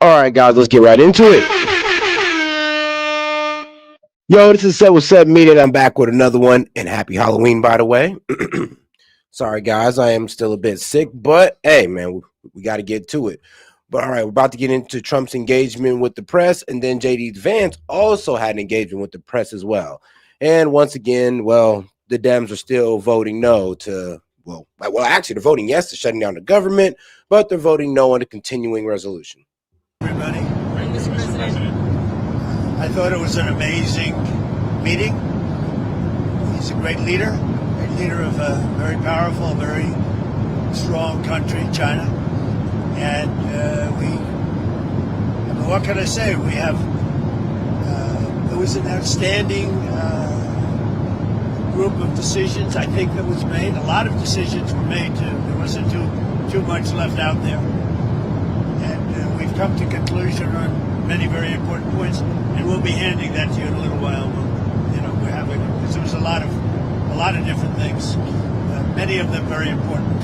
All right, guys, let's get right into it. Yo, this is Set with Set Media, and I'm back with another one. And happy Halloween, by the way. Sorry, guys, I am still a bit sick, but hey, man, we got to get to it. But all right, we're about to get into Trump's engagement with the press, and then JD Vance also had an engagement with the press as well. And once again, well, the Dems are still voting no to, actually, they're voting yes to shutting down the government, but they're voting no on the continuing resolution. Everybody, Mr. President. I thought it was an amazing meeting. He's a great leader of a very powerful, very strong country, China. And what can I say? We have, it was an outstanding group of decisions, I think, that was made. A lot of decisions were made, too. There wasn't too much left out there. And we've come to conclusion on many very important points, and we'll be handing that to you in a little while. We're having, because there was a lot of different things, many of them very important.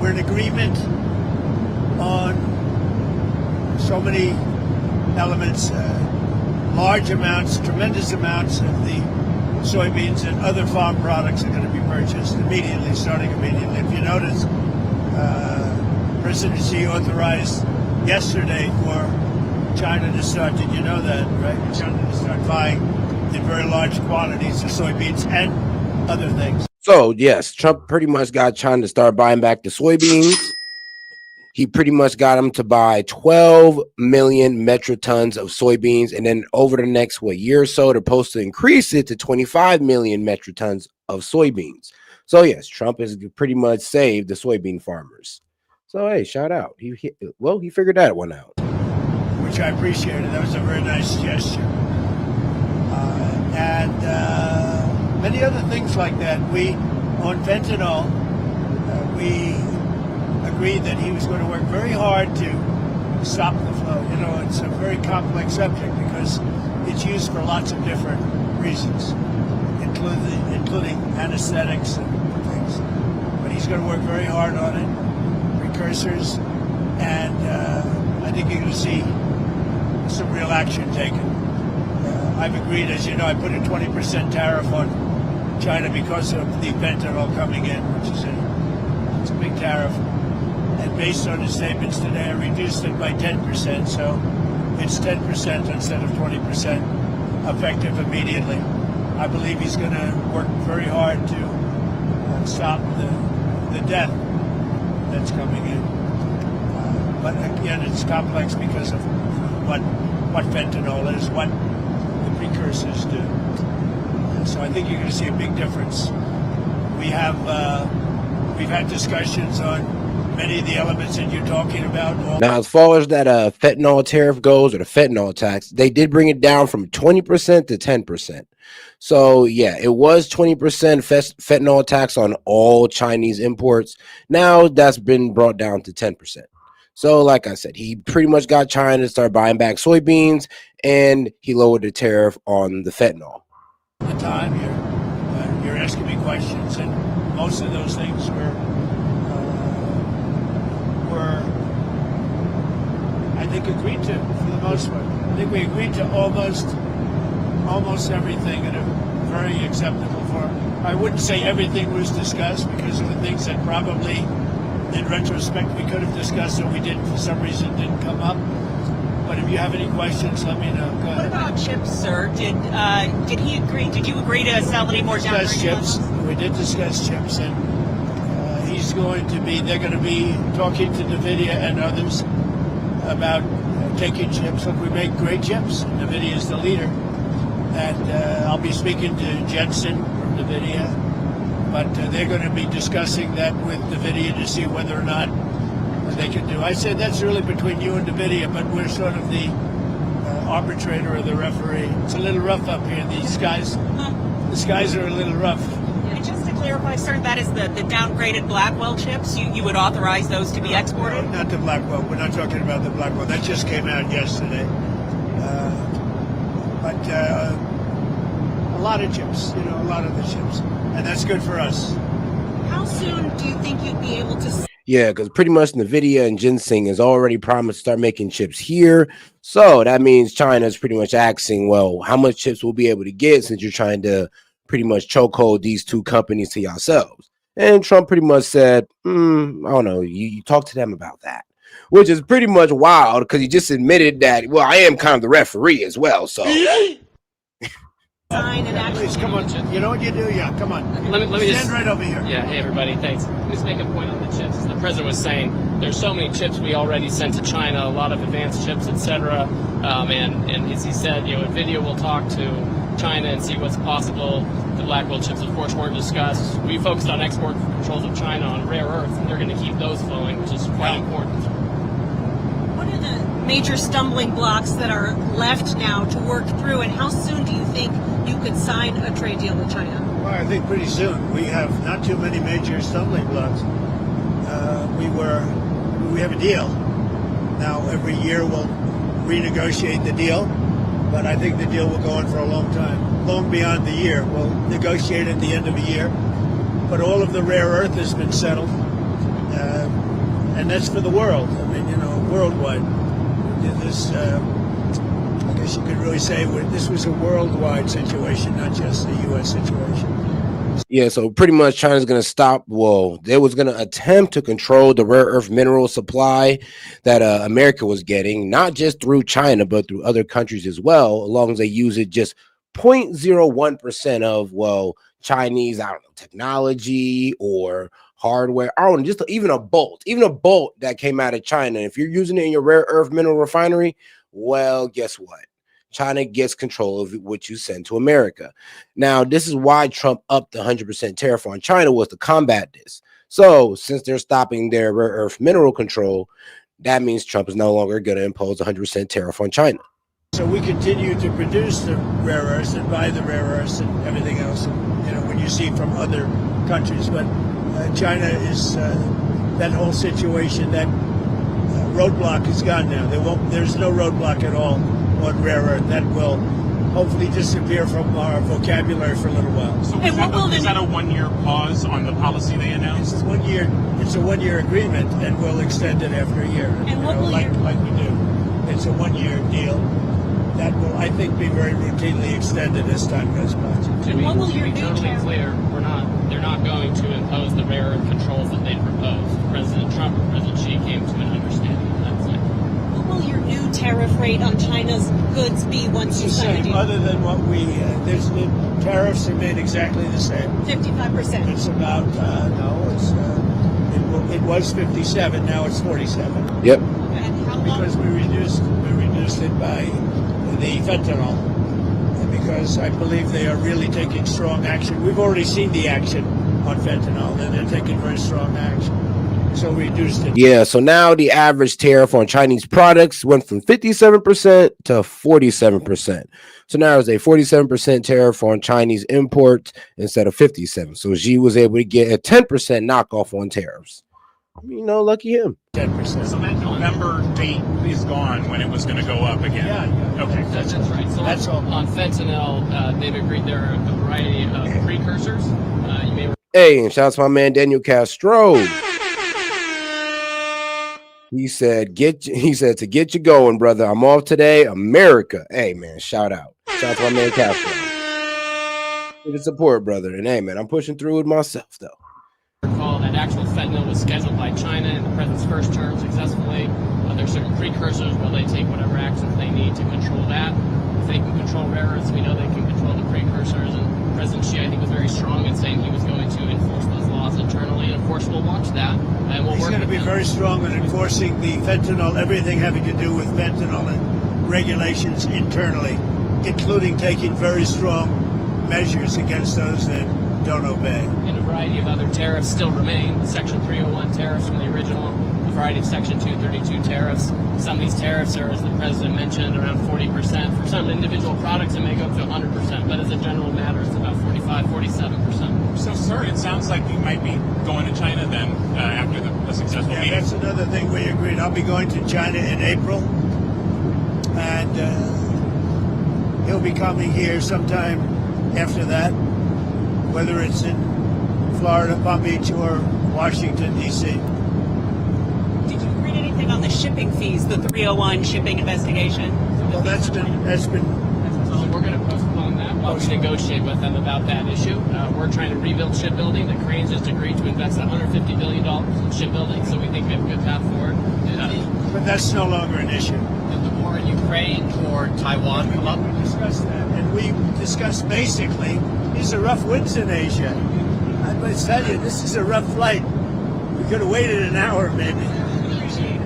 We're in agreement on so many elements, large amounts, tremendous amounts of the soybeans and other farm products are going to be purchased immediately, starting immediately. If you notice, President Xi authorized yesterday for China to start, did you know that, right? China to start buying in very large quantities of soybeans and other things. So, yes, Trump pretty much got China to start buying back the soybeans. He pretty much got them to buy 12 million metric tons of soybeans. And then over the next, year or so, they're supposed to increase it to 25 million metric tons of soybeans. So, yes, Trump has pretty much saved the soybean farmers. So, hey, shout out. He figured that one out. Which I appreciated. That was a very nice gesture. And many other things like that. On fentanyl, we agreed that he was going to work very hard to stop the flow. It's a very complex subject because it's used for lots of different reasons, including anesthetics and things. But he's going to work very hard on it, precursors, and I think you're going to see some real action taken. I've agreed, as you know, I put a 20% tariff on China because of the fentanyl coming in, which is it's a big tariff. And based on his statements today, I reduced it by 10%, so it's 10% instead of 20% effective immediately. I believe he's going to work very hard to stop the death that's coming in. But again, it's complex because of what fentanyl is, what the precursors do. And so I think you're going to see a big difference. We've had discussions on many of the elements that you're talking about. Now, as far as that fentanyl tariff goes, or the fentanyl tax, they did bring it down from 20% to 10%. So, yeah, it was 20% fentanyl tax on all Chinese imports. Now that's been brought down to 10%. So, like I said, he pretty much got China to start buying back soybeans, and he lowered the tariff on the fentanyl. The time you're asking me questions, and most of those things were I think agreed to for the most part. I think we agreed to almost everything in a very acceptable form. I wouldn't say everything was discussed because there were things that probably, in retrospect, we could have discussed and we didn't, for some reason, didn't come up. But if you have any questions, let me know. Go ahead. What about chips, sir? Did he agree? Did you agree to sell any more down? Chips. We did discuss chips, and they're going to be talking to NVIDIA and others about taking chips. Look, we make great chips. NVIDIA is the leader. And I'll be speaking to Jensen from NVIDIA. But they're going to be discussing that with NVIDIA to see whether or not they can do. I said that's really between you and NVIDIA, but we're sort of the arbitrator or the referee. It's a little rough up here. The skies are a little rough. And just to clarify, sir, that is the downgraded Blackwell chips. You would authorize those to be exported? No, not the Blackwell. We're not talking about the Blackwell. That just came out yesterday. But a lot of chips, a lot of the chips. And that's good for us. How soon do you think you'd be able to... Yeah, because pretty much Nvidia and Ginseng has already promised to start making chips here. So that means China is pretty much asking, well, how much chips we'll be able to get since you're trying to pretty much chokehold these two companies to yourselves. And Trump pretty much said, I don't know, you talk to them about that, which is pretty much wild because he just admitted that, well, I am kind of the referee as well. So Sign and actually. Please, come on. You know what you do? Yeah, come on. Let me Stand just right over here. Yeah, hey everybody, thanks. Let me just make a point on the chips. The president was saying there's so many chips we already sent to China, a lot of advanced chips, etc. And as he said, NVIDIA will talk to China and see what's possible. The Blackwell chips, of course, weren't discussed. We focused on export controls of China on rare earths, and they're going to keep those flowing, which is quite important. What are the major stumbling blocks that are left now to work through, and how soon do you think you could sign a trade deal with China? Well, I think pretty soon. We have not too many major stumbling blocks. We have a deal. Now, every year we'll renegotiate the deal, but I think the deal will go on for a long time, long beyond the year. We'll negotiate at the end of a year, but all of the rare earth has been settled, and that's for the world. I mean, worldwide. This, I guess you could really say this was a worldwide situation, not just a U.S. situation. yeah, so pretty much China's going to stop. Well, they was going to attempt to control the rare earth mineral supply that America was getting, not just through China, but through other countries as well, as long as they use it just 0.01% of, well, Chinese, I don't know, technology or hardware. I don't know, just even a bolt that came out of China. If you're using it in your rare earth mineral refinery, well, guess what? China gets control of what you send to America. Now, this is why Trump upped the 100% tariff on China, was to combat this. So since they're stopping their rare earth mineral control, that means Trump is no longer going to impose 100% tariff on China. So we continue to produce the rare earths and buy the rare earths and everything else, when you see from other countries. But China is that whole situation, that roadblock is gone now. There's no roadblock at all on rare earth. That will hopefully disappear from our vocabulary for a little while. So is that a 1 year pause on the policy they announced? It's a 1 year agreement, and we'll extend it after a year. And what will like we do. It's a 1 year deal that will, I think, be very routinely extended as time goes by. To be totally clear, they're not going to impose the rare earth controls that they proposed. President Trump and President Xi came to an understanding on that point. What will your new tariff rate on China's goods be once you sign a deal? Other than what the tariffs remain exactly the same. 55%. It's about it was 57. Now it's 47. Yep. And how long? Because we reduced it by the fentanyl. Because I believe they are really taking strong action. We've already seen the action on fentanyl, and they're taking very strong action. So we reduced it. Yeah, so now the average tariff on Chinese products went from 57% to 47%. So now there's a 47% tariff on Chinese imports instead of 57%. So Xi was able to get a 10% knockoff on tariffs. Lucky him. 10%. So that November date is gone when it was going to go up again. Yeah. Okay. That's right. So That's all. On fentanyl, they've agreed there are a variety of precursors. You may. Hey, and shout out to my man Daniel Castro. He said, to get you going, brother. I'm off today. America. Hey, man, shout out. Shout out to my man Castro. For the support, brother. And hey, man, I'm pushing through it myself, though. Recall that actual fentanyl was scheduled by China in the president's first term successfully. There's certain precursors where they take whatever actions they need to control that. If they can control rare earths, we know they can control the precursors. And President Xi, I think, was very strong in saying he was going to enforce those laws internally. And of course, we'll watch that. And He's going to be very strong in enforcing the fentanyl, everything having to do with fentanyl and regulations internally, including taking very strong measures against those that don't obey. And a variety of other tariffs still remain. The Section 301 tariffs from the original, a variety of Section 232 tariffs. Some of these tariffs are, as the president mentioned, around 40%. For some individual products, it may go up to 100%, but as a general matter, it's about 45, 47%. So, sir, it sounds like you might be going to China then after the successful meeting. That's another thing we agreed. I'll be going to China in April, and he'll be coming here sometime after that, whether it's in Florida, Palm Beach, or Washington, D.C. stand on the shipping fees, the 301 shipping investigation? Well, that's been. So we're going to postpone that while we negotiate with them about that issue. We're trying to rebuild shipbuilding. The Koreans just agreed to invest $150 billion in shipbuilding, so we think we have a good path forward. But that's no longer an issue. Did the war in Ukraine or Taiwan come up? We discussed that, and we discussed basically these are rough winds in Asia. I must tell you, this is a rough flight. We could have waited an hour, maybe.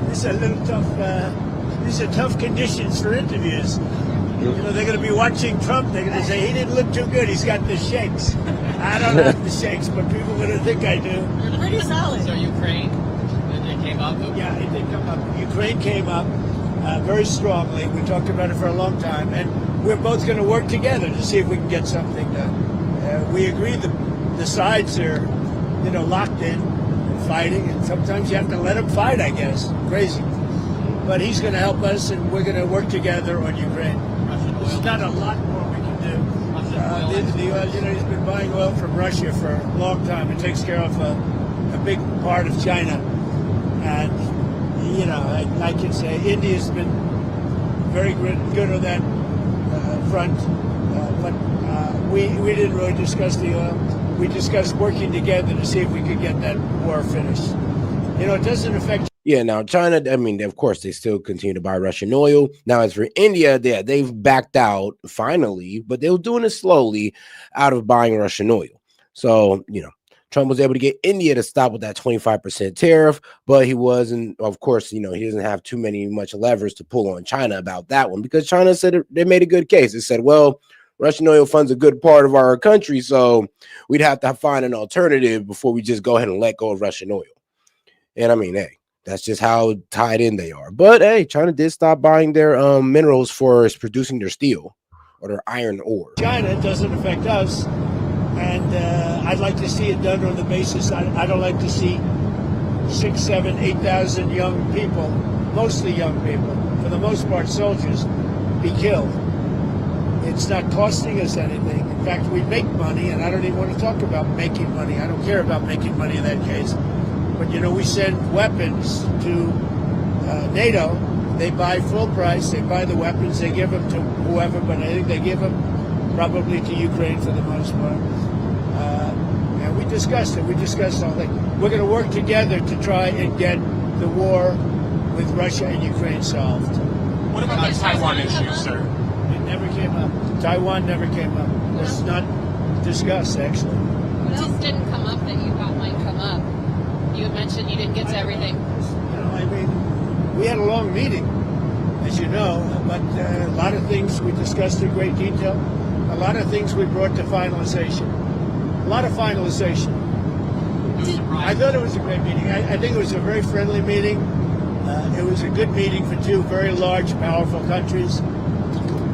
This is a little tough. These are tough conditions for interviews. You know, they're going to be watching Trump. They're going to say he didn't look too good. He's got the shakes. I don't have the shakes, but people are going to think I do. You're pretty solid. So Ukraine, it came up. Yeah, it did come up. Ukraine came up very strongly. We talked about it for a long time, and we're both going to work together to see if we can get something done. We agree the sides are, locked in and fighting, and sometimes you have to let them fight. I guess crazy, but he's going to help us, and we're going to work together on Ukraine. There's not a lot more we can do. The oil, he's been buying oil from Russia for a long time. It takes care of a big part of China. And, I can say India's been very good on that front. But we didn't really discuss the oil. We discussed working together to see if we could get that war finished. It doesn't affect. Yeah, now China, I mean, of course, they still continue to buy Russian oil. Now, as for India, they've backed out finally, but they were doing it slowly out of buying Russian oil. So, Trump was able to get India to stop with that 25% tariff, but he wasn't, of course, he doesn't have much levers to pull on China about that one, because China said they made a good case. They said, well, Russian oil funds a good part of our country, so we'd have to find an alternative before we just go ahead and let go of Russian oil. And I mean, hey, that's just how tied in they are. But hey, China did stop buying their minerals for producing their steel or their iron ore. China doesn't affect us, and I'd like to see it done on the basis I don't like to see 6, 7, 8,000 young people, mostly young people, for the most part soldiers, be killed. It's not costing us anything. In fact, we make money, and I don't even want to talk about making money. I don't care about making money in that case. But, we send weapons to NATO. They buy full price. They buy the weapons. They give them to whoever, but I think they give them probably to Ukraine for the most part. And we discussed it. We discussed all that. We're going to work together to try and get the war with Russia and Ukraine solved. What about the Taiwan issue, sir? It never came up. Taiwan never came up. It's not discussed, actually. What else didn't come up that you thought might come up? You had mentioned you didn't get to everything. We had a long meeting, as you know, but a lot of things we discussed in great detail. A lot of things we brought to finalization. A lot of finalization. I thought it was a great meeting. I think it was a very friendly meeting. It was a good meeting for two very large, powerful countries.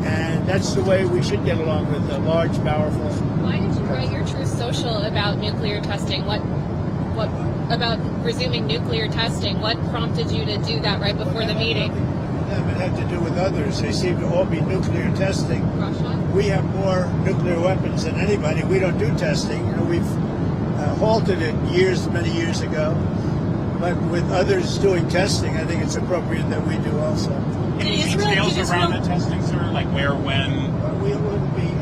And that's the way we should get along with the large, powerful. Why did you write your Truth Social about nuclear testing? What about resuming nuclear testing? What prompted you to do that right before the meeting? It had to do with others. They seem to all be nuclear testing. Russia? We have more nuclear weapons than anybody. We don't do testing. We've halted it many years ago. But with others doing testing, I think it's appropriate that we do also. Any details around the testing, sir? Like where, when?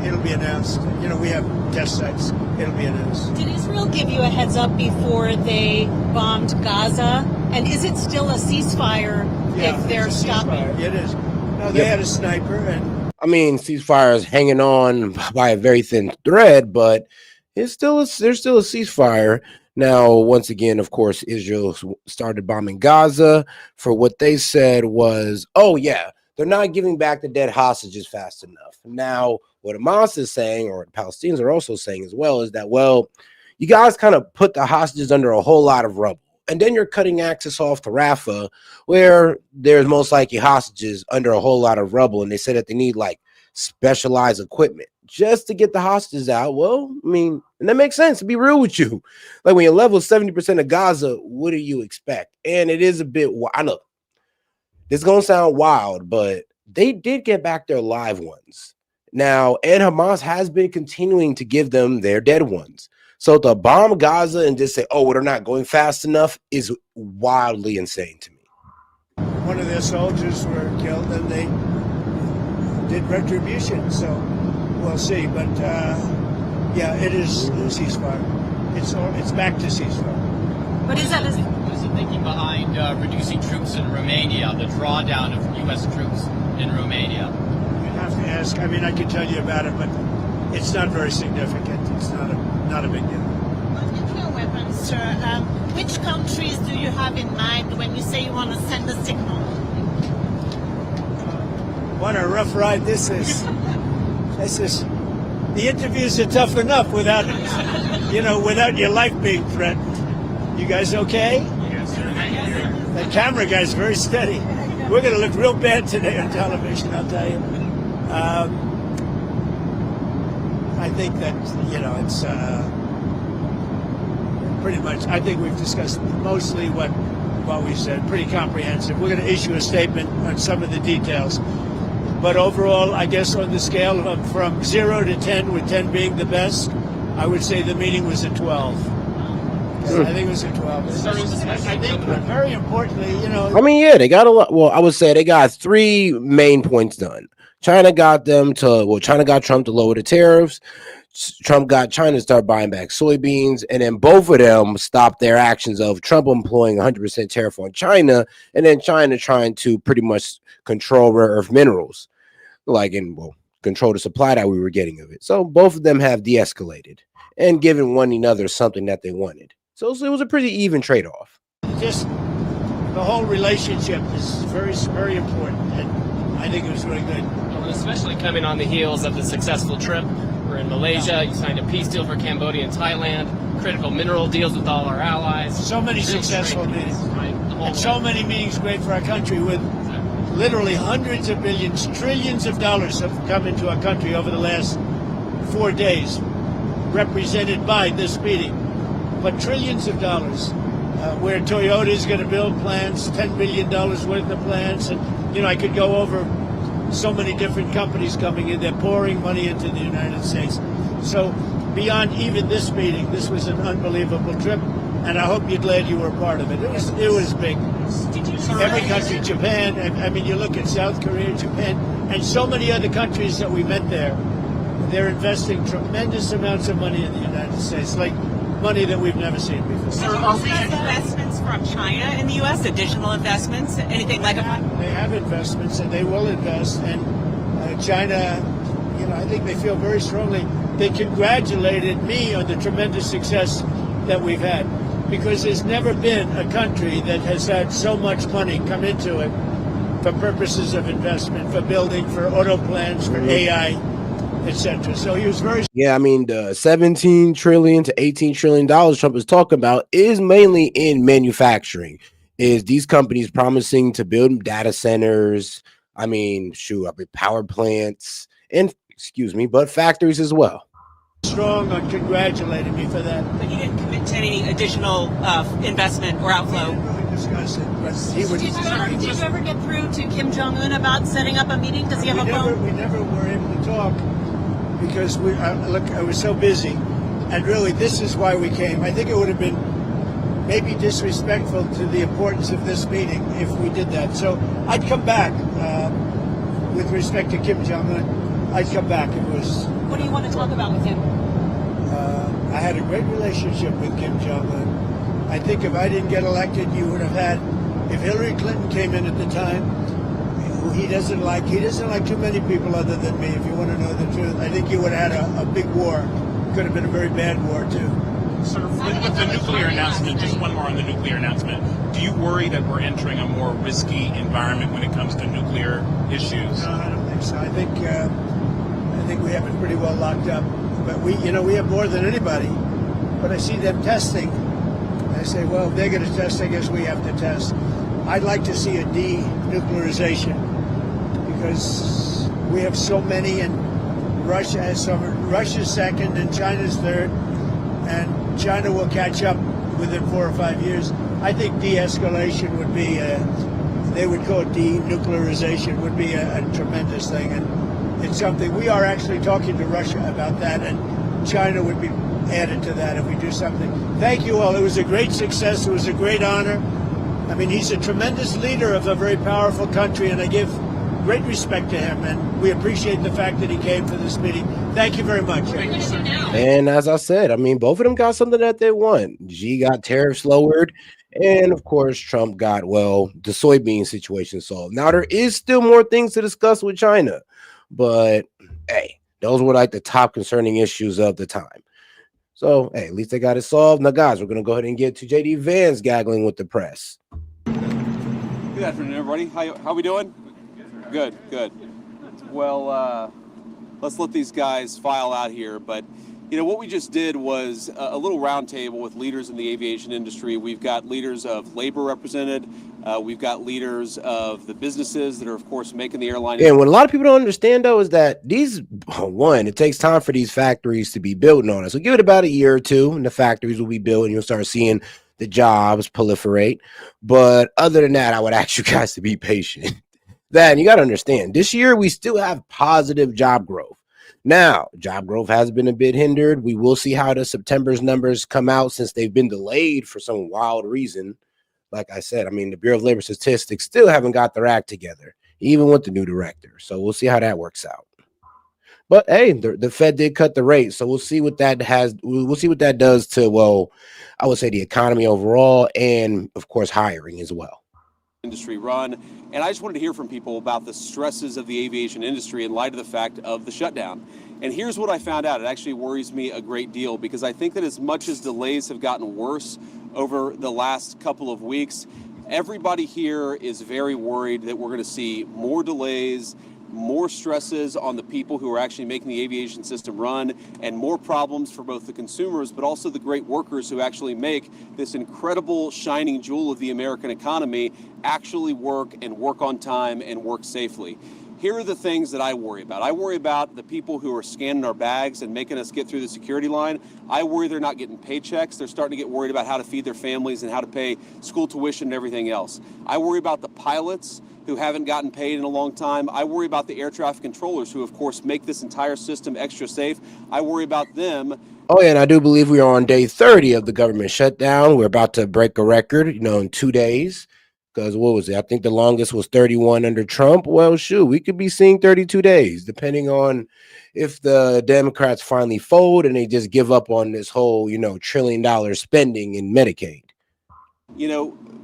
It'll be announced. We have test sites. It'll be announced. Did Israel give you a heads up before they bombed Gaza? And is it still a ceasefire if they're stopping? It is. No, they had a sniper, and I mean, ceasefire is hanging on by a very thin thread, but there's still a ceasefire. Now, once again, of course, Israel started bombing Gaza for what they said was, oh, yeah, they're not giving back the dead hostages fast enough. Now, what Hamas is saying, or the Palestinians are also saying as well, is that, well, you guys kind of put the hostages under a whole lot of rubble. And then you're cutting access off to Rafah, where there's most likely hostages under a whole lot of rubble. And they said that they need like specialized equipment just to get the hostages out. Well, I mean, and that makes sense, to be real with you. Like when you level 70% of Gaza, what do you expect? And it is a bit, I know this is going to sound wild, but they did get back their live ones. Now, and Hamas has been continuing to give them their dead ones. So to bomb Gaza and just say, oh, well, they're not going fast enough is wildly insane to me. one of their soldiers were killed, and they did retribution. So we'll see. But yeah, it is a ceasefire. It's back to ceasefire. But is that What is the thinking behind reducing troops in Romania, the drawdown of U.S. troops in Romania? You have to ask. I mean, I could tell you about it, but it's not very significant. It's not a big deal. On nuclear weapons, sir, which countries do you have in mind when you say you want to send a signal? What a rough ride this is. The interviews are tough enough without your life being threatened. You guys okay? Yes, sir. That camera guy's very steady. We're going to look real bad today on television, I'll tell you. I think that, it's pretty much, I think we've discussed mostly what we said, pretty comprehensive. We're going to issue a statement on some of the details. But overall, I guess on the scale of from 0 to 10, with 10 being the best, I would say the meeting was a 12. I think it was a 12. I think, very importantly, I mean, yeah, they got a lot. Well, I would say they got 3 main points done. China got Trump to lower the tariffs. Trump got China to start buying back soybeans, and then both of them stopped their actions of Trump employing 100% tariff on China, and then China trying to pretty much control rare earth minerals, control the supply that we were getting of it. So both of them have de-escalated and given one another something that they wanted. So it was a pretty even trade-off. just the whole relationship is very, very important, and I think it was really good. Well, especially coming on the heels of the successful trip. We're in Malaysia. You signed a peace deal for Cambodia and Thailand. Critical mineral deals with all our allies. So many successful meetings. And so many meetings great for our country, with literally hundreds of billions, trillions of dollars have come into our country over the last 4 days, represented by this meeting. But trillions of dollars, where Toyota is going to build plants, $10 billion worth of plants. And, I could go over so many different companies coming in. They're pouring money into the United States. So beyond even this meeting, this was an unbelievable trip. And I hope you're glad you were a part of it. It was big. Every country, Japan, I mean, you look at South Korea, Japan, and so many other countries that we met there, they're investing tremendous amounts of money in the United States, like money that we've never seen before. Sir, are we investments from China in the U.S., additional investments, anything like that? They have investments, and they will invest. And China, I think they feel very strongly. They congratulated me on the tremendous success that we've had, because there's never been a country that has had so much money come into it for purposes of investment, for building, for auto plants, for AI, etc. So he was very... Yeah, I mean, the $17 trillion to $18 trillion Trump is talking about is mainly in manufacturing. Is these companies promising to build data centers, power plants, and, but factories as well. Strong on congratulating me for that. But he didn't commit to any additional investment or outflow. We didn't really discuss it, but he would... Did you ever get through to Kim Jong-un about setting up a meeting? Does he have a phone? We never were able to talk, because I was so busy, and really this is why we came. I think it would have been maybe disrespectful to the importance of this meeting if we did that. So I'd come back with respect to Kim Jong-un. I'd come back. What do you want to talk about with him? I had a great relationship with Kim Jong-un. I think if I didn't get elected, you would have had, if Hillary Clinton came in at the time, who he doesn't like too many people other than me, if you want to know the truth. I think you would have had a big war. Could have been a very bad war, too. Sir, with the nuclear announcement, just one more on the nuclear announcement, do you worry that we're entering a more risky environment when it comes to nuclear issues? No, I don't think so. I think we have it pretty well locked up. But we have more than anybody. But I see them testing. I say, well, if they're going to test, I guess we have to test. I'd like to see a denuclearization, because we have so many, and Russia has some. Russia's second, and China's third, and China will catch up within 4 or 5 years. I think de-escalation would be, they would call it denuclearization, would be a tremendous thing. And it's something we are actually talking to Russia about that, and China would be added to that if we do something. Thank you all. It was a great success. It was a great honor. I mean, he's a tremendous leader of a very powerful country, and I give great respect to him, and we appreciate the fact that he came for this meeting. Thank you very much. And as I said, I mean, both of them got something that they want. Xi got tariffs lowered, and of course, Trump got, well, the soybean situation solved. Now, there is still more things to discuss with China, but hey, those were like the top concerning issues of the time. So, hey, at least they got it solved. Now, guys, we're going to go ahead and get to JD Vance gaggling with the press. Good afternoon, everybody. How we doing? Good, good. Well, let's let these guys file out here. But, you know, what we just did was a little roundtable with leaders in the aviation industry. We've got leaders of labor represented. We've got leaders of the businesses that are, of course, making the airline. And what a lot of people don't understand, though, is that it takes time for these factories to be built on it. So give it about a year or two, and the factories will be built, and you'll start seeing the jobs proliferate. But other than that, I would ask you guys to be patient. That, you got to understand, this year we still have positive job growth. Now, job growth has been a bit hindered. We will see how the September's numbers come out since they've been delayed for some wild reason. Like I said, I mean, the Bureau of Labor Statistics still haven't got their act together, even with the new director. So we'll see how that works out. But hey, the Fed did cut the rate, so we'll see what that has. We'll see what that does to, well, I would say the economy overall, and of course hiring as well. Industry run, and I just wanted to hear from people about the stresses of the aviation industry in light of the fact of the shutdown. And here's what I found out. It actually worries me a great deal, because I think that as much as delays have gotten worse over the last couple of weeks, everybody here is very worried that we're going to see more delays, more stresses on the people who are actually making the aviation system run, and more problems for both the consumers, but also the great workers who actually make this incredible shining jewel of the American economy actually work and work on time and work safely. Here are the things that I worry about. I worry about the people who are scanning our bags and making us get through the security line. I worry they're not getting paychecks. They're starting to get worried about how to feed their families and how to pay school tuition and everything else. I worry about the pilots who haven't gotten paid in a long time. I worry about the air traffic controllers who, of course, make this entire system extra safe. I worry about them. Oh, yeah, and I do believe we are on day 30 of the government shutdown. We're about to break a record, in 2 days. Because what was it? I think the longest was 31 under Trump. Well, shoot, we could be seeing 32 days, depending on if the Democrats finally fold and they just give up on this whole, $1 trillion spending in Medicaid.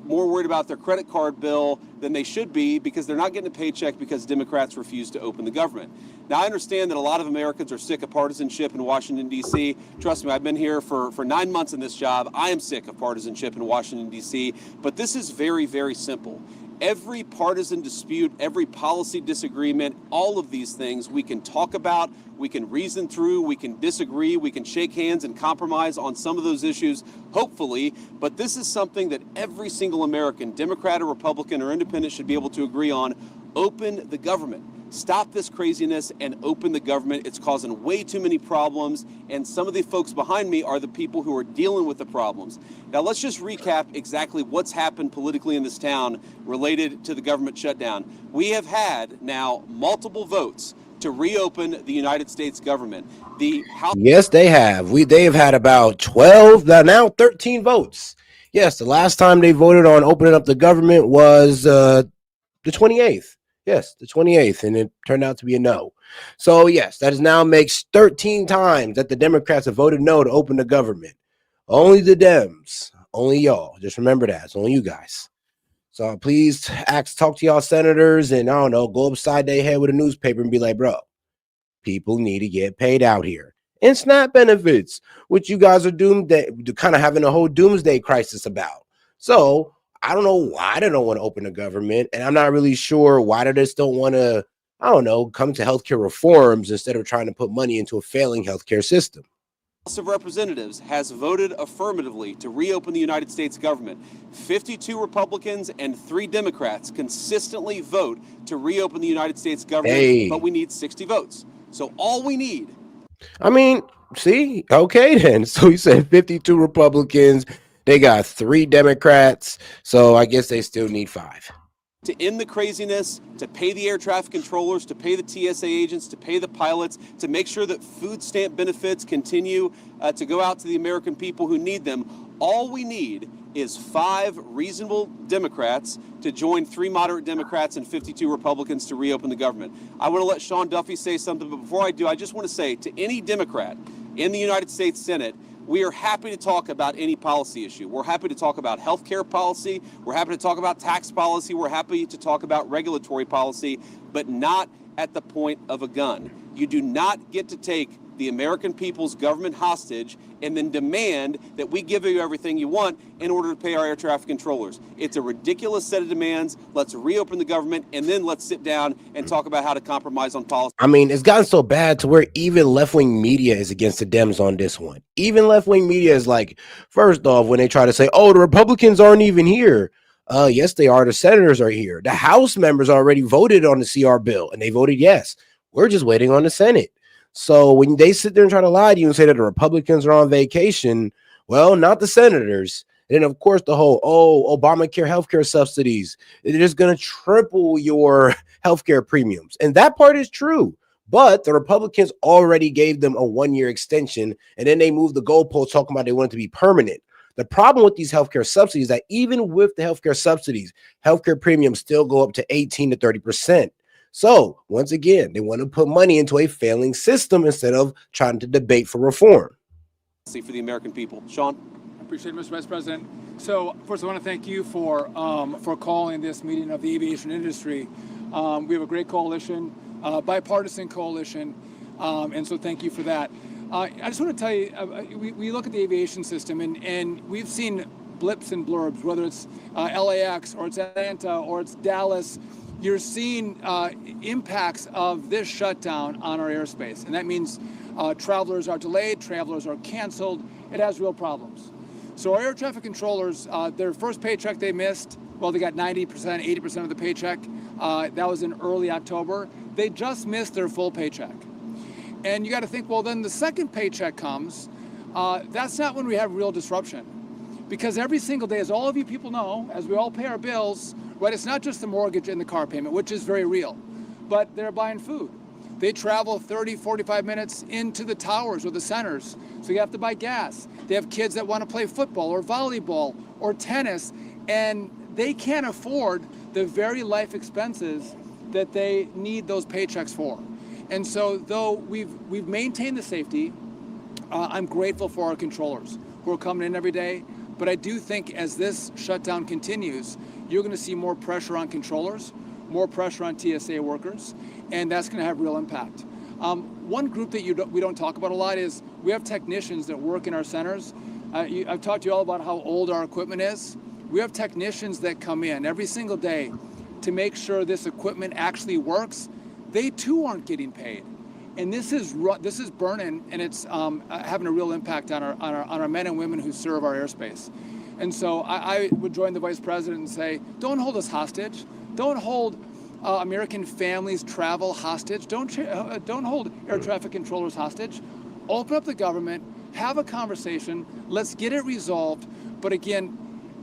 More worried about their credit card bill than they should be, because they're not getting a paycheck because Democrats refuse to open the government. Now, I understand that a lot of Americans are sick of partisanship in Washington, D.C. Trust me, I've been here for 9 months in this job. I am sick of partisanship in Washington, D.C., but this is very, very simple. Every partisan dispute, every policy disagreement, all of these things we can talk about, we can reason through, we can disagree, we can shake hands and compromise on some of those issues, hopefully. But this is something that every single American, Democrat or Republican or Independent, should be able to agree on. Open the government. Stop this craziness and open the government. It's causing way too many problems, and some of the folks behind me are the people who are dealing with the problems. Now, let's just recap exactly what's happened politically in this town related to the government shutdown. We have had now multiple votes to reopen the United States government. The House— Yes, they have. They have had about 12, now 13 votes. Yes, the last time they voted on opening up the government was the 28th. Yes, the 28th, and it turned out to be a no. So, yes, that now makes 13 times that the Democrats have voted no to open the government. Only the Dems, only y'all. Just remember that. It's only you guys. So please talk to y'all senators, and I don't know, go upside their head with a newspaper and be like, bro, people need to get paid out here. And SNAP benefits, which you guys are kind of having a whole doomsday crisis about. So I don't know why they don't want to open the government, and I'm not really sure why they just don't want to, come to healthcare reforms instead of trying to put money into a failing healthcare system. House of Representatives has voted affirmatively to reopen the United States government. 52 Republicans and 3 Democrats consistently vote to reopen the United States government, but we need 60 votes. So all we need. See, okay then. So you said 52 Republicans. They got 3 Democrats, so I guess they still need 5. To end the craziness, to pay the air traffic controllers, to pay the TSA agents, to pay the pilots, to make sure that food stamp benefits continue to go out to the American people who need them. All we need is 5 reasonable Democrats to join 3 moderate Democrats and 52 Republicans to reopen the government. I want to let Sean Duffy say something, but before I do, I just want to say to any Democrat in the United States Senate, we are happy to talk about any policy issue. We're happy to talk about health care policy. We're happy to talk about tax policy. We're happy to talk about regulatory policy, but not at the point of a gun. You do not get to take the American people's government hostage and then demand that we give you everything you want in order to pay our air traffic controllers. It's a ridiculous set of demands. Let's reopen the government, and then let's sit down and talk about how to compromise on policy. I mean, it's gotten so bad to where even left-wing media is against the Dems on this one. Even left-wing media is like, first off, when they try to say, oh, the Republicans aren't even here. Yes, they are. The senators are here. The House members already voted on the CR bill, and they voted yes. We're just waiting on the Senate. So when they sit there and try to lie to you and say that the Republicans are on vacation, well, not the senators. And then, of course, the whole, Obamacare healthcare subsidies, it is going to triple your healthcare premiums. And that part is true. But the Republicans already gave them a 1-year extension, and then they moved the goalposts talking about they want it to be permanent. The problem with these healthcare subsidies is that even with the healthcare subsidies, healthcare premiums still go up to 18 to 30%. So once again, they want to put money into a failing system instead of trying to debate for reform. For the American people. Sean? I appreciate it, Mr. Vice President. So first, I want to thank you for calling this meeting of the aviation industry. We have a great coalition, bipartisan coalition, and so thank you for that. I just want to tell you, we look at the aviation system, and we've seen blips and blurbs, whether it's LAX or it's Atlanta or it's Dallas. You're seeing impacts of this shutdown on our airspace. And that means travelers are delayed, travelers are canceled. It has real problems. So our air traffic controllers, their first paycheck they missed, well, they got 90%, 80% of the paycheck. That was in early October. They just missed their full paycheck. And you got to think, well, then the second paycheck comes. That's not when we have real disruption. Because every single day, as all of you people know, as we all pay our bills, right, it's not just the mortgage and the car payment, which is very real, but they're buying food. They travel 30, 45 minutes into the towers or the centers, so you have to buy gas. They have kids that want to play football or volleyball or tennis, and they can't afford the very life expenses that they need those paychecks for. And so though we've maintained the safety, I'm grateful for our controllers who are coming in every day. But I do think as this shutdown continues, you're going to see more pressure on controllers, more pressure on TSA workers, and that's going to have real impact. One group that we don't talk about a lot is we have technicians that work in our centers. I've talked to you all about how old our equipment is. We have technicians that come in every single day to make sure this equipment actually works. They too aren't getting paid. And this is burning, and it's having a real impact on our men and women who serve our airspace. And so I would join the Vice President and say, don't hold us hostage. Don't hold American families' travel hostage. Don't hold air traffic controllers hostage. Open up the government, have a conversation, let's get it resolved. But again,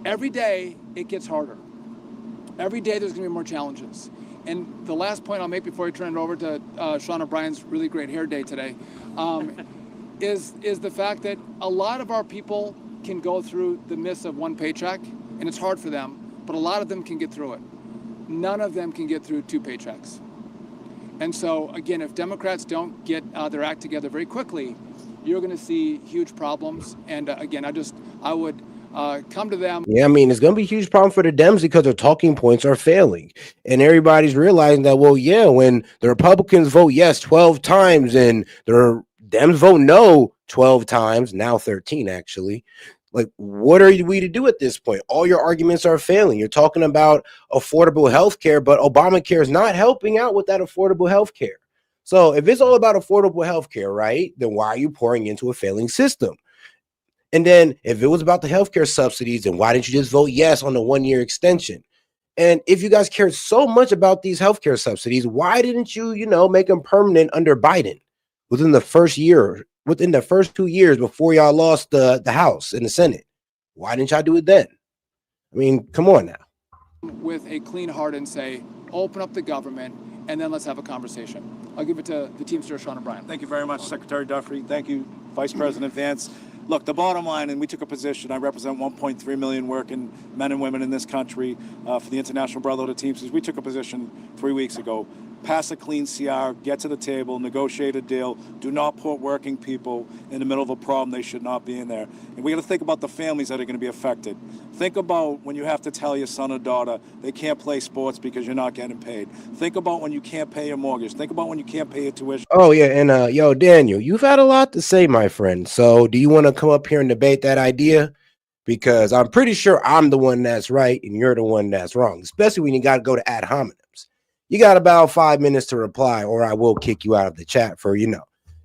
every day it gets harder. Every day there's going to be more challenges. And the last point I'll make before I turn it over to Sean O'Brien's really great hair day today is the fact that a lot of our people can go through the miss of one paycheck, and it's hard for them, but a lot of them can get through it. None of them can get through 2 paychecks. And so, again, if Democrats don't get their act together very quickly, you're going to see huge problems. And again, I would come to them. Yeah, I mean, it's going to be a huge problem for the Dems because their talking points are failing. And everybody's realizing that, well, yeah, when the Republicans vote yes 12 times and the Dems vote no 12 times, now 13 actually, like, what are we to do at this point? All your arguments are failing. You're talking about affordable health care, but Obamacare is not helping out with that affordable health care. So if it's all about affordable health care, right, then why are you pouring into a failing system? And then if it was about the healthcare subsidies, then why didn't you just vote yes on the 1-year extension? And if you guys cared so much about these healthcare subsidies, why didn't you, make them permanent under Biden within the first 2 years before y'all lost the House and the Senate? Why didn't y'all do it then? I mean, come on now. With a clean heart and say, open up the government, and then let's have a conversation. I'll give it to the Teamster, Sean O'Brien. Thank you very much, Secretary Duffy. Thank you, Vice President Vance. Look, the bottom line, and we took a position, I represent 1.3 million working men and women in this country for the International Brotherhood of Teamsters. We took a position 3 weeks ago. Pass a clean CR, get to the table, negotiate a deal. Do not put working people in the middle of a problem they should not be in there. And we got to think about the families that are going to be affected. Think about when you have to tell your son or daughter they can't play sports because you're not getting paid. Think about when you can't pay your mortgage. Think about when you can't pay your tuition. Oh yeah, and yo, Daniel, you've had a lot to say, my friend. So do you want to come up here and debate that idea? Because I'm pretty sure I'm the one that's right and you're the one that's wrong, especially when you got to go to ad hominems. You got about 5 minutes to reply, or I will kick you out of the chat for,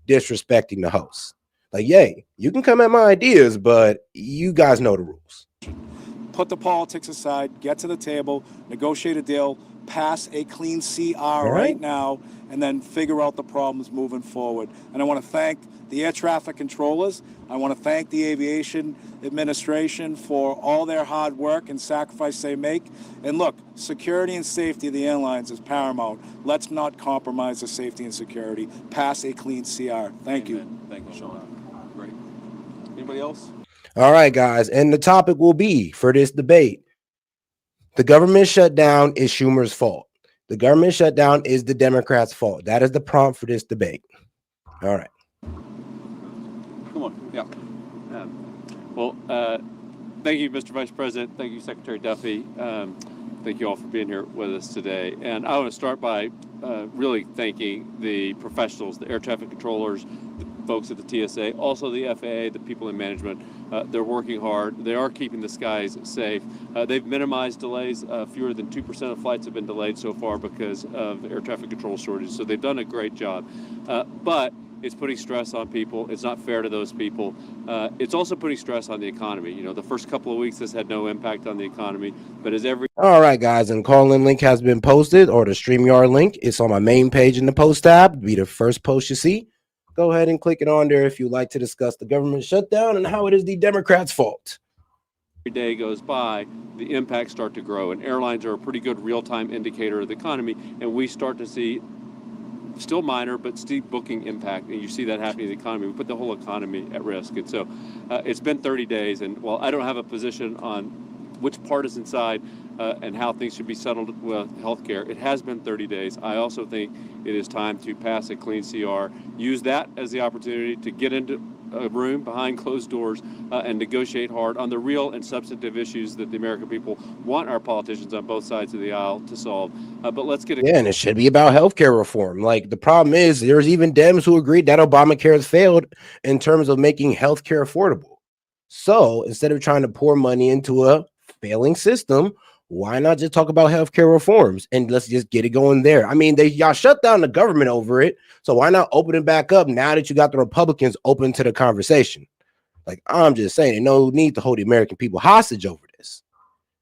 disrespecting the host. Like, yay, you can come at my ideas, but you guys know the rules. Put the politics aside, get to the table, negotiate a deal, pass a clean CR right now, and then figure out the problems moving forward. And I want to thank the air traffic controllers. I want to thank the aviation administration for all their hard work and sacrifice they make. And look, security and safety of the airlines is paramount. Let's not compromise the safety and security. Pass a clean CR. Thank you. Thank you, Sean. Great. Anybody else? All right, guys. And the topic will be for this debate: the government shutdown is Schumer's fault. The government shutdown is the Democrats' fault. That is the prompt for this debate. All right. Come on. Yeah. Thank you, Mr. Vice President. Thank you, Secretary Duffy. Thank you all for being here with us today. And I want to start by really thanking the professionals, the air traffic controllers, the folks at the TSA, also the FAA, the people in management. They're working hard. They are keeping the skies safe. They've minimized delays. Fewer than 2% of flights have been delayed so far because of air traffic control shortages. So they've done a great job. But it's putting stress on people. It's not fair to those people. It's also putting stress on the economy. The first couple of weeks, this had no impact on the economy. But as every... All right, guys, and call-in link has been posted, or the StreamYard link. It's on my main page in the post tab. Be the first post you see. Go ahead and click it on there if you'd like to discuss the government shutdown and how it is the Democrats' fault. Every day goes by, the impacts start to grow, and airlines are a pretty good real-time indicator of the economy, and we start to see still minor, but steep booking impact, and you see that happening in the economy. We put the whole economy at risk, and so it's been 30 days, and while I don't have a position on which partisan side and how things should be settled with healthcare, it has been 30 days. I also think it is time to pass a clean CR, use that as the opportunity to get into a room behind closed doors and negotiate hard on the real and substantive issues that the American people want our politicians on both sides of the aisle to solve. But let's get it. Yeah, and it should be about healthcare reform. Like, the problem is there's even Dems who agreed that Obamacare has failed in terms of making healthcare affordable. So instead of trying to pour money into a failing system, why not just talk about healthcare reforms and let's just get it going there? I mean, y'all shut down the government over it, so why not open it back up now that you got the Republicans open to the conversation? Like, I'm just saying, no need to hold the American people hostage over this.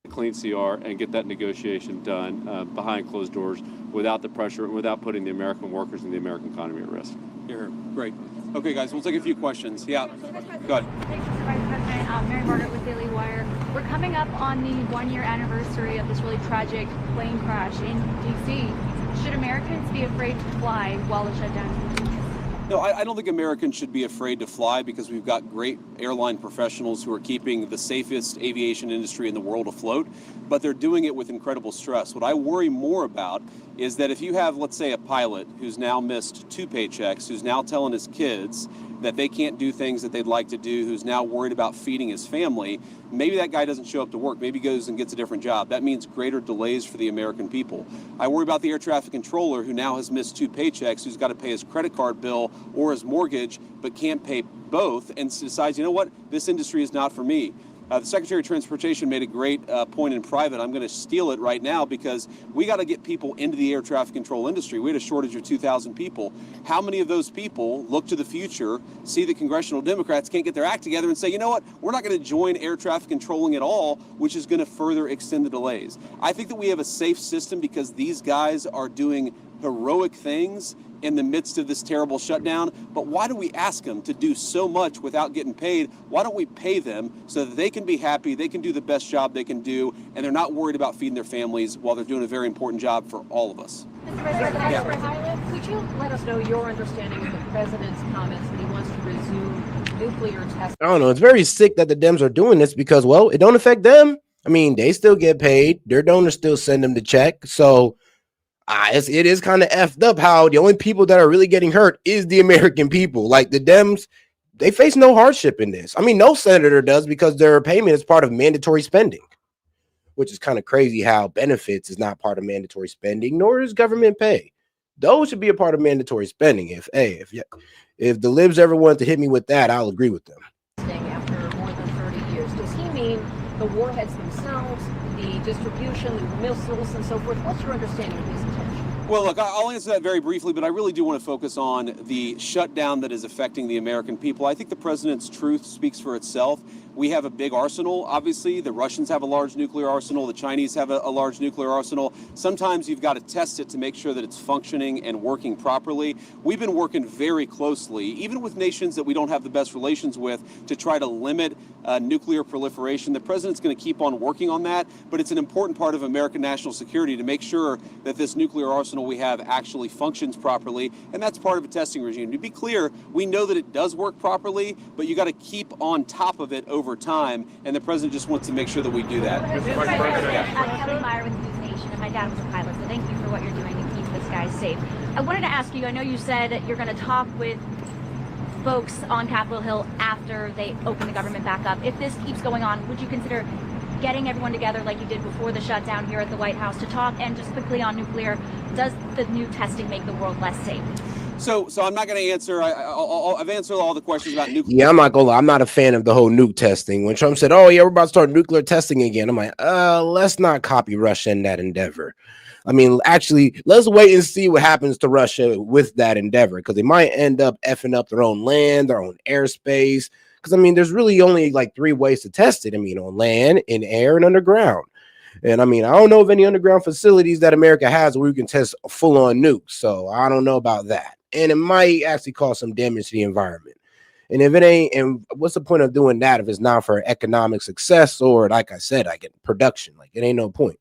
Clean CR and get that negotiation done behind closed doors without the pressure and without putting the American workers and the American economy at risk. Here. Great. Okay, guys, we'll take a few questions. Yeah, go ahead. Thanks, Mr. Vice President. Mary Margaret with Daily Wire. We're coming up on the 1-year anniversary of this really tragic plane crash in D.C. Should Americans be afraid to fly while the shutdown continues? No, I don't think Americans should be afraid to fly because we've got great airline professionals who are keeping the safest aviation industry in the world afloat, but they're doing it with incredible stress. What I worry more about is that if you have, let's say, a pilot who's now missed 2 paychecks, who's now telling his kids that they can't do things that they'd like to do, who's now worried about feeding his family, maybe that guy doesn't show up to work. Maybe he goes and gets a different job. That means greater delays for the American people. I worry about the air traffic controller who now has missed 2 paychecks, who's got to pay his credit card bill or his mortgage, but can't pay both and decides, you know what, this industry is not for me. The Secretary of Transportation made a great point in private. I'm going to steal it right now because we got to get people into the air traffic control industry. We had a shortage of 2,000 people. How many of those people look to the future, see the congressional Democrats can't get their act together and say, you know what, we're not going to join air traffic controlling at all, which is going to further extend the delays. I think that we have a safe system because these guys are doing heroic things in the midst of this terrible shutdown. But why do we ask them to do so much without getting paid? Why don't we pay them so that they can be happy, they can do the best job they can do, and they're not worried about feeding their families while they're doing a very important job for all of us? Mr. President, could you let us know your understanding of the president's comments that he wants to resume nuclear testing. I don't know. It's very sick that the Dems are doing this because, well, it don't affect them. I mean, they still get paid. Their donors still send them the check. So it is kind of effed up how the only people that are really getting hurt is the American people. Like the Dems, they face no hardship in this. I mean, no senator does because their payment is part of mandatory spending, which is kind of crazy how benefits is not part of mandatory spending, nor is government pay. Those should be a part of mandatory spending. If the libs ever want to hit me with that, I'll agree with them. After more than 30 years, does he mean the warheads themselves, the distribution, the missiles, and so forth? What's your understanding of his intention? Well, look, I'll answer that very briefly, but I really do want to focus on the shutdown that is affecting the American people. I think the president's truth speaks for itself. We have a big arsenal, obviously. The Russians have a large nuclear arsenal. The Chinese have a large nuclear arsenal. Sometimes you've got to test it to make sure that it's functioning and working properly. We've been working very closely, even with nations that we don't have the best relations with, to try to limit nuclear proliferation. The president's going to keep on working on that, but it's an important part of American national security to make sure that this nuclear arsenal we have actually functions properly, and that's part of a testing regime. To be clear, we know that it does work properly, but you got to keep on top of it over time, and the president just wants to make sure that we do that. Kelly Meyer with News Nation, and my dad was a pilot, so thank you for what you're doing to keep this guy safe. I wanted to ask you, I know you said you're going to talk with folks on Capitol Hill after they open the government back up. If this keeps going on, would you consider getting everyone together like you did before the shutdown here at the White House to talk? And just quickly on nuclear, does the new testing make the world less safe? So I'm not going to answer. I've answered all the questions about nuclear. Yeah, I'm not gonna lie. I'm not a fan of the whole nuke testing. When Trump said, "Oh yeah, we're about to start nuclear testing again," I'm like, let's not copy Russia in that endeavor. I mean, actually, let's wait and see what happens to Russia with that endeavor, because they might end up effing up their own land, their own airspace. Because I mean, there's really only like 3 ways to test it. I mean, on land, in air, and underground. And I mean, I don't know of any underground facilities that America has where you can test a full-on nukes. So I don't know about that. And it might actually cause some damage to the environment. And if it ain't, and what's the point of doing that if it's not for economic success or, like I said, I get production? Like, it ain't no point.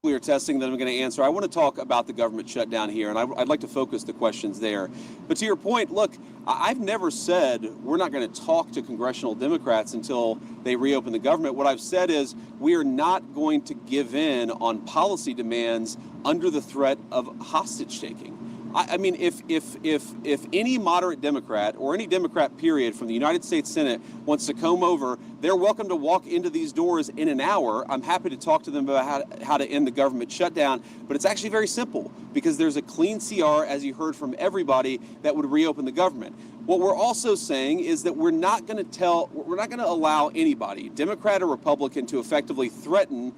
Nuclear testing that I'm going to answer. I want to talk about the government shutdown here, and I'd like to focus the questions there. But to your point, look, I've never said we're not going to talk to congressional Democrats until they reopen the government. What I've said is we are not going to give in on policy demands under the threat of hostage taking. I mean, if any moderate Democrat or any Democrat period from the United States Senate wants to come over, they're welcome to walk into these doors in an hour. I'm happy to talk to them about how to end the government shutdown, but it's actually very simple because there's a clean CR, as you heard from everybody, that would reopen the government. What we're also saying is that we're not going to allow anybody, Democrat or Republican, to effectively threaten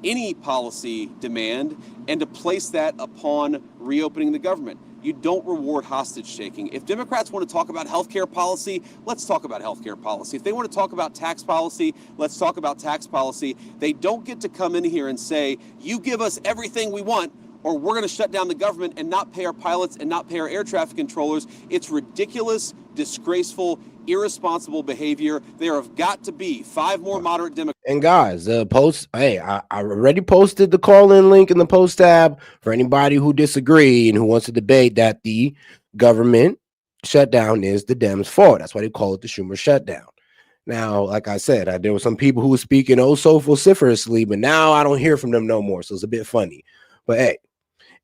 any policy demand and to place that upon reopening the government. You don't reward hostage taking. If Democrats want to talk about healthcare policy, let's talk about healthcare policy. If they want to talk about tax policy, let's talk about tax policy. They don't get to come in here and say, you give us everything we want, or we're going to shut down the government and not pay our pilots and not pay our air traffic controllers. It's ridiculous, disgraceful, irresponsible behavior. There have got to be 5 more moderate Democrats. And guys, I already posted the call-in link in the post tab for anybody who disagree and who wants to debate that the government shutdown is the Dems' fault. That's why they call it the Schumer shutdown. Now, like I said, there were some people who were speaking oh so vociferously, but now I don't hear from them no more. So it's a bit funny. But hey,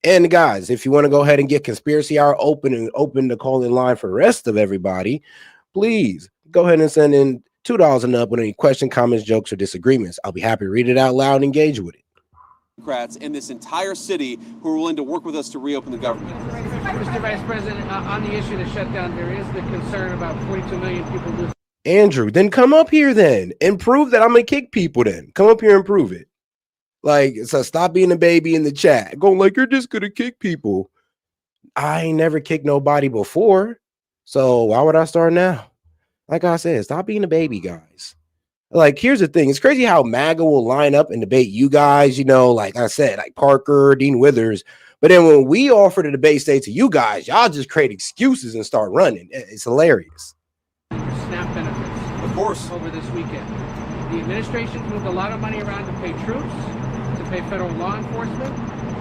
and guys, if you want to go ahead and get Conspiracy Hour open and open the call-in line for the rest of everybody, please go ahead and send in $2 and up with any question, comments, jokes, or disagreements. I'll be happy to read it out loud and engage with it. Democrats in this entire city who are willing to work with us to reopen the government. Mr. Vice President, on the issue of the shutdown, there is the concern about 42 million people losing. Andrew, then come up here then and prove that I'm going to kick people then. Come up here and prove it. Like, so stop being a baby in the chat. Going like, you're just going to kick people. I ain't never kicked nobody before. So why would I start now? Like I said, stop being a baby, guys. Like, here's the thing. It's crazy how MAGA will line up and debate you guys, you know, like I said, like Parker, Dean Withers. But then when we offer the debate stage to you guys, y'all just create excuses and start running. It's hilarious. SNAP benefits, of course, over this weekend. The administration moved a lot of money around to pay troops, to pay federal law enforcement,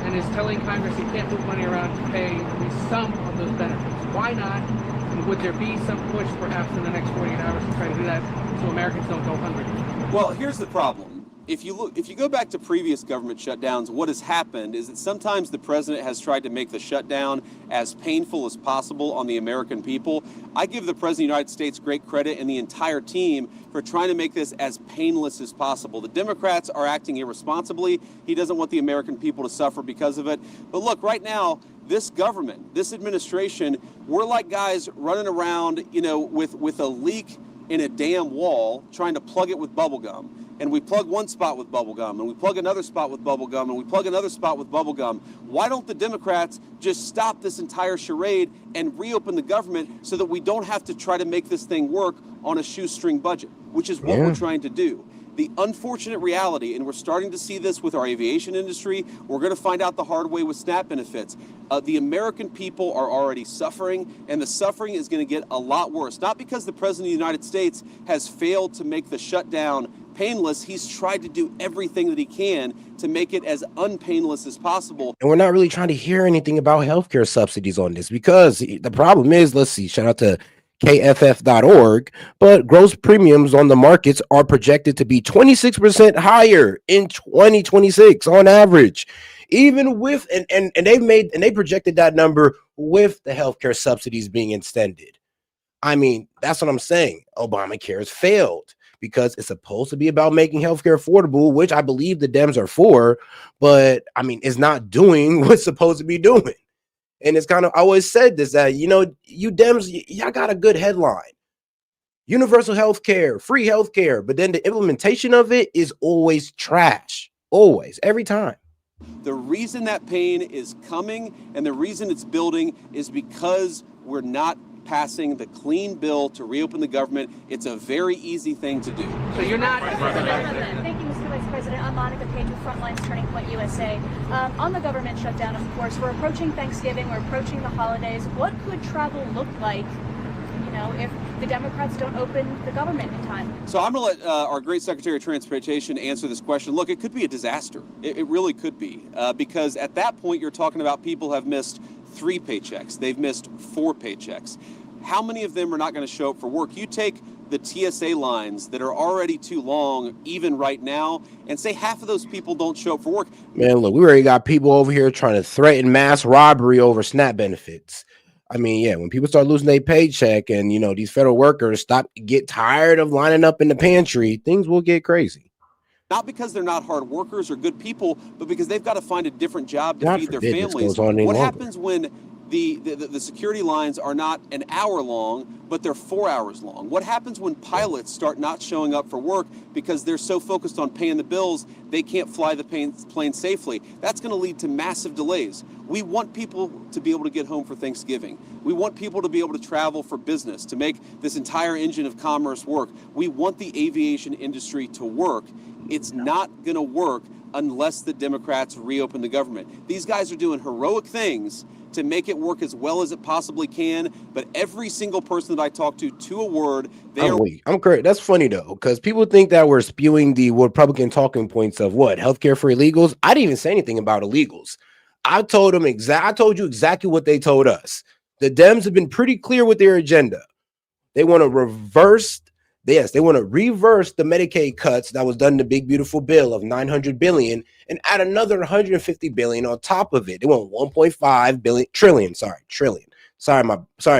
and is telling Congress he can't move money around to pay at least some of those benefits. Why not would there be some push perhaps in the next 48 hours to try to do that so Americans don't go hungry? Well, here's the problem. If you go back to previous government shutdowns, what has happened is that sometimes the president has tried to make the shutdown as painful as possible on the American people. I give the president of the United States great credit and the entire team for trying to make this as painless as possible. The Democrats are acting irresponsibly. He doesn't want the American people to suffer because of it. But look, right now, this government, this administration, we're like guys running around, with a leak in a damn wall, trying to plug it with bubble gum. And we plug one spot with bubble gum, and we plug another spot with bubble gum, and we plug another spot with bubble gum. Why don't the Democrats just stop this entire charade and reopen the government so that we don't have to try to make this thing work on a shoestring budget, which is what we're trying to do. The unfortunate reality, and we're starting to see this with our aviation industry, we're going to find out the hard way with SNAP benefits. The American people are already suffering, and the suffering is going to get a lot worse. Not because the President of the United States has failed to make the shutdown painless. He's tried to do everything that he can to make it as unpainless as possible. And we're not really trying to hear anything about healthcare subsidies on this, because the problem is, let's see, shout out to kff.org, but gross premiums on the markets are projected to be 26% higher in 2026 on average, even with and they projected that number with the healthcare subsidies being extended. I mean, that's what I'm saying. Obamacare has failed because it's supposed to be about making healthcare affordable, which I believe the Dems are for, but I mean, it's not doing what's supposed to be doing. And it's kind of, I always said this, that, you Dems, y'all got a good headline. Universal health care, free health care. But then the implementation of it is always trash. Always, every time. The reason that pain is coming and the reason it's building is because we're not passing the clean bill to reopen the government. It's a very easy thing to do. So you're not... Thank you, Mr. Vice President. I'm Monica Page with Frontlines Turning Point USA. On the government shutdown, of course, we're approaching Thanksgiving, we're approaching the holidays. What could travel look like, if the Democrats don't open the government in time? So I'm going to let our great Secretary of Transportation answer this question. Look, it could be a disaster. It really could be, because at that point, you're talking about people have missed 3 paychecks. They've missed 4 paychecks. How many of them are not going to show up for work? You take the TSA lines that are already too long, even right now, and say half of those people don't show up for work. Man, look, we already got people over here trying to threaten mass robbery over SNAP benefits. I mean, yeah, when people start losing their paycheck and, these federal workers get tired of lining up in the pantry, things will get crazy. Not because they're not hard workers or good people, but because they've got to find a different job to feed their families. What happens when the security lines are not an hour long, but they're 4 hours long? What happens when pilots start not showing up for work because they're so focused on paying the bills, they can't fly the plane safely? That's going to lead to massive delays. We want people to be able to get home for Thanksgiving. We want people to be able to travel for business, to make this entire engine of commerce work. We want the aviation industry to work. It's not going to work unless the Democrats reopen the government. These guys are doing heroic things to make it work as well as it possibly can, but every single person that I talk to a word, I'm correct. That's funny though, because people think that we're spewing the Republican talking points of what, healthcare for illegals. I didn't even say anything about illegals. I told you exactly what they told us. The Dems have been pretty clear with their agenda. They want to reverse the Medicaid cuts that was done in the big beautiful bill of $900 billion and add another $150 billion on top of it. They want 1.5 trillion. Sorry,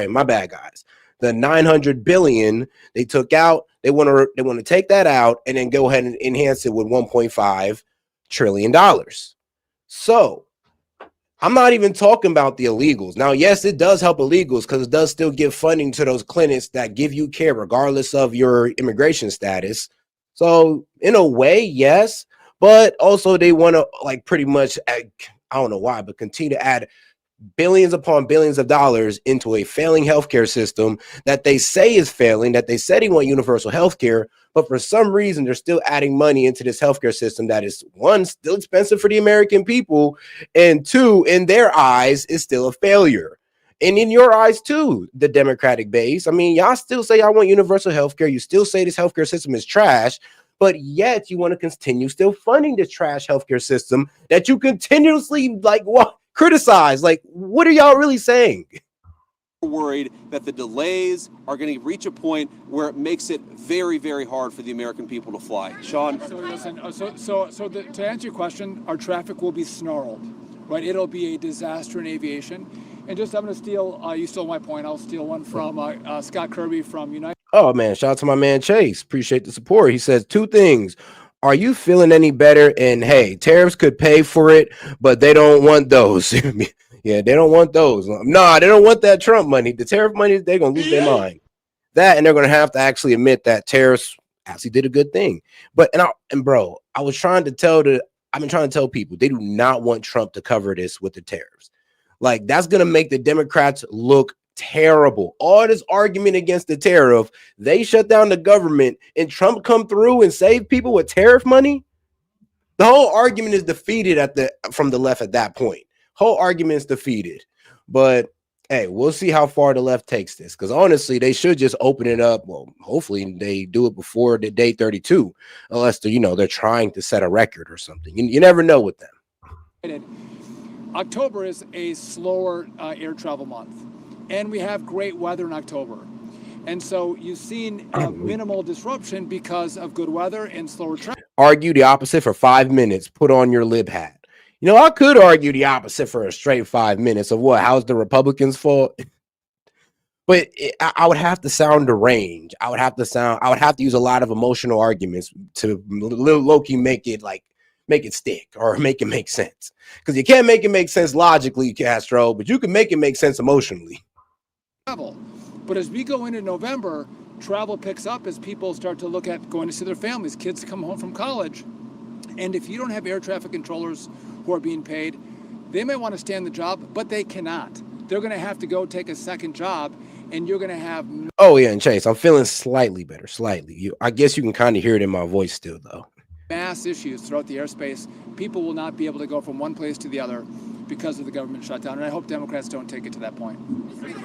my bad, guys. The $900 billion they took out, they want to take that out and then go ahead and enhance it with $1.5 trillion. So I'm not even talking about the illegals. Now, yes, it does help illegals because it does still give funding to those clinics that give you care regardless of your immigration status. So in a way, yes, but also they want to pretty much, I don't know why, but continue to add billions upon billions of dollars into a failing healthcare system that they say is failing, that they said they want universal healthcare, but for some reason they're still adding money into this healthcare system that is, 1, still expensive for the American people, and 2, in their eyes, is still a failure. And in your eyes too, the Democratic base. I mean, y'all still say I want universal healthcare. You still say this healthcare system is trash, but yet you want to continue still funding this trash healthcare system that you continuously criticize. What are y'all really saying? worried that the delays are going to reach a point where it makes it very, very hard for the American people to fly. Sean? So listen, to answer your question, our traffic will be snarled, right? It'll be a disaster in aviation. And just I'm going to steal, you stole my point, I'll steal one from Scott Kirby from United. Oh man, shout out to my man Chase. Appreciate the support. He says 2 things. Are you feeling any better? And hey, tariffs could pay for it, but they don't want those. Yeah, they don't want those. Nah, they don't want that Trump money. The tariff money, they're gonna lose their mind. That, and they're gonna have to actually admit that tariffs actually did a good thing. But bro, I've been trying to tell people they do not want Trump to cover this with the tariffs. Like, that's gonna make the Democrats look terrible. All this argument against the tariff, they shut down the government, and Trump come through and save people with tariff money. The whole argument is defeated from the left at that point. Whole argument is defeated. But hey, we'll see how far the left takes this, because honestly, they should just open it up. Well, hopefully they do it before the day 32, unless they're trying to set a record or something. You never know with them. October is a slower air travel month, and we have great weather in October. And so you've seen minimal disruption because of good weather and slower traffic. Argue the opposite for 5 minutes. Put on your lib hat. I could argue the opposite for a straight 5 minutes of what? How's the Republicans' fault? But I would have to sound deranged. I would have to use a lot of emotional arguments to low-key make it stick or make it make sense. Because you can't make it make sense logically, Castro, but you can make it make sense emotionally. But as we go into November, travel picks up as people start to look at going to see their families. Kids come home from college. And if you don't have air traffic controllers who are being paid, they may want to stay on the job, but they cannot. They're going to have to go take a second job, and you're going to have... Oh, yeah, and Chase, I'm feeling slightly better, slightly. I guess you can kind of hear it in my voice still, though. Mass issues throughout the airspace. People will not be able to go from one place to the other because of the government shutdown, and I hope Democrats don't take it to that point. Great.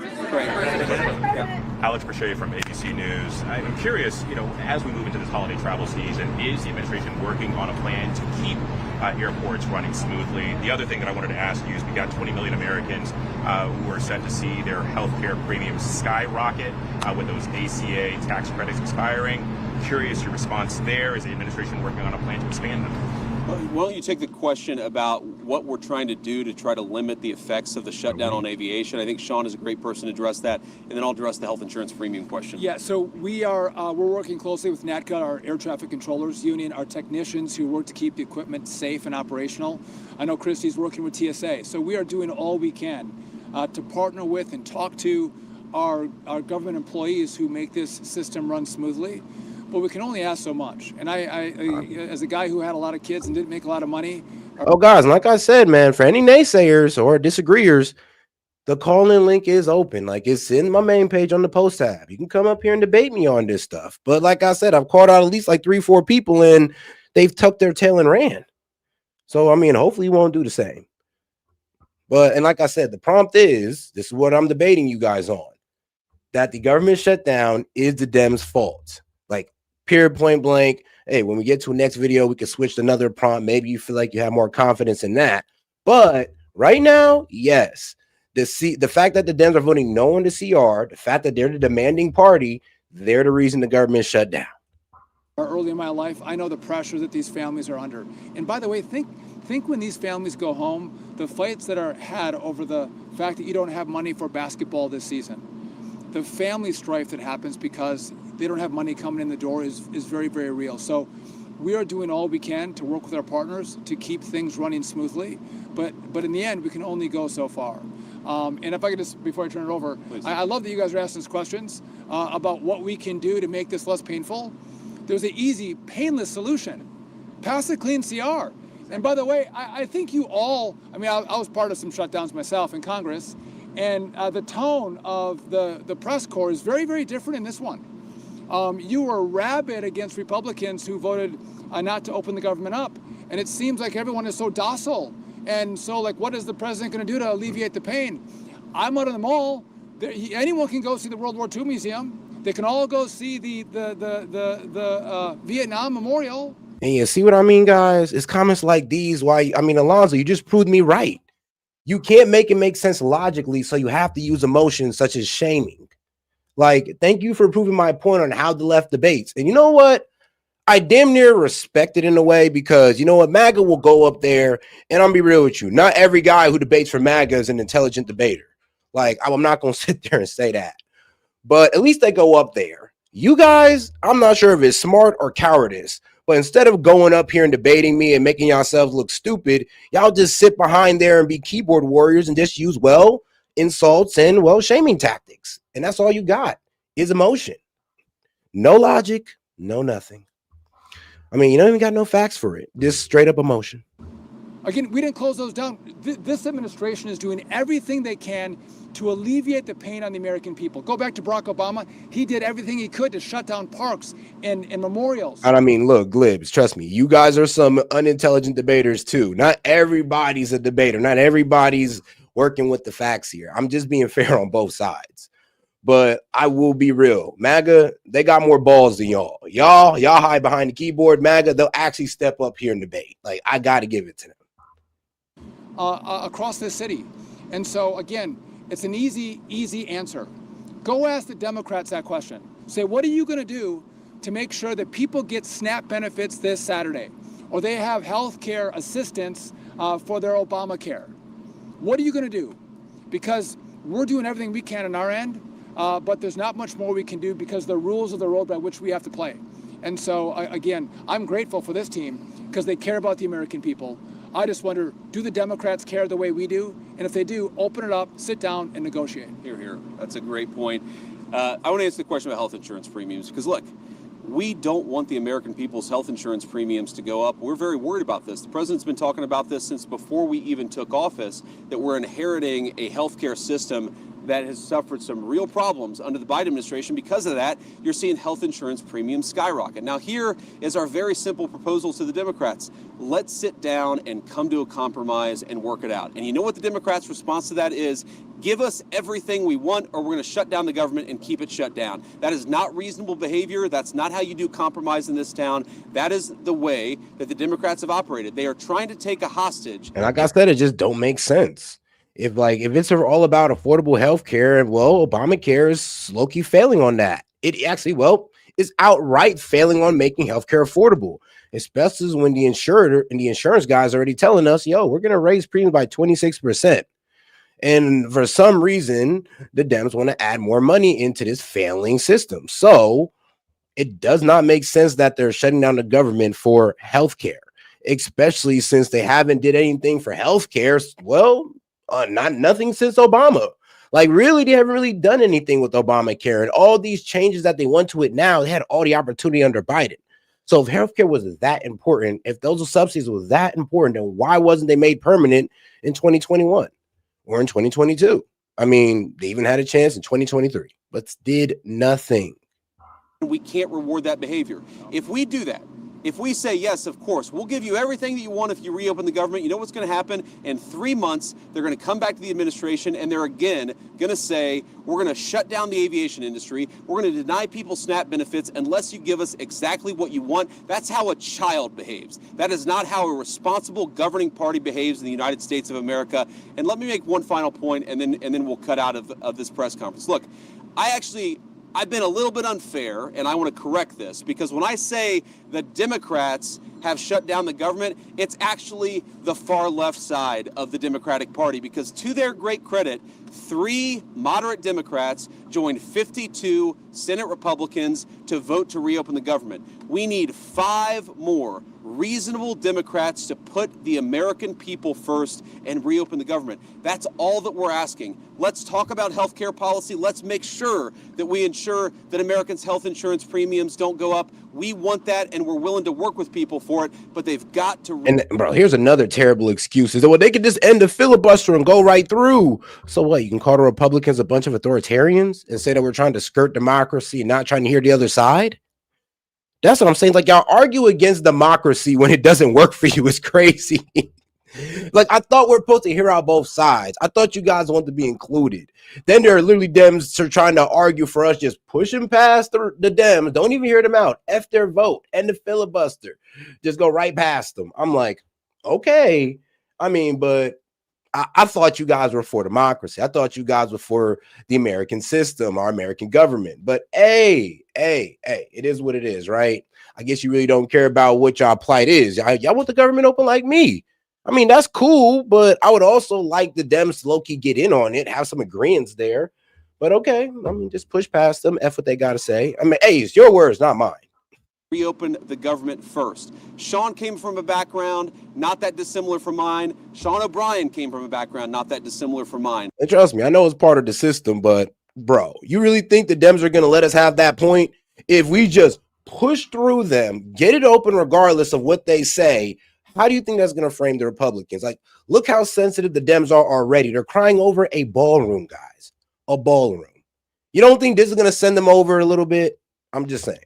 Alex Brachet from ABC News. I'm curious, as we move into this holiday travel season, is the administration working on a plan to keep airports running smoothly? The other thing that I wanted to ask you is we got 20 million Americans who are set to see their healthcare premiums skyrocket with those ACA tax credits expiring. Curious your response there. Is the administration working on a plan to expand them? Why don't you take the question about what we're trying to do to try to limit the effects of the shutdown on aviation? I think Sean is a great person to address that, and then I'll address the health insurance premium question. Yeah, so we're working closely with NATCA, our air traffic controllers union, our technicians who work to keep the equipment safe and operational. I know Christy's working with TSA, so we are doing all we can to partner with and talk to our government employees who make this system run smoothly. But we can only ask so much. And I, as a guy who had a lot of kids and didn't make a lot of money. Oh, guys, like I said, man, for any naysayers or disagreeers, the call-in link is open. Like, it's in my main page on the post tab. You can come up here and debate me on this stuff. But like I said, I've called out at least like 3-4 people, and they've tucked their tail and ran. So, hopefully you won't do the same. And like I said, the prompt is, this is what I'm debating you guys on, that the government shutdown is the Dems' fault. Like, period, point blank. Hey, when we get to a next video, we can switch to another prompt. Maybe you feel like you have more confidence in that. But right now, yes, the fact that the Dems are voting no on the CR, the fact that they're the demanding party, they're the reason the government shut down. Early in my life, I know the pressure that these families are under. And by the way, think when these families go home, the fights that are had over the fact that you don't have money for basketball this season. The family strife that happens because they don't have money coming in the door is very, very real. So we are doing all we can to work with our partners to keep things running smoothly. But in the end, we can only go so far. And if I could just, before I turn it over, I love that you guys are asking us questions about what we can do to make this less painful. There's an easy, painless solution. Pass a clean CR. And by the way, I think you all, I was part of some shutdowns myself in Congress, and the tone of the press corps is very, very different in this one. You were rabid against Republicans who voted not to open the government up. And it seems like everyone is so docile. And so, what is the president going to do to alleviate the pain? I'm out of the mall. Anyone can go see the World War II Museum. They can all go see the Vietnam Memorial. And you see what I mean, guys? It's comments like these. Alonzo, you just proved me right. You can't make it make sense logically, so you have to use emotions such as shaming. Like, thank you for proving my point on how the left debates. And you know what? I damn near respect it in a way, because you know what? MAGA will go up there, and I'm gonna be real with you. Not every guy who debates for MAGA is an intelligent debater. Like, I'm not gonna sit there and say that, but at least they go up there. You guys, I'm not sure if it's smart or cowardice, but instead of going up here and debating me and making yourselves look stupid, y'all just sit behind there and be keyboard warriors and just use, well, insults and, well, shaming tactics. And that's all you got is emotion. No logic, no nothing. I mean, you don't even got no facts for it. Just straight up emotion. Again, we didn't close those down. This administration is doing everything they can to alleviate the pain on the American people. Go back to Barack Obama. He did everything he could to shut down parks and memorials. And I mean, look, Glibs, trust me, you guys are some unintelligent debaters too. Not everybody's a debater. Not everybody's working with the facts here. I'm just being fair on both sides. But I will be real. MAGA, they got more balls than y'all. Y'all hide behind the keyboard. MAGA, they'll actually step up here and debate. Like, I got to give it to them. Across this city. And so, again, it's an easy answer. Go ask the Democrats that question. Say, what are you going to do to make sure that people get SNAP benefits this Saturday? Or they have health care assistance for their Obamacare? What are you going to do? Because we're doing everything we can on our end, but there's not much more we can do because the rules of the road by which we have to play. And so, again, I'm grateful for this team because they care about the American people. I just wonder, do the Democrats care the way we do? And if they do, open it up, sit down, and negotiate. Hear, hear. That's a great point. I want to answer the question about health insurance premiums because, look, we don't want the American people's health insurance premiums to go up. We're very worried about this. The president's been talking about this since before we even took office, that we're inheriting a healthcare system that has suffered some real problems under the Biden administration. Because of that, you're seeing health insurance premiums skyrocket. Now, here is our very simple proposal to the Democrats. Let's sit down and come to a compromise and work it out. And you know what the Democrats' response to that is? Give us everything we want, or we're going to shut down the government and keep it shut down. That is not reasonable behavior. That's not how you do compromise in this town. That is the way that the Democrats have operated. They are trying to take a hostage. And like I said, it just don't make sense. If it's all about affordable health care, well, Obamacare is low-key failing on that. It actually, well, is outright failing on making healthcare affordable, especially when the insurer and the insurance guys are already telling us, yo, we're going to raise premiums by 26%. And for some reason, the Dems want to add more money into this failing system. So it does not make sense that they're shutting down the government for healthcare, especially since they haven't did anything for healthcare. Well, nothing since Obama. Like, really, they haven't really done anything with Obamacare, and all these changes that they want to it now, they had all the opportunity under Biden. So if healthcare was that important, if those subsidies was that important, then why wasn't they made permanent in 2021 or in 2022? I mean, they even had a chance in 2023, but did nothing. We can't reward that behavior. If we do that, if we say, yes, of course, we'll give you everything that you want if you reopen the government, you know what's going to happen? In 3 months, they're going to come back to the administration and they're again going to say, we're going to shut down the aviation industry. We're going to deny people SNAP benefits unless you give us exactly what you want. That's how a child behaves. That is not how a responsible governing party behaves in the United States of America. And let me make one final point, and then we'll cut out of this press conference. Look, I've been a little bit unfair, and I want to correct this, because when I say the Democrats have shut down the government, it's actually the far left side of the Democratic Party, because to their great credit, 3 moderate Democrats joined 52 Senate Republicans to vote to reopen the government. We need 5 more reasonable Democrats to put the American people first and reopen the government. That's all that we're asking. Let's talk about health care policy. Let's make sure that we ensure that Americans' health insurance premiums don't go up. We want that, and we're willing to work with people for it, but they've got to... And bro, here's another terrible excuse. Is that, well, they could just end the filibuster and go right through. So what, you can call the Republicans a bunch of authoritarians and say that we're trying to skirt democracy and not trying to hear the other side? That's what I'm saying. Like, y'all argue against democracy when it doesn't work for you. It's crazy. Like, I thought we're supposed to hear out both sides. I thought you guys want to be included. Then there are literally Dems trying to argue for us, just pushing past the Dems. Don't even hear them out. F their vote and the filibuster. Just go right past them. I'm like, okay. I mean, but I thought you guys were for democracy. I thought you guys were for the American system, our American government. But hey, it is what it is, right? I guess you really don't care about what y'all plight is. Y'all want the government open like me. I mean, that's cool, but I would also like the Dems to low-key get in on it, have some agreements there. But okay, I mean, just push past them, F what they got to say. I mean, hey, it's your words, not mine. Reopen the government first. Sean came from a background not that dissimilar from mine. Sean O'Brien came from a background not that dissimilar from mine. And trust me, I know it's part of the system, but bro, you really think the Dems are going to let us have that point? If we just push through them, get it open regardless of what they say, how do you think that's going to frame the Republicans? Like, look how sensitive the Dems are already. They're crying over a ballroom, guys. A ballroom. You don't think this is going to send them over a little bit? I'm just saying.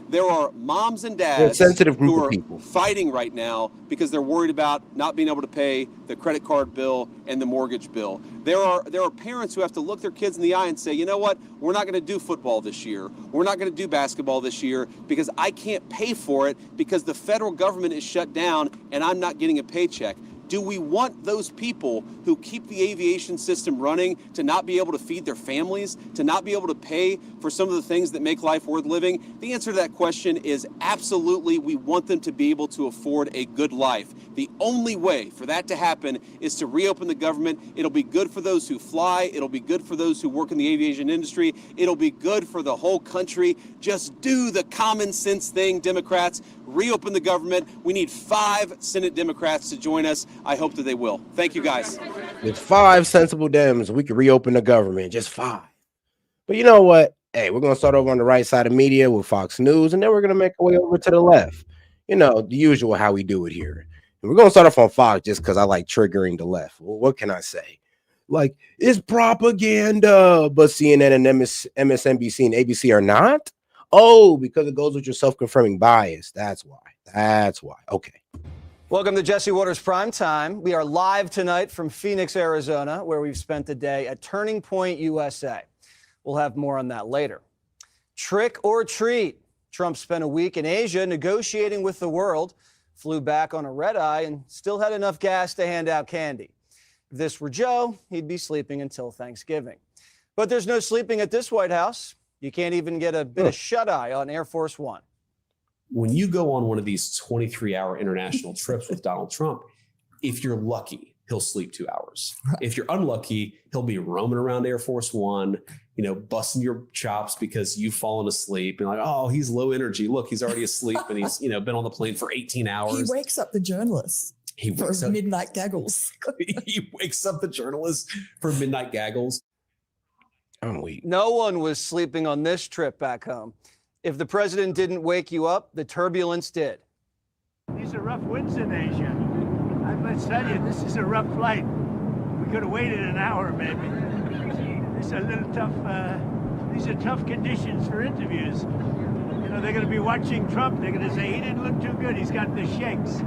There are moms and They're a dads sensitive group who of are people fighting right now because they're worried about not being able to pay the credit card bill and the mortgage bill. There are parents who have to look their kids in the eye and say, you know what, we're not going to do football this year. We're not going to do basketball this year because I can't pay for it because the federal government is shut down and I'm not getting a paycheck. Do we want those people who keep the aviation system running to not be able to feed their families, to not be able to pay for some of the things that make life worth living? The answer to that question is absolutely. We want them to be able to afford a good life. The only way for that to happen is to reopen the government. It'll be good for those who fly. It'll be good for those who work in the aviation industry. It'll be good for the whole country. Just do the common sense thing, Democrats. Reopen the government. We need 5 Senate Democrats to join us. I hope that they will. Thank you, guys. With 5 sensible Dems, we can reopen the government. Just 5. But you know what? Hey, we're going to start over on the right side of media with Fox News, and then we're going to make our way over to the left. You know, the usual how we do it here. And we're going to start off on Fox just because I like triggering the left. Well, what can I say? Like, it's propaganda, but CNN and MSNBC and ABC are not? Oh, because it goes with your self-confirming bias. That's why. That's why. Okay. Welcome to Jesse Waters Prime Time. We are live tonight from Phoenix, Arizona, where we've spent the day at Turning Point USA. We'll have more on that later. Trick or treat. Trump spent a week in Asia negotiating with the world, flew back on a red eye, and still had enough gas to hand out candy. If this were Joe, he'd be sleeping until Thanksgiving. But there's no sleeping at this White House. You can't even get a bit of shut-eye on Air Force One. When you go on one of these 23-hour international trips with Donald Trump, if you're lucky, he'll sleep 2 hours. If you're unlucky, he'll be roaming around Air Force One, you know, busting your chops because you've fallen asleep and like, oh, he's low energy. Look, he's already asleep and he's, you know, been on the plane for 18 hours. He wakes up the journalists for midnight gaggles. He wakes up the journalists for midnight gaggles. I'm weak. No one was sleeping on this trip back home. If the president didn't wake you up, the turbulence did. These are rough winds in Asia. I must tell you, this is a rough flight. We could have waited an hour, maybe. These are a little tough. These are tough conditions for interviews. You know, they're going to be watching Trump. They're going to say he didn't look too good. He's got the shakes.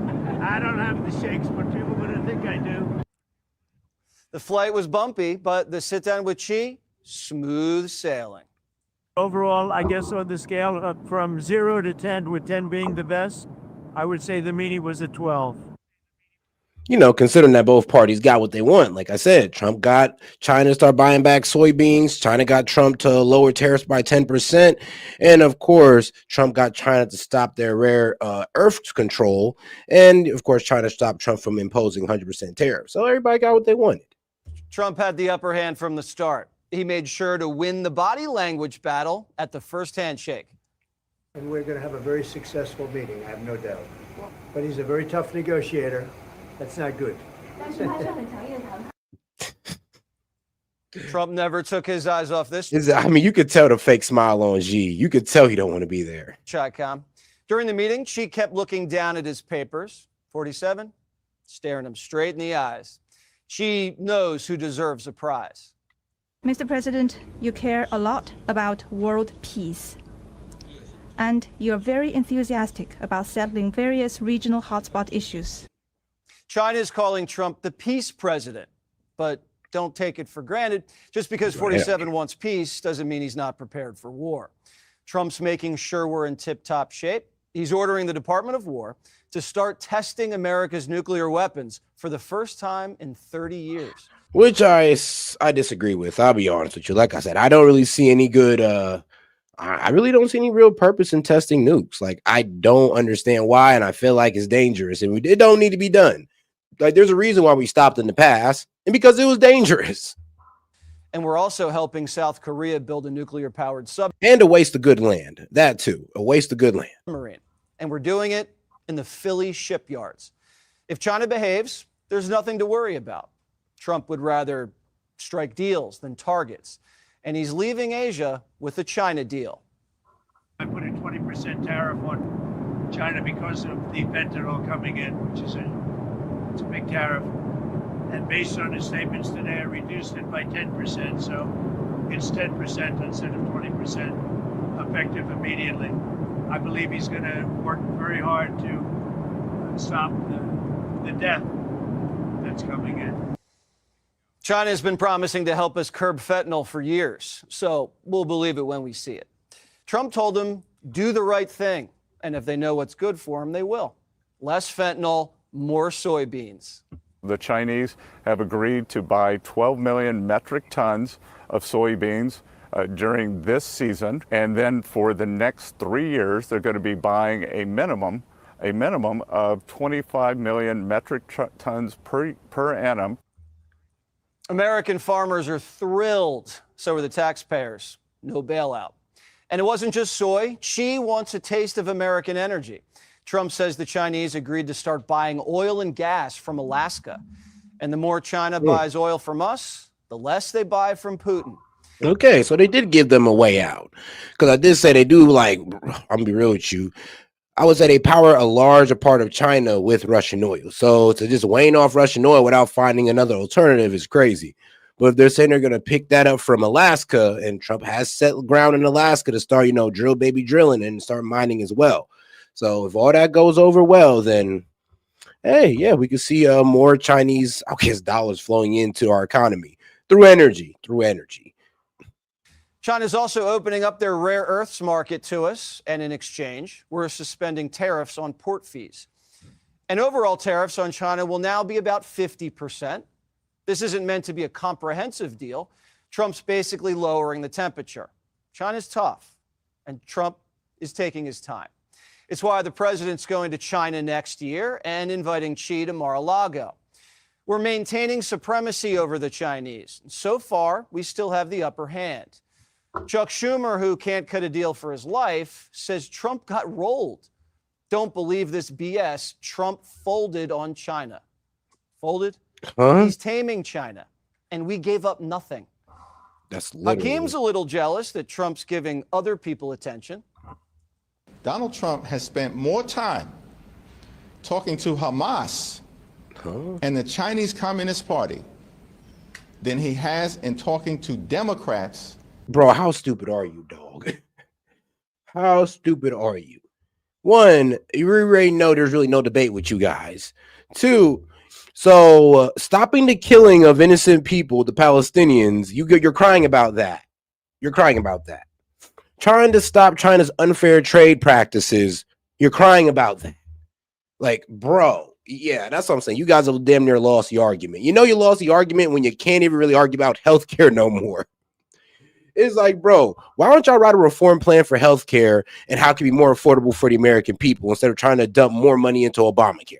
I don't have the shakes, but people are going to think I do. The flight was bumpy, but the sit-down with Xi, smooth sailing. Overall, I guess on the scale from 0 to 10, with 10 being the best, I would say the meeting was a 12. You know, considering that both parties got what they want. Like I said, Trump got China to start buying back soybeans. China got Trump to lower tariffs by 10%. And of course, Trump got China to stop their rare earth control. And of course, China stopped Trump from imposing 100% tariffs. So everybody got what they wanted. Trump had the upper hand from the start. He made sure to win the body language battle at the first handshake. And we're going to have a very successful meeting, I have no doubt. But he's a very tough negotiator. That's not good. Trump never took his eyes off this. I mean, you could tell the fake smile on Xi. You could tell he don't want to be there. Chi-com. During the meeting, Xi kept looking down at his papers. 47, staring him straight in the eyes. Xi knows who deserves a prize. Mr. President, you care a lot about world peace. And you're very enthusiastic about settling various regional hotspot issues. China is calling Trump the peace president, but don't take it for granted. Just because 47 wants peace doesn't mean he's not prepared for war. Trump's making sure we're in tip-top shape. He's ordering the Department of War to start testing America's nuclear weapons for the first time in 30 years. Which I disagree with. I'll be honest with you. Like I said, I don't really see any good. I really don't see any real purpose in testing nukes. Like, I don't understand why, and I feel like it's dangerous, and it don't need to be done. Like, there's a reason why we stopped in the past, and because it was dangerous. And we're also helping South Korea build a nuclear-powered submarine. And a waste of good land. That too. A waste of good land. And we're doing it in the Philly shipyards. If China behaves, there's nothing to worry about. Trump would rather strike deals than targets. And he's leaving Asia with a China deal. I put a 20% tariff on China because of the fentanyl coming in, which is it's a big tariff. And based on his statements today, I reduced it by 10%, so it's 10% instead of 20% effective immediately. I believe he's going to work very hard to stop the death that's coming in. China has been promising to help us curb fentanyl for years, so we'll believe it when we see it. Trump told them, do the right thing, and if they know what's good for them, they will. Less fentanyl, more soybeans. The Chinese have agreed to buy 12 million metric tons of soybeans during this season, and then for the next 3 years, they're going to be buying a minimum of 25 million metric tons per annum. American farmers are thrilled. So are the taxpayers. No bailout. And it wasn't just soy. Xi wants a taste of American energy. Trump says the Chinese agreed to start buying oil and gas from Alaska. And the more China buys oil from us, the less they buy from Putin. Okay, so they did give them a way out. Because I did say they do, like, I'm going to be real with you. I would say they power a larger part of China with Russian oil. So to just wane off Russian oil without finding another alternative is crazy. But if they're saying they're going to pick that up from Alaska, and Trump has set ground in Alaska to start, drill baby drilling and start mining as well. So if all that goes over well, then, hey, yeah, we could see more Chinese, dollars flowing into our economy through energy. China's also opening up their rare earths market to us, and in exchange, we're suspending tariffs on port fees. And overall tariffs on China will now be about 50%. This isn't meant to be a comprehensive deal. Trump's basically lowering the temperature. China's tough, and Trump is taking his time. It's why the president's going to China next year and inviting Xi to Mar-a-Lago. We're maintaining supremacy over the Chinese. So far, we still have the upper hand. Chuck Schumer, who can't cut a deal for his life, says Trump got rolled. Don't believe this BS. Trump folded on China. Folded? Huh? He's taming China, and we gave up nothing. That's literally. Hakeem's a little jealous that Trump's giving other people attention. Donald Trump has spent more time talking to Hamas and the Chinese Communist Party than he has in talking to Democrats. Bro, how stupid are you, dog? How stupid are you? One, you already know there's really no debate with you guys. Two, so stopping the killing of innocent people, the Palestinians, you're crying about that. You're crying about that. Trying to stop China's unfair trade practices, you're crying about that. Like, bro, yeah, that's what I'm saying. You guys have damn near lost the argument. You lost the argument when you can't even really argue about healthcare no more. It's like, bro, why don't y'all write a reform plan for healthcare and how it can be more affordable for the American people instead of trying to dump more money into Obamacare?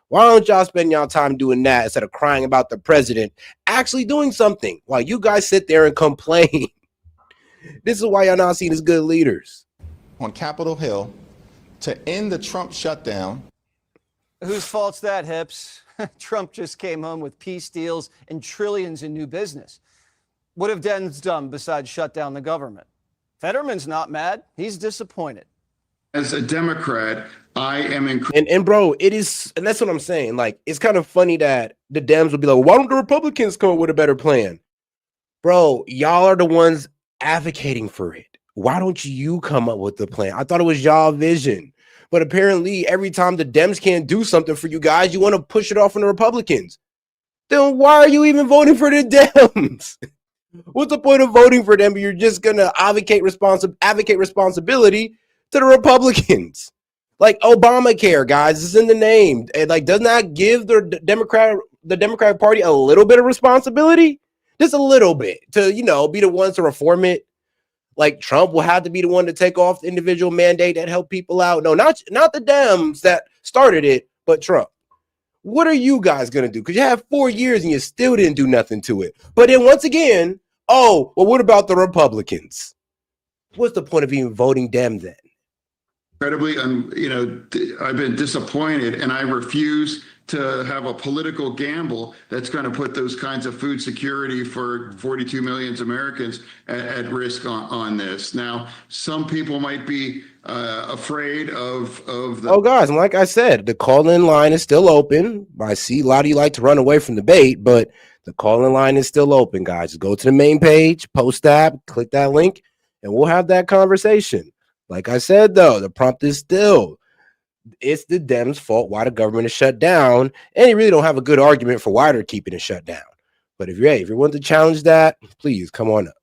Why don't y'all spend y'all time doing that instead of crying about the president actually doing something while you guys sit there and complain? This is why y'all not seen as good leaders. On Capitol Hill to end the Trump shutdown. Whose fault's that, Hips? Trump just came home with peace deals and trillions in new business. What have Dems done besides shut down the government? Fetterman's not mad. He's disappointed. As a Democrat, I am and bro, it is, and that's what I'm saying. Like, it's kind of funny that the Dems would be like, well, why don't the Republicans come up with a better plan? Bro, y'all are the ones advocating for it. Why don't you come up with the plan? I thought it was y'all vision. But apparently, every time the Dems can't do something for you guys, you want to push it off on the Republicans. Then why are you even voting for the Dems? What's the point of voting for them? You're just gonna advocate responsibility to the Republicans. Like Obamacare, guys, is in the name. It like does not give the Democratic Party a little bit of responsibility, just a little bit, to be the ones to reform it. Like Trump will have to be the one to take off the individual mandate that help people out. No, not the Dems that started it, but Trump. What are you guys gonna do? Because you have 4 years and you still didn't do nothing to it. But then once again, oh, well, what about the Republicans? What's the point of even voting Dem then? Incredibly, I've been disappointed, and I refuse to have a political gamble that's going to put those kinds of food security for 42 million Americans at risk on this. Now, some people might be afraid of the. Oh, guys, and like I said, the call-in line is still open. I see a lot of you like to run away from the bait, but the call-in line is still open, guys. Just go to the main page, post tab, click that link, and we'll have that conversation. Like I said, though, the prompt is still, it's the Dems' fault why the government is shut down, and you really don't have a good argument for why they're keeping it shut down. But if you want to challenge that, please come on up.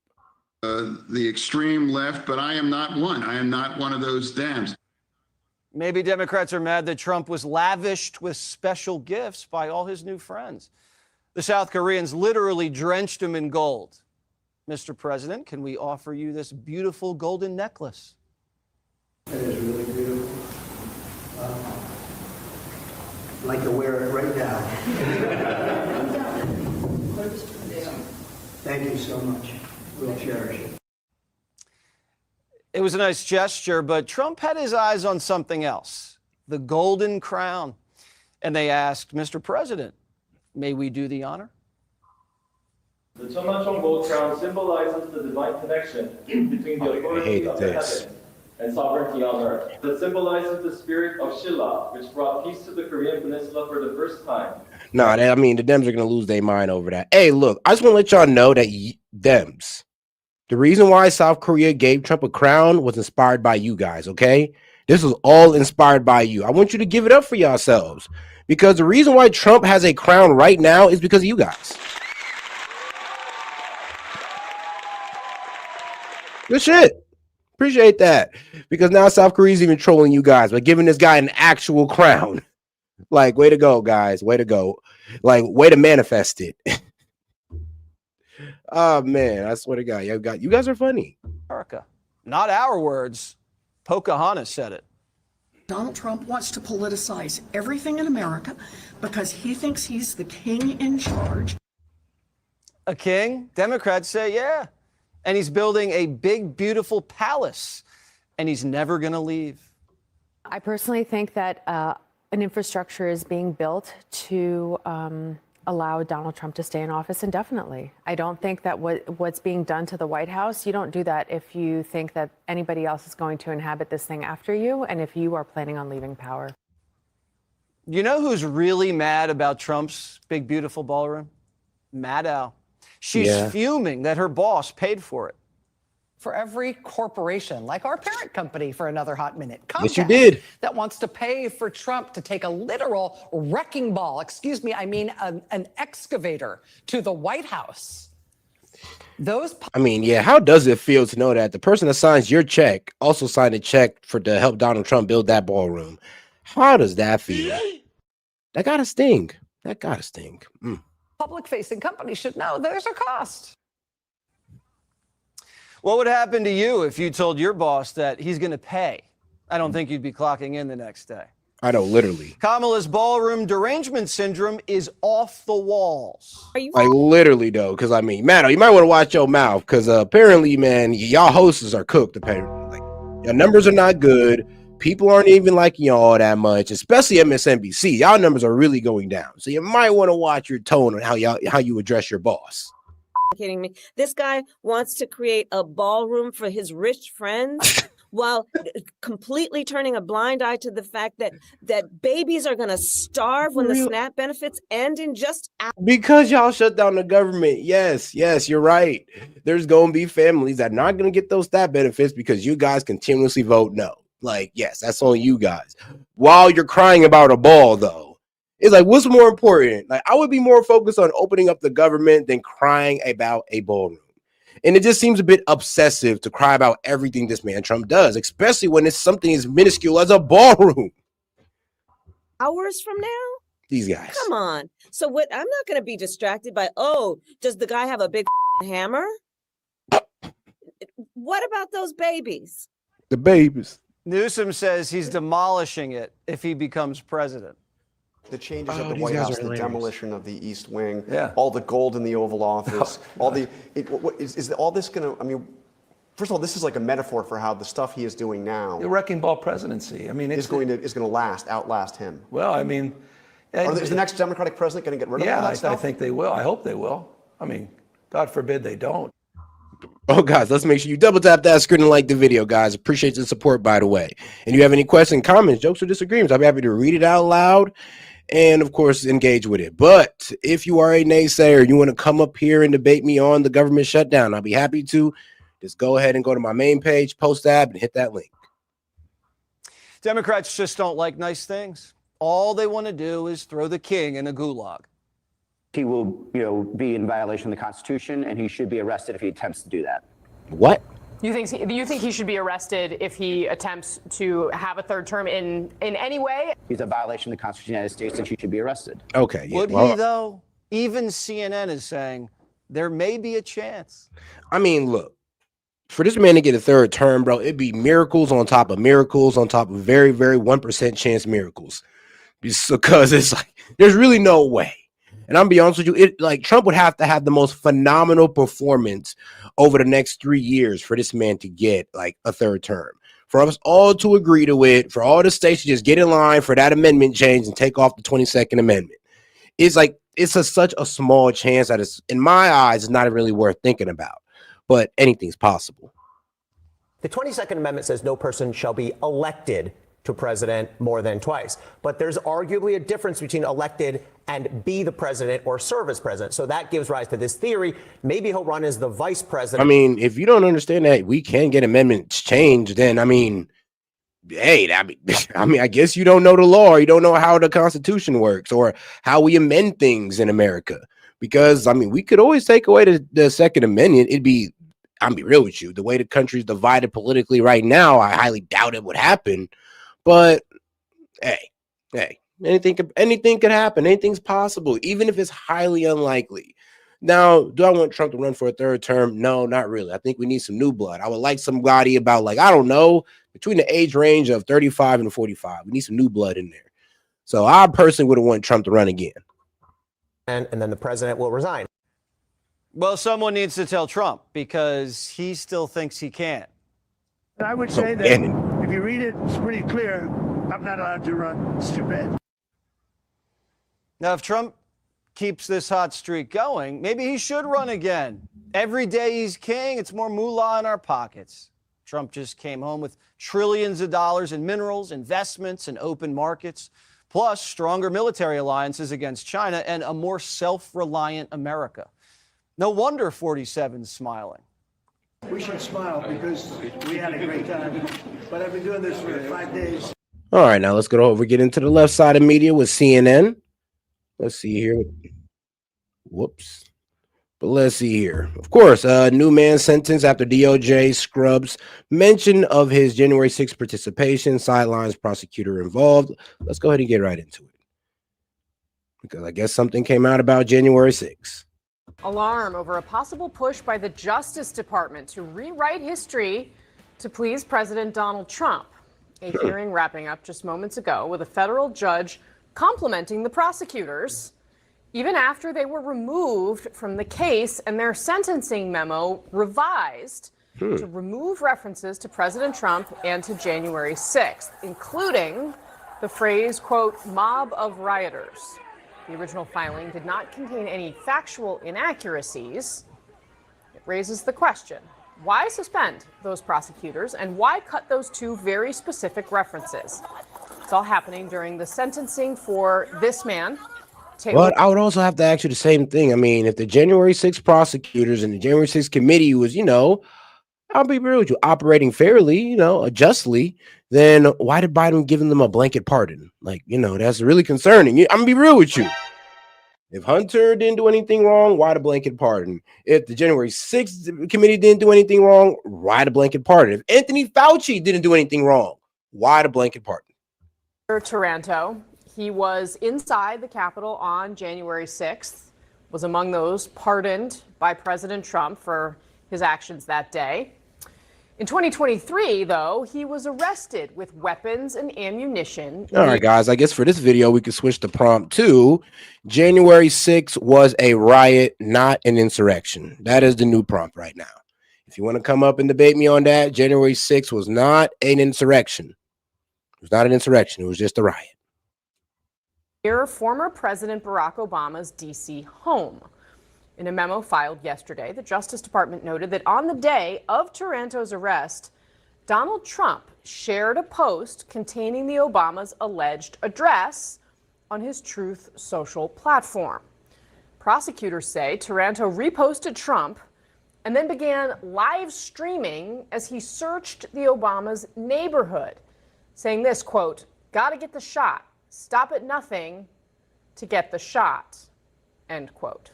The extreme left, but I am not one. I am not one of those Dems. Maybe Democrats are mad that Trump was lavished with special gifts by all his new friends. The South Koreans literally drenched him in gold. Mr. President, can we offer you this beautiful golden necklace? It is really beautiful. I'd like to wear it right now. Thank you so much. We'll cherish it. It was a nice gesture, but Trump had his eyes on something else, the golden crown. And they asked, Mr. President, may we do the honor? The Cheongnam Gold Crown symbolizes the divine connection between the authority of the heavens and sovereignty on earth. It symbolizes the spirit of Shilla, which brought peace to the Korean Peninsula for the first time. No, the Dems are going to lose their mind over that. Hey, look, I just want to let y'all know that Dems, the reason why South Korea gave Trump a crown was inspired by you guys, okay? This was all inspired by you. I want you to give it up for yourselves, because the reason why Trump has a crown right now is because of you guys. Good shit. Appreciate that. Because now South Korea is even trolling you guys by giving this guy an actual crown. Like, way to go, guys. Way to go. Like, way to manifest it. Oh, man. I swear to God. You guys are funny. America. Not our words. Pocahontas said it. Donald Trump wants to politicize everything in America because he thinks he's the king in charge. A king? Democrats say, yeah. And he's building a big, beautiful palace, and he's never going to leave. I personally think that an infrastructure is being built to allow Donald Trump to stay in office indefinitely. I don't think that what's being done to the White House, you don't do that if you think that anybody else is going to inhabit this thing after you, and if you are planning on leaving power. You know who's really mad about Trump's big, beautiful ballroom? Maddow. She's fuming that her boss paid for it. For every corporation, like our parent company for another hot minute, Comcast, yes, you did. That wants to pay for Trump to take a literal wrecking ball, an excavator to the White House. How does it feel to know that the person that signs your check also signed a check to help Donald Trump build that ballroom? How does that feel? That gotta sting. Public-facing companies should know there's a cost. What would happen to you if you told your boss that he's going to pay? I don't think you'd be clocking in the next day. I know, literally. Kamala's ballroom derangement syndrome is off the walls. Like, literally, though, because, Maddow, you might want to watch your mouth, because apparently, man, y'all hosts are cooked, apparently. Like, your numbers are not good. People aren't even liking y'all that much, especially MSNBC. Y'all numbers are really going down. So you might want to watch your tone on how you address your boss. Kidding me. This guy wants to create a ballroom for his rich friends while completely turning a blind eye to the fact that babies are going to starve when the SNAP benefits end in just hours. Because y'all shut down the government. Yes, you're right. There's going to be families that are not going to get those SNAP benefits because you guys continuously vote no. Like, yes, that's on you guys. While you're crying about a ball, though, it's like, what's more important? Like, I would be more focused on opening up the government than crying about a ballroom. And it just seems a bit obsessive to cry about everything this man Trump does, especially when it's something as minuscule as a ballroom. Hours from now? These guys. Come on. So what? I'm not going to be distracted by, oh, does the guy have a big hammer? What about those babies? The babies. Newsom says he's demolishing it if he becomes president. The changes of the White House, the demolition of the East Wing, all the gold in the Oval Office, is all this going to, I mean, first of all, this is like a metaphor for how the stuff he is doing now. The wrecking ball presidency. I mean, is going to outlast him. Well, I mean, is the next Democratic president going to get rid of all that stuff? I think they will. I hope they will. I mean, God forbid they don't. Oh, guys, let's make sure you double tap that screen and like the video, guys. Appreciate the support, by the way. And if you have any questions, comments, jokes, or disagreements, I'll be happy to read it out loud and, of course, engage with it. But if you are a naysayer, you want to come up here and debate me on the government shutdown, I'll be happy to. Just go ahead and go to my main page, post tab, and hit that link. Democrats just don't like nice things. All they want to do is throw the king in a gulag. He will, be in violation of the Constitution, and he should be arrested if he attempts to do that. What? You think he should be arrested if he attempts to have a third term in any way? He's a violation of the Constitution of the United States, and he should be arrested. Okay. Yeah, Would he, though? Even CNN is saying there may be a chance. I mean, look, for this man to get a third term, bro, it'd be miracles on top of very, very 1% chance miracles. Because it's like, there's really no way. And I'm gonna be honest with you, Trump would have to have the most phenomenal performance over the next 3 years for this man to get like a third term. For us all to agree to it, for all the states to just get in line for that amendment change and take off the 22nd Amendment. It's such a small chance that it's, in my eyes, it's not really worth thinking about. But anything's possible. The 22nd Amendment says no person shall be elected to president more than twice. But there's arguably a difference between elected and be the president or serve as president. So that gives rise to this theory. Maybe he'll run as the vice president. I mean, if you don't understand that we can get amendments changed, then hey, I guess you don't know the law, or you don't know how the Constitution works or how we amend things in America. Because we could always take away the Second Amendment. I'll be real with you, the way the country's divided politically right now, I highly doubt it would happen. But hey, anything could happen. Anything's possible, even if it's highly unlikely. Now, do I want Trump to run for a third term? No, not really. I think we need some new blood. I would like somebody about, I don't know, between the age range of 35 and 45. We need some new blood in there. So I personally would have wanted Trump to run again. And then the president will resign. Well, someone needs to tell Trump because he still thinks he can. I would say that if you read it, it's pretty clear. I'm not allowed to run. It's too bad. Now, if Trump keeps this hot streak going, maybe he should run again. Every day he's king, it's more moolah in our pockets. Trump just came home with trillions of dollars in minerals, investments, and open markets, plus stronger military alliances against China and a more self-reliant America. No wonder 47's smiling. We should smile because we had a great time. But I've been doing this for 5 days. All right, now let's get into the left side of media with CNN. Let's see here. Whoops. But let's see here. Of course, new man sentenced after DOJ scrubs mention of his January 6th participation, sidelines prosecutor involved. Let's go ahead and get right into it. Because I guess something came out about January 6th. Alarm over a possible push by the Justice Department to rewrite history to please President Donald Trump. A hearing wrapping up just moments ago with a federal judge complimenting the prosecutors, even after they were removed from the case and their sentencing memo revised to remove references to President Trump and to January 6th, including the phrase, quote, mob of rioters. The original filing did not contain any factual inaccuracies. It raises the question, why suspend those prosecutors and why cut those two very specific references? It's all happening during the sentencing for this man. But I would also have to ask you the same thing. If the January 6th prosecutors and the January 6th committee was, I'll be real with you, operating fairly, justly, then why did Biden give them a blanket pardon? That's really concerning. I'm gonna be real with you. If Hunter didn't do anything wrong, why the blanket pardon? If the January 6th committee didn't do anything wrong, why the blanket pardon? If Anthony Fauci didn't do anything wrong, why the blanket pardon? Taranto, he was inside the Capitol on January 6th, was among those pardoned by President Trump for his actions that day. In 2023, though, he was arrested with weapons and ammunition. All right, guys, I guess for this video, we can switch the prompt to January 6th was a riot, not an insurrection. That is the new prompt right now. If you want to come up and debate me on that, January 6th was not an insurrection. It was not an insurrection. It was just a riot. Near former President Barack Obama's D.C. home. In a memo filed yesterday, the Justice Department noted that on the day of Taranto's arrest, Donald Trump shared a post containing the Obama's alleged address on his Truth Social platform. Prosecutors say Taranto reposted Trump and then began live streaming as he searched the Obama's neighborhood, saying this, quote, "Gotta get the shot. Stop at nothing to get the shot," end quote.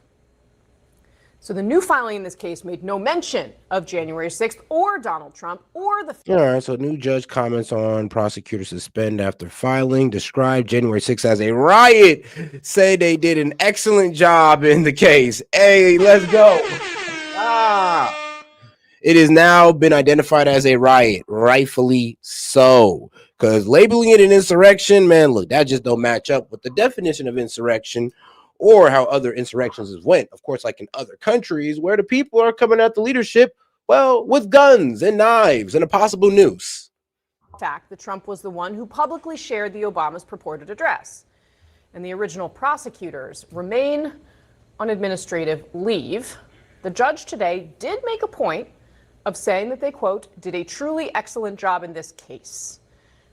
So the new filing in this case made no mention of January 6th or Donald Trump or the... All right, so new judge comments on prosecutor suspend after filing, described January 6th as a riot, say they did an excellent job in the case. Hey, let's go. It has now been identified as a riot, rightfully so, because labeling it an insurrection, man, look, that just don't match up with the definition of insurrection or how other insurrections went. Of course, like in other countries where the people are coming at the leadership, well, with guns and knives and a possible noose. Fact that Trump was the one who publicly shared the Obama's purported address. And the original prosecutors remain on administrative leave. The judge today did make a point of saying that they, quote, did a truly excellent job in this case.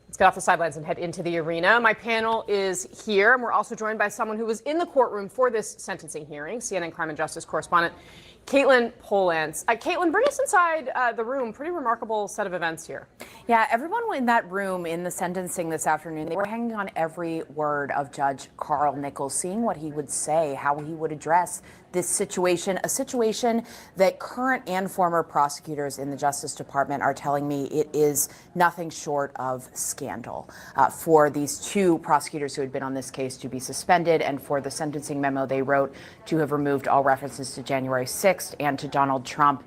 Let's get off the sidelines and head into the arena. My panel is here, and we're also joined by someone who was in the courtroom for this sentencing hearing, CNN crime and justice correspondent Caitlin Polans. Caitlin, bring us inside the room. Pretty remarkable set of events here. Yeah, everyone in that room in the sentencing this afternoon, they were hanging on every word of Judge Carl Nichols, seeing what he would say, how he would address this situation, a situation that current and former prosecutors in the Justice Department are telling me it is nothing short of scandal. For these two prosecutors who had been on this case to be suspended, and for the sentencing memo they wrote to have removed all references to January 6th and to Donald Trump.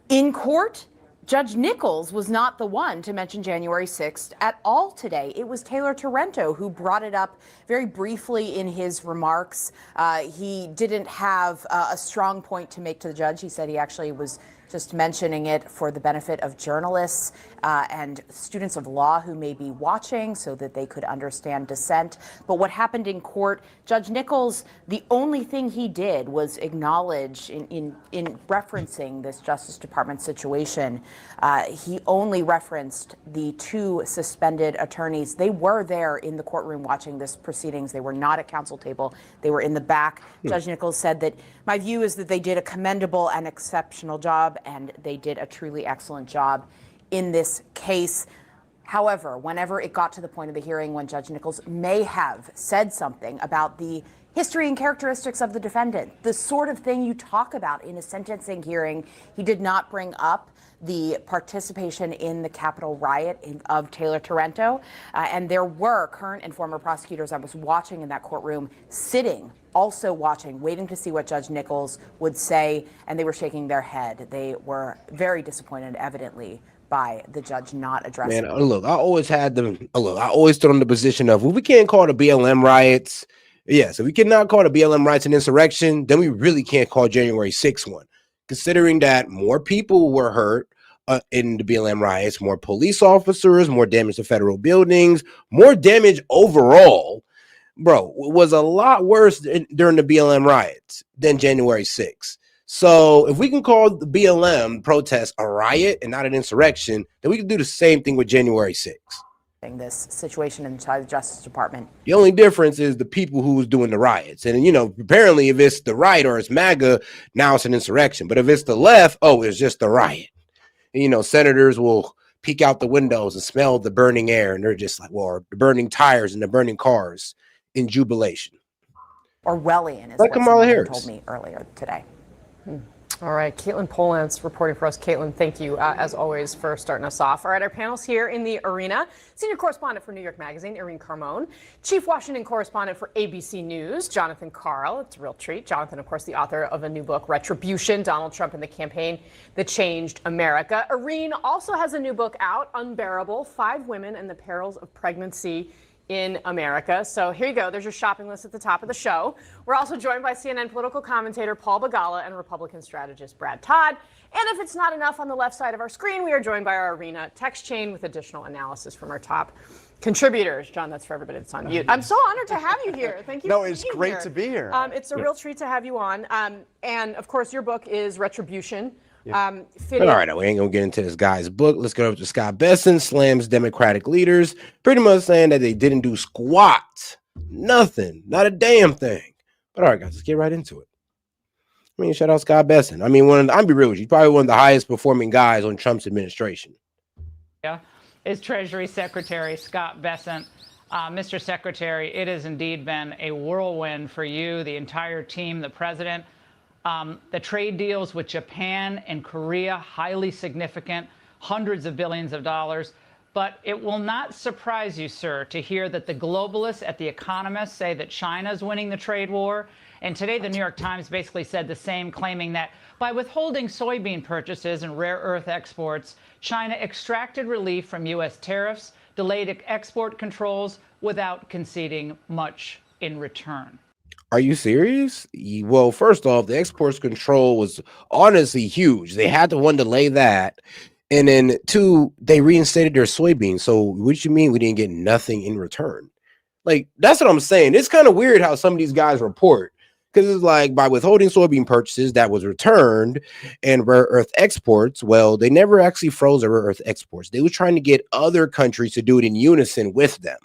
In court, Judge Nichols was not the one to mention January 6th at all today. It was Taylor Taranto who brought it up very briefly in his remarks. He didn't have a strong point to make to the judge. He said he actually was just mentioning it for the benefit of journalists and students of law who may be watching so that they could understand dissent. But what happened in court, Judge Nichols, the only thing he did was acknowledge in referencing this Justice Department situation, he only referenced the two suspended attorneys. They were there in the courtroom watching this proceedings. They were not at counsel table. They were in the back. Judge Nichols said that my view is that they did a commendable and exceptional job, and they did a truly excellent job in this case. However, whenever it got to the point of the hearing when Judge Nichols may have said something about the history and characteristics of the defendant, the sort of thing you talk about in a sentencing hearing, he did not bring up the participation in the Capitol riot of Taylor Taranto. And there were current and former prosecutors I was watching in that courtroom, sitting, also watching, waiting to see what Judge Nichols would say, and they were shaking their head. They were very disappointed, evidently, by the judge not addressing. Man, look, I always stood on the position of, well, we can't call the BLM riots. Yeah, so we cannot call the BLM riots an insurrection, then we really can't call January 6th one. Considering that more people were hurt in the BLM riots, more police officers, more damage to federal buildings, more damage overall, bro, was a lot worse during the BLM riots than January 6th. So if we can call the BLM protest a riot and not an insurrection, then we can do the same thing with January 6th. This situation inside the Justice Department. The only difference is the people who was doing the riots. And, you know, apparently if it's the right or it's MAGA, now it's an insurrection. But if it's the left, oh, it's just a riot. And, you know, senators will peek out the windows and smell the burning air. And they're just like, well, the burning tires and the burning cars in jubilation. Orwellian is Like what Kamala someone Harris. told me earlier today. All right, Caitlin Polance reporting for us. Caitlin, thank you, as always, for starting us off. All right, our panel's here in the arena. Senior correspondent for New York Magazine, Irene Carmone. Chief Washington correspondent for ABC News, Jonathan Karl. It's a real treat. Jonathan, of course, the author of a new book, Retribution, Donald Trump and the Campaign That Changed America. Irene also has a new book out, Unbearable, 5 Women and the Perils of Pregnancy in America. So here you go. There's your shopping list at the top of the show. We're also joined by CNN political commentator Paul Begala and Republican strategist Brad Todd. And if it's not enough on the left side of our screen, we are joined by our Arena text chain with additional analysis from our top contributors. John, that's for everybody that's on mute. I'm so honored to have you here. Thank you. No, for it's being great here. to be here. It's a real treat to have you on. And of course, your book is Retribution. But all right, we ain't gonna get into this guy's book. Let's go over to Scott Besson, slams Democratic leaders, pretty much saying that they didn't do squat, nothing, not a damn thing. But all right, guys, let's get right into it. I mean, shout out Scott Besson. I mean, I'm be real with you, probably one of the highest performing guys on Trump's administration. Is Treasury Secretary Scott Besson. Mr. Secretary, it has indeed been a whirlwind for you, the entire team, the president. The trade deals with Japan and Korea, highly significant, hundreds of billions of dollars. But it will not surprise you, sir, to hear that the globalists at The Economist say that China is winning the trade war. And today, the New York Times basically said the same, claiming that by withholding soybean purchases and rare earth exports, China extracted relief from U.S. tariffs, delayed export controls without conceding much in return. Are you serious? Well, first off, the exports control was honestly huge. They had to, one, delay that. And then 2, they reinstated their soybeans. So what you mean we didn't get nothing in return? Like, that's what I'm saying. It's kind of weird how some of these guys report. Because it's like by withholding soybean purchases that was returned and rare earth exports, well, they never actually froze the rare earth exports. They were trying to get other countries to do it in unison with them.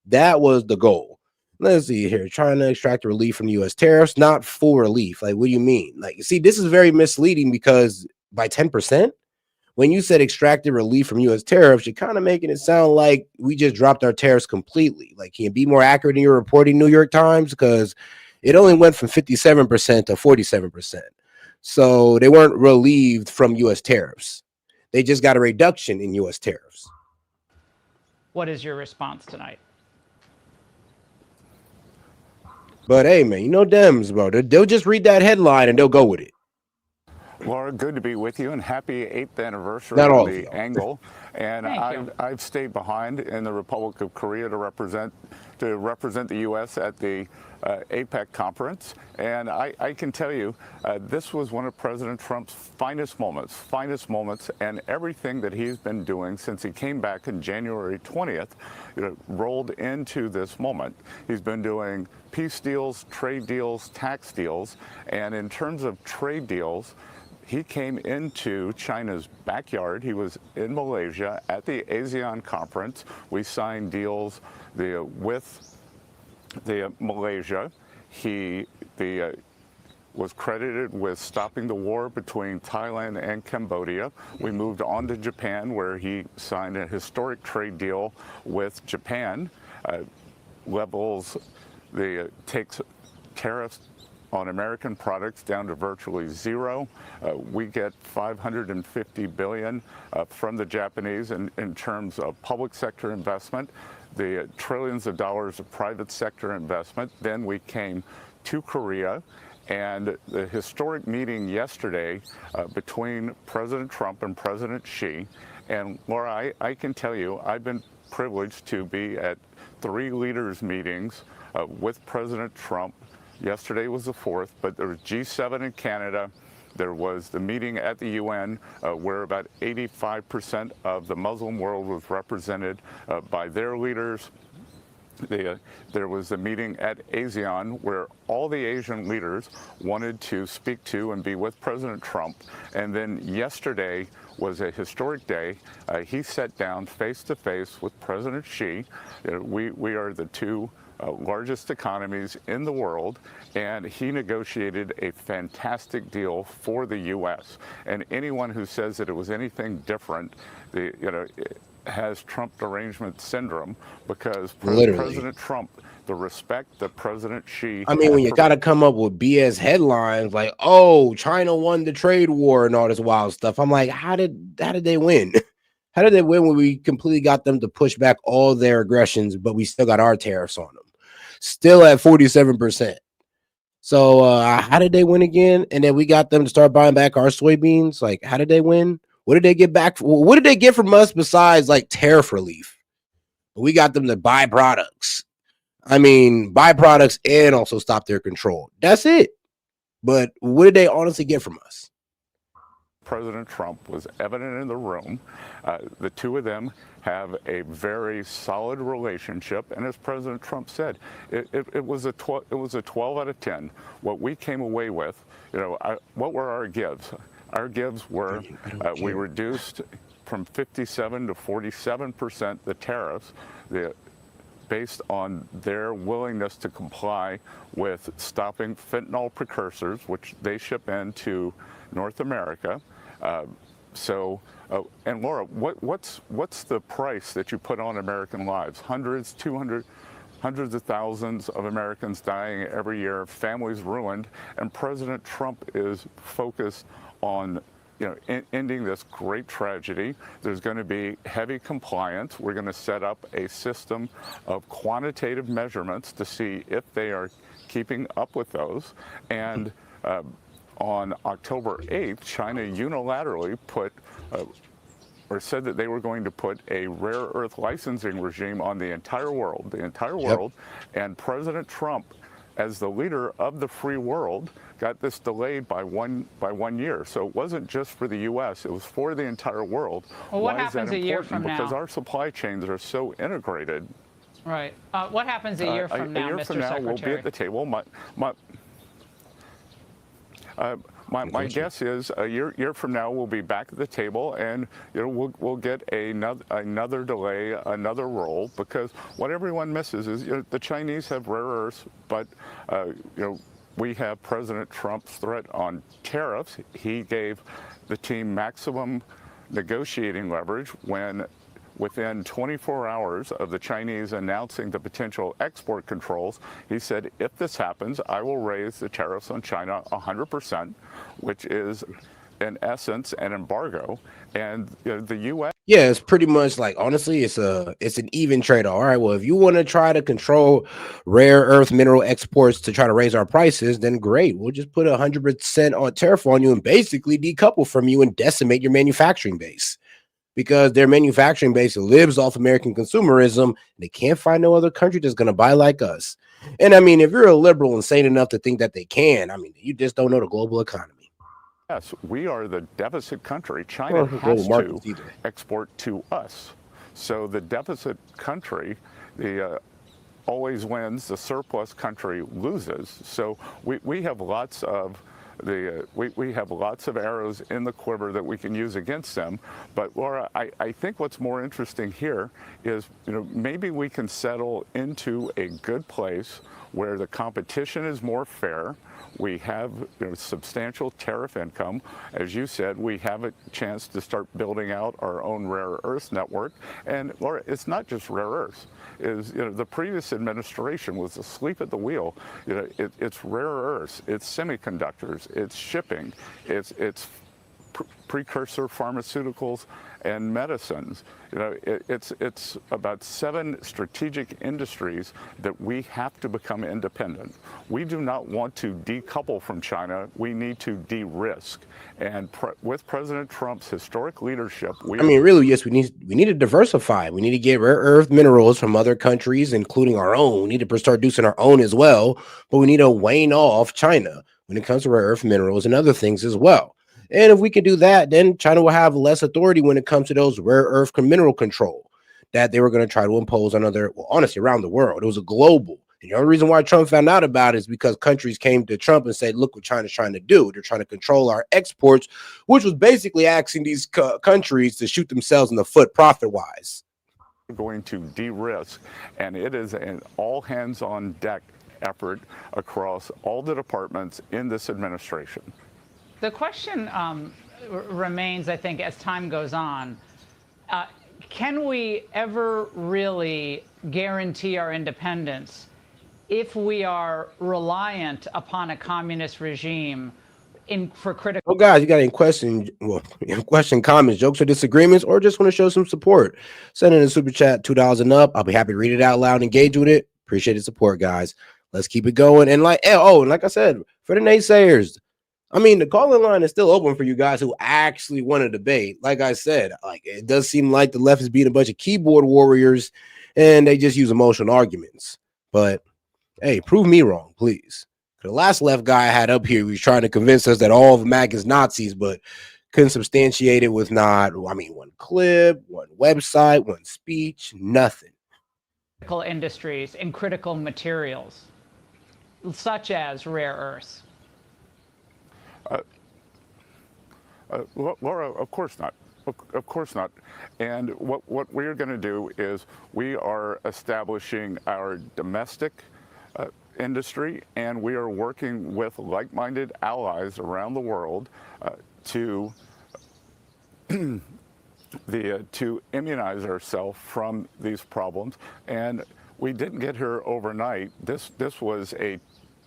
That was the goal. Let's see here. Trying to extract relief from the U.S. tariffs, not full relief. Like, what do you mean? Like, see, this is very misleading because by 10%, when you said extracted relief from U.S. tariffs, you're kind of making it sound like we just dropped our tariffs completely. Like, can you be more accurate in your reporting, New York Times? Because it only went from 57% to 47%. So they weren't relieved from U.S. tariffs. They just got a reduction in U.S. tariffs. What is your response tonight? But hey, man, you know Dems, bro. They'll just read that headline and they'll go with it. Laura, good to be with you, and happy 8th anniversary Not all of of the you. Angle. And Thank you. I've stayed behind in the Republic of Korea to represent the U.S. at the APEC conference. And I can tell you, this was one of President Trump's finest moments, and everything that he's been doing since he came back in January 20th, rolled into this moment. He's been doing peace deals, trade deals, tax deals, and in terms of trade deals, he came into China's backyard. He was in Malaysia at the ASEAN conference. We signed deals with Malaysia. He was credited with stopping the war between Thailand and Cambodia. We moved on to Japan, where he signed a historic trade deal with Japan. Takes tariffs on American products down to virtually zero. We get $550 billion from the Japanese in terms of public sector investment, the trillions of dollars of private sector investment. Then we came to Korea, and the historic meeting yesterday between President Trump and President Xi. And Laura, I can tell you, I've been privileged to be at 3 leaders meetings with President Trump. Yesterday was the 4th, but there was G7 in Canada. There was the meeting at the UN where about 85% of the Muslim world was represented by their leaders. There was a meeting at ASEAN where all the Asian leaders wanted to speak to and be with President Trump. And then yesterday was a historic day. He sat down face to face with President Xi. We are the 2 largest economies in the world, and he negotiated a fantastic deal for the U.S. And anyone who says that it was anything different, has Trump derangement syndrome because Literally. President Trump, the respect that President Xi. I mean, when you got to come up with BS headlines like, "Oh, China won the trade war" and all this wild stuff, I'm like, how did they win? How did they win when we completely got them to push back all their aggressions, but we still got our tariffs on them, still at 47%? So how did they win again? And then we got them to start buying back our soybeans. Like, how did they win? What did they get back? What did they get from us besides like tariff relief? We got them to buy products. I mean, byproducts and also stop their control. That's it. But what did they honestly get from us? President Trump was evident in the room. The two of them have a very solid relationship, and as President Trump said, it was a 12 out of 10. What we came away with, what were our gives? Our gives were we reduced from 57 to 47% the tariffs. Based on their willingness to comply with stopping fentanyl precursors, which they ship into North America. And Laura, what's the price that you put on American lives? Hundreds of thousands of Americans dying every year, families ruined, and President Trump is focused on ending this great tragedy. There's going to be heavy compliance. We're going to set up a system of quantitative measurements to see if they are keeping up with those. And on October 8th, China unilaterally said that they were going to put a rare earth licensing regime on the entire world, and President Trump, as the leader of the free world, got this delayed by one year. So it wasn't just for the U.S., it was for the entire world. Well, what happens a year from now? Because our supply chains are so integrated. Right. What happens a year from now, Mr. Secretary? A year from now, we'll be at the table. My guess is a year from now we'll be back at the table, and we'll get another delay, another roll, because what everyone misses is the Chinese have rare earths, but we have President Trump's threat on tariffs. He gave the team maximum negotiating leverage when, within 24 hours of the Chinese announcing the potential export controls, he said, if this happens, I will raise the tariffs on China 100%, which is, in essence, an embargo. And the U.S. Yeah, it's pretty much like, honestly, it's an even trade. All right, well, if you want to try to control rare earth mineral exports to try to raise our prices, then great. We'll just put 100% on tariff on you and basically decouple from you and decimate your manufacturing base. Because their manufacturing base lives off American consumerism, and they can't find no other country that's going to buy like us. And I mean, if you're a liberal and sane enough to think that they can, I mean, you just don't know the global economy. Yes, we are the deficit country. China has to export to us. So the deficit country, always wins. The surplus country loses. So we have lots of we have lots of arrows in the quiver that we can use against them. But Laura, I think what's more interesting here is, maybe we can settle into a good place where the competition is more fair. We have substantial tariff income. As you said, we have a chance to start building out our own rare earth network. And Laura, it's not just rare earths. The previous administration was asleep at the wheel. It's rare earths, it's semiconductors, it's shipping, it's precursor pharmaceuticals and medicines. It's about 7 strategic industries that we have to become independent. We do not want to decouple from China. We need to de-risk. And with President Trump's historic leadership, we need to diversify. We need to get rare earth minerals from other countries, including our own. We need to start producing our own as well, but we need to wane off China when it comes to rare earth minerals and other things as well. And if we can do that, then China will have less authority when it comes to those rare earth mineral control that they were going to try to impose on honestly, around the world. It was a global. And the only reason why Trump found out about it is because countries came to Trump and said, look what China's trying to do. They're trying to control our exports, which was basically asking these countries to shoot themselves in the foot profit-wise. We're going to de-risk, and it is an all-hands-on-deck effort across all the departments in this administration. The question remains, I think, as time goes on, can we ever really guarantee our independence if we are reliant upon a communist regime for critical? Well, guys, you got any question, comments, jokes, or disagreements, or just want to show some support? Send in a super chat, $2 and up. I'll be happy to read it out loud, engage with it. Appreciate the support, guys. Let's keep it going. And like I said, for the naysayers, I mean, the calling line is still open for you guys who actually want to debate. Like I said, like it does seem like the left is being a bunch of keyboard warriors and they just use emotional arguments. But hey, prove me wrong, please. The last left guy I had up here, he was trying to convince us that all of MAG is Nazis, but couldn't substantiate it with one clip, one website, one speech, nothing. Critical industries and critical materials, such as rare earths. Laura, of course not. Of course not. And what we're going to do is we are establishing our domestic industry, and we are working with like-minded allies around the world to immunize ourselves from these problems. And we didn't get here overnight. This was a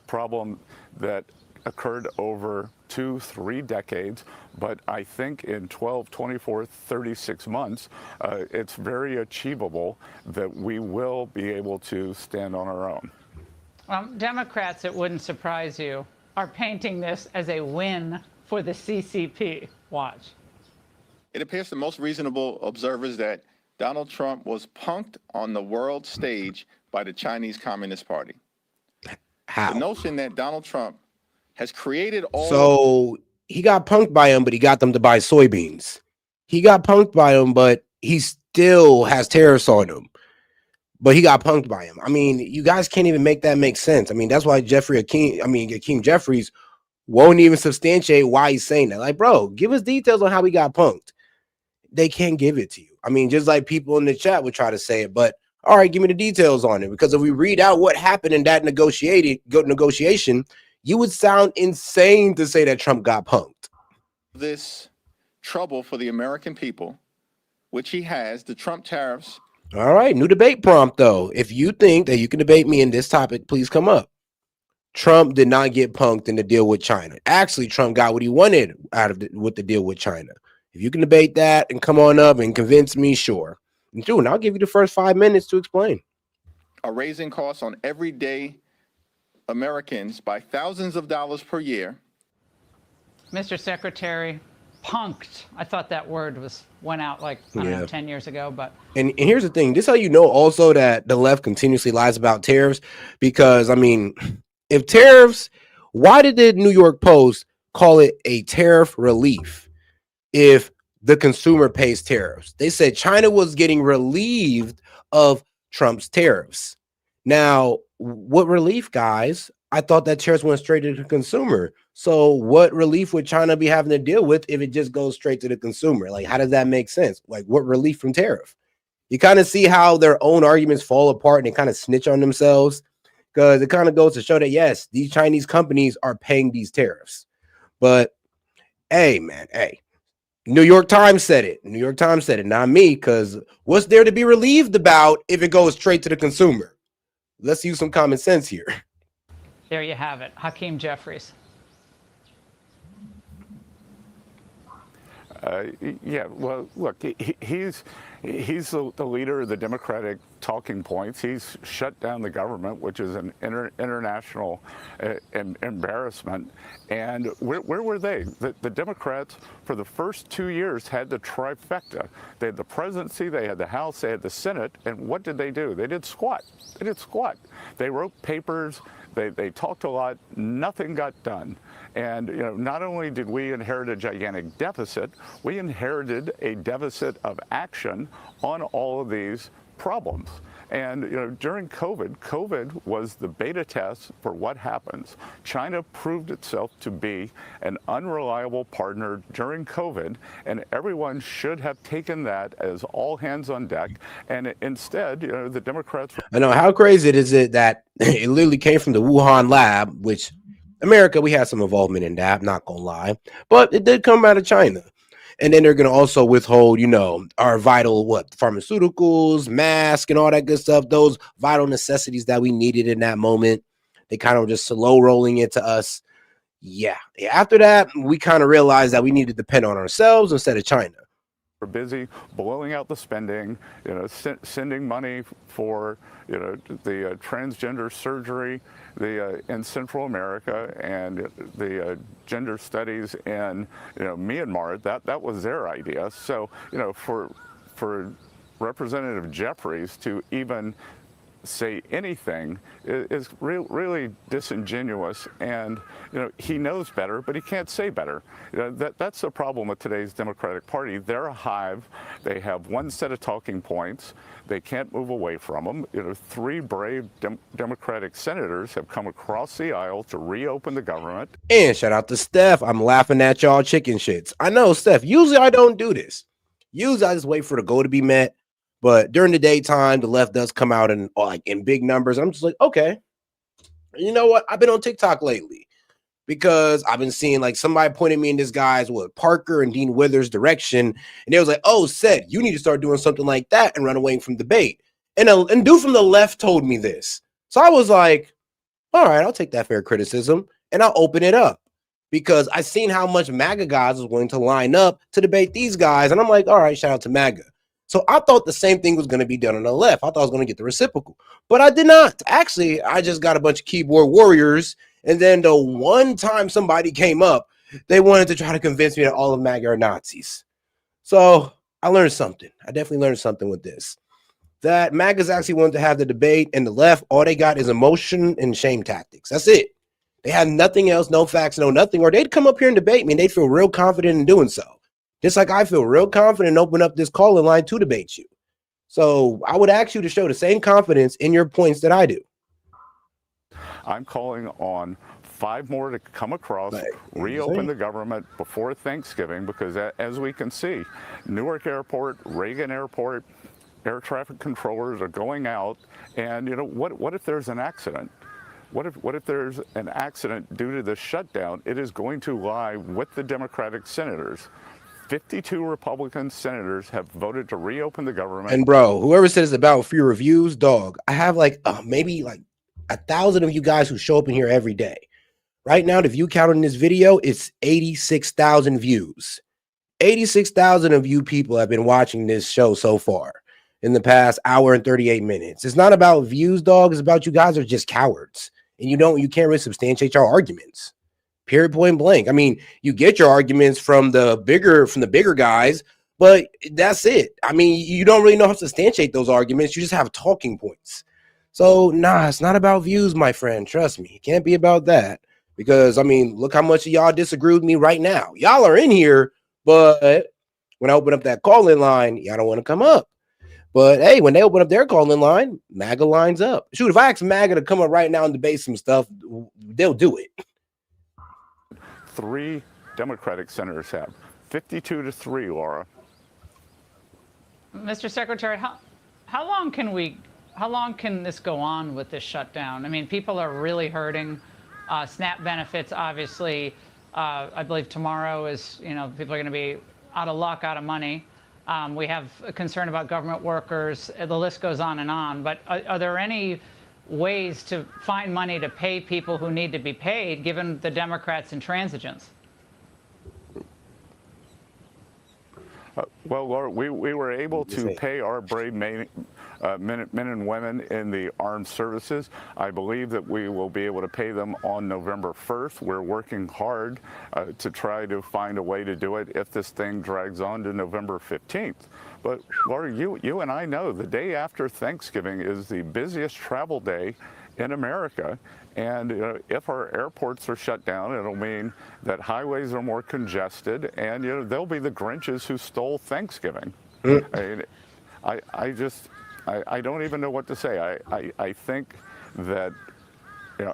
problem that occurred over 2-3 decades, but I think in 12, 24, 36 months, it's very achievable that we will be able to stand on our own. Well, Democrats, it wouldn't surprise you, are painting this as a win for the CCP. Watch. It appears to most reasonable observers that Donald Trump was punked on the world stage by the Chinese Communist Party. How? The notion that Donald Trump has created all... So he got punked by him, but he got them to buy soybeans. He got punked by him, but he still has tariffs on him. But he got punked by him. I mean, you guys can't even make that make sense. I mean, that's why Hakeem Jeffries won't even substantiate why he's saying that. Like, bro, give us details on how he got punked. They can't give it to you. I mean, just like people in the chat would try to say it, but all right, give me the details on it. Because if we read out what happened in that negotiation, you would sound insane to say that Trump got punked. This trouble for the American people, which he has, the Trump tariffs. All right, new debate prompt, though. If you think that you can debate me in this topic, please come up. Trump did not get punked in the deal with China. Actually, Trump got what he wanted with the deal with China. If you can debate that and come on up and convince me, sure. And I'll give you the first 5 minutes to explain. Are raising costs on everyday Americans by thousands of dollars per year. Mr. Secretary, punked. I thought that word went out like, I don't know, 10 years ago, but. And here's the thing. This is how you know also that the left continuously lies about tariffs. Because, I mean, if tariffs, why did the New York Post call it a tariff relief if the consumer pays tariffs? They said China was getting relieved of Trump's tariffs. Now, what relief, guys? I thought that tariffs went straight to the consumer. So what relief would China be having to deal with if it just goes straight to the consumer? Like, how does that make sense? Like, what relief from tariff? You kind of see how their own arguments fall apart and they kind of snitch on themselves, because it kind of goes to show that, yes, these Chinese companies are paying these tariffs. But, hey, man, hey. New York Times said it. New York Times said it, not me, because what's there to be relieved about if it goes straight to the consumer? Let's use some common sense here. There you have it. Hakeem Jeffries. Yeah, well, look, he's the leader of the Democratic talking points. He's shut down the government, which is an international embarrassment. And where were they? The Democrats, for the first 2 years, had the trifecta. They had the presidency, they had the House, they had the Senate, and what did they do? They did squat. They did squat. They wrote papers. They talked a lot. Nothing got done. And, you know, not only did we inherit a gigantic deficit, we inherited a deficit of action on all of these problems. And, you know, during COVID was the beta test for what happens. China proved itself to be an unreliable partner during COVID, and everyone should have taken that as all hands on deck. And instead, you know, the Democrats. I know, how crazy is it that it literally came from the Wuhan lab, which America, we had some involvement in that, I'm not gonna lie, but it did come out of China. And then they're going to also withhold, our vital, pharmaceuticals, masks, and all that good stuff. Those vital necessities that we needed in that moment. They kind of just slow rolling it to us. Yeah. After that, we kind of realized that we need to depend on ourselves instead of China. We're busy blowing out the spending, sending money for, the transgender surgery in Central America and the gender studies in, Myanmar. That was their idea. So, for Representative Jeffries to even say anything is really disingenuous, and he knows better, but he can't say better. That's the problem with today's Democratic Party. They're a hive. They have one set of talking points. They can't move away from them. 3 brave Democratic senators have come across the aisle to reopen the government. And shout out to Steph. I'm laughing at y'all chicken shits. I know, Steph, usually I don't do this. Usually I just wait for the goal to be met. But during the daytime, the left does come out in big numbers. I'm just like, okay. You know what? I've been on TikTok lately because I've been seeing somebody pointing me in this guy's Parker and Dean Withers direction. And they was like, oh, said you need to start doing something like that and run away from debate. And a dude from the left told me this. So I was like, all right, I'll take that fair criticism and I'll open it up because I seen how much MAGA guys was willing to line up to debate these guys. And I'm like, all right, shout out to MAGA. So I thought the same thing was going to be done on the left. I thought I was going to get the reciprocal, but I did not. Actually, I just got a bunch of keyboard warriors. And then the one time somebody came up, they wanted to try to convince me that all of MAGA are Nazis. So I learned something. I definitely learned something with this. That MAGAs actually wanted to have the debate, and the left, all they got is emotion and shame tactics. That's it. They had nothing else, no facts, no nothing. Or they'd come up here and debate me, and they'd feel real confident in doing so. Just like I feel real confident and open up this call-in line to debate you. So I would ask you to show the same confidence in your points that I do. I'm calling on 5 more to come across, reopen the government before Thanksgiving, because as we can see, Newark Airport, Reagan Airport, air traffic controllers are going out. And what if there's an accident? What if there's an accident due to the shutdown? It is going to lie with the Democratic senators. 52 Republican senators have voted to reopen the government. And bro, whoever says about free reviews, dog, I have maybe 1,000 of you guys who show up in here every day. Right now, the view count on this video is 86,000 views. 86,000 of you people have been watching this show so far in the past hour and 38 minutes. It's not about views, dog. It's about you guys are just cowards. And you can't really substantiate your arguments. Period, point blank. I mean, you get your arguments from the bigger guys, but that's it. I mean, you don't really know how to substantiate those arguments. You just have talking points. So, nah, it's not about views, my friend. Trust me. It can't be about that. Because, I mean, look how much of y'all disagree with me right now. Y'all are in here, but when I open up that call-in line, y'all don't want to come up. But, hey, when they open up their call-in line, MAGA lines up. Shoot, if I ask MAGA to come up right now and debate some stuff, they'll do it. 3 Democratic senators have 52-3, Laura. Mr. Secretary, how long can this go on with this shutdown? I mean, people are really hurting. SNAP benefits, obviously, I believe tomorrow is, people are going to be out of luck, out of money. We have a concern about government workers. The list goes on and on. But are there any ways to find money to pay people who need to be paid, given the Democrats' intransigence? Well, Laura, we were able to pay our brave men and women in the armed services. I believe that we will be able to pay them on November 1st. We're working hard to try to find a way to do it if this thing drags on to November 15th. But Laura, you and I know the day after Thanksgiving is the busiest travel day in America. And if our airports are shut down, it'll mean that highways are more congested, and they'll be the Grinches who stole Thanksgiving. I don't even know what to say. I think that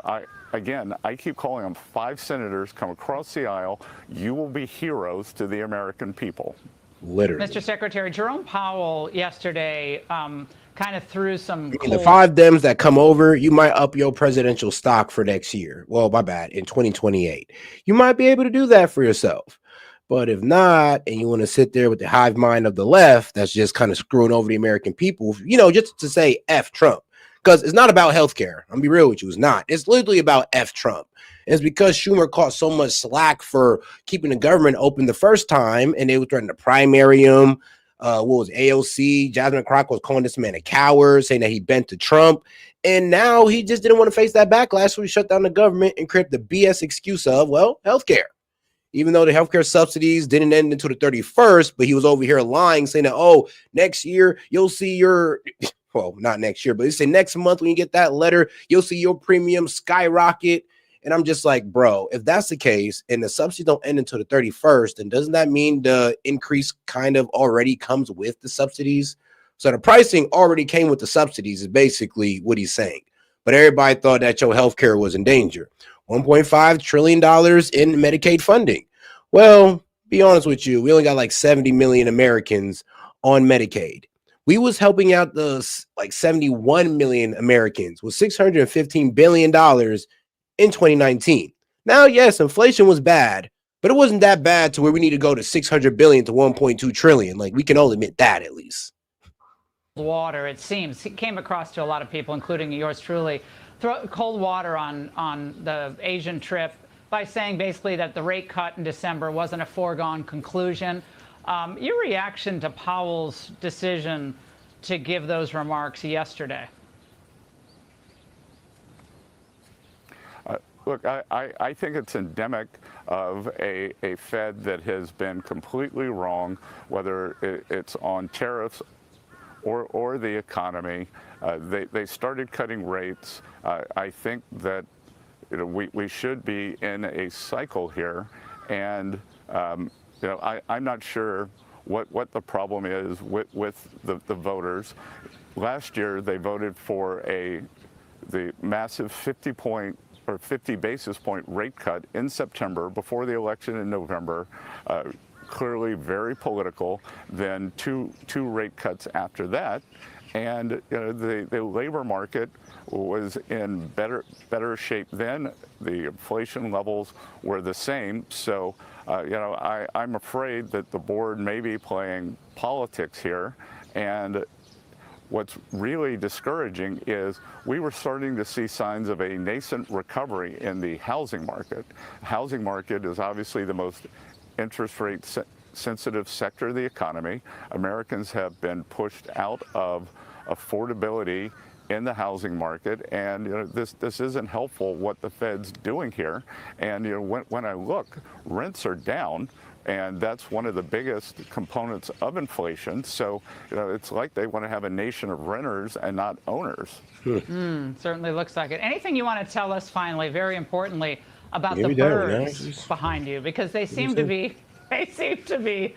I keep calling them 5 senators come across the aisle. You will be heroes to the American people. Literally. Mr. Secretary, Jerome Powell yesterday kind of threw some the 5 Dems that come over, you might up your presidential stock for next year. Well, my bad, in 2028. You might be able to do that for yourself. But if not, and you want to sit there with the hive mind of the left that's just kind of screwing over the American people, just to say F Trump, because it's not about healthcare. I'm gonna be real with you. It's not. It's literally about F Trump. And it's because Schumer caught so much slack for keeping the government open the first time, and they were threatening to primary him. What was AOC? Jasmine Crockett was calling this man a coward, saying that he bent to Trump. And now he just didn't want to face that backlash, so he shut down the government and created the BS excuse of, well, healthcare. Even though the healthcare subsidies didn't end until the 31st, but he was over here lying, saying that, oh, next year you'll see your, well, not next year, but he said next month when you get that letter, you'll see your premium skyrocket. And I'm just like, bro, if that's the case and the subsidies don't end until the 31st, then doesn't that mean the increase kind of already comes with the subsidies? So the pricing already came with the subsidies is basically what he's saying. But everybody thought that your healthcare was in danger. $1.5 trillion in Medicaid funding. Well, be honest with you, we only got like 70 million Americans on Medicaid. We was helping out the like 71 million Americans with $615 billion in 2019. Now, yes, inflation was bad, but it wasn't that bad to where we need to go to 600 billion to 1.2 trillion. Like, we can all admit that at least. Water, it seems, it came across to a lot of people, including yours truly, cold water on the Asian trip by saying basically that the rate cut in December wasn't a foregone conclusion. Your reaction to Powell's decision to give those remarks yesterday? Look, I think it's endemic of a Fed that has been completely wrong, whether it's on tariffs or the economy. They started cutting rates. I think that we should be in a cycle here, and I'm not sure what the problem is with the voters. Last year they voted for the massive 50 basis point rate cut in September before the election in November. Clearly very political. Then two rate cuts after that, and the labor market was in better shape then. The inflation levels were the same. So I'm afraid that the board may be playing politics here, and what's really discouraging is we were starting to see signs of a nascent recovery in the housing market. Housing market is obviously the most interest rate sensitive sector of the economy. Americans have been pushed out of affordability in the housing market, and this isn't helpful what the Fed's doing here. And when I look, rents are down, and that's one of the biggest components of inflation. So it's like they want to have a nation of renters and not owners. Certainly looks like it. Anything you want to tell us finally, very importantly, about the birds behind you, because they seem to be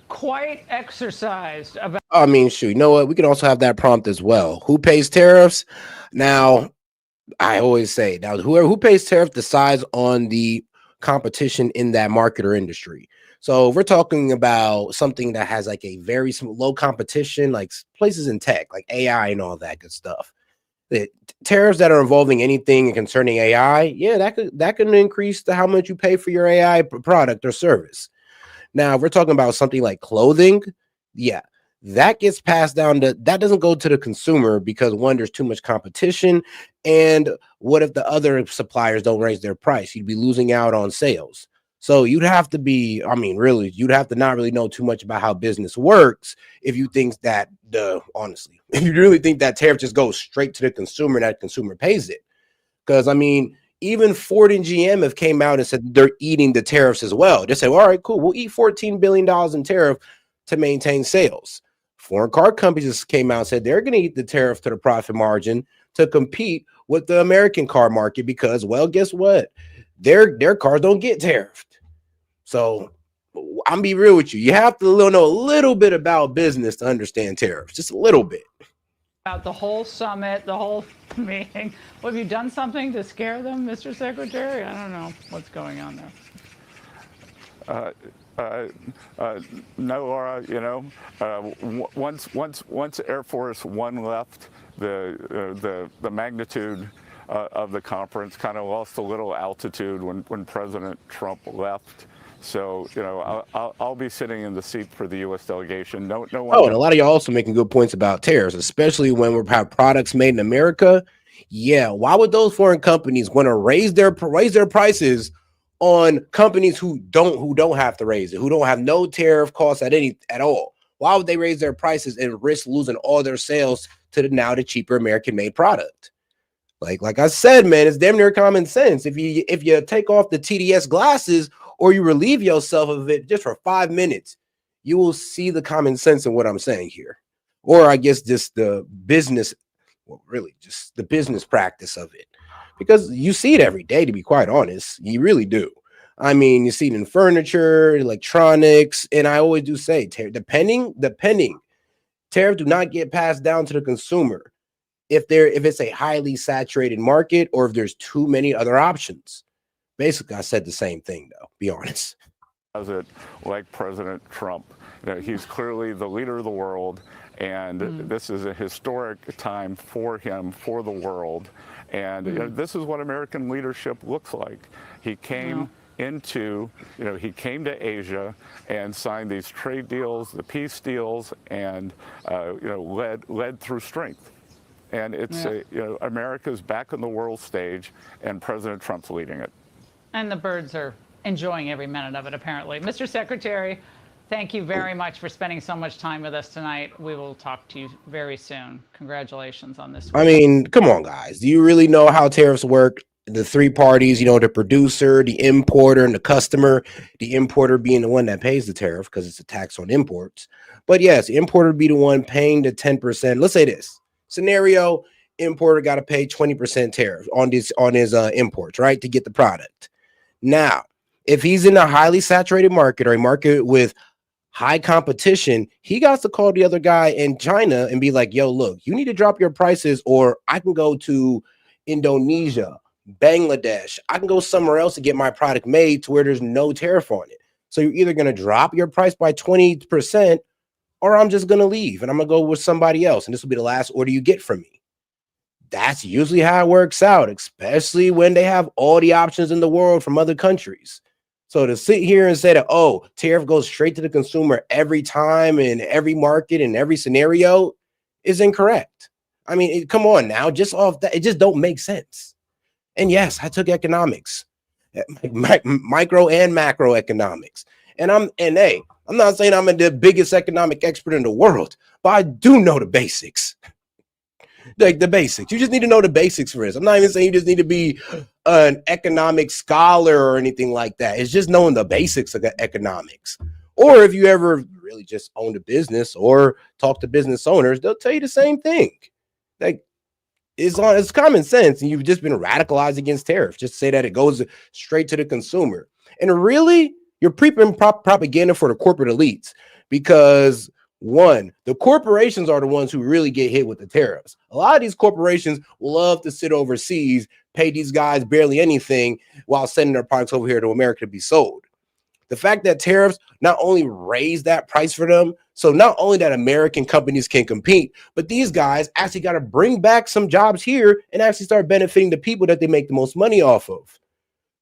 quite exercised about. I mean, shoot, you know what? We can also have that prompt as well. Who pays tariffs? Now, I always say, now who pays tariff decides on the competition in that market or industry. So if we're talking about something that has like a very low competition, like places in tech, like AI and all that good stuff, the tariffs that are involving anything concerning AI, yeah, that can increase how much you pay for your AI product or service. Now, if we're talking about something like clothing, yeah, that gets passed down that doesn't go to the consumer because one, there's too much competition. And what if the other suppliers don't raise their price? You'd be losing out on sales. So you'd have to be, you'd have to not really know too much about how business works if you think that honestly, if you really think that tariff just goes straight to the consumer and that consumer pays it. Because even Ford and GM have came out and said they're eating the tariffs as well. They say, well, all right, cool. We'll eat $14 billion in tariff to maintain sales. Foreign car companies just came out and said they're going to eat the tariff to the profit margin to compete with the American car market because, well, guess what? Their cars don't get tariffed. So I'm be real with you. You have to know a little bit about business to understand tariffs, just a little bit. About the whole summit, the whole meeting. Well, have you done something to scare them, Mr. Secretary? I don't know what's going on there. No, Laura. Once Air Force One left, the magnitude of the conference, kind of lost a little altitude when President Trump left. So, you know, I'll be sitting in the seat for the U.S. delegation. No one. Oh, and a lot of y'all also making good points about tariffs, especially when we have products made in America. Yeah, why would those foreign companies want to raise their prices on companies who don't have to raise it, who don't have no tariff costs at all? Why would they raise their prices and risk losing all their sales to the cheaper American made product? Like I said, man, it's damn near common sense. If you take off the TDS glasses or you relieve yourself of it just for 5 minutes, you will see the common sense in what I'm saying here. Or I guess just the business, well, really just the business practice of it. Because you see it every day, to be quite honest. You really do. I mean, you see it in furniture, electronics, and I always do say, depending, tariff do not get passed down to the consumer if it's a highly saturated market or if there's too many other options. Basically, I said the same thing, though, be honest. Like President Trump, you know, he's clearly the leader of the world, and this is a historic time for him, for the world. And you know, this is what American leadership looks like. He came he came to Asia and signed these trade deals, the peace deals, and led through strength. And it's America's back on the world stage, and President Trump's leading it. And the birds are enjoying every minute of it, apparently. Mr. Secretary, thank you very much for spending so much time with us tonight. We will talk to you very soon. Congratulations on this. I mean, come on, guys. Do you really know how tariffs work? The three parties, the producer, the importer, and the customer. The importer being the one that pays the tariff because it's a tax on imports. But yes, the importer would be the one paying the 10%. Let's say this scenario: importer got to pay 20% tariff on his imports, right, to get the product. Now, if he's in a highly saturated market or a market with high competition, he got to call the other guy in China and be like, yo, look, you need to drop your prices, or I can go to Indonesia, Bangladesh. I can go somewhere else to get my product made to where there's no tariff on it. So you're either going to drop your price by 20%, or I'm just going to leave and I'm going to go with somebody else. And this will be the last order you get from me. That's usually how it works out, especially when they have all the options in the world from other countries. So to sit here and say that, oh, tariff goes straight to the consumer every time in every market in every scenario is incorrect. I mean, come on now, just off that, it just don't make sense. And yes, I took economics, micro and macroeconomics. And hey, I'm not saying I'm the biggest economic expert in the world, but I do know the basics. Like the basics. You just need to know the basics for this. I'm not even saying you just need to be an economic scholar or anything like that. It's just knowing the basics of economics. Or if you ever really just owned a business or talk to business owners, they'll tell you the same thing. Like it's common sense, and you've just been radicalized against tariffs. Just say that it goes straight to the consumer. And really, you're preaching propaganda for the corporate elites because one, the corporations are the ones who really get hit with the tariffs. A lot of these corporations love to sit overseas, pay these guys barely anything while sending their products over here to America to be sold. The fact that tariffs not only raise that price for them, so not only that American companies can compete, but these guys actually got to bring back some jobs here and actually start benefiting the people that they make the most money off of.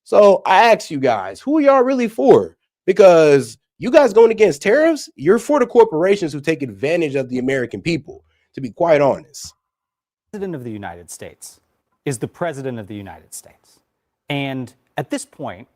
So I ask you guys, who are y'all really for? Because you guys going against tariffs, you're for the corporations who take advantage of the American people, to be quite honest. The President of the United States is the President of the United States. And at this point,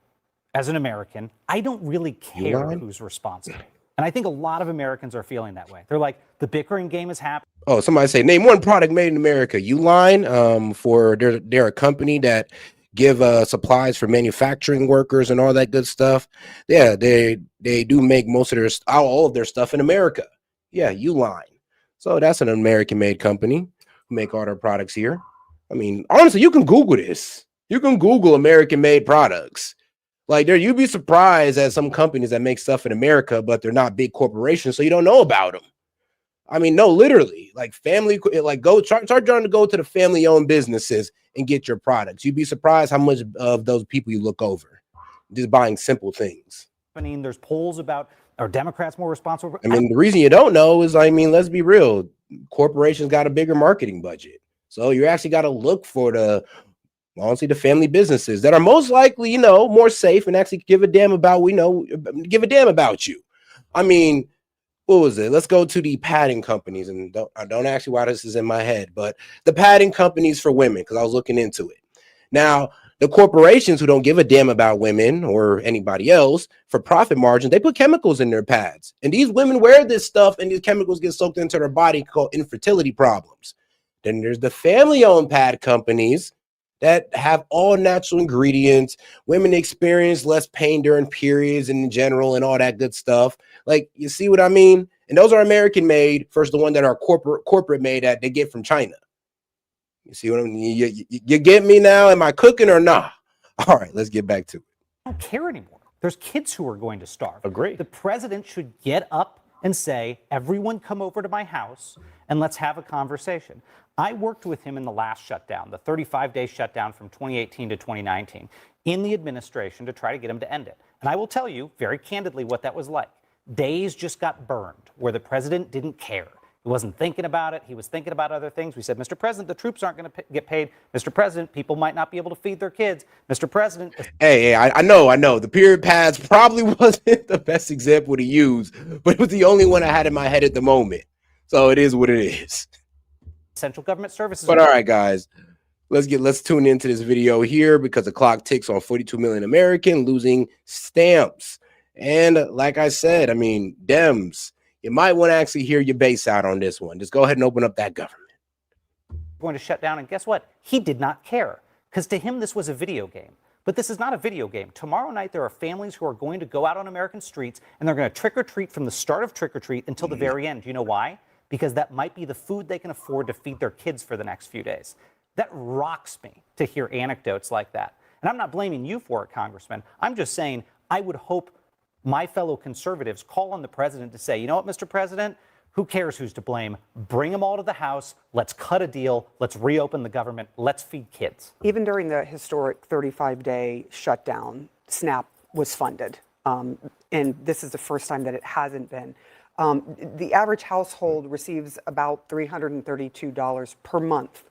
as an American, I don't really care who's responsible. And I think a lot of Americans are feeling that way. They're like, the bickering game is happening. Oh, somebody say, name one product made in America. Uline, for they're a company that give supplies for manufacturing workers and all that good stuff. Yeah, they do make most of all of their stuff in America. Yeah, Uline. So that's an American-made company who make all their products here. I mean, honestly, you can Google this. You can Google American-made products. Like you'd be surprised at some companies that make stuff in America, but they're not big corporations, so you don't know about them. I mean, no, literally, like family, like start trying to go to the family-owned businesses and get your products. You'd be surprised how much of those people you look over, just buying simple things. I mean, there's polls about, are Democrats more responsible? I mean, the reason you don't know is, I mean, let's be real. Corporations got a bigger marketing budget. So you actually got to look for the honestly, the family businesses that are most likely, more safe and actually give a damn about, give a damn about you. I mean, what was it? Let's go to the padding companies, and don't ask me why this is in my head, but the padding companies for women, because I was looking into it. Now, the corporations who don't give a damn about women or anybody else for profit margins, they put chemicals in their pads. And these women wear this stuff and these chemicals get soaked into their body called infertility problems. Then there's the family-owned pad companies that have all natural ingredients. Women experience less pain during periods in general and all that good stuff. Like, you see what I mean? And those are American made versus the one that are corporate made that they get from China. You see what I mean? You get me now? Am I cooking or not? All right, let's get back to it. I don't care anymore. There's kids who are going to starve. Agree. The president should get up and say, everyone come over to my house and let's have a conversation. I worked with him in the last shutdown, the 35-day shutdown from 2018 to 2019, in the administration to try to get him to end it. And I will tell you very candidly what that was like. Days just got burned where the president didn't care. He wasn't thinking about it. He was thinking about other things. We said, Mr. President, the troops aren't going to get paid. Mr. President, people might not be able to feed their kids. Mr. President. Hey, I know. The period pads probably wasn't the best example to use, but it was the only one I had in my head at the moment. So it is what it is. Central government services. But all right, guys, let's tune into this video here because the clock ticks on 42 million American losing stamps. And like I said, I mean, Dems, you might want to actually hear your base out on this one. Just go ahead and open up that government. Going to shut down, and guess what? He did not care because to him this was a video game. But this is not a video game. Tomorrow night there are families who are going to go out on American streets and they're going to trick or treat from the start of trick or treat until the very end. Do you know why? Because that might be the food they can afford to feed their kids for the next few days. That rocks me to hear anecdotes like that. And I'm not blaming you for it, Congressman. I'm just saying I would hope my fellow conservatives call on the president to say, you know what, Mr. President, who cares who's to blame? Bring them all to the House. Let's cut a deal. Let's reopen the government. Let's feed kids. Even during the historic 35-day shutdown, SNAP was funded. And this is the first time that it hasn't been. The average household receives about $332 per month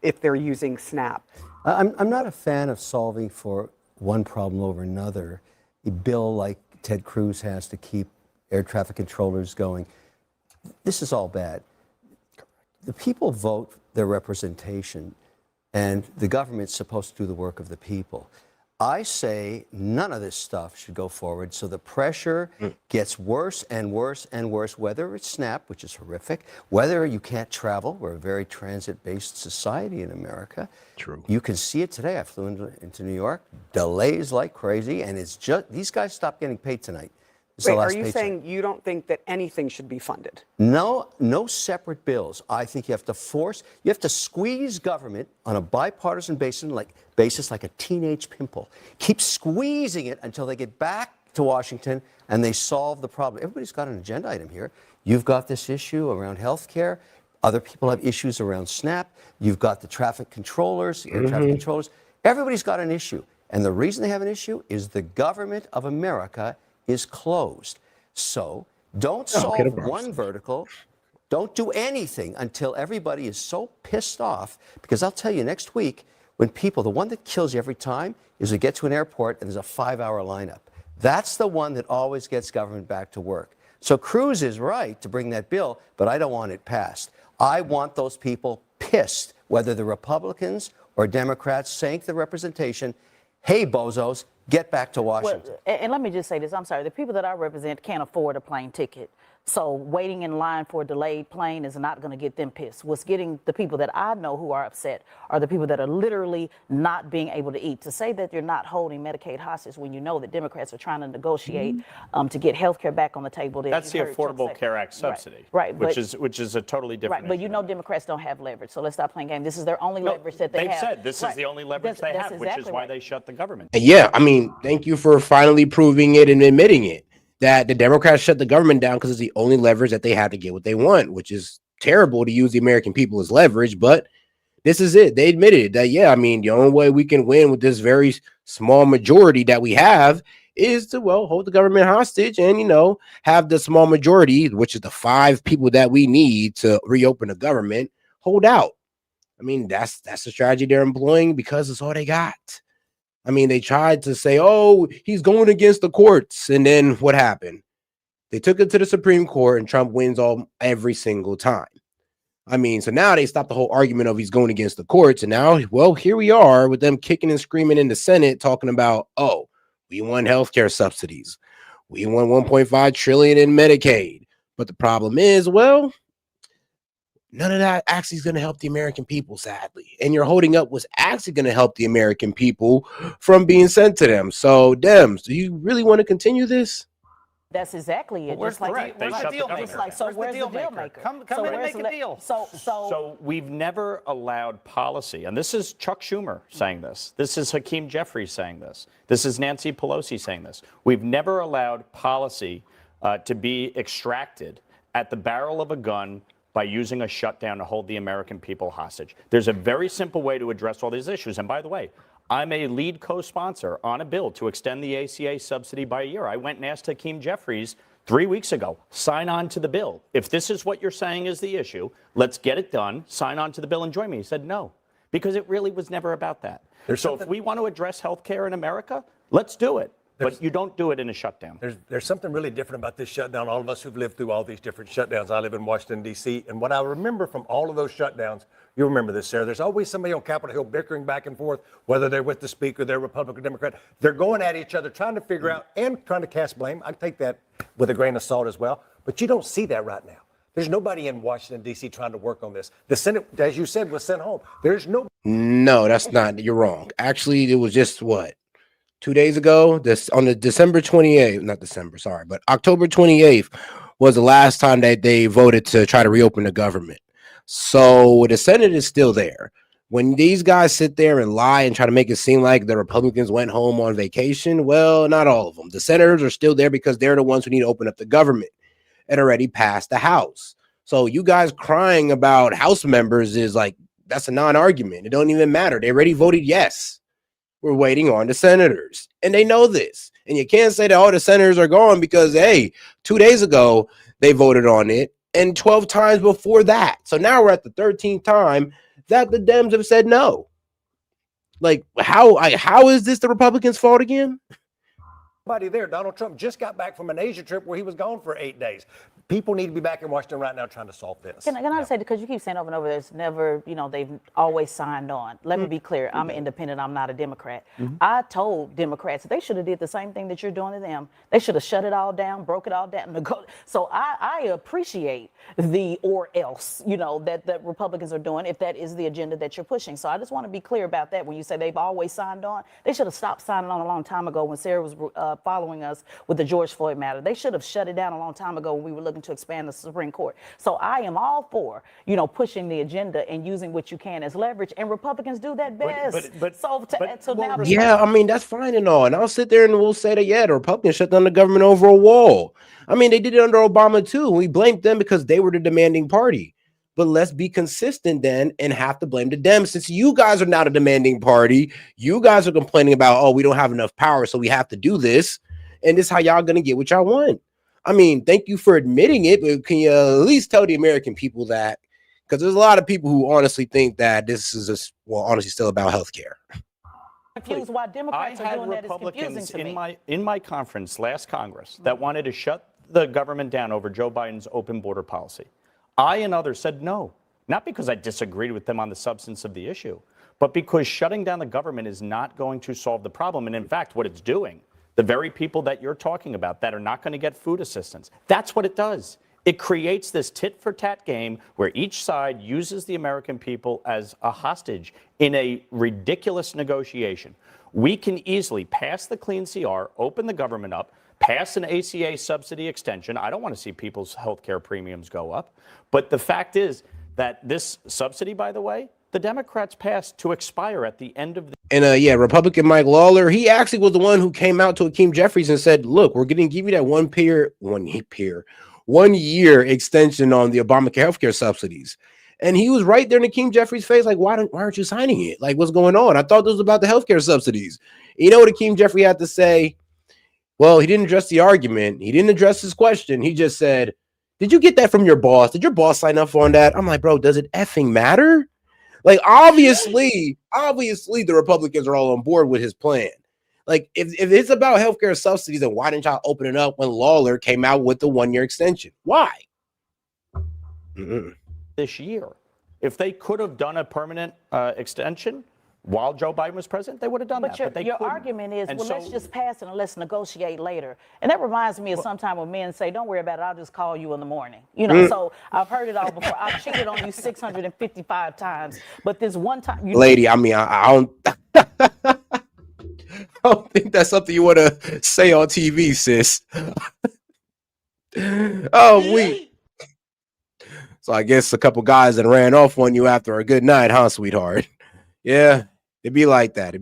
if they're using SNAP. I'm not a fan of solving for one problem over another. A bill like Ted Cruz has to keep air traffic controllers going. This is all bad. The people vote their representation, and the government's supposed to do the work of the people. I say none of this stuff should go forward, so the pressure gets worse and worse and worse, whether it's SNAP, which is horrific, whether you can't travel. We're a very transit-based society in America. True. You can see it today. I flew into New York, delays like crazy, and it's just, these guys stopped getting paid tonight. Wait, are you saying you don't think that anything should be funded? No separate bills. I think you have to squeeze government on a bipartisan basis like a teenage pimple. Keep squeezing it until they get back to Washington and they solve the problem. Everybody's got an agenda item here. You've got this issue around health care. Other people have issues around SNAP. You've got the traffic controllers, air traffic controllers. Everybody's got an issue. And the reason they have an issue is the government of America is closed. So don't solve one vertical. Don't do anything until everybody is so pissed off. Because I'll tell you, next week, when the one that kills you every time is we get to an airport and there's a 5-hour lineup. That's the one that always gets government back to work. So Cruz is right to bring that bill, but I don't want it passed. I want those people pissed, whether they're Republicans or Democrats, saying to the representation, hey, bozos, get back to Washington. Well, and let me just say this. I'm sorry. The people that I represent can't afford a plane ticket. So waiting in line for a delayed plane is not going to get them pissed. What's getting the people that I know who are upset are the people that are literally not being able to eat. To say that you're not holding Medicaid hostage when you know that Democrats are trying to negotiate to get health care back on the table. That's the Affordable Care Act subsidy, right? Which is a totally different. Right, but you know Democrats don't have leverage, so let's stop playing games. This is their only leverage that they have. They've said this is the only leverage they have, which is why they shut the government. Yeah, I mean, thank you for finally proving it and admitting it. That the Democrats shut the government down because it's the only leverage that they have to get what they want, which is terrible to use the American people as leverage. But this is it. They admitted that, yeah, I mean, the only way we can win with this very small majority that we have is to, well, hold the government hostage and, have the small majority, which is the 5 people that we need to reopen the government, hold out. I mean, that's the strategy they're employing because it's all they got. I mean, they tried to say, oh, he's going against the courts. And then what happened? They took it to the Supreme Court and Trump wins every single time. I mean, so now they stopped the whole argument of he's going against the courts. And now, well, here we are with them kicking and screaming in the Senate talking about, oh, we want healthcare subsidies. We want 1.5 trillion in Medicaid. But the problem is, well, none of that actually is going to help the American people, sadly. And you're holding up what's actually going to help the American people from being sent to them. So, Dems, do you really want to continue this? That's exactly it. Where's the deal maker? So where's the deal maker? Come in and make a deal. So we've never allowed policy, and this is Chuck Schumer saying this. This is Hakeem Jeffries saying this. This is Nancy Pelosi saying this. We've never allowed policy to be extracted at the barrel of a gun by using a shutdown to hold the American people hostage. There's a very simple way to address all these issues. And by the way, I'm a lead co-sponsor on a bill to extend the ACA subsidy by a year. I went and asked Hakeem Jeffries 3 weeks ago, sign on to the bill. If this is what you're saying is the issue, let's get it done, sign on to the bill and join me. He said no, because it really was never about that. So if we want to address health care in America, let's do it. But you don't do it in a shutdown. There's something really different about this shutdown. All of us who've lived through all these different shutdowns. I live in Washington, D.C., and what I remember from all of those shutdowns, you remember this, Sarah, there's always somebody on Capitol Hill bickering back and forth, whether they're with the speaker, they're Republican, Democrat. They're going at each other, trying to figure out and trying to cast blame. I take that with a grain of salt as well. But you don't see that right now. There's nobody in Washington, D.C. trying to work on this. The Senate, as you said, was sent home. There's no. No, that's not. You're wrong. Actually, it was just what? 2 days ago, on the December 28th, not December, sorry, but October 28th was the last time that they voted to try to reopen the government. So the Senate is still there. When these guys sit there and lie and try to make it seem like the Republicans went home on vacation, well, not all of them. The senators are still there because they're the ones who need to open up the government. It already passed the House. So you guys crying about House members is like, that's a non-argument. It don't even matter. They already voted yes. We're waiting on the senators, and they know this. And you can't say that all the senators are gone because, hey, 2 days ago, they voted on it, and 12 times before that. So now we're at the 13th time that the Dems have said no. Like, how is this the Republicans' fault again? Nobody there. Donald Trump just got back from an Asia trip where he was gone for 8 days. People need to be back in Washington right now trying to solve this. Can I just say, because you keep saying over and over, there's never, they've always signed on. Let me be clear. I'm an independent. I'm not a Democrat. I told Democrats they should have did the same thing that you're doing to them. They should have shut it all down, broke it all down. So I appreciate the or else, that Republicans are doing if that is the agenda that you're pushing. So I just want to be clear about that. When you say they've always signed on, they should have stopped signing on a long time ago when Sarah was following us with the George Floyd matter. They should have shut it down a long time ago when we were looking to expand the Supreme Court. So I am all for, pushing the agenda and using what you can as leverage, and Republicans do that best. Yeah, I mean, that's fine and all. And I'll sit there and we'll say that, yeah, the Republicans shut down the government over a wall. I mean, they did it under Obama too. We blamed them because they were the demanding party. But let's be consistent then and have to blame the Dems. Since you guys are not a demanding party, you guys are complaining about, oh, we don't have enough power, so we have to do this. And this is how y'all going to get what y'all want. I mean, thank you for admitting it, but can you at least tell the American people that? Because there's a lot of people who honestly think that this is just, honestly still about healthcare. Confused why Democrats are doing that is confusing to me. In my conference last Congress that wanted to shut the government down over Joe Biden's open border policy. I and others said no, not because I disagreed with them on the substance of the issue, but because shutting down the government is not going to solve the problem. And in fact, what it's doing, the very people that you're talking about that are not going to get food assistance, that's what it does. It creates this tit-for-tat game where each side uses the American people as a hostage in a ridiculous negotiation. We can easily pass the clean CR, open the government up, pass an ACA subsidy extension. I don't want to see people's health care premiums go up. But the fact is that this subsidy, by the way, the Democrats passed to expire at the end of the. And Republican Mike Lawler, he actually was the one who came out to Hakeem Jeffries and said, look, we're going to give you that 1 year extension on the Obamacare healthcare subsidies. And he was right there in Hakeem Jeffries' face, like, why aren't you signing it? Like, what's going on? I thought this was about the healthcare subsidies. You know what Hakeem Jeffries had to say? Well, he didn't address the argument. He didn't address his question. He just said, did you get that from your boss? Did your boss sign up on that? I'm like, bro, does it effing matter? Like, obviously, the Republicans are all on board with his plan. Like, if it's about healthcare subsidies, then why didn't y'all open it up when Lawler came out with the 1-year extension? Why? This year. If they could have done a permanent extension while Joe Biden was president, they would have done that. But they your couldn't. argument is, And well, so- let's just pass it and let's negotiate later. And that reminds me of sometime when men say, don't worry about it, I'll just call you in the morning. You know, so I've heard it all before. I've cheated on you 655 times, but this one time... Lady, I mean, I don't think that's something you want to say on TV, sis. So I guess a couple guys that ran off on you after a good night, huh, sweetheart? Yeah, it'd be like that.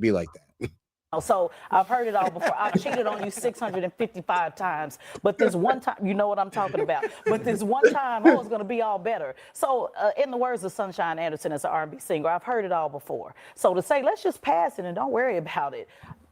So I've heard it all before. I've cheated on you 655 times, but this one time, you know what I'm talking about. But this one time, oh, it's going to be all better. So in the words of Sunshine Anderson as an R&B singer, I've heard it all before. So to say, let's just pass it and don't worry about it,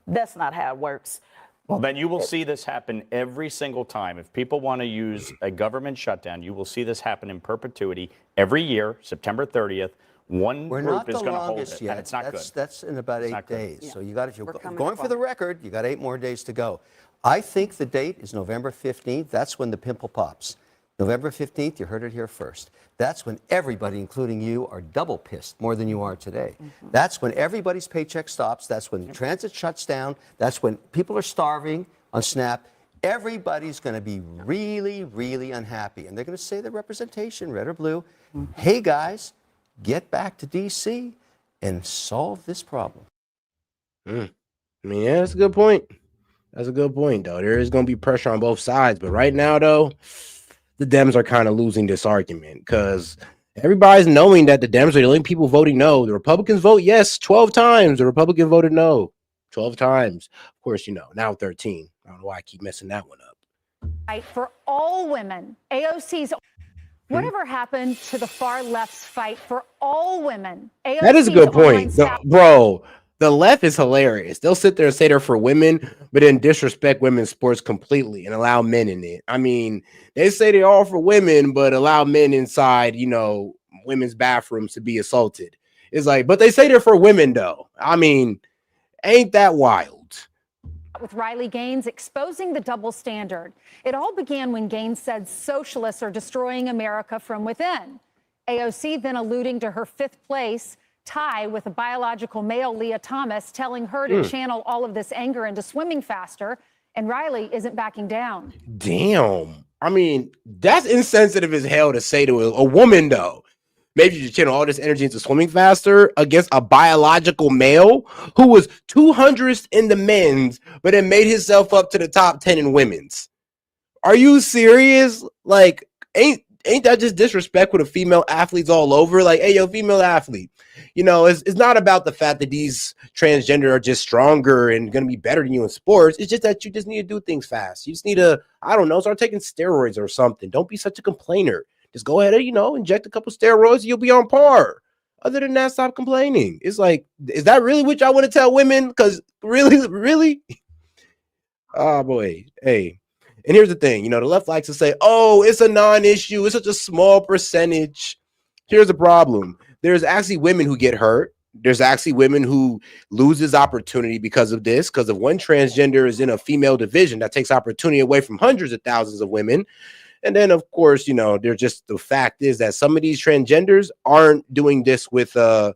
that's not how it works. Well, then you will see this happen every single time. If people want to use a government shutdown, you will see this happen in perpetuity every year, September 30th. We're Group not is the going to hold longest it, yet. and it's not good. That's in about 8 days. Yeah. So you got, if you're coming going up for on the it. record, you got 8 more days to go. I think the date is November 15th. That's when the pimple pops. November 15th, you heard it here first. That's when everybody, including you, are double pissed more than you are today. That's when everybody's paycheck stops. That's when transit shuts down. That's when people are starving on SNAP. Everybody's going to be really, really unhappy. And they're going to say the representation, red or blue, hey, guys, get back to D.C. and solve this problem. I mean, yeah, that's a good point. That's a good point, though. There is going to be pressure on both sides. But right now, though, the Dems are kind of losing this argument because everybody's knowing that the Dems are the only people voting no. The Republicans vote yes 12 times. The Republican voted no 12 times. Of course, now 13. I don't know why I keep messing that one up. Fight for all women. AOC's... Whatever happened to the far left's fight for all women? That is a good point. Bro, the left is hilarious. They'll sit there and say they're for women, but then disrespect women's sports completely and allow men in it. I mean, they say they're all for women, but allow men inside, women's bathrooms to be assaulted. It's like, but they say they're for women, though. I mean, ain't that wild? With Riley Gaines exposing the double standard. It all began when Gaines said socialists are destroying America from within. AOC then alluding to her 5th place tie with a biological male, Leah Thomas, telling her to channel all of this anger into swimming faster, and Riley isn't backing down. Damn. I mean, that's insensitive as hell to say to a woman, though. Maybe you should channel all this energy into swimming faster against a biological male who was 200th in the men's, but then made himself up to the top 10 in women's. Are you serious? Like, ain't that just disrespectful to female athletes all over? Like, hey, yo, female athlete, it's not about the fact that these transgender are just stronger and going to be better than you in sports. It's just that you just need to do things fast. You just need to, start taking steroids or something. Don't be such a complainer. Just go ahead and, inject a couple steroids, you'll be on par. Other than that, stop complaining. It's like, is that really what y'all want to tell women? Because really? Oh, boy. Hey. And here's the thing. The left likes to say, oh, it's a non-issue. It's such a small percentage. Here's the problem. There's actually women who get hurt. There's actually women who loses opportunity because of this. Because if one transgender is in a female division, that takes opportunity away from hundreds of thousands of women. And then, of course, they're just, the fact is that some of these transgenders aren't doing this with, I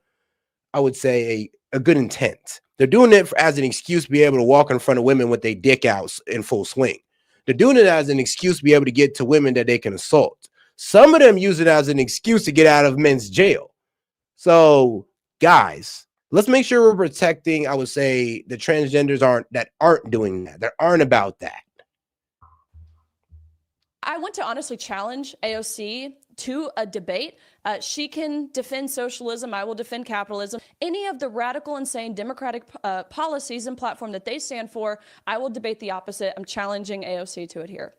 would say, a good intent. They're doing it as an excuse to be able to walk in front of women with their dick out in full swing. They're doing it as an excuse to be able to get to women that they can assault. Some of them use it as an excuse to get out of men's jail. So, guys, let's make sure we're protecting, I would say, the transgenders aren't doing that. That aren't about that. I want to honestly challenge AOC to a debate. She can defend socialism. I will defend capitalism. Any of the radical, insane democratic policies and platform that they stand for, I will debate the opposite. I'm challenging AOC to it here.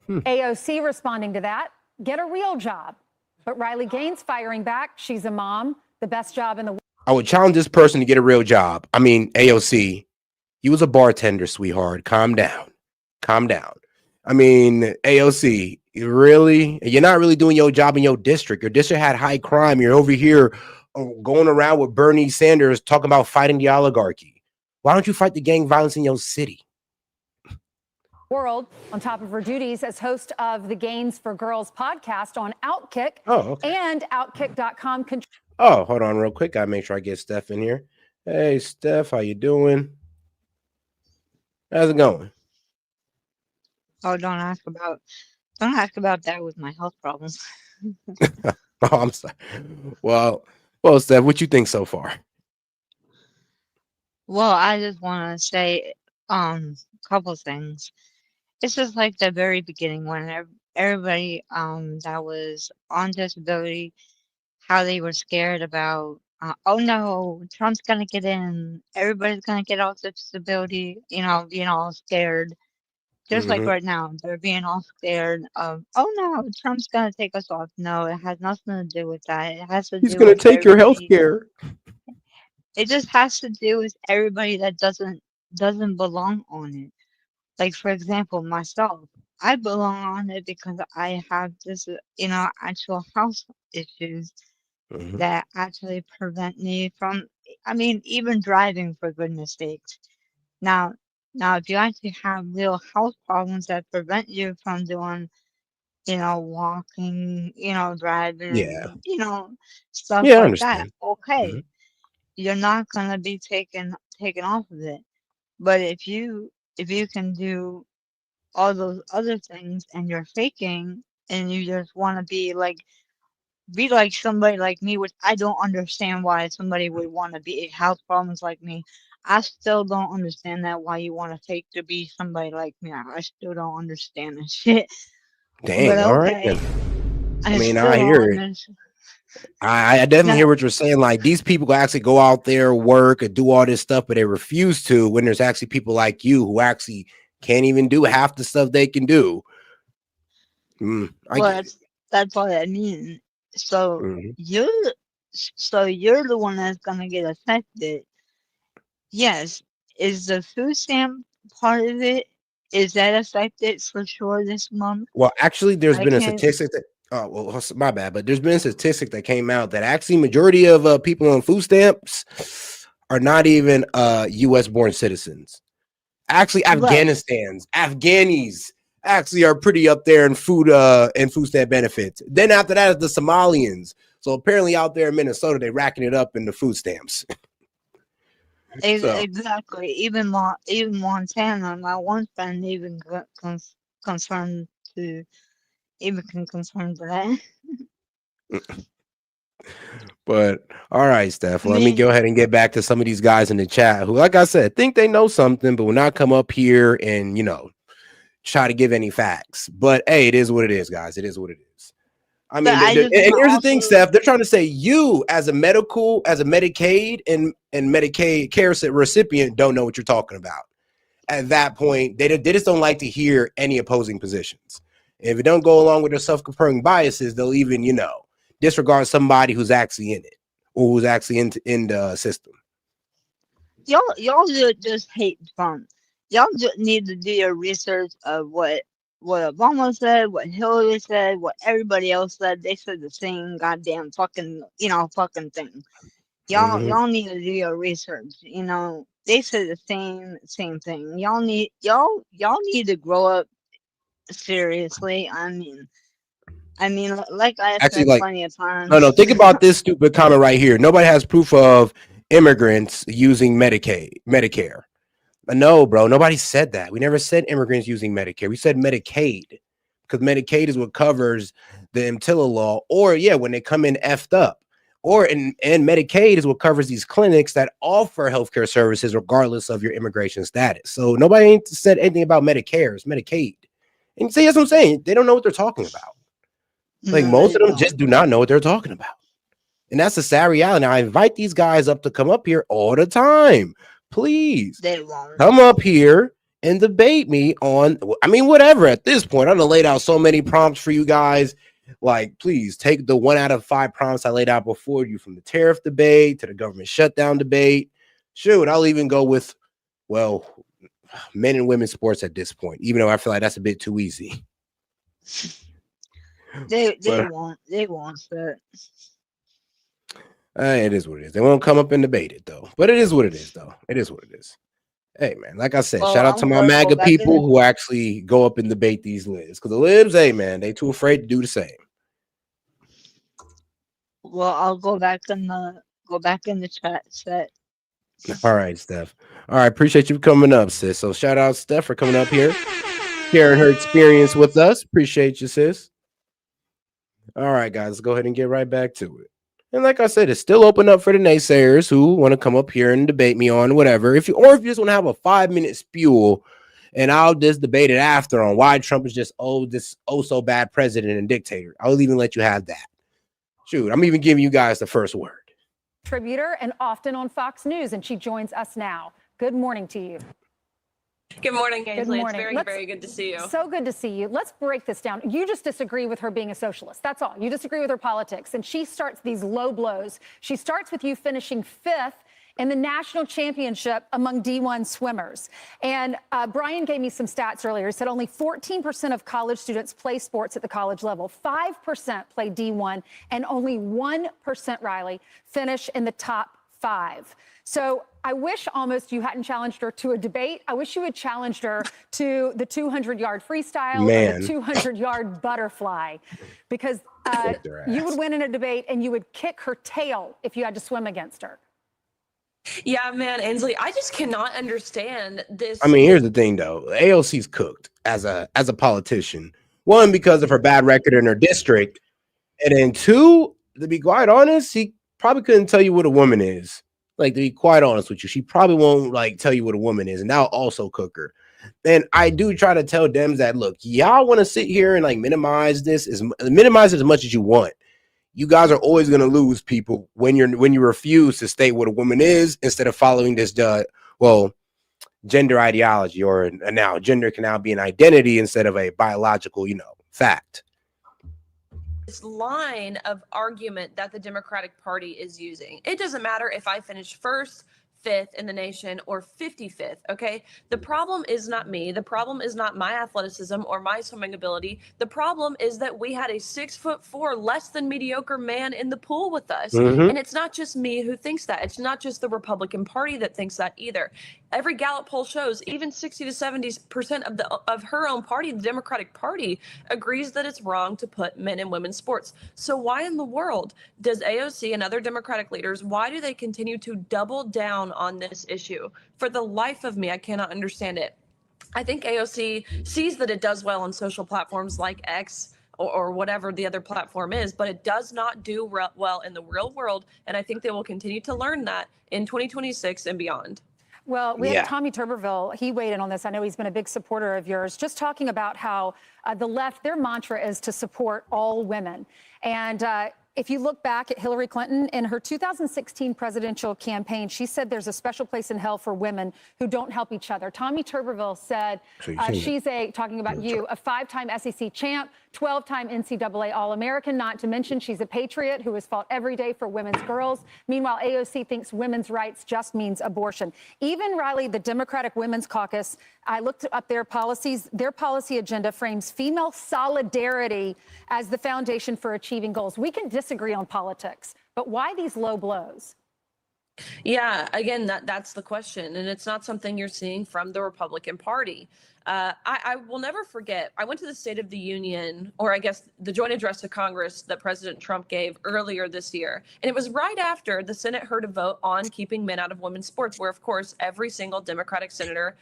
AOC responding to that, get a real job. But Riley Gaines firing back, she's a mom, the best job in the world. I would challenge this person to get a real job. I mean, AOC, you was a bartender, sweetheart. Calm down. Calm down. I mean, AOC, you're not really doing your job in your district. Your district had high crime. You're over here going around with Bernie Sanders talking about fighting the oligarchy. Why don't you fight the gang violence in your city? World on top of her duties as host of the Gains for Girls podcast on Outkick and Outkick.com. Oh, hold on real quick. Gotta make sure I get Steph in here. Hey, Steph, how you doing? How's it going? Oh, don't ask about that with my health problems. Oh, I'm sorry. Well, Steph, what you think so far? Well, I just want to say a couple things. It's just like the very beginning when everybody that was on disability, how they were scared about oh no, Trump's gonna get in, everybody's gonna get off disability, being all scared. Just like right now, they're being all scared of, oh no, Trump's gonna take us off. No, it has nothing to do with that. It has to He's do gonna with take your health everybody. care. It just has to do with everybody that doesn't belong on it. Like for example, myself, I belong on it because I have this, actual health issues that actually prevent me from, I mean, even driving for goodness sakes. Now, if you actually have real health problems that prevent you from doing, walking, Yeah. driving, stuff Yeah, I like that, understand. okay, you're not gonna be taken off of it. But if you can do all those other things and you're faking and you just want to be like somebody like me, which I don't understand why somebody would want to be health problems like me. I still don't understand that why you want to fake to be somebody like me. I still don't understand that shit. But Dang, all right okay, then. I I mean, still I don't hear it. understand. I definitely No, hear what you're saying. Like these people actually go out there, work, and do all this stuff, but they refuse to. When there's actually people like you who actually can't even do half the stuff they can do. I well, get it. that's what I mean. So Mhm. you're you're the one that's gonna get affected. Yes, is the food stamp part of it? Is that affected for sure this month? Well, actually, there's I been a can't. statistic that my bad, but there's been a statistic that came out that actually majority of people on food stamps are not even U.S. born citizens. Actually, Right. Afghanis actually are pretty up there in food stamp benefits. Then after that is the Somalians. So apparently out there in Minnesota, they're racking it up in the food stamps. So Exactly. Even Montana, my one friend even got concerned to concerned for that. but all right, Steph. I Let me mean, go ahead and get back to some of these guys in the chat who, like I said, think they know something, but will not come up here and try to give any facts. But hey, it is what it is, guys. It is what it is. I but mean, I just and want to here's the thing, also. Steph. They're trying to say you, as a Medicaid and Medicaid care recipient, don't know what you're talking about. At that point, they just don't like to hear any opposing positions. If it don't go along with their self-confirming biases, they'll even, disregard somebody who's actually in it or who's actually in the system. Y'all just hate Trump. Y'all just need to do your research of what Obama said, what Hillary said, what everybody else said. They said the same goddamn fucking fucking thing. Y'all need to do your research. They said the same thing. Y'all need to grow up seriously. I mean, like I Actually, said like, plenty of no. times. Think about this stupid comment right here. Nobody has proof of immigrants using Medicare. No, bro. Nobody said that. We never said immigrants using Medicare. We said Medicaid because Medicaid is what covers the EMTILA law, or when they come in effed up, and Medicaid is what covers these clinics that offer healthcare services regardless of your immigration status. So nobody ain't said anything about Medicare. It's Medicaid, and see that's what I'm saying. They don't know what they're talking about. Like No, most they of them don't. just do not know what they're talking about. And that's the sad reality. Now, I invite these guys up to come up here all the time. Please They won't. come up here and debate me on, whatever. At this point, I'm going to lay out so many prompts for you guys. Like, please take the 1 out of 5 prompts I laid out before you, from the tariff debate to the government shutdown debate. Shoot, I'll even go with, men and women's sports at this point, even though I feel like that's a bit too easy. They But won't. They won't, sir. It is what it is. They won't come up and debate it though. But it is what it is, though. It is what it is. Hey man, like I said, Well, shout out to I'm my gonna go MAGA back in. people who actually go up and debate these libs. Because the libs, hey man, they too afraid to do the same. Well, I'll go back in the chat set. All right, Steph. All right, appreciate you coming up, sis. So shout out Steph for coming up here, sharing her experience with us. Appreciate you, sis. All right, guys, let's go ahead and get right back to it. And like I said, it's still open up for the naysayers who want to come up here and debate me on whatever. If you just want to have a 5-minute spew, and I'll just debate it after on why Trump is just this so bad president and dictator. I'll even let you have that. Shoot, I'm even giving you guys the first word. Contributor and often on Fox News, and she joins us now. Good morning to you. Good morning, Ainsley. Good morning. It's very good to see you. So good to see you. Let's break this down. You just disagree with her being a socialist. That's all. You disagree with her politics. And she starts these low blows. She starts with you finishing 5th in the national championship among D1 swimmers. And Brian gave me some stats earlier. He said only 14% of college students play sports at the college level. 5% play D1, and only 1%, Riley, finish in the top 5. So I wish almost you hadn't challenged her to a debate. I wish you had challenged her to the 200-yard freestyle or the 200-yard butterfly, because you would win in a debate and you would kick her tail if you had to swim against her. Yeah, man, Ainsley, I just cannot understand this. I mean, here's the thing, though. AOC's cooked as a politician. One, because of her bad record in her district. And then 2, to be quite honest, he probably couldn't tell you what a woman is. Like, to be quite honest with you, she probably won't tell you what a woman is, and that'll also cook her. And I do try to tell Dems that, look, y'all want to sit here and minimize it as much as you want. You guys are always going to lose people when you refuse to state what a woman is instead of following this gender ideology, or now gender can now be an identity instead of a biological fact. This line of argument that the Democratic Party is using. It doesn't matter if I finish 1st, 5th in the nation, or 55th, okay? The problem is not me. The problem is not my athleticism or my swimming ability. The problem is that we had a 6'4", less than mediocre man in the pool with us. And it's not just me who thinks that. It's not just the Republican Party that thinks that either. Every Gallup poll shows even 60 to 70% of her own party, the Democratic Party, agrees that it's wrong to put men and women's sports. So why in the world does AOC and other Democratic leaders, why do they continue to double down on this issue? For the life of me, I cannot understand it. I think AOC sees that it does well on social platforms like X or whatever the other platform is, but it does not do well in the real world. And I think they will continue to learn that in 2026 and beyond. Well, we have Tommy Tuberville. He weighed in on this. I know he's been a big supporter of yours, just talking about how the left, their mantra is to support all women. And if you look back at Hillary Clinton in her 2016 presidential campaign, she said there's a special place in hell for women who don't help each other. Tommy Tuberville said she's talking about you, a 5-time SEC champ, 12-time NCAA All-American, not to mention she's a patriot who has fought every day for women's girls. Meanwhile, AOC thinks women's rights just means abortion. Even, Riley, the Democratic Women's Caucus, I looked up their policies. Their policy agenda frames female solidarity as the foundation for achieving goals. We can disagree on politics, but why these low blows? Yeah, again, that's the question. And it's not something you're seeing from the Republican Party. I will never forget, I went to the State of the Union, or I guess the joint address to Congress that President Trump gave earlier this year. And it was right after the Senate heard a vote on keeping men out of women's sports, where, of course, every single Democratic senator,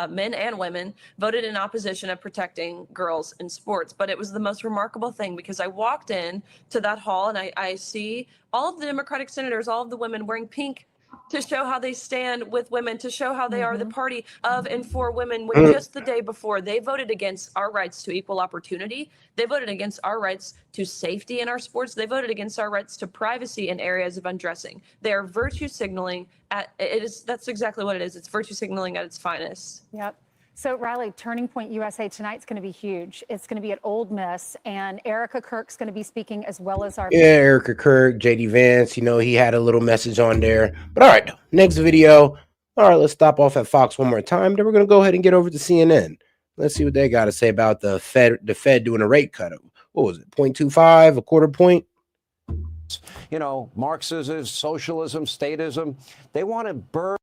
men and women, voted in opposition of protecting girls in sports. But it was the most remarkable thing, because I walked in to that hall and I see all of the Democratic senators, all of the women wearing pink to show how they stand with women, to show how they are the party of and for women, when just the day before they voted against our rights to equal opportunity. They voted against our rights to safety in our sports. They voted against our rights to privacy in areas of undressing. They are virtue signaling that's exactly what it is. It's virtue signaling at its finest. Yep. So, Riley, Turning Point USA tonight's going to be huge. It's going to be at Ole Miss, and Erica Kirk's going to be speaking, as well as our... Yeah, Erica Kirk, JD Vance, he had a little message on there. But all right, next video. All right, let's stop off at Fox one more time. Then we're going to go ahead and get over to CNN. Let's see what they got to say about the Fed doing a rate cut. What was it, 0.25, a quarter point? You know, Marxism, socialism, statism. They want to burn.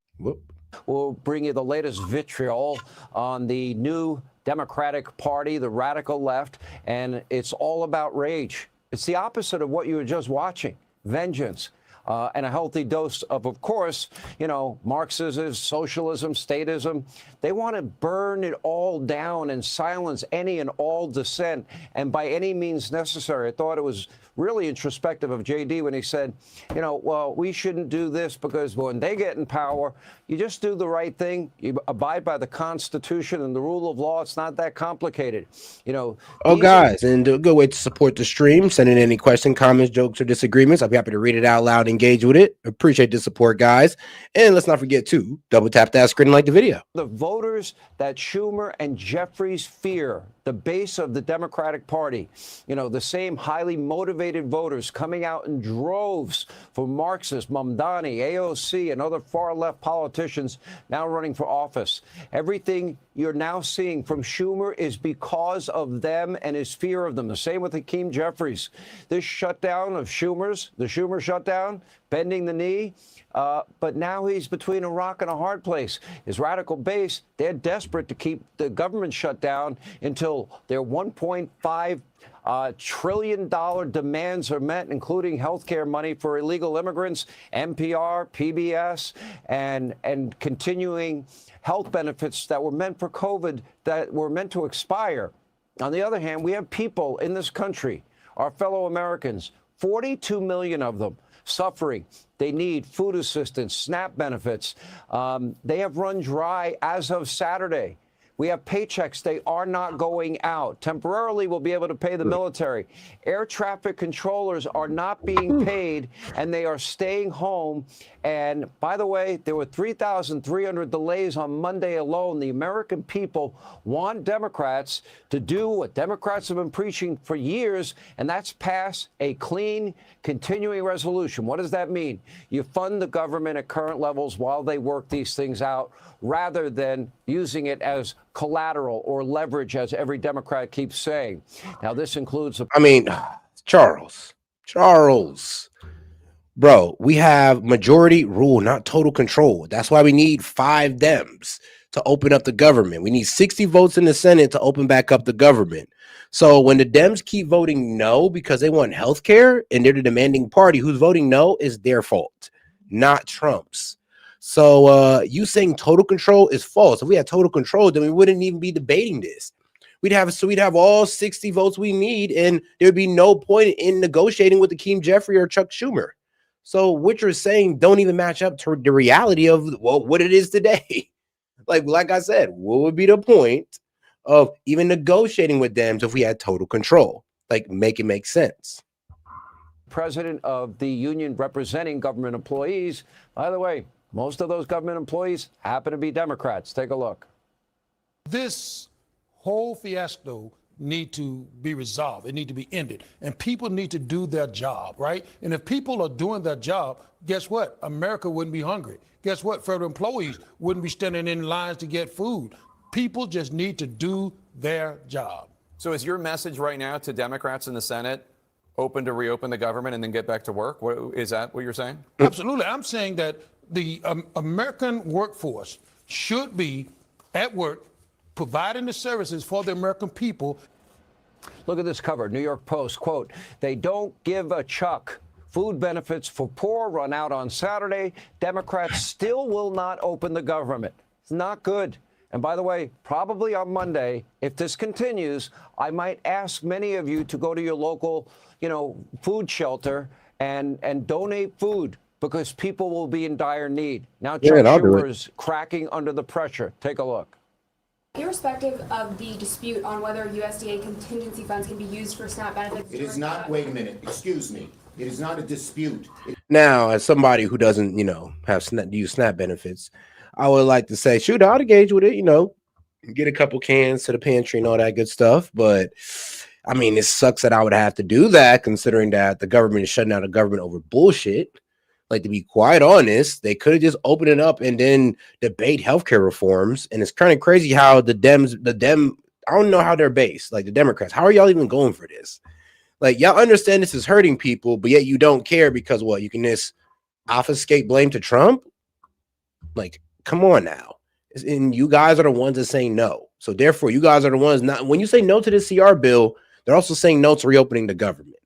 We'll bring you the latest vitriol on the new Democratic Party, the radical left, and it's all about rage. It's the opposite of what you were just watching, vengeance. And a healthy dose of course, you know, Marxism, socialism, statism. They want to burn it all down and silence any and all dissent, and by any means necessary. I thought it was really introspective of JD when he said, you know, well, we shouldn't do this because when they get in power, you just do the right thing. You abide by the Constitution and the rule of law. It's not that complicated. You know. Oh, guys, and a good way to support the stream. Send in any question, comments, jokes, or disagreements. I'll be happy to read it out loud and engage with it. Appreciate the support, guys. And let's not forget to double tap that screen and like the video. The voters that Schumer and Jeffries fear, the base of the Democratic Party, you know, the same highly motivated voters coming out in droves for Marxist, Mamdani, AOC, and other far-left politicians now running for office. Everything you're now seeing from Schumer is because of them and his fear of them. The same with Hakeem Jeffries. This shutdown of Schumer's, the Schumer shutdown, bending the knee, but now he's between a rock and a hard place. His radical base, they're desperate to keep the government shut down until their $1.5 trillion demands are met, including health care money for illegal immigrants, NPR, PBS, and continuing health benefits that were meant for COVID that were meant to expire. On the other hand, we have people in this country, our fellow Americans, 42 million of them, suffering. They need food assistance, SNAP benefits. They have run dry as of Saturday. We have paychecks. They are not going out. Temporarily, we'll be able to pay the military. Air traffic controllers are not being paid, and they are staying home. And by the way, there were 3,300 delays on Monday alone. The American people want Democrats to do what Democrats have been preaching for years, and that's pass a clean, continuing resolution. What does that mean? You fund the government at current levels while they work these things out, rather than using it as collateral or leverage, as every Democrat keeps saying. Now, this includes... Charles, bro, we have majority rule, not total control. That's why we need 5 Dems to open up the government. We need 60 votes in the Senate to open back up the government. So when the Dems keep voting no because they want health care and they're the demanding party, who's voting no is their fault, not Trump's. So you saying total control is false. If we had total control, then we wouldn't even be debating this. We'd have all 60 votes we need, and there'd be no point in negotiating with Hakeem Jeffrey or Chuck Schumer. So what you're saying don't even match up to the reality of what it is today. like I said, what would be the point of even negotiating with them if we had total control? Like, make it make sense. President of the union representing government employees. By the way, most of those government employees happen to be Democrats. Take a look. This whole fiasco need to be resolved. It need to be ended. And people need to do their job, right? And if people are doing their job, guess what? America wouldn't be hungry. Guess what? Federal employees wouldn't be standing in lines to get food. People just need to do their job. So is your message right now to Democrats in the Senate open to reopen the government and then get back to work? Is that what you're saying? Absolutely. I'm saying that the American workforce should be at work providing the services for the American people. Look at this cover, New York Post, quote, "They don't give a chuck. Food benefits for poor run out on Saturday. Democrats still will not open the government." It's not good. And by the way, probably on Monday, if this continues, I might ask many of you to go to your local, food shelter and donate food, because people will be in dire need. Now, Chuck Schumer is cracking under the pressure. Take a look. Irrespective of the dispute on whether USDA contingency funds can be used for SNAP benefits. It is not, wait a minute, excuse me. It is not a dispute. Now, as somebody who doesn't, use SNAP benefits, I would like to say, shoot, I'd engage with it, get a couple cans to the pantry and all that good stuff. But it sucks that I would have to do that, considering that the government is shutting down the government over bullshit. Like, to be quite honest, they could have just opened it up and then debate healthcare reforms. And it's kind of crazy how I don't know how they're based, like the Democrats. How are y'all even going for this? Like, y'all understand this is hurting people, but yet you don't care because what? You can just obfuscate blame to Trump? Like, come on now. And you guys are the ones that say no. So therefore, you guys are the ones not, when you say no to the CR bill, they're also saying no to reopening the government.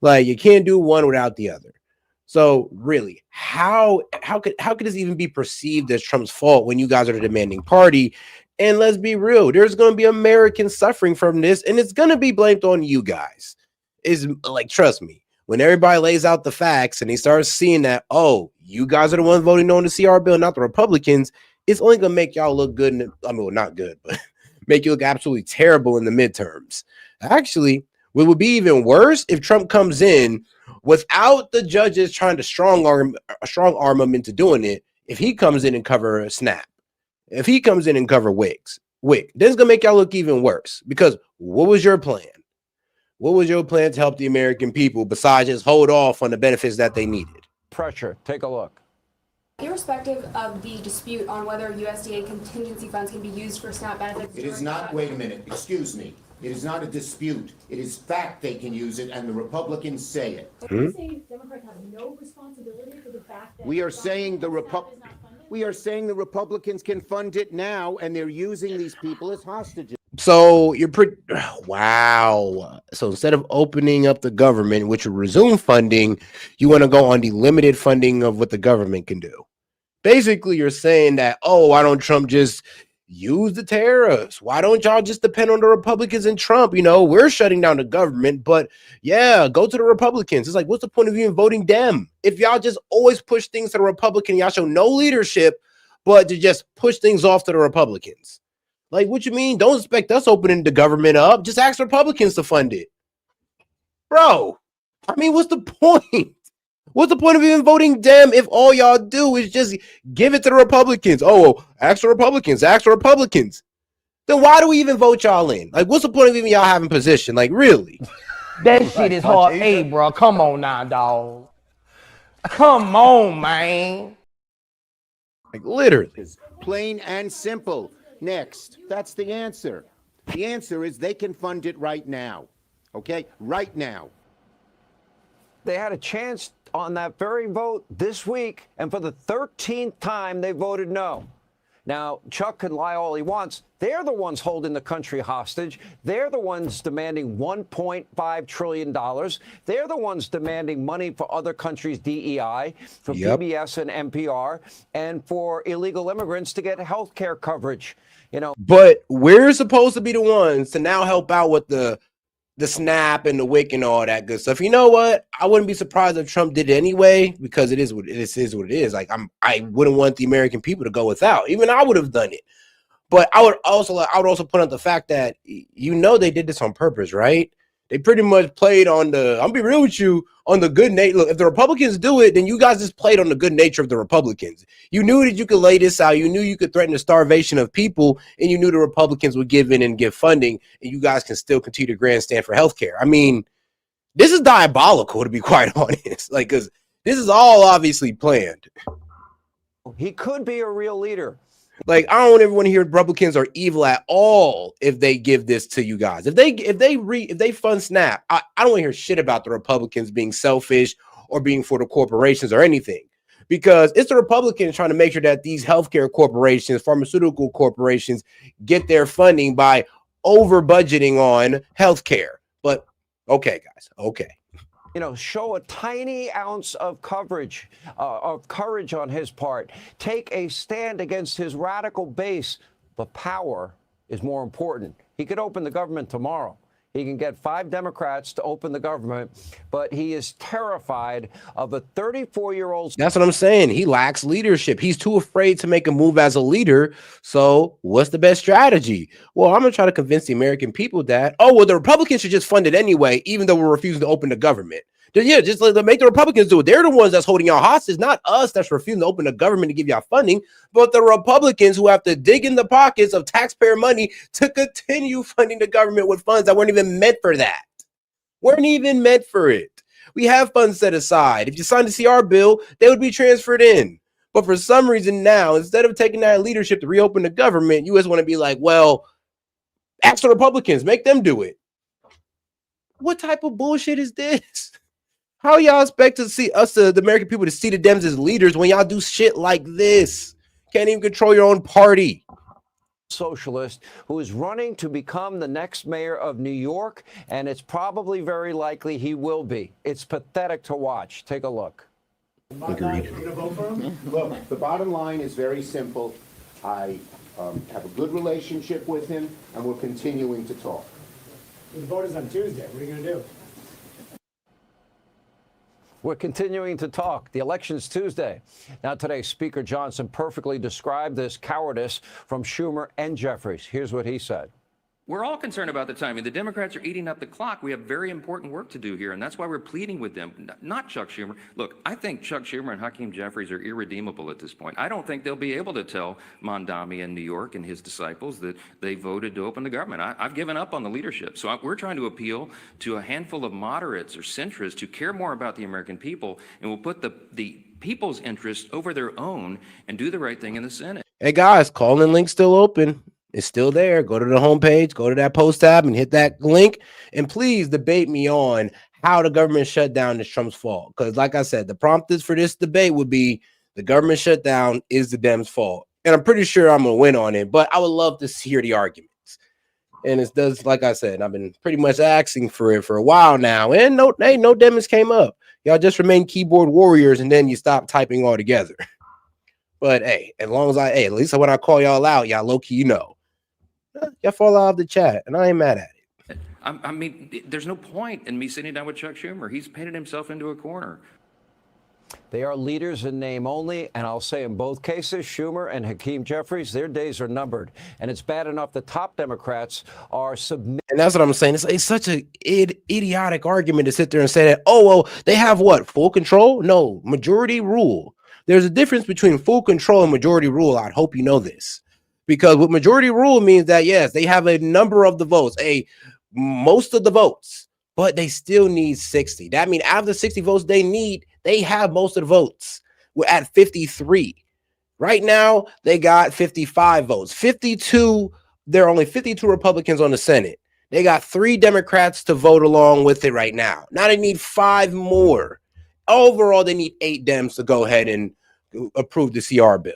Like, you can't do one without the other. So really, how could this even be perceived as Trump's fault when you guys are the demanding party? And let's be real, there's going to be Americans suffering from this, and it's going to be blamed on you guys. Is like, trust me, when everybody lays out the facts and they start seeing that, oh, you guys are the ones voting on the CR bill, not the Republicans, it's only going to make y'all look good. I mean, well, not good, but make you look absolutely terrible in the midterms. Actually, what would be even worse if Trump comes in without the judges trying to strong arm him into doing it. If he comes in and cover a snap, if he comes in and cover Wick, then it's gonna make y'all look even worse. Because what was your plan? What was your plan to help the American people besides just hold off on the benefits that they needed? Pressure. Take a look. Irrespective of the dispute on whether USDA contingency funds can be used for SNAP benefits. It is not, wait a minute, excuse me. It is not a dispute. It is fact they can use it, and the Republicans say it. You say Democrats have no responsibility for the fact that We are saying the Republicans can fund it now, and they're using these people as hostages. So you're pretty wow. So instead of opening up the government, which will resume funding, you want to go on the limited funding of what the government can do. Basically, you're saying that, oh, why don't Trump just use the tariffs? Why don't y'all just depend on the Republicans and Trump? You know, we're shutting down the government, but yeah, go to the Republicans. It's like, what's the point of even voting Dem? If y'all just always push things to the Republican, y'all show no leadership, but to just push things off to the Republicans. Like, what you mean? Don't expect us opening the government up. Just ask Republicans to fund it. Bro, I mean, what's the point? What's the point of even voting Dem if all y'all do is just give it to the Republicans? Oh, well, ask the Republicans, ask the Republicans. Then why do we even vote y'all in? Like, what's the point of even y'all having position? Like, really? That shit is hard. Hey, bro, come on now, dog. Come on, man. Like, literally. Plain and simple. Next. That's the answer. The answer is they can fund it right now. Okay? Right now. They had a chance on that very vote this week, and for the 13th time, they voted no. Now, Chuck can lie all he wants. They're the ones holding the country hostage. They're the ones demanding $1.5 trillion. They're the ones demanding money for other countries' DEI, for PBS and NPR, and for illegal immigrants to get health care coverage. You know, but we're supposed to be the ones to now help out with the SNAP and the WIC and all that good stuff. You know what? I wouldn't be surprised if Trump did it anyway, because it is what it is. Like, I wouldn't want the American people to go without. Even I would have done it. But I would also point out the fact that, you know, they did this on purpose, right? They pretty much played on the, I'll be real with you, on the good nature. Look, if the Republicans do it, then you guys just played on the good nature of the Republicans. You knew that you could lay this out. You knew you could threaten the starvation of people, and you knew the Republicans would give in and give funding, and you guys can still continue to grandstand for healthcare. I mean, this is diabolical, to be quite honest. Like, because this is all obviously planned. he could be a real leader. Like, I don't ever want to hear Republicans are evil at all if they give this to you guys. If they fund SNAP, I don't want to hear shit about the Republicans being selfish or being for the corporations or anything, because it's the Republicans trying to make sure that these healthcare corporations, pharmaceutical corporations, get their funding by over budgeting on healthcare. But okay, guys, okay. You know, show a tiny ounce of courage on his part. Take a stand against his radical base. But power is more important. He could open the government tomorrow. He can get 5 Democrats to open the government, but he is terrified of a 34-year-old. That's what I'm saying. He lacks leadership. He's too afraid to make a move as a leader. So what's the best strategy? Well, I'm going to try to convince the American people that, oh, well, the Republicans should just fund it anyway, even though we're refusing to open the government. Yeah, just make the Republicans do it. They're the ones that's holding y'all hostage, not us that's refusing to open the government to give y'all funding, but the Republicans who have to dig in the pockets of taxpayer money to continue funding the government with funds that weren't even meant for that. Weren't even meant for it. We have funds set aside. If you signed the CR bill, they would be transferred in. But for some reason now, instead of taking that leadership to reopen the government, you just want to be like, well, ask the Republicans, make them do it. what type of bullshit is this? How y'all expect to see us, the American people, to see the Dems as leaders when y'all do shit like this? Can't even control your own party. Socialist who is running to become the next mayor of New York, and it's probably very likely he will be. It's pathetic to watch. Take a look. Agreed. Look, the bottom line is very simple. I have a good relationship with him, and we're continuing to talk. The vote is on Tuesday. What are you going to do? We're continuing to talk. The election's Tuesday. Now, today, Speaker Johnson perfectly described this cowardice from Schumer and Jeffries. Here's what he said. We're all concerned about the timing. The Democrats are eating up the clock. We have very important work to do here, and that's why we're pleading with them, not Chuck Schumer. Look, I think Chuck Schumer and Hakeem Jeffries are irredeemable at this point. I don't think they'll be able to tell Mondami in New York and his disciples that they voted to open the government. I've given up on the leadership. So we're trying to appeal to a handful of moderates or centrists who care more about the American people and will put the people's interests over their own and do the right thing in the Senate. Hey, guys, call-in link's still open. It's still there. Go to the homepage, go to that post tab and hit that link. And please debate me on how the government shutdown is Trump's fault. Because like I said, the prompt for this debate would be the government shutdown is the Dems' fault. And I'm pretty sure I'm going to win on it, but I would love to hear the arguments. And it does, like I said, I've been pretty much asking for it for a while now. And no Dems came up. Y'all just remain keyboard warriors and then you stop typing altogether. But hey, as long as at least when I call y'all out, y'all low-key, you know. Y'all fall out of the chat, and I ain't mad at it. I mean, there's no point in me sitting down with Chuck Schumer. He's painted himself into a corner. They are leaders in name only, and I'll say in both cases, Schumer and Hakeem Jeffries, their days are numbered. And it's bad enough the top Democrats are submitting. And that's what I'm saying. It's such an idiotic argument to sit there and say that, oh, well, they have what? Full control? No, majority rule. There's a difference between full control and majority rule. I hope you know this. Because what majority rule means that, yes, they have a number of the votes, most of the votes, but they still need 60. That means out of the 60 votes they need, they have most of the votes. We're at 53. Right now, they got 55 votes. 52, there are only 52 Republicans on the Senate. They got 3 Democrats to vote along with it right now. Now they need 5 more. Overall, they need 8 Dems to go ahead and approve the CR bill.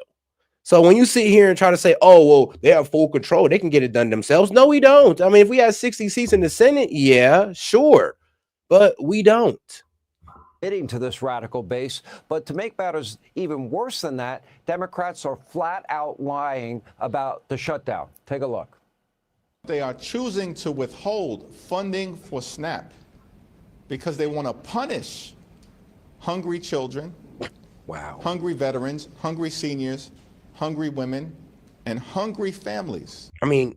So when you sit here and try to say, oh, well, they have full control, they can get it done themselves. No, we don't. I mean, if we had 60 seats in the Senate, yeah, sure. But we don't. To this radical base. But to make matters even worse than that, Democrats are flat out lying about the shutdown. Take a look. They are choosing to withhold funding for SNAP because they want to punish hungry children, hungry veterans, hungry seniors, hungry women, and hungry families. I mean,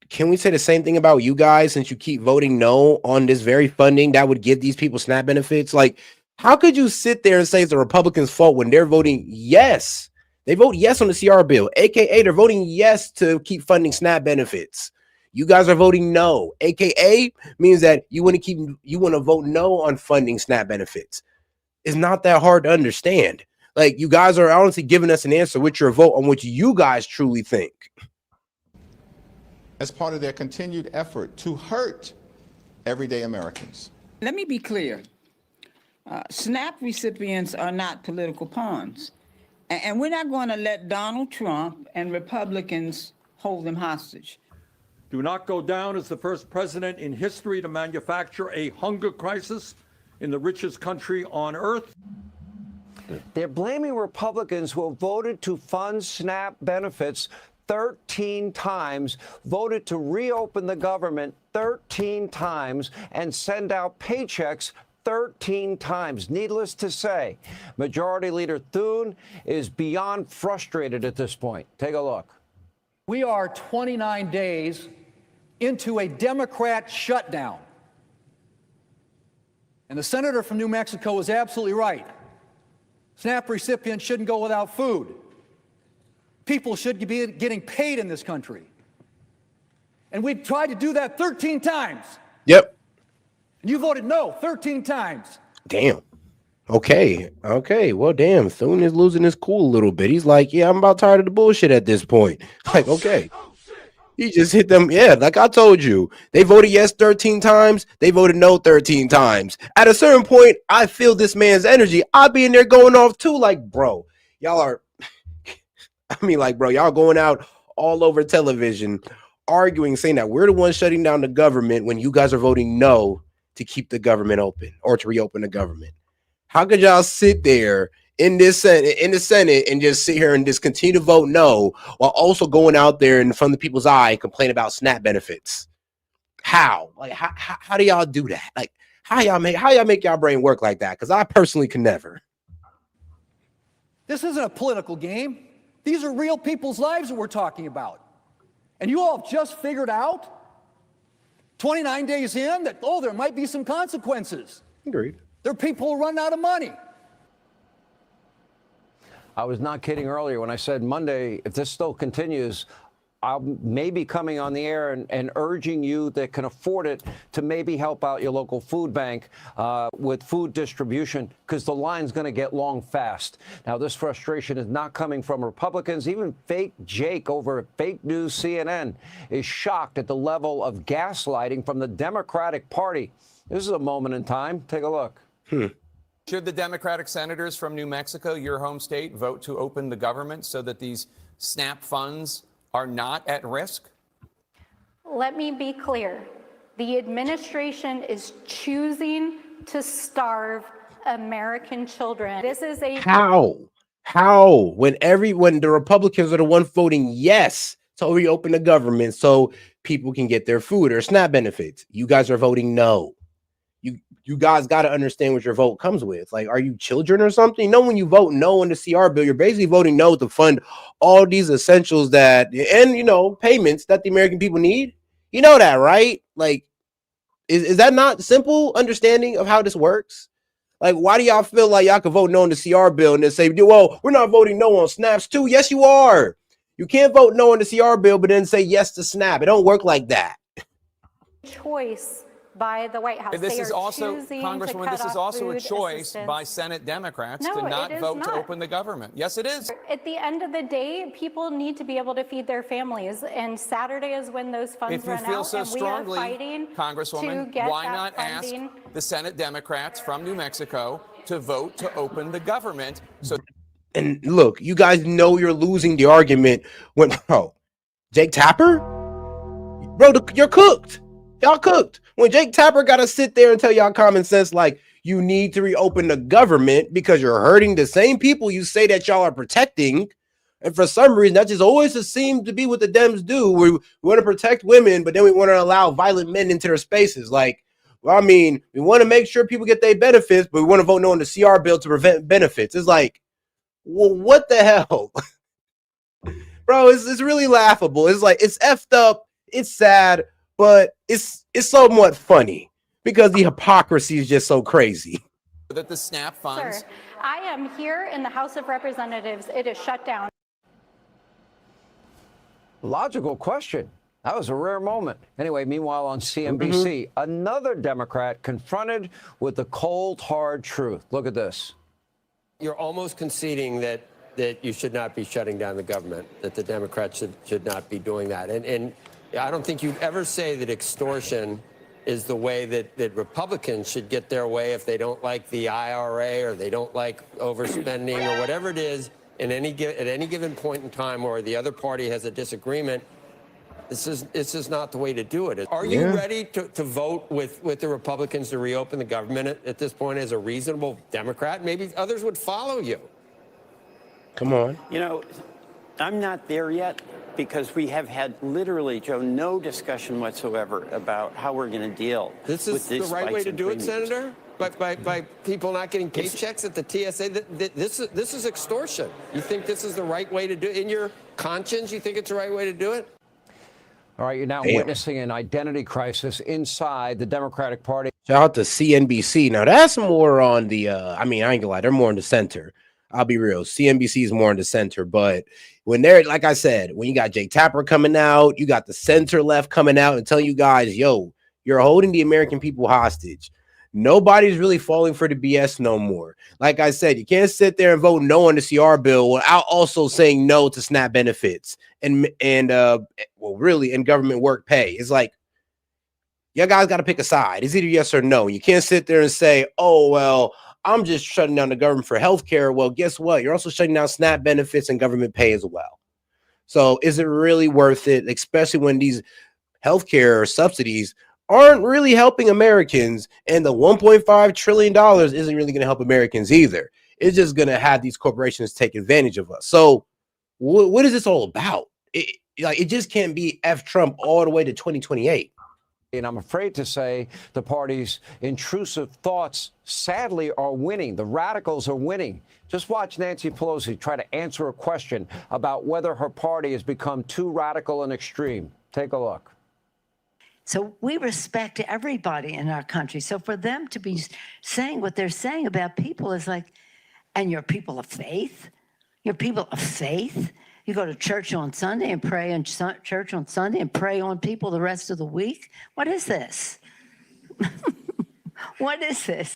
can we say the same thing about you guys since you keep voting no on this very funding that would give these people SNAP benefits? Like, how could you sit there and say it's the Republicans' fault when they're voting yes? They vote yes on the CR bill, aka they're voting yes to keep funding SNAP benefits. You guys are voting no, aka means that you want to vote no on funding SNAP benefits. It's not that hard to understand. Like, you guys are honestly giving us an answer with your vote on what you guys truly think. As part of their continued effort to hurt everyday Americans. Let me be clear. SNAP recipients are not political pawns. And we're not going to let Donald Trump and Republicans hold them hostage. Do not go down as the first president in history to manufacture a hunger crisis in the richest country on earth. They're blaming Republicans who have voted to fund SNAP benefits 13 times, voted to reopen the government 13 times, and send out paychecks 13 times. Needless to say, Majority Leader Thune is beyond frustrated at this point. Take a look. We are 29 days into a Democrat shutdown. And the senator from New Mexico is absolutely right. SNAP recipients shouldn't go without food. People should be getting paid in this country. And we've tried to do that 13 times. Yep. And you voted no 13 times. Damn. Okay. Well, damn. Thune is losing his cool a little bit. He's like, yeah, I'm about tired of the bullshit at this point. Like, okay. He just hit them. Yeah, like I told you, they voted yes 13 times. They voted no 13 times. At a certain point, I feel this man's energy. I'll be in there going off too. Like, bro, y'all are. I mean, like, bro, y'all going out all over television, arguing, saying that we're the ones shutting down the government when you guys are voting no to keep the government open or to reopen the government. How could y'all sit there in the Senate and just sit here and just continue to vote no while also going out there in front of the people's eye and complain about SNAP benefits? How? Like how do y'all do that? Like how y'all make y'all brain work like that? Because I personally can never. This isn't a political game. These are real people's lives that we're talking about. And you all have just figured out 29 days in that, oh, there might be some consequences. Agreed. There are people who run out of money. I was not kidding earlier when I said Monday, if this still continues, I'll maybe coming on the air and urging you that can afford it to maybe help out your local food bank with food distribution, because the line's going to get long fast. Now, this frustration is not coming from Republicans. Even fake Jake over at Fake News CNN is shocked at the level of gaslighting from the Democratic Party. This is a moment in time. Take a look. Should the Democratic senators from New Mexico, your home state, vote to open the government so that these SNAP funds are not at risk? Let me be clear. The administration is choosing to starve American children. This is a How? When the Republicans are the one voting yes to reopen the government so people can get their food or SNAP benefits, you guys are voting no. You guys got to understand what your vote comes with. Like, are you children or something? You know, when you vote no on the CR bill, you're basically voting no to fund all these essentials payments that the American people need. You know that, right? Like, is that not simple understanding of how this works? Like, why do y'all feel like y'all can vote no on the CR bill and then say, well, we're not voting no on SNAPs too? Yes, you are. You can't vote no on the CR bill, but then say yes to SNAP. It don't work like that. choice by the White House. This They is are also, choosing Congresswoman, to this cut is off also a food choice assistance. by Senate Democrats No, to not it is vote to not. open the government. Yes, it is. At the end of the day, people need to be able to feed their families, and Saturday is when those funds If you run feel out, so and we are strongly, fighting to Congresswoman, get why that not funding. ask the Senate Democrats from New Mexico to vote to open the government? And look, you guys know you're losing the argument when, Jake Tapper? Bro, you're cooked. Y'all cooked. When Jake Tapper got to sit there and tell y'all common sense, like, you need to reopen the government because you're hurting the same people you say that y'all are protecting. And for some reason, that just always seems to be what the Dems do. We want to protect women, but then we want to allow violent men into their spaces. Like, well, I mean, we want to make sure people get their benefits, but we want to vote no on the CR bill to prevent benefits. It's like, well, what the hell? Bro, it's really laughable. It's like, it's effed up. It's sad, but it's somewhat funny because the hypocrisy is just so crazy. That the SNAP funds. Sir, I am here in the House of Representatives. It is shut down. Logical question. That was a rare moment. Anyway, meanwhile on CNBC, another Democrat confronted with the cold, hard truth. Look at this. You're almost conceding that you should not be shutting down the government, that the Democrats should not be doing that. And I don't think you'd ever say that extortion is the way that Republicans should get their way if they don't like the IRA or they don't like overspending or whatever it is at any given point in time where the other party has a disagreement. This is not the way to do it. Are you ready to vote with the Republicans to reopen the government at this point as a reasonable Democrat? Maybe others would follow you. Come on. You know, I'm not there yet because we have had literally, Joe, no discussion whatsoever about how we're going to deal with these This is the right way to do it, Senator? By people not getting paychecks at the TSA? This is extortion. You think this is the right way to do it? In your conscience, you think it's the right way to do it? All right, you're now witnessing an identity crisis inside the Democratic Party. Shout out to CNBC. Now, that's more on the, I ain't gonna lie, they're more in the center. I'll be real. CNBC is more in the center, but when they're, like I said, when you got Jake Tapper coming out, you got the center left coming out and telling you guys, yo, you're holding the American people hostage. Nobody's really falling for the BS no more. Like I said, you can't sit there and vote no on the CR bill without also saying no to SNAP benefits and really, and government work pay. It's like, you guys got to pick a side. It's either yes or no. You can't sit there and say, oh, well, I'm just shutting down the government for healthcare. Well, guess what? You're also shutting down SNAP benefits and government pay as well. So is it really worth it, especially when these healthcare subsidies aren't really helping Americans, and the $1.5 trillion isn't really going to help Americans either. It's just going to have these corporations take advantage of us. So what is this all about? It just can't be F Trump all the way to 2028. And I'm afraid to say the party's intrusive thoughts, sadly, are winning. The radicals are winning. Just watch Nancy Pelosi try to answer a question about whether her party has become too radical and extreme. Take a look. So we respect everybody in our country. So for them to be saying what they're saying about people is like, and you're people of faith? You're people of faith? You go to church on Sunday and pray in church on Sunday and pray on people the rest of the week? What is this? What is this?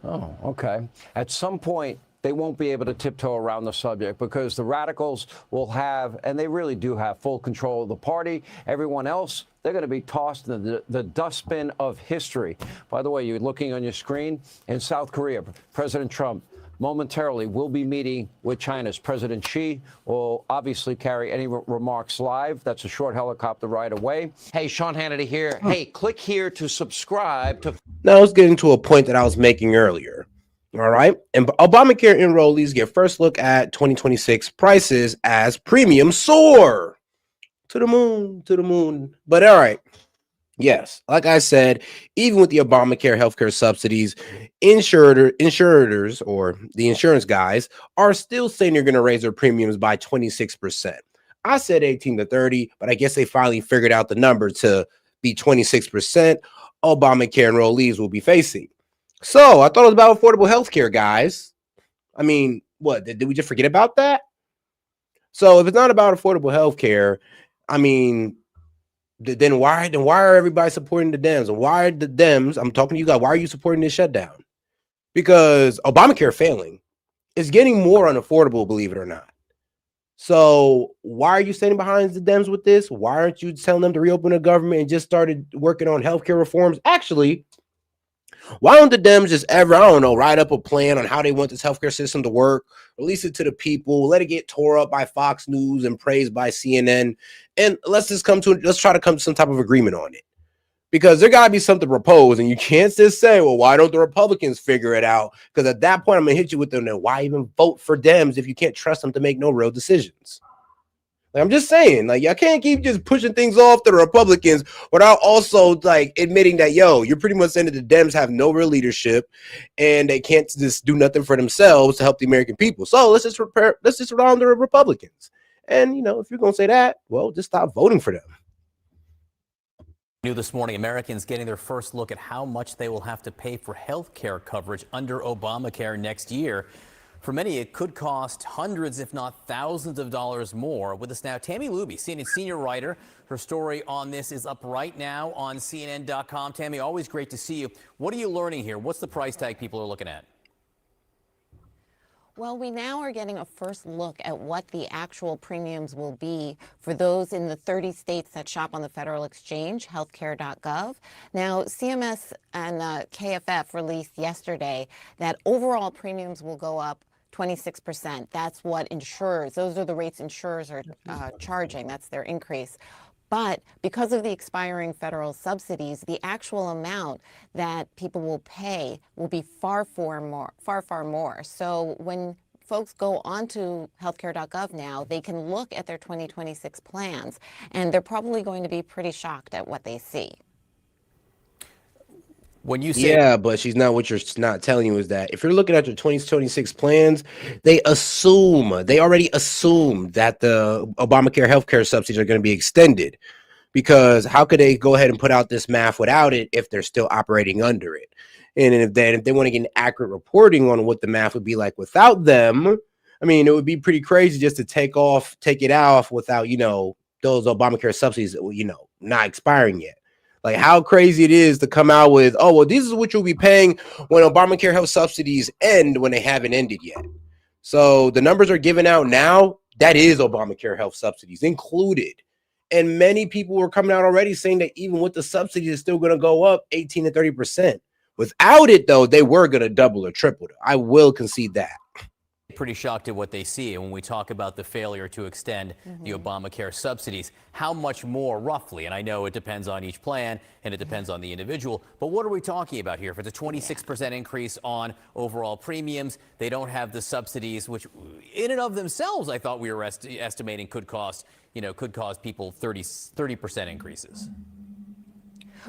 Oh, okay. At some point, they won't be able to tiptoe around the subject because the radicals will have, and they really do have, full control of the party. Everyone else, they're going to be tossed in the dustbin of history. By the way, you're looking on your screen, in South Korea, President Trump momentarily will be meeting with China's President Xi. Will obviously carry any remarks live. That's a short helicopter ride away. Hey, Sean Hannity here. Hey, click here to subscribe to. Now let's get into a point that I was making earlier. All right. And Obamacare enrollees get first look at 2026 prices as premiums soar to the moon, to the moon. But all right. Yes, like I said, even with the Obamacare healthcare subsidies, insurers or the insurance guys are still saying they're going to raise their premiums by 26%. I said 18 to 30, but I guess they finally figured out the number to be 26% Obamacare enrollees will be facing. So I thought it was about affordable healthcare, guys. I mean, what, did we just forget about that? So if it's not about affordable healthcare, I mean, then why are everybody supporting the Dems? And why are the Dems, I'm talking to you guys, why are you supporting this shutdown? Because Obamacare failing is getting more unaffordable, believe it or not. So why are you standing behind the Dems with this? Why aren't you telling them to reopen the government and just started working on healthcare reforms? Actually, why don't the Dems just ever, I don't know, write up a plan on how they want this healthcare system to work, release it to the people, let it get tore up by Fox News and praised by CNN, and let's try to come to some type of agreement on it. Because there gotta be something proposed, and you can't just say, well, why don't the Republicans figure it out? Because at that point, I'm gonna hit you with them. Then why even vote for Dems if you can't trust them to make no real decisions? Like, I'm just saying, like, y'all can't keep just pushing things off to the Republicans without also like admitting that, yo, you're pretty much saying that the Dems have no real leadership and they can't just do nothing for themselves to help the American people. So let's just rely on the Republicans. And you know, if you're gonna say that, well, just stop voting for them. New this morning, Americans getting their first look at how much they will have to pay for health care coverage under Obamacare next year. For many, it could cost hundreds, if not thousands of dollars more. With us now, Tammy Luby, CNN senior writer. Her story on this is up right now on CNN.com. Tammy, always great to see you. What are you learning here? What's the price tag people are looking at? Well, we now are getting a first look at what the actual premiums will be for those in the 30 states that shop on the federal exchange, healthcare.gov. Now, CMS and KFF released yesterday that overall premiums will go up 26%. That's what insurers, those are the rates insurers are charging. That's their increase. But because of the expiring federal subsidies, the actual amount that people will pay will be far more. So when folks go onto healthcare.gov now, they can look at their 2026 plans, and they're probably going to be pretty shocked at what they see. When you say, yeah, but what you're not telling you is that if you're looking at your 2026 plans, they already assume that the Obamacare healthcare subsidies are going to be extended, because how could they go ahead and put out this math without it if they're still operating under it? And if they want to get an accurate reporting on what the math would be like without them, I mean, it would be pretty crazy just to take it off without, those Obamacare subsidies, not expiring yet. Like how crazy it is to come out with, oh, well, this is what you'll be paying when Obamacare health subsidies end when they haven't ended yet. So the numbers are given out now. That is Obamacare health subsidies included. And many people were coming out already saying that even with the subsidies, it's still going to go up 18 to 30%. Without it, though, they were going to double or triple it. I will concede that. Pretty shocked at what they see. And when we talk about the failure to extend the Obamacare subsidies, how much more roughly? And I know it depends on each plan and it depends on the individual, but what are we talking about here? If it's a 26% increase on overall premiums, they don't have the subsidies, which in and of themselves, I thought we were estimating could cause people 30% increases.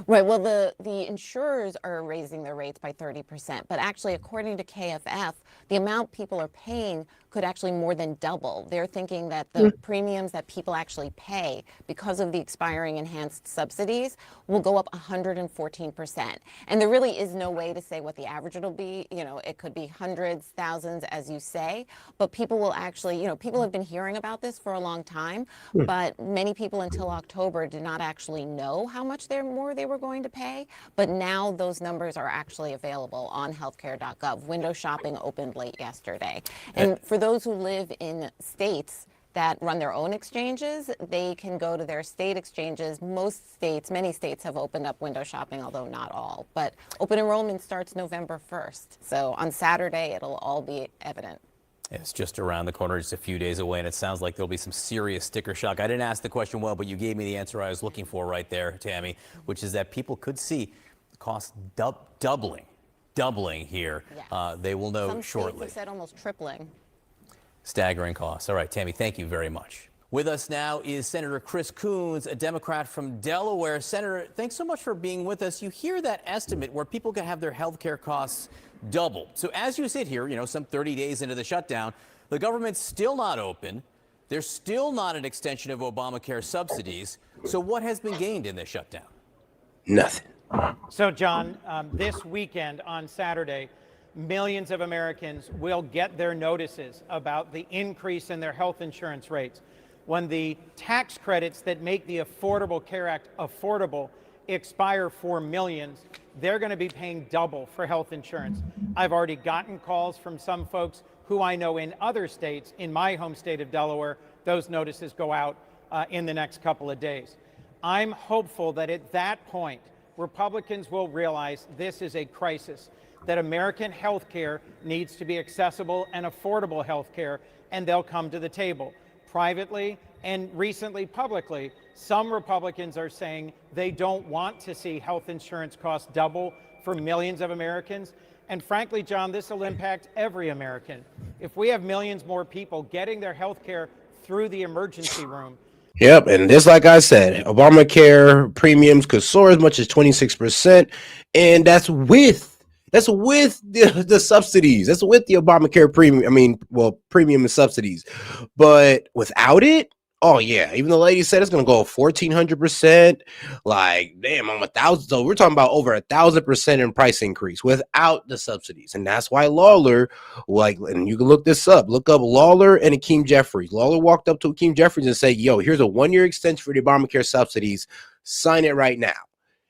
Right. Well, the insurers are raising their rates by 30%, but actually, according to KFF, the amount people are paying could actually more than double. They're thinking that the premiums that people actually pay because of the expiring enhanced subsidies will go up 114%. And there really is no way to say what the average it'll be. You know, it could be hundreds, thousands, as you say, but people will actually, people have been hearing about this for a long time, but many people until October did not actually know how much more they were going to pay. But now those numbers are actually available on healthcare.gov. Window shopping opened late yesterday. And for those who live in states that run their own exchanges, they can go to their state exchanges. Most states, many states have opened up window shopping, although not all. But open enrollment starts November 1st. So on Saturday, it'll all be evident. It's just around the corner, just a few days away, and it sounds like there'll be some serious sticker shock. I didn't ask the question well, but you gave me the answer I was looking for right there, Tammy, which is that people could see the cost doubling here. Yes. They will know Some shortly. Some states have said almost tripling. Staggering costs. All right, Tammy, thank you very much. With us now is Senator Chris Coons, a Democrat from Delaware. Senator, thanks so much for being with us. You hear that estimate where people can have their health care costs double. So as you sit here, some 30 days into the shutdown, the government's still not open. There's still not an extension of Obamacare subsidies. So what has been gained in this shutdown? Nothing. So, John, this weekend on Saturday, millions of Americans will get their notices about the increase in their health insurance rates. When the tax credits that make the Affordable Care Act affordable expire for millions, they're going to be paying double for health insurance. I've already gotten calls from some folks who I know in other states. In my home state of Delaware, those notices go out in the next couple of days. I'm hopeful that at that point, Republicans will realize this is a crisis, that American health care needs to be accessible and affordable health care, and they'll come to the table. Privately and recently publicly, some Republicans are saying they don't want to see health insurance costs double for millions of Americans. And frankly, John, this will impact every American. If we have millions more people getting their health care through the emergency room. Yep, and just like I said, Obamacare premiums could soar as much as 26%, and that's with the subsidies. That's with the Obamacare premium. Premium and subsidies. But without it, oh yeah, even the lady said it's gonna go 1,400%. Like, damn, I'm 1,000. So we're talking about over 1,000% in price increase without the subsidies, and that's why Lawler, and you can look this up. Look up Lawler and Hakeem Jeffries. Lawler walked up to Hakeem Jeffries and said, "Yo, here's a 1-year extension for the Obamacare subsidies. Sign it right now,"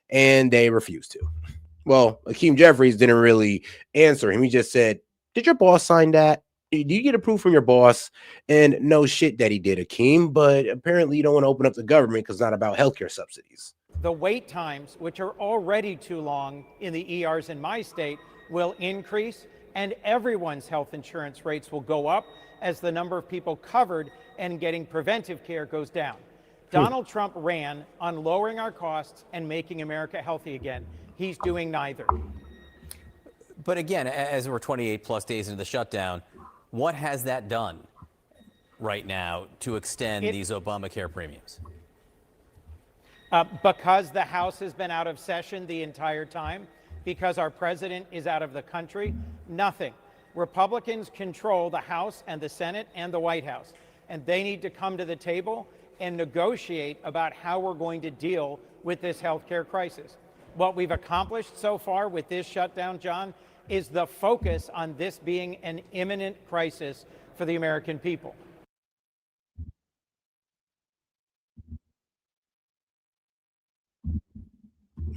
and they refused to. Well, Hakeem Jeffries didn't really answer him. He just said, "Did your boss sign that? Did you get approved from your boss?" And no shit that he did, Hakeem, but apparently you don't want to open up the government because it's not about healthcare subsidies. The wait times, which are already too long in the ERs in my state, will increase, and everyone's health insurance rates will go up as the number of people covered and getting preventive care goes down. Donald Trump ran on lowering our costs and making America healthy again. He's doing neither. But again, as we're 28 plus days into the shutdown, what has that done right now to extend these Obamacare premiums? Because the House has been out of session the entire time, because our president is out of the country, nothing. Republicans control the House and the Senate and the White House, and they need to come to the table and negotiate about how we're going to deal with this healthcare crisis. What we've accomplished so far with this shutdown, John, is the focus on this being an imminent crisis for the American people.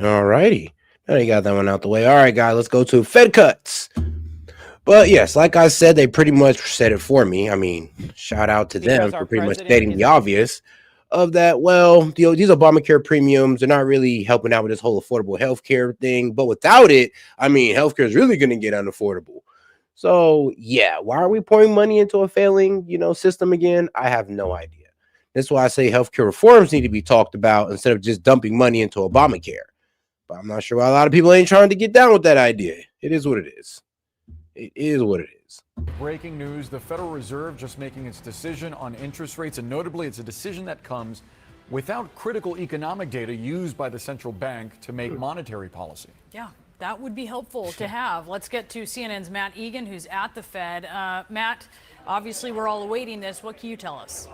All righty. Now you got that one out the way. All right, guys, let's go to Fed cuts. But yes, like I said, they pretty much said it for me. I mean, shout out to them Because for our pretty much president stating is the obvious of that. Well, these Obamacare premiums are not really helping out with this whole affordable healthcare thing. But without it, I mean, healthcare is really going to get unaffordable. So yeah, why are we pouring money into a failing, system again? I have no idea. That's why I say healthcare reforms need to be talked about instead of just dumping money into Obamacare. But I'm not sure why a lot of people ain't trying to get down with that idea. It is what it is. It is what it is. Breaking news, the Federal Reserve just making its decision on interest rates, and notably it's a decision that comes without critical economic data used by the central bank to make monetary policy. Yeah, that would be helpful to have. Let's get to CNN's Matt Egan, who's at the Fed. Matt, obviously we're all awaiting this. What can you tell us?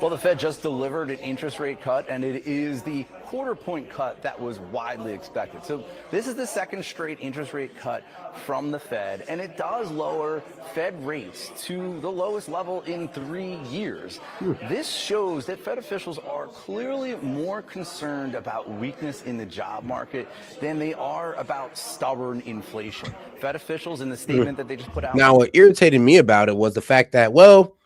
Well, the Fed just delivered an interest rate cut, and it is the quarter-point cut that was widely expected. So this is the second straight interest rate cut from the Fed, and it does lower Fed rates to the lowest level in 3 years. This shows that Fed officials are clearly more concerned about weakness in the job market than they are about stubborn inflation. Fed officials in the statement that they just put out. Now, what irritated me about it was the fact that, well,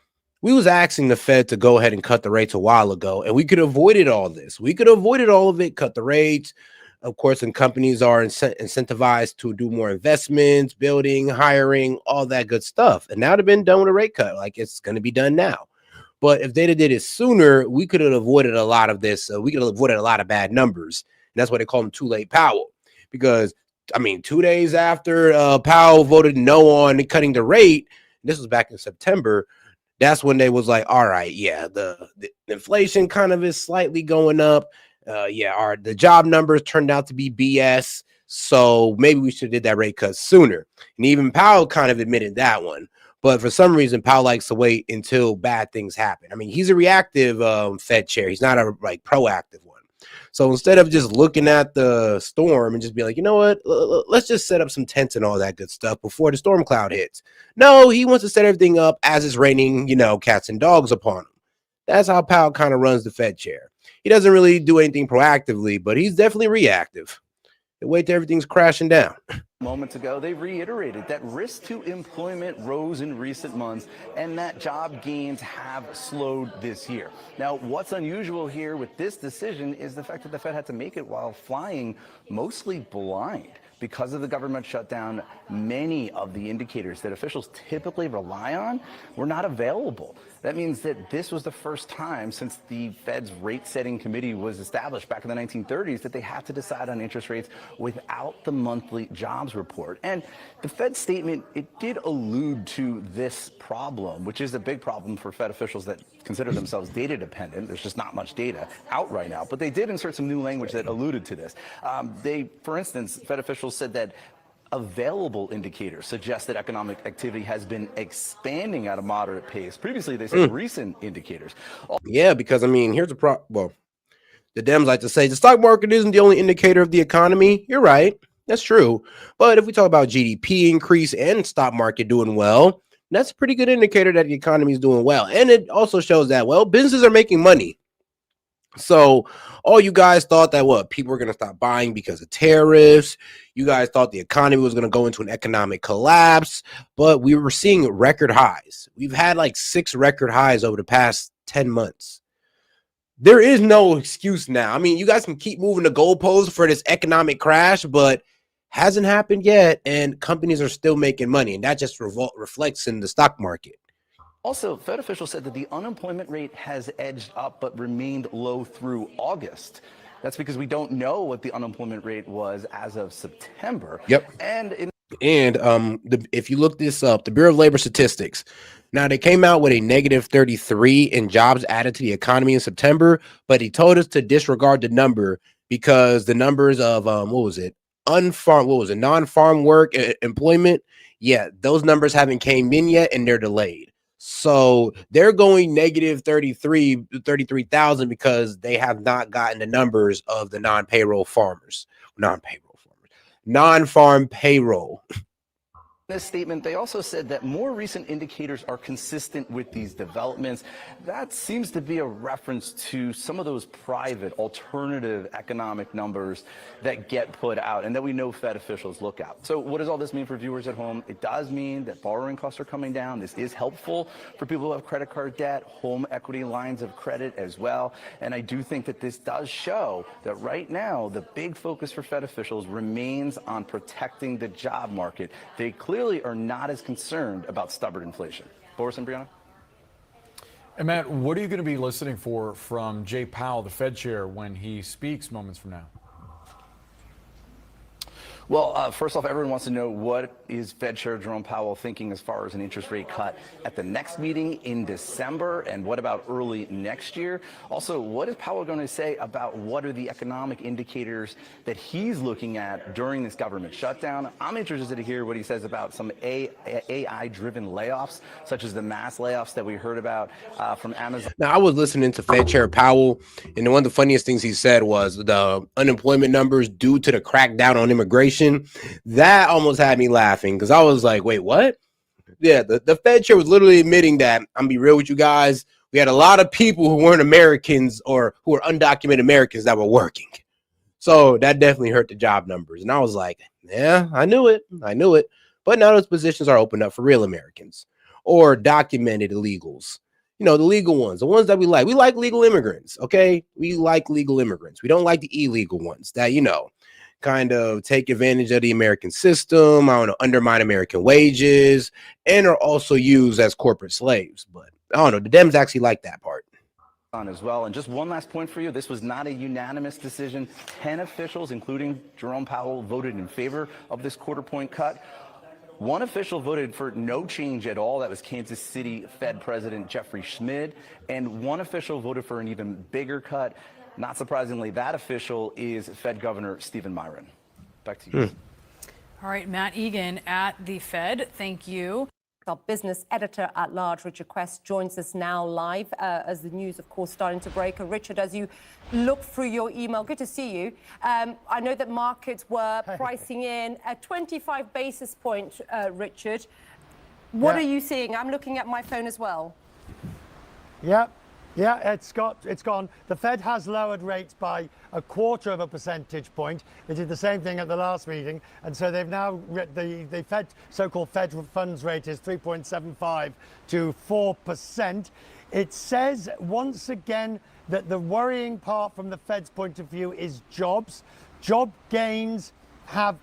we was asking the Fed to go ahead and cut the rates a while ago, and we could have avoided all this. We could have avoided all of it, cut the rates. Of course, and companies are incentivized to do more investments, building, hiring, all that good stuff. And now they've been done with a rate cut. Like, it's going to be done now. But if they did it sooner, we could have avoided a lot of this. We could have avoided a lot of bad numbers. And that's why they call them too late Powell. Because, I mean, 2 days after Powell voted no on cutting the rate, this was back in September, that's when they was like, all right, yeah, the inflation kind of is slightly going up. The job numbers turned out to be BS. So maybe we should have did that rate cut sooner. And even Powell kind of admitted that one. But for some reason, Powell likes to wait until bad things happen. I mean, he's a reactive Fed chair. He's not a proactive one. So instead of just looking at the storm and just be like, you know what, let's just set up some tents and all that good stuff before the storm cloud hits. No, he wants to set everything up as it's raining, cats and dogs upon him. That's how Powell kind of runs the Fed chair. He doesn't really do anything proactively, but he's definitely reactive. They wait till everything's crashing down. Moments ago, they reiterated that risk to employment rose in recent months and that job gains have slowed this year. Now, what's unusual here with this decision is the fact that the Fed had to make it while flying mostly blind. Because of the government shutdown, many of the indicators that officials typically rely on were not available. That means that this was the first time since the Fed's rate-setting committee was established back in the 1930s that they had to decide on interest rates without the monthly jobs report. And the Fed statement, it did allude to this problem, which is a big problem for Fed officials that consider themselves data dependent. There's just not much data out right now, but they did insert some new language that alluded to this. For instance, Fed officials said that available indicators suggest that economic activity has been expanding at a moderate pace. Previously, they said recent indicators. Yeah, because, I mean, here's the problem. Well, the Dems like to say the stock market isn't the only indicator of the economy. You're right. That's true. But if we talk about GDP increase and stock market doing well, that's a pretty good indicator that the economy is doing well. And it also shows that, well, businesses are making money. So all you guys thought that people were going to stop buying because of tariffs. You guys thought the economy was going to go into an economic collapse, but we were seeing record highs. We've had like 6 record highs over the past 10 months. There is no excuse now. I mean, you guys can keep moving the goalposts for this economic crash, but hasn't happened yet. And companies are still making money. And that just reflects in the stock market. Also, Fed officials said that the unemployment rate has edged up but remained low through August. That's because we don't know what the unemployment rate was as of September. Yep. And if you look this up, the Bureau of Labor Statistics, now they came out with a negative 33 in jobs added to the economy in September, but he told us to disregard the number because the numbers of non-farm work employment, yeah, those numbers haven't came in yet and they're delayed. So they're going negative 33,000 because they have not gotten the numbers of the non-farm payroll. In this statement, they also said that more recent indicators are consistent with these developments. That seems to be a reference to some of those private alternative economic numbers that get put out and that we know Fed officials look at. So what does all this mean for viewers at home? It does mean that borrowing costs are coming down. This is helpful for people who have credit card debt, home equity lines of credit as well. And I do think that this does show that right now the big focus for Fed officials remains on protecting the job market. They clearly are not as concerned about stubborn inflation. Boris and Brianna? And Matt, what are you going to be listening for from Jay Powell, the Fed chair, when he speaks moments from now? Well, first off, everyone wants to know what is Fed Chair Jerome Powell thinking as far as an interest rate cut at the next meeting in December, and what about early next year? Also, what is Powell going to say about what are the economic indicators that he's looking at during this government shutdown? I'm interested to hear what he says about some AI-driven layoffs, such as the mass layoffs that we heard about from Amazon. Now, I was listening to Fed Chair Powell, and one of the funniest things he said was the unemployment numbers due to the crackdown on immigration. That almost had me laughing because I was like, wait, what? Yeah, the Fed chair was literally admitting that, I'm gonna be real with you guys, we had a lot of people who weren't Americans or who were undocumented Americans that were working. So that definitely hurt the job numbers. And I was like, yeah, I knew it. But now those positions are opened up for real Americans or documented illegals. You know, the legal ones, the ones that we like. We like legal immigrants, okay? We like legal immigrants. We don't like the illegal ones that, you know, kind of take advantage of the American system, undermine American wages, and are also used as corporate slaves. But I don't know, the Dems actually like that part. As well. And just one last point for you. This was not a unanimous decision. 10 officials, including Jerome Powell, voted in favor of this quarter-point cut. One official voted for no change at all. That was Kansas City Fed President Jeffrey Schmidt. And one official voted for an even bigger cut. Not surprisingly, that official is Fed Governor Stephen Myron. Back to you. All right, Matt Egan at the Fed. Thank you. Our business editor at large, Richard Quest, joins us now live as the news, of course, starting to break. And Richard, as you look through your email, good to see you. I know that markets were pricing in a 25 basis point, Richard. What are you seeing? I'm looking at my phone as well. Yeah, it's gone. The Fed has lowered rates by 0.25 percentage point. They did the same thing at the last meeting, and so they've now the Fed so-called Fed funds rate is 3.75 to 4%. It says once again that the worrying part from the Fed's point of view is jobs. Job gains have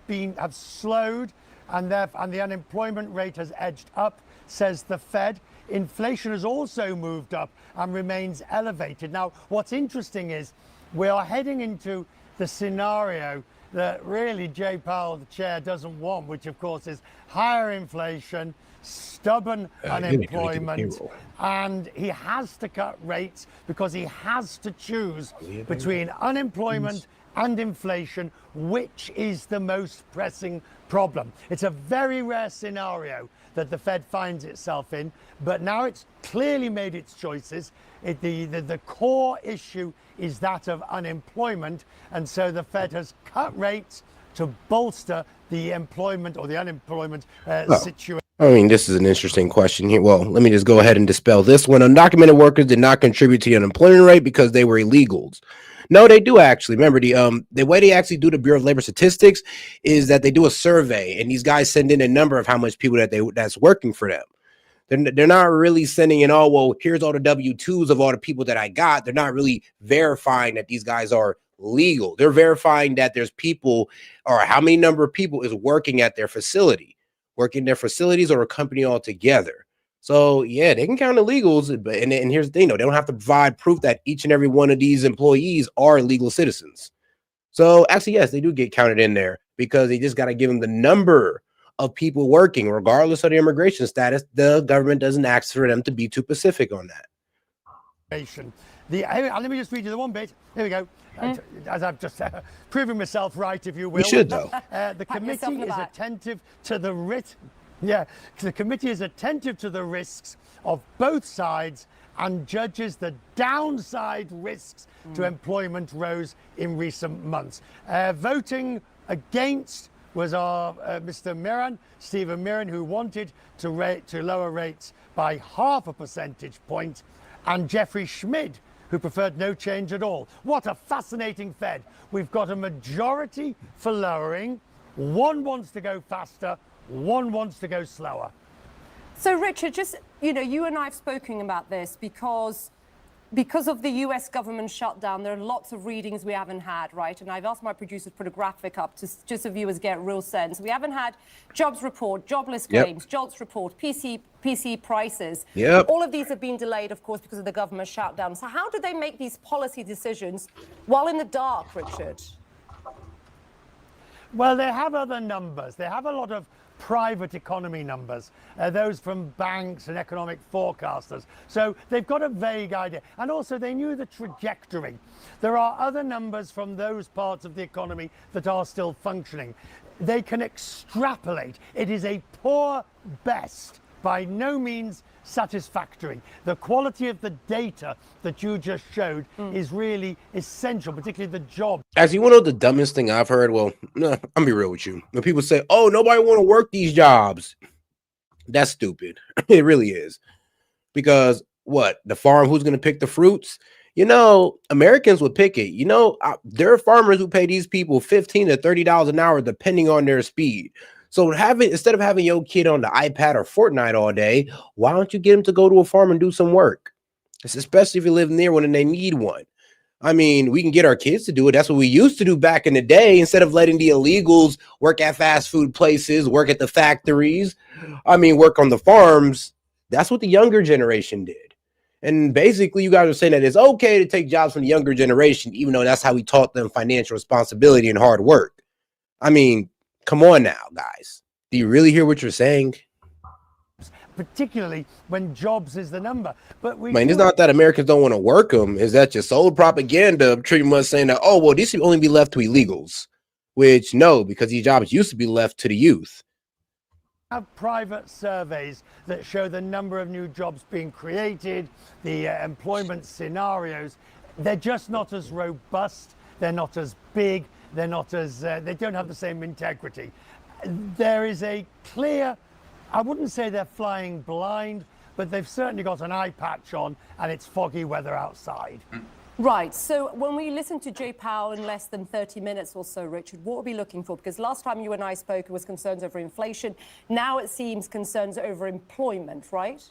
slowed, and the unemployment rate has edged up, says the Fed. Inflation has also moved up and remains elevated. Now, what's interesting is we are heading into the scenario that really Jay Powell, the chair, doesn't want, which of course is higher inflation, stubborn unemployment, and he has to cut rates because he has to choose between unemployment and inflation, which is the most pressing problem. It's a very rare scenario that the Fed finds itself in, but now it's clearly made its choices. The core issue is that of unemployment, and so the Fed has cut rates to bolster the employment or the unemployment situation. I mean, this is an interesting question here. Well, let me just go ahead and dispel this one. Undocumented workers did not contribute to the unemployment rate because they were illegals. No, they do actually. Remember, the way they actually do the Bureau of Labor Statistics is that they do a survey, and these guys send in a number of how much people that's working for them. They're not really sending in, oh, well, here's all the W-2s of all the people that I got. They're not really verifying that these guys are legal. They're verifying that there's people, or how many number of people is working at their facility, working in their facilities or a company altogether. So yeah, they can count illegals, but and here's the thing, though, they don't have to provide proof that each and every one of these employees are legal citizens. So actually, yes, they do get counted in there because they just got to give them the number of people working, regardless of their immigration status. The government doesn't ask for them to be too specific on that. Let me just read you the one bit. Here we go. As I've just proven myself right, if you will. You should, though. The committee is attentive to the risk. Yeah, the committee is attentive to the risks of both sides and judges the downside risks to employment rose in recent months. Voting against was our Mr. Mirren, Stephen Mirren, who wanted to lower rates by 0.5 percentage point, and Jeffrey Schmid, who preferred no change at all. What a fascinating Fed. We've got a majority for lowering. One wants to go faster, one wants to go slower. So, Richard, just, you and I have spoken about this because of the US government shutdown. There are lots of readings we haven't had, right? And I've asked my producers to put a graphic up to just so viewers get a real sense. We haven't had jobs report, jobless claims, jobs report, PC prices. All of these have been delayed, of course, because of the government shutdown. So how do they make these policy decisions while in the dark, Richard? Well, they have other numbers. They have a lot of private economy numbers, those from banks and economic forecasters. So they've got a vague idea. And also they knew the trajectory. There are other numbers from those parts of the economy that are still functioning. They can extrapolate. It is a poor best, by no means satisfactory. The quality of the data that you just showed is really essential, particularly the job. As you want to know the dumbest thing I've heard? Well, no, I'm be real with you. When people say, oh, nobody want to work these jobs, that's stupid. It really is. Because what? The farm, who's going to pick the fruits? Americans would pick it. There are farmers who pay these people $15 to $30 an hour depending on their speed. So instead of having your kid on the iPad or Fortnite all day, why don't you get him to go to a farm and do some work? It's especially if you live near one and they need one. I mean, we can get our kids to do it. That's what we used to do back in the day. Instead of letting the illegals work at fast food places, work at the factories, work on the farms. That's what the younger generation did. And basically, you guys are saying that it's okay to take jobs from the younger generation, even though that's how we taught them financial responsibility and hard work. Come on now, guys. Do you really hear what you're saying? Particularly when jobs is the number. But it's not that Americans don't want to work them. Is that just sole propaganda pretty much saying that, oh, well, these should only be left to illegals? Which, no, because these jobs used to be left to the youth. Have private surveys that show the number of new jobs being created, the employment scenarios. They're just not as robust. They're not as big. They're not as, they don't have the same integrity. There is a clear, I wouldn't say they're flying blind, but they've certainly got an eye patch on and it's foggy weather outside. Right, so when we listen to Jay Powell in less than 30 minutes or so, Richard, what are we looking for? Because last time you and I spoke, it was concerns over inflation. Now it seems concerns over employment, right?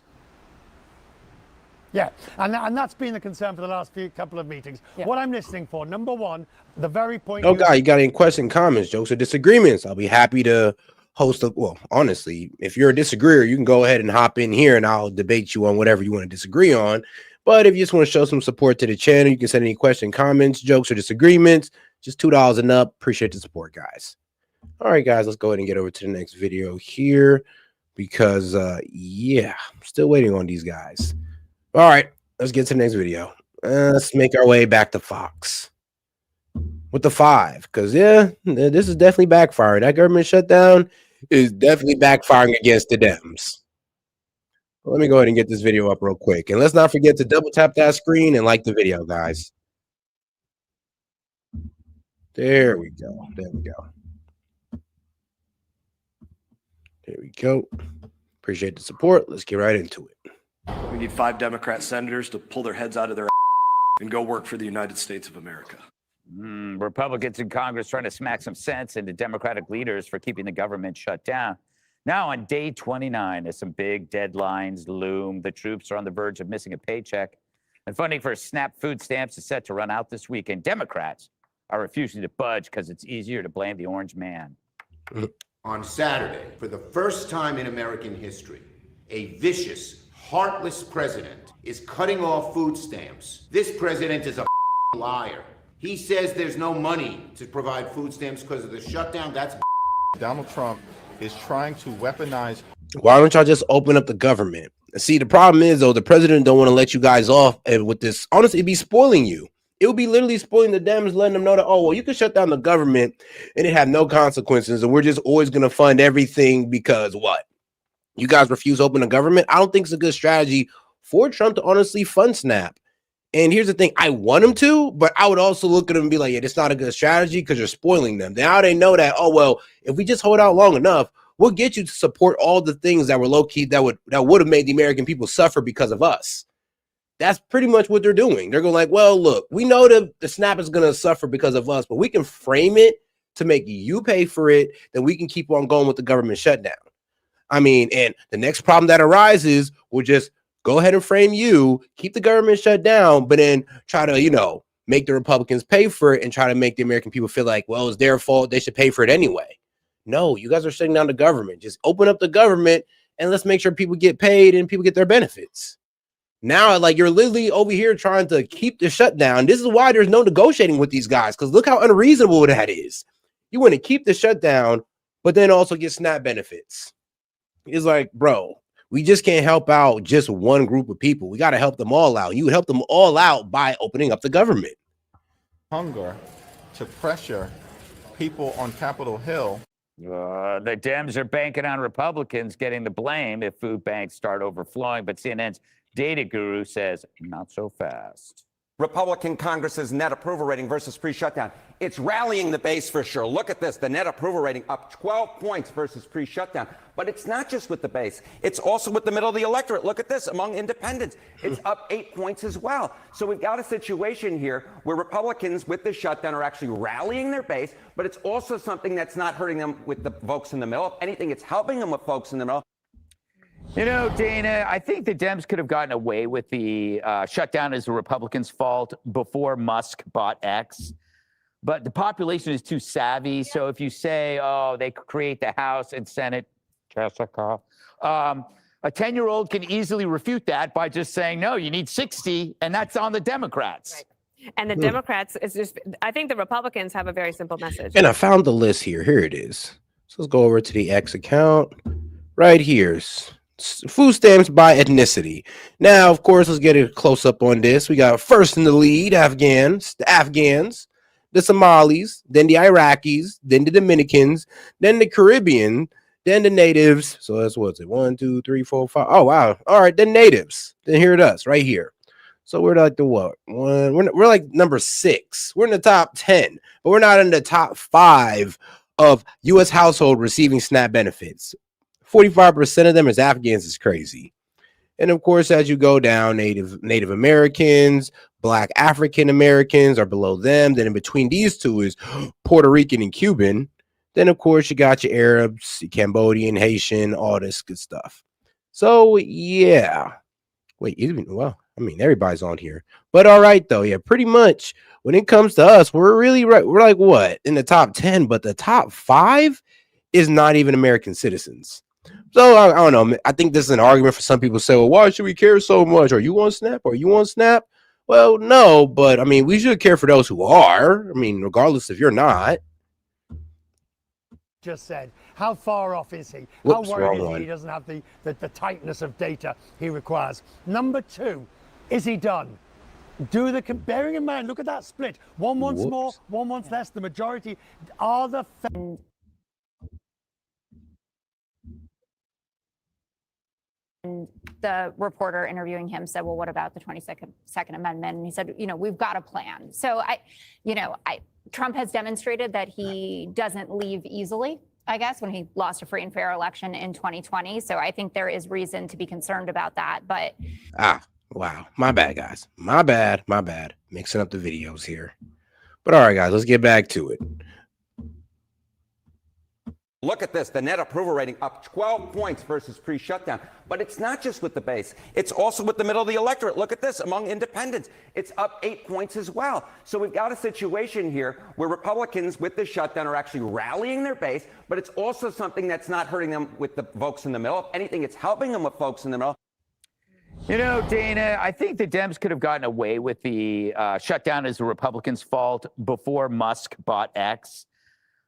Yeah, and that's been the concern for the last couple of meetings. Yeah. What I'm listening for, number one, the very point. You got any questions, comments, jokes, or disagreements? I'll be happy to host well, honestly, if you're a disagreeer, you can go ahead and hop in here and I'll debate you on whatever you want to disagree on. But if you just want to show some support to the channel, you can send any questions, comments, jokes, or disagreements. Just $2 and up. Appreciate the support, guys. All right, guys, let's go ahead and get over to the next video here because, yeah, I'm still waiting on these guys. All right, let's get to the next video. Let's make our way back to Fox with the 5, because, yeah, this is definitely backfiring. That government shutdown is definitely backfiring against the Dems. Let me go ahead and get this video up real quick. And let's not forget to double tap that screen and like the video, guys. There we go. There we go. There we go. Appreciate the support. Let's get right into it. We need 5 Democrat senators to pull their heads out of their and go work for the United States of America. Republicans in Congress trying to smack some sense into Democratic leaders for keeping the government shut down. Now on day 29, as some big deadlines loom, the troops are on the verge of missing a paycheck, and funding for SNAP food stamps is set to run out this week, and Democrats are refusing to budge because it's easier to blame the orange man. On Saturday, for the first time in American history, a vicious, heartless president is cutting off food stamps. This president is a liar. He says there's no money to provide food stamps because of the shutdown. That's Donald Trump is trying to weaponize. Why don't y'all just open up the government? See, the problem is, though, the president don't want to let you guys off. And with this, honestly, it'd be spoiling you. It would be literally spoiling the Dems, letting them know that, oh, well, you can shut down the government and it have no consequences. And we're just always going to fund everything because what? You guys refuse to open the government? I don't think it's a good strategy for Trump to honestly fund SNAP. And here's the thing, I want them to, but I would also look at them and be like, yeah, it's not a good strategy because you're spoiling them. Now they know that, oh, well, if we just hold out long enough, we'll get you to support all the things that were low-key that would have made the American people suffer because of us. That's pretty much what they're doing. They're going like, well, look, we know that the snap is going to suffer because of us, but we can frame it to make you pay for it, then we can keep on going with the government shutdown. I mean, and the next problem that arises will just go ahead and frame you, keep the government shut down, but then try to, make the Republicans pay for it and try to make the American people feel like, well, it's their fault. They should pay for it anyway. No, you guys are shutting down the government. Just open up the government and let's make sure people get paid and people get their benefits. Now, like, you're literally over here trying to keep the shutdown. This is why there's no negotiating with these guys, because look how unreasonable that is. You want to keep the shutdown, but then also get SNAP benefits. It's like, bro, we just can't help out just one group of people. We got to help them all out. You would help them all out by opening up the government. Hunger to pressure people on Capitol Hill. The Dems are banking on Republicans getting the blame if food banks start overflowing, but CNN's data guru says not so fast. Republican Congress's net approval rating versus pre-shutdown. It's rallying the base for sure. Look at this, the net approval rating up 12 points versus pre-shutdown. But it's not just with the base. It's also with the middle of the electorate. Look at this, among independents. It's up 8 points as well. So we've got a situation here where Republicans with the shutdown are actually rallying their base, but it's also something that's not hurting them with the folks in the middle. If anything, it's helping them with folks in the middle. Dana, I think the Dems could have gotten away with the shutdown as the Republicans' fault before Musk bought X. But the population is too savvy. So if you say, oh, they create the House and Senate, Jessica, a 10-year-old can easily refute that by just saying, no, you need 60, and that's on the Democrats. Right. And the Democrats, I think the Republicans have a very simple message. And I found the list here. Here it is. So let's go over to the X account right here. Food stamps by ethnicity. Now, of course, let's get a close up on this. We got first in the lead, the Afghans, the Somalis, then the Iraqis, then the Dominicans, then the Caribbean, then the natives. So that's what's it? 1, 2, 3, 4, 5. Oh, wow. All right, then natives. Then here it is, right here. So we're like the what? We're like number 6. We're in the top 10, but we're not in the top 5 of U.S. household receiving SNAP benefits. 45% of them is Afghans. Is crazy. And of course, as you go down, Native Americans, Black African Americans are below them. Then in between these two is Puerto Rican and Cuban. Then, of course, you got your Arabs, Cambodian, Haitian, all this good stuff. So, yeah. Wait, well, I mean, everybody's on here. But all right, though. Yeah, pretty much when it comes to us, we're really right. We're like what? In the top 10, but the top 5 is not even American citizens. So I don't know. I think this is an argument for some people to say, well, why should we care so much? Are you on SNAP? Are you on SNAP? Well, no, but I mean, we should care for those who are. I mean, regardless if you're not. Just said, how far off is he? Whoops, how worried is wrong he doesn't have the tightness of data he requires? Number 2, is he done? Bearing in mind, look at that split. One wants more, one wants less. The majority are the. The reporter interviewing him said, well, what about the 22nd Amendment? And he said, we've got a plan. So Trump has demonstrated that he doesn't leave easily, I guess, when he lost a free and fair election in 2020. So I think there is reason to be concerned about that. But wow. My bad, guys. My bad. Mixing up the videos here. But all right, guys, let's get back to it. Look at this, the net approval rating up 12 points versus pre-shutdown. But it's not just with the base. It's also with the middle of the electorate. Look at this, among independents. It's up 8 points as well. So we've got a situation here where Republicans with the shutdown are actually rallying their base, but it's also something that's not hurting them with the folks in the middle. If anything, it's helping them with folks in the middle. Dana, I think the Dems could have gotten away with the shutdown as the Republicans' fault before Musk bought X.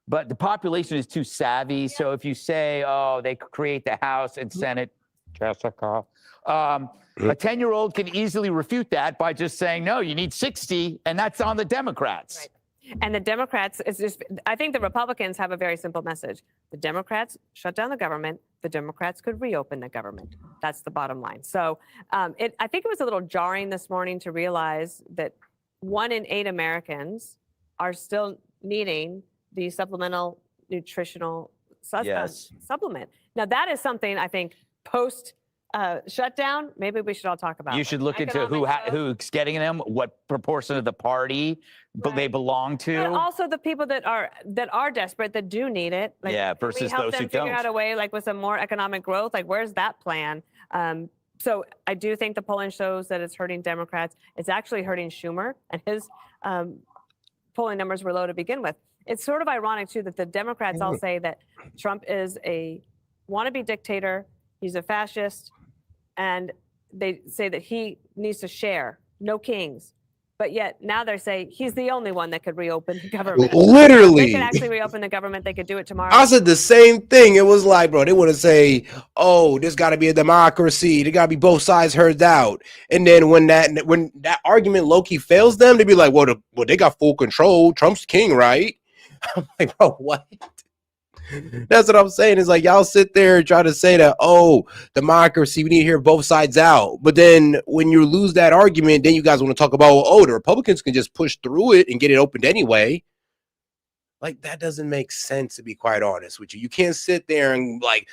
But the population is too savvy. So if you say, oh, they create the House and Senate, Jessica, a 10-year-old can easily refute that by just saying, no, you need 60, and that's on the Democrats. Right. And the Democrats, I think the Republicans have a very simple message. The Democrats shut down the government. The Democrats could reopen the government. That's the bottom line. So I think it was a little jarring this morning to realize that 1 in 8 Americans are still needing the supplemental nutritional supplement. Now, that is something I think post shutdown, maybe we should all talk about. You should look into who's getting them, what proportion of the party they belong to. But also the people that are desperate, that do need it. Like, yeah, versus we help those them who figure don't. out a way, like with some more economic growth. Like, where's that plan? So I do think the polling shows that it's hurting Democrats. It's actually hurting Schumer, and his polling numbers were low to begin with. It's sort of ironic too that the Democrats all say that Trump is a wannabe dictator. He's a fascist. And they say that he needs to share, no kings. But yet now they're saying he's the only one that could reopen the government. Literally. They could actually reopen the government. They could do it tomorrow. I said the same thing. It was like, bro, they want to say, oh, there's got to be a democracy. There got to be both sides heard out. And then when that argument low-key fails them, they be like, well, they got full control. Trump's king, right? I'm like, bro, what? That's what I'm saying. It's like y'all sit there and try to say that, oh, democracy, we need to hear both sides out. But then when you lose that argument, then you guys want to talk about, oh, the Republicans can just push through it and get it opened anyway. Like, that doesn't make sense, to be quite honest with you. You can't sit there and, like,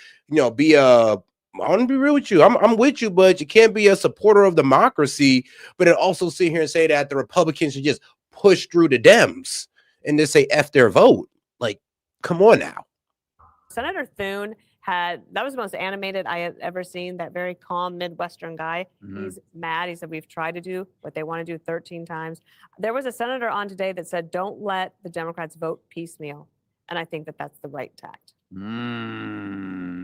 be I want to be real with you. I'm with you, but you can't be a supporter of democracy, but then also sit here and say that the Republicans should just push through the Dems and just say F their vote. Like, come on now. Senator Thune that was the most animated I had ever seen, that very calm Midwestern guy. He's mad. He said, we've tried to do what they want to do 13 times. There was a senator on today that said, don't let the Democrats vote piecemeal. And I think that that's the right tact.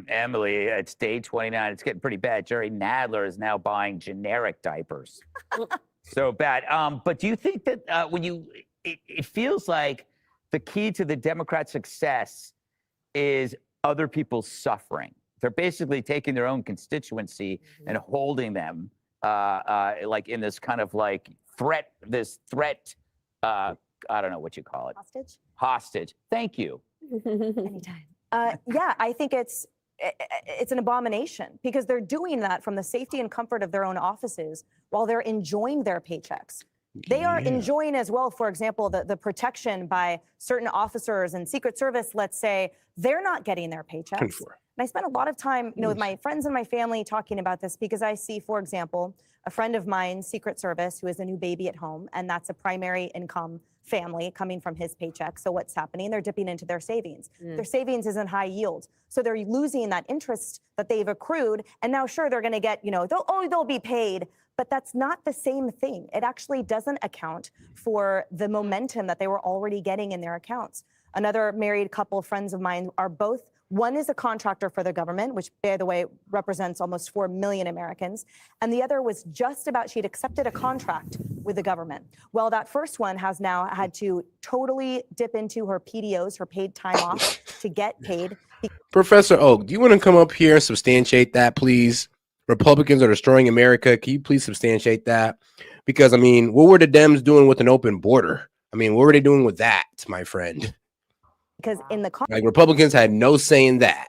Emily, it's day 29. It's getting pretty bad. Jerry Nadler is now buying generic diapers. So bad. But do you think that it feels like the key to the Democrat success is other people's suffering? They're basically taking their own constituency and holding them like in this kind of like threat, I don't know what you call it. Hostage. Thank you. Anytime. Yeah, I think it's an abomination because they're doing that from the safety and comfort of their own offices while they're enjoying their paychecks. They are enjoying as well, for example, the protection by certain officers and Secret Service, let's say, they're not getting their paychecks. And I spent a lot of time, with my friends and my family talking about this because I see, for example, a friend of mine, Secret Service, who has a new baby at home, and that's a primary income family coming from his paycheck. So what's happening? They're dipping into their savings. Their savings isn't high yield. So they're losing that interest that they've accrued. And now, sure, they're going to get, they'll be paid. But that's not the same thing. It actually doesn't account for the momentum that they were already getting in their accounts. Another married couple, friends of mine, are both, one is a contractor for the government, which, by the way, represents almost 4 million Americans. And the other was she'd accepted a contract with the government. Well, that first one has now had to totally dip into her PDOs, her paid time off, to get paid. Professor Oak, do you want to come up here and substantiate that, please? Republicans are destroying America. Can you please substantiate that? Because, what were the Dems doing with an open border? What were they doing with that, my friend? Because in the Republicans had no say in that.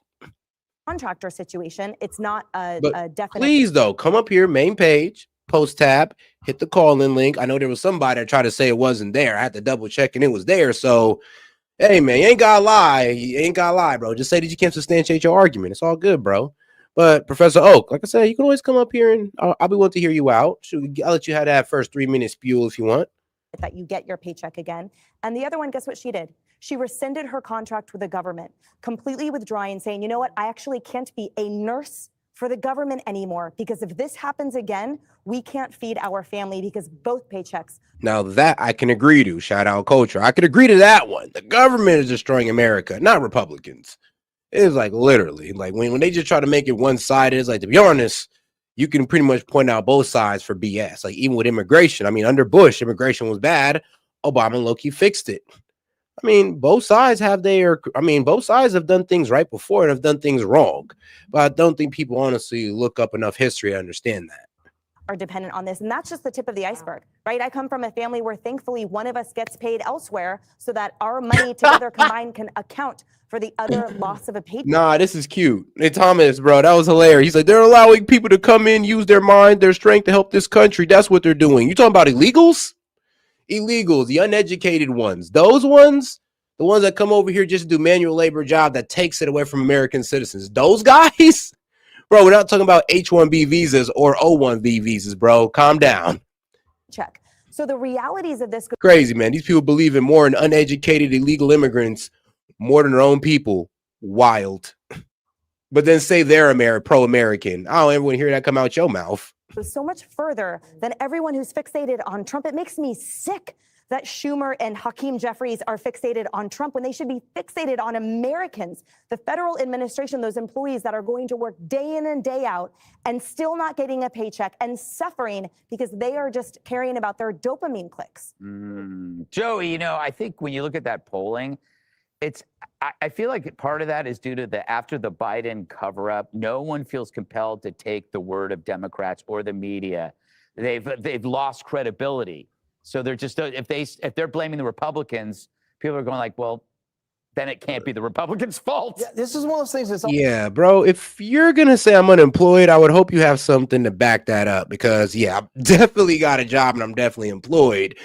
Contractor situation, it's not a definite. Please, though, come up here, main page, post tab, hit the call-in link. I know there was somebody that tried to say it wasn't there. I had to double check and it was there. So, hey, man, you ain't gotta lie. You ain't gotta lie, bro. Just say that you can't substantiate your argument. It's all good, bro. But Professor Oak, like I said, you can always come up here and I'll be willing to hear you out. I'll let you have that first 3-minute spew if you want. That you get your paycheck again. And the other one, guess what she did? She rescinded her contract with the government, completely withdrawing, saying, you know what, I actually can't be a nurse for the government anymore because if this happens again, we can't feed our family because both paychecks. Now that I can agree to, shout out culture. I could agree to that one. The government is destroying America, not Republicans. It's like literally like when they just try to make it one-sided, it's like, to be honest, you can pretty much point out both sides for BS. Like even with immigration, under Bush, immigration was bad. Obama low-key fixed it. Both sides have both sides have done things right before and have done things wrong. But I don't think people honestly look up enough history to understand that. are dependent on this. And that's just the tip of the iceberg, right? I come from a family where thankfully one of us gets paid elsewhere so that our money together combined can account for the other loss of a paycheck. Nah, this is cute. Hey, Thomas, bro, that was hilarious. He's like, they're allowing people to come in, use their mind, their strength to help this country. That's what they're doing. You talking about illegals? Illegals, the uneducated ones. Those ones, the ones that come over here just to do manual labor job that takes it away from American citizens. Those guys? Bro, we're not talking about H-1B visas or O-1B visas, bro. Calm down. Check. So the realities of this Crazy, man. These people believe in more in uneducated illegal immigrants more than their own people. Wild. But then say they're pro-American. I don't ever want to hear that come out your mouth. goes so much further than everyone who's fixated on Trump. It makes me sick that Schumer and Hakeem Jeffries are fixated on Trump when they should be fixated on Americans, the federal administration, those employees that are going to work day in and day out and still not getting a paycheck and suffering because they are just caring about their dopamine clicks. Joey, you know, I think when you look at that polling, I feel like part of that is due to after the Biden cover-up, no one feels compelled to take the word of Democrats or the media. They've lost credibility. So they're just, if they're blaming the Republicans, people are going like, well, then it can't be the Republicans' fault. Yeah, this is one of those things that's Yeah, bro. If you're gonna say I'm unemployed, I would hope you have something to back that up because yeah, I've definitely got a job and I'm definitely employed.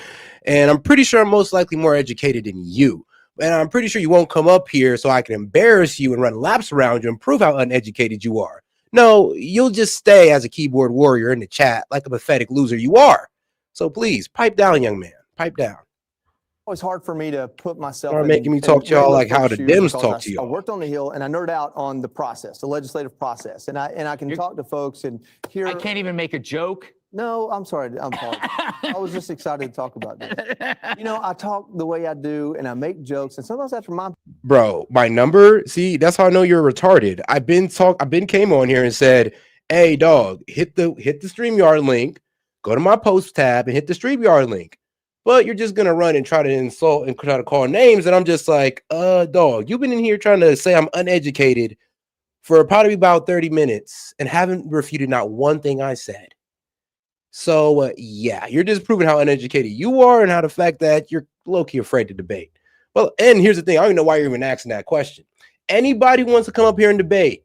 And I'm pretty sure I'm most likely more educated than you. And I'm pretty sure you won't come up here so I can embarrass you and run laps around you and prove how uneducated you are. No, you'll just stay as a keyboard warrior in the chat like a pathetic loser you are. So please, pipe down, young man. Pipe down. It's hard for me to put myself Start making me talk to y'all like how the Dems talk to y'all. I worked on the Hill and I nerd out on the process, the legislative process, and I can talk to folks and hear. I can't even make a joke. No, I'm sorry. I'm sorry. I was just excited to talk about this. You know, I talk the way I do and I make jokes, and sometimes that's my Bro, my number. See, that's how I know you're retarded. I've been came on here and said, "Hey, dog, hit the StreamYard link, go to my post tab, and hit the StreamYard link." But you're just gonna run and try to insult and try to call names, and I'm just like, dog, you've been in here trying to say I'm uneducated for probably about 30 minutes and haven't refuted not one thing I said. So yeah, you're just proving how uneducated you are and how the fact that you're low-key afraid to debate. Well, and here's the thing, I don't even know why you're even asking that question. Anybody wants to come up here and debate,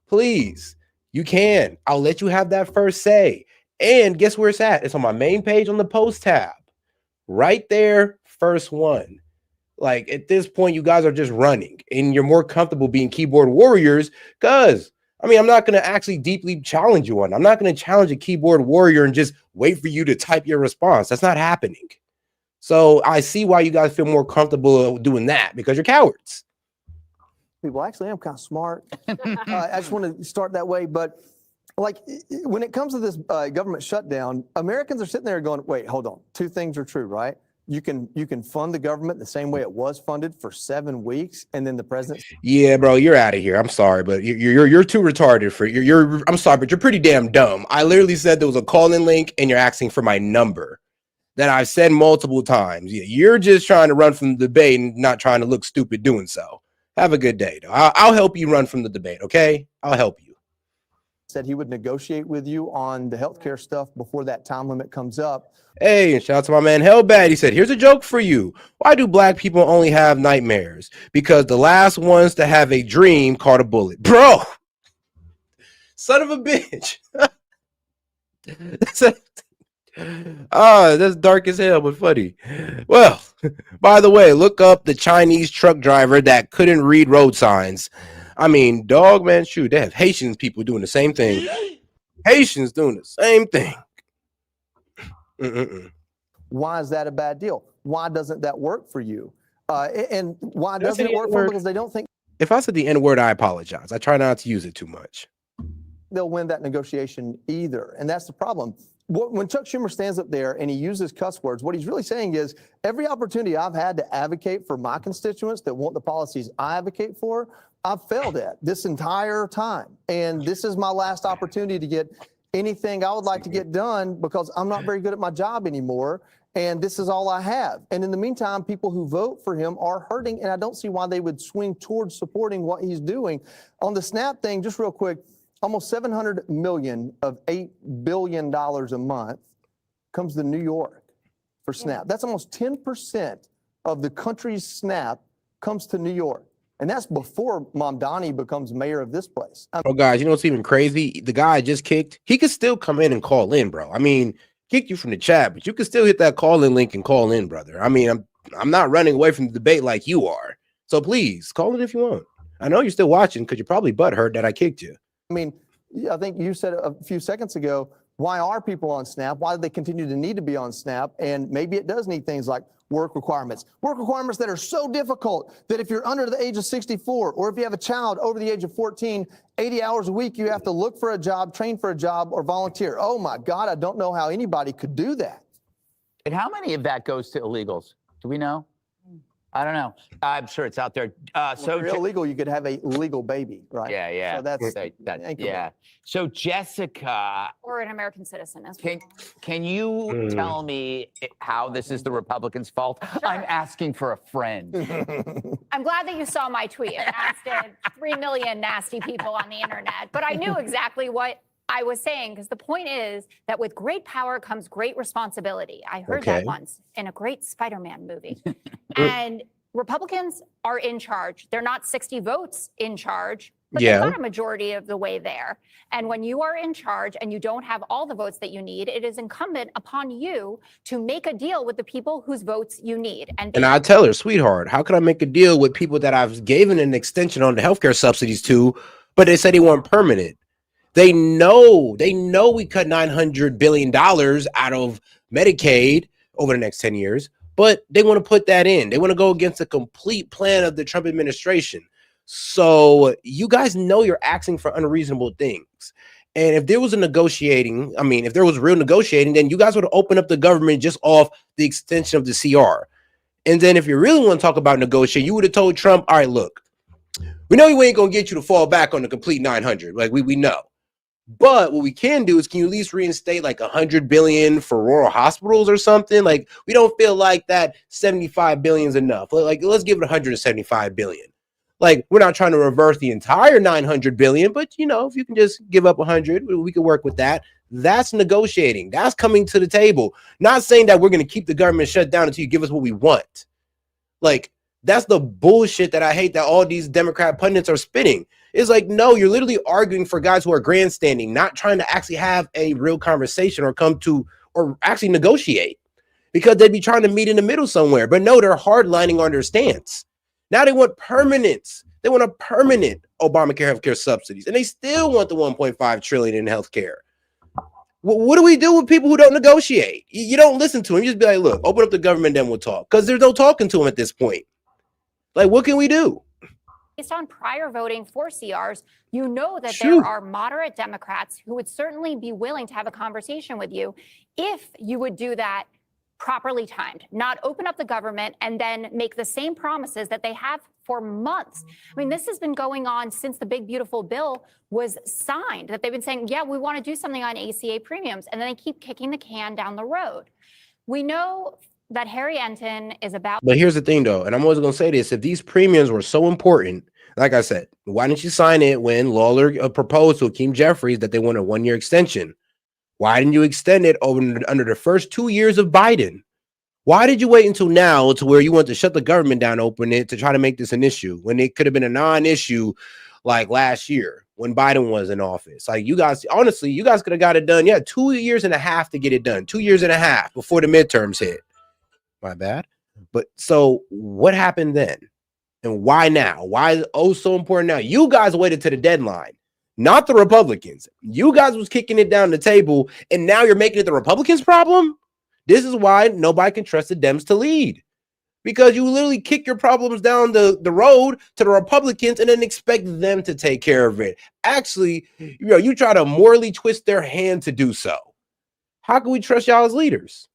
please, you can. I'll let you have that first say. And guess where it's at? It's on my main page on the post tab. Right there, first one. Like at this point, you guys are just running and you're more comfortable being keyboard warriors because I mean, I'm not going to actually deeply challenge you on. I'm not going to challenge a keyboard warrior and just wait for you to type your response. That's not happening. So I see why you guys feel more comfortable doing that because you're cowards. people. Actually, I'm kind of smart. I just want to start that way. But like when it comes to this government shutdown, Americans are sitting there going, wait, hold on. Two things are true, right? You can fund the government the same way it was funded for 7 weeks, and then the president. Yeah, bro, you're out of here. I'm sorry, but you're too retarded for you're. I'm sorry, but you're pretty damn dumb. I literally said there was a call-in link, and you're asking for my number that I've said multiple times. You're just trying to run from the debate and not trying to look stupid doing so. Have a good day, though. I'll help you run from the debate. Okay, I'll help you. Said he would negotiate with you on the healthcare stuff before that time limit comes up. Hey, and shout out to my man Hellbad. He said, here's a joke for you. Why do black people only have nightmares? because the last ones to have a dream caught a bullet. Bro, son of a bitch. That's dark as hell, but funny. Well, by the way, look up the Chinese truck driver that couldn't read road signs. I mean, dog, man, shoot, they have Haitian people doing the same thing. Haitians doing the same thing. Why is that a bad deal? Why doesn't that work for you? And why doesn't it work for them? Because they don't think. If I said the N-word, I apologize. I try not to use it too much. They'll win that negotiation either. And that's the problem. When Chuck Schumer stands up there and he uses cuss words, what he's really saying is every opportunity I've had to advocate for my constituents that want the policies I advocate for, I've failed at this entire time. And this is my last opportunity to get anything I would like to get done because I'm not very good at my job anymore. And this is all I have. And in the meantime, people who vote for him are hurting. And I don't see why they would swing towards supporting what he's doing. On the SNAP thing, just real quick, Almost 700 million of $8 billion a month comes to New York for SNAP. That's almost 10% of the country's SNAP comes to New York. And that's before Mamdani becomes mayor of this place. Oh, guys, you know what's even crazy? The guy I just kicked, he could still come in and call in, bro. I mean, kicked you from the chat, but you can still hit that call-in link and call in, brother. I mean, I'm not running away from the debate like you are. So please, call in if you want. I know you're still watching because you're probably butthurt that I kicked you. I mean, I think you said a few seconds ago, why are people on SNAP? Why do they continue to need to be on SNAP? And maybe it does need things like work requirements that are so difficult that if you're under the age of 64, or if you have a child over the age of 14, 80 hours a week, you have to look for a job, train for a job, or volunteer. Oh my God, I don't know how anybody could do that. And how many of that goes to illegals? Do we know? I don't know. I'm sure it's out there. So if you're illegal, you could have a legal baby, right? Yeah, yeah. So that's yeah. So Jessica, Or an American citizen as well. can you tell me how this is the Republicans' fault? I'm asking for a friend. I'm glad that you saw my tweet. It lasted 3 million nasty people on the internet, but I knew exactly what I was saying, because the point is that with great power comes great responsibility. I heard that once in a great Spider-Man movie. And Republicans are in charge. They're not 60 votes in charge, but they've got a majority of the way there. And when you are in charge and you don't have all the votes that you need, it is incumbent upon you to make a deal with the people whose votes you need. And I tell her, sweetheart, how can I make a deal with people that I've given an extension on the healthcare subsidies to, but they said they weren't permanent? They know we cut $900 billion out of Medicaid over the next 10 years, but they want to put that in. They want to go against the complete plan of the Trump administration. So you guys know you're asking for unreasonable things. And if there was a negotiating, I mean, if there was real negotiating, then you guys would have opened up the government just off the extension of the CR. And then if you really want to talk about negotiating, you would have told Trump, all right, look, we know we ain't going to get you to fall back on the complete 900. Like we know. But what we can do is, can you at least reinstate like $100 billion for rural hospitals or something? Like, we don't feel like that $75 billion is enough. Like, let's give it $175 billion. Like, we're not trying to reverse the entire $900 billion, but you know, if you can just give up 100, we can work with that. That's negotiating. That's coming to the table. Not saying that we're going to keep the government shut down until you give us what we want. Like, that's the bullshit that I hate that all these Democrat pundits are spitting. It's like, no, you're literally arguing for guys who are grandstanding, not trying to actually have a real conversation or come to, or actually negotiate, because they'd be trying to meet in the middle somewhere. But no, they're hardlining on their stance. Now they want permanence. They want a permanent Obamacare healthcare subsidies, and they still want the $1.5 trillion in healthcare. What do we do with people who don't negotiate? You don't listen to them. You just be like, look, open up the government, then we'll talk. Because there's no talking to them at this point. Like, what can we do? Based on prior voting for CRs, you know that there are moderate Democrats who would certainly be willing to have a conversation with you if you would do that properly timed, not open up the government and then make the same promises that they have for months. I mean, this has been going on since the big, beautiful bill was signed, that they've been saying, yeah, we want to do something on ACA premiums, and then they keep kicking the can down the road. We know that Harry Enton is about. But here's the thing, though, and I'm always going to say this: if these premiums were so important, like I said, why didn't you sign it when Lawler proposed to Hakeem Jeffries that they want a 1-year extension? Why didn't you extend it under the first 2 years of Biden? Why did you wait until now to where you want to shut the government down, open it, to try to make this an issue when it could have been a non-issue like last year when Biden was in office? Like, you guys, honestly, you guys could have got it done. Yeah, 2.5 years to get it done. 2.5 years before the midterms hit. My bad. But so what happened then? And why now? Why is it so important now? You guys waited to the deadline, not the Republicans. You guys was kicking it down the table, and now you're making it the Republicans' problem? This is why nobody can trust the Dems to lead, because you literally kick your problems down the road to the Republicans and then expect them to take care of it. Actually, you try to morally twist their hand to do so. How can we trust y'all as leaders?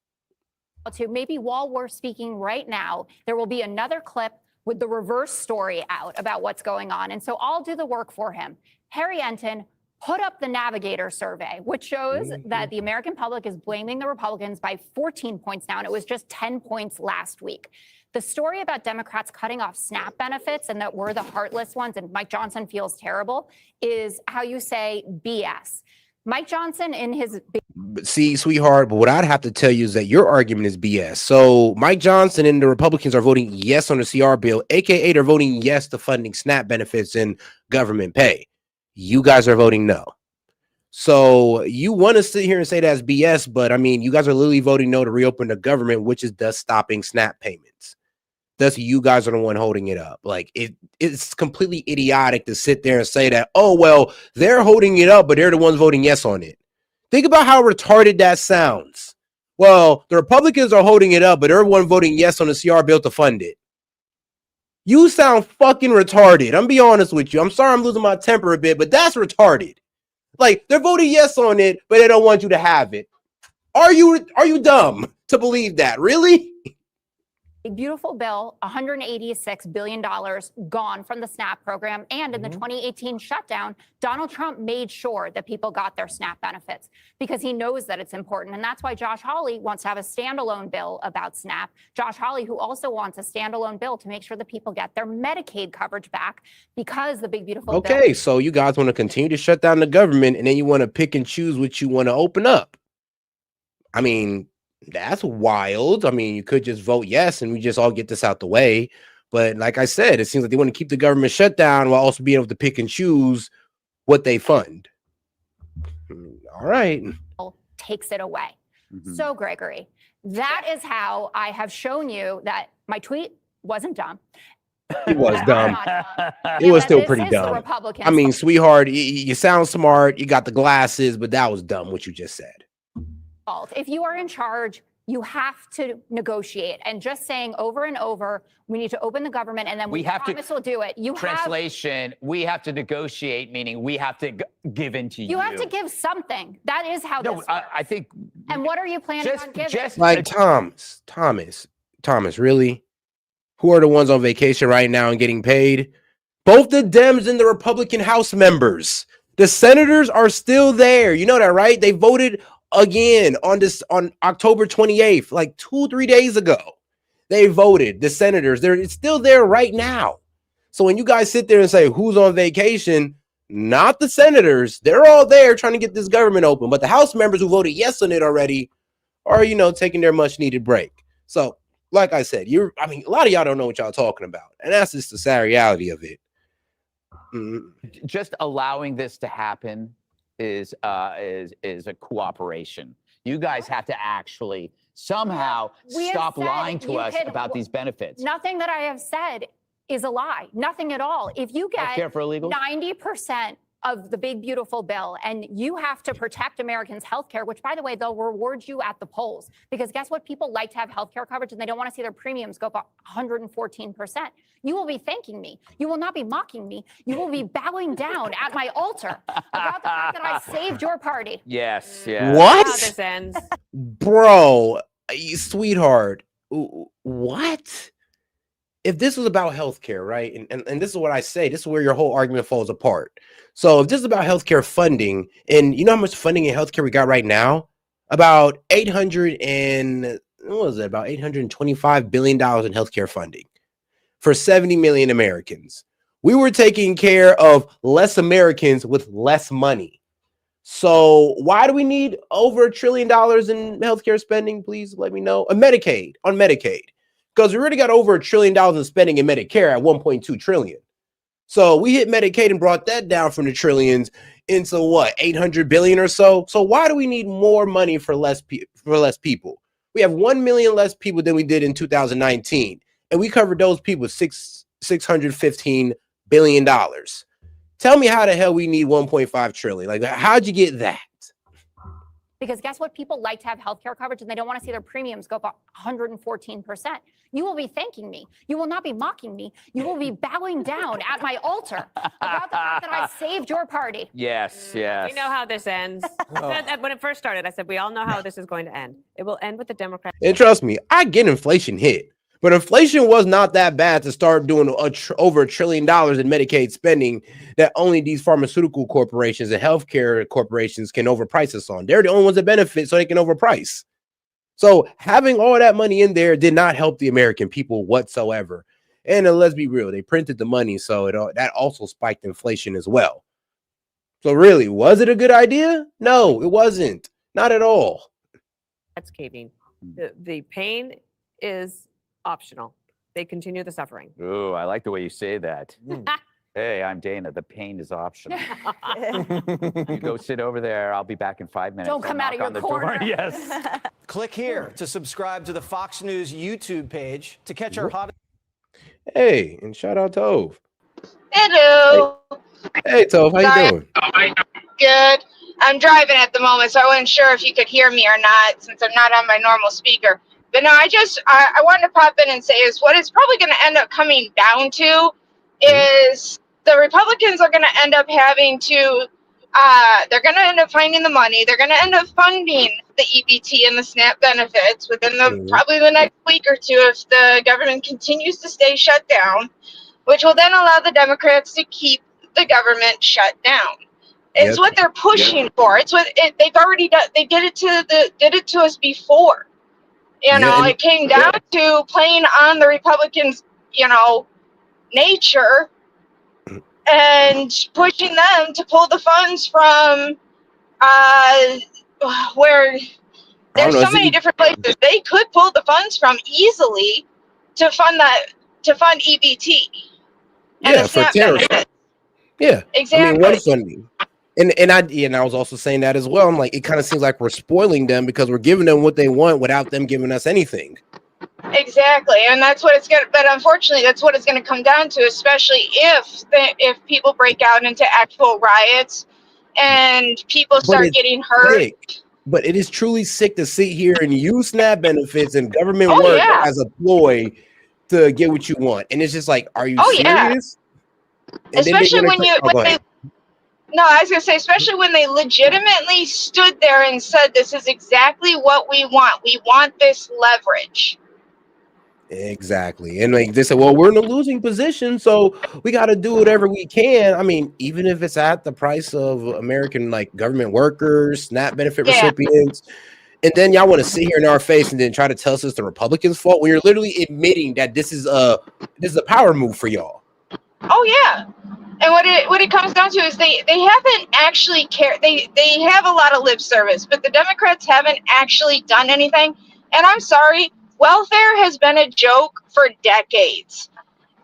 To maybe while we're speaking right now, there will be another clip with the reverse story out about what's going on. And so I'll do the work for him. Harry Enton put up the Navigator survey, which shows that the American public is blaming the Republicans by 14 points now, and it was just 10 points last week. The story about Democrats cutting off SNAP benefits and that we're the heartless ones and Mike Johnson feels terrible is how you say BS. Mike Johnson in his... See, sweetheart, but what I'd have to tell you is that your argument is BS. So Mike Johnson and the Republicans are voting yes on the CR bill, aka they're voting yes to funding SNAP benefits and government pay. You guys are voting no. So you want to sit here and say that's BS, but I mean, you guys are literally voting no to reopen the government, which is thus stopping SNAP payments. Thus, you guys are the one holding it up. Like it's completely idiotic to sit there and say that, oh, well, they're holding it up, but they're the ones voting yes on it. Think about how retarded that sounds. Well, the Republicans are holding it up, but they're the one voting yes on the CR bill to fund it. You sound fucking retarded. I'm gonna be honest with you. I'm sorry I'm losing my temper a bit, but that's retarded. Like, they're voting yes on it, but they don't want you to have it. Are you dumb to believe that? Really? Big beautiful bill, $186 billion gone from the SNAP program. And in the 2018 shutdown, Donald Trump made sure that people got their SNAP benefits because he knows that it's important. And that's why Josh Hawley wants to have a standalone bill about SNAP. Josh Hawley, who also wants a standalone bill to make sure that people get their Medicaid coverage back because the big beautiful bill. Okay, so you guys want to continue to shut down the government and then you want to pick and choose what you want to open up. I mean, that's wild. I mean, you could just vote yes and we just all get this out the way. But like I said, it seems like they want to keep the government shut down while also being able to pick and choose what they fund. All right. Takes it away. So, Gregory, that is how I have shown you that my tweet wasn't dumb. It was dumb. It was still pretty dumb. I mean, sweetheart, you sound smart. You got the glasses, but that was dumb what you just said. If you are in charge, you have to negotiate. And just saying over and over, we need to open the government and then we promise we'll do it. Translation, we have to negotiate, meaning we have to give in to you. You have to give something. That is how this works. I think. And what are you planning on giving? Like Thomas, really? Who are the ones on vacation right now and getting paid? Both the Dems and the Republican House members. The senators are still there. You know that, right? They voted again on October 28th, like 2-3 days ago. They voted, the senators, it's still there right now. So when you guys sit there and say who's on vacation, not the senators, they're all there trying to get this government open, but the House members who voted yes on it already are, taking their much needed break. So like I said, a lot of y'all don't know what y'all talking about, and that's just the sad reality of it. Just allowing this to happen is a cooperation. You guys have to actually somehow stop lying to us about these benefits. Nothing that I have said is a lie. Nothing at all. If you get 90% of the big beautiful bill and you have to protect Americans' health care, which by the way, they'll reward you at the polls, because guess what? People like to have health care coverage and they don't want to see their premiums go up 114%. You will be thanking me. You will not be mocking me. You will be bowing down at my altar about the fact that I saved your party. Yes. What? How this ends. Bro, sweetheart, what? If this was about healthcare, right? And this is what I say, this is where your whole argument falls apart. So if this is about healthcare funding, and you know how much funding in healthcare we got right now? About $825 billion in healthcare funding for 70 million Americans. We were taking care of less Americans with less money. So why do we need over $1 trillion in healthcare spending? Please let me know. On Medicaid. Because we already got over $1 trillion in spending in Medicare at 1.2 trillion. So we hit Medicaid and brought that down from the trillions into what, 800 billion or so. So why do we need more money for less people? We have 1 million less people than we did in 2019, and we covered those people with $615 billion. Tell me how the hell we need 1.5 trillion. Like, how'd you get that? Because guess what? People like to have health care coverage and they don't want to see their premiums go up 114%. You will be thanking me. You will not be mocking me. You will be bowing down at my altar about the fact that I saved your party. Yes. We know how this ends. When it first started, I said, we all know how this is going to end. It will end with the Democrats. And trust me, I get inflation hit. But inflation was not that bad to start doing over $1 trillion in Medicaid spending that only these pharmaceutical corporations and healthcare corporations can overprice us on. They're the only ones that benefit, so they can overprice. So having all that money in there did not help the American people whatsoever. And let's be real, they printed the money, so that also spiked inflation as well. So really, was it a good idea? No, it wasn't. Not at all. That's caving. The pain is optional. They continue the suffering. Ooh, I like the way you say that. Hey, I'm Dana. The pain is optional. You go sit over there. I'll be back in 5 minutes. Don't come out of your corner. Yes. Click here to subscribe to the Fox News YouTube page to catch our hottest. Hey, and shout out to Tove. Hello. Hey, Tove, how you doing? Good. I'm driving at the moment, so I wasn't sure if you could hear me or not, since I'm not on my normal speaker. But no, I wanted to pop in and say is what it's probably going to end up coming down to is the Republicans are going to end up having to, they're going to end up finding the money. They're going to end up funding the EBT and the SNAP benefits within probably the next week or two if the government continues to stay shut down, which will then allow the Democrats to keep the government shut down. It's what they're pushing for. It's what they've already done. They did it to us before. You know, it came down to playing on the Republicans, nature and pushing them to pull the funds from where there's so many different places they could pull the funds from easily to fund EBT. Yeah, for terrorists. Yeah, exactly. I mean, what funding? And I was also saying that as well. I'm like, it kind of seems like we're spoiling them because we're giving them what they want without them giving us anything. Exactly, and that's what it's going to. But unfortunately, that's what it's going to come down to, especially if people break out into actual riots and people start getting hurt. Sick. But it is truly sick to sit here and use SNAP benefits and government work as a ploy to get what you want. And it's just like, are you serious? Yeah. Especially No, I was going to say, especially when they legitimately stood there and said, this is exactly what we want. We want this leverage. Exactly. And like they said, well, we're in a losing position, so we got to do whatever we can. I mean, even if it's at the price of American government workers, SNAP benefit recipients. And then y'all want to sit here in our face and then try to tell us it's the Republicans' fault when you're literally admitting that this is a power move for y'all. Oh yeah. And what it comes down to is they haven't actually cared. They have a lot of lip service, but the Democrats haven't actually done anything. And I'm sorry, welfare has been a joke for decades.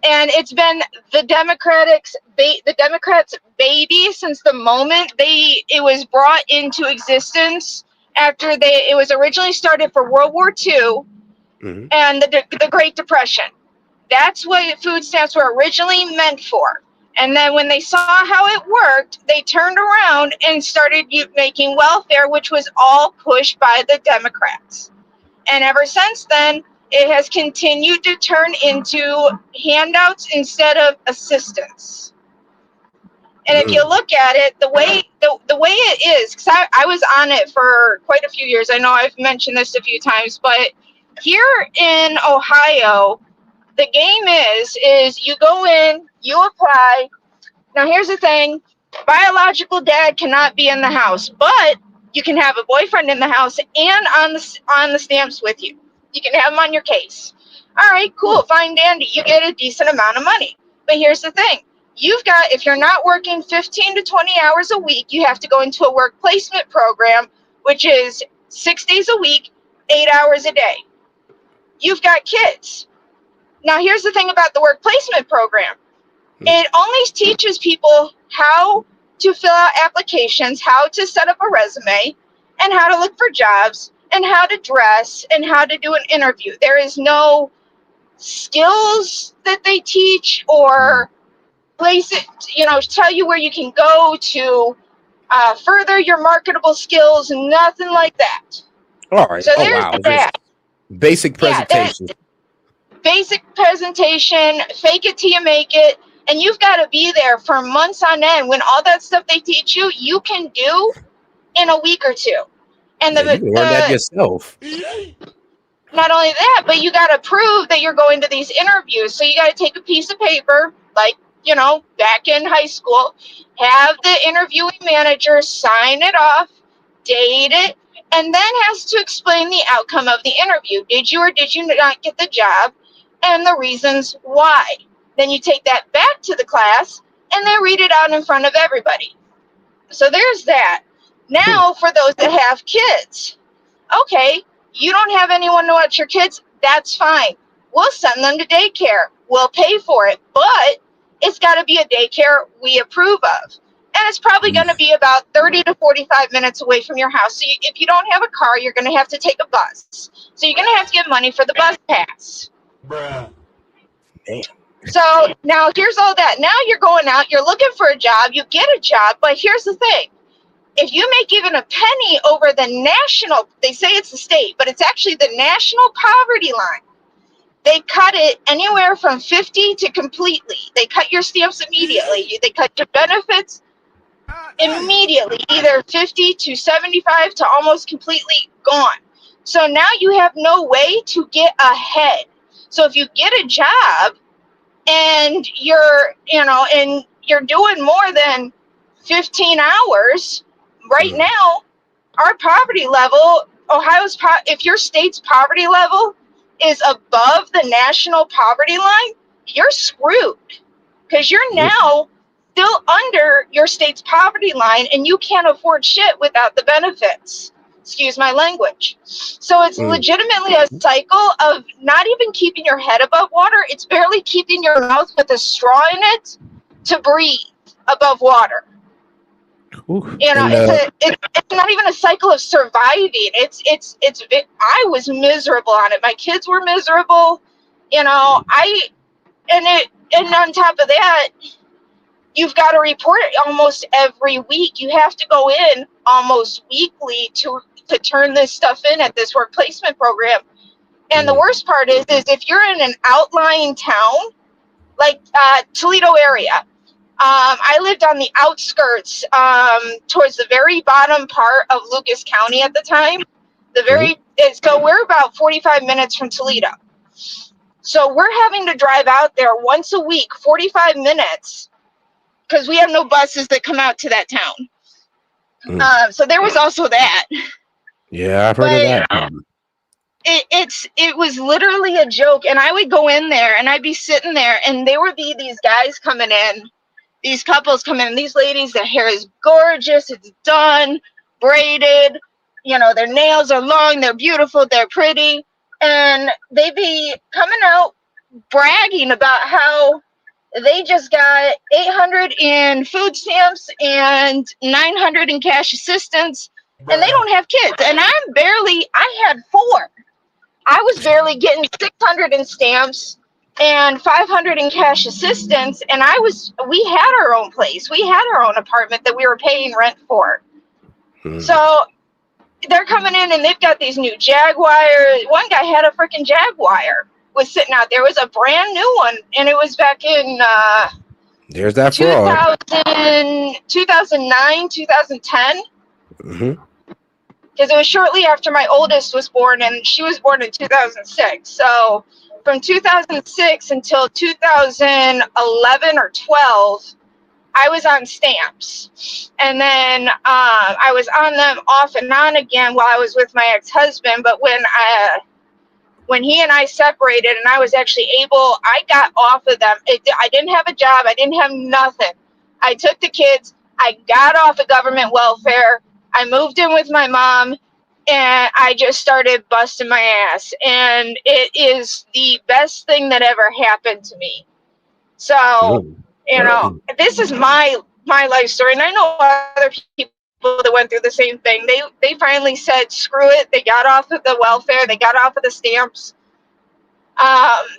And it's been the Democrats' baby since the moment it was brought into existence after it was originally started for World War II and the Great Depression. That's what food stamps were originally meant for. And then when they saw how it worked, they turned around and started making welfare, which was all pushed by the Democrats. And ever since then, it has continued to turn into handouts instead of assistance. And if you look at it, the way it is, because I was on it for quite a few years. I know I've mentioned this a few times, but here in Ohio, the game is you go in, you apply. Now here's the thing, biological dad cannot be in the house, but you can have a boyfriend in the house and on the stamps with you. You can have them on your case. All right, cool, fine, dandy. You get a decent amount of money. But here's the thing. If you're not working 15 to 20 hours a week, you have to go into a work placement program, which is 6 days a week, 8 hours a day. You've got kids. Now, here's the thing about the work placement program. It only teaches people how to fill out applications, how to set up a resume, and how to look for jobs, and how to dress, and how to do an interview. There is no skills that they teach or places, tell you where you can go to further your marketable skills, nothing like that. All right. So there's that. Basic presentation. Basic presentation, fake it till you make it, and you've got to be there for months on end when all that stuff they teach you, you can do in a week or two. And you can learn that yourself. not only that, but you got to prove that you're going to these interviews. So you got to take a piece of paper, like, you know, back in high school, have the interviewing manager sign it off, date it, and then has to explain the outcome of the interview. Did you or did you not get the job, and the reasons why? Then you take that back to the class, and they read it out in front of everybody. So there's that. Now, for those that have kids, okay, you don't have anyone to watch your kids, that's fine. We'll send them to daycare. We'll pay for it, but it's got to be a daycare we approve of. And it's probably going to be about 30 to 45 minutes away from your house. So if you don't have a car, you're going to have to take a bus. So you're going to have to give money for the bus pass. Bruh. Damn. So now here's all that. Now you're going out, you're looking for a job, you get a job, but here's the thing. If you make even a penny over the national, they say it's the state, but it's actually the national poverty line. They cut it anywhere from 50 to completely. They cut your stamps immediately. They cut your benefits immediately, either 50 to 75 to almost completely gone. So now you have no way to get ahead. So if you get a job and you're, you know, and you're doing more than 15 hours, right now, our poverty level, if your state's poverty level is above the national poverty line, you're screwed, because you're now still under your state's poverty line and you can't afford shit without the benefits. Excuse my language. So it's legitimately a cycle of not even keeping your head above water. It's barely keeping your mouth with a straw in it to breathe above water. You know, it's not even a cycle of surviving. I was miserable on it. My kids were miserable. You know, and on top of that, you've got to report it almost every week. You have to go in almost weekly to turn this stuff in at this work placement program. And the worst part is if you're in an outlying town, like Toledo area, I lived on the outskirts, towards the very bottom part of Lucas County at the time. So we're about 45 minutes from Toledo. So we're having to drive out there once a week, 45 minutes, because we have no buses that come out to that town. So there was also that. Yeah, I've heard of that. It was literally a joke. And I would go in there and I'd be sitting there and there would be these guys coming in, these couples come in, these ladies, their hair is gorgeous, it's done, braided, you know, their nails are long, they're beautiful, they're pretty. And they'd be coming out bragging about how they just got 800 in food stamps and 900 in cash assistance, and they don't have kids. And I had 4. I was barely getting 600 in stamps and 500 in cash assistance, and we had our own place. We had our own apartment that we were paying rent for. So they're coming in and they've got these new Jaguars. One guy had a freaking Jaguar, was sitting out there. It was a brand new one, and it was back in there's that fraud. 2009, 2010. Because it was shortly after my oldest was born, and she was born in 2006. So from 2006 until 2011 or 12, I was on stamps. And then I was on them off and on again while I was with my ex-husband. But when he and I separated and I was actually I got off of them. I didn't have a job. I didn't have nothing. I took the kids. I got off of government welfare. I moved in with my mom, and I just started busting my ass. And it is the best thing that ever happened to me. So, you know, this is my life story. And I know other people that went through the same thing. They finally said, screw it. They got off of the welfare. They got off of the stamps.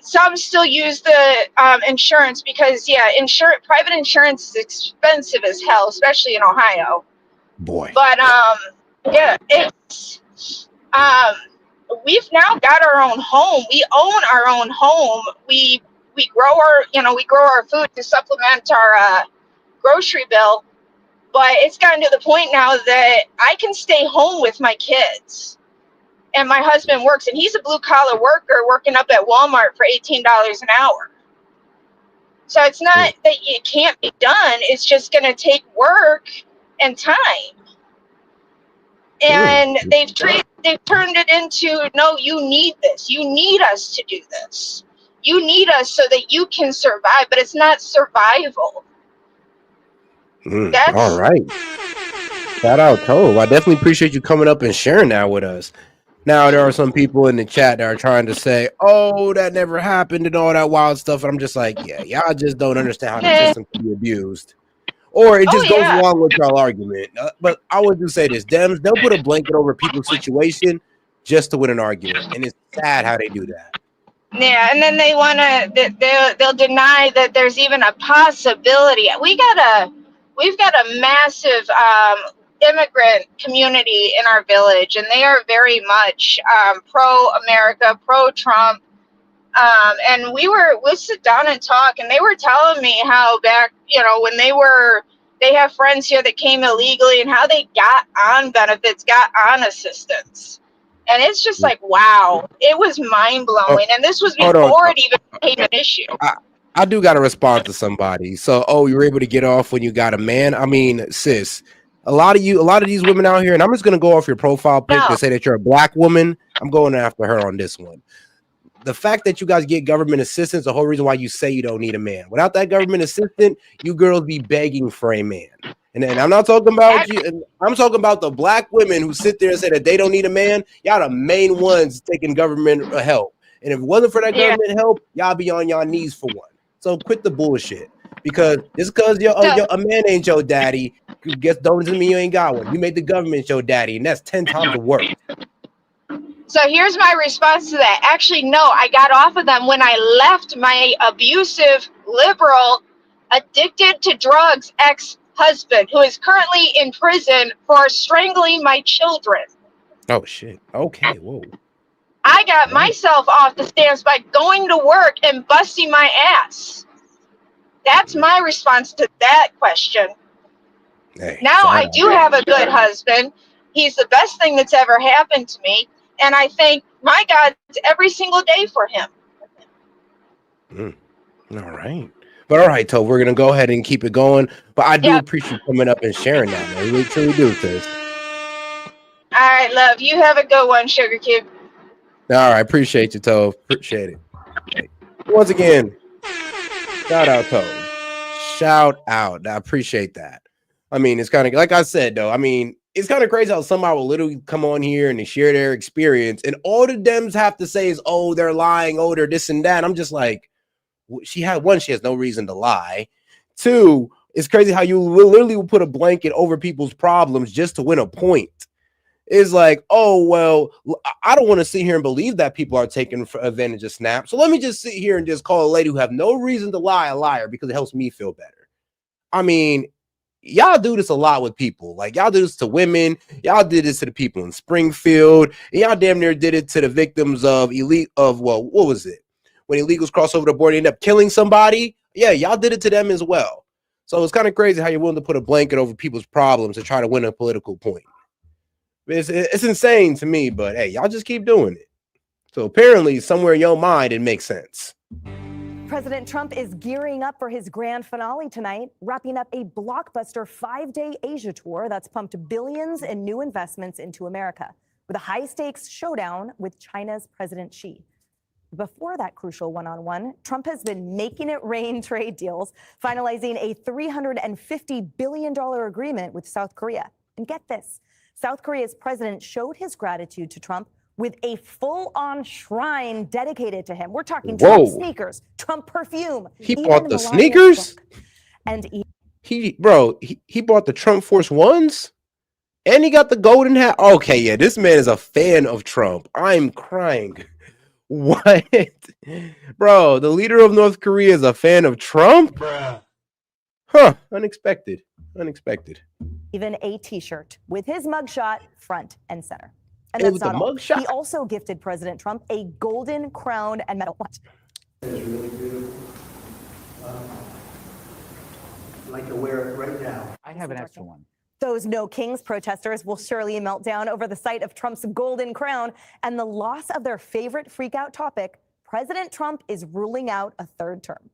Some still use the insurance because, private insurance is expensive as hell, especially in Ohio. Boy. But we've now got our own home. We own our own home. We grow our food to supplement our grocery bill. But it's gotten to the point now that I can stay home with my kids. and my husband works, and he's a blue collar worker working up at Walmart for $18 an hour. So it's not that it can't be done. It's just going to take work and time. And they've turned it into, no, you need this. You need us to do this. You need us so that you can survive, but it's not survival. All right. Shout out, Tove. I definitely appreciate you coming up and sharing that with us. Now, there are some people in the chat that are trying to say, oh, that never happened and all that wild stuff. And I'm just like, yeah, y'all just don't understand how the system can be abused. Or it just goes along with y'all argument. But I would just say this. Dems, they'll put a blanket over people's situation just to win an argument. And it's sad how they do that. Yeah, and then they want to, they'll deny that there's even a possibility. We've got a massive immigrant community in our village, and they are very much pro-America, pro-Trump. And we'll sit down and talk, and they were telling me how back, when they have friends here that came illegally and how they got on benefits, got on assistance. And it's just like, wow, it was mind blowing. And this was before it even became an issue. I do got to respond to somebody. So, you were able to get off when you got a man. I mean, sis, a lot of these women out here, and I'm just going to go off your profile pic to say that you're a black woman. I'm going after her on this one. The fact that you guys get government assistance, the whole reason why you say you don't need a man. Without that government assistance, you girls be begging for a man. And then I'm not talking about you. I'm talking about the black women who sit there and say that they don't need a man. Y'all the main ones taking government help. And if it wasn't for that government help, y'all be on y'all knees for one. So quit the bullshit. Because just because a man ain't your daddy, doesn't mean you ain't got one. You made the government your daddy, and that's 10 times the work. So here's my response to that. Actually, no, I got off of them when I left my abusive, liberal, addicted to drugs ex-husband, who is currently in prison for strangling my children. Oh, shit. Okay, whoa. I got myself off the stamps by going to work and busting my ass. That's my response to that question. Hey, now I do have a good husband. He's the best thing that's ever happened to me. And I thank my God every single day for him. All right. But all right, Tove, we're going to go ahead and keep it going. But I do appreciate you coming up and sharing that, man. I really, truly do, sis. All right, love. You have a good one, Sugar Cube. All right. Appreciate you, Tove. Appreciate it. Hey. Once again, shout out, Tove. Shout out. I appreciate that. I mean, it's kind of like I said, though. I mean, it's kind of crazy how somebody will literally come on here and they share their experience, and all the Dems have to say is, oh, they're lying, oh, they're this and that. I'm just like, she has no reason to lie. Two, it's crazy how you literally put a blanket over people's problems just to win a point. It's like, oh, well, I don't want to sit here and believe that people are taking advantage of SNAP. So let me just sit here and just call a lady who have no reason to lie a liar because it helps me feel better. I mean, y'all do this a lot with people. Like, y'all do this to women. Y'all did this to the people in Springfield. And y'all damn near did it to the victims of what was it? When illegals cross over the border and end up killing somebody. Yeah, y'all did it to them as well. So it's kind of crazy how you're willing to put a blanket over people's problems to try to win a political point. It's insane to me, but hey, y'all just keep doing it. So apparently somewhere in your mind, it makes sense. President Trump is gearing up for his grand finale tonight, wrapping up a blockbuster 5-day Asia tour that's pumped billions in new investments into America, with a high-stakes showdown with China's President Xi. Before that crucial one-on-one, Trump has been making it rain trade deals, finalizing a $350 billion agreement with South Korea. And get this, South Korea's president showed his gratitude to Trump with a full-on shrine dedicated to him. We're talking Trump sneakers, Trump perfume. He bought the sneakers? And he bought the Trump Force Ones? And he got the golden hat? Okay, yeah, this man is a fan of Trump. I'm crying. What? Bro, the leader of North Korea is a fan of Trump? Bruh. Huh, unexpected. Even a t-shirt with his mugshot front and center. And that's not all. He also gifted President Trump a golden crown and medal. Watch. It's really beautiful. I'd like to wear it right now. I have an extra one. Those No Kings protesters will surely melt down over the sight of Trump's golden crown and the loss of their favorite freakout topic. President Trump is ruling out a third term.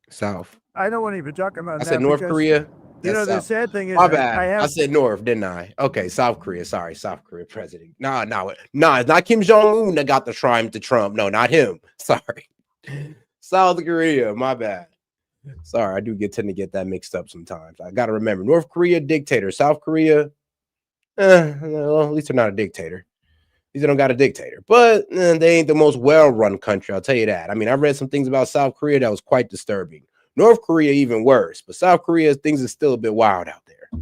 South. I don't want to even talk about I that. said North because, Korea. You know, That's the South. sad thing is, My bad. I have. I said North, didn't I? Okay, South Korea. Sorry, South Korea president. No, it's not Kim Jong-un that got the shrine to Trump. No, not him. Sorry. South Korea. My bad. Sorry, I do tend to get that mixed up sometimes. I got to remember North Korea, dictator. South Korea, well, at least they're not a dictator. At least they don't got a dictator. But they ain't the most well-run country, I'll tell you that. I mean, I read some things about South Korea that was quite disturbing. North Korea even worse, but South Korea, things are still a bit wild out there.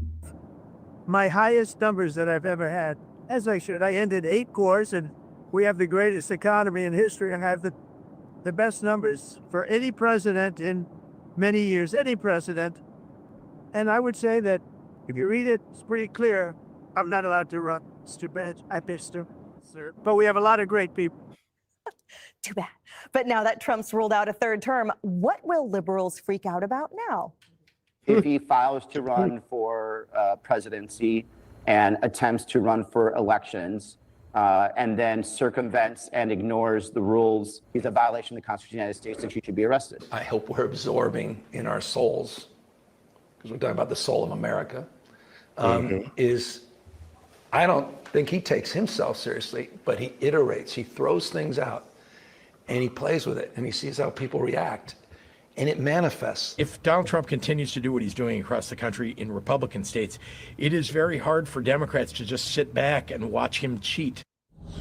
My highest numbers that I've ever had, as I should. I ended 8 cores, and we have the greatest economy in history, and I have the best numbers for any president in many years, any president. And I would say that if you read it, it's pretty clear. I'm not allowed to run. It's too bad. I pissed him. But we have a lot of great people. Too bad. But now that Trump's ruled out a third term, what will liberals freak out about now? If he files to run for presidency and attempts to run for elections and then circumvents and ignores the rules, he's a violation of the Constitution of the United States and he should be arrested. I hope we're absorbing in our souls, because we're talking about the soul of America, is I don't think he takes himself seriously, but he iterates, he throws things out. And he plays with it, and he sees how people react, and it manifests. If Donald Trump continues to do what he's doing across the country in Republican states, it is very hard for Democrats to just sit back and watch him cheat.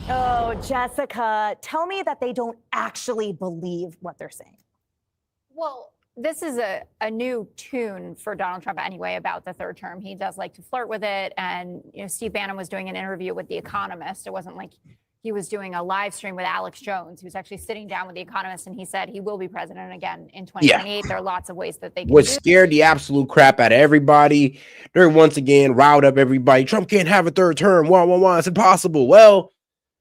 Oh, Jessica, tell me that they don't actually believe what they're saying. Well, this is a new tune for Donald Trump anyway about the third term. He does like to flirt with it. And, Steve Bannon was doing an interview with The Economist. It wasn't like he was doing a live stream with Alex Jones. He was actually sitting down with The Economist, and he said he will be president again in 2028. Yeah. There are lots of ways that they can Which do scared the absolute crap out of everybody. They're once again riled up everybody. Trump can't have a third term. Wah. It's impossible. Well,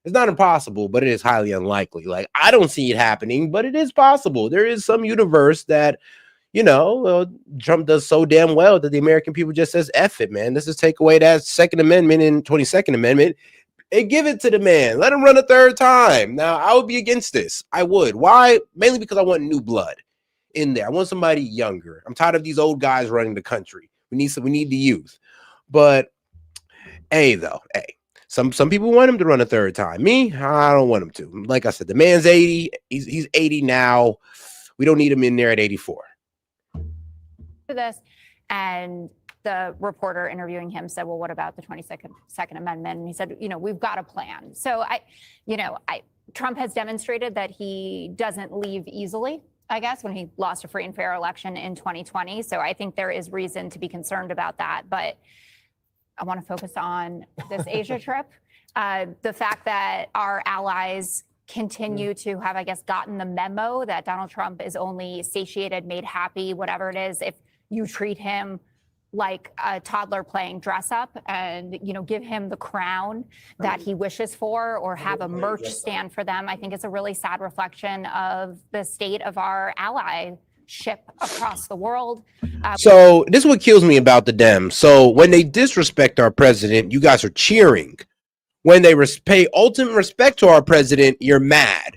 it's not impossible, but it is highly unlikely. Like, I don't see it happening, but it is possible. There is some universe that, Trump does so damn well that the American people just says, F it, man. Let's just take away that Second Amendment and 22nd Amendment and give it to the man. Let him run a third time. Now, I would be against this. I would. Why? Mainly because I want new blood in there. I want somebody younger. I'm tired of these old guys running the country. We need the youth. But some people want him to run a third time. Me, I don't want him to. Like I said, the man's 80. He's 80 now. We don't need him in there at 84. for this. And the reporter interviewing him said, well, what about the 22nd Amendment? And he said, we've got a plan. So Trump has demonstrated that he doesn't leave easily, I guess, when he lost a free and fair election in 2020. So I think there is reason to be concerned about that. But I want to focus on this Asia trip. The fact that our allies continue to have, I guess, gotten the memo that Donald Trump is only satiated, made happy, whatever it is, if you treat him like a toddler playing dress up and, give him the crown that he wishes for or have a merch stand for them. I think it's a really sad reflection of the state of our allyship across the world. So this is what kills me about the Dems. So when they disrespect our president, you guys are cheering. When they pay ultimate respect to our president, you're mad.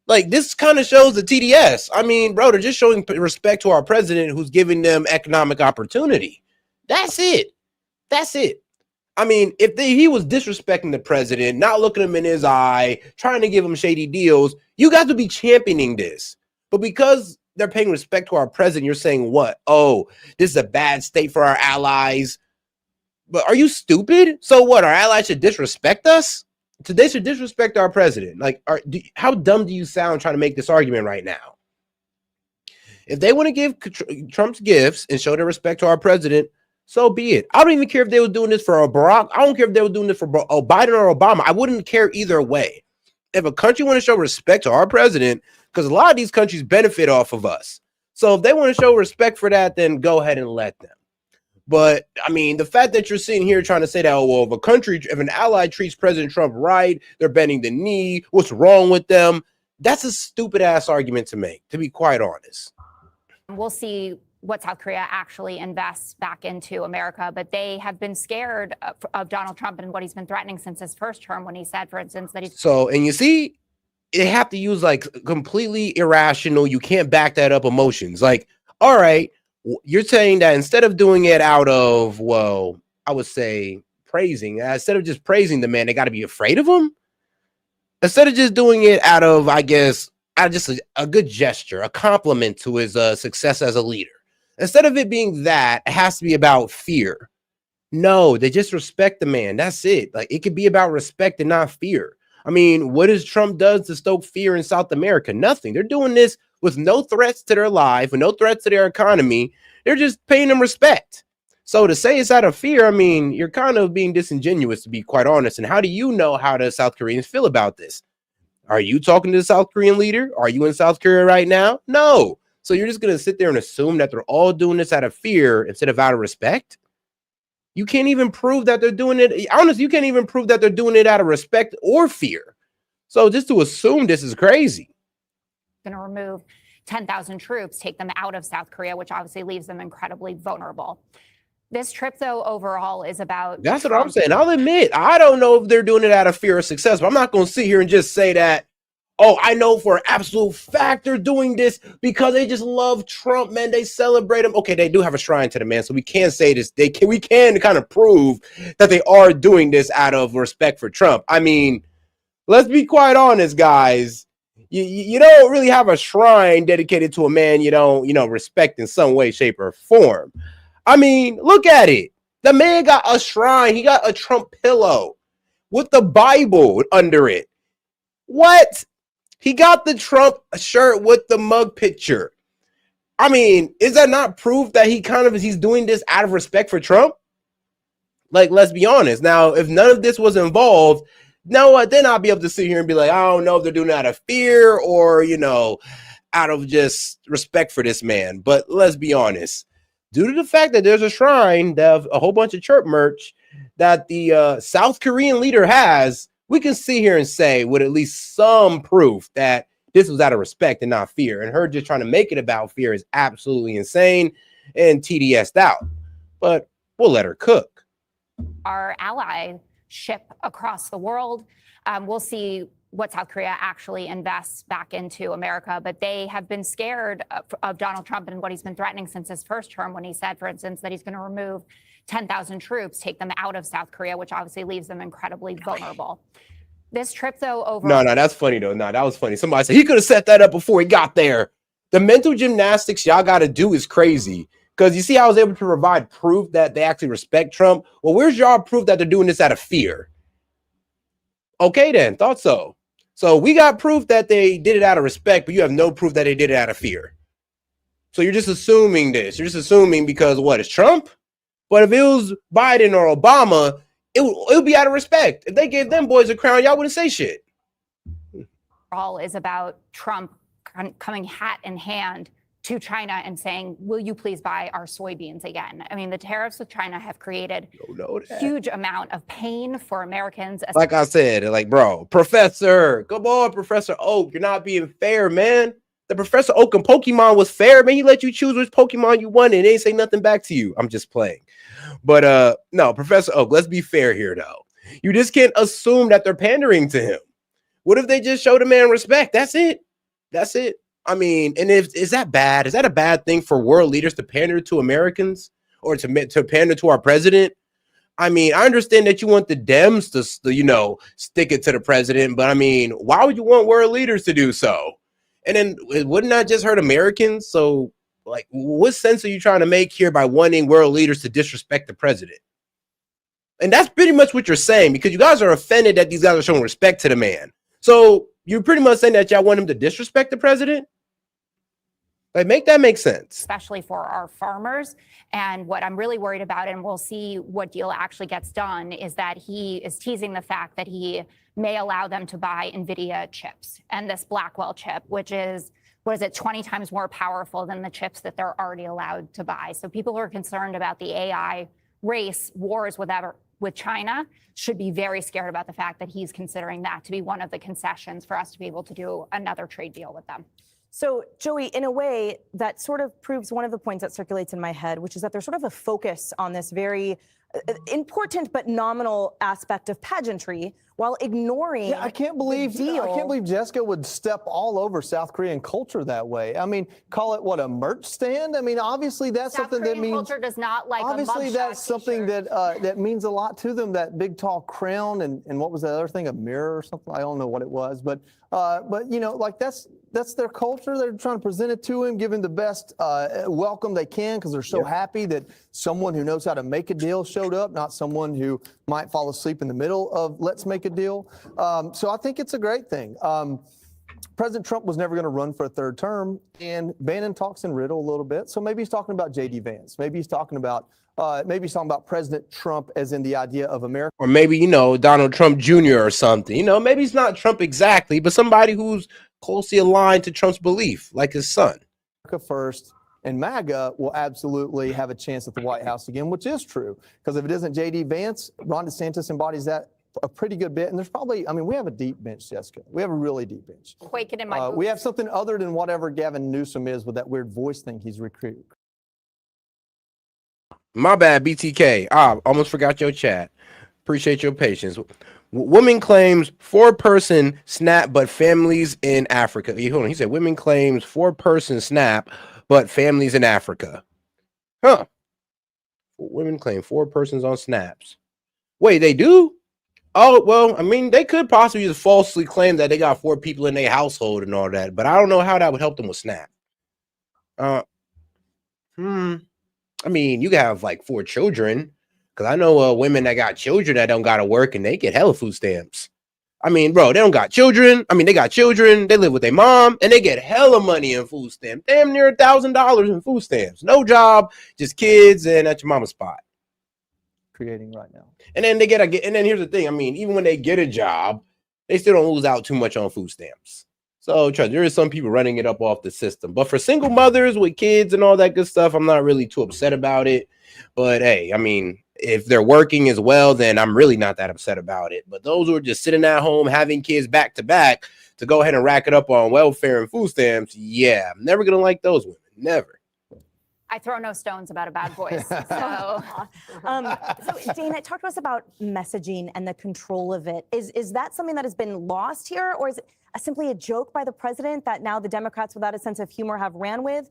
Like, this kind of shows the TDS. I mean, bro, they're just showing respect to our president who's giving them economic opportunity. That's it. That's it. I mean, if he was disrespecting the president, not looking him in his eye, trying to give him shady deals, you guys would be championing this. But because they're paying respect to our president, you're saying what? Oh, this is a bad state for our allies. But are you stupid? So what? Our allies should disrespect us? They should disrespect our president. Like, how dumb do you sound trying to make this argument right now? If they want to give Trump's gifts and show their respect to our president, so be it. I don't even care if they were doing this for Barack. I don't care if they were doing this for Biden or Obama. I wouldn't care either way. If a country want to show respect to our president, because a lot of these countries benefit off of us. So if they want to show respect for that, then go ahead and let them. But I mean, the fact that you're sitting here trying to say that, oh, well, if an ally treats President Trump right, they're bending the knee, what's wrong with them? That's a stupid ass argument to make, to be quite honest. We'll see what South Korea actually invests back into America, but they have been scared of Donald Trump and what he's been threatening since his first term, when he said, for instance, that he's. So, and you see, they have to use like completely irrational, you can't back that up emotions. Like, all right, you're saying that instead of doing it out of, well, I would say praising, instead of just praising the man, they got to be afraid of him. Instead of just doing it out of, I guess, out of just a good gesture, a compliment to his success as a leader. Instead of it being that, it has to be about fear. No, they just respect the man. That's it. Like, it could be about respect and not fear. I mean, what does Trump does to stoke fear in South America? Nothing. They're doing this with no threats to their life, with no threats to their economy. They're just paying them respect. So to say it's out of fear, I mean, you're kind of being disingenuous, to be quite honest. And how do you know how the South Koreans feel about this? Are you talking to the South Korean leader? Are you in South Korea right now? No. So you're just going to sit there and assume that they're all doing this out of fear instead of out of respect? You can't even prove that they're doing it. Honestly, you can't even prove that they're doing it out of respect or fear. So just to assume this is crazy. Going to remove 10,000 troops, take them out of South Korea, which obviously leaves them incredibly vulnerable. This trip, though, overall is about. That's what I'm saying. I'll admit, I don't know if they're doing it out of fear or success, but I'm not going to sit here and just say that, oh, I know for an absolute fact they're doing this because they just love Trump, man. They celebrate him. Okay, they do have a shrine to the man, so we can say this. We can kind of prove that they are doing this out of respect for Trump. I mean, let's be quite honest, guys. You don't really have a shrine dedicated to a man you don't, respect in some way, shape, or form. I mean, look at it. The man got a shrine. He got a Trump pillow with the Bible under it. What? He got the Trump shirt with the mug picture. I mean, is that not proof that he's doing this out of respect for Trump? Like, let's be honest. Now, if none of this was involved, then I'll be able to sit here and be like, I don't know if they're doing it out of fear or, out of just respect for this man. But let's be honest. Due to the fact that there's a shrine, that have a whole bunch of church merch that the South Korean leader has, we can sit here and say with at least some proof that this was out of respect and not fear. And her just trying to make it about fear is absolutely insane and TDS'd out. But we'll let her cook. Our ally ship across the world. We'll see what South Korea actually invests back into America, but they have been scared of Donald Trump and what he's been threatening since his first term, when he said, for instance, that he's going to remove 10,000 troops, take them out of South Korea, which obviously leaves them incredibly vulnerable. This trip, though, overall. No, that's funny, though. No, that was funny. Somebody said he could have set that up before he got there. The mental gymnastics y'all got to do is crazy. Because you see, I was able to provide proof that they actually respect Trump. Well, where's y'all proof that they're doing this out of fear? Okay, then. Thought so. So we got proof that they did it out of respect, but you have no proof that they did it out of fear. So you're just assuming this. You're just assuming because what, it's Trump? But if it was Biden or Obama, it would be out of respect. If they gave them boys a crown, y'all wouldn't say shit. All is about Trump coming hat in hand to China and saying, will you please buy our soybeans again? I mean, the tariffs with China have created huge amount of pain for Americans. Like I said, like, bro, Professor, come on, Professor Oak, you're not being fair, man. The Professor Oak and Pokemon was fair, man. He let you choose which Pokemon you wanted and they ain't say nothing back to you. I'm just playing. But no, Professor Oak, let's be fair here, though. You just can't assume that they're pandering to him. What if they just show the man respect? That's it. That's it. I mean, and is that bad? Is that a bad thing for world leaders to pander to Americans or to pander to our president? I mean, I understand that you want the Dems to, stick it to the president, but I mean, why would you want world leaders to do so? And then wouldn't that just hurt Americans? So, like, what sense are you trying to make here by wanting world leaders to disrespect the president? And that's pretty much what you're saying, because you guys are offended that these guys are showing respect to the man. So you're pretty much saying that y'all want him to disrespect the president? Like, make that make sense. Especially for our farmers. And what I'm really worried about, and we'll see what deal actually gets done, is that he is teasing the fact that he may allow them to buy NVIDIA chips and this Blackwell chip, which is, 20 times more powerful than the chips that they're already allowed to buy. So people who are concerned about the AI race wars with China should be very scared about the fact that he's considering that to be one of the concessions for us to be able to do another trade deal with them. So, Joey, in a way, that sort of proves one of the points that circulates in my head, which is that there's sort of a focus on this very important but nominal aspect of pageantry while ignoring I can't believe Jessica would step all over South Korean culture that way. I mean, call it what, a merch stand? I mean, obviously that's South something Korean that means culture does not like obviously a mugshot that's something t-shirt. that means a lot to them. That big tall crown and what was that other thing? A mirror or something? I don't know what it was, but you know, like that's their culture. They're trying to present it to him, give him the best welcome they can because they're so happy that someone who knows how to make a deal showed up, not someone who might fall asleep in the middle of let's make a deal. So I think it's a great thing. President Trump was never going to run for a third term, and Bannon talks in riddle a little bit. So maybe he's talking about J.D. Vance. Maybe he's talking about President Trump as in the idea of America. Or maybe, you know, Donald Trump Jr. or something. You know, maybe he's not Trump exactly, but somebody who's closely aligned to Trump's belief, like his son. America first, and MAGA will absolutely have a chance at the White House again, which is true. Because if it isn't J.D. Vance, Ron DeSantis embodies that a pretty good bit. And there's probably, I mean, we have a deep bench, Jessica. We have a really deep bench. Quaking in my boots. We have something other than whatever Gavin Newsom is with that weird voice thing he's recruited. My bad, BTK. Almost forgot your chat. Appreciate your patience. Woman claims 4-person snap, but families in Africa. Hold on. He said women claims 4-person snap, but families in Africa. Huh. Women claim 4 persons on snaps. Wait, they do? Oh, well, I mean, they could possibly just falsely claim that they got 4 people in their household and all that, but I don't know how that would help them with snap. I mean, you can have like 4 children, because I know women that got children that don't got to work and they get hella food stamps. I mean, bro, they don't got children. I mean, they got children. They live with their mom and they get hella money in food stamps. Damn near $1,000 in food stamps. No job, just kids and at your mama's spot. Creating right now. And then they and then here's the thing. I mean, even when they get a job, they still don't lose out too much on food stamps. So trust, there is some people running it up off the system. But for single mothers with kids and all that good stuff, I'm not really too upset about it. But hey, I mean, if they're working as well, then I'm really not that upset about it. But those who are just sitting at home having kids back to back to go ahead and rack it up on welfare and food stamps, yeah, I'm never gonna like those women. Never. I throw no stones about a bad voice. So Dana, talk to us about messaging and the control of it. Is that something that has been lost here, or is it simply a joke by the president that now the Democrats without a sense of humor have ran with?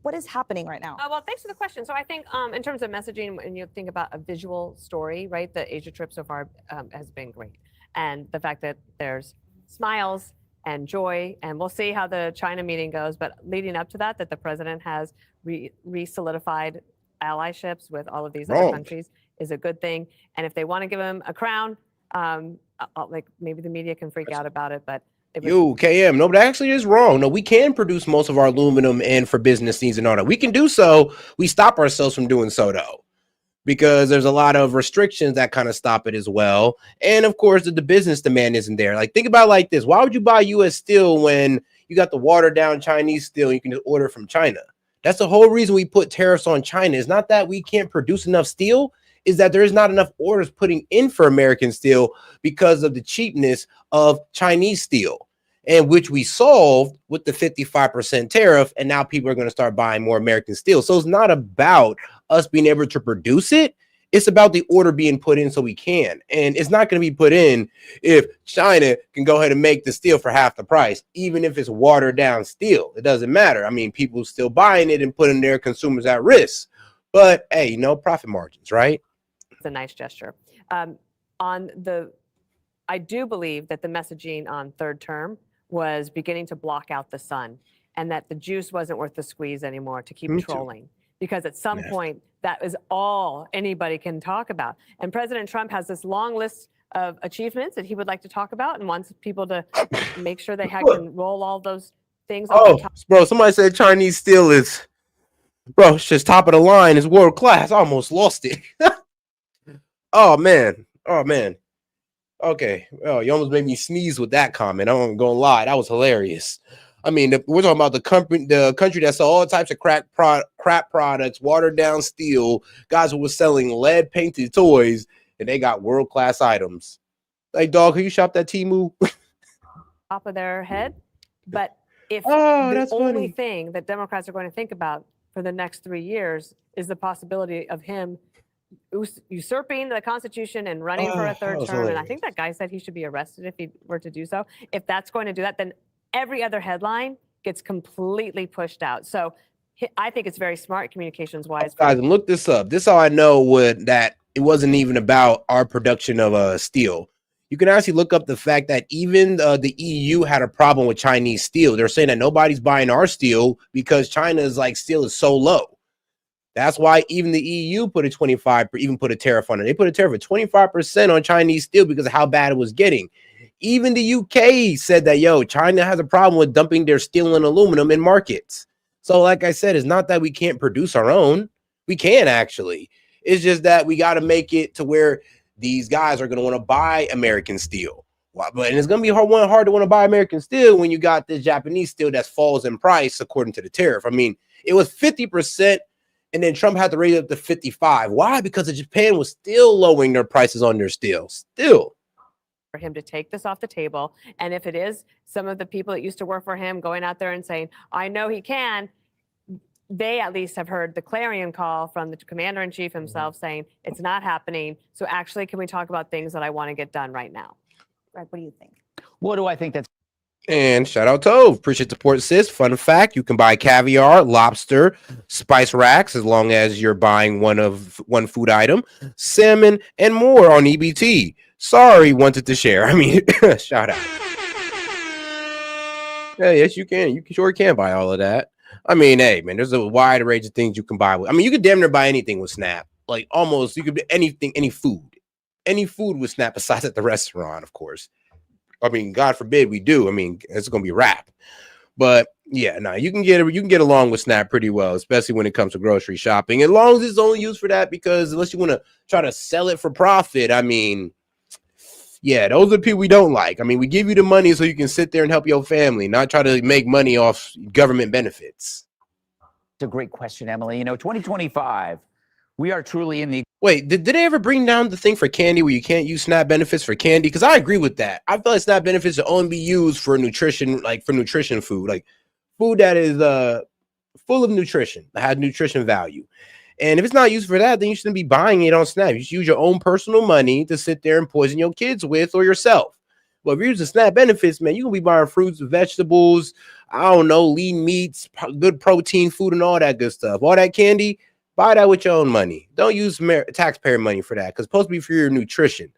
What is happening right now? Well, thanks for the question. So I think in terms of messaging, when you think about a visual story, right, the Asia trip so far has been great. And the fact that there's smiles and joy, and we'll see how the China meeting goes, but leading up to that the president has re-solidified allyships with all of these other countries is a good thing. And if they want to give him a crown, like maybe the media can freak out about it, but Yo, KM, no, but actually is wrong. No, we can produce most of our aluminum and for business needs and all that. We can do so. We stop ourselves from doing so, though, because there's a lot of restrictions that kind of stop it as well. And of course, the business demand isn't there. Like, think about it like this. Why would you buy U.S. steel when you got the watered down Chinese steel and you can just order from China? That's the whole reason we put tariffs on China. It's not that we can't produce enough steel. Is that there is not enough orders putting in for American steel because of the cheapness of Chinese steel, and which we solved with the 55% tariff. And now people are going to start buying more American steel. So it's not about us being able to produce it. It's about the order being put in so we can. And it's not going to be put in if China can go ahead and make the steel for half the price, even if it's watered down steel. It doesn't matter. I mean, people still buying it and putting their consumers at risk. But hey, you know, profit margins, right? It's a nice gesture. I do believe that the messaging on third term was beginning to block out the sun, and that the juice wasn't worth the squeeze anymore to keep trolling. Because at some point, that is all anybody can talk about. And President Trump has this long list of achievements that he would like to talk about and wants people to make sure they can roll all those things on top. Bro, somebody said Chinese steel is, bro, it's just top of the line. It's world class. I almost lost it. Oh, man. Okay. Oh, you almost made me sneeze with that comment. I'm going to lie. That was hilarious. I mean, we're talking about the country that sell all types of crap products, watered down steel, guys who were selling lead painted toys, and they got world-class items. Like, dog, who you shop that Temu? Top of their head. But if Oh, the that's only funny. thing that Democrats are going to think about for the next 3 years is the possibility of him usurping the Constitution and running for a That third was term, and I hilarious. think that guy said he should be arrested if he were to do so. If that's going to do that, then every other headline gets completely pushed out. So I think it's very smart communications-wise. Guys, and look this up. This is how I know that it wasn't even about our production of steel. You can actually look up the fact that even the EU had a problem with Chinese steel. They're saying that nobody's buying our steel because China's steel is so low. That's why even the EU put a tariff on it. They put a tariff of 25% on Chinese steel because of how bad it was getting. Even the UK said that, yo, China has a problem with dumping their steel and aluminum in markets. So like I said, it's not that we can't produce our own. We can actually. It's just that we got to make it to where these guys are going to want to buy American steel. And it's going to be hard to want to buy American steel when you got this Japanese steel that falls in price according to the tariff. I mean, it was 50%. And then Trump had to raise it up to 55. Why? Because Japan was still lowering their prices on their steel. Still. For him to take this off the table. And if it is some of the people that used to work for him going out there and saying, I know he can, they at least have heard the clarion call from the commander-in-chief himself saying it's not happening. So actually, can we talk about things that I want to get done right now? Greg, what do you think? What do I think that's And shout out Tove. Appreciate the support, sis. Fun fact, you can buy caviar, lobster, spice racks, as long as you're buying one food item, salmon, and more on EBT. Sorry, wanted to share. I mean, shout out. Yeah, yes, you can. You sure can buy all of that. I mean, hey, man, there's a wide range of things you can buy. I mean, you could damn near buy anything with Snap. Like almost, you could be anything, any food with Snap besides at the restaurant, of course. I mean, God forbid we do. I mean, it's gonna be rap. But yeah, no, you can get along with Snap pretty well, especially when it comes to grocery shopping. As long as it's only used for that, because unless you want to try to sell it for profit, I mean, yeah, those are the people we don't like. I mean, we give you the money so you can sit there and help your family, not try to make money off government benefits. a great question, Emily. 2025, we are truly in the Wait, did they ever bring down the thing for candy where you can't use SNAP benefits for candy? Because I agree with that. I feel like SNAP benefits should only be used for nutrition, like for nutrition food, like food that is full of nutrition, that has nutrition value. And if it's not used for that, then you shouldn't be buying it on SNAP. You should use your own personal money to sit there and poison your kids with or yourself. But if you're using SNAP benefits, man, you're going to be buying fruits, vegetables, I don't know, lean meats, good protein food, and all that good stuff. All that candy, buy that with your own money. Don't use taxpayer money for that, because it's supposed to be for your nutrition,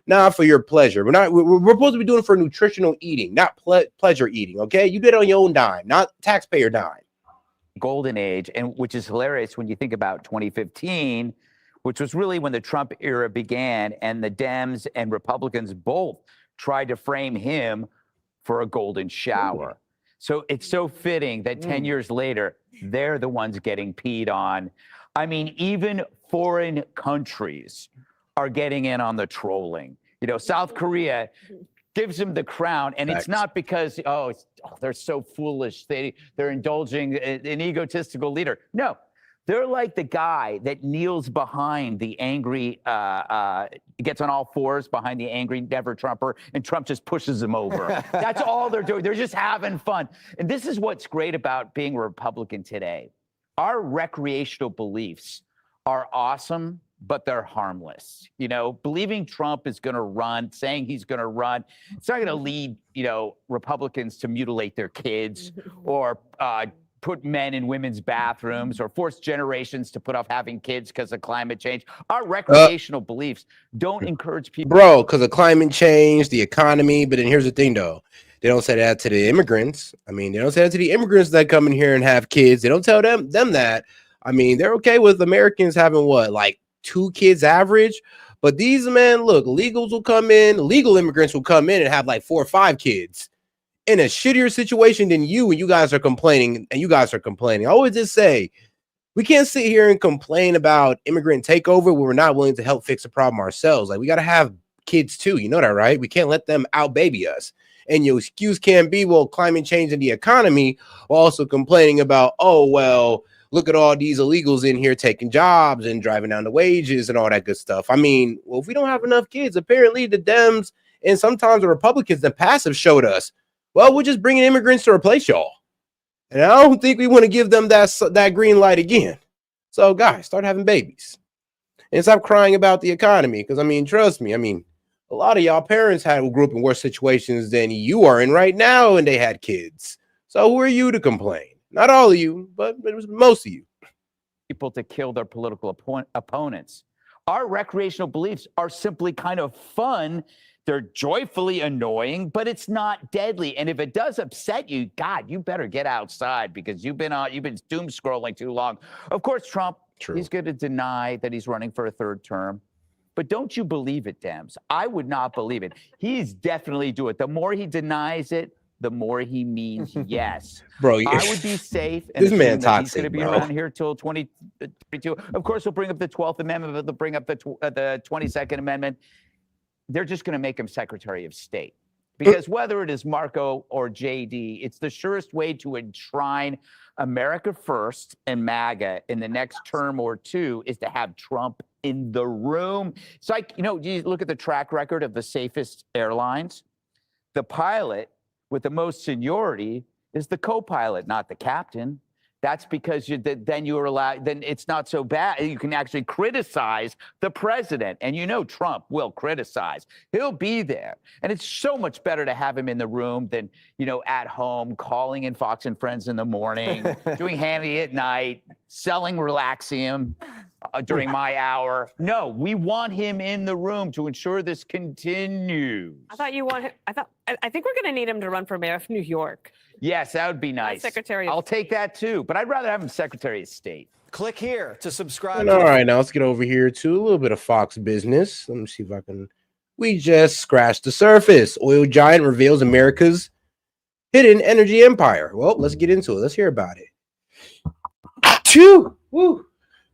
not for your pleasure. We're supposed to be doing it for nutritional eating, not pleasure eating, okay? You did it on your own dime, not taxpayer dime. golden age, and which is hilarious when you think about 2015, which was really when the Trump era began, and the Dems and Republicans both tried to frame him for a golden shower. So it's so fitting that 10 years later, they're the ones getting peed on. I mean, even foreign countries are getting in on the trolling. South Korea gives him the crown, and it's not because they're so foolish, they're indulging an egotistical leader. No, they're like the guy that kneels behind the angry, gets on all fours behind the angry never Trumper, and Trump just pushes him over. That's all they're doing. They're just having fun. And this is what's great about being a Republican today. Our recreational beliefs are awesome, but they're harmless. Believing Trump is going to run, saying he's going to run, it's not going to lead, Republicans to mutilate their kids or put men in women's bathrooms or force generations to put off having kids because of climate change. Our recreational beliefs don't encourage people. Bro, because of climate change, the economy. But then here's the thing, though. They don't say that to the immigrants. I mean, they don't say that to the immigrants that come in here and have kids. They don't tell them that. I mean, they're okay with Americans having what, like 2 kids average? But these men, look, illegals will come in, legal immigrants will come in and have like 4 or 5 kids in a shittier situation than you, and you guys are complaining, I always just say, we can't sit here and complain about immigrant takeover when we're not willing to help fix the problem ourselves. Like, we got to have kids too. You know that, right? We can't let them out baby us. And your excuse can't be, well, climate change and the economy, while also complaining about, oh, well, look at all these illegals in here taking jobs and driving down the wages and all that good stuff. I mean, well, if we don't have enough kids, apparently the Dems and sometimes the Republicans in passive showed us, well, we're just bringing immigrants to replace y'all. And I don't think we want to give them that green light again. So, guys, start having babies. And stop crying about the economy. Because, I mean, trust me, I mean, a lot of y'all parents grew up in worse situations than you are in right now, and they had kids. So who are you to complain? Not all of you, but it was most of you. People to kill their political opponents. Our recreational beliefs are simply kind of fun. They're joyfully annoying, but it's not deadly. And if it does upset you, God, you better get outside because you've been doom scrolling too long. Of course, Trump, he's going to deny that he's running for a third term. But don't you believe it, Dems? I would not believe it. He's definitely doing it. The more he denies it, the more he means yes. Bro, I would be safe and this man assume that he's toxic, going to be bro. around here till 2022. Of course, he'll bring up the 12th Amendment. They'll bring up the 22nd Amendment. They're just going to make him Secretary of State. Because whether it is Marco or JD, it's the surest way to enshrine America first and MAGA in the next term or two is to have Trump in the room. It's like, you look at the track record of the safest airlines. The pilot with the most seniority is the co-pilot, not the captain. That's because then it's not so bad. You can actually criticize the president. And Trump will criticize. He'll be there. And it's so much better to have him in the room than, at home, calling in Fox and Friends in the morning, doing Hannity at night, selling Relaxium during my hour. No, we want him in the room to ensure this continues. I thought you want him. I think we're going to need him to run for mayor of New York. Yes, that would be nice. Secretary. I'll take that too, but I'd rather have him Secretary of State. Click here to subscribe. And all right, now let's get over here to a little bit of Fox business. Let me see if I can. We just scratched the surface. Oil giant reveals America's hidden energy empire. Well, let's get into it. Let's hear about it. Achoo! Woo!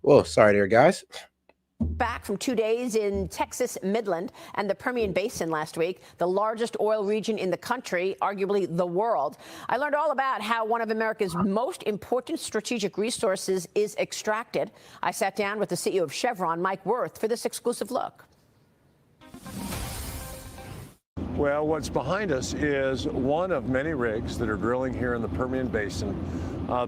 Whoa, sorry there, guys. Back from 2 days in Texas Midland and the Permian Basin last week, the largest oil region in the country, arguably the world. I learned all about how one of America's most important strategic resources is extracted. I sat down with the CEO of Chevron, Mike Wirth, for this exclusive look. Well, what's behind us is one of many rigs that are drilling here in the Permian Basin.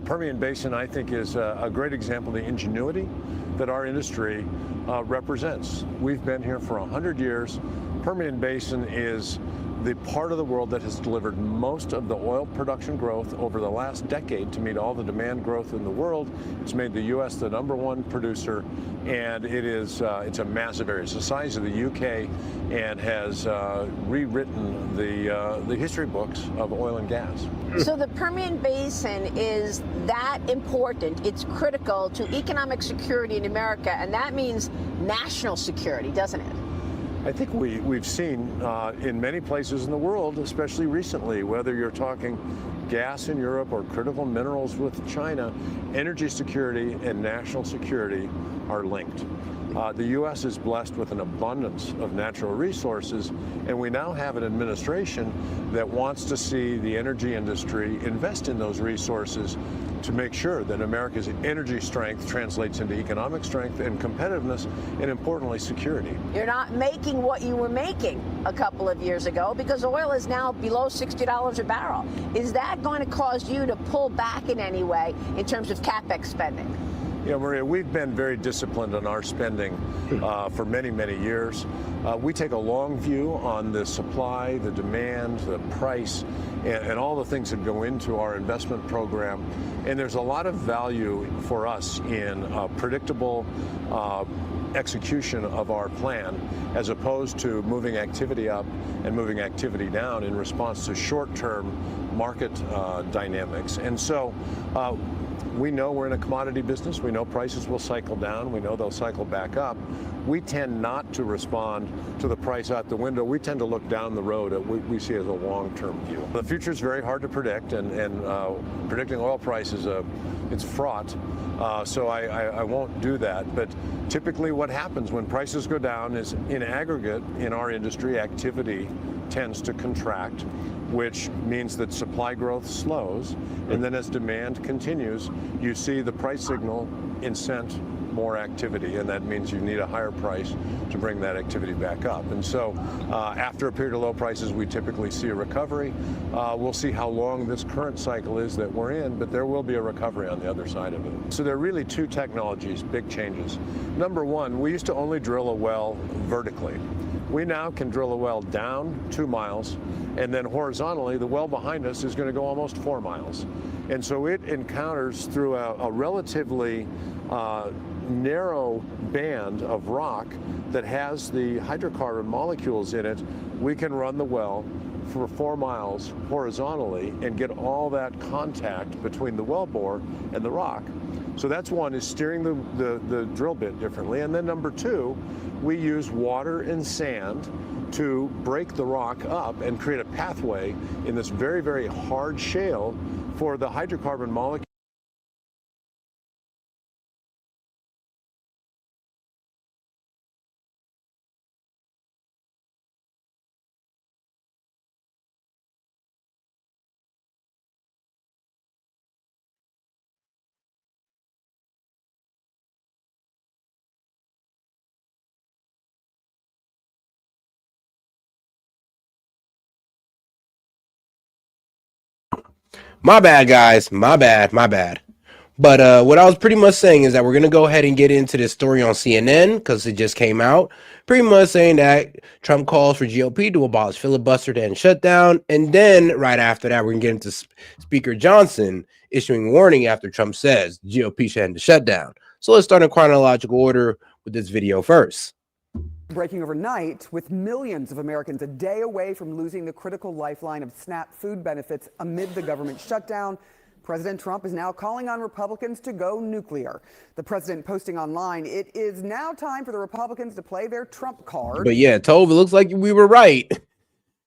Permian Basin, I think, is a great example of the ingenuity that our industry represents. We've been here for 100 years. Permian Basin is the part of the world that has delivered most of the oil production growth over the last decade to meet all the demand growth in the world. It's made the U.S. the #1 producer, and it's a massive area. It's the size of the UK and has rewritten the history books of oil and gas. So the Permian Basin is that important. It's critical to economic security in America, and that means national security, doesn't it? I think we've seen in many places in the world, especially recently, whether you're talking gas in Europe or critical minerals with China, energy security and national security are linked. The U.S. is blessed with an abundance of natural resources, and we now have an administration that wants to see the energy industry invest in those resources to make sure that America's energy strength translates into economic strength and competitiveness, and importantly, security. You're not making what you were making a couple of years ago because oil is now below $60 a barrel. Is that going to cause you to pull back in any way in terms of CapEx spending? Yeah, Maria, we've been very disciplined on our spending for many, many years. We take a long view on the supply, the demand, the price, and all the things that go into our investment program. And there's a lot of value for us in predictable execution of our plan, as opposed to moving activity up and moving activity down in response to short-term market dynamics. And so we know we're in a commodity business. We know prices will cycle down. We know they'll cycle back up. We tend not to respond to the price out the window. We tend to look down the road at what we see as a long-term view. The future is very hard to predict, and predicting oil prices, it's fraught. So I won't do that. But typically what happens when prices go down is, in aggregate, in our industry, activity tends to contract, which means that supply growth slows. And then as demand continues, you see the price signal incent more activity, and that means you need a higher price to bring that activity back up. And so after a period of low prices, we typically see a recovery. We'll see how long this current cycle is that we're in, but there will be a recovery on the other side of it. So there are really two technologies, big changes. Number one, we used to only drill a well vertically. We now can drill a well down 2 miles, and then horizontally, the well behind us is going to go almost 4 miles. And so it encounters through a relatively narrow band of rock that has the hydrocarbon molecules in it. We can run the well for 4 miles horizontally and get all that contact between the wellbore and the rock. So that's one, is steering the drill bit differently. And then number two, we use water and sand to break the rock up and create a pathway in this very, very hard shale for the hydrocarbon molecule. My bad, guys. My bad. But what I was pretty much saying is that we're going to go ahead and get into this story on CNN because it just came out. Pretty much saying that Trump calls for GOP to abolish filibuster and shutdown. And then right after that, we're going to get into Speaker Johnson issuing warning after Trump says GOP should end the shutdown. So let's start in chronological order with this video first. Breaking overnight, with millions of Americans a day away from losing the critical lifeline of SNAP food benefits amid the government shutdown, President Trump is now calling on Republicans to go nuclear. The president posting online, "It is now time for the Republicans to play their Trump card." But yeah, Tove, it looks like we were right. It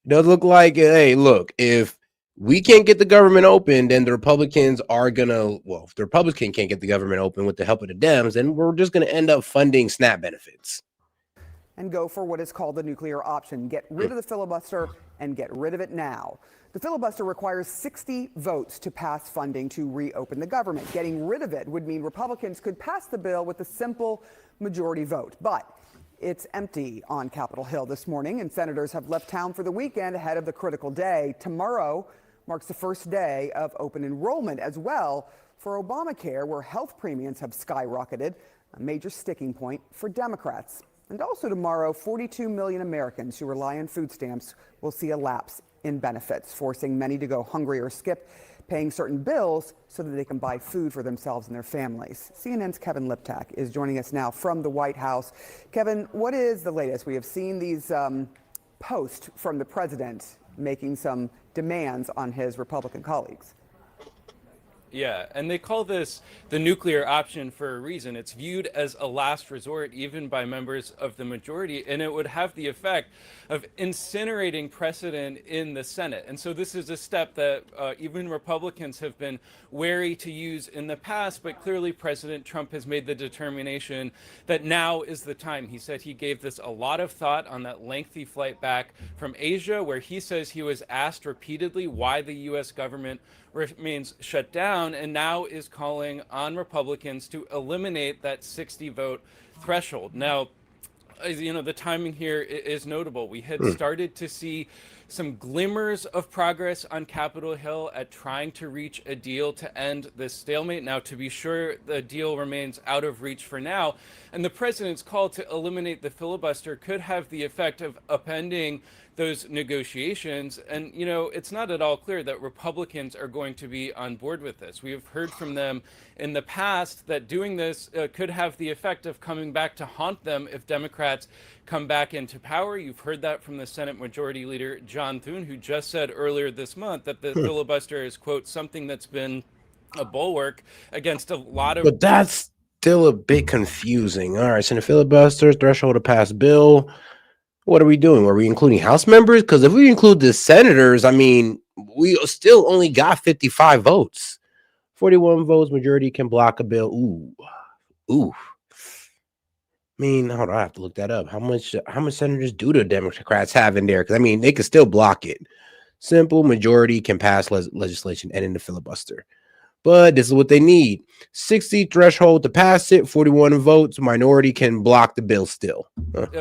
does look like, hey, look, if we can't get the government open, then the Republicans are going to, well, if the Republican can't get the government open with the help of the Dems, then we're just going to end up funding SNAP benefits. And go for what is called the nuclear option. Get rid of the filibuster and get rid of it now. The filibuster requires 60 votes to pass funding to reopen the government. Getting rid of it would mean Republicans could pass the bill with a simple majority vote. But it's empty on Capitol Hill this morning, and senators have left town for the weekend ahead of the critical day. Tomorrow marks the first day of open enrollment as well for Obamacare, where health premiums have skyrocketed, a major sticking point for Democrats. And also tomorrow, 42 million Americans who rely on food stamps will see a lapse in benefits, forcing many to go hungry or skip paying certain bills so that they can buy food for themselves and their families. CNN's Kevin Liptak is joining us now from the White House. Kevin, what is the latest? We have seen these posts from the president making some demands on his Republican colleagues. Yeah, and they call this the nuclear option for a reason. It's viewed as a last resort, even by members of the majority, and it would have the effect of incinerating precedent in the Senate. And so this is a step that even Republicans have been wary to use in the past, but clearly President Trump has made the determination that now is the time. He said he gave this a lot of thought on that lengthy flight back from Asia, where he says he was asked repeatedly why the U.S. government remains shut down, and now is calling on Republicans to eliminate that 60 vote threshold. Now, you know, the timing here is notable. We had started to see some glimmers of progress on Capitol Hill at trying to reach a deal to end this stalemate. Now, to be sure, the deal remains out of reach for now, and the president's call to eliminate the filibuster could have the effect of upending those negotiations. And, you know, it's not at all clear that Republicans are going to be on board with this. We have heard from them in the past that doing this could have the effect of coming back to haunt them if Democrats come back into power. You've heard that from the Senate Majority Leader John Thune, who just said earlier this month that the filibuster is, quote, something that's been a bulwark against a lot of... But that's still a bit confusing. All right, so the filibuster, threshold to pass bill. What are we doing? Are we including House members? Because if we include the senators, I mean, we still only got 55 votes. 41 votes, majority can block a bill. Ooh. I mean, hold on, I have to look that up. How much senators do the Democrats have in there? Because I mean, they could still block it. Simple majority can pass legislation and in the filibuster. But this is what they need. 60 threshold to pass it, 41 votes. Minority can block the bill still.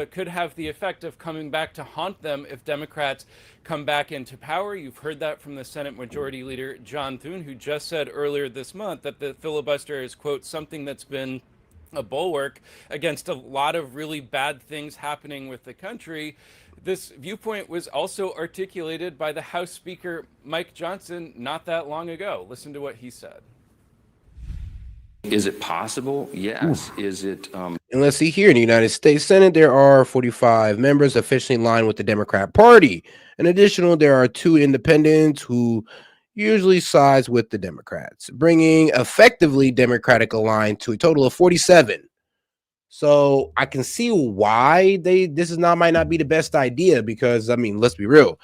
Could have the effect of coming back to haunt them if Democrats come back into power. You've heard that from the Senate Majority Leader John Thune, who just said earlier this month that the filibuster is, quote, something that's been a bulwark against a lot of really bad things happening with the country. This viewpoint was also articulated by the House Speaker Mike Johnson not that long ago. Listen to what he said. Is it possible? Yes. Is it? And let's see here in the United States Senate, there are 45 members officially in line with the Democrat Party. In addition, there are 2 independents who usually sides with the Democrats, bringing effectively Democratic aligned to a total of 47. So I can see why this might not be the best idea, because I mean, let's be real.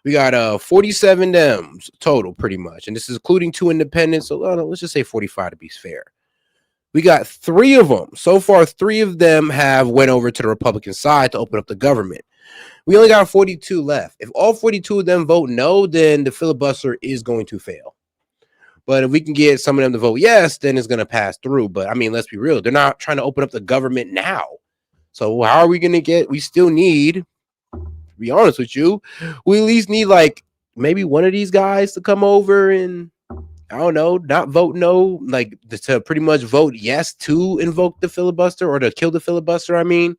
We got 47 Dems total pretty much, and this is including 2 independents. So let's just say 45 to be fair. We got 3 of them. So far, 3 of them have went over to the Republican side to open up the government. We only got 42 left. If all 42 of them vote no, then the filibuster is going to fail. But if we can get some of them to vote yes, then it's going to pass through. But I mean, let's be real. They're not trying to open up the government now. So how are we going to get, we still need, to be honest with you, we at least need like maybe one of these guys to come over and, I don't know, not vote no, like to pretty much vote yes to invoke the filibuster or to kill the filibuster, I mean.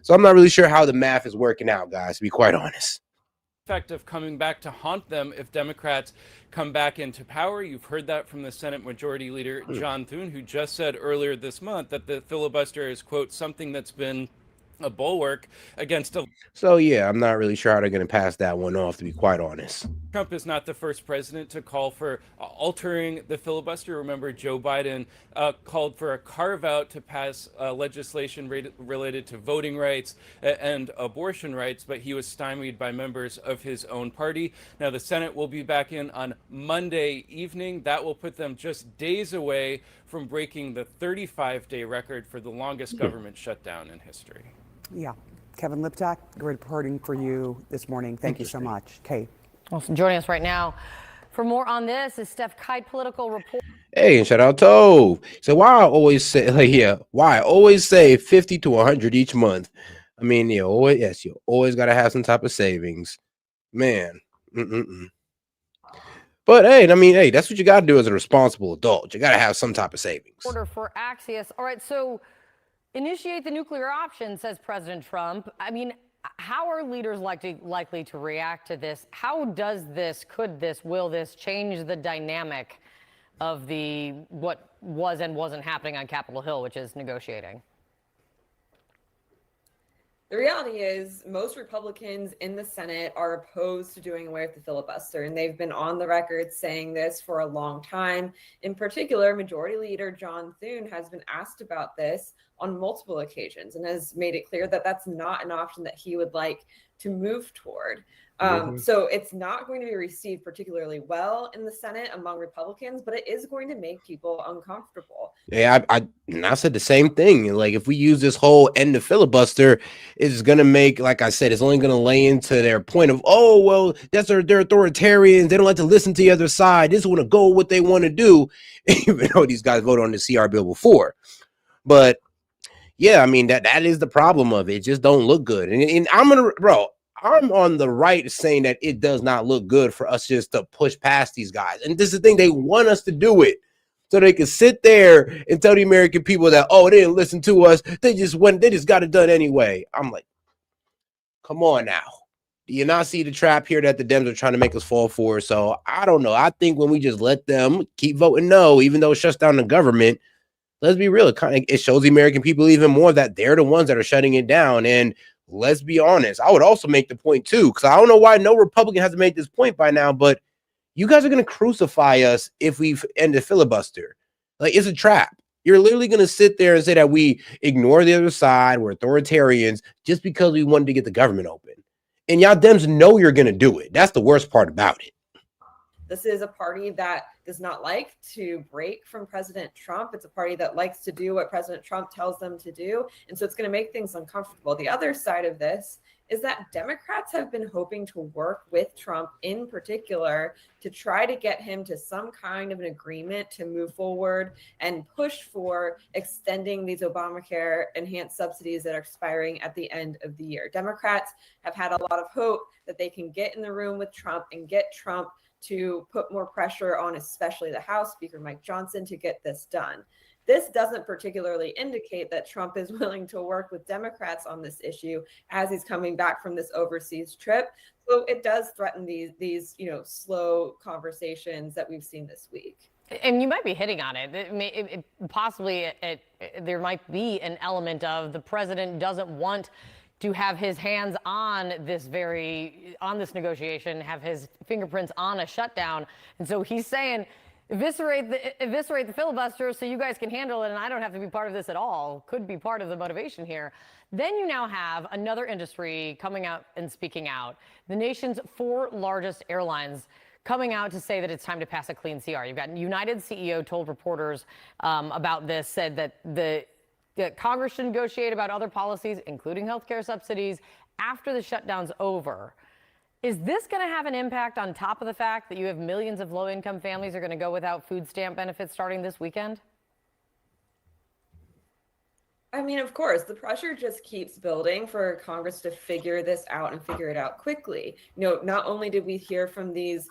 So I'm not really sure how the math is working out, guys, to be quite honest. Effect of coming back to haunt them if Democrats come back into power. You've heard that from the Senate Majority Leader John Thune, who just said earlier this month that the filibuster is, quote, something that's been a bulwark against a... So yeah, I'm not really sure how they're going to pass that one off, to be quite honest. Trump is not the first president to call for altering the filibuster. Remember, Joe Biden called for a carve-out to pass legislation related to voting rights and abortion rights, but he was stymied by members of his own party. Now, the Senate will be back in on Monday evening. That will put them just days away from breaking the 35-day record for the longest government shutdown in history. Yeah. Kevin Liptak, great reporting for you this morning. Thank you so much. Kate. Well, joining us right now for more on this is Steph Kite, political reporter. Hey, and shout out Tove. So why I always say 50 to 100 each month. I mean, you always got to have some type of savings, man. But hey, I mean, hey, that's what you got to do as a responsible adult. You got to have some type of savings. Order for Axios. All right, so initiate the nuclear option, says President Trump. I mean, how are leaders likely to react to this? How will this change the dynamic of what was and wasn't happening on Capitol Hill, which is negotiating? The reality is most Republicans in the Senate are opposed to doing away with the filibuster, and they've been on the record saying this for a long time. In particular, Majority Leader John Thune has been asked about this on multiple occasions and has made it clear that that's not an option that he would like to move toward. So it's not going to be received particularly well in the Senate among Republicans, but it is going to make people uncomfortable. Yeah, I said the same thing. Like, if we use this whole end of filibuster, it's going to make, like I said, it's only going to lay into their point of, oh, well, they're authoritarians. They don't like to listen to the other side. They just want to go what they want to do, even though these guys voted on the CR bill before. But yeah, I mean, that is the problem of it. It just don't look good. And I'm on the right saying that it does not look good for us just to push past these guys. And this is the thing, they want us to do it so they can sit there and tell the American people that, oh, they didn't listen to us. They just got it done anyway. I'm like, come on now. Do you not see the trap here that the Dems are trying to make us fall for? So I don't know. I think when we just let them keep voting no, even though it shuts down the government, let's be real. It shows the American people even more that they're the ones that are shutting it down. And let's be honest. I would also make the point too, because I don't know why no Republican hasn't made this point by now, but you guys are going to crucify us if we end the filibuster. Like, it's a trap. You're literally going to sit there and say that we ignore the other side, we're authoritarians, just because we wanted to get the government open. And y'all Dems know you're going to do it. That's the worst part about it. This is a party that does not like to break from President Trump. It's a party that likes to do what President Trump tells them to do. And so it's going to make things uncomfortable. The other side of this is that Democrats have been hoping to work with Trump in particular to try to get him to some kind of an agreement to move forward and push for extending these Obamacare enhanced subsidies that are expiring at the end of the year. Democrats have had a lot of hope that they can get in the room with Trump and get Trump to put more pressure on especially the House Speaker Mike Johnson to get this done. This doesn't particularly indicate that Trump is willing to work with Democrats on this issue as he's coming back from this overseas trip. So it does threaten these slow conversations that we've seen this week. And you might be hitting on it. Possibly there might be an element of the president doesn't want to have his hands on this negotiation, have his fingerprints on a shutdown. And so he's saying, eviscerate the filibuster so you guys can handle it and I don't have to be part of this at all. Could be part of the motivation here. Then you now have another industry coming out and speaking out. The nation's 4 largest airlines coming out to say that it's time to pass a clean CR. You've got United CEO told reporters about this, said that Congress should negotiate about other policies, including healthcare subsidies, after the shutdown's over. Is this going to have an impact on top of the fact that you have millions of low-income families are going to go without food stamp benefits starting this weekend? I mean, of course, the pressure just keeps building for Congress to figure this out and figure it out quickly. Not only did we hear from these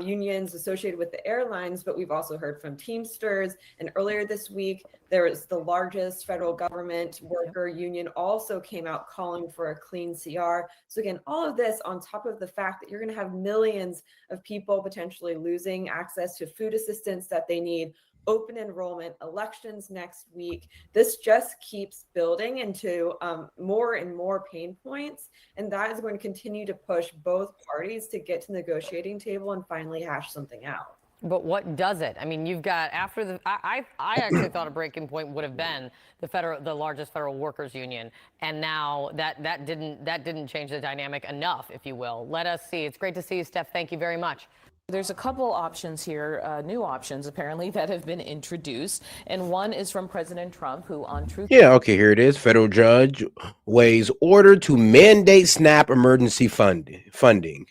unions associated with the airlines, but we've also heard from Teamsters. And earlier this week, there was the largest federal government worker union also came out calling for a clean CR. So again, all of this on top of the fact that you're going to have millions of people potentially losing access to food assistance that they need, open enrollment, elections next week. This just keeps building into more and more pain points. And that is going to continue to push both parties to get to the negotiating table and finally hash something out. But what does it? I mean, you've got after the. I actually thought a breaking point would have been the largest federal workers union, and now that didn't change the dynamic enough, if you will. Let us see. It's great to see you, Steph. Thank you very much. There's a couple options here, new options apparently, that have been introduced. And one is from President Trump, who on Truth. Yeah, okay, here it is. Federal judge weighs order to mandate SNAP emergency funding.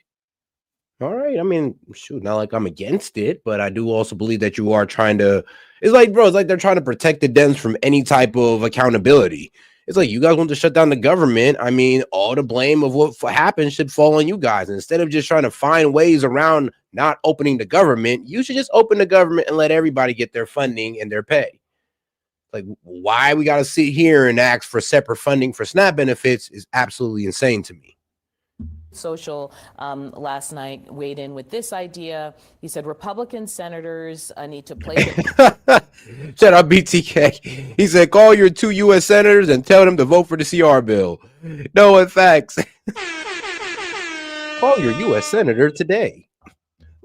All right. I mean, shoot, not like I'm against it, but I do also believe that you are trying to. It's like, bro, it's like they're trying to protect the Dems from any type of accountability. It's like you guys want to shut down the government. I mean, all the blame of what happened should fall on you guys. And instead of just trying to find ways around not opening the government, you should just open the government and let everybody get their funding and their pay. Like, why we got to sit here and ask for separate funding for SNAP benefits is absolutely insane to me. Social last night weighed in with this idea. He said Republican senators need to play. Shut up, BTK. He said, call your 2 U.S. senators and tell them to vote for the CR bill. No, in fact, call your U.S. senator today.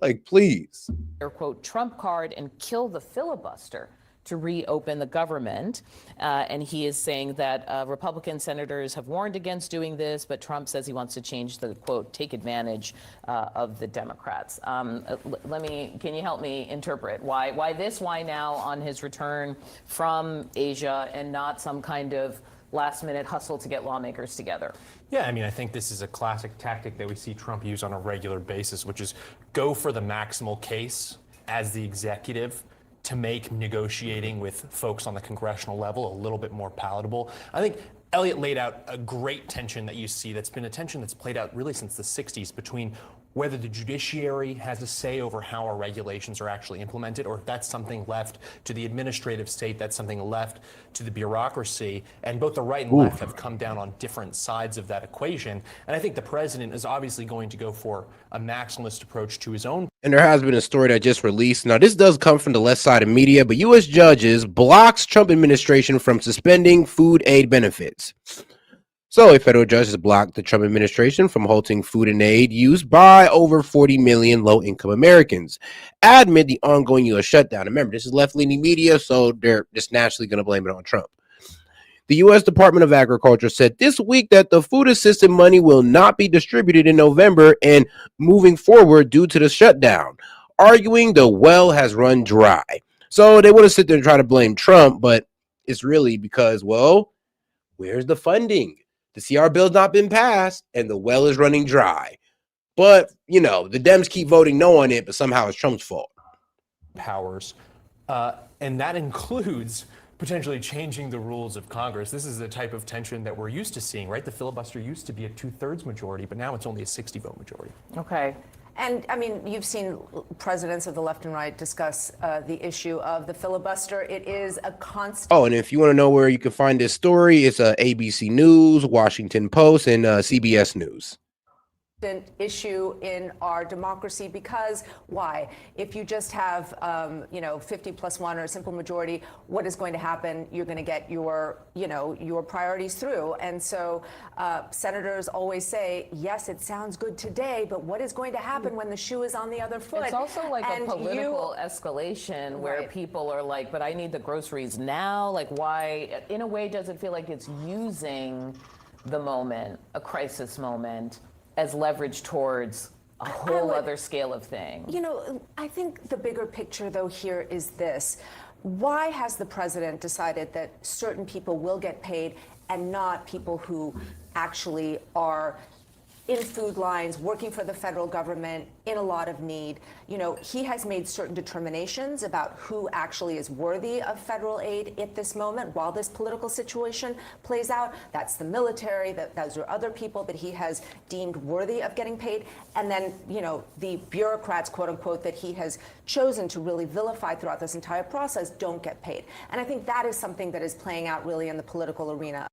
Like, please. Their quote, Trump card and kill the filibuster to reopen the government. And he is saying that Republican senators have warned against doing this, but Trump says he wants to change the quote, take advantage of the Democrats. Can you help me interpret why this, why now on his return from Asia and not some kind of last minute hustle to get lawmakers together? Yeah, I mean, I think this is a classic tactic that we see Trump use on a regular basis, which is go for the maximal case as the executive to make negotiating with folks on the congressional level a little bit more palatable. I think Elliott laid out a great tension that you see that's been a tension that's played out really since the 60s between whether the judiciary has a say over how our regulations are actually implemented, or if that's something left to the administrative state, that's something left to the bureaucracy. And both the right and left have come down on different sides of that equation. And I think the president is obviously going to go for a maximalist approach to his own. And there has been a story that just released. Now, this does come from the left side of media, but U.S. judges blocks Trump administration from suspending food aid benefits. So a federal judge has blocked the Trump administration from halting food and aid used by over 40 million low-income Americans amid the ongoing U.S. shutdown. Remember, this is left-leaning media, so they're just naturally going to blame it on Trump. The U.S. Department of Agriculture said this week that the food assistance money will not be distributed in November and moving forward due to the shutdown. arguing the well has run dry. So they want to sit there and try to blame Trump, but it's really because, well, where's the funding? The CR bill's not been passed and the well is running dry. But, you know, the Dems keep voting no on it, but somehow it's Trump's fault. Powers, and that includes potentially changing the rules of Congress. This is the type of tension that we're used to seeing, right? The filibuster used to be a 2/3 majority, but now it's only a 60-vote majority. Okay. And I mean, you've seen presidents of the left and right discuss the issue of the filibuster. It is a constant. Oh, and if you want to know where you can find this story, it's ABC News, Washington Post, and CBS News. Issue in our democracy, because why? If you just have 50 plus one or a simple majority, what is going to happen? You're going to get your priorities through. And so senators always say, yes, it sounds good today, but what is going to happen when the shoe is on the other foot? It's also like a political escalation where people are like, but I need the groceries now. Like, why? In a way, does it feel like it's using the moment, a crisis moment, as leverage towards a whole other scale of thing? You know, I think the bigger picture, though, here is this. Why has the president decided that certain people will get paid and not people who actually are in food lines, working for the federal government, in a lot of need? You know, he has made certain determinations about who actually is worthy of federal aid at this moment while this political situation plays out. That's the military, those are other people that he has deemed worthy of getting paid. And then, you know, the bureaucrats, quote unquote, that he has chosen to really vilify throughout this entire process don't get paid. And I think that is something that is playing out really in the political arena.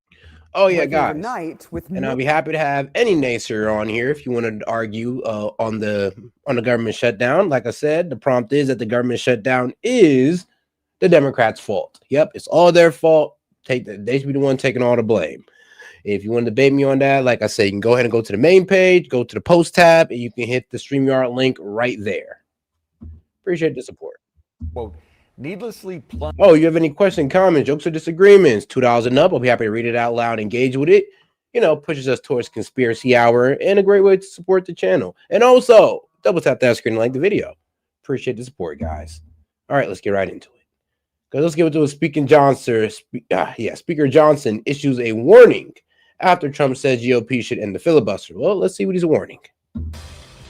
Oh yeah, guys. And I'll be happy to have any naysayer on here if you want to argue on the government shutdown. Like I said, the prompt is that the government shutdown is the Democrats' fault. Yep, it's all their fault. They should be the one taking all the blame. If you want to debate me on that, like I said, you can go ahead and go to the main page, go to the post tab, and you can hit the StreamYard link right there. Appreciate the support. Quote, needlessly plunge. Oh, you have any questions, comments, jokes, or disagreements? $2 and up. I'll be happy to read it out loud, engage with it. You know, pushes us towards conspiracy hour and a great way to support the channel. And also, double tap that screen and like the video. Appreciate the support, guys. All right, let's get right into it. Because let's give it to a Speaker Johnson issues a warning after Trump says GOP should end the filibuster. Well, let's see what he's warning.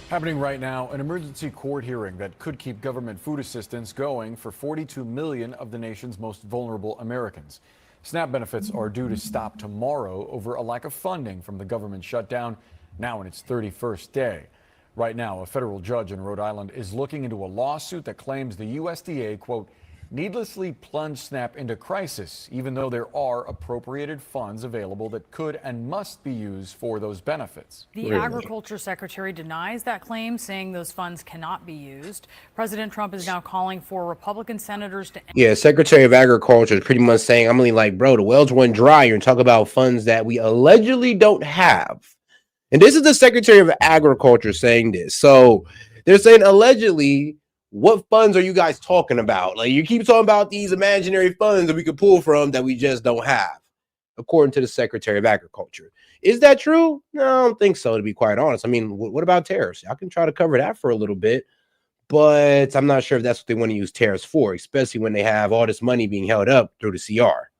Happening right now, an emergency court hearing that could keep government food assistance going for 42 million of the nation's most vulnerable Americans. SNAP benefits are due to stop tomorrow over a lack of funding from the government shutdown, now in its 31st day. Right now, a federal judge in Rhode Island is looking into a lawsuit that claims the USDA, quote, needlessly plunged SNAP into crisis, even though there are appropriated funds available that could and must be used for those benefits. The Agriculture Secretary denies that claim, saying those funds cannot be used. President Trump is now calling for Republican senators to... Yeah, Secretary of Agriculture is pretty much saying, I'm only like, bro, the well's run dry. You're talking about funds that we allegedly don't have. And this is the Secretary of Agriculture saying this. So they're saying allegedly, what funds are you guys talking about? Like, you keep talking about these imaginary funds that we could pull from that we just don't have, according to the Secretary of Agriculture. Is that true? No, I don't think so, to be quite honest. I mean, what about tariffs? I can try to cover that for a little bit, but I'm not sure if that's what they want to use tariffs for, especially when they have all this money being held up through the CR.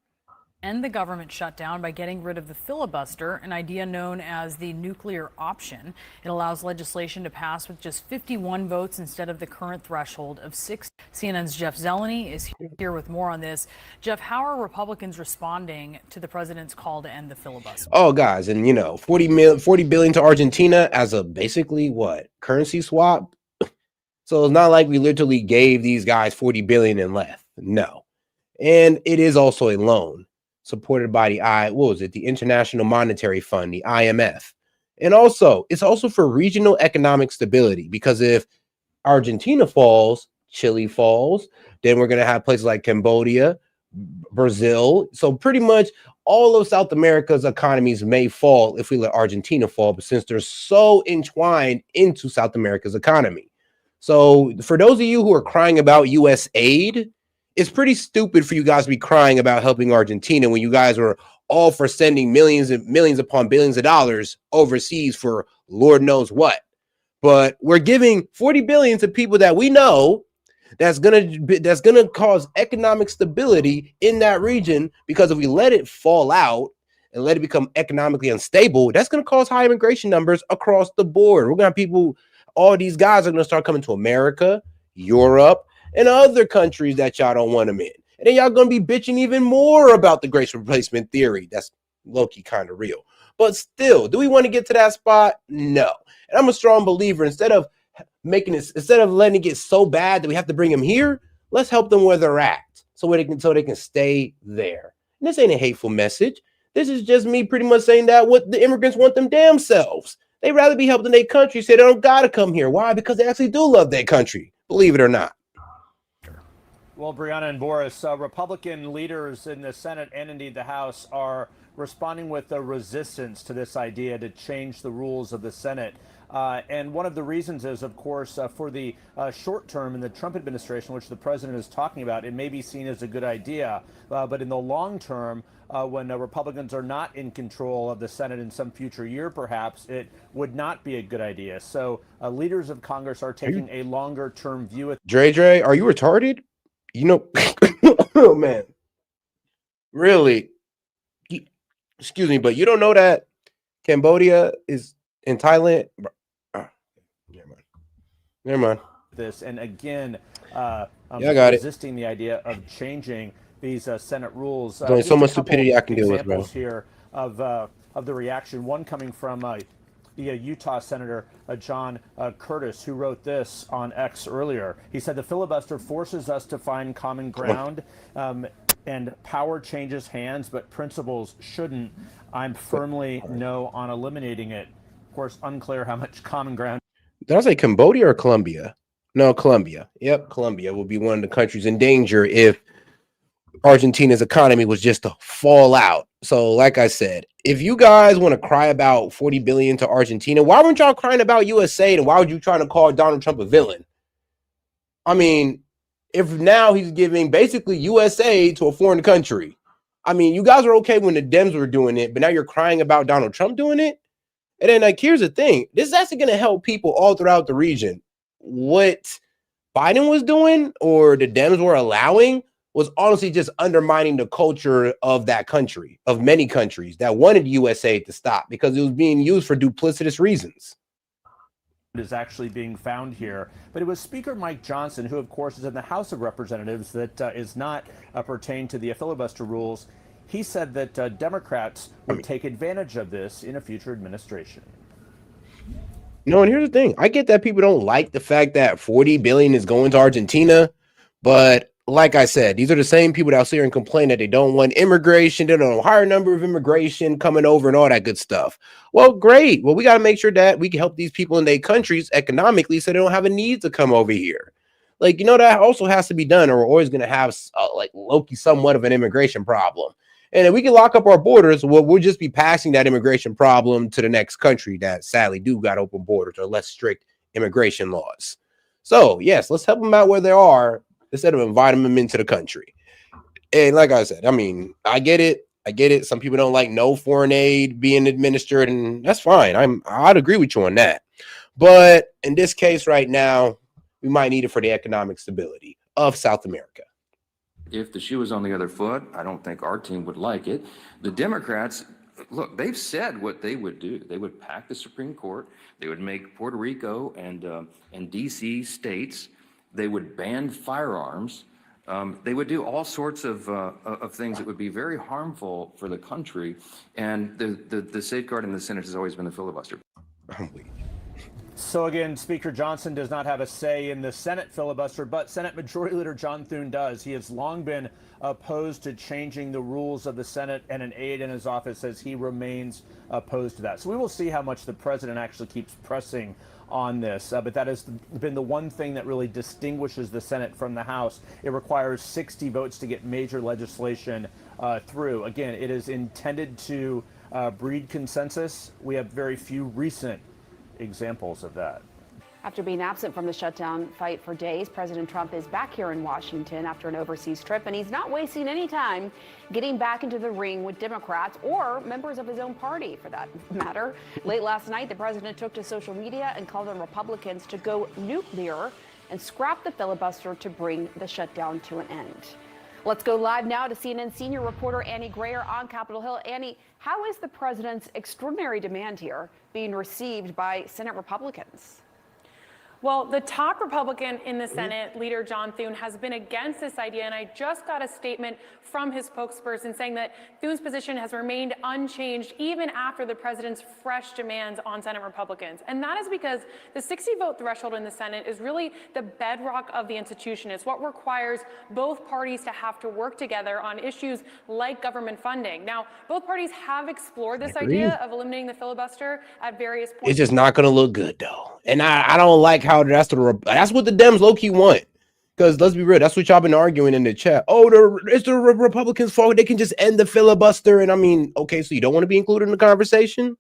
end the government shutdown by getting rid of the filibuster, an idea known as the nuclear option. It allows legislation to pass with just 51 votes instead of the current threshold of 6. CNN's Jeff Zeleny is here with more on this. Jeff, how are Republicans responding to the president's call to end the filibuster? Oh, guys, and you know, 40 billion to Argentina as a basically what? Currency swap? So it's not like we literally gave these guys 40 billion and left. No. And it is also a loan supported by the International Monetary Fund, the IMF. And also, it's also for regional economic stability, because if Argentina falls, Chile falls, then we're going to have places like Cambodia, Brazil. So pretty much all of South America's economies may fall if we let Argentina fall, but since they're so entwined into South America's economy. So for those of you who are crying about U.S. aid, it's pretty stupid for you guys to be crying about helping Argentina when you guys are all for sending millions and millions upon billions of dollars overseas for Lord knows what. But we're giving 40 billion to people that we know that's gonna cause economic stability in that region, because if we let it fall out and let it become economically unstable, that's gonna cause high immigration numbers across the board. We're gonna have people, all these guys are gonna start coming to America, Europe, and other countries that y'all don't want them in. And then y'all gonna be bitching even more about the grace replacement theory. That's low-key kind of real. But still, do we want to get to that spot? No. And I'm a strong believer, instead of letting it get so bad that we have to bring them here, let's help them where they're at so they can stay there. And this ain't a hateful message. This is just me pretty much saying that what the immigrants want them damn selves. They'd rather be helped in their country, say they don't gotta come here. Why? Because they actually do love their country, believe it or not. Well, Brianna and Boris, Republican leaders in the Senate and indeed the House are responding with a resistance to this idea to change the rules of the Senate. And one of the reasons is, of course, for the short term in the Trump administration, which the president is talking about, it may be seen as a good idea. But in the long term, when Republicans are not in control of the Senate in some future year, perhaps, it would not be a good idea. So leaders of Congress are taking a longer term view. Dre, are you retarded? You know, oh man, really? Excuse me, but you don't know that Cambodia is in Thailand? Never mind. This and again, resisting the idea of changing these Senate rules. There's only so much stupidity I can deal with, bro. Examples here of the reaction. One coming from the Utah Senator John Curtis, who wrote this on X earlier. He said the filibuster forces us to find common ground, and power changes hands, but principles shouldn't. I'm firmly no on eliminating it. Of course, unclear how much common ground. Did I say Cambodia or Colombia? No, Colombia. Yep, Colombia will be one of the countries in danger if Argentina's economy was just to fall out. So, like I said, if you guys want to cry about 40 billion to Argentina, why weren't y'all crying about USA, and why would you try to call Donald Trump a villain? I mean, if now he's giving basically USA to a foreign country. I mean, you guys were okay when the Dems were doing it, but now you're crying about Donald Trump doing it? And then, like, here's the thing. This is actually going to help people all throughout the region. What Biden was doing, or the Dems were allowing, was honestly just undermining the culture of that country, of many countries that wanted USA to stop, because it was being used for duplicitous reasons. Is actually being found here. But it was Speaker Mike Johnson, who, of course, is in the House of Representatives, that is not pertained to the filibuster rules. He said that Democrats would take advantage of this in a future administration. No, and here's the thing. I get that people don't like the fact that 40 billion is going to Argentina, but like I said, these are the same people that sit here and complain that they don't want immigration, they don't want a higher number of immigration coming over and all that good stuff. Well, great. Well, we got to make sure that we can help these people in their countries economically so they don't have a need to come over here. Like, you know, that also has to be done, or we're always going to have like Loki somewhat of an immigration problem. And if we can lock up our borders, well, we'll just be passing that immigration problem to the next country that sadly do got open borders or less strict immigration laws. So, yes, let's help them out where they are instead of inviting them into the country. And like I said, I mean, I get it. Some people don't like no foreign aid being administered, and that's fine. I'd agree with you on that. But in this case right now, we might need it for the economic stability of South America. If the shoe was on the other foot, I don't think our team would like it. The Democrats, look, they've said what they would do. They would pack the Supreme Court. They would make Puerto Rico and D.C. states. They would ban firearms. They would do all sorts of things that would be very harmful for the country. And the safeguard in the Senate has always been the filibuster. So again, Speaker Johnson does not have a say in the Senate filibuster, but Senate Majority Leader John Thune does. He has long been opposed to changing the rules of the Senate, and an aide in his office says he remains opposed to that. So we will see how much the president actually keeps pressing on this, but that has been the one thing that really distinguishes the Senate from the House. It requires 60 votes to get major legislation through. Again, it is intended to breed consensus. We have very few recent examples of that. After being absent from the shutdown fight for days, President Trump is back here in Washington after an overseas trip, and he's not wasting any time getting back into the ring with Democrats or members of his own party, for that matter. Late last night, the president took to social media and called on Republicans to go nuclear and scrap the filibuster to bring the shutdown to an end. Let's go live now to CNN senior reporter Annie Grayer on Capitol Hill. Annie, how is the president's extraordinary demand here being received by Senate Republicans? Well, the top Republican in the Senate, Leader John Thune, has been against this idea, and I just got a statement from his spokesperson saying that Thune's position has remained unchanged even after the president's fresh demands on Senate Republicans. And that is because the 60-vote threshold in the Senate is really the bedrock of the institution. It's what requires both parties to have to work together on issues like government funding. Now, both parties have explored this idea of eliminating the filibuster at various points. It's just not going to look good, though. And I don't like how that's what the Dems low-key want. Because let's be real, that's what y'all been arguing in the chat. Oh, it's the Republicans' fault. They can just end the filibuster. And I mean, okay, so you don't want to be included in the conversation?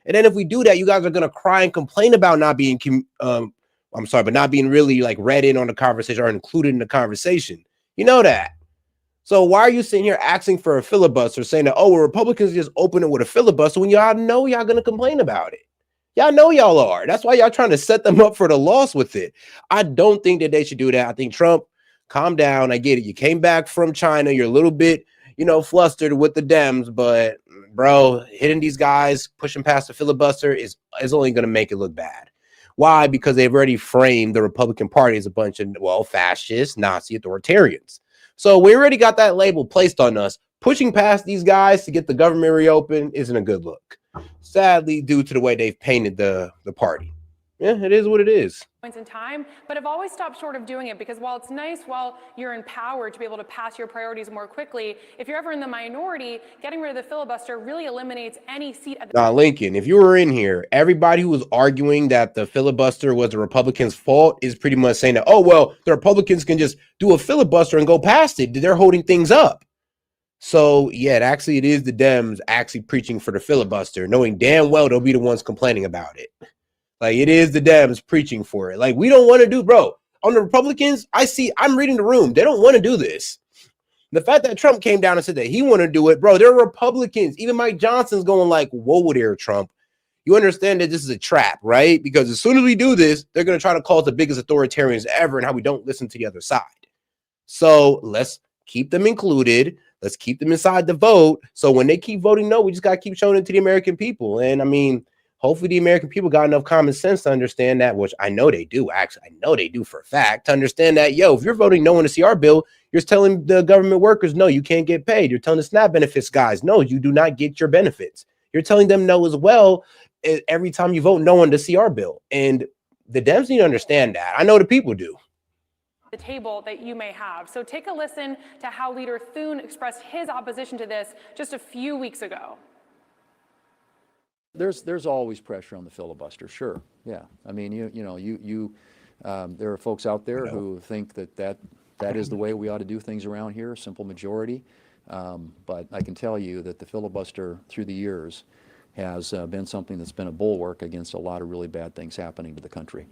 And then if we do that, you guys are going to cry and complain about not being, but not being really like read in on the conversation or included in the conversation. You know that. So why are you sitting here asking for a filibuster, saying that, oh, well, Republicans just open it with a filibuster when y'all know y'all going to complain about it? Y'all know y'all are. That's why y'all trying to set them up for the loss with it. I don't think that they should do that. I think Trump, calm down. I get it. You came back from China. You're a little bit, flustered with the Dems, but bro, hitting these guys, pushing past the filibuster is only going to make it look bad. Why? Because they've already framed the Republican Party as a bunch of, fascist, Nazi authoritarians. So we already got that label placed on us. Pushing past these guys to get the government reopened isn't a good look. Sadly, due to the way they've painted the party. Yeah, it is what it is. Points in time, but have always stopped short of doing it because while it's nice while you're empowered to be able to pass your priorities more quickly, if you're ever in the minority, getting rid of the filibuster really eliminates any seat at the Now, Lincoln, if you were in here, everybody who was arguing that the filibuster was the Republicans' fault is pretty much saying that, oh, well, the Republicans can just do a filibuster and go past it. They're holding things up. So, yeah, it is the Dems actually preaching for the filibuster, knowing damn well they'll be the ones complaining about it. Like, it is the Dems preaching for it. Like, we don't want to do, bro. On the Republicans, I'm reading the room. They don't want to do this. The fact that Trump came down and said that he want to do it, bro, they're Republicans. Even Mike Johnson's going like, whoa there, Trump. You understand that this is a trap, right? Because as soon as we do this, they're going to try to call us the biggest authoritarians ever and how we don't listen to the other side. So let's keep them included. Let's keep them inside the vote. So when they keep voting no, we just got to keep showing it to the American people. And I mean, hopefully the American people got enough common sense to understand that, which I know they do. Actually, I know they do for a fact, to understand that, if you're voting no on the CR bill, you're telling the government workers, no, you can't get paid. You're telling the SNAP benefits guys, no, you do not get your benefits. You're telling them no as well every time you vote no on the CR bill. And the Dems need to understand that. I know the people do. The table that you may have. So take a listen to how Leader Thune expressed his opposition to this just a few weeks ago. There's always pressure on the filibuster, sure. Yeah, I mean, there are folks out there who think that is the way we ought to do things around here, simple majority. But I can tell you that the filibuster through the years has been something that's been a bulwark against a lot of really bad things happening to the country.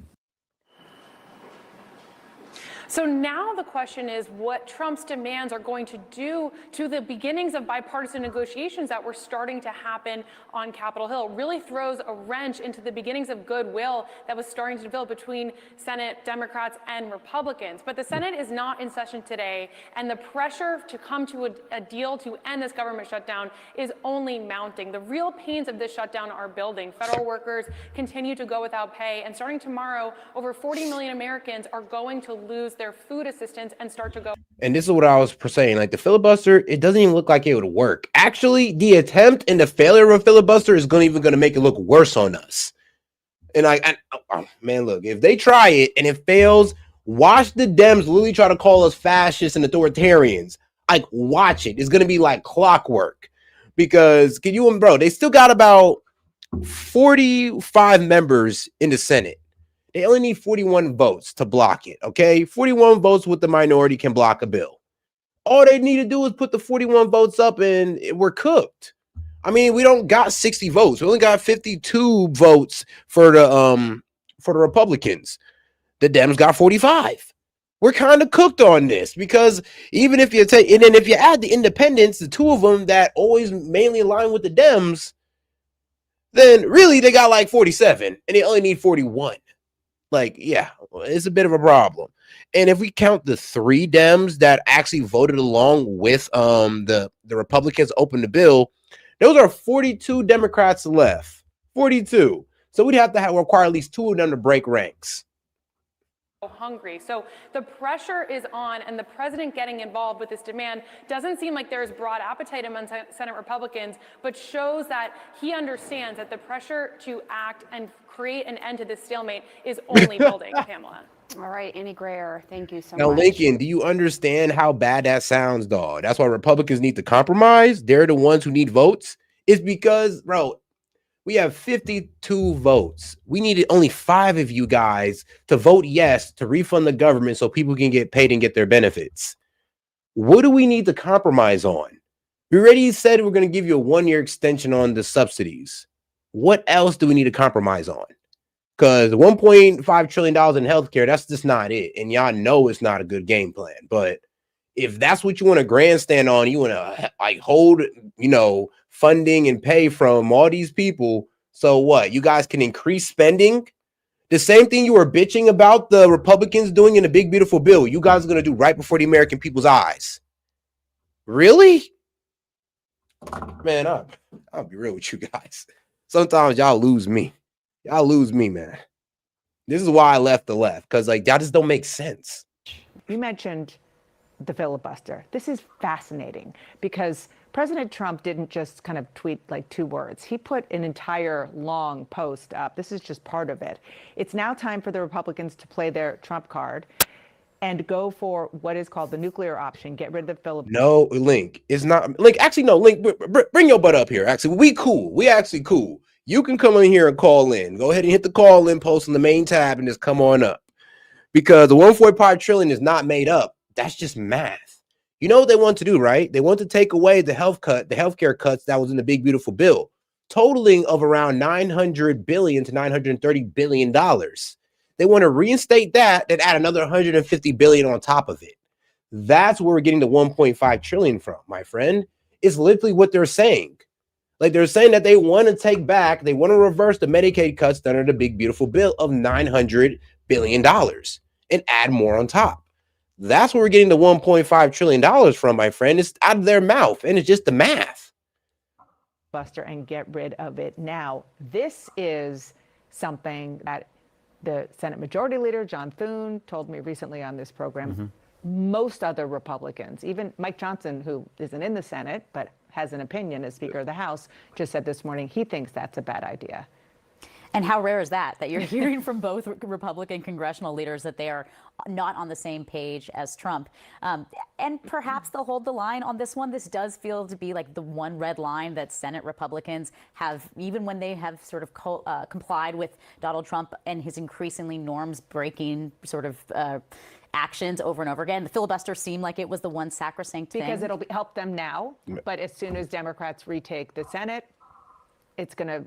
So now the question is what Trump's demands are going to do to the beginnings of bipartisan negotiations that were starting to happen on Capitol Hill. It really throws a wrench into the beginnings of goodwill that was starting to develop between Senate Democrats and Republicans. But the Senate is not in session today, and the pressure to come to a deal to end this government shutdown is only mounting. The real pains of this shutdown are building. Federal workers continue to go without pay, and starting tomorrow, over 40 million Americans are going to lose their food assistance and start to go. And this is what I was saying, like the filibuster, it doesn't even look like it would work. Actually, the attempt and the failure of a filibuster is going to make it look worse on us. And man, look, if they try it and it fails, watch the Dems literally try to call us fascists and authoritarians. Like, watch it. It's going to be like clockwork. Because they still got about 45 members in the Senate. They only need 41 votes to block it, okay? 41 votes with the minority can block a bill. All they need to do is put the 41 votes up and we're cooked. I mean, we don't got 60 votes. We only got 52 votes for the for the Republicans. The Dems got 45. We're kind of cooked on this because even if you take, and then if you add the independents, the two of them that always mainly align with the Dems, then really they got like 47 and they only need 41. Like, yeah, it's a bit of a problem. And if we count the 3 Dems that actually voted along with the Republicans open the bill, those are 42 Democrats left. 42. So we'd have to require at least 2 of them to break ranks. Hungry. So the pressure is on, and the president getting involved with this demand doesn't seem like there's broad appetite among Senate Republicans, but shows that he understands that the pressure to act and create an end to this stalemate is only building, Pamela. All right, Annie Grayer, thank you so Now, much. Lincoln, do you understand how bad that sounds, dog? That's why Republicans need to compromise. They're the ones who need votes. It's because, bro, we have 52 votes. We needed only 5 of you guys to vote yes to refund the government so people can get paid and get their benefits. What do we need to compromise on? We already said we're going to give you a 1-year extension on the subsidies. What else do we need to compromise on? Because $1.5 trillion in healthcare, that's just not it. And y'all know it's not a good game plan. But if that's what you want to grandstand on, you want to like hold, funding and pay from all these people. So what? You guys can increase spending? The same thing you were bitching about the Republicans doing in the big, beautiful bill, you guys are going to do right before the American people's eyes. Really? Man, I'll be real with you guys. Sometimes y'all lose me. Y'all lose me, man. This is why I left the left, because like that just don't make sense. You mentioned the filibuster. This is fascinating because President Trump didn't just kind of tweet like 2 words. He put an entire long post up. This is just part of it. It's now time for the Republicans to play their Trump card and go for what is called the nuclear option. Get rid of the filibuster. No, Link. It's not. Link, actually, no, Link, bring your butt up here. Actually, we cool. We actually cool. You can come in here and call in. Go ahead and hit the call in post on the main tab and just come on up. Because the 1.5 trillion is not made up. That's just math. You know what they want to do, right? They want to take away the healthcare cuts that was in the big, beautiful bill, totaling of around $900 billion to $930 billion. They want to reinstate that, then add another $150 billion on top of it. That's where we're getting the 1.5 trillion from, my friend. It's literally what they're saying. Like they're saying that they want to take back, they want to reverse the Medicaid cuts that are the big, beautiful bill of $900 billion and add more on top. That's where we're getting the $1.5 trillion from, my friend. It's out of their mouth, and it's just the math. Buster and get rid of it now. This is something that the Senate Majority Leader, John Thune, told me recently on this program. Most other Republicans, even Mike Johnson, who isn't in the Senate, but has an opinion as Speaker of the House, just said this morning he thinks that's a bad idea. And how rare is that you're hearing from both Republican congressional leaders that they are not on the same page as Trump. And perhaps they'll hold the line on this one. This does feel to be like the one red line that Senate Republicans have, even when they have sort of complied with Donald Trump and his increasingly norms-breaking sort of actions over and over again. The filibuster seemed like it was the one sacrosanct thing. Because it'll help them now, but as soon as Democrats retake the Senate, it's going to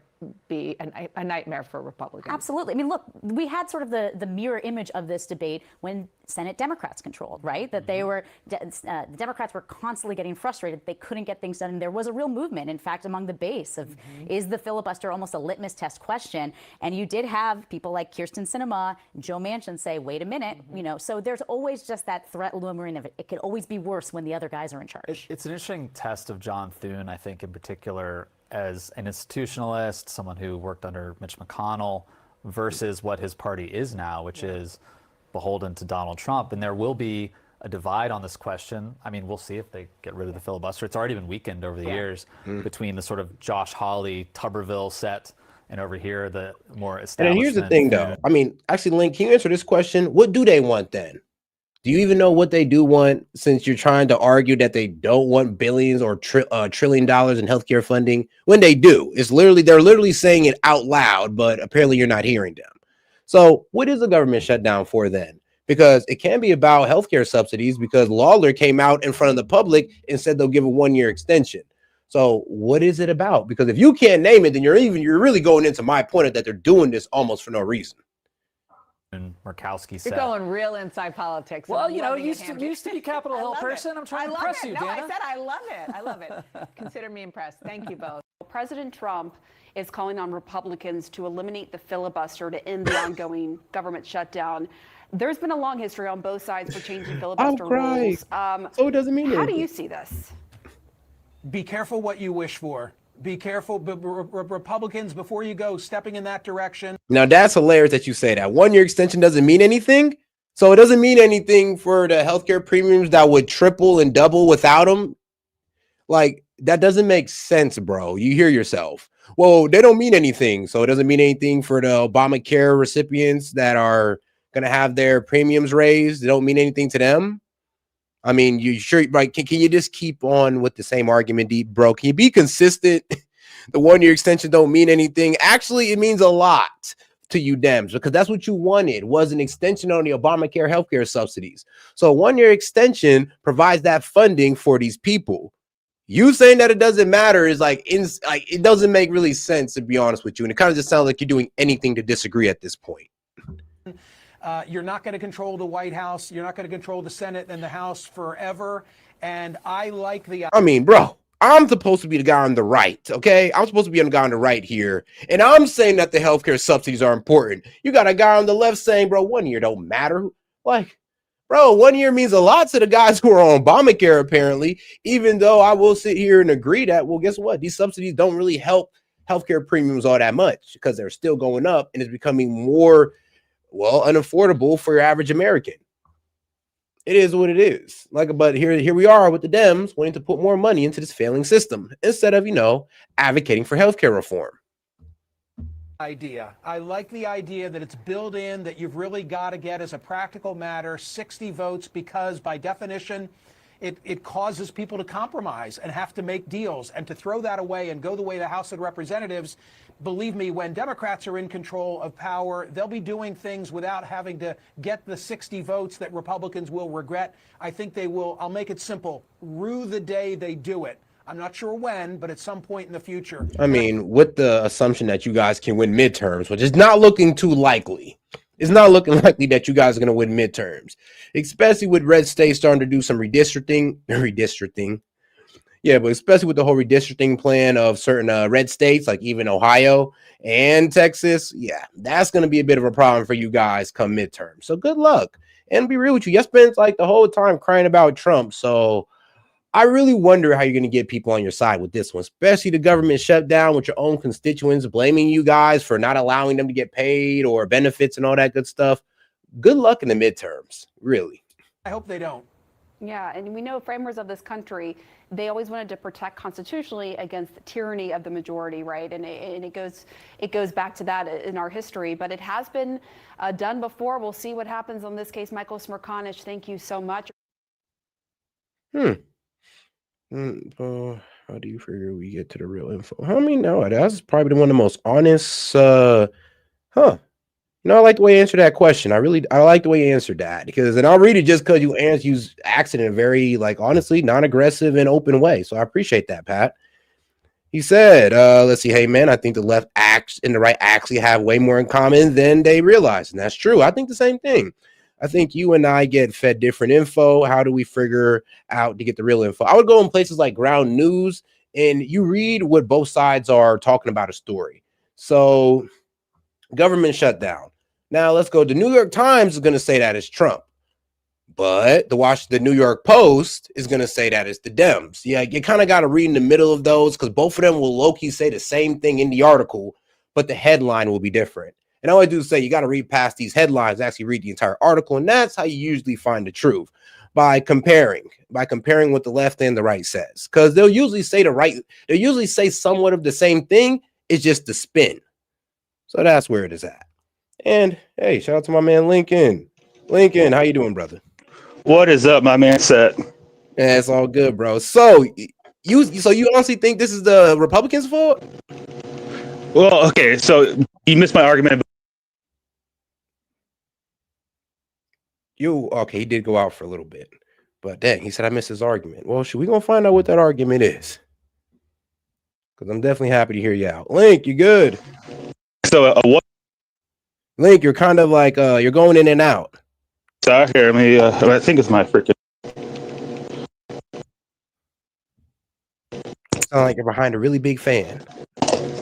be a nightmare for Republicans. Absolutely. I mean, look, we had sort of the mirror image of this debate when Senate Democrats controlled, right? That they were, the Democrats were constantly getting frustrated. They couldn't get things done. And there was a real movement, in fact, among the base of, is the filibuster almost a litmus test question? And you did have people like Kyrsten Sinema, Joe Manchin say, wait a minute, so there's always just that threat looming of it. It could always be worse when the other guys are in charge. It's an interesting test of John Thune, I think, in particular, as an institutionalist, someone who worked under Mitch McConnell, versus what his party is now, which is beholden to Donald Trump. And there will be a divide on this question. I mean, we'll see if they get rid of the filibuster. It's already been weakened over the years between the sort of Josh Hawley, Tuberville set, and over here, the more establishment. And here's the thing, though. I mean, actually, Link, can you answer this question? What do they want then? Do you even know what they do want, since you're trying to argue that they don't want billions or $1 trillion in healthcare funding? When they do, they're literally saying it out loud, but apparently you're not hearing them. So what is the government shutdown for then? Because it can be about healthcare subsidies, because Lawler came out in front of the public and said they'll give a 1-year extension. So what is it about? Because if you can't name it, then you're really going into my point that they're doing this almost for no reason. Murkowski said. You're going real inside politics. Well, I'm you know, loving it, used Andrew. to be Capitol Hill love person. it. I'm trying to love impress it. you, No, Dana. I said I love it. I love it. Consider me impressed. Thank you both. President Trump is calling on Republicans to eliminate the filibuster to end the ongoing government shutdown. There's been a long history on both sides for changing filibuster rules. So it doesn't mean How anything. do you see this? Be careful what you wish for. Be careful, Republicans, before you go stepping in that direction. Now that's hilarious that you say that. 1 year extension doesn't mean anything. So it doesn't mean anything for the healthcare premiums that would triple and double without them. Like, that doesn't make sense, bro. You hear yourself. Well, they don't mean anything. So it doesn't mean anything for the Obamacare recipients that are going to have their premiums raised. They don't mean anything to them. I mean, you sure, like, can you just keep on with the same argument, deep, bro? Can you be consistent? The 1 year extension don't mean anything. Actually, it means a lot to you Dems, because that's what you wanted, was an extension on the Obamacare healthcare subsidies. So a 1 year extension provides that funding for these people. You saying that it doesn't matter is like it doesn't make really sense, to be honest with you. And it kind of just sounds like you're doing anything to disagree at this point. You're not going to control the White House. You're not going to control the Senate and the House forever. And I like the... I mean, bro, I'm supposed to be the guy on the right, okay? I'm supposed to be the guy on the right here. And I'm saying that the healthcare subsidies are important. You got a guy on the left saying, bro, 1 year don't matter. Like, bro, 1 year means a lot to the guys who are on Obamacare, apparently, even though I will sit here and agree that, well, guess what? These subsidies don't really help healthcare premiums all that much because they're still going up and it's becoming more, well, unaffordable for your average American. It is what it is. Like, but here we are with the Dems wanting to put more money into this failing system instead of, advocating for healthcare reform. Idea. I like the idea that it's built in, that you've really got to get, as a practical matter, 60 votes, because by definition, it causes people to compromise and have to make deals, and to throw that away and go the way of the House of Representatives. Believe me, when Democrats are in control of power, they'll be doing things without having to get the 60 votes that Republicans will regret. I think they will, I'll make it simple, rue the day they do it. I'm not sure when, but at some point in the future. I mean, with the assumption that you guys can win midterms, which is not looking too likely. It's not looking likely that you guys are going to win midterms, especially with red states starting to do some redistricting. Yeah, but especially with the whole redistricting plan of certain red states, like even Ohio and Texas. Yeah, that's going to be a bit of a problem for you guys come midterm. So good luck. And be real with you, you spent like the whole time crying about Trump. So I really wonder how you're going to get people on your side with this one, especially the government shutdown with your own constituents blaming you guys for not allowing them to get paid or benefits and all that good stuff. Good luck in the midterms, really. I hope they don't. Yeah, and we know framers of this country, they always wanted to protect constitutionally against the tyranny of the majority, right? And it goes back to that in our history, but it has been done before. We'll see what happens on this case. Michael Smerconish, thank you so much. How do you figure we get to the real info? I mean, no, that's probably one of the most honest. I like the way you answered that question. I like the way you answered that, because, and I'll read it just because you asked it in a very, like, honestly, non-aggressive and open way. So I appreciate that, Pat. He said, let's see, hey, man, I think the left and the right actually have way more in common than they realize. And that's true. I think the same thing. I think you and I get fed different info. How do we figure out to get the real info? I would go in places like Ground News, and you read what both sides are talking about a story. So government shutdown. Now let's go. The New York Times is going to say that it's Trump, but the New York Post is going to say that it's the Dems. Yeah, you kind of got to read in the middle of those, because both of them will low-key say the same thing in the article, but the headline will be different. And I always do say you got to read past these headlines, actually read the entire article, and that's how you usually find the truth, by comparing what the left and the right says, because they'll usually say somewhat of the same thing. It's just the spin. So that's where it is at. And hey, shout out to my man Lincoln. Lincoln, how you doing, brother? What is up, my man? Set. Yeah, it's all good, bro. So you honestly think this is the Republicans' fault? Well, okay, so you missed my argument. Okay, he did go out for a little bit, but dang, he said I missed his argument. Well, we gonna find out what that argument is, because I'm definitely happy to hear you out. Link, you good? So what? Link, you're kind of like you're going in and out. Sorry, here, I think it's my freaking. Sound like you're behind a really big fan.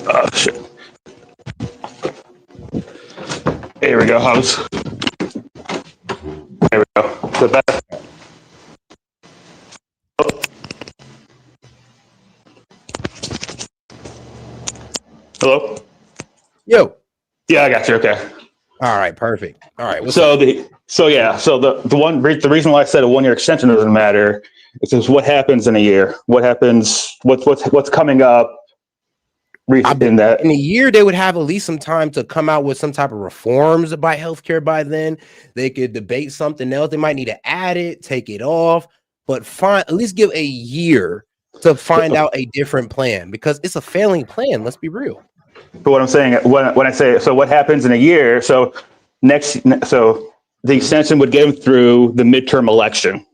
Oh shit! Here we go, house. There we go. Is that better? Hello? Yo. Yeah, I got you. Okay. All right, perfect. All right. So the reason why I said a 1 year extension doesn't matter is just what happens in a year. What happens? What's coming up? In that in a year, they would have at least some time to come out with some type of reforms by healthcare. By then, they could debate something else. They might need to add it, take it off, but at least give a year to find out a different plan, because it's a failing plan. Let's be real. But what I'm saying, when I say, so what happens in a year? So the extension would get them through the midterm election,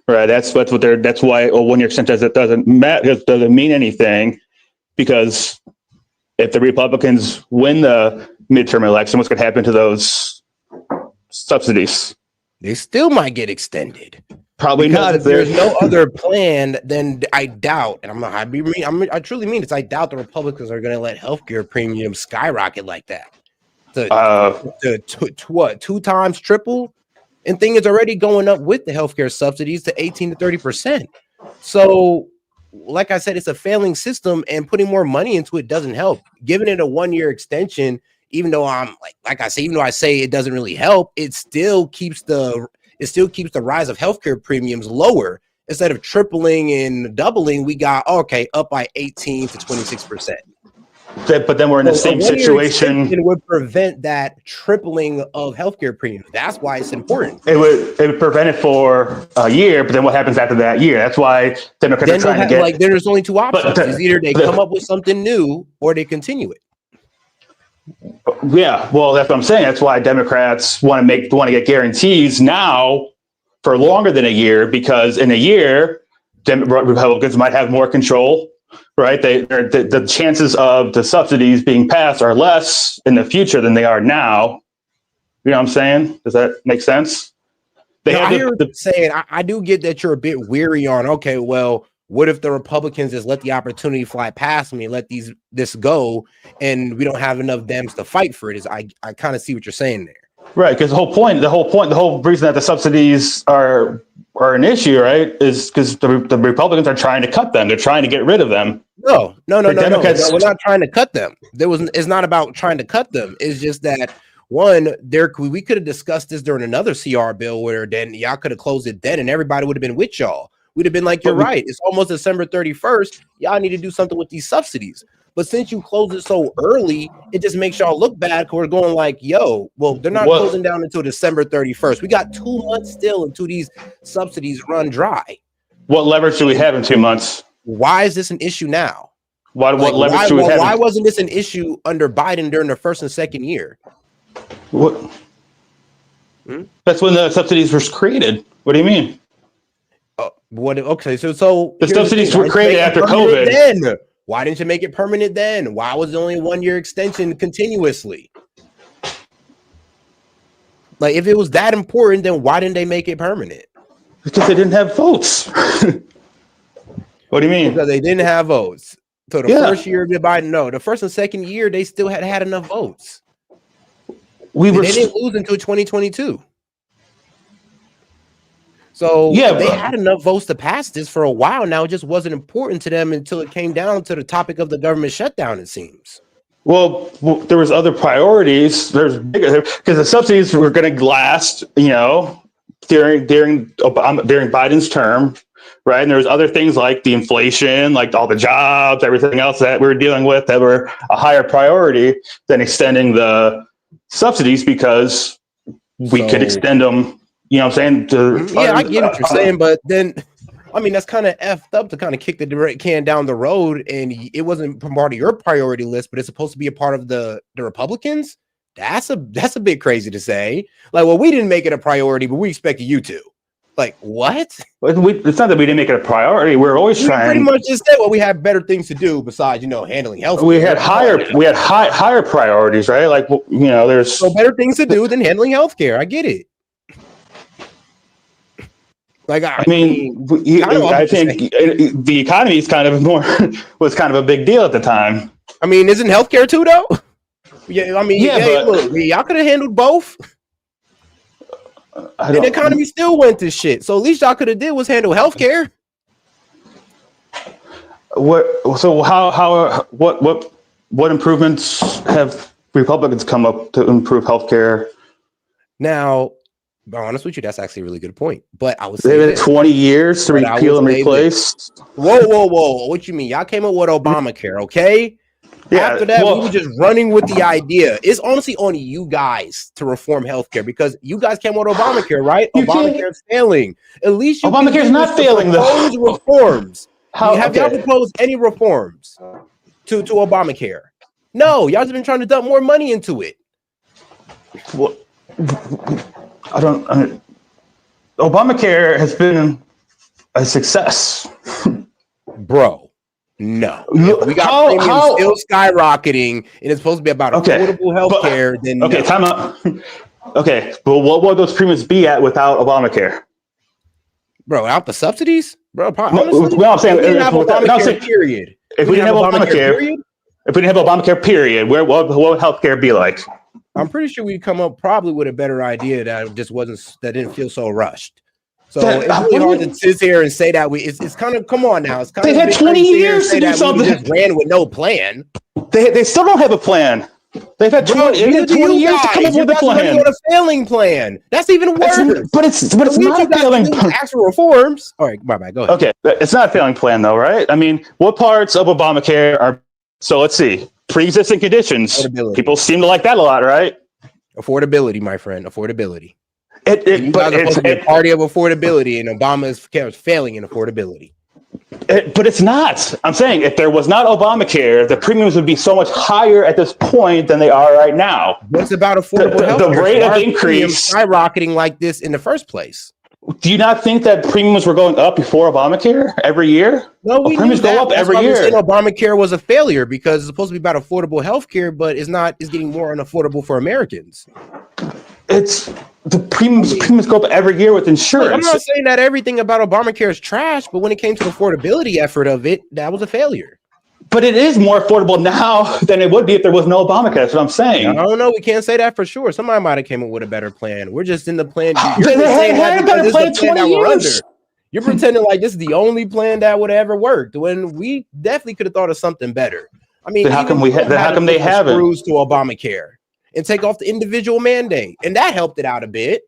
right? That's why a 1 year extension doesn't mean anything, because if the Republicans win the midterm election, what's going to happen to those subsidies? They still might get extended. Probably because not. If there's no other plan, then I doubt, and I truly mean this, I doubt the Republicans are going to let healthcare premiums skyrocket like that. What, 2 times triple? And thing is already going up with the healthcare subsidies to 18 to 30%. So, like I said, it's a failing system, and putting more money into it doesn't help. Giving it a 1 year extension, even though like I say, even though I say it doesn't really help, it still keeps the rise of healthcare premiums lower. Instead of tripling and doubling, we got up by 18 to 26%. But then we're in the same situation. It would prevent that tripling of healthcare premiums. That's why it's important. It would prevent it for a year, but then what happens after that year? That's why Democrats are trying to get. There's only 2 options. It's either they come up with something new or they continue it. Yeah, well, that's what I'm saying. That's why Democrats want to get guarantees now for longer than a year, because in a year, Republicans might have more control, right? The chances of the subsidies being passed are less in the future than they are now. You know what I'm saying? Does that make sense? I hear what you're saying. I do get that you're a bit weary on, okay, well, what if the Republicans just let the opportunity fly past me, let this go, and we don't have enough Dems to fight for it? I kind of see what you're saying there. Right, because the whole reason that the subsidies are an issue, right, is because the Republicans are trying to cut them. They're trying to get rid of them. No. We're not trying to cut them. It's not about trying to cut them. It's just that we could have discussed this during another CR bill where then y'all could have closed it then, and everybody would have been with y'all. We'd have been like, you're right. It's almost December 31st. Y'all need to do something with these subsidies. But since you closed it so early, it just makes y'all look bad, because we're going like, yo, well, they're not closing down until December 31st. We got 2 months still until these subsidies run dry. What leverage do we have in 2 months? Why is this an issue now? What leverage do we have? Why wasn't this an issue under Biden during the first and second year? What? That's when the subsidies were created. What do you mean? Okay, so the subsidies were created after COVID. Then why didn't you make it permanent then? Why was it only a 1 year extension continuously? Like, if it was that important, then why didn't they make it permanent? Because they didn't have votes. What do you mean? Because they didn't have votes. So the first year of Biden, the first and second year, they still had enough votes. They didn't lose until 2022. So they had enough votes to pass this for a while now. It just wasn't important to them until it came down to the topic of the government shutdown, it seems. Well, there was other priorities. There's bigger, because the subsidies were going to last, during Biden's term, right? And there was other things like the inflation, like all the jobs, everything else that we were dealing with that were a higher priority than extending the subsidies, because we could extend them. You know what I'm saying? I get what you're saying, but then, that's kind of effed up to kind of kick the can down the road, and it wasn't part of your priority list, but it's supposed to be a part of the Republicans. That's a bit crazy to say. Like, well, we didn't make it a priority, but we expected you to. Like what? It's not that we didn't make it a priority. We're always We trying. pretty much just said, well, we have better things to do besides, handling health. We had higher priorities, right? Like, there's so better things to do than handling healthcare. I get it. Like, I think the economy is was kind of a big deal at the time. I mean, isn't healthcare too though? Yeah, I mean, but look, y'all could have handled both. And the economy still went to shit. So at least y'all could have did was handle healthcare. What improvements have Republicans come up to improve healthcare? Now, to be honest with you, that's actually a really good point. But I was saying 20 years to repeal and replace. Whoa. What you mean? Y'all came up with Obamacare, okay? Yeah, after that, we were just running with the idea. It's honestly on you guys to reform healthcare because you guys came with Obamacare, right? Obamacare's failing. At least Obamacare's not failing, though. Reforms. Have y'all proposed any reforms to Obamacare? No, y'all just been trying to dump more money into it. Well, Obamacare has been a success, bro. No, if we got premiums still skyrocketing, and it's supposed to be about affordable health care. Then time out. Okay, but what would those premiums be at without Obamacare? Bro, without the subsidies, bro. Honestly, I'm saying, period. If we didn't have Obamacare, if we didn't have Obamacare, period, what would healthcare be like? I'm pretty sure we'd come up probably with a better idea that didn't feel so rushed. So it's really hard to sit here and say that it's kind of, come on now. It's kind They've had 20 years to do something. We just ran with no plan. They still don't have a plan. They've had 20 years to come up with a plan. On a failing plan. That's even worse. But it's not a failing plan. Actual reforms. All right, my bad. Go ahead. Okay, it's not a failing plan though, right? I mean, what parts of Obamacare are? So let's see. Pre-existing conditions. People seem to like that a lot, right? Affordability, my friend. Affordability. But it's a party of affordability, and Obama is failing in affordability. But it's not. I'm saying if there was not Obamacare, the premiums would be so much higher at this point than they are right now. What's about affordable health care? The rate of increase skyrocketing like this in the first place. Do you not think that premiums were going up before Obamacare every year? No, premiums go up every year. Saying Obamacare was a failure because it's supposed to be about affordable health care, but it's not. It's getting more unaffordable for Americans. It's the premiums go up every year with insurance. I'm not saying that everything about Obamacare is trash, but when it came to the affordability effort of it, that was a failure. But it is more affordable now than it would be if there was no Obamacare. That's what I'm saying. I don't know. We can't say that for sure. Somebody might have came up with a better plan. We're just in the plan. They had a better plan 20 years. You're pretending like this is the only plan that would ever work when we definitely could have thought of something better. I mean, how come they haven't? Screws to Obamacare and take off the individual mandate, and that helped it out a bit.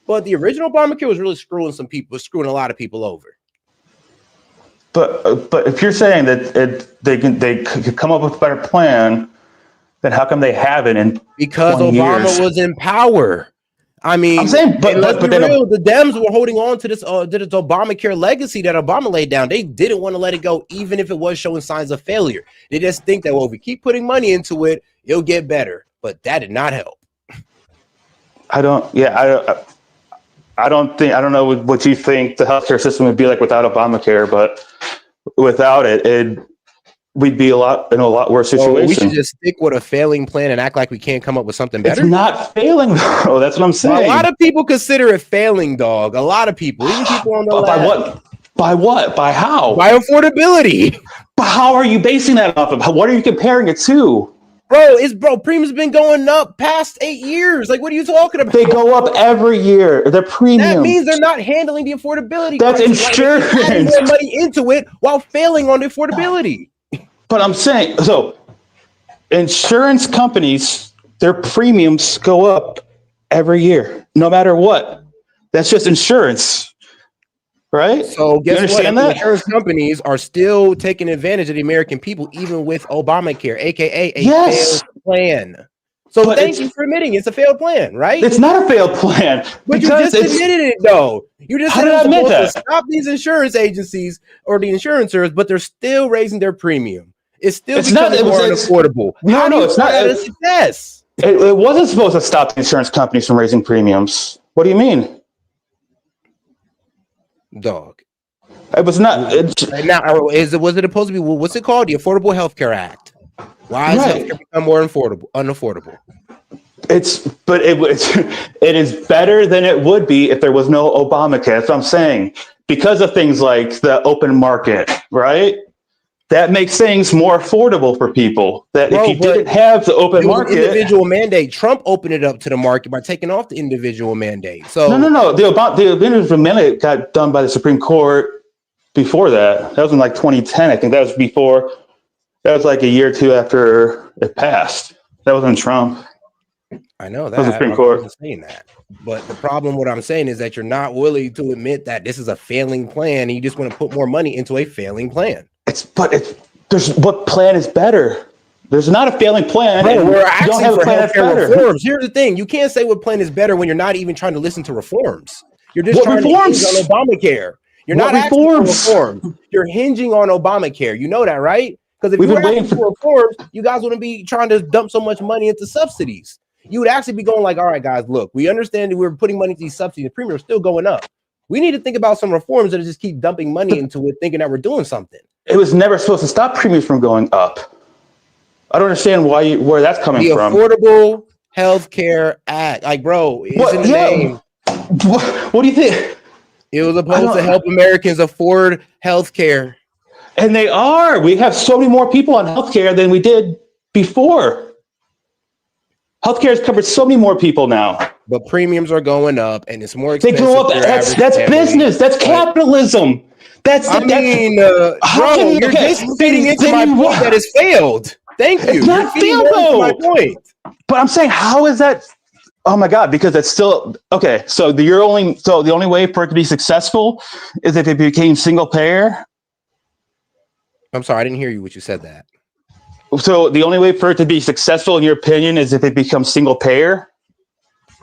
But the original Obamacare was really screwing a lot of people over. But if you're saying that they could come up with a better plan, then how come they haven't? Because Obama was in power. I mean, I'm saying, but the Dems were holding on to this Obamacare legacy that Obama laid down. They didn't want to let it go, even if it was showing signs of failure. They just think that, well, if we keep putting money into it, it'll get better. But that did not help. I don't know what you think the healthcare system would be like without Obamacare, but without it, we'd be in a lot worse situation. So we should just stick with a failing plan and act like we can't come up with something better. It's not failing, though. That's what I'm saying. Well, a lot of people consider it failing, dog. A lot of people, even people on the left. By what? By what? By how? By affordability. But how are you basing that off of? What are you comparing it to? Bro, premiums been going up past 8 years. Like, what are you talking about? They go up every year. Their premiums. That means they're not handling the affordability. That's insurance. Like, adding more money into it while failing on the affordability. But I'm saying, so insurance companies, their premiums go up every year, no matter what. That's just insurance. Right? So guess what? Insurance companies are still taking advantage of the American people, even with Obamacare, aka a failed plan. So thank you for admitting it's a failed plan, right? It's not a failed plan. But you just admitted it, though. You just said it was supposed to stop these insurance agencies or the insurers, but they're still raising their premium. It's still becoming more unaffordable. No, it's not a success. It wasn't supposed to stop the insurance companies from raising premiums. What do you mean? Dog. It was not. And now, was it supposed to be? What's it called? The Affordable Health Care Act. Why has Right. healthcare become more unaffordable? It is better than it would be if there was no Obamacare. That's what I'm saying. Because of things like the open market, right? That makes things more affordable for people. That if you didn't have the open It was an market, individual mandate. Trump opened it up to the market by taking off the individual mandate. So no. The individual mandate got done by the Supreme Court before that. That was in like 2010. I think that was before. That was like a year or two after it passed. That wasn't Trump. I know That was the that. Supreme I Court. wasn't saying that. But the problem, what I'm saying is that you're not willing to admit that this is a failing plan, and you just want to put more money into a failing plan. What plan is better? There's not a failing plan. Bro, we're you asking don't have for a plan that's healthcare better. reforms. Here's the thing: you can't say what plan is better when you're not even trying to listen to reforms. You're just What trying reforms? to hinge on Obamacare. You're What not asking for reforms? reforms. You're hinging on Obamacare. You know that, right? Because if We've you were been waiting asking for reforms, you guys wouldn't be trying to dump so much money into subsidies. You would actually be going like, all right, guys, look, we understand that we're putting money into these subsidies. The premiums are still going up. We need to think about some reforms that just keep dumping money into it, thinking that we're doing something. It was never supposed to stop premiums from going up. I don't understand where that's coming from. The Affordable Health Care Act, like, bro, it's in the name. What do you think? It was supposed to help Americans afford health care. And they are. We have so many more people on healthcare than we did before. Healthcare has covered so many more people now. But premiums are going up, and it's more They expensive. go up. That's business. That's capitalism. Bro, you're just feeding into my point that has failed. Thank you. It's not failed, though. My point. But I'm saying, how is that? Oh my God! Because it's still okay. So the only way for it to be successful is if it became single payer. I'm sorry, I didn't hear you when you said that. So the only way for it to be successful, in your opinion, is if it becomes single payer?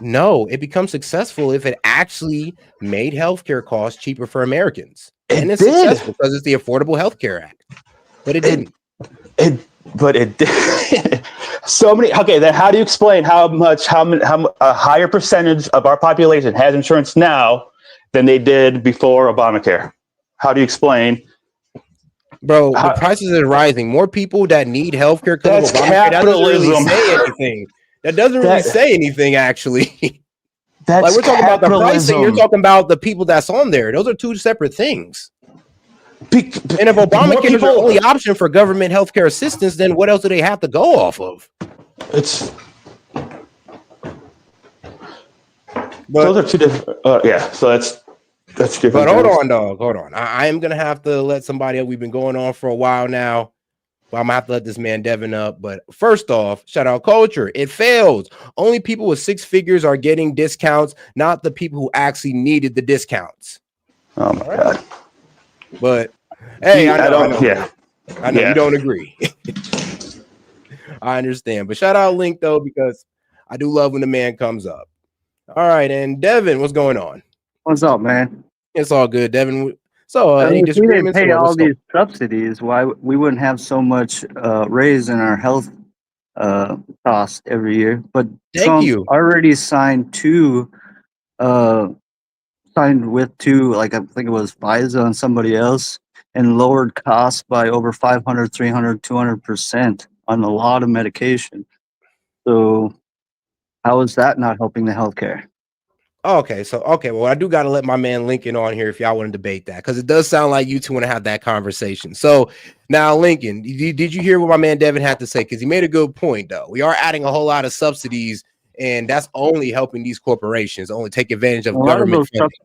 No, it becomes successful if it actually made healthcare costs cheaper for Americans. And it's successful because it's the Affordable Health Care Act. But it didn't. But it did. So many. Okay, then how do you explain how a higher percentage of our population has insurance now than they did before Obamacare? How do you explain? Bro, the prices are rising. More people that need healthcare because of Obamacare. Capitalism. That doesn't really say anything. That doesn't really say anything, actually. That's like we're talking about the pricing. You're capitalism. talking about the people that's on there. Those are two separate things. And if Obamacare is the only option for government healthcare assistance, then what else do they have to go off of? Those are two different. Yeah, so that's different. But hold on, dog. Hold on. I am gonna have to let somebody up. We've been going on for a while now. But I'm gonna have to let this man Devin up. But first off, shout out culture. It fails. Only people with six figures are getting discounts, not the people who actually needed the discounts. Oh my God. But hey, I know Yeah. you don't agree. I understand. But shout out Link though, because I do love when the man comes up. All right, and Devin, what's going on? What's up, man? It's all good, Devin. So any if we didn't disagreements? pay or all what's these subsidies, why we wouldn't have so much raise in our health costs every year? But Trump already signed with two, like I think it was Pfizer and somebody else, and lowered costs by over 500, 300, 200% on a lot of medication. So how is that not helping the healthcare? Okay, well, I do got to let my man Lincoln on here if y'all want to debate that, because it does sound like you two want to have that conversation. So now, Lincoln, did you hear what my man Devin had to say? Because he made a good point, though. We are adding a whole lot of subsidies, and that's only helping these corporations only take advantage of government funding.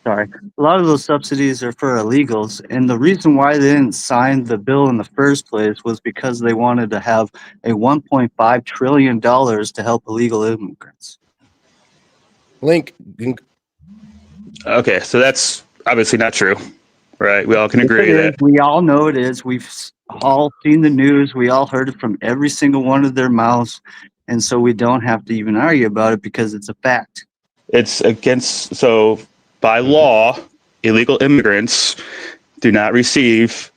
A lot of those subsidies are for illegals, and the reason why they didn't sign the bill in the first place was because they wanted to have a $1.5 trillion to help illegal immigrants. Link. Okay, so that's obviously not true, right? We all can agree that. We all know it is. We've all seen the news. We all heard it from every single one of their mouths, and so we don't have to even argue about it because it's a fact. It's against, so by law, illegal immigrants do not receive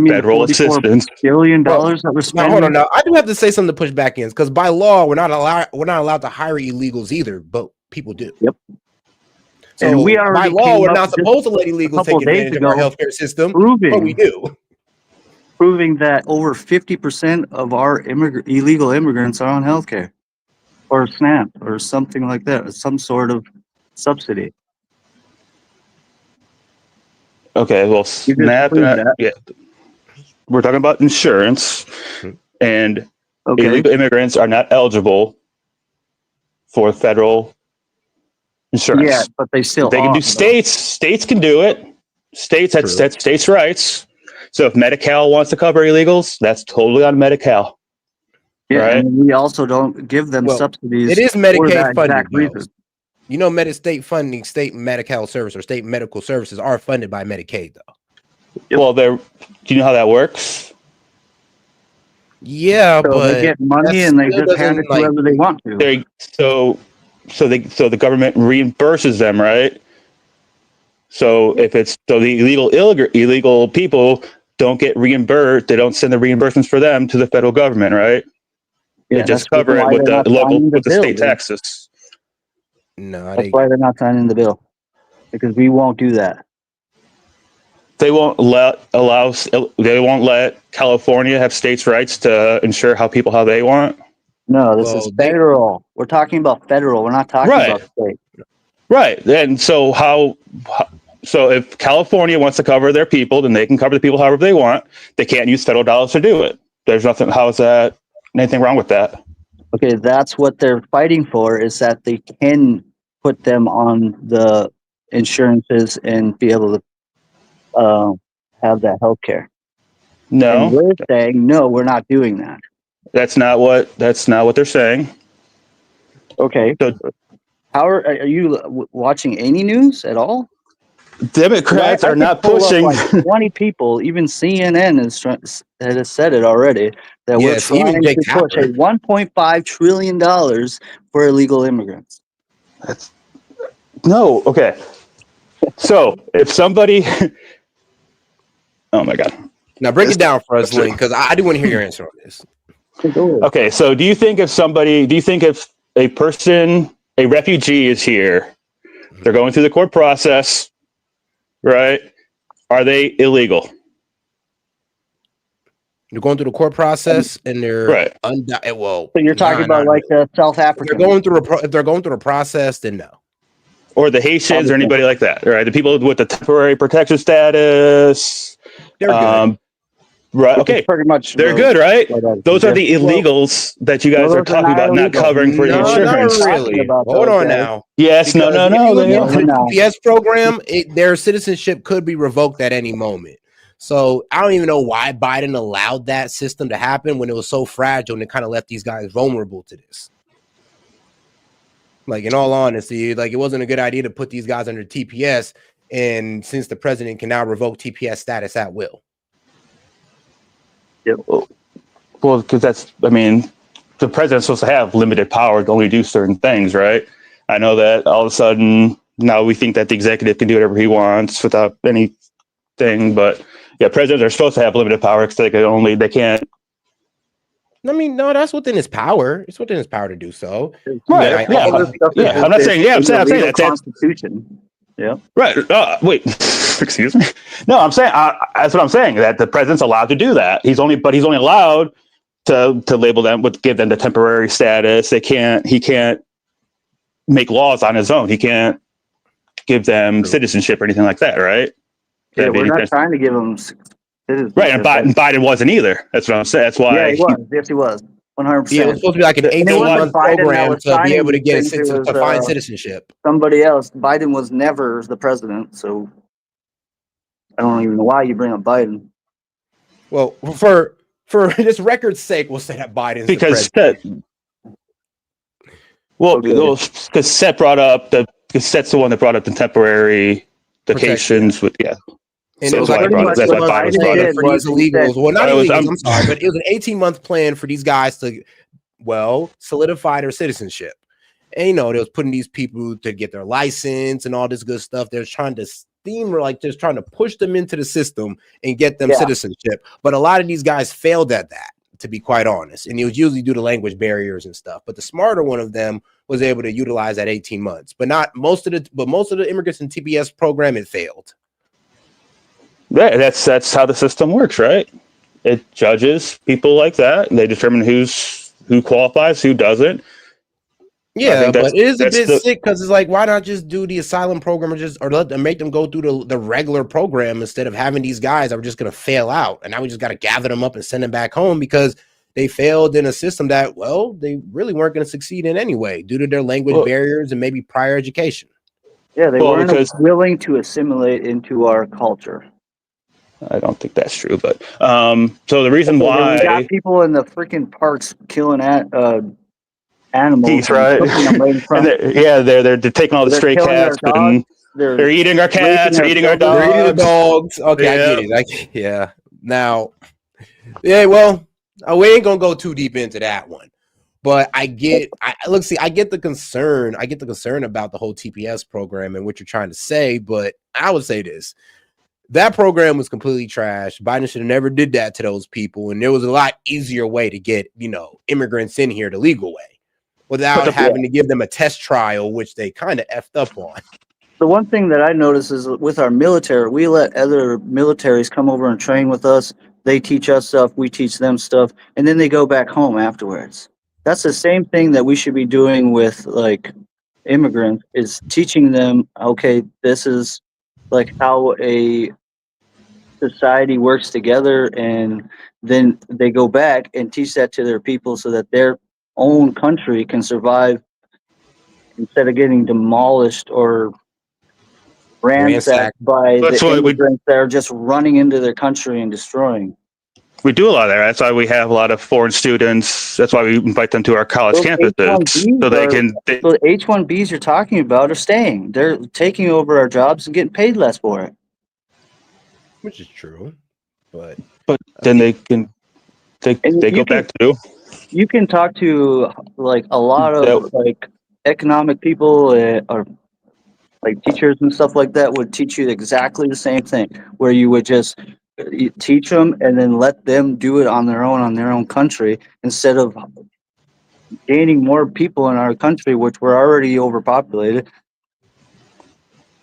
federal assistance. $44 billion that we're spending. Hold on, now I do have to say something to push back in, because by law we're not allowed to hire illegals either, but people do. Yep. So And we by already law, came we're up not just supposed to let a illegals couple take days advantage of our ago healthcare system, but we do. proving that over 50% of our illegal immigrants are on healthcare or SNAP or something like that, some sort of subsidy. Okay, well, You just SNAP, proved that. yeah, we're talking about insurance, and Okay. illegal immigrants are not eligible for federal insurance. Yeah, but they still They can do are, though. states can do it. That's True. states' rights. So if Medi-Cal wants to cover illegals, that's totally on Medi-Cal. Yeah, right? and we also don't give them Well, subsidies it is for Medicaid that funding, exact though. reason. You know, state funding, state medical service or state medical services are funded by Medicaid, though. Well, do you know how that works? Yeah, So they but get money that and they still just hand it doesn't to whoever they want to. So the government reimburses them, right? So if it's so the illegal people don't get reimbursed, they don't send the reimbursements for them to the federal government, right? Yeah, They just that's cover it why with they're the not local signing the bill, state dude. taxes. No, That's why they're not signing the bill, because we won't do that. They won't let California have states' rights to insure how they want. No, this is federal. We're talking about federal. We're not talking Right. about state. Right. And so so if California wants to cover their people, then they can cover the people however they want. They can't use federal dollars to do it. There's nothing. How is that? Anything wrong with that? Okay, that's what they're fighting for, is that they can put them on the insurances and be able to have that health care. No. And we're saying, no, we're not doing that. That's not what they're saying. Okay. So, how are you watching any news at all? Democrats I are could not pull up pushing. like 20 people, even CNN has said it already, that we're Yes, even trying Jake to push a Tapper. $1.5 trillion for illegal immigrants. No. Okay. So if somebody, oh my God. Now break it down for us, Link, because I do want to hear your answer on this. Okay, so do you think if a refugee is here, they're going through the court process, right? Are they illegal? They're going through the court process, and they're right. Well, so you're talking about like the South African. If they're going through the process, then no. Or the Haitians or anybody like that, right? The people with the temporary protection status. They're good. Right. Which Okay. is pretty much they're good, right? Those are yeah. the illegals that you guys are talking about not covering for the insurance. Not really. Hold on now. Yes. Because No. if you look They into are. the TPS program, their citizenship could be revoked at any moment. So I don't even know why Biden allowed that system to happen when it was so fragile and it kind of left these guys vulnerable to this. Like, in all honesty, like, it wasn't a good idea to put these guys under TPS. And since the president can now revoke TPS status at will. Yeah. Well, because the president's supposed to have limited power to only do certain things, right? I know that all of a sudden now we think that the executive can do whatever he wants without anything, but yeah, presidents are supposed to have limited power because they can't. I mean, no, that's within his power. It's within his power to do so. Right. Yeah. I'm not saying. Yeah, I'm saying that's Constitution. Yeah. Right. Wait. Excuse me. No, I'm saying that's what I'm saying. That the president's allowed to do that. He's only allowed to label them, give them the temporary status. He can't make laws on his own. He can't give them citizenship or anything like that. Right. Yeah, we're not trying to give them citizenship. Right, and Biden wasn't either. That's what I'm saying. That's why. Yeah, he was. Yes, he was. 100%. Yeah, it was supposed to be like an 18-month program to be able to get to find citizenship. Somebody else. Biden was never the president, so I don't even know why you bring up Biden. Well, for this record's sake, we'll say that Biden's because the president. Because Seth brought up Seth's the one that brought up the temporary vacations with And it was like a plan for these illegals. Well, not illegals, I'm sorry, but it was an 18-month plan for these guys to, solidify their citizenship. And, they was putting these people to get their license and all this good stuff. They're trying to just trying to push them into the system and get them citizenship. But a lot of these guys failed at that. to be quite honest. And it was usually due to language barriers and stuff. But the smarter one of them was able to utilize that 18 months. But most of the immigrants in TPS program, it failed. Yeah, that's how the system works, right? It judges people like that, and they determine who qualifies, who doesn't. Yeah, but it is a bit sick because it's like, why not just do the asylum program or let them make them go through the regular program instead of having these guys that are just going to fail out, and now we just got to gather them up and send them back home because they failed in a system that, well, they really weren't going to succeed in anyway due to their language barriers and maybe prior education. Yeah, they weren't willing to assimilate into our culture. I don't think that's true, but so the reason why we got people in the freaking parks killing animals, geese, right? cooking them right in front. They're taking all the stray cats, and they're eating our cats, they're eating our dogs. They're eating the dogs. Okay, I get it. Yeah. Now, well, we ain't gonna go too deep into that one. But I get the concern. I get the concern about the whole TPS program and what you're trying to say. But I would say this: that program was completely trash. Biden should have never did that to those people, and there was a lot easier way to get immigrants in here the legal way, without having to give them a test trial, which they kind of effed up on. The one thing that I notice is with our military, we let other militaries come over and train with us. They teach us stuff, we teach them stuff, and then they go back home afterwards. That's the same thing that we should be doing with like immigrants, is teaching them, okay, this is like how a society works together, and then they go back and teach that to their people so that their own country can survive instead of getting demolished or ransacked by the immigrants that are just running into their country and destroying. We do a lot of that. That's why we have a lot of foreign students. That's why we invite them to our college campuses so they can. So the H-1Bs you're talking about are staying. They're taking over our jobs and getting paid less for it. Which is true, but then they go back to. You can talk to like a lot of like economic people or like teachers and stuff like that would teach you exactly the same thing, where you would just teach them and then let them do it on their own country, instead of gaining more people in our country, which we're already overpopulated.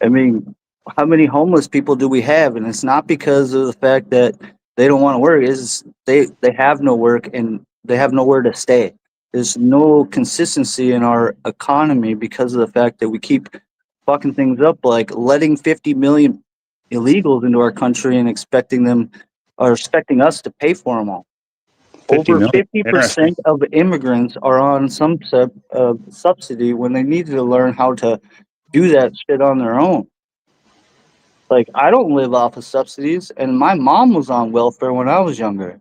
I mean, how many homeless people do we have? And it's not because of the fact that they don't want to work. It's they have no work and they have nowhere to stay. There's no consistency in our economy because of the fact that we keep fucking things up, like letting 50 million illegals into our country and expecting us to pay for them all. Over 50% of immigrants are on some subsidy when they need to learn how to do that shit on their own. Like, I don't live off of subsidies, and my mom was on welfare when I was younger.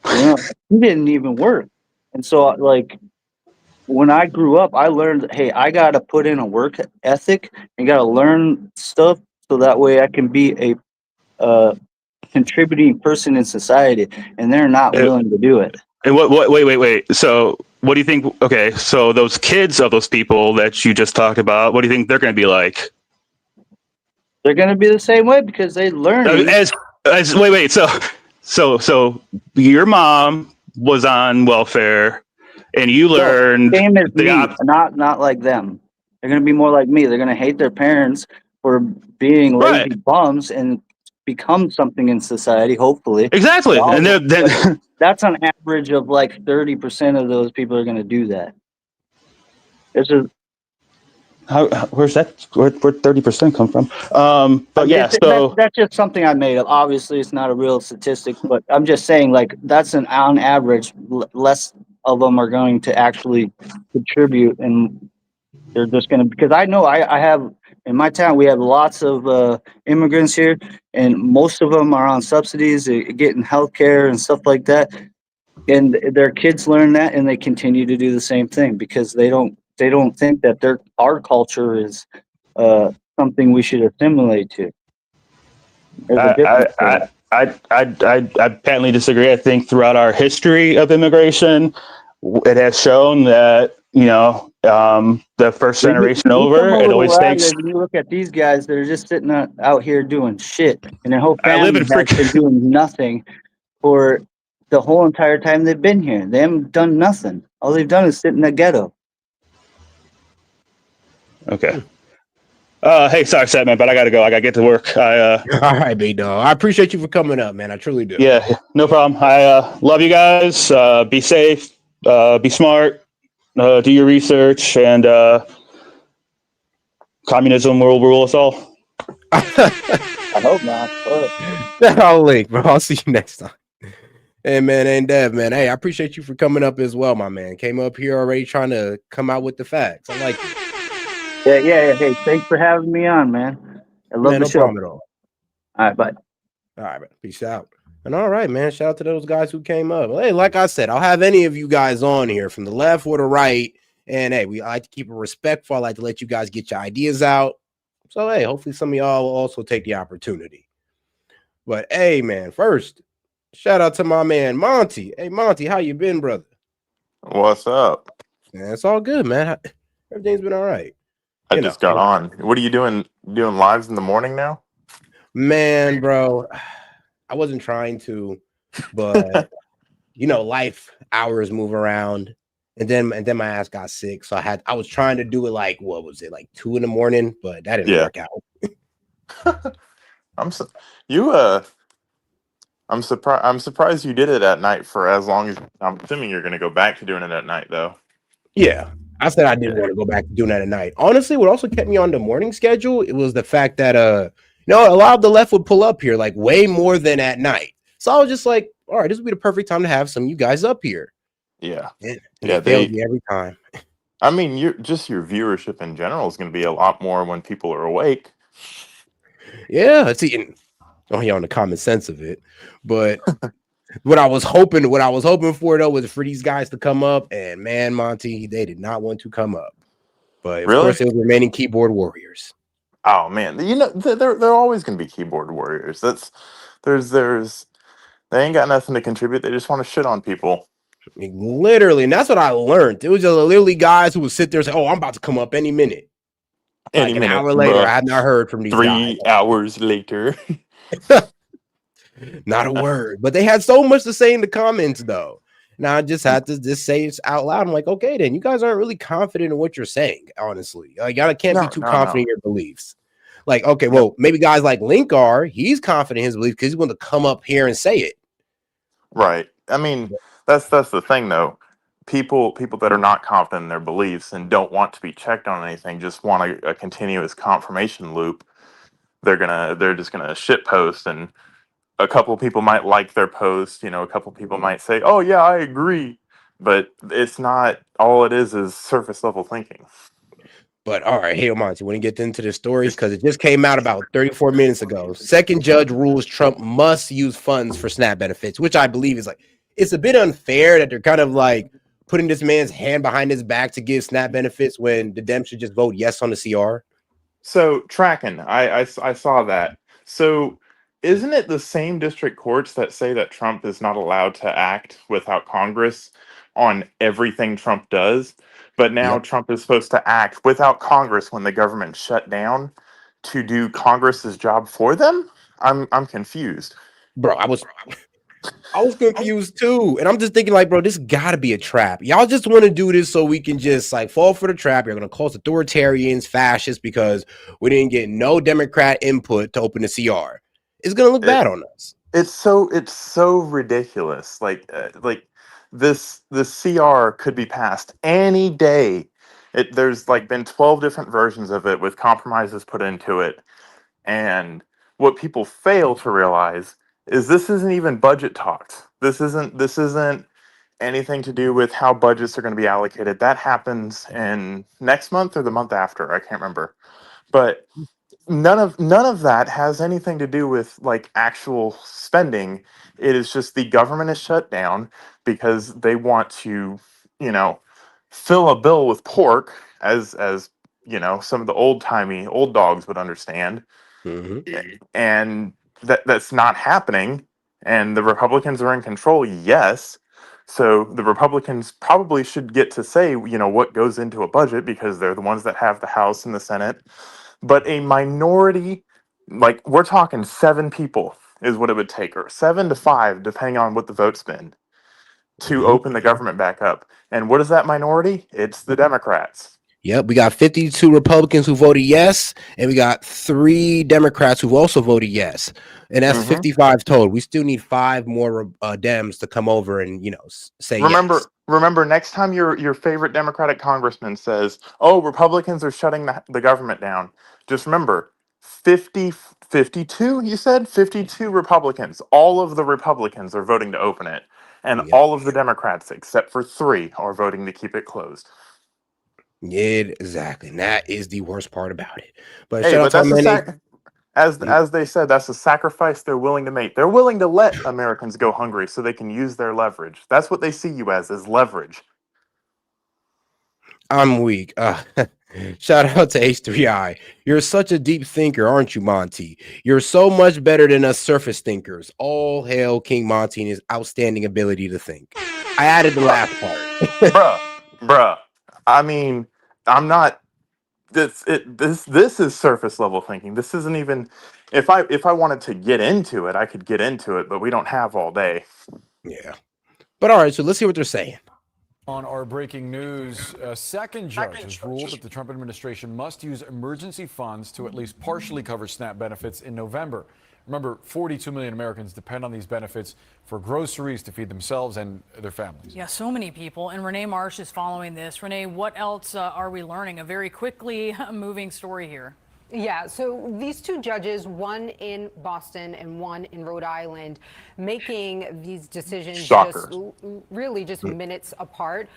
She didn't even work. And so, like, when I grew up, I learned, hey, I got to put in a work ethic and got to learn stuff so that way I can be a contributing person in society, and they're not willing to do it. And wait. So what do you think? Okay, so those kids of those people that you just talked about, what do you think they're going to be like? They're going to be the same way because they learn. Wait. So your mom was on welfare, and you learned same as me, not like them. They're going to be more like me. They're going to hate their parents for being lazy bums and become something in society, hopefully. Exactly. And that's on average of like 30% of those people are going to do that. Where's that? Where 30% come from? But yeah, that's just something I made up. Obviously, it's not a real statistic, but I'm just saying, like, that's on average, less of them are going to actually contribute, and they're just going to, because I know I have in my town, we have lots of immigrants here, and most of them are on subsidies, getting health care and stuff like that, and their kids learn that, and they continue to do the same thing because they don't think that our culture is something we should assimilate to. I patently disagree. I think throughout our history of immigration, it has shown that the first generation over, it always takes. When you look at these guys, they're just sitting out here doing shit, and their whole family has been doing nothing for the whole entire time they've been here. They haven't done nothing. All they've done is sit in the ghetto. Okay. Hey, sorry, Seth, man, but I gotta go. I gotta get to work. All right, big dog. I appreciate you for coming up, man. I truly do. Yeah, no problem. I love you guys. Be safe. Be smart. Do your research, and communism will rule us all. I hope not. I'll link, bro. I'll see you next time. Hey, man, and Dev, man. Hey, I appreciate you for coming up as well, my man. Came up here already trying to come out with the facts. I like it. Yeah. Hey, thanks for having me on, man. I love Man, the no show. problem at all. All right, bye. All right, man. Peace out. And all right, man. Shout out to those guys who came up. Hey, like I said, I'll have any of you guys on here from the left or the right. And hey, I like to keep it respectful. I like to let you guys get your ideas out. So hey, hopefully some of y'all will also take the opportunity. But hey, man, first, shout out to my man Monty. Hey, Monty, how you been, brother? What's up? Man, it's all good, man. Everything's been all right. I just got on. What are you doing? Doing lives in the morning now? Man, bro, I wasn't trying to, but life hours move around, and then my ass got sick, so I was trying to do it like what was it like 2 a.m, but that didn't work out. I'm surprised. I'm surprised you did it at night for as long as. I'm assuming you're going to go back to doing it at night, though. Yeah, I said I didn't want to go back to doing that at night. Honestly, what also kept me on the morning schedule, it was the fact that a lot of the left would pull up here like way more than at night. So I was just like, all right, this would be the perfect time to have some of you guys up here. Yeah, and yeah. they failed me every time. I mean, your viewership in general is going to be a lot more when people are awake. Yeah, it's eating. Oh, yeah, on the common sense of it, but what I was hoping for though was for these guys to come up, and man, Monty, they did not want to come up. But of course, it was remaining keyboard warriors. Oh man, they're always going to be keyboard warriors. There's they ain't got nothing to contribute. They just want to shit on people. Literally, and that's what I learned. It was just literally guys who would sit there and say, "Oh, I'm about to come up any minute." Any like minute. An hour later, I had not heard from these 3 hours later. Not a word. But they had so much to say in the comments, though. Now I just had to just say it out loud. I'm like, okay, then you guys aren't really confident in what you're saying, honestly. Like, y'all can't be too confident in your beliefs. Like, okay, well, maybe guys like Link are. He's confident in his beliefs because he's going to come up here and say it. Right. I mean, that's the thing, though. People that are not confident in their beliefs and don't want to be checked on anything, just want a continuous confirmation loop. They're just gonna shit post, and a couple of people might like their post. A couple of people might say, "Oh yeah, I agree," but it's not. All it is surface level thinking. But all right, hey, Monty, when you get into the story, because it just came out about 34 minutes ago. Second judge rules Trump must use funds for SNAP benefits, which I believe is it's a bit unfair that they're kind of like putting this man's hand behind his back to give SNAP benefits when the Dems should just vote yes on the CR. So tracking, I saw that. So isn't it the same district courts that say that Trump is not allowed to act without Congress on everything Trump does? But now Trump is supposed to act without Congress when the government shut down to do Congress's job for them? I'm confused. Bro, I was confused too. And I'm just thinking, like, bro, this gotta be a trap. Y'all just want to do this so we can just like fall for the trap. You're gonna call us authoritarians, fascists, because we didn't get no Democrat input to open the CR. It's gonna look bad on us. It's so ridiculous. Like this CR could be passed any day. There's like been 12 different versions of it with compromises put into it. And what people fail to realize is this isn't even budget talks. This isn't anything to do with how budgets are going to be allocated. That happens in next month or the month after. I can't remember. But none of that has anything to do with like actual spending. It is just the government is shut down because they want to, fill a bill with pork, as some of the old dogs would understand. And that's not happening, and the Republicans are in control, yes. So the Republicans probably should get to say, what goes into a budget, because they're the ones that have the House and the Senate. But a minority, like we're talking 7 people is what it would take, or 7 to 5, depending on what the vote's been, to Mhm. open the government back up. And what is that minority? It's the Democrats. Yep, we got 52 Republicans who voted yes, and we got 3 Democrats who've also voted yes, and that's hmm 55 total. We still need 5 more Dems to come over and say yes. Remember, next time your favorite Democratic congressman says, "Oh, Republicans are shutting the government down," just remember, 52. You said 52 Republicans. All of the Republicans are voting to open it, and Yep. all of the Democrats, except for 3, are voting to keep it closed. Exactly. And that is the worst part about it. But Hey, shout out but to our that's man. as they said, that's a sacrifice they're willing to make. They're willing to let Americans go hungry so they can use their leverage. That's what they see you as leverage. I'm weak. Shout out to H3I. You're such a deep thinker, aren't you, Monty? You're so much better than us surface thinkers. All hail King Monty and his outstanding ability to think. I added the last part. Bruh. I mean, I'm not. This is surface level thinking. This isn't even. If I wanted to get into it, I could get into it, but we don't have all day. Yeah. But all right, so let's see what they're saying. On our breaking news, a second judge has ruled that the Trump administration must use emergency funds to at least partially cover SNAP benefits in November. Remember, 42 million Americans depend on these benefits for groceries to feed themselves and their families. Yeah, so many people. And Renee Marsh is following this. Renee, what else are we learning? A very quickly moving story here. Yeah, so these 2 judges, one in Boston and one in Rhode Island, making these decisions Shocker. really just minutes apart.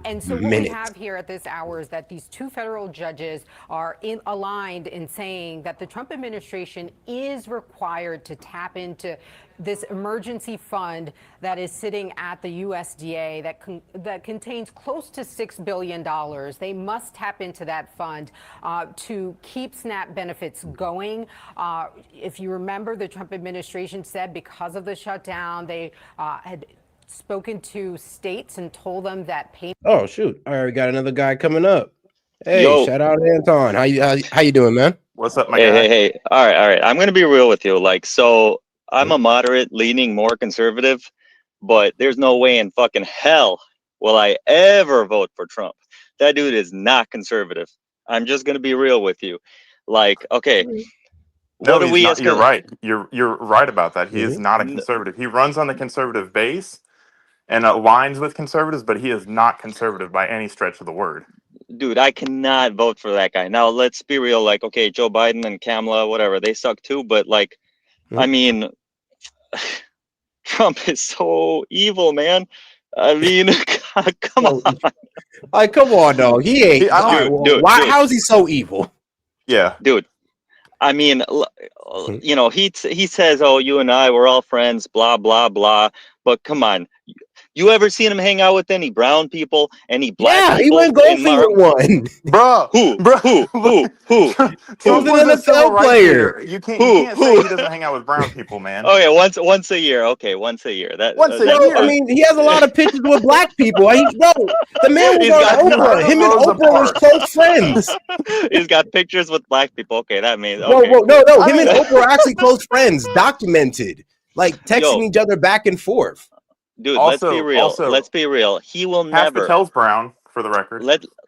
And so what we have here at this hour is that these 2 federal judges are aligned in saying that the Trump administration is required to tap into this emergency fund that is sitting at the USDA that contains close to $6 billion. They must tap into that fund to keep SNAP benefits going. If you remember, the Trump administration said because of the shutdown, they had spoken to states and told them that payment. Oh shoot! I already got another guy coming up. Hey, Yo. shout out Anton. How you doing, man? What's up, my Hey, guy? hey. All right. I'm going to be real with you. Like, so I'm a moderate leaning more conservative, but there's no way in fucking hell will I ever vote for Trump. That dude is not conservative. I'm just going to be real with you. Like, okay. No, What do he's we not. as You're right. You're right about that. He is not a N- conservative. He runs on the conservative base and aligns with conservatives, but he is not conservative by any stretch of the word. Dude, I cannot vote for that guy. Now, let's be real. Like, okay, Joe Biden and Kamala, whatever, they suck too. But like, I mean, Trump is so evil, man. I mean, come on. Like, come on, dog. He ain't. I don't- All right, well, dude, why? dude. How is he so evil? Yeah, Dude, I mean, you know, he says, "Oh, you and I, we're all friends," blah blah blah. But come on, you ever seen him hang out with any brown people, any black Yeah, he people? went golfing with one. bro. Who? Trump He was was a an civil NFL rights player. leader. You can't say he doesn't hang out with brown people, man. Oh yeah, once a year. Okay, once a year. Once a That's year. I fine. mean, he has a lot of pictures with black people. The man was He's on got Oprah. Him and those Oprah was apart. close friends. he's got pictures with black people. Okay, that means Whoa, okay. whoa, no. I Him and mean- Oprah are actually close friends, documented, like texting Yo. each other back and forth. Dude, let's Also- be real. also, Let's be real. He will Hash never. Patel's brown, for the record.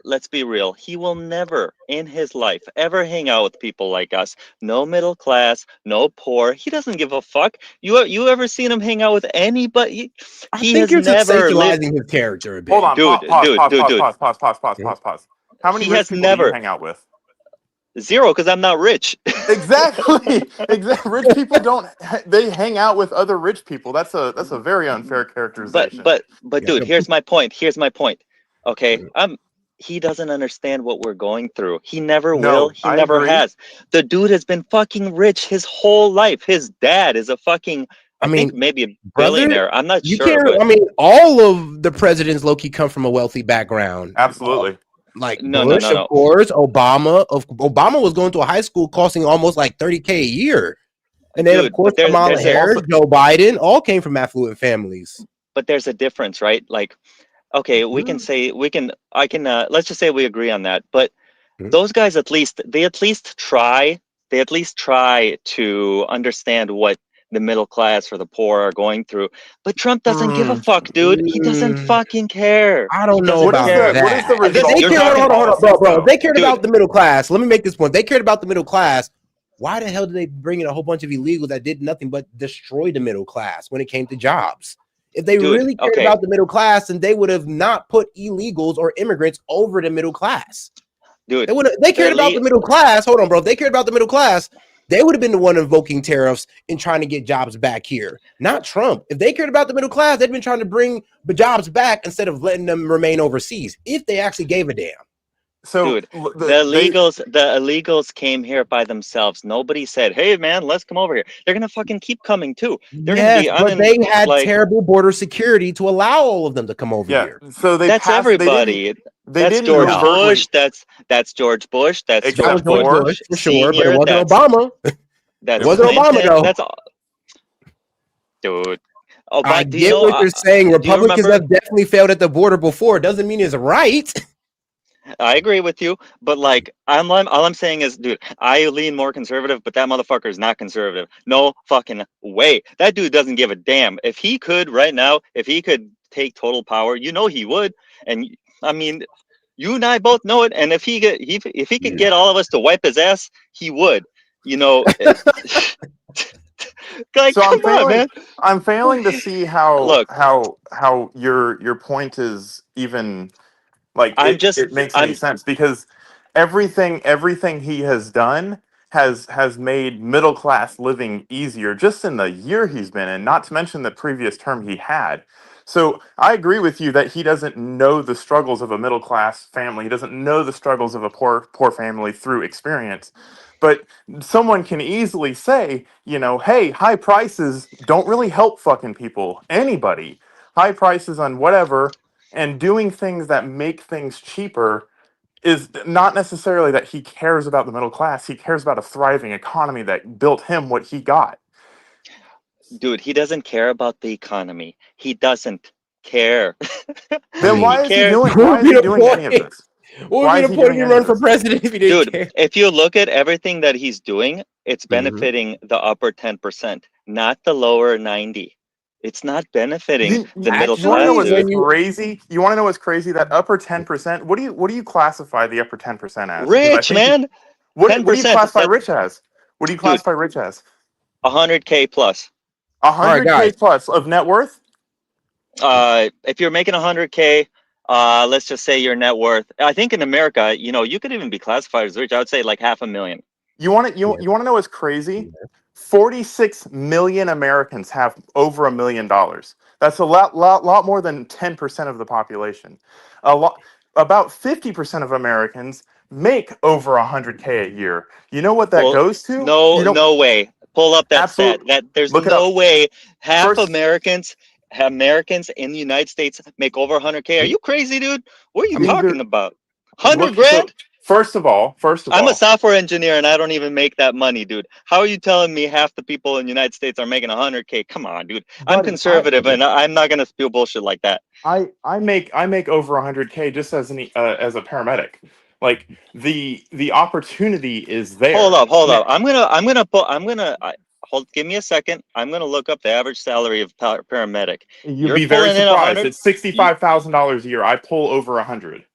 Let's be real. He will never in his life ever hang out with people like us. No middle class, no poor. He doesn't give a fuck. You ever seen him hang out with anybody? I He think has you're never lived. sensationalizing his character a bit. Hold on, Dude, pause. How many He rich has people do never- you hang out with? Zero, because I'm not rich. Exactly. Rich people don't. They hang out with other rich people. That's a very unfair characterization. But dude, here's my point. Okay, he doesn't understand what we're going through. He never will. He I never agree. has. The dude has been fucking rich his whole life. His dad is a fucking, I think maybe a billionaire. I'm not sure. Can't. But I mean, all of the presidents low-key come from a wealthy background. Absolutely. Like No, Bush, no. of course, Obama was going to a high school costing almost like $30K a year. And then, Dude, of course, but there's Kamala a- Harris, Joe Biden, all came from affluent families. but there's a difference, right? Like, okay, we can say let's just say we agree on that. But those guys they at least try to understand what the middle class or the poor are going through. But Trump doesn't give a fuck, dude. He doesn't fucking care. I He don't know doesn't about care. What is the that. If they result You're of cared, having hold on, policies, bro. If though? they cared Dude, about the middle class, let me make this point. They cared about the middle class. Why the hell did they bring in a whole bunch of illegals that did nothing but destroy the middle class when it came to jobs? If they dude, really cared okay, about the middle class, then they would have not put illegals or immigrants over the middle class. dude. They cared about the middle class. Hold on, bro. If they cared about the middle class, they would have been the one invoking tariffs and trying to get jobs back here, not Trump. If they cared about the middle class, they'd been trying to bring the jobs back instead of letting them remain overseas. If they actually gave a damn. So Dude, the illegals came here by themselves. Nobody said, "Hey, man, let's come over here." They're gonna fucking keep coming too. They're gonna Yes, be but they had terrible border security to allow all of them to come over here. So they That's passed. everybody. They That's didn't George overtly. Bush. That's George Bush. That's That was Except George for Bush for sure, but it Senior. wasn't That's Obama. that's It wasn't Obama Clinton. though. That's all, dude. Oh, I but do you get know? what you're saying. Do you Republicans remember? have definitely failed at the border before. It doesn't mean it's right. I agree with you, but like all I'm saying is, dude, I lean more conservative, but that motherfucker is not conservative. No fucking way. That dude doesn't give a damn. If he could right now, if he could take total power, you know he would. And I mean, you and I both know it. And if he could get all of us to wipe his ass, he would. You know, like So come on, man. I'm failing to see how Look, your point is even like I'm it makes any I'm sense, because everything he has done has made middle class living easier just in the year he's been in, not to mention the previous term he had. So I agree with you that he doesn't know the struggles of a middle class family. He doesn't know the struggles of a poor family through experience. But someone can easily say, hey, high prices don't really help fucking people, anybody. High prices on whatever, and doing things that make things cheaper is not necessarily that he cares about the middle class. He cares about a thriving economy that built him what he got. dude, he doesn't care about the economy. He doesn't care. Then He why is he cares. doing What would be the any of point? this? What would Why be is the he point of doing you any of run for this? president if you didn't Dude, care? if you look at everything that he's doing, it's benefiting the upper 10%, not the lower 90. It's not benefiting the middle You want to know class, Actually, what's dude. when you crazy? You want to know what's crazy? That upper 10%. What do you classify the upper 10% as? Because I Rich, think man. what do you 10%. classify rich as? What do you Dude, classify rich as? 100K plus. all right, guys. 100K plus of net worth. If you're making 100K, let's just say your net worth. I think in America, you could even be classified as rich. I would say like $500,000. You want to you want to know what's crazy? 46 million Americans have over $1 million. That's a lot more than 10% of the population. About 50% of Americans make over 100K a year. You know what that Pull, goes to? no, You don't no way. Pull up that stat. absolute. That there's Look it no up. way half First, Americans in the United States make over 100K. Are you crazy, dude? What are you these are talking about? 100 look. So grand? first of all, I'm a software engineer and I don't even make that money, dude. How are you telling me half the people in the United States are making 100K? Come on, dude. I'm buddy, conservative and I'm not gonna spew bullshit like that. I make over 100K just as a paramedic. Like the opportunity is Hold there. up, hold up. Hold. Give me a second. I'm gonna look up the average salary of paramedic. You'll You're be very pulling in surprised. 100. It's $65,000 a year. I pull over 100.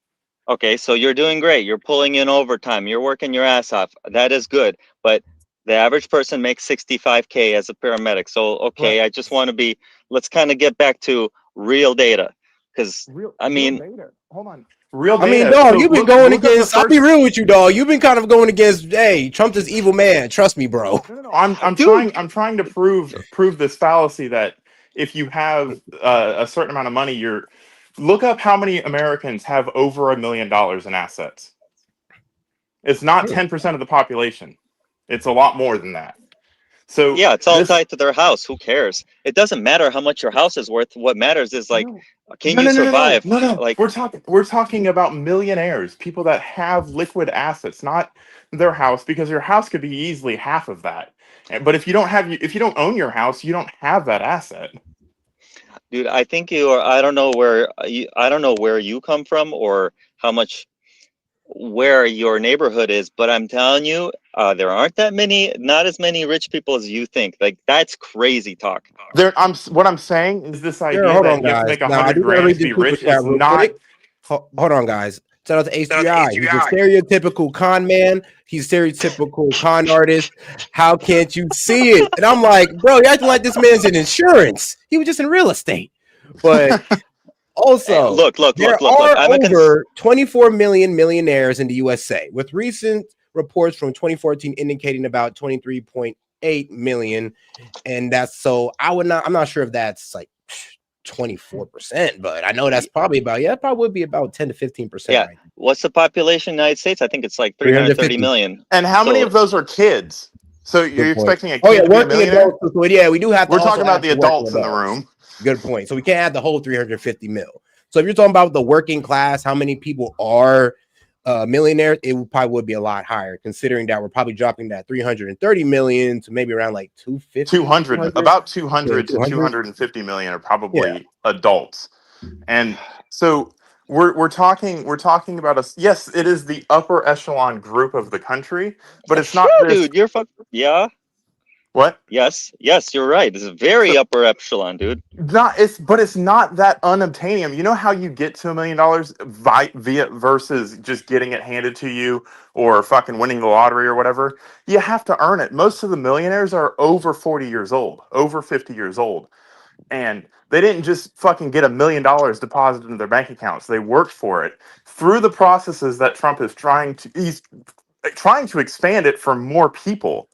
Okay, so you're doing great. You're pulling in overtime. You're working your ass off. That is good. But the average person makes 65K as a paramedic. So, okay, Right. I just want to let's kind of get back to real data. Because, I Real mean, data. Hold on. Real I mean, data. dog, So you've been going look up the against. I'll be first. real with you, dog. You've been kind of going against. Hey, Trump's this evil man. Trust me, bro. No. I'm dude, trying to prove this fallacy that if you have a certain amount of money, you're look up how many Americans have over $1 million in assets. It's not 10% of the population. It's a lot more than that. So yeah, it's all this tied to their house. Who cares? It doesn't matter how much your house is worth. What matters is like, no can you survive? no. Like, We're talking about millionaires, people that have liquid assets, not their house, because your house could be easily half of that. But if you don't own your house, you don't have that asset. dude, I think I don't know where you come from or how much. where your neighborhood is, but I'm telling you, there aren't not as many rich people as you think. Like, that's crazy talk. What I'm saying is this Sure, idea hold that on, you have to guys. make Now I 100 do gotta grand read to this be super rich chat is real not. quick. Hold on, guys. Shout out to H3I. He's a stereotypical con man. He's a stereotypical con artist. How can't you see it? And I'm like, bro, you're acting like this man's in insurance. He was just in real estate. But also, Look. there are over 24 million millionaires in the USA, with recent reports from 2014 indicating about 23.8 million. And that's so I'm not sure if that's like 24%, but I know that's probably probably would be about 10 to 15% Yeah. right now. What's the population in the United States? I think it's like 330 350. million. And how many of those are kids? So you're Good point. expecting a Oh kid yeah, to be a working millionaire? adults. So yeah, we do have to We're also talking about add the the working adults in the adults. room. Good point. So we can't add the whole 350 mil. So if you're talking about the working class, how many people are millionaires? It would be a lot higher, considering that we're probably dropping that 330 million to maybe around like 250. 200, about 200 to 200. 250 million are probably adults. And so we're talking about us. Yes, it is the upper echelon group of the country, but it's not Yeah, this. dude, you're yeah. What? Yes, you're right. This is very upper epsilon, dude. But it's not that unobtainium. You know how you get to $1 million via versus just getting it handed to you or fucking winning the lottery or whatever. You have to earn it. Most of the millionaires are over 40 years old, over 50 years old. And they didn't just fucking get $1 million deposited in their bank accounts. They worked for it through the processes that Trump is he's trying to expand it for more people.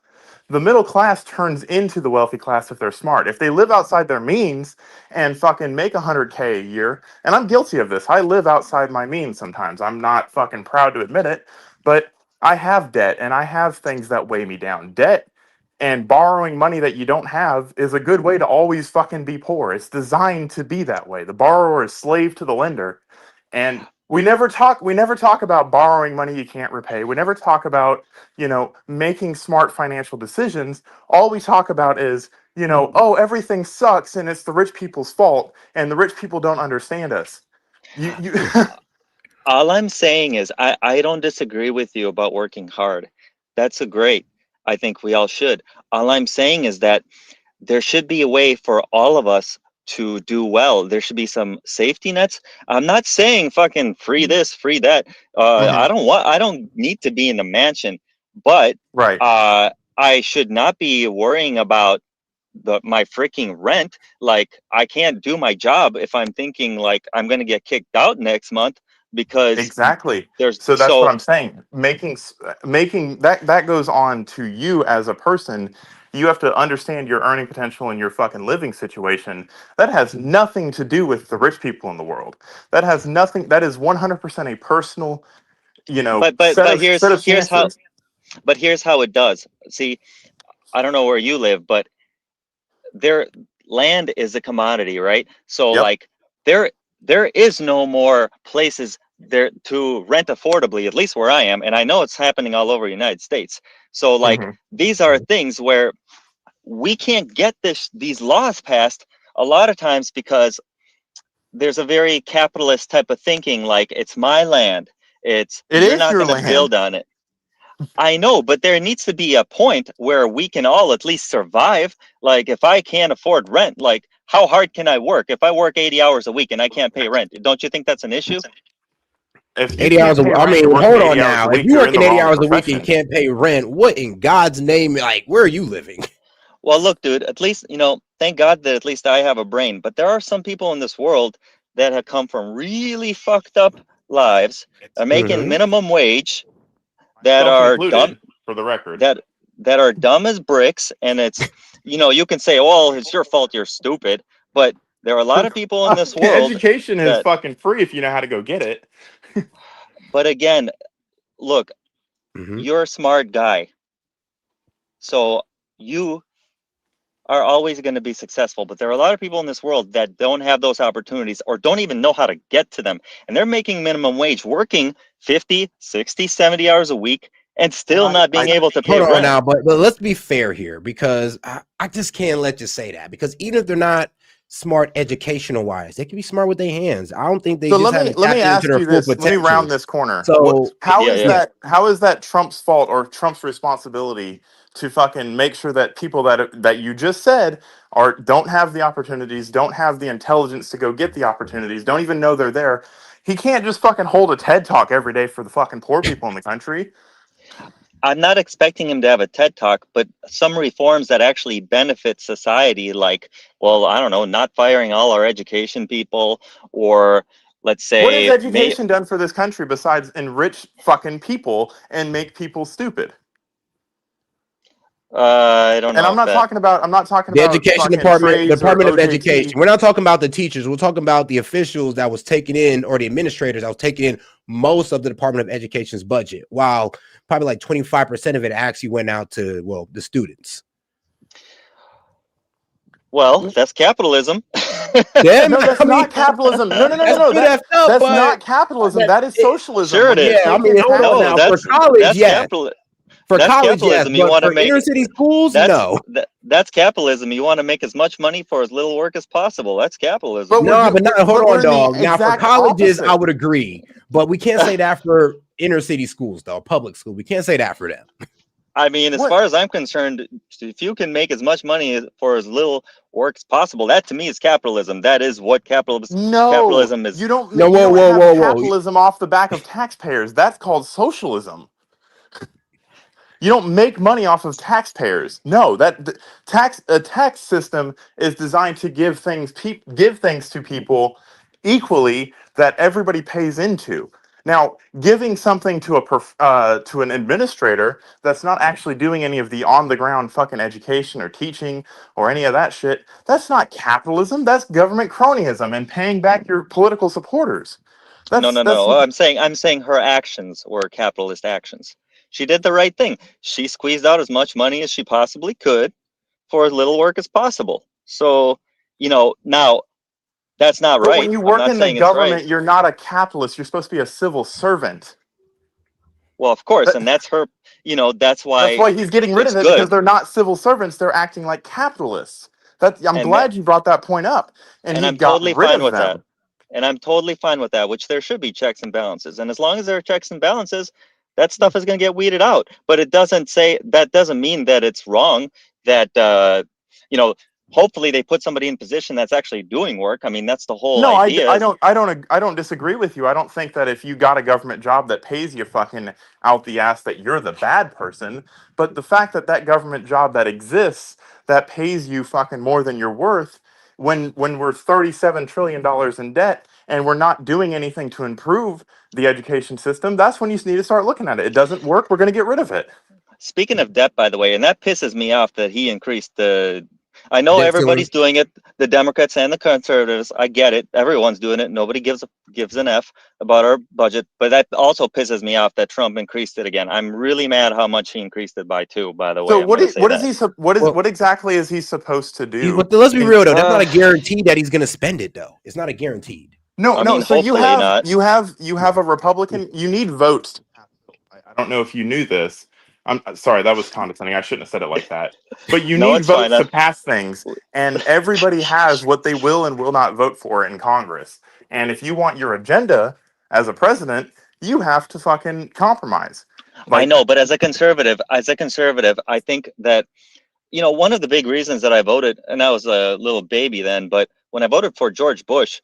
The middle class turns into the wealthy class if they're smart. If they live outside their means and fucking make $100K a year, and I'm guilty of this. I live outside my means sometimes. I'm not fucking proud to admit it, but I have debt and I have things that weigh me down. Debt and borrowing money that you don't have is a good way to always fucking be poor. It's designed to be that way. The borrower is slave to the lender. And we never talk about borrowing money you can't repay. We never talk about, making smart financial decisions. All we talk about is, oh, everything sucks and it's the rich people's fault and the rich people don't understand us. You All I'm saying is I don't disagree with you about working hard. That's great. I think we all should. All I'm saying is that there should be a way for all of us to do well. There should be some safety nets. I'm not saying fucking free this, free that. I don't need to be in a mansion, but right. I should not be worrying about my freaking rent. Like, I can't do my job if I'm thinking like I'm gonna get kicked out next month because Exactly. there's So that's what I'm saying. Making that goes on to you as a person. You have to understand your earning potential and your fucking living situation. That has nothing to do with the rich people in the world. That has nothing. That is 100% a personal, but set of chances. here's how it does. See, I don't know where you live, but their land is a commodity, right? So Yep. like there is no more places there to rent affordably, at least where I am, and I know it's happening all over the United States. So like these are things where we can't get these laws passed a lot of times because there's a very capitalist type of thinking, like it's my land. It You're is not your going to land. build on it. I know, but there needs to be a point where we can all at least survive. Like, if I can't afford rent, like, how hard can I work? If I work 80 hours a week and I can't pay rent, don't you think that's an issue? If you 80 can't hours a pay week. I rent, mean, you're working hold 80 on hours now. a If week, you're you're in working the 80 wrong hours a week and profession. can't pay rent, what in God's name? Like, where are you living? Well, look, dude, at least, thank God that at least I have a brain. But there are some people in this world that have come from really fucked up lives, are making minimum wage, that Self are dumb, included, for the record. that are dumb as bricks. And it's, you can say, oh, it's your fault, you're stupid. But there are a lot of people in this world Education is that, fucking free if you know how to go get it. but again, look, you're a smart guy. So you are always going to be successful. But there are a lot of people in this world that don't have those opportunities or don't even know how to get to them. And they're making minimum wage, working 50, 60, 70 hours a week and still not being able to pay Hold on rent. now, but let's be fair here, because I just can't let you say that, because even if they're not smart educational wise. They can be smart with their hands. I don't think they So just let me haven't tapped into ask their you full this. Let me potential. round this corner. So yeah. How is that Trump's fault or Trump's responsibility to fucking make sure that people that you just said don't have the opportunities, don't have the intelligence to go get the opportunities, don't even know they're there? He can't just fucking hold a TED talk every day for the fucking poor people in the country. I'm not expecting him to have a TED talk, but some reforms that actually benefit society, like, well, I don't know, not firing all our education people, or let's What has say, education done for this country besides enrich fucking people and make people stupid? I don't And know if that. I'm not talking the about education fucking department, trades or Department of OJT. Education. We're not talking about the teachers. We're talking about the officials that was taking in, or the administrators that was taking in most of the Department of Education's budget, while probably like 25% of it actually went out to, well, the students. Well, that's capitalism. Damn, No, that's not capitalism. No, no, no, no, that's no. good effed up, That's but not capitalism. That is socialism. Sure it When you is. yeah, I take mean, in hold on No, now. For taxes. college, yes. For That's college, yes, capitalism. You but want to for make inner city schools, no. that's capitalism. You want to make as much money for as little work as possible. That's capitalism. No, but not. Hold on, we're in the dog. Now, for exact colleges, I opposite. would agree, but we can't say that for inner city schools, though. Public school, we can't say that for them. I mean, as far as I'm concerned, if you can make as much money for as little work as possible, that to me is capitalism. That is what No, capitalism is. you don't. No, You whoa, don't whoa, have whoa, whoa. capitalism off the back of taxpayers. That's called socialism. You don't make money off of taxpayers. No, a tax system is designed to give things to people equally that everybody pays into. Now, giving something to to an administrator that's not actually doing any of the on the ground fucking education or teaching or any of that shit, that's not capitalism. That's government cronyism and paying back your political supporters. No, no, That's no. I'm saying her actions were capitalist actions. She did the right thing. She squeezed out as much money as she possibly could for as little work as possible. So, now that's not But when right. you I'm work not in the saying it's right. government, you're not a capitalist. You're supposed to be a civil servant. Well, of course, and that's her, that's That's why why he's getting rid it's of it, because good. they're not civil servants. They're acting like capitalists. I'm And that, glad you brought that point up. And and he I'm got totally rid fine of with that. them. And I'm totally fine with that, which there should be checks and balances. And as long as there are checks and balances, that stuff is going to get weeded out. But that doesn't mean that it's wrong, that, hopefully they put somebody in position that's actually doing work. I mean, that's the whole No, idea is, I don't disagree with you. I don't think that if you got a government job that pays you fucking out the ass that you're the bad person. But the fact that that government job that exists that pays you fucking more than you're worth, when we're $37 trillion in debt and we're not doing anything to improve the education system, that's when you need to start looking at it. It doesn't work. We're going to get rid of it. speaking of debt, by the way, and that pisses me off that he increased I know Debt ceiling. everybody's doing it, the Democrats and the conservatives. I get it. Everyone's doing it. Nobody gives an F about our budget. But that also pisses me off that Trump increased it again. I'm really mad how much he increased it by too, by the So way. I'm going to say that. what exactly is he supposed to do? But let's be real though. That's not Uh, a guarantee that he's going to spend it though. It's not a guaranteed. No, I no. mean, So you hopefully have not. a Republican. You need votes to pass a bill. I don't know if you knew this. I'm sorry, that was condescending. I shouldn't have said it like that. But you No, need it's fine. votes to pass things, and everybody has what they will and will not vote for in Congress. And if you want your agenda as a president, you have to fucking compromise. I Like, know, but as a conservative, I think that one of the big reasons that I voted, and I was a little baby then, but when I voted for George Bush,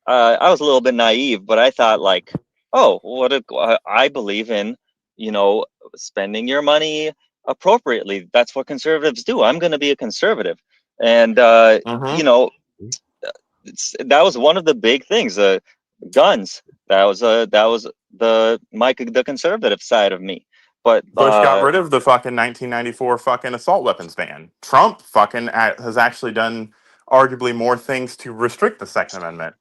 I was a little bit naive, but I thought like, oh, I believe in, spending your money appropriately. That's what conservatives do. I'm going to be a conservative, and that was one of the big things. Guns. That was the conservative side of me. But Bush got rid of the fucking 1994 fucking assault weapons ban. Trump fucking has actually done arguably more things to restrict the Second Amendment.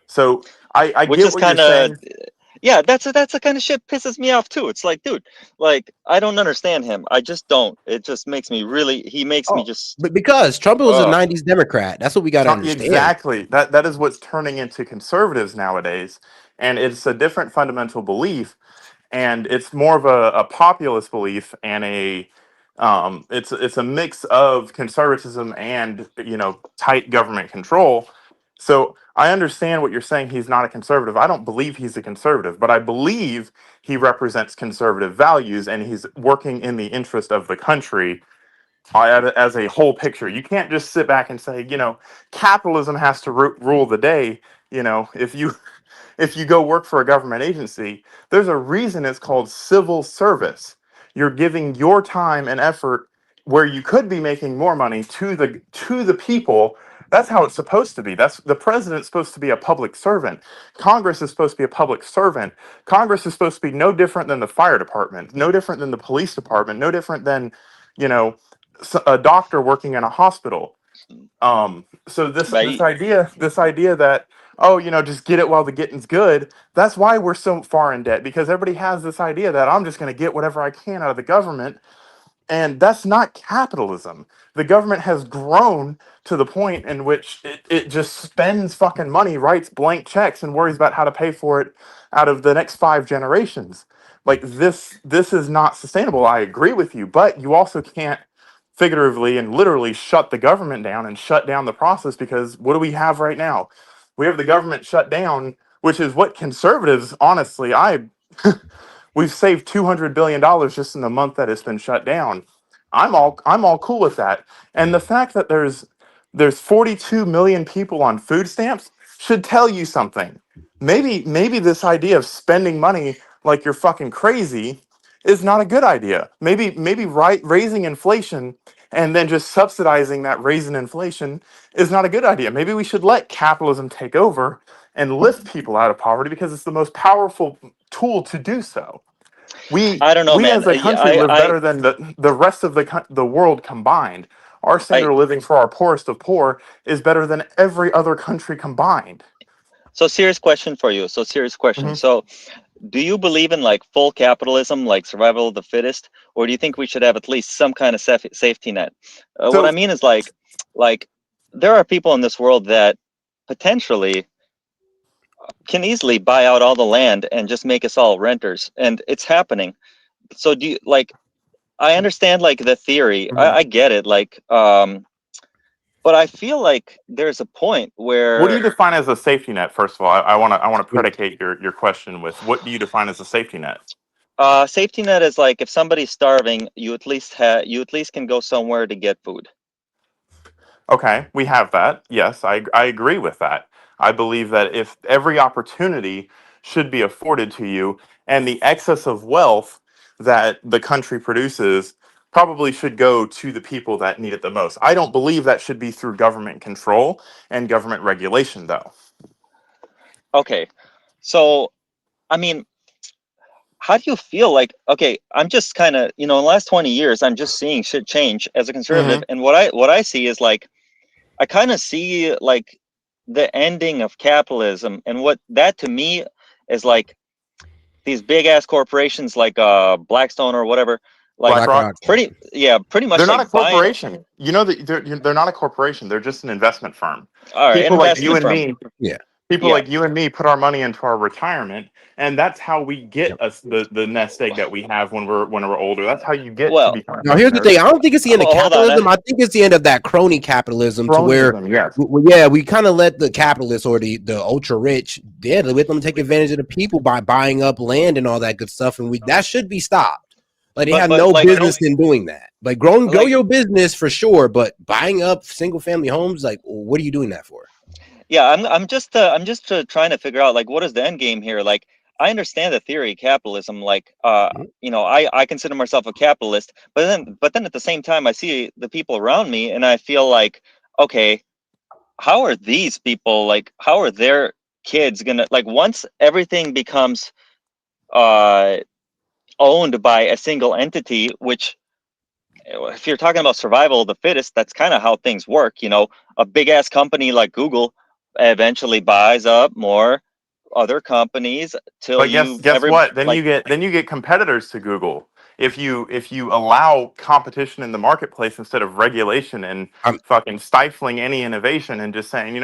So I which get is what you're kind of, saying. yeah, that's the kind of shit pisses me off too. It's like, dude, like I don't understand him. I just don't. It just makes me he makes me Oh, just but because Trump was a 90s Democrat. That's what we got to understand. Exactly. That is what's turning into conservatives nowadays, and it's a different fundamental belief, and it's more of a populist belief and It's a mix of conservatism and tight government control. So I understand what you're saying. He's not a conservative. I don't believe he's a conservative, but I believe he represents conservative values and he's working in the interest of the country as a whole picture. You can't just sit back and say, capitalism has to rule the day. If you go work for a government agency, there's a reason it's called civil service. You're giving your time and effort where you could be making more money to the people. That's how it's supposed to be. That's the president's supposed to be a public servant. Congress is supposed to be a public servant. Congress is supposed to be no different than the fire department, no different than the police department, no different than, you know, a doctor working in a hospital. So this idea that, oh, just get it while the getting's good. That's why we're so far in debt, because everybody has this idea that I'm just going to get whatever I can out of the government, and that's not capitalism. The government has grown to the point in which it just spends fucking money, writes blank checks, and worries about how to pay for it out of the next 5 generations. Like this is not sustainable. I agree with you, but you also can't figuratively and literally shut the government down and shut down the process, because what do we have right now? We have the government shut down, which is what conservatives, honestly, we've saved $200 billion just in the month that it's been shut down. I'm all cool with that. And the fact that there's 42 million people on food stamps should tell you something. Maybe this idea of spending money like you're fucking crazy is not a good idea. Maybe raising inflation and then just subsidizing that raise in inflation is not a good idea. Maybe we should let capitalism take over and lift people out of poverty, because it's the most powerful tool to do so. We I don't know, we man. as a country live better than the rest of the world combined. Our standard of living for our poorest of poor is better than every other country combined. So serious question for you. So serious question. Mhm. So do you believe in like full capitalism, like survival of the fittest, or do you think we should have at least some kind of safety net? What I So mean is like there are people in this world that potentially can easily buy out all the land and just make us all renters, and it's happening. So do you like? I understand like the theory. I get it. Like, but I feel like there's a point what do you where define as a safety net? First of all, I want to predicate your question with, what do you define as a safety net? safety net is like if somebody's starving, you at least can go somewhere to get food. Okay, we have that. Yes, I agree with that. I believe that if every opportunity should be afforded to you, and the excess of wealth that the country produces probably should go to the people that need it the most. I don't believe that should be through government control and government regulation, though. Okay, so I mean, how do you feel like? Okay, I'm just kind of in the last 20 years, I'm just seeing shit change as a conservative, Hmm. and what I see is like I kind of see like the ending of capitalism, and what that to me is like these big ass corporations like Blackstone or whatever, like BlackRock. pretty They're much not a like buying. corporation. You know that they're not a corporation. They're just an investment firm. All right, People like you investment and firm. me, Yeah. people Yeah. like you and me put our money into our retirement, and that's how we get us the nest egg that we have when we're older. That's how you get to Well, become a Now, here's the thing. millionaire. I don't think it's the end of hold on. capitalism. I think it's the end of that crony capitalism, to where, Cronyism, yes. yeah, we kind of let the capitalists or the ultra rich, yeah, let them take advantage of the people by buying up land and all that good stuff, and that should be stopped. Like, they have But no like business in doing that. Like, grow like your business for sure, but buying up single family homes, like, what are you doing that for? yeah, I'm just trying to figure out like what is the end game here. Like I understand the theory of capitalism. Like I consider myself a capitalist, but then at the same time I see the people around me and I feel like, okay, how are these people, like how are their kids gonna, like once everything becomes uh owned by a single entity, which if you're talking about survival of the fittest, that's kind of how things work. A big ass company like Google eventually buys up more other companies till But guess you guess every what? Then like you get competitors to Google. If you allow competition in the marketplace instead of regulation and I'm fucking stifling any innovation and just saying,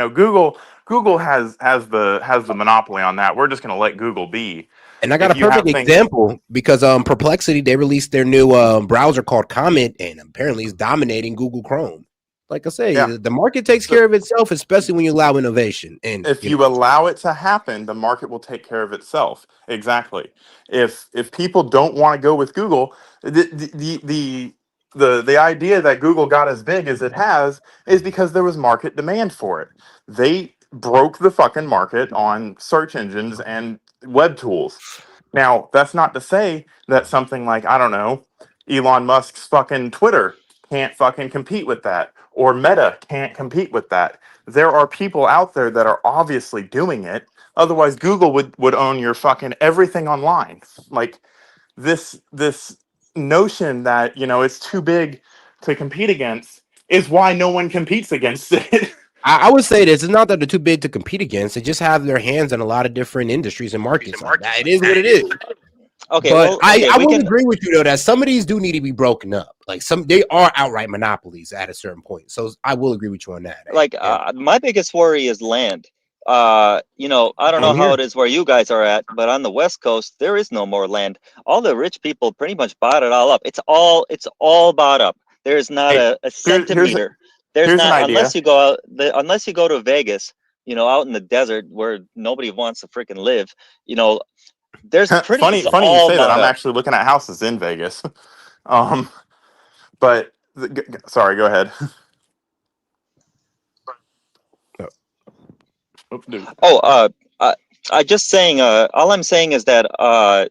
Google has the monopoly on that. We're just going to let Google be. And I got If a you have perfect things, example because Perplexity, they released their new browser called Comet, and apparently it's dominating Google Chrome. Like I say, yeah. the market takes So care of itself, especially when you allow innovation. And if you allow it to happen, the market will take care of itself. Exactly. If people don't want to go with Google, the idea that Google got as big as it has is because there was market demand for it. They broke the fucking market on search engines and web tools. Now, that's not to say that something like, I don't know, Elon Musk's fucking Twitter can't fucking compete with that, or Meta can't compete with that. There are people out there that are obviously doing it. Otherwise, Google would own your fucking everything online. Like this notion that, you know, it's too big to compete against is why no one competes against it. I would say this: it's not that they're too big to compete against. They just have their hands in a lot of different industries and markets like that. It is what it is. Okay, But well, I okay, we will can. agree with you though that some of these do need to be broken up. Like they are outright monopolies at a certain point. So I will agree with you on that. Like, my biggest worry is land. You know, I don't know Same how here. it is where you guys are at, but on the West Coast, there is no more land. All the rich people pretty much bought it all up. It's all bought up. There's not Hey, a here's centimeter. There's here's an not, idea. unless you go to Vegas, you know, out in the desert where nobody wants to freaking live, you know, there's pretty, funny it's funny you all say that. bought I'm up. actually looking at houses in Vegas. um but sorry, go ahead. Oops, dude. Oh, I just saying, all I'm saying is that, I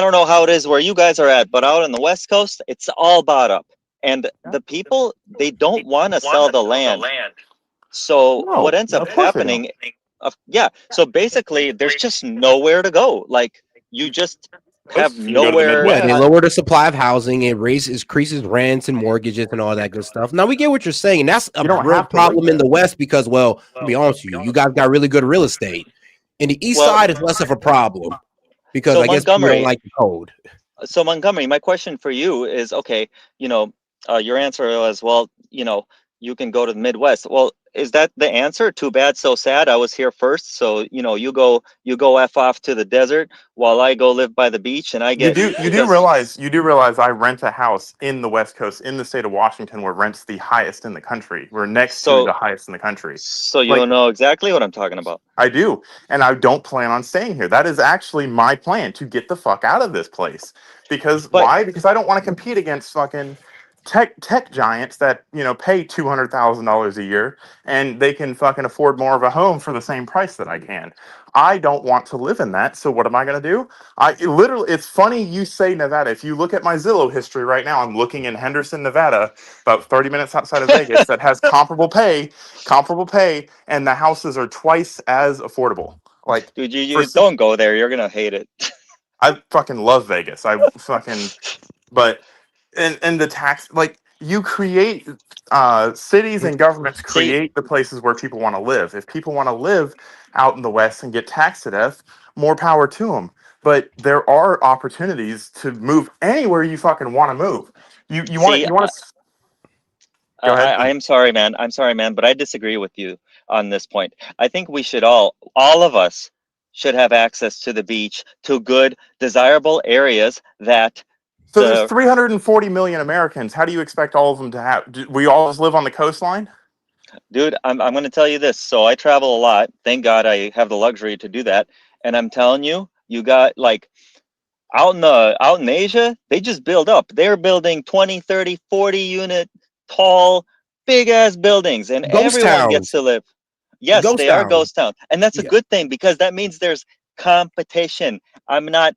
don't know how it is where you guys are at, but out on the West Coast, it's all bought up. And the people, they don't want to sell the land. So what No, ends up of course they don't. happening, yeah, so basically there's just nowhere to go. Like you just have You can go to the nowhere. Yeah, they Midwest. lower the supply of housing. It increases rents and mortgages and all that good stuff. Now we get what you're saying. That's a You don't real have to live problem in there. the West because, well, to be honest with you, you guys got really good real estate. In the East Well, Side, it's less of a problem because so I guess people don't Montgomery, like the code. my question for you is, okay, you know, your answer was, well, you know, you can go to the Midwest. Well, is that the answer? Too bad, so sad. I was here first, so you know, you go f off to the desert while I go live by the beach, and I You get do because realize I rent a house in the West Coast in the state of Washington where rent's the highest in the country. We're next to the so highest in the country. so you Like know exactly what I'm talking about. I do, and I don't plan on staying here. That is actually my plan, to get the fuck out of this place. Because But why? Because I don't want to compete against fucking tech giants that, you know, pay $200,000 a year and they can fucking afford more of a home for the same price that I can. I don't want to live in that. So what am I going to do? It's funny you say Nevada. If you look at my Zillow history right now, I'm looking in Henderson, Nevada, about 30 minutes outside of Vegas, that has comparable pay, and the houses are twice as affordable. Like dude, for you don't go there. You're gonna hate it. I fucking love Vegas. I fucking but and the tax, like, you create cities and governments See, create the places where people want to live. If people want to live out in the West and get taxed to death, more power to them. But there are opportunities to move anywhere you fucking want to move. see, You want to go ahead. I am sorry, man. I'm sorry, man, but I disagree with you on this point. I think we should all of us should have access to the beach, to good, desirable areas that So there's the 340 million Americans. How do you expect all of them to have? Do we all just live on the coastline? dude, I'm going to tell you this. So I travel a lot. Thank God I have the luxury to do that. And I'm telling you, you got like out in Asia, they just build up. They're building 20, 30, 40 unit tall, big ass buildings, and Ghost everyone gets towns, to live. Yes, ghost they are towns. ghost towns, and that's a Yeah. good thing because that means there's competition. I'm not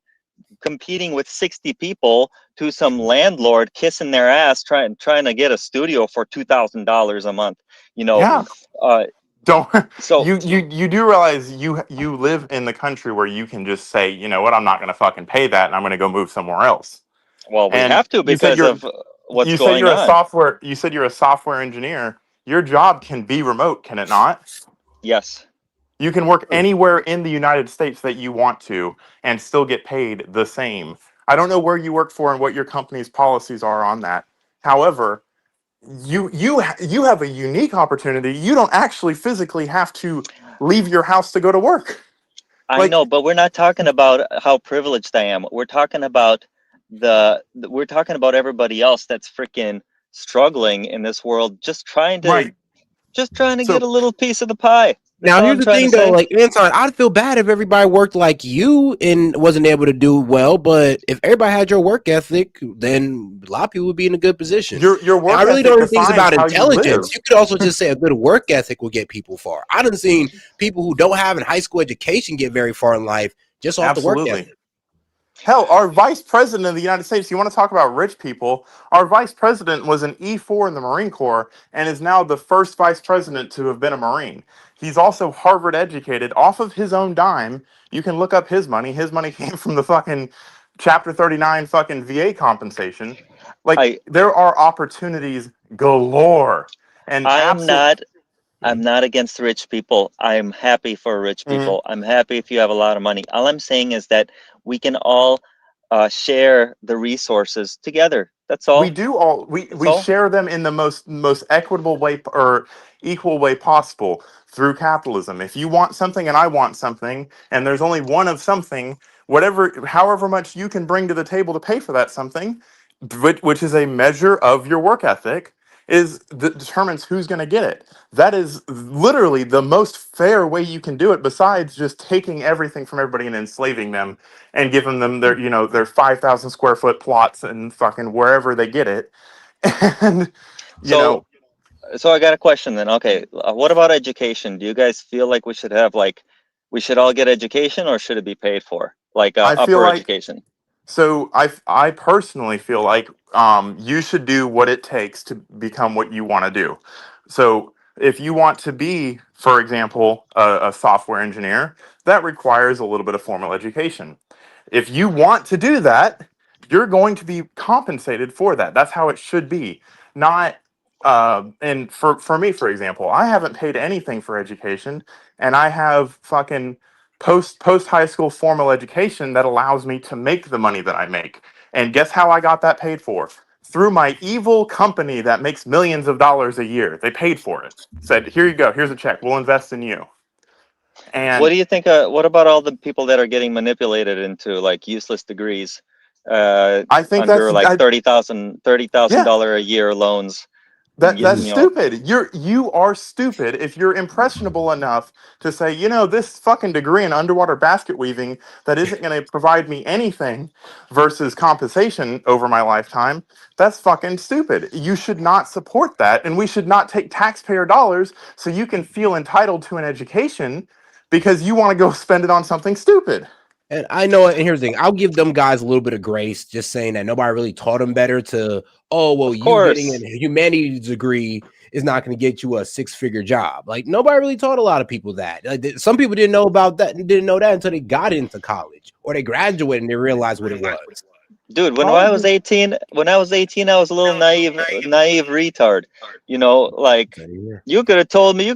competing with 60 people to some landlord kissing their ass trying to get a studio for $2,000 a month. You know, Yeah. uh, Don't so you do realize you live in the country where you can just say, you know what, I'm not going to fucking pay that, and I'm going to go move somewhere else. well, we And have to because of what's going on. you said you're a software engineer. Your job can be remote, can it not? Yes. You can work anywhere in the United States that you want to and still get paid the same. I don't know where you work for and what your company's policies are on that. However, you have a unique opportunity. You don't actually physically have to leave your house to go to work. I Like, know, but we're not talking about how privileged I am. We're talking about we're talking about everybody else that's freaking struggling in this world, right. just trying to get So a little piece of the pie. That's Now all here's I'm the trying to thing though, say. like Anton, I'd feel bad if everybody worked like you and wasn't able to do well. But if everybody had your work ethic, then a lot of people would be in a good position. your And I work really ethic don't think it's defines about how you live. intelligence. You could also just say a good work ethic will get people far. I done seen people who don't have a high school education get very far in life just off the work Absolutely. ethic. Hell, our vice president of the United States, you want to talk about rich people? Our vice president was an E4 in the Marine Corps and is now the first vice president to have been a Marine. He's also Harvard educated off of his own dime. You can look up his money. His money came from the fucking Chapter 39 fucking VA compensation. Like, I there are opportunities galore. And I am absolute. not I'm not against rich people. I'm happy for rich Mhm. people. I'm happy if you have a lot of money. All I'm saying is that we can all share the resources together. That's We all. do all That's we all. share them in the most equitable way or equal way possible through capitalism. If you want something and I want something and there's only one of something, whatever however much you can bring to the table to pay for that something, which is a measure of your work ethic, is that determines who's going to get it. That is literally the most fair way you can do it, besides just taking everything from everybody and enslaving them and giving them their, their 5,000 square foot plots and fucking wherever they get it. And, you So know, so I got a question then. Okay, what about education? Do you guys feel like we should all get education, or should it be paid for, like I feel upper like education? So I personally feel like you should do what it takes to become what you want to do. So if you want to be, for example, a software engineer, that requires a little bit of formal education. If you want to do that, you're going to be compensated for that. That's how it should be. Not and for me, for example, I haven't paid anything for education, and I have fucking post high school formal education that allows me to make the money that I make. And guess how I got that paid for? Through my evil company that makes millions of dollars a year. They paid for it. Said, "Here you go. Here's a check. We'll invest in you." What And do you think? What about all the people that are getting manipulated into like useless degrees, I think under like thirty thousand yeah. dollar a year loans? That's You know, stupid. You are stupid if you're impressionable enough to say, this fucking degree in underwater basket weaving that isn't going to provide me anything versus compensation over my lifetime. That's fucking stupid. You should not support that, and we should not take taxpayer dollars so you can feel entitled to an education because you want to go spend it on something stupid. And I know, and here's the thing, I'll give them guys a little bit of grace, just saying that nobody really taught them better to, oh, well, of you getting a course. humanities degree is not going to get you a 6-figure job. Like, nobody really taught a lot of people that. Like, some people didn't know about that and didn't know that until they got into college or they graduated and they realized what it was. Dude, All of this. when I was 18, I was a little naive retard. Like Same here. you could have told me you're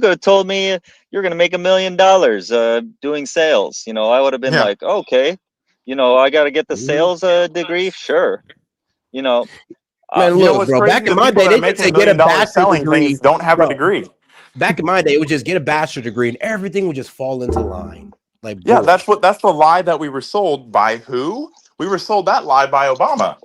going to make $1 million doing sales. I would have been Yeah. like, okay, I got to get the Mhm. sales degree. Sure. You know, uh, Man, You know look, what's bro, back crazy? in The my people day, that are they just making say get a $1 million bachelor selling degree. things don't have a Bro, degree. back in my day, it would just get a bachelor degree and everything would just fall into line. Like, Yeah, boom. that's the lie that we were sold by who? We were sold that lie by Obama.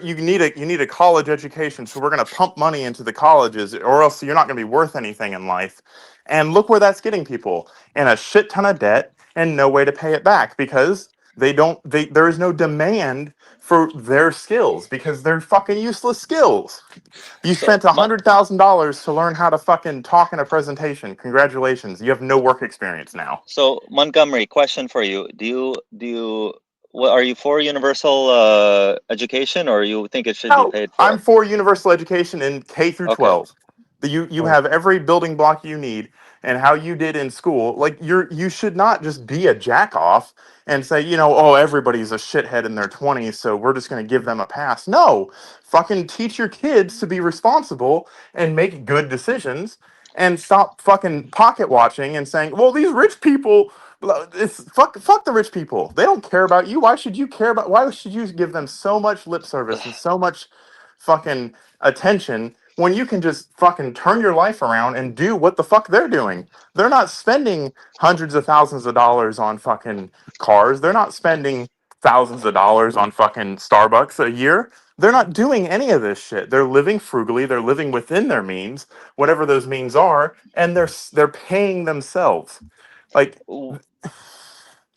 You need a college education, so we're going to pump money into the colleges, or else you're not going to be worth anything in life. And look where that's getting people, in a shit ton of debt and no way to pay it back because there is no demand for their skills because they're fucking useless skills. You so spent $100,000 to learn how to fucking talk in a presentation. Congratulations, you have no work experience now. Montgomery, question for you. What are you for universal education, or you think it should be How paid I'm for? for universal education in K through Okay. 12. You Oh, have every building block you need, and how you did in school. Like you should not just be a jack off and say, oh, everybody's a shithead in their 20s, so we're just going to give them a pass. No, fucking teach your kids to be responsible and make good decisions, and stop fucking pocket watching and saying, well, these rich people. It's fuck the rich people. They don't care about you. Why should you give them so much lip service and so much fucking attention when you can just fucking turn your life around and do what the fuck they're doing. They're not spending hundreds of thousands of dollars on fucking cars. They're not spending thousands of dollars on fucking Starbucks a year. They're not doing any of this shit. They're living frugally. They're living within their means, whatever those means are, and they're paying themselves. Like,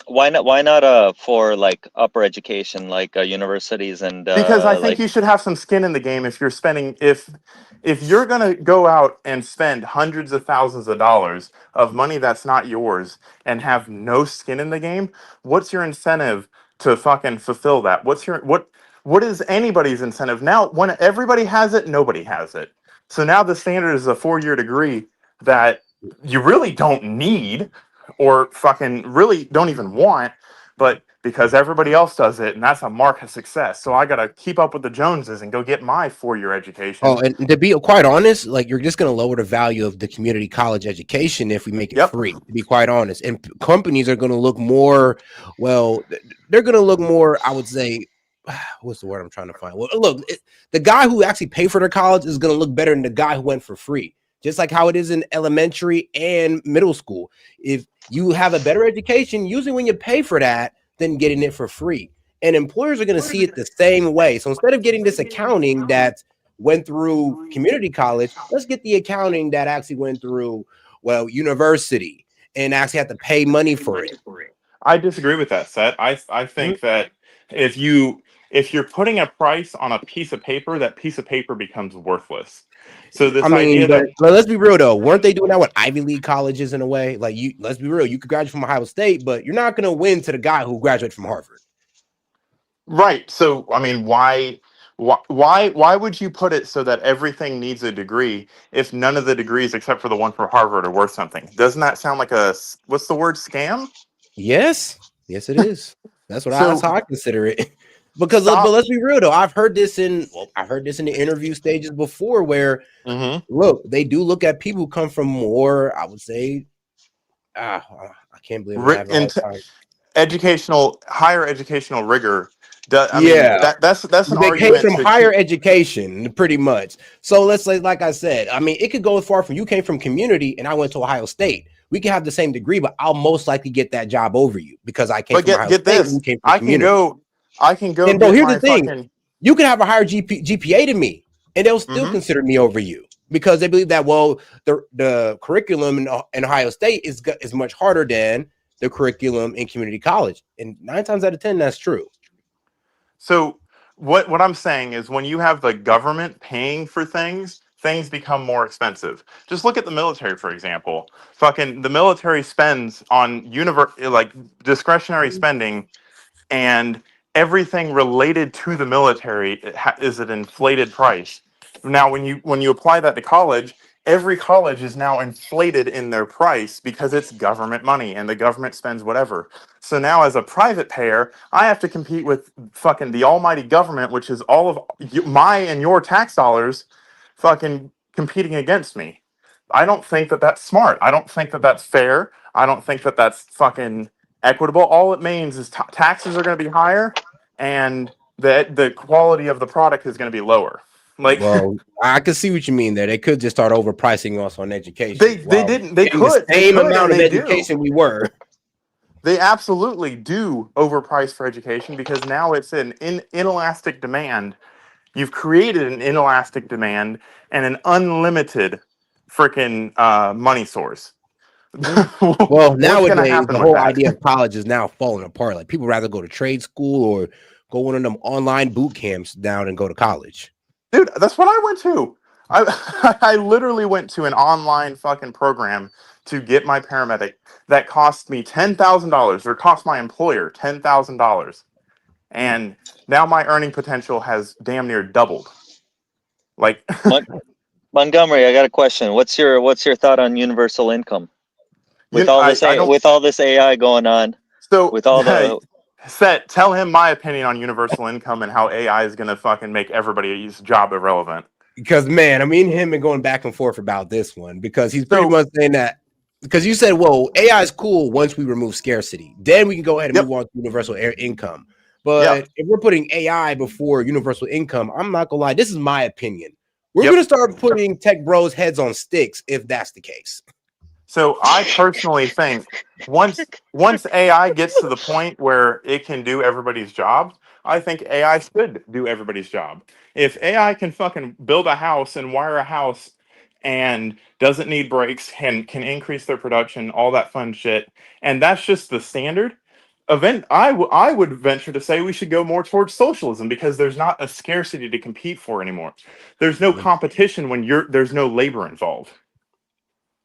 Why not for like upper education, like universities and because I think like you should have some skin in the game if you're spending if you're going to go out and spend hundreds of thousands of dollars of money that's not yours and have no skin in the game. What's your incentive to fucking fulfill that? What is anybody's incentive? Now when everybody has it, nobody has it. So now the standard is a 4-year degree that you really don't need or fucking really don't even want, but because everybody else does it, and that's a mark of success. So I got to keep up with the Joneses and go get my 4-year education. Oh, and to be quite honest, like you're just going to lower the value of the community college education if we make it free, to be quite honest. And companies are going to look more, well, they're going to look more, I would say, what's the word I'm trying to find? Well, look, the guy who actually paid for their college is going to look better than the guy who went for free, just like how it is in elementary and middle school. If you have a better education, usually when you pay for that, than getting it for free. And employers are going to see it the same way. So instead of getting this accounting that went through community college, let's get the accounting that actually went through, well, university and actually have to pay money for it. I disagree with that, Seth. I think that if you're putting a price on a piece of paper, that piece of paper becomes worthless. So this I mean, idea that but let's be real though. Weren't they doing that with Ivy League colleges in a way? Like let's be real. You could graduate from Ohio State, but you're not going to win to the guy who graduated from Harvard. right. So I mean, why would you put it so that everything needs a degree if none of the degrees except for the one from Harvard are worth something? Doesn't that sound like what's the word, scam? Yes, it is. That's So how I consider it. Because but let's be real though. I've heard this in the interview stages before where look, they do look at people who come from more, I would say, I can't believe I'm having a hard time. higher educational rigor. I mean, Yeah, that's an they came argument from to higher keep. education, pretty much. So let's say, like I said, I mean, it could go as far from you came from community and I went to Ohio State. We can have the same degree, but I'll most likely get that job over you because I came But from Ohio get State and this, you came from community. I can go And bro, get here's the my thing: fucking. you can have a higher GPA than me, and they'll still consider me over you because they believe that the curriculum in Ohio State is much harder than the curriculum in community college, and 9 times out of 10, that's true. So what I'm saying is when you have the government paying for things become more expensive. Just look at the military, for example. Fucking the military spends on like discretionary spending, and everything related to the military is an inflated price. Now, when you apply that to college, every college is now inflated in their price because it's government money and the government spends whatever. So now, as a private payer, I have to compete with fucking the almighty government, which is all of my and your tax dollars, fucking competing against me. I don't think that that's smart. I don't think that that's fair. I don't think that that's fucking equitable. All it means is taxes are going to be higher, and the quality of the product is going to be lower. Like, Well, I can see what you mean there. They could just start overpricing us on education. they didn't. They getting the could. They same could, amount and of they do. education we were. They absolutely do overprice for education because now it's an inelastic demand. You've created an inelastic demand and an unlimited freaking money source. Well, What's going to nowadays happen the with whole that? idea of college is now falling apart. Like people rather go to trade school or go one of them online boot camps down and go to college. Dude, that's what I went to. I literally went to an online fucking program to get my paramedic that cost me $10,000 or cost my employer $10,000. And now my earning potential has damn near doubled. Like Montgomery, I got a question. What's your thought on universal income? With all this AI going on, so with all the Set, tell him my opinion on universal income and how AI is gonna fucking make everybody's job irrelevant. Because man, I mean, him and going back and forth about this one because he's pretty much saying that because you said, well, AI is cool once we remove scarcity, then we can go ahead and move on to universal income. But if we're putting AI before universal income, I'm not gonna lie, this is my opinion. We're going to start putting tech bros heads on sticks if that's the case. So I personally think once AI gets to the point where it can do everybody's job, I think AI should do everybody's job. If AI can fucking build a house and wire a house and doesn't need brakes and can increase their production, all that fun shit, and that's just the standard, I would venture to say we should go more towards socialism because there's not a scarcity to compete for anymore. There's no competition when there's no labor involved.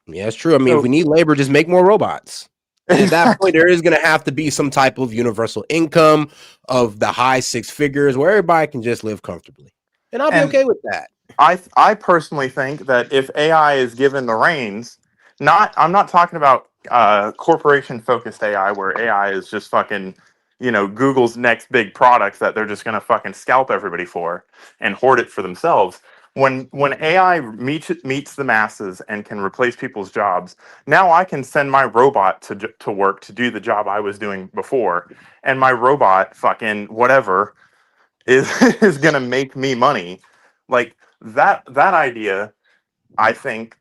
Yeah, it's true. I mean, if we need labor, just make more robots. And at that point, there is going to have to be some type of universal income of the high six figures where everybody can just live comfortably. And I'll be okay with that. I personally think that if AI is given the reins, I'm not talking about corporation focused AI where AI is just fucking, Google's next big product that they're just gonna fucking scalp everybody for and hoard it for themselves. When AI meets the masses and can replace people's jobs, now I can send my robot to work to do the job I was doing before, and my robot fucking whatever is gonna make me money. Like that idea, I think,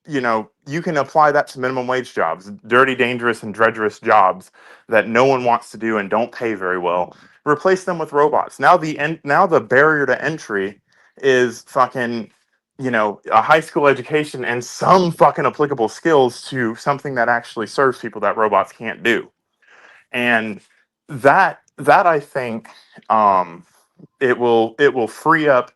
you can apply that to minimum wage jobs, dirty, dangerous, and treacherous jobs that no one wants to do and don't pay very well. Replace them with robots. Now the barrier to entry is fucking, a high school education and some fucking applicable skills to something that actually serves people that robots can't do. And that I think it will free up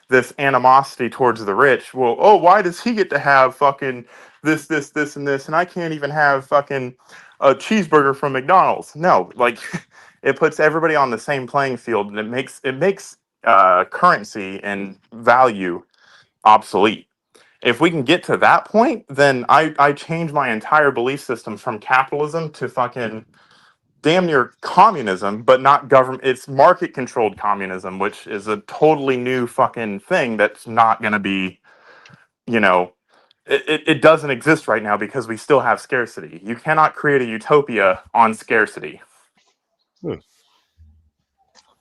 this animosity towards the rich. Well, oh, why does he get to have fucking this, and this, and I can't even have fucking a cheeseburger from McDonald's? No, like it puts everybody on the same playing field, and it makes currency and value obsolete. If we can get to that point, then I change my entire belief system from capitalism to fucking damn near communism, but not government. It's market controlled communism, which is a totally new fucking thing that's not going to be, it doesn't exist right now because we still have scarcity. You cannot create a utopia on scarcity.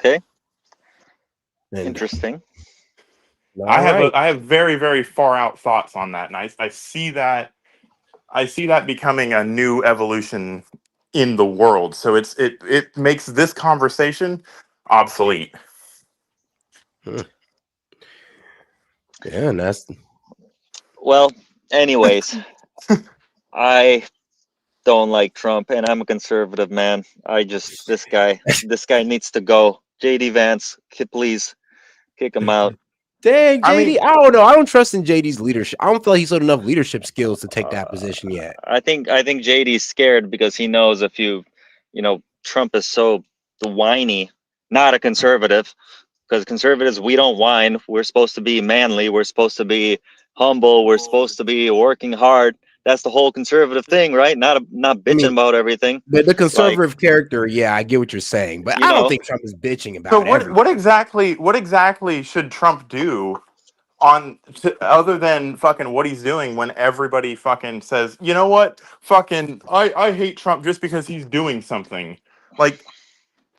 Okay. Interesting. I have very, very far out thoughts on that, and I see that becoming a new evolution in the world. So it makes this conversation obsolete. Yeah, and that's Well, anyways, I don't like Trump, and I'm a conservative man. This guy needs to go. JD Vance, please kick him out. Dang, JD. I don't know. I don't trust in JD's leadership. I don't feel like he's got enough leadership skills to take that position yet. I think JD's scared because he knows Trump is so whiny, not a conservative, because conservatives, we don't whine. We're supposed to be manly. We're supposed to be humble. We're supposed to be working hard. That's the whole conservative thing, right? Not bitching about everything. The conservative character, yeah, I get what you're saying, but I don't think Trump is bitching about So what exactly should Trump do other than fucking what he's doing when everybody fucking says, you know what, fucking I hate Trump just because he's doing something. Like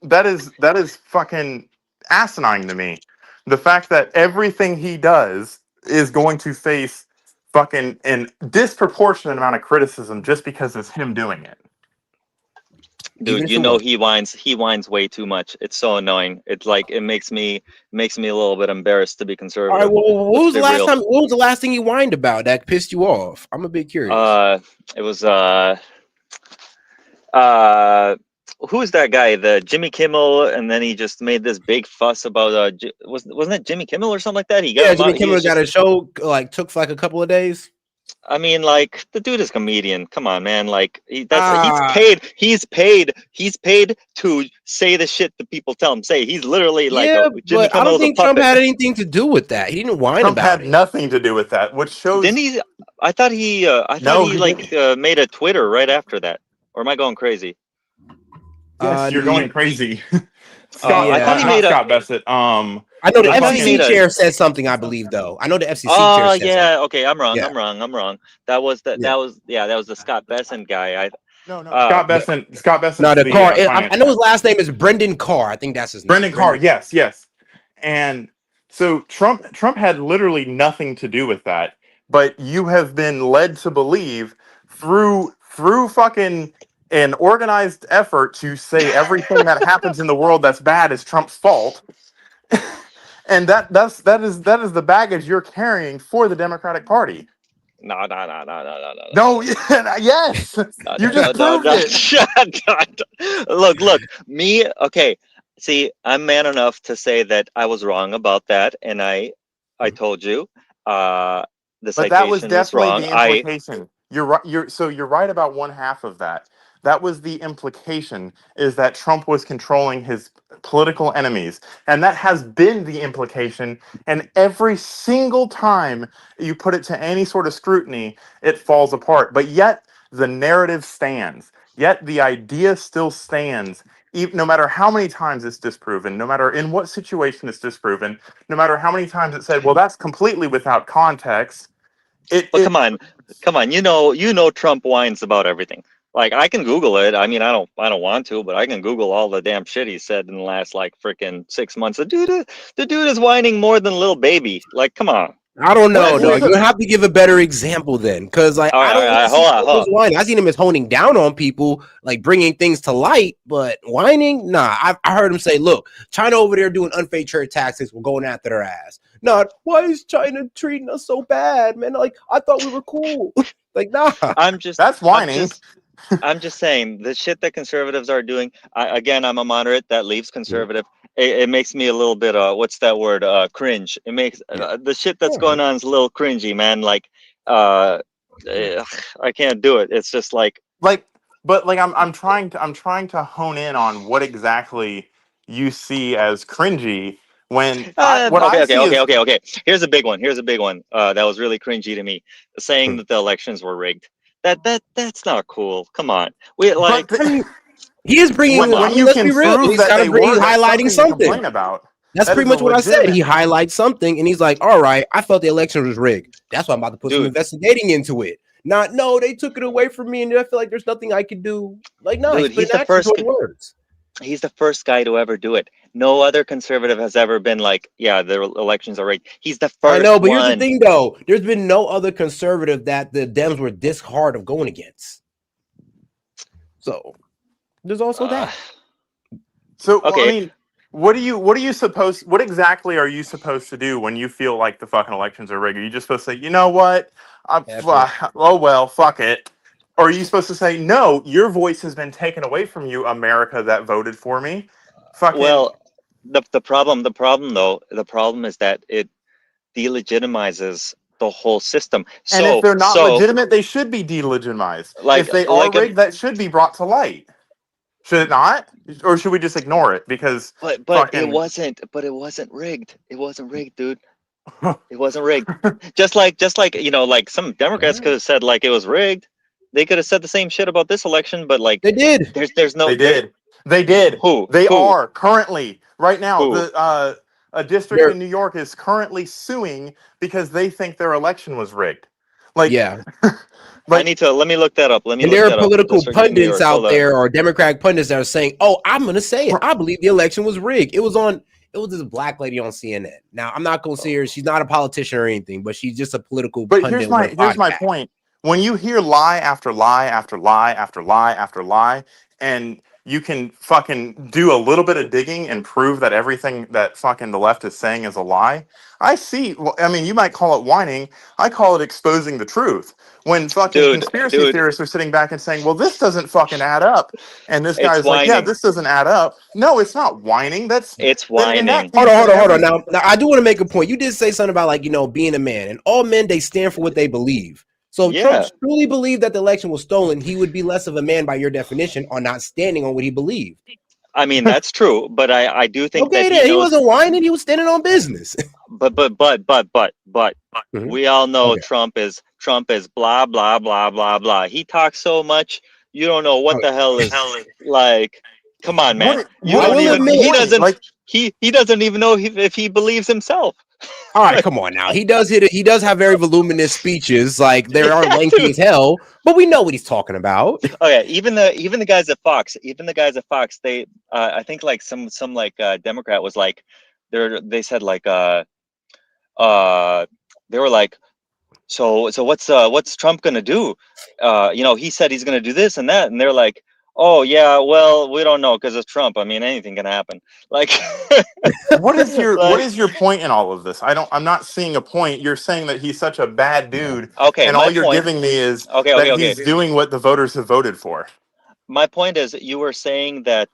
that is fucking asinine to me. The fact that everything he does is going to face fucking an disproportionate amount of criticism just because it's him doing it. Dude, he whines way too much. It's so annoying. It's like it makes me a little bit embarrassed to be conservative. All right, well, what was the last thing you whined about that pissed you off? I'm a bit curious. It was who's that guy? The Jimmy Kimmel, and then he just made this big fuss about wasn't it Jimmy Kimmel or something like that? Jimmy Kimmel got a show took for like a couple of days. I mean, like, the dude is a comedian. Come on, man. Like, he's paid to say the shit that people tell him say. He's literally like Jimmy Kimmel. I don't think Trump had anything to do with that. He didn't whine Trump about had nothing to do with that, which shows. Didn't he? I thought he made a Twitter right after that. Or am I going crazy? Yes, you're going crazy. Scott, I thought he made Scott Bassett. I know the FCC chair said something, I believe, though. I know the FCC chair said something. Okay, I'm wrong. That was the Scott Bessent guy. Scott Bessent. Scott Bessent. No, the Carr. I know his last name is Brendan Carr. I think that's his name. Brendan Carr. Yes. And So Trump had literally nothing to do with that, but you have been led to believe through fucking an organized effort to say everything that happens in the world that's bad is Trump's fault. And that is the baggage you're carrying for the Democratic Party. No. No, yes, you just proved it. Look, me, okay. See, I'm man enough to say that I was wrong about that, and I told you, the But that was citation was definitely wrong. the implication. You're right. You're right about one half of that. That was the implication, is that Trump was controlling his political enemies, and that has been the implication. And every single time you put it to any sort of scrutiny, it falls apart. But yet the narrative stands. Yet the idea still stands. No matter how many times it's disproven, no matter in what situation it's disproven, no matter how many times it said, "Well, that's completely without context." But come on, you know Trump whines about everything. Like, I can Google it. I mean, I don't want to, but I can Google all the damn shit he said in the last like freaking 6 months. The dude is whining more than a little baby. Like, come on. I don't know, dog. You have to give a better example then, because like I don't really see him as whining. I seen him as honing down on people, like bringing things to light, but whining, nah. I heard him say, "Look, China over there doing unfair trade taxes. We're going after their ass." Not why is China treating us so bad, man? Like I thought we were cool. Like nah, that's whining. I'm just saying the shit that conservatives are doing. Again, I'm a moderate. That leaves conservative. It makes me a little bit what's that word? Cringe. It makes the shit that's going on is a little cringy, man. Like I can't do it. It's just like I'm trying to hone in on what exactly you see as cringy when okay. Here's a big one. That was really cringy to me. Saying that the elections were rigged. That's not cool. Come on. We like. he is bringing. When you let's can be real. prove He's that kind they of bringing, were, that's highlighting something to something. complain about. That's That pretty is a much what I said. legitimate. He highlights something, and he's like, "All right, I felt the election was rigged. That's why I'm about to put some investigating into it." Not, no, they took it away from me, and I feel like there's nothing I could do. Like, no, Dude, he's putting action toward words. He's the first guy to ever do it. No other conservative has ever been like, yeah, the elections are rigged. He's the first. I know, but here's the thing, though. There's been no other conservative that the Dems were this hard of going against. So there's also that. So okay. I mean, what exactly are you supposed to do when you feel like the fucking elections are rigged? Are you just supposed to say, you know what? Oh well, fuck it. Or are you supposed to say, no, your voice has been taken away from you, America that voted for me? Fucking. Well, the problem is that it delegitimizes the whole system. And if they're not legitimate, they should be delegitimized. If they are rigged, that should be brought to light. Should it not? Or should we just ignore it? Because but it wasn't rigged. It wasn't rigged, dude. It wasn't rigged. just like like some Democrats could have said like it was rigged. They could have said the same shit about this election, but like they did. There's no. They did. Who? They are currently right now. Who? A district in New York is currently suing because they think their election was rigged. Like, yeah. Let me look that up. And there are political pundits out there or Democratic pundits that are saying, "Oh, I'm going to say it. I believe the election was rigged." It was this black lady on CNN. Now, I'm not going to see her. She's not a politician or anything, but she's just a political pundit. Here's my point. When you hear lie after lie after lie after lie after lie, and you can fucking do a little bit of digging and prove that everything that fucking the left is saying is a lie, I see. I mean, you might call it whining. I call it exposing the truth. When fucking conspiracy theorists are sitting back and saying, well, this doesn't fucking add up. And this guy's like, yeah, this doesn't add up. No, it's not whining. It's whining. Hold on. Now, I do want to make a point. You did say something about like, being a man. And all men, they stand for what they believe. So if Trump truly believed that the election was stolen, he would be less of a man by your definition on not standing on what he believed. I mean, that's true, but I do think that he wasn't whining, he was standing on business. But we all know Trump is blah blah blah blah blah. He talks so much, you don't know what the hell is like. Come on, man. He doesn't even know if he believes himself. All right, come on now. He does have very voluminous speeches, like they are lengthy as hell, but we know what he's talking about. Okay, even the guys at Fox, they I think like some Democrat was like they said like they were like, so what's Trump gonna do? He said he's gonna do this and that, and they're like, oh yeah, well, we don't know because it's Trump. I mean, anything can happen. Like, What is like, your point in all of this? I'm not seeing a point. You're saying that he's such a bad dude, okay, and all my you're point. giving me is Okay. that he's doing what the voters have voted for. My point is, you were saying that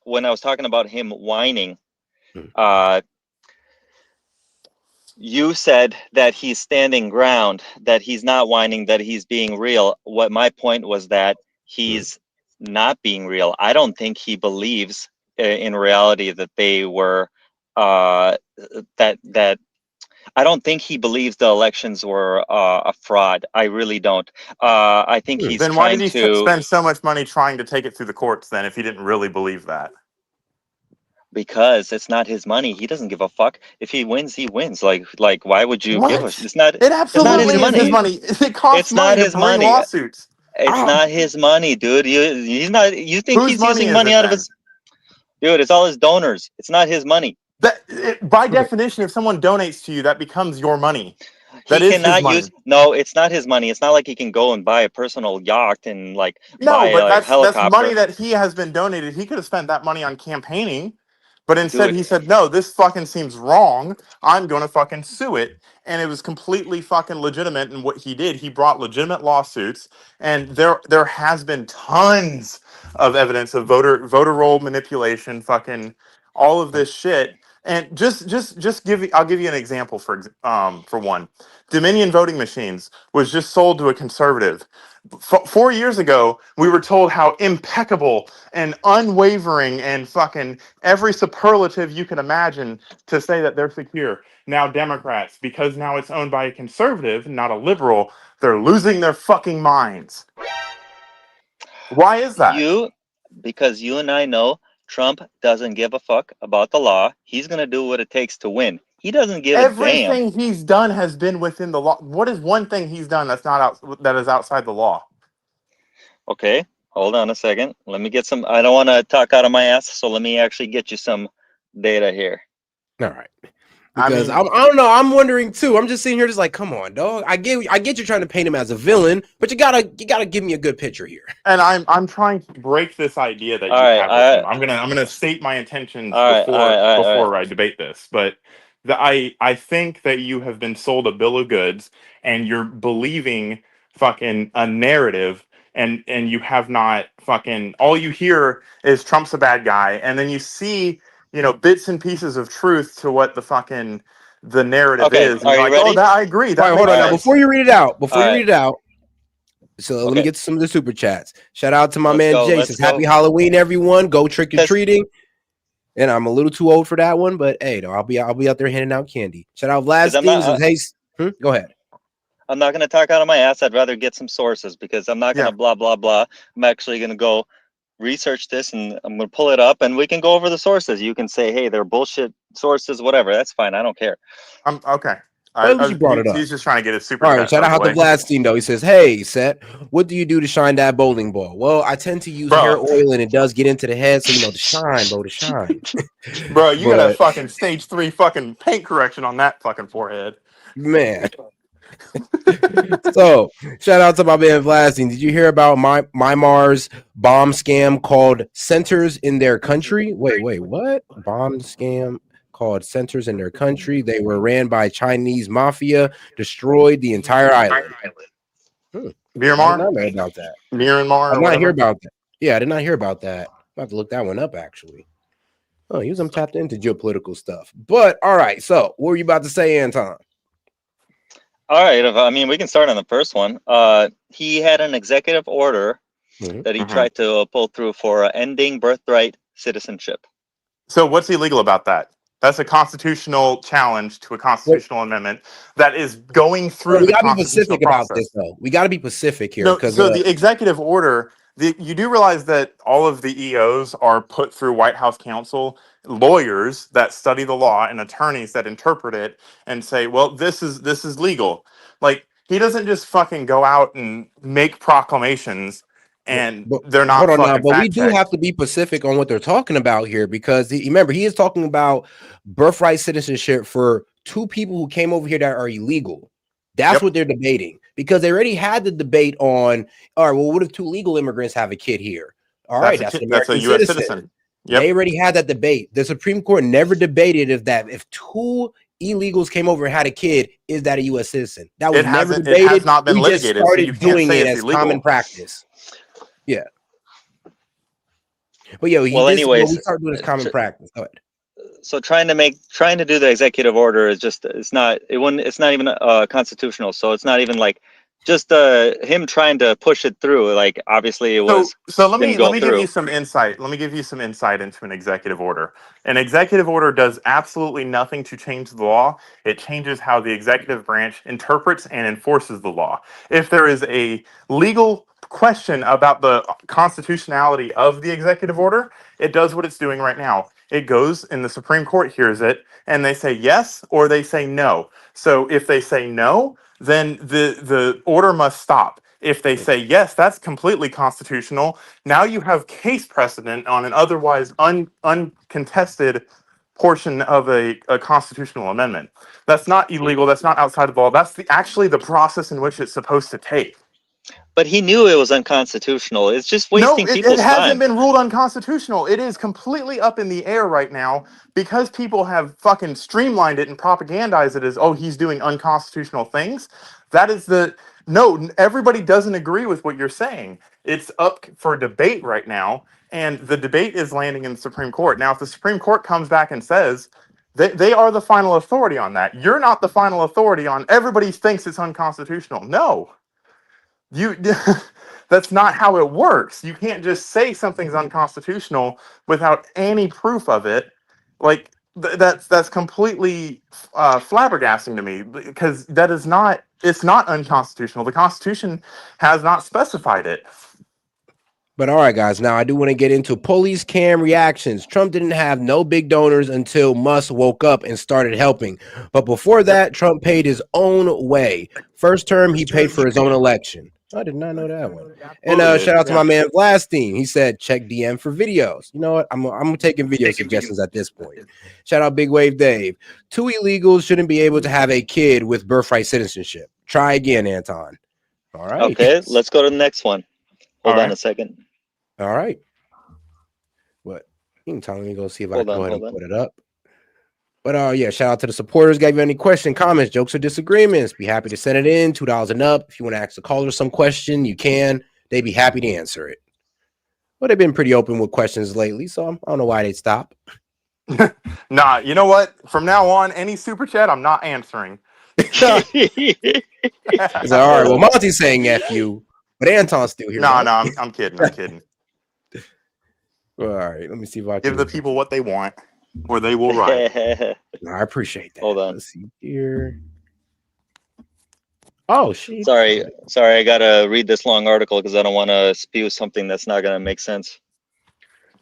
when I was talking about him whining, you said that he's standing ground, that he's not whining, that he's being real. What my point was that he's not being real. I don't think he believes in reality that they were that I don't think he believes the elections were a fraud. I really don't. I think he's Then why did trying he to, spend so much money trying to take it through the courts then if he didn't really believe that? because it's not his money. He doesn't give a fuck. If he wins, he wins. Like why would you give a What? it's not It it's not his absolutely is his money. money. It costs It's not money to his bring money. lawsuits. It's not his money, dude. He's not, you think Whose he's money using is money it out of then? his, dude, it's all his donors. It's not his money. By definition, if someone donates to you, that becomes your money. He That is his cannot money. use, no, it's not his money. It's not like he can go and buy a personal yacht and like No, buy but a that's money helicopter. that he has been donated. He could have spent that money on campaigning, but instead Dude, he said, "No, this fucking seems wrong. I'm going to fucking sue it." And it was completely fucking legitimate in what he did. He brought legitimate lawsuits, and there has been tons of evidence of voter roll manipulation, fucking all of this shit. And I'll give you an example for one. Dominion voting machines was just sold to a conservative. 4 years ago, we were told how impeccable and unwavering and fucking every superlative you can imagine to say that they're secure. Now, Democrats, because now it's owned by a conservative, not a liberal, they're losing their fucking minds. Why is that? because you and I know Trump doesn't give a fuck about the law. He's going to do what it takes to win. He doesn't give a damn. Everything he's done has been within the law. What is one thing he's done that's not that is outside the law? Okay, hold on a second. Let me get some, I don't want to talk out of my ass, so let me actually get you some data here. All right. Because I don't know. I'm wondering too. I'm just sitting here, just like, come on, dog. I get you trying to paint him as a villain, but you gotta give me a good picture here. And I'm trying to break this idea that All you right, have with him. I'm gonna state my intentions all right. before I debate this. But I think that you have been sold a bill of goods and you're believing fucking a narrative, and you have not fucking, all you hear is Trump's a bad guy, and then you see, bits and pieces of truth to what the narrative Okay, is, and are you're you like, oh, ready? that I agree, All that right, hold makes on now. sense. Before you read it out, so let me Okay. get some of the super chats. Shout out to my Let's man go, Jay. let's Says go. happy Halloween, everyone. Go trick or treating. And I'm a little too old for that one, but hey, though, I'll be out there handing out candy. Shout out Vlad 'Cause I'm not- Steams. Hey, go ahead. I'm not going to talk out of my ass. I'd rather get some sources because I'm not going to blah, blah, blah. I'm actually going to go research this and I'm going to pull it up and we can go over the sources. You can say, hey, they're bullshit sources, whatever. That's fine. I don't care. Okay. Well, at least you brought it up. He's just trying to get his super All right, chats shout out of out the to way. Vladstein though. He says, "Hey, Set, what do you do to shine that bowling ball?" Well, I tend to use hair oil, and it does get into the head, so to shine, bro, to shine. Bro, you got a But fucking stage 3 fucking paint correction on that fucking forehead. man, so shout out to my man Vladstein. Did you hear about Myanmar's bomb scam called Centers in Their Country? Wait, what? Bomb scam called Centers in Their Country. They were ran by Chinese mafia, destroyed the entire island. I did Myanmar? not know about that. Myanmar I or did not hear whatever? about that. Yeah, I did not hear about that. I'm about to look that one up actually. Oh, I'm tapped into geopolitical stuff. But all right, so what were you about to say, Anton? All right. I mean, we can start on the first one. He had an executive order that he tried to pull through for ending birthright citizenship. So what's illegal about that? That's a constitutional challenge to a constitutional amendment that is going through We the gotta be constitutional specific about process. this, though. We gotta be specific here, No, because so the executive order, you do realize that all of the EOs are put through White House counsel, lawyers that study the law and attorneys that interpret it and say, well, this is legal. Like, he doesn't just fucking go out and make proclamations and But they're hold not on now, fucking but we fact do have checked. to be specific on what they're talking about here because remember, he is talking about birthright citizenship for two people who came over here that are illegal. That's what they're debating because they already had the debate on, all right, well, what if two legal immigrants have a kid here? All right, that's an That's a American U.S. citizen. citizen. They already had that debate. The Supreme Court never debated if two illegals came over and had a kid, is that a U.S. citizen? That was never It has debated. not been We just litigated, so you started can't doing say it it's as common illegal. practice. Yeah. But yo, Well, this is what anyways, we start doing as common practice. Go ahead. so trying to do the executive order is just it's not even constitutional. So it's not even like just him trying to push it through. Like obviously it So let didn't me go give you through. some insight. Let me give you some insight into an executive order. An executive order does absolutely nothing to change the law. It changes how the executive branch interprets and enforces the law. If there is a legal question about the constitutionality of the executive order, it does what it's doing right now. It goes and the Supreme Court hears it and they say yes or they say no. So if they say no, then the order must stop. If they say yes, that's completely constitutional. Now you have case precedent on an otherwise uncontested portion of a constitutional amendment. That's not illegal. That's not outside of the law. That's actually the process in which it's supposed to take. But he knew it was unconstitutional. It's just No, wasting it people's hasn't time. been ruled unconstitutional. It is completely up in the air right now because people have fucking streamlined it and propagandized it as, oh, he's doing unconstitutional things. That is no, everybody doesn't agree with what you're saying. It's up for debate right now, and the debate is landing in the Supreme Court. Now, if the Supreme Court comes back and says they are the final authority on that, you're not the final authority on everybody thinks it's unconstitutional. No. You that's not how it works. You can't just say something's unconstitutional without any proof of it. Like that's completely flabbergasting to me because that is not it's not unconstitutional. The Constitution has not specified it. But all right, guys. Now I do want to get into police cam reactions. Trump didn't have no big donors until Musk woke up and started helping. But before that, Trump paid his own way. First term, he paid for his own election. I did not know that one. And shout out to my man Vlastine. He said, check DM for videos. You know what? I'm taking video suggestions at this point. Shout out Big Wave Dave. Two illegals shouldn't be able to have a kid with birthright citizenship. Try again, Anton. All right. Okay, let's go to the next one. Hold on a second. All right. What? You can tell me, go see if I Hold can on, go ahead and hold on. put it up. But yeah, shout out to the supporters. Gave you any question, comments, jokes, or disagreements. Be happy to send it in. $2 and up. If you want to ask the caller some question, you can. They'd be happy to answer it. Well, they've been pretty open with questions lately, so I don't know why they'd stop. Nah, you know what? From now on, any super chat, I'm not answering. It's like, all right, well, Monty's saying F you, but Anton's still here. No, right? I'm kidding. I'm kidding. All right, let me see if I can Give the people what they want, or they will riot. No, I appreciate that. Hold on. Let's see here. Oh, shit. Sorry, I gotta read this long article because I don't want to spew something that's not gonna make sense.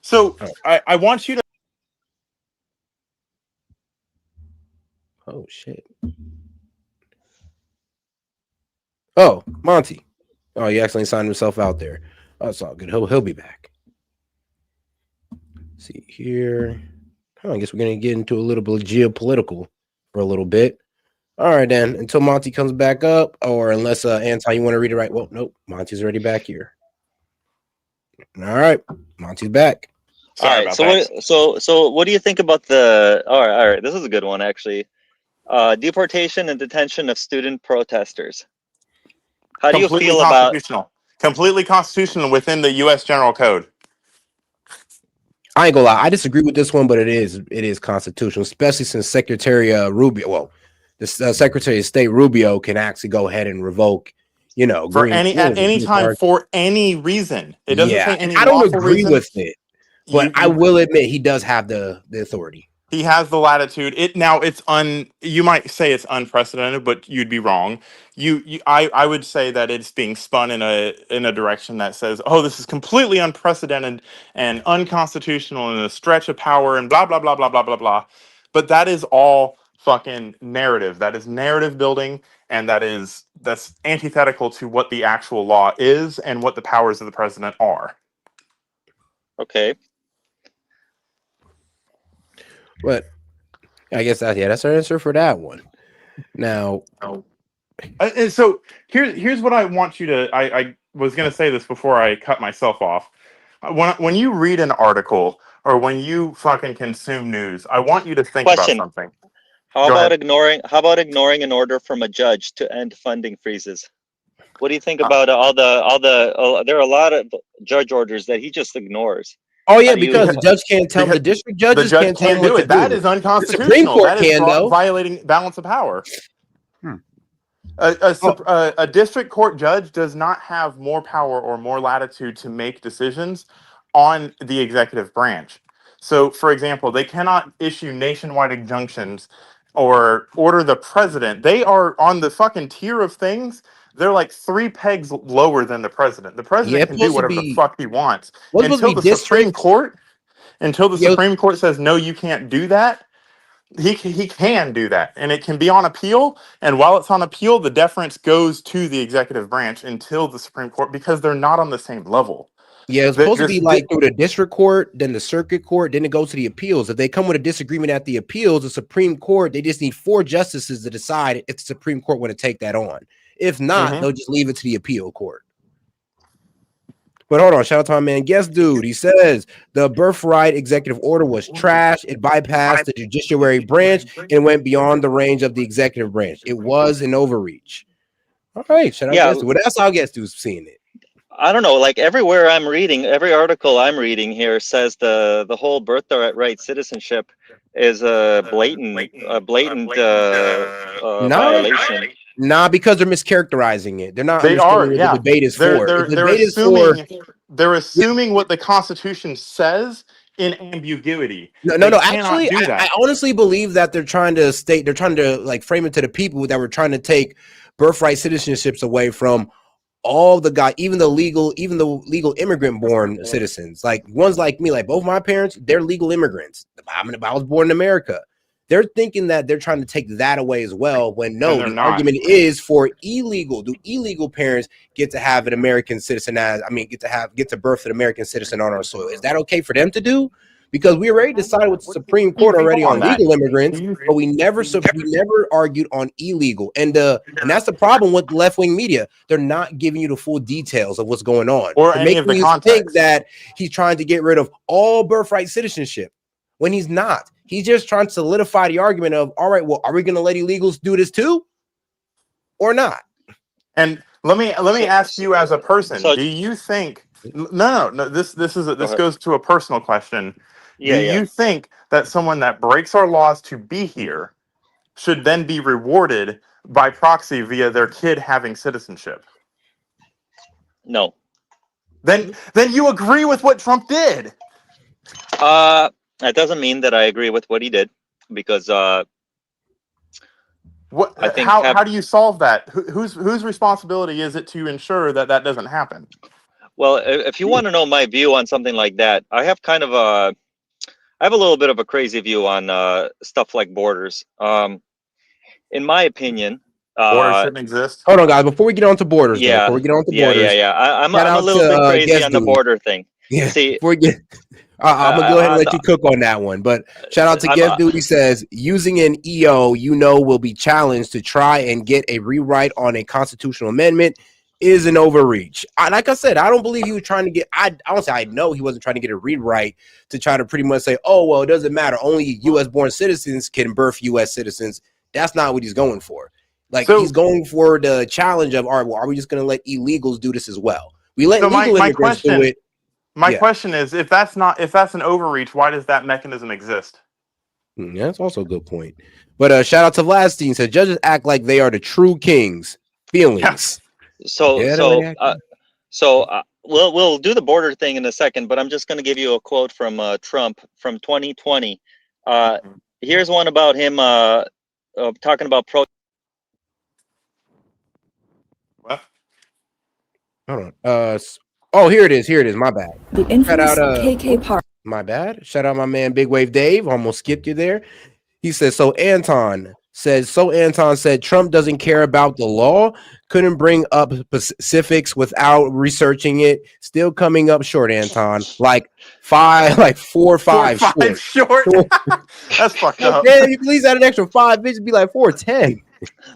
So I want you to. Oh shit. Oh, Monty. Oh, he accidentally signed himself out there. Oh, it's all good. He'll be back. Let's see here. I guess we're gonna get into a little bit of geopolitical for a little bit. All right, then. Until Monty comes back up, or unless Anton, you want to read it right? Well, nope. Monty's already back here. All right, Monty's back. Sorry about that. So what do you think about the? All right. This is a good one actually. Deportation and detention of student protesters. How do you feel about? Completely constitutional within the U.S. General Code. I ain't gonna lie. I disagree with this one, but it is constitutional, especially since Secretary Rubio. Well, the Secretary of State Rubio can actually go ahead and revoke, For at any time for any reason. It doesn't say any I don't lawful agree reason. with it, but I will admit he does have the authority. He has the latitude. You might say it's unprecedented, but you'd be wrong. I would say that it's being spun in a direction that says, oh, this is completely unprecedented and unconstitutional and a stretch of power and blah blah blah blah blah blah blah. But that is all fucking narrative. That is narrative building, and that's antithetical to what the actual law is and what the powers of the president are. Okay. But I guess that's our answer for that one. Now, and so here's what I want you to. I was going to say this before I cut myself off. When you read an article or when you fucking consume news, I want you to think about Question. something. How Go about ahead. ignoring an order from a judge to end funding freezes? What do you think about there are a lot of judge orders that he just ignores? oh How yeah, do you because the judge can't tell the district The judges judge can't tell can't them what do to it. That do. is The Supreme unconstitutional. Court That is can though. violating balance of power. A district court judge does not have more power or more latitude to make decisions on the executive branch. So, for example, they cannot issue nationwide injunctions or order the president. They are on the fucking tier of things. They're like 3 pegs lower than the president. The Yeah, president it's can do supposed to whatever the be fuck he wants what's supposed to be district. until the Yeah, Supreme Court says no, you can't do that. He can do that, and it can be on appeal. And while it's on appeal, the deference goes to the executive branch until the Supreme Court, because they're not on the same level. yeah, it's That supposed to be just like through the district court, then the circuit court, then it goes to the appeals. If they come with a disagreement at the appeals, the Supreme Court, they just need 4 justices to decide if the Supreme Court want to take that on. If not, they'll just leave it to the appeal court. But hold on, shout out to my man Guest Dude. He says the birthright executive order was trash. It bypassed the judiciary branch and went beyond the range of the executive branch. It was an overreach. All right, shout out Guest Dude. Well, that's how Guest Dude's seeing it. I don't know, like everywhere I'm reading, every article I'm reading here says the whole birthright citizenship is a blatant violation. Nah, because they're mischaracterizing it. They're not They understanding are, what yeah. the debate is They're for. they're The they're debate is for assuming what the Constitution says in ambiguity. no. They cannot Actually, do that. I honestly believe that they're trying to like frame it to the people that we're trying to take birthright citizenships away from all the guys, even the legal immigrant born citizens, like ones like me, like both my parents, they're legal immigrants. I was born in America. They're thinking that they're trying to take that away as well, when no, the argument is for illegal. Do illegal parents get to have an American citizen get to birth an American citizen on our soil? Is that okay for them to do? Because we already decided with the Supreme Court already on legal immigrants, but we never argued on illegal. And that's the problem with left-wing media. They're not giving you the full details of what's going on. Or They're any of the making you context. think that he's trying to get rid of all birthright citizenship when he's not. He's just trying to solidify the argument of, all right, well, are we going to let illegals do this too or not? And let me ask you as a person, do you think no, this goes to a personal question. Do you think that someone that breaks our laws to be here should then be rewarded by proxy via their kid having citizenship? No. Then you agree with what Trump did. That doesn't mean that I agree with what he did, because how do you solve that? Whose responsibility is it to ensure that doesn't happen? Well, if you want to know my view on something like that, I have a little bit of a crazy view on stuff like borders. In my opinion, borders shouldn't exist. Hold on, guys. Before we get on to borders, I'm a little bit crazy on the border thing. Yeah. See, I'm gonna go ahead and let you cook on that one. But shout out to Guest Dude. He says using an EO, will be challenged to try and get a rewrite on a constitutional amendment is an overreach. Like I said, I don't believe he was trying to get. I know he wasn't trying to get a rewrite to try to pretty much say, oh well, it doesn't matter. Only U.S. born citizens can birth U.S. citizens. That's not what he's going for. He's going for the challenge of, all right, well, are we just going to let illegals do this as well? We let legal immigrants do it. My question is, if that's an overreach, why does that mechanism exist? Yeah, that's also a good point. But shout out to Vladstein, said judges act like they are the true kings. Feelings. Yes. We'll do the border thing in a second, but I'm just going to give you a quote from Trump from 2020. Here's one about him talking about What? Hold on. Here it is. My bad. The infamous KK part. My bad. Shout out my man Big Wave Dave. Almost skipped you there. He says, Anton said Trump doesn't care about the law, couldn't bring up specifics without researching it. Still coming up short, Anton. Like 4 or 5 short. That's fucked up. Damn, you please add an extra 5, bitch, it'd be like 410.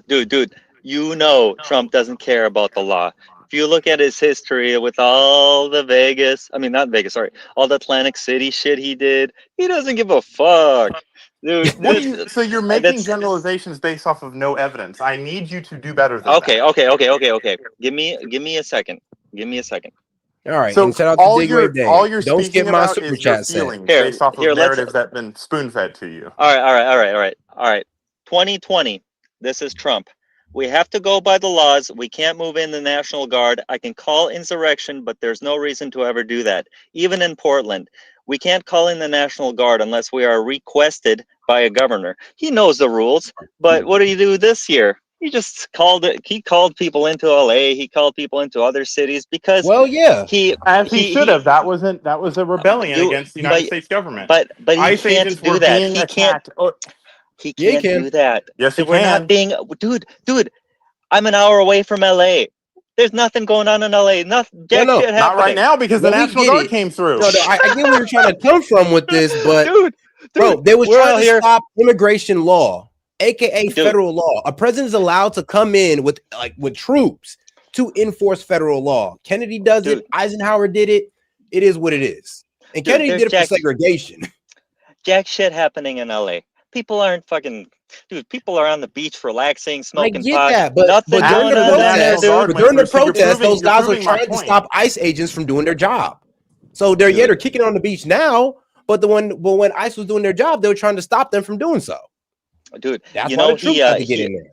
Dude, you know Trump doesn't care about the law. If you look at his history with all the all the Atlantic City shit he did, he doesn't give a fuck. Dude, So you're making generalizations based off of no evidence. I need you to do better than okay, that. okay. Give me a second. All right, So and shout out to all Digway Dave. all you're Don't skip speaking my about super is your chat set. feelings based off of narratives that have been spoon fed to you. All right. 2020. This is Trump. We have to go by the laws. We can't move in the National Guard. I can call insurrection, but there's no reason to ever do that. Even in Portland, we can't call in the National Guard unless we are requested by a governor. He knows the rules, but what did he do this year? He just called it. He called people into LA. He called people into other cities because he should have. That was a rebellion against the United States government. But he ICE can't agents do were that. being He can't. attacked. He can't do that. Yes, he We're not can. being, dude. I'm an hour away from LA. There's nothing going on in LA. Jack shit happening. Not right now because the National Guard came through. No, I get where you're trying to come from with this, but dude, bro, they was we're trying out to here. stop immigration law, aka Dude. federal law. A president is allowed to come in with troops to enforce federal law. Kennedy does it. Eisenhower did it. It is what it is. And Dude, Kennedy did it for segregation. Jack shit happening in LA. People aren't fucking. Dude, people are on the beach relaxing, smoking pot. That, but Nothing during going on down there, dude. during the protest, those guys were trying to stop ICE agents from doing their job. So they're kicking on the beach now, but when ICE was doing their job, they were trying to stop them from doing so. Dude, that's why the troops had to get in there.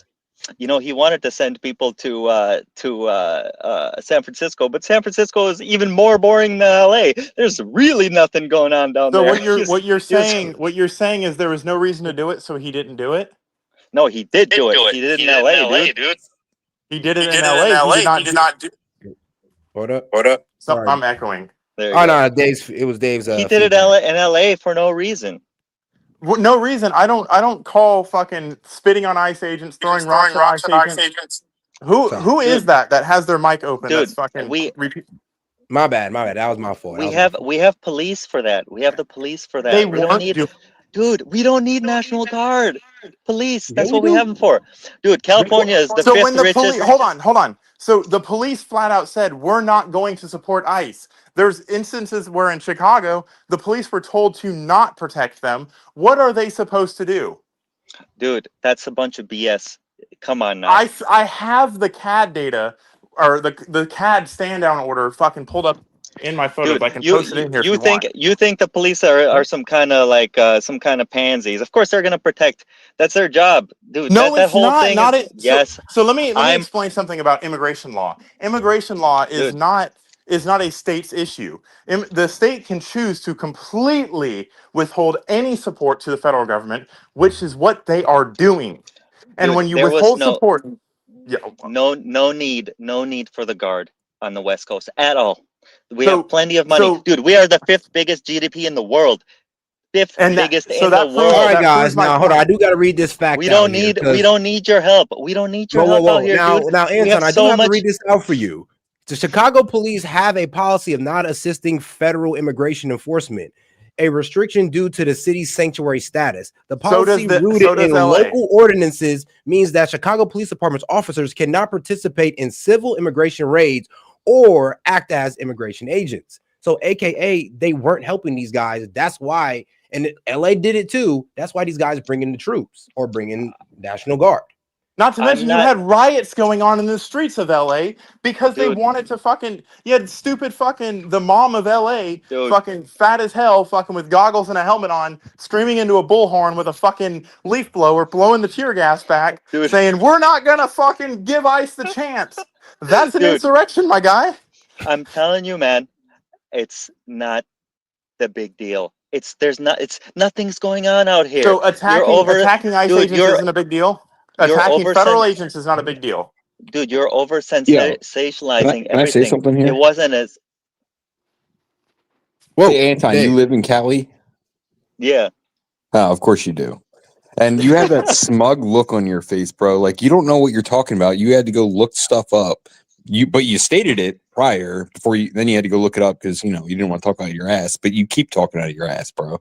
You know, he wanted to send people to San Francisco, but San Francisco is even more boring than LA. There's really nothing going on down there. So what you're saying is there was no reason to do it, so he didn't do it? No, he did do it. He did it in LA, dude. He did it in LA. He did not do. What up? So, I'm echoing. No, it was Dave's. He did it in LA for no reason. No reason. I don't call fucking spitting on ICE agents, throwing rocks at ICE agents. Who is that has their mic open? Dude, that's fucking My bad. That was my fault. We have police for that. We have the police for that. They we don't need, dude. We don't need National Guard. Police. That's what we have them for. Dude, California is the fifth richest. Hold on. So the police flat out said we're not going to support ICE. There's instances where in Chicago, the police were told to not protect them. What are they supposed to do? Dude, that's a bunch of BS. Come on now. I have the CAD data or the CAD stand down order fucking pulled up in my photos. I can post it in here. You think the police are some kind of pansies? Of course they're gonna protect. That's their job, dude. No, that it's whole not. thing Not is, it. Yes. So let me explain something about immigration law. Immigration law is not a state's issue. The state can choose to completely withhold any support to the federal government, which is what they are doing. And Dude, when you withhold support, no need for the Guard on the West Coast at all. We have plenty of money, dude. We are the fifth biggest GDP in the world. Fifth biggest in the world. All right, guys. Now hold on. I do got to read this fact. We don't need your help. We don't need your help out here, dude. Now, Anton, I do have to read this out for you. The Chicago police have a policy of not assisting federal immigration enforcement, a restriction due to the city's sanctuary status. The policy rooted in local ordinances means that Chicago Police Department's officers cannot participate in civil immigration raids or act as immigration agents. So, AKA, they weren't helping these guys. That's why, and LA did it too. That's why these guys bring in the troops or bring in National Guard. Not to mention you had riots going on in the streets of LA because they wanted to you had stupid fucking the mom of LA fucking fat as hell fucking with goggles and a helmet on screaming into a bullhorn with a fucking leaf blower blowing the tear gas back saying we're not gonna fucking give ICE the chance. That's an insurrection, my guy. I'm telling you, man, it's not the big deal. It's nothing's going on out here. So attacking ICE agents isn't a big deal? Attacking federal agents is not a big deal. Dude, you're over sensationalizing everything. Can I say something here? It wasn't as. Whoa, hey, Anton, you live in Cali? Yeah. Of course you do. And you have that smug look on your face, bro. Like you don't know what you're talking about. You had to go look stuff up. But you stated it prior before then you had to go look it up because you didn't want to talk out of your ass. But you keep talking out of your ass, bro.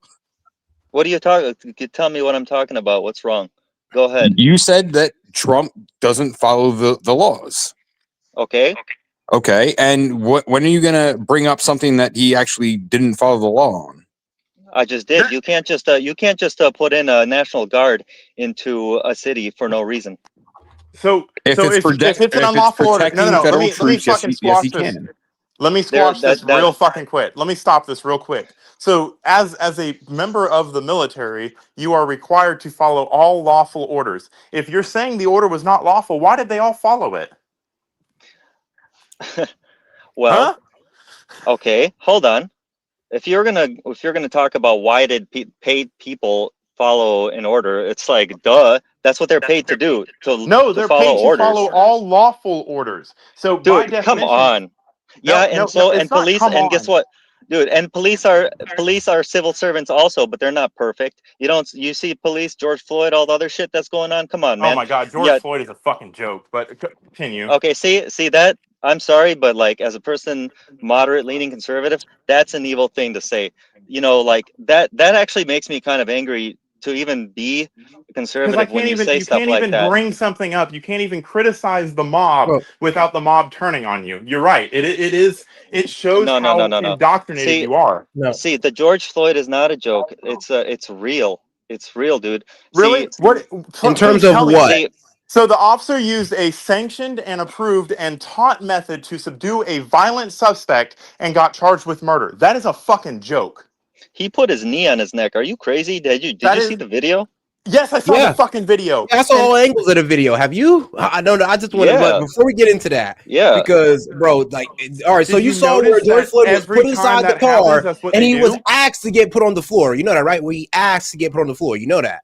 What are you talking? Tell me what I'm talking about. What's wrong? Go ahead. You said that Trump doesn't follow the laws. Okay. Okay, and when are you gonna bring up something that he actually didn't follow the law on? I just did. You can't just put in a National Guard into a city for no reason. So If if it's an unlawful order, no. Let me fucking squash this. Let me squash this real fucking quick. Let me stop this real quick. So as a member of the military, you are required to follow all lawful orders. If you're saying the order was not lawful, why did they all follow it? Well, okay, hold on. If you're gonna talk about why did paid people follow an order, it's like duh. That's what they're paid to do. No, they're follow paid to orders. follow all lawful orders. So by Dude, definition, come on. Yeah, and it's not police, come and on. guess what? Dude, and police are civil servants also, but they're not perfect. You see police, George Floyd, all the other shit that's going on. Come on, man. Oh my God, George Floyd is a fucking joke. But continue. Okay, see that? I'm sorry, but like as a person, moderate leaning conservative, that's an evil thing to say. Like that actually makes me kind of angry to even be conservative when you say stuff like that. Bring something up. You can't even criticize the mob without the mob turning on you. You're right. It shows how indoctrinated you are. See, the George Floyd is not a joke. It's real. It's real, dude. Really? See, in terms of what? See, so the officer used a sanctioned and approved and taught method to subdue a violent suspect and got charged with murder. That is a fucking joke. He put his knee on his neck. Are you crazy? Did you see the video? Yes, I saw the fucking video. I saw all angles of the video. Have you? I don't know. I just want to, but before we get into that, because bro, like, all right. So you saw where George Floyd was put inside the car, and he was asked to get put on the floor. You know that, right? Where he asked to get put on the floor. You know that.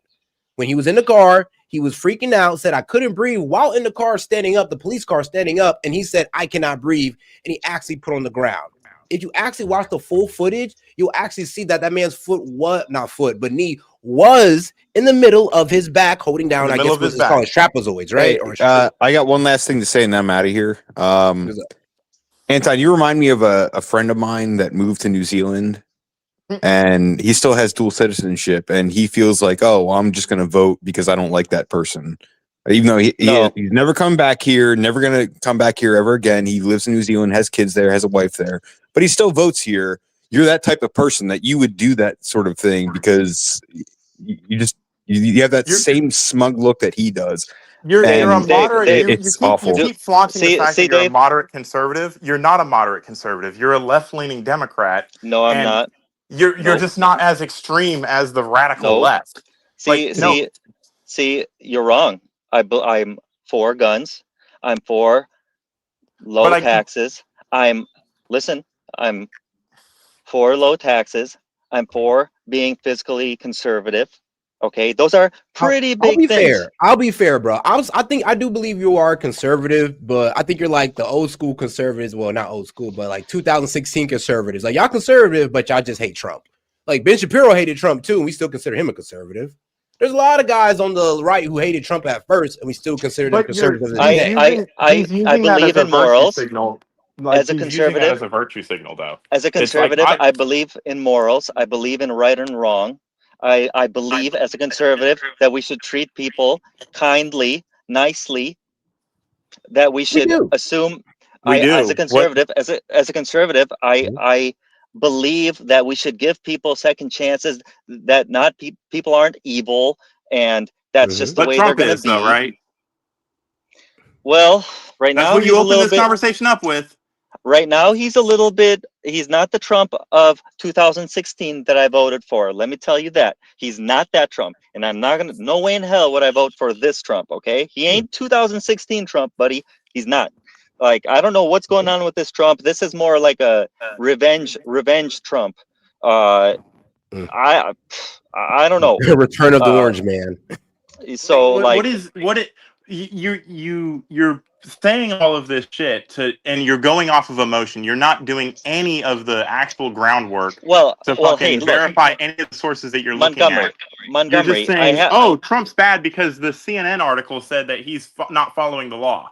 When he was in the car, he was freaking out, said, I couldn't breathe while in the car standing up, the police car standing up. And he said, I cannot breathe. And he actually put on the ground. If you actually watch the full footage, you'll actually see that man's knee was in the middle of his back, holding down, I guess what it's called, trapezoids, right? Hey, I got one last thing to say and then I'm out of here. Anton, you remind me of a friend of mine that moved to New Zealand. And he still has dual citizenship, and he feels like, oh, well, I'm just going to vote because I don't like that person. Even though he's never come back here, never going to come back here ever again. He lives in New Zealand, has kids there, has a wife there, but he still votes here. You're that type of person that you would do that sort of thing because you have that same smug look that he does. You're a moderate. It's awful. You keep flaunting the fact that you're a moderate conservative. You're not a moderate conservative. You're a left-leaning Democrat. No, I'm not. You're just not as extreme as the radical left. See, you're wrong. I'm for guns. I'm for low taxes. I'm for low taxes. I'm for being fiscally conservative. Okay, those are pretty big things. I'll be fair, bro. I do believe you are conservative, but I think you're like the old school conservatives. Well, not old school, but like 2016 conservatives. Like y'all conservative, but y'all just hate Trump. Like Ben Shapiro hated Trump too, and we still consider him a conservative. There's a lot of guys on the right who hated Trump at first, and we still consider them conservative. I believe in morals. As a conservative, as a virtue signal, though. As a conservative, I believe in morals. I believe in right and wrong. I believe as a conservative that we should treat people kindly, nicely, that we should assume as a conservative, I believe that we should give people second chances, that people aren't evil, and that's just the way they're going to be. Though, right? Well, right now that's what you open this conversation up with. Right now, he's not the Trump of 2016 that I voted for. Let me tell you that. He's not that Trump. And I'm not going to, no way in hell would I vote for this Trump, okay? He ain't 2016 Trump, buddy. He's not. Like, I don't know what's going on with this Trump. This is more like a revenge Trump. I don't know. Return of the Orange Man. So, you're saying all of this shit and you're going off of emotion. You're not doing any of the actual groundwork to verify any of the sources that you're looking at. You're just Montgomery, saying, oh, Trump's bad because the CNN article said that he's not following the law.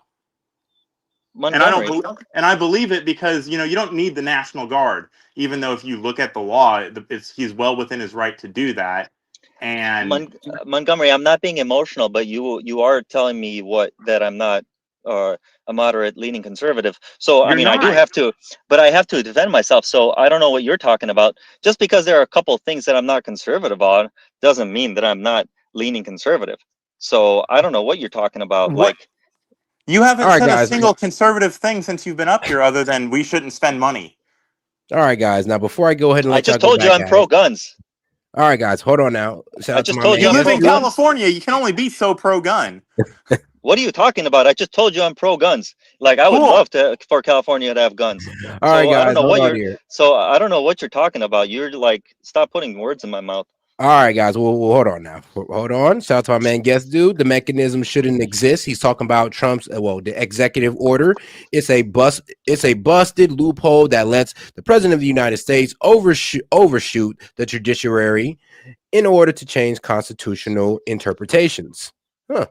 Montgomery. And I believe it because, you don't need the National Guard, even though if you look at the law, he's well within his right to do that. And Montgomery, I'm not being emotional, but you are telling me that I'm not a moderate leaning conservative. So I mean, I do have to, but I have to defend myself. So I don't know what you're talking about. Just because there are a couple of things that I'm not conservative on doesn't mean that I'm not leaning conservative. So I don't know what you're talking about. Like, you haven't said a single conservative thing since you've been up here other than we shouldn't spend money. All right, guys. Now, before I go ahead and I just told you I'm pro guns. All right, guys. Hold on now. I just told you you live in California. You can only be so pro gun. What are you talking about? I just told you I'm pro guns. Like I would love for California to have guns. All right, guys. So I don't know what you're talking about. You're like, stop putting words in my mouth. All right, guys. Well, hold on now. Hold on. Shout out to our man, guest dude. The mechanism shouldn't exist. He's talking about Trump's the executive order. It's a busted loophole that lets the president of the United States overshoot the judiciary in order to change constitutional interpretations. Huh.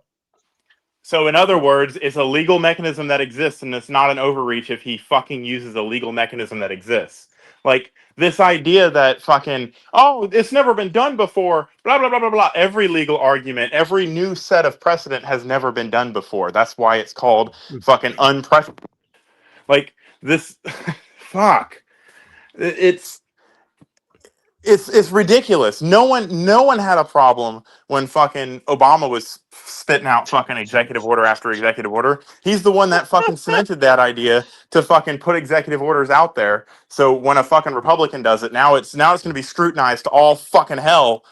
So in other words, it's a legal mechanism that exists, and it's not an overreach if he fucking uses a legal mechanism that exists. Like this idea that fucking, oh, it's never been done before, blah, blah, blah, blah, blah. Every legal argument, every new set of precedent has never been done before. That's why it's called fucking unprecedented. Like this, fuck. It's ridiculous. No one had a problem when fucking Obama was spitting out fucking executive order after executive order. He's the one that fucking cemented that idea to fucking put executive orders out there. So when a fucking Republican does it, now it's going to be scrutinized to all fucking hell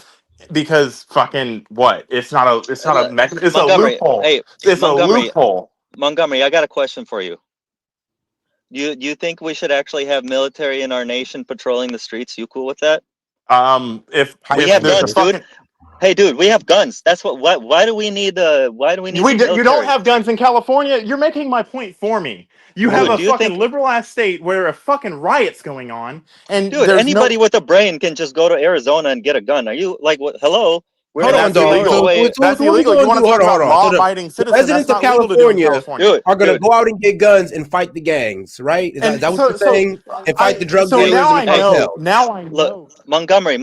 because fucking what? It's not a mechanism. It's a loophole. Hey, it's a loophole. Montgomery, I got a question for you. Do you think we should actually have military in our nation patrolling the streets? You cool with that? If we have guns, dude. Hey, dude, we have guns. That's what. Why do we need? Why do we need? You don't have guns in California. You're making my point for me. You have a fucking liberal ass state where a fucking riot's going on, and dude, anybody with a brain can just go to Arizona and get a gun. Are you like what? Hello? Hold on, dog. That's illegal. You want to talk about law-abiding citizens? Residents of California are going to go out and get guns and fight the gangs, right? Is that what you're saying? And fight the drug dealers and cartels. Now I know. Look, Montgomery.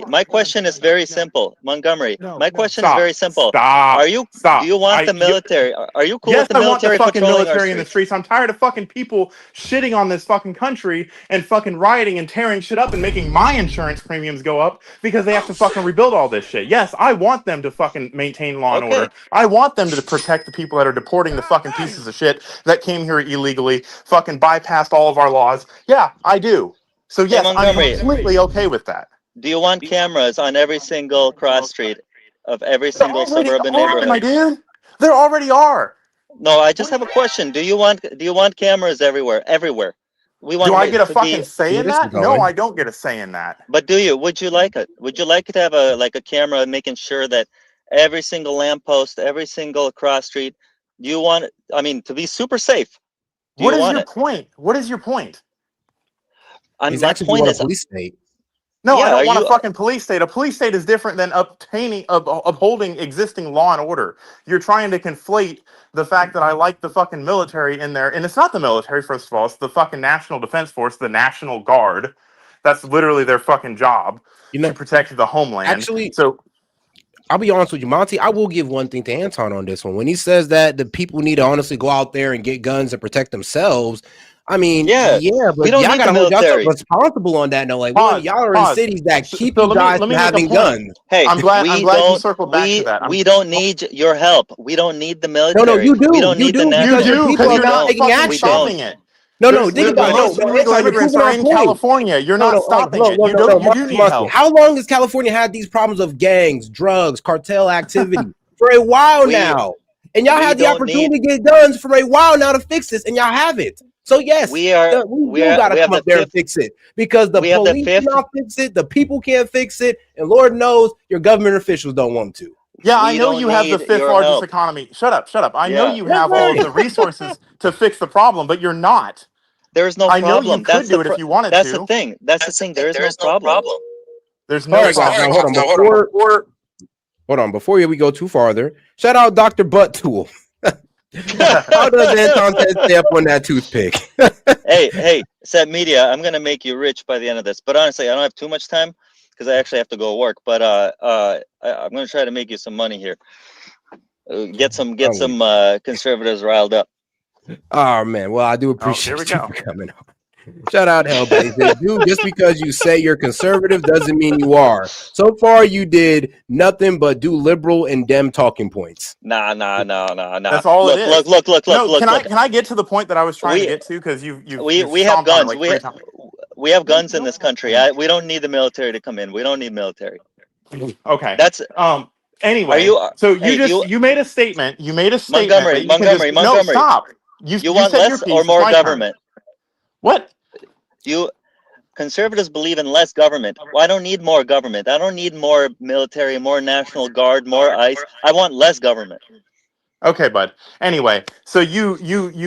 My question is very simple. Montgomery, my question is very simple. Stop. Do you want the military? Are you cool with the military fucking patrolling military in the streets? I'm tired of fucking people shitting on this fucking country and fucking rioting and tearing shit up and making my insurance premiums go up because they have to fucking rebuild all this shit. Yes, I want them to fucking maintain law and order. I want them to protect the people that are deporting the fucking pieces of shit that came here illegally, fucking bypassed all of our laws. Yeah, I do. So yes, I'm completely okay with that. Do you want cameras on every single cross street of every single suburban neighborhood? My dude, there already are. No, I just have a question. Do you want cameras everywhere? Everywhere. Do I get a fucking say in that? No, I don't get a say in that. But do you? Would you like it? Would you like to have a camera making sure that every single lamppost, every single cross street? Do you want it? I mean, to be super safe. What is your point? What is your point? My point is a police state. No, I don't want a fucking police state. A police state is different than upholding existing law and order. You're trying to conflate the fact that I like the fucking military in there, and it's not the military, first of all. It's the fucking National Defense Force, the National Guard. That's literally their fucking job to protect the homeland. Actually, I'll be honest with you, Monty. I will give one thing to Anton on this one. When he says that the people need to honestly go out there and get guns and protect themselves, I mean, but we don't y'all need gotta the hold yourself military. responsible on that. No, like y'all are in cities that keep you guys from having guns. Hey, I'm glad you circled back to that. We don't need your help. We don't need the military. No, you do. We don't need the You do because you're not fucking stopping it. Think about most illegal immigrants are in California. You're not stopping it. You do need help. How long has California had these problems of gangs, drugs, cartel activity for a while now? And y'all had the opportunity to get guns for a while now to fix this, and y'all haven't. So yes, we gotta come up there and fix it because the police cannot fix it, the people can't fix it, and Lord knows your government officials don't want to. Yeah, I know you have the fifth largest economy. Shut up. I know you have all of the resources to fix the problem, but you're not. There is no problem. I know you could do it if you wanted to. That's the thing. That's the thing. There is no problem. There's no problem. Hold on. hold on. Before we go too farther, shout out Dr. Butt Tool. How does Anton stay up on that toothpick? Hey, S.E.T Media, I'm gonna make you rich by the end of this. But honestly, I don't have too much time because I actually have to go work. But I'm gonna try to make you some money here. Get some conservatives riled up. Oh man, well I do appreciate we you go. for coming on. Shout out Hellblazer. Dude, just because you say you're conservative doesn't mean you are. So far you did nothing but do liberal and dem talking points. Nah. That's all Look. Can I get to the point that I was trying to get to? Because you've We have stomped on it guns. like 3 times. We have guns in this country. We don't need the military to come in. We don't need military. Okay. That's anyway. You made a statement. You made a statement. Montgomery. No, stop. You want said less your piece. or It's more my turn. government? What? Conservatives believe in less government. Well, I don't need more government. I don't need more military, more National Guard, more ICE. I want less government. Okay, bud. Anyway, so you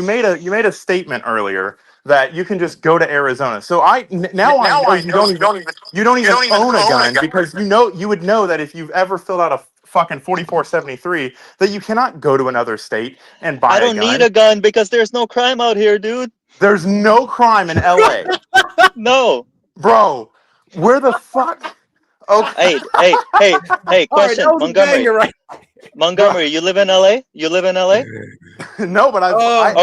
made a statement earlier that you can just go to Arizona. So I know you don't even own a gun because you would know that if you've ever filled out a fucking 4473 that you cannot go to another state and buy I don't need a gun because there's no crime out here, dude. There's no crime in LA. No. Bro, where the fuck? Okay. Hey, question. All right, Montgomery. right? Montgomery, you live in LA? You live in LA? No, but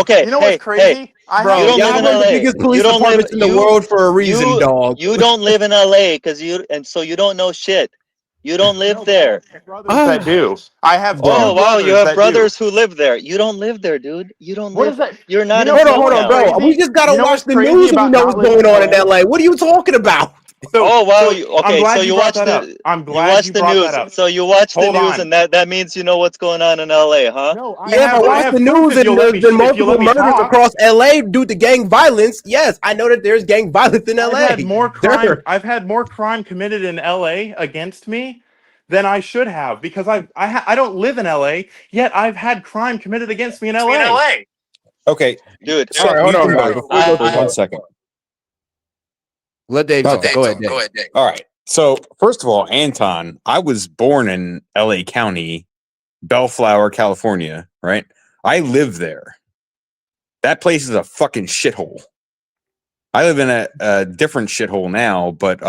okay. You know what's crazy? You don't live in LA. The biggest police departments in the world for a reason, dog. You don't live in LA so you don't know shit. You don't live there. That do. I have Oh wow, you have brothers who live there. You don't live there, dude. You don't live. You're not in Hold on, bro. We just gotta watch the news and we know what's going on in LA. What are you talking about? Oh wow! So you watch the I'm glad you brought that up. So you watch the Hold news, on. and that means you know what's going on in LA, huh? No, if I watch the news and there's been multiple murders across LA due to gang violence, yes, I know that there's gang violence in LA. I've had more crime committed in LA against me than I should have because I don't live in LA, yet I've had crime committed against me in LA. Okay, dude. So hold on, bro. for 1 second. Let Dave talk. Go ahead, Dave. All right. So first of all, Anton, I was born in LA County, Bellflower, California, right? I live there. That place is a fucking shithole. I live in a different shithole now, but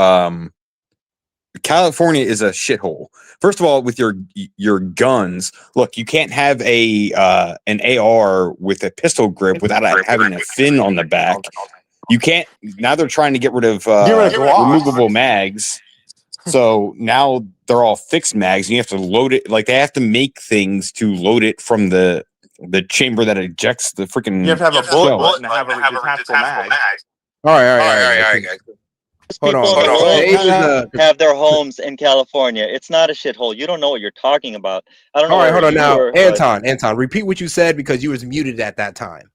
California is a shithole. First of all, with your guns, look, you can't have an AR with a pistol grip without having a fin on the back. You can't. Now they're trying to get rid of removable mags. So now they're all fixed mags. And you have to load it. Like they have to make things to load it from the chamber that ejects the freaking. You have to have a bullet and have a detachable mag. All right, guys. Hold on. Have their homes in California. It's not a shithole. You don't know what you're talking about. I don't know. All right, hold on now, Anton. Repeat what you said because you was muted at that time.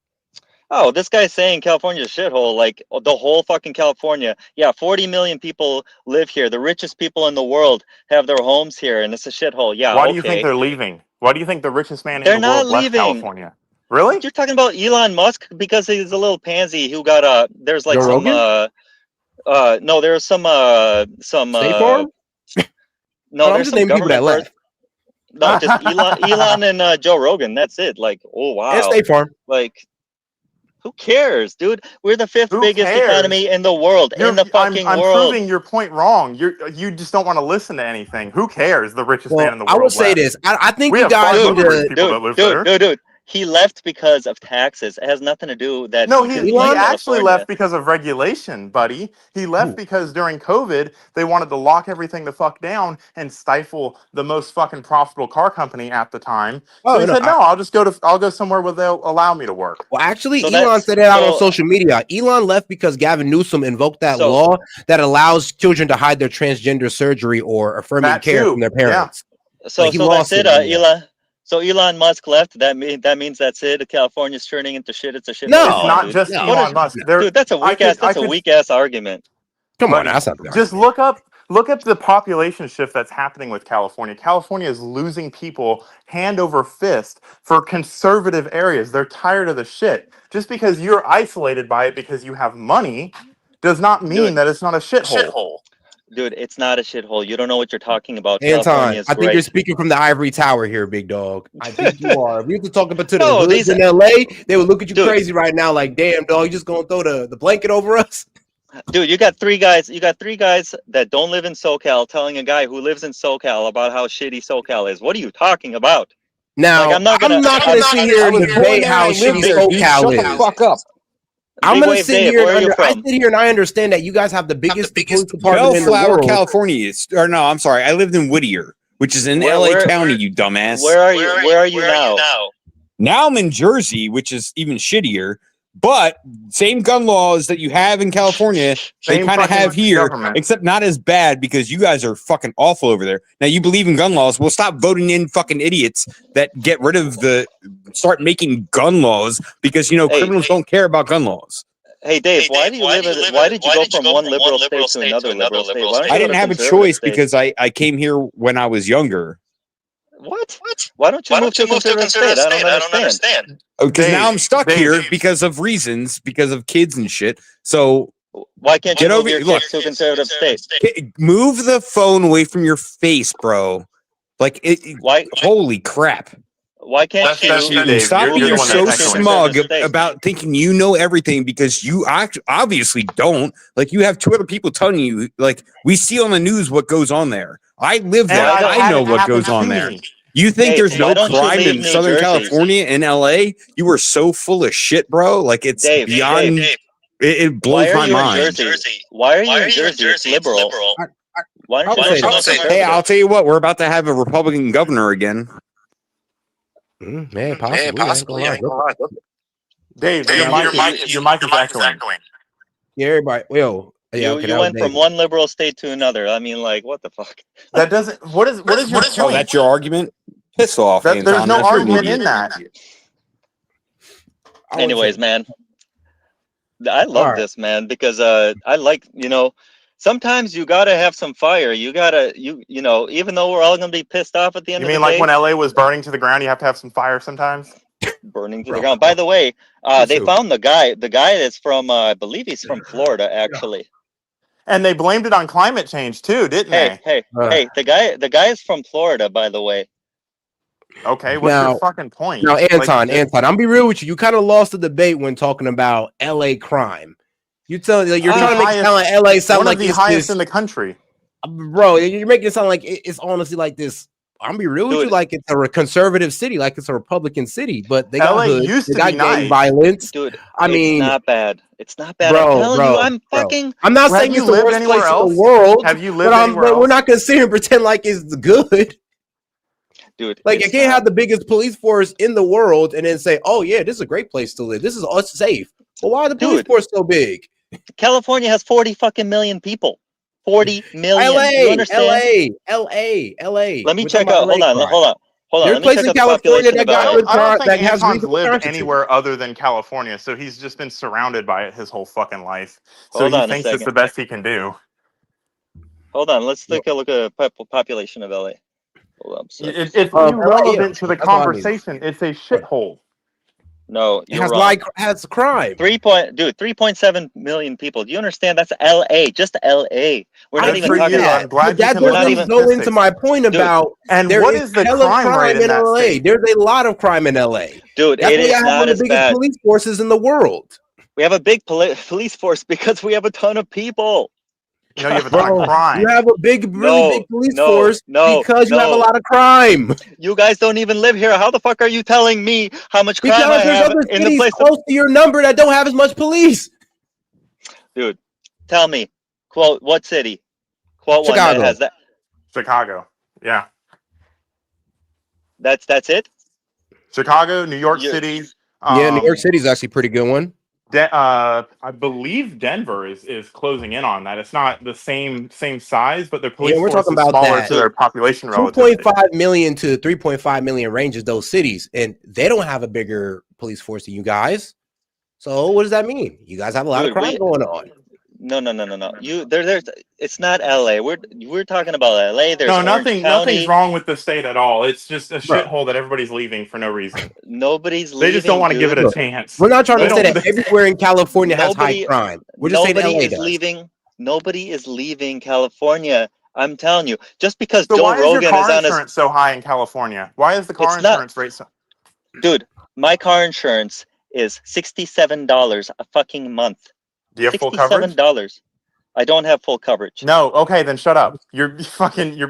Oh, this guy's saying California's a shithole, like the whole fucking California. Yeah, 40 million people live here. The richest people in the world have their homes here, and it's a shithole. Yeah, Why do you think they're leaving? Why do you think the richest man They're in the not world left leaving. California? Really? You're talking about Elon Musk because he's a little pansy who got there's like Joe some no, there's some State Farm? No, there's some government left. No, just Elon and Joe Rogan. That's it. Like, oh wow. And State Farm. Like, who cares, dude? We're the fifth biggest economy in the world. I'm proving your point wrong. You just don't want to listen to anything. Who cares? The richest man in the world. I will say this. I think we you guys need to. Dude. He left because of taxes. It has nothing to do that. No, he actually left because of regulation, buddy. He left because during COVID they wanted to lock everything the fuck down and stifle the most fucking profitable car company at the time. So he said, "No, I'll go somewhere where they'll allow me to work." Well, actually, Elon said it out on social media. Elon left because Gavin Newsom invoked that law that allows children to hide their transgender surgery or affirmative care from their parents. Yeah. So that's it, Elon. So Elon Musk left. That means that's it. California's turning into shit. It's a shit. No, it's not just Elon Musk. Dude, that's a weak ass. That's a weak ass argument. Come on, that's not just look up the population shift that's happening with California. California is losing people hand over fist for conservative areas. They're tired of the shit. Just because you're isolated by it because you have money does not mean that it's not a shithole. Dude, it's not a shithole. You don't know what you're talking about. Anton, California is I think you're great. speaking from the ivory tower here, big dog. I think you are. If you were talking about to the No, hoods these, in LA, they would look at you dude, crazy right now, like, damn, dog, you just gonna throw the blanket over us? dude, you got three guys that don't live in SoCal telling a guy who lives in SoCal about how shitty SoCal is. What are you talking about? Now, Like, I'm not I'm not gonna sit here I and was born debate there. how I lived shitty there, dude. SoCal Shut the is. fuck up. I'm Big gonna Wave sit Dave, here where are you I from? sit here and I understand that you guys have the biggest police department in the Bellflower, world. California. Or no, I'm sorry. I lived in Whittier, which is in LA County, you dumbass. Where are you now? Now I'm in Jersey, which is even shittier. But same gun laws that you have in California, they Same kind of fucking have here, government. except not as bad because you guys are fucking awful over there. Now you believe in gun laws. Well, stop voting in fucking idiots that get rid of start making gun laws because criminals don't care about gun laws. Hey Dave, why did you go from one liberal state to another liberal state? Why don't you I go didn't to have a conservative choice state? because I came here when I was younger. What? Why don't you move to a conservative state? I don't understand. Because now I'm stuck Dave. here because of kids and shit. So Why can't you get move over your look, kids to a conservative state? move the phone away from your face, bro. Like Why? Holy crap. Why can't That's you, Dave. Stop You're being the one so that's echoing. smug about thinking you know everything because you obviously don't. Like you have two other people telling you, like we see on the news what goes on there. I live there. I know what goes on there. You think there's no crime in Southern California and LA? You are so full of shit, bro. Like it's beyond. It blows my mind. Why are you in Jersey? It's liberal. Why don't you go somewhere conservative? Hey, I'll tell you what. We're about to have a Republican governor again. Man, possibly. I ain't gonna lie. Dave, your mic is echoing. Yeah, everybody. Yo, yeah, okay, You went from one liberal state to another. I mean, like, what the fuck? That doesn't. What is your point? Oh, that's your argument? Piss off, Anton. There's no That's your argument idiot. in that. Anyways, man, I love this, man, because I like, sometimes you gotta have some fire. You gotta, even though we're all gonna be pissed off at the end You of the mean like day, when LA was burning to the ground, you have to have some fire sometimes? burning to the ground. By the way, they found the guy that's from, I believe he's from Florida, actually. And they blamed it on climate change too, didn't they? Hey, the guy is from Florida, by the way. Okay, what's your fucking point? Now, Anton, Like, I'm gonna be real with you. You kind of lost the debate when talking about LA crime. You're trying to make it sound like LA sound one like of the it's highest this, in the country. bro. You're making it sound like it's honestly like this. I'm gonna be real with you, like it's a conservative city, like it's a Republican city, but they got LA hoods, used they to got be gang nice. violence. Dude, I mean, it's not bad. It's not bad. Bro, I'm telling you, I'm fucking. I'm not Have saying you it's the lived worst anywhere place else? in the world. Have you lived anywhere but we're else? not gonna sit here and pretend like it's good. Dude, like you can't have the biggest police force in the world and then say, "Oh yeah, this is a great place to live. This is all safe." Well, why are the police force so big? California has 40 fucking million people. 40 million. You understand? LA. Let me check out. Hold on. There's places in California that got good I don't crime, think that has Anton's reasonable lived crime. anywhere other than California, so he's just been surrounded by it his whole fucking life. So Hold he on a thinks it's second. the best he can do. Hold on. Let's take a look at the population of LA. Hold on. It's irrelevant to the That's what I mean. conversation. It's a shithole. No, It you're has wrong. has crime. 3.7 million people. Do you understand? That's LA. Just LA. We're not even for talking you. about. I'm glad But that we're not doesn't even. go into my point about And there what is is the hella crime rate in in that LA. state? There's a lot of crime in LA. Dude, That's it why is I have not one of as the biggest bad. police forces in the world. We have a big police force because we have a ton of people. No, you have a ton of crime. You have a really big police force because you have a lot of crime. You guys don't even live here. How the fuck are you telling me how much crime Because I there's have other in the cities place? close to your number that don't have as much police. Dude, tell me, quote what city? Quote Chicago. one that has that. Chicago. Yeah. That's it? Chicago, New York City. Yeah, New York City is actually a pretty good one. I believe Denver is closing in on that. It's not the same size, but their police we're force talking is about smaller that. to their population relative. 2.5 million to 3.5 million ranges those cities, and they don't have a bigger police force than you guys. So what does that mean? You guys have a lot of crime going on. No. There's it's not LA. We're talking about LA. There's nothing's wrong with the state at all. It's just a shithole that everybody's leaving for no reason. Nobody's leaving. They just don't want to give it a chance. We're not trying to say that everywhere in California has high crime. We're just saying LA is does. leaving. Nobody is leaving California. I'm telling you, just because So Joe why is your Rogan is car on his, insurance so high in California? Why is the car it's not, insurance rate so? dude, my car insurance is $67 a fucking month. Do you have full coverage? $67. I don't have full coverage. No. Okay, then shut up. You're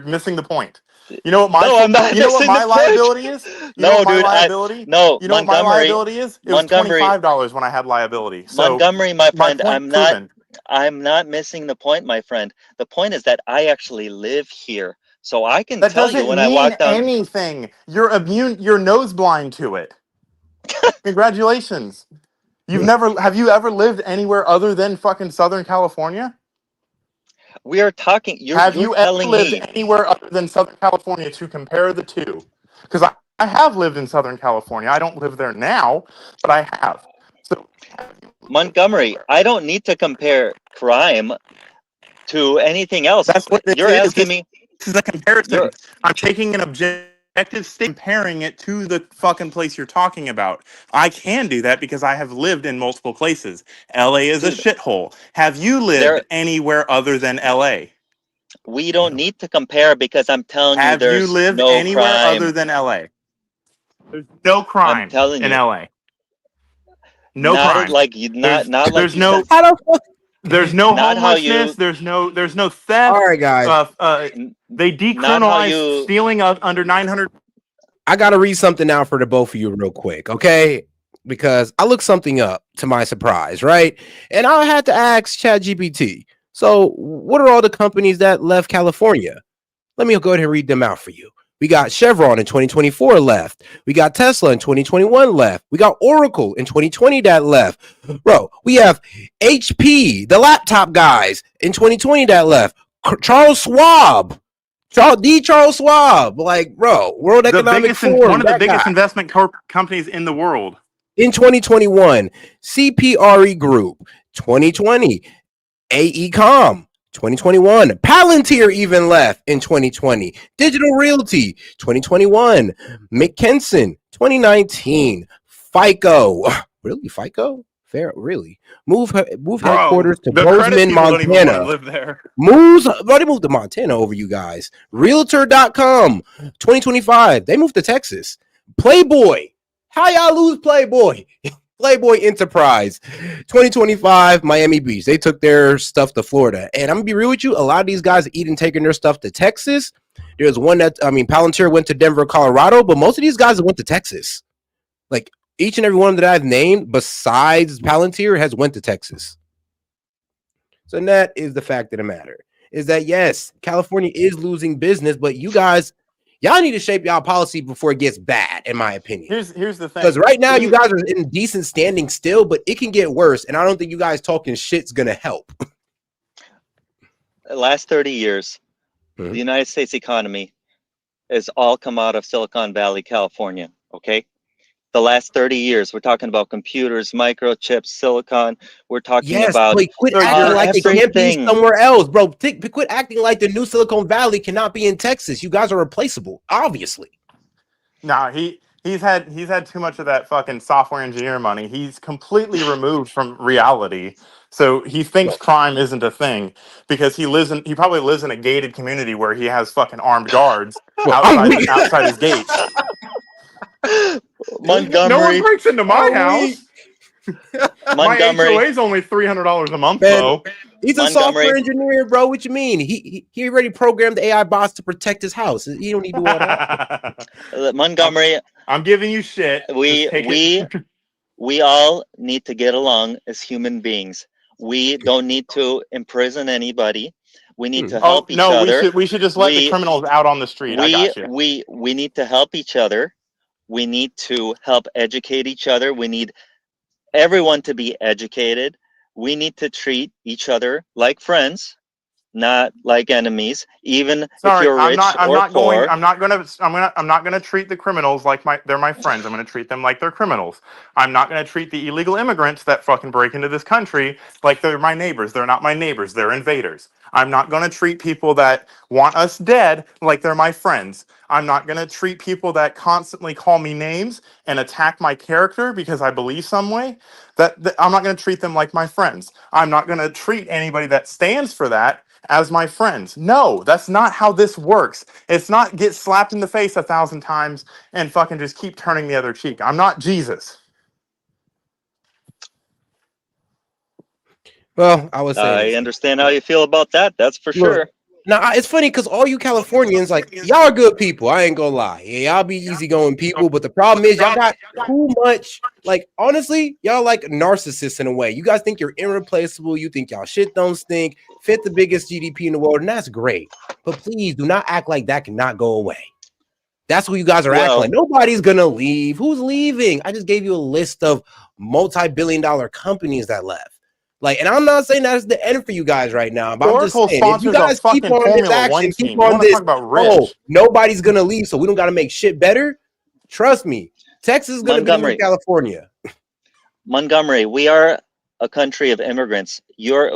missing the point. You know what No, I'm not you know what missing the my point. liability is? You know what No, my dude, liability? no, You know what my Montgomery, liability is? It was Montgomery, $25 when I had liability. So Montgomery, my my friend, point proven. I'm not missing the point, my friend. The point is that I actually live here. So I can That tell you doesn't when I mean walk down, anything. You're nose blind to it. Congratulations. Have you ever lived anywhere other than fucking Southern California? we are talking, Have you're you ever telling lived me, anywhere other than Southern California to compare the two? Because I have lived in Southern California. I don't live there now, but I have. So Montgomery, I don't need to compare crime to anything else. that's what this You're is. asking me, This is a comparison. you're, I'm taking an objective state, comparing it to the fucking place you're talking about. I can do that because I have lived in multiple places. LA is a dude, shithole. Have you lived there, anywhere other than LA? we don't need to compare because I'm telling you Have you there's lived no anywhere crime. other than LA? There's no I'm crime telling in you, LA. No not crime. like you, not like There's you said, no not how you, homelessness. There's no All theft. right, guys. They not how decriminalized you, stealing of under 900. I got to read something out for the both of you real quick, okay? Because I looked something up to my surprise, right? And I had to ask ChatGPT. So, what are all the companies that left California? Let me go ahead and read them out for you. We got Chevron in 2024 left. We got Tesla in 2021 left. We got Oracle in 2020 that left. Bro, we have HP, the laptop guys, in 2020 that left. Charles Schwab. Charles Schwab. Like, bro, World Economic One Forum, of the that guy. biggest investment companies in the world. In 2021, CPRE Group, 2020, AECOM, 2021. Palantir even left in 2020. Digital Realty, 2021. McKinson, 2019. FICO. Really? FICO? Fair, really? Move Bro, headquarters to the credit Bozeman, people don't even want to Montana. live there. They moved to Montana over you guys. Realtor.com, 2025. They moved to Texas. Playboy. How y'all lose Playboy? Playboy Enterprise, 2025, Miami Beach. They took their stuff to Florida. And I'm going to be real with you. A lot of these guys are even taking their stuff to Texas. There's one Palantir went to Denver, Colorado, but most of these guys went to Texas. Like, each and every one that I've named, besides Palantir, has went to Texas. So that is the fact of the matter. Is that, yes, California is losing business, but you guys, y'all need to shape y'all policy before it gets bad, in my opinion. Here's the thing. Because right now you guys are in decent standing still, but it can get worse. And I don't think you guys talking shit's gonna help. the last 30 years, the United States economy has all come out of Silicon Valley, California. Okay. The last 30 years, we're talking about computers, microchips, silicon. We're talking about but quit acting like it can't be everything. somewhere else, bro. Quit acting like the new Silicon Valley cannot be in Texas. You guys are replaceable, obviously. Nah, he's had too much of that fucking software engineer money. He's completely removed from reality. So he thinks crime isn't a thing because he probably lives in a gated community where he has fucking armed guards outside his gates. Montgomery. No one breaks into my house. My Montgomery. HOA is only $300 a month, Man, though. he's a software engineer, bro. What you mean? He already programmed the AI bots to protect his house. He don't need to do all that. Montgomery. I'm giving you shit. We all need to get along as human beings. We don't need to imprison anybody. We need to help each other. We should just let the criminals out on the street. I got you. We need to help each other. We need to help educate each other. We need everyone to be educated. We need to treat each other like friends, not like enemies, even if Sorry, you're rich I'm or not going. poor. I'm not gonna treat the criminals like they're my friends. I'm gonna treat them like they're criminals. I'm not gonna treat the illegal immigrants that fucking break into this country like they're my neighbors. They're not my neighbors. They're invaders. I'm not gonna treat people that want us dead like they're my friends. I'm not gonna treat people that constantly call me names and attack my character because I believe some way. That I'm not gonna treat them like my friends. I'm not gonna treat anybody that stands for that as my friends. No, that's not how this works. It's not get slapped in the face 1,000 times and fucking just keep turning the other cheek. I'm not Jesus. Well, I would say I this. understand how you feel about that. That's for Look, sure. now it's funny because all you Californians, like y'all are good people. I ain't gonna lie. Yeah, y'all be easygoing people, but the problem is y'all got too much. Like honestly, y'all like narcissists in a way. You guys think you're irreplaceable. You think y'all shit don't stink. Fit the biggest GDP in the world, and that's great. But please do not act like that cannot go away. That's what you guys are acting like. Nobody's gonna leave. Who's leaving? I just gave you a list of multi-billion-dollar companies that left. Like, and I'm not saying that's the end for you guys right now, but I'm just Oracle saying if you sponsors a guys keep fucking on this Formula One action, keep team. You on want to this, talk about oh, rich? nobody's gonna leave, so we don't gotta make shit better. Trust me, Texas is gonna be the new California. Montgomery, we are a country of immigrants. You're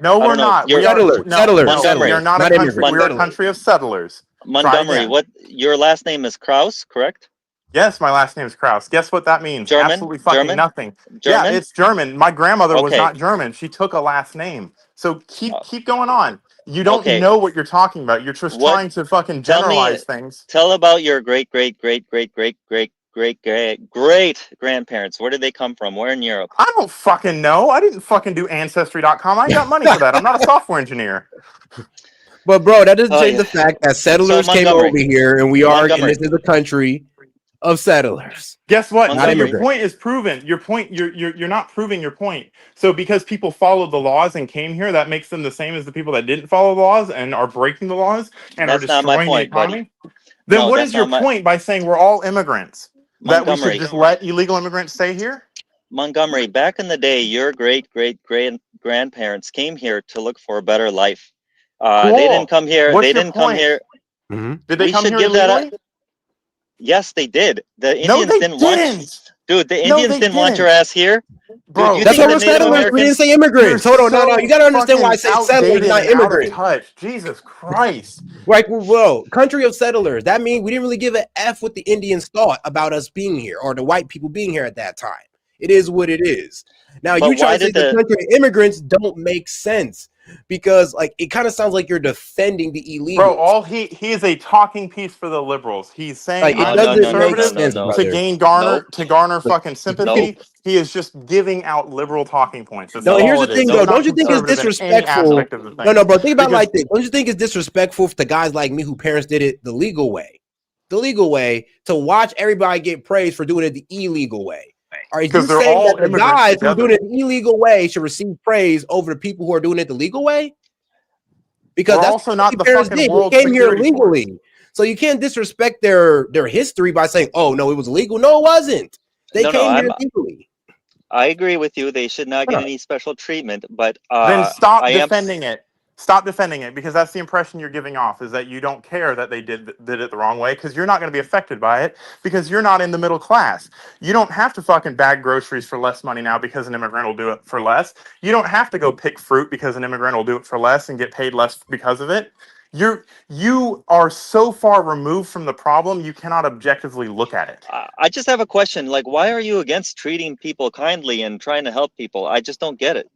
No, I we're don't know. not. You're We are no. We Montgomery. are not a country. We are a country of settlers. Try Montgomery, again. what your last name is Kraus, correct? Yes, my last name is Kraus. Guess what that means? German? Absolutely fucking German? nothing. Yeah, German? it's German. My grandmother was Okay. not German. She took a last name. So keep going on. You don't Okay. know what you're talking about. You're just What? trying to fucking Tell me. generalize things. Tell about your great grandparents. Where did they come from? Where in Europe? I don't fucking know. I didn't fucking do Ancestry.com. I ain't got money for that. I'm not a software engineer. But bro, that doesn't Oh, change yeah. the fact that So settlers came Montgomery. over here, and we are, and Montgomery. this is a country of settlers. Guess what? Not So your immigrants. point is proven. Your point, you're not proving your point. So because people followed the laws and came here, that makes them the same as the people that didn't follow the laws and are breaking the laws and are That's not my destroying the point, buddy. economy. Then No, what that's is your not my point by saying we're all immigrants? That we should Montgomery. just let illegal immigrants stay here? Montgomery, back in the day, your great grandparents came here to look for a better life. Cool. They didn't come here. What's They your didn't come point? here. Mm-hmm. Did they We come should here give that illegally? up. Yes, they did. The No, Indians they didn't want. didn't. Dude, the No, Indians they didn't want your didn't. ass here. Bro, Dude, you That's think why the we're Native settlers. We didn't Americans? say you're immigrants. Hold on, no. You so gotta understand why I fucking say settlers, outdated not and out of immigrants. touch. Jesus Christ. Like, whoa, country of settlers. That means we didn't really give a F what the Indians thought about us being here or the white people being here at that time. It is what it is. Now, But you try why to say did the the? country of immigrants don't make sense because, like, it kind of sounds like you're defending the Bro, illegals. all he is a talking piece for the liberals. He's saying Like, it No, I'm no, no, doesn't no, make no, conservative no, sense, no. to brother. gain Nope. garner fucking Nope. sympathy. He is just giving out liberal talking points. That's No, and here's all the it is. thing, He's though. Nope. not Don't you think it's conservative in any disrespectful? aspect of the No, thing. no, bro. Think about it Because like this. Don't you think it's disrespectful to guys like me who parents did it the legal way? The legal way to watch everybody get praised for doing it the illegal way. Are you they're saying that all the immigrants guys who are doing together. it the illegal way should receive praise over the people who are doing it the legal way? Because We're that's also what not the the parents fucking did. world They came here security force. legally. So you can't disrespect their history by saying, oh, no, it was illegal. No, it wasn't. They No, came here I'm. legally. I agree with you. They should not get Huh. any special treatment. But Then stop I am. defending it. Stop defending it because that's the impression you're giving off is that you don't care that they did it the wrong way because you're not going to be affected by it because you're not in the middle class. You don't have to fucking bag groceries for less money now because an immigrant will do it for less. You don't have to go pick fruit because an immigrant will do it for less and get paid less because of it. You are so far removed from the problem you cannot objectively look at it. I just have a question. Like, why are you against treating people kindly and trying to help people? I just don't get it.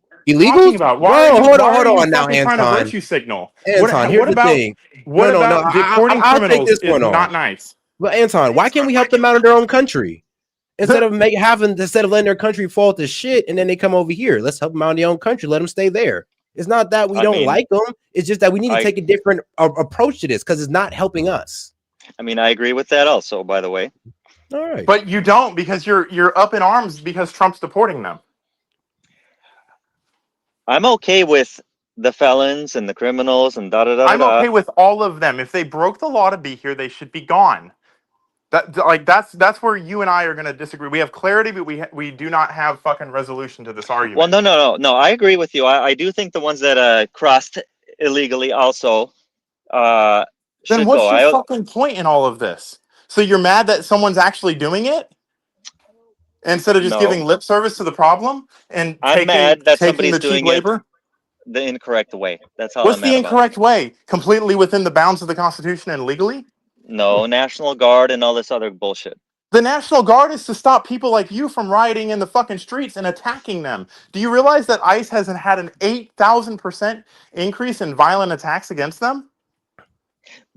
Talking Illegals? about Bro, hold why are you on now, fucking trying to Anton. virtue signal? Anton, here's What the about thing. No, no, no. I'll take criminals this is one on. not nice? But Anton, why can't we help them out in their own country instead of letting their country fall to shit and then they come over here? Let's help them out in their own country. Let them stay there. It's not that we I don't mean, like them. It's just that we need to I take a different approach to this because it's not helping us. I agree with that also, by the way. All right. But you don't because you're up in arms because Trump's deporting them. I'm okay with the felons and the criminals and da da da I'm da. okay with all of them. If they broke the law to be here, they should be gone. That's where you and I are going to disagree. We have clarity, but we do not have fucking resolution to this argument. Well, no. I agree with you. I do think the ones that crossed illegally also Then should what's go. your fucking point in all of this? So you're mad that someone's actually doing it instead of just No, giving lip service to the problem and I'm mad that taking somebody's the cheap doing it labor? the incorrect way. That's all What's I'm the mad about. incorrect way? Completely within the bounds of the Constitution and legally? No, National Guard and all this other bullshit. The National Guard is to stop people like you from rioting in the fucking streets and attacking them. Do you realize that ICE hasn't had an 8,000% increase in violent attacks against them?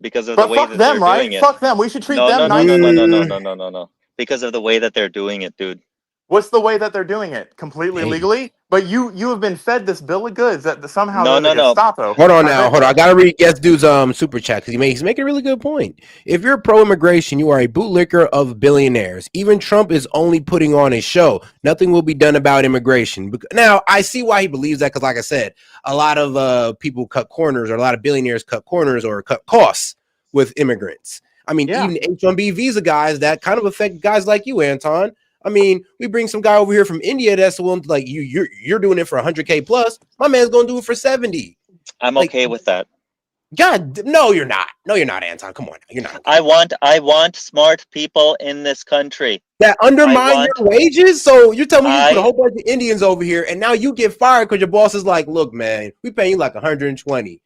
Because of the But way fuck that they're them, doing right? it. Fuck them. We should treat No, them no, no, no, no, nicely. no, no, no, no, no, no. Because of the way that they're doing it, dude. What's the way that they're doing it? Completely Hey, legally? But you have been fed this bill of goods that somehow No, they're the no, no. Gestapo. hold on I now. bet. Hold on. I gotta read Guest Dude's super chat because he's making a really good point. If you're pro-immigration, you are a bootlicker of billionaires. Even Trump is only putting on a show. Nothing will be done about immigration. Now I see why he believes that because, like I said, a lot of people cut corners, or a lot of billionaires cut corners or cut costs with immigrants. I mean, Yeah. even H-1B visa guys that kind of affect guys like you, Anton. I mean, we bring some guy over here from India that's willing to, like, you're doing it for 100K plus. My man's gonna do it for 70. I'm Like, okay with that. God, no, you're not. No, you're not, Anton. Come on, you're not. I want smart people in this country. That undermine your wages. So you're telling me you put a I whole bunch of Indians over here, and now you get fired because your boss is like, "Look, man, we paying you like 120."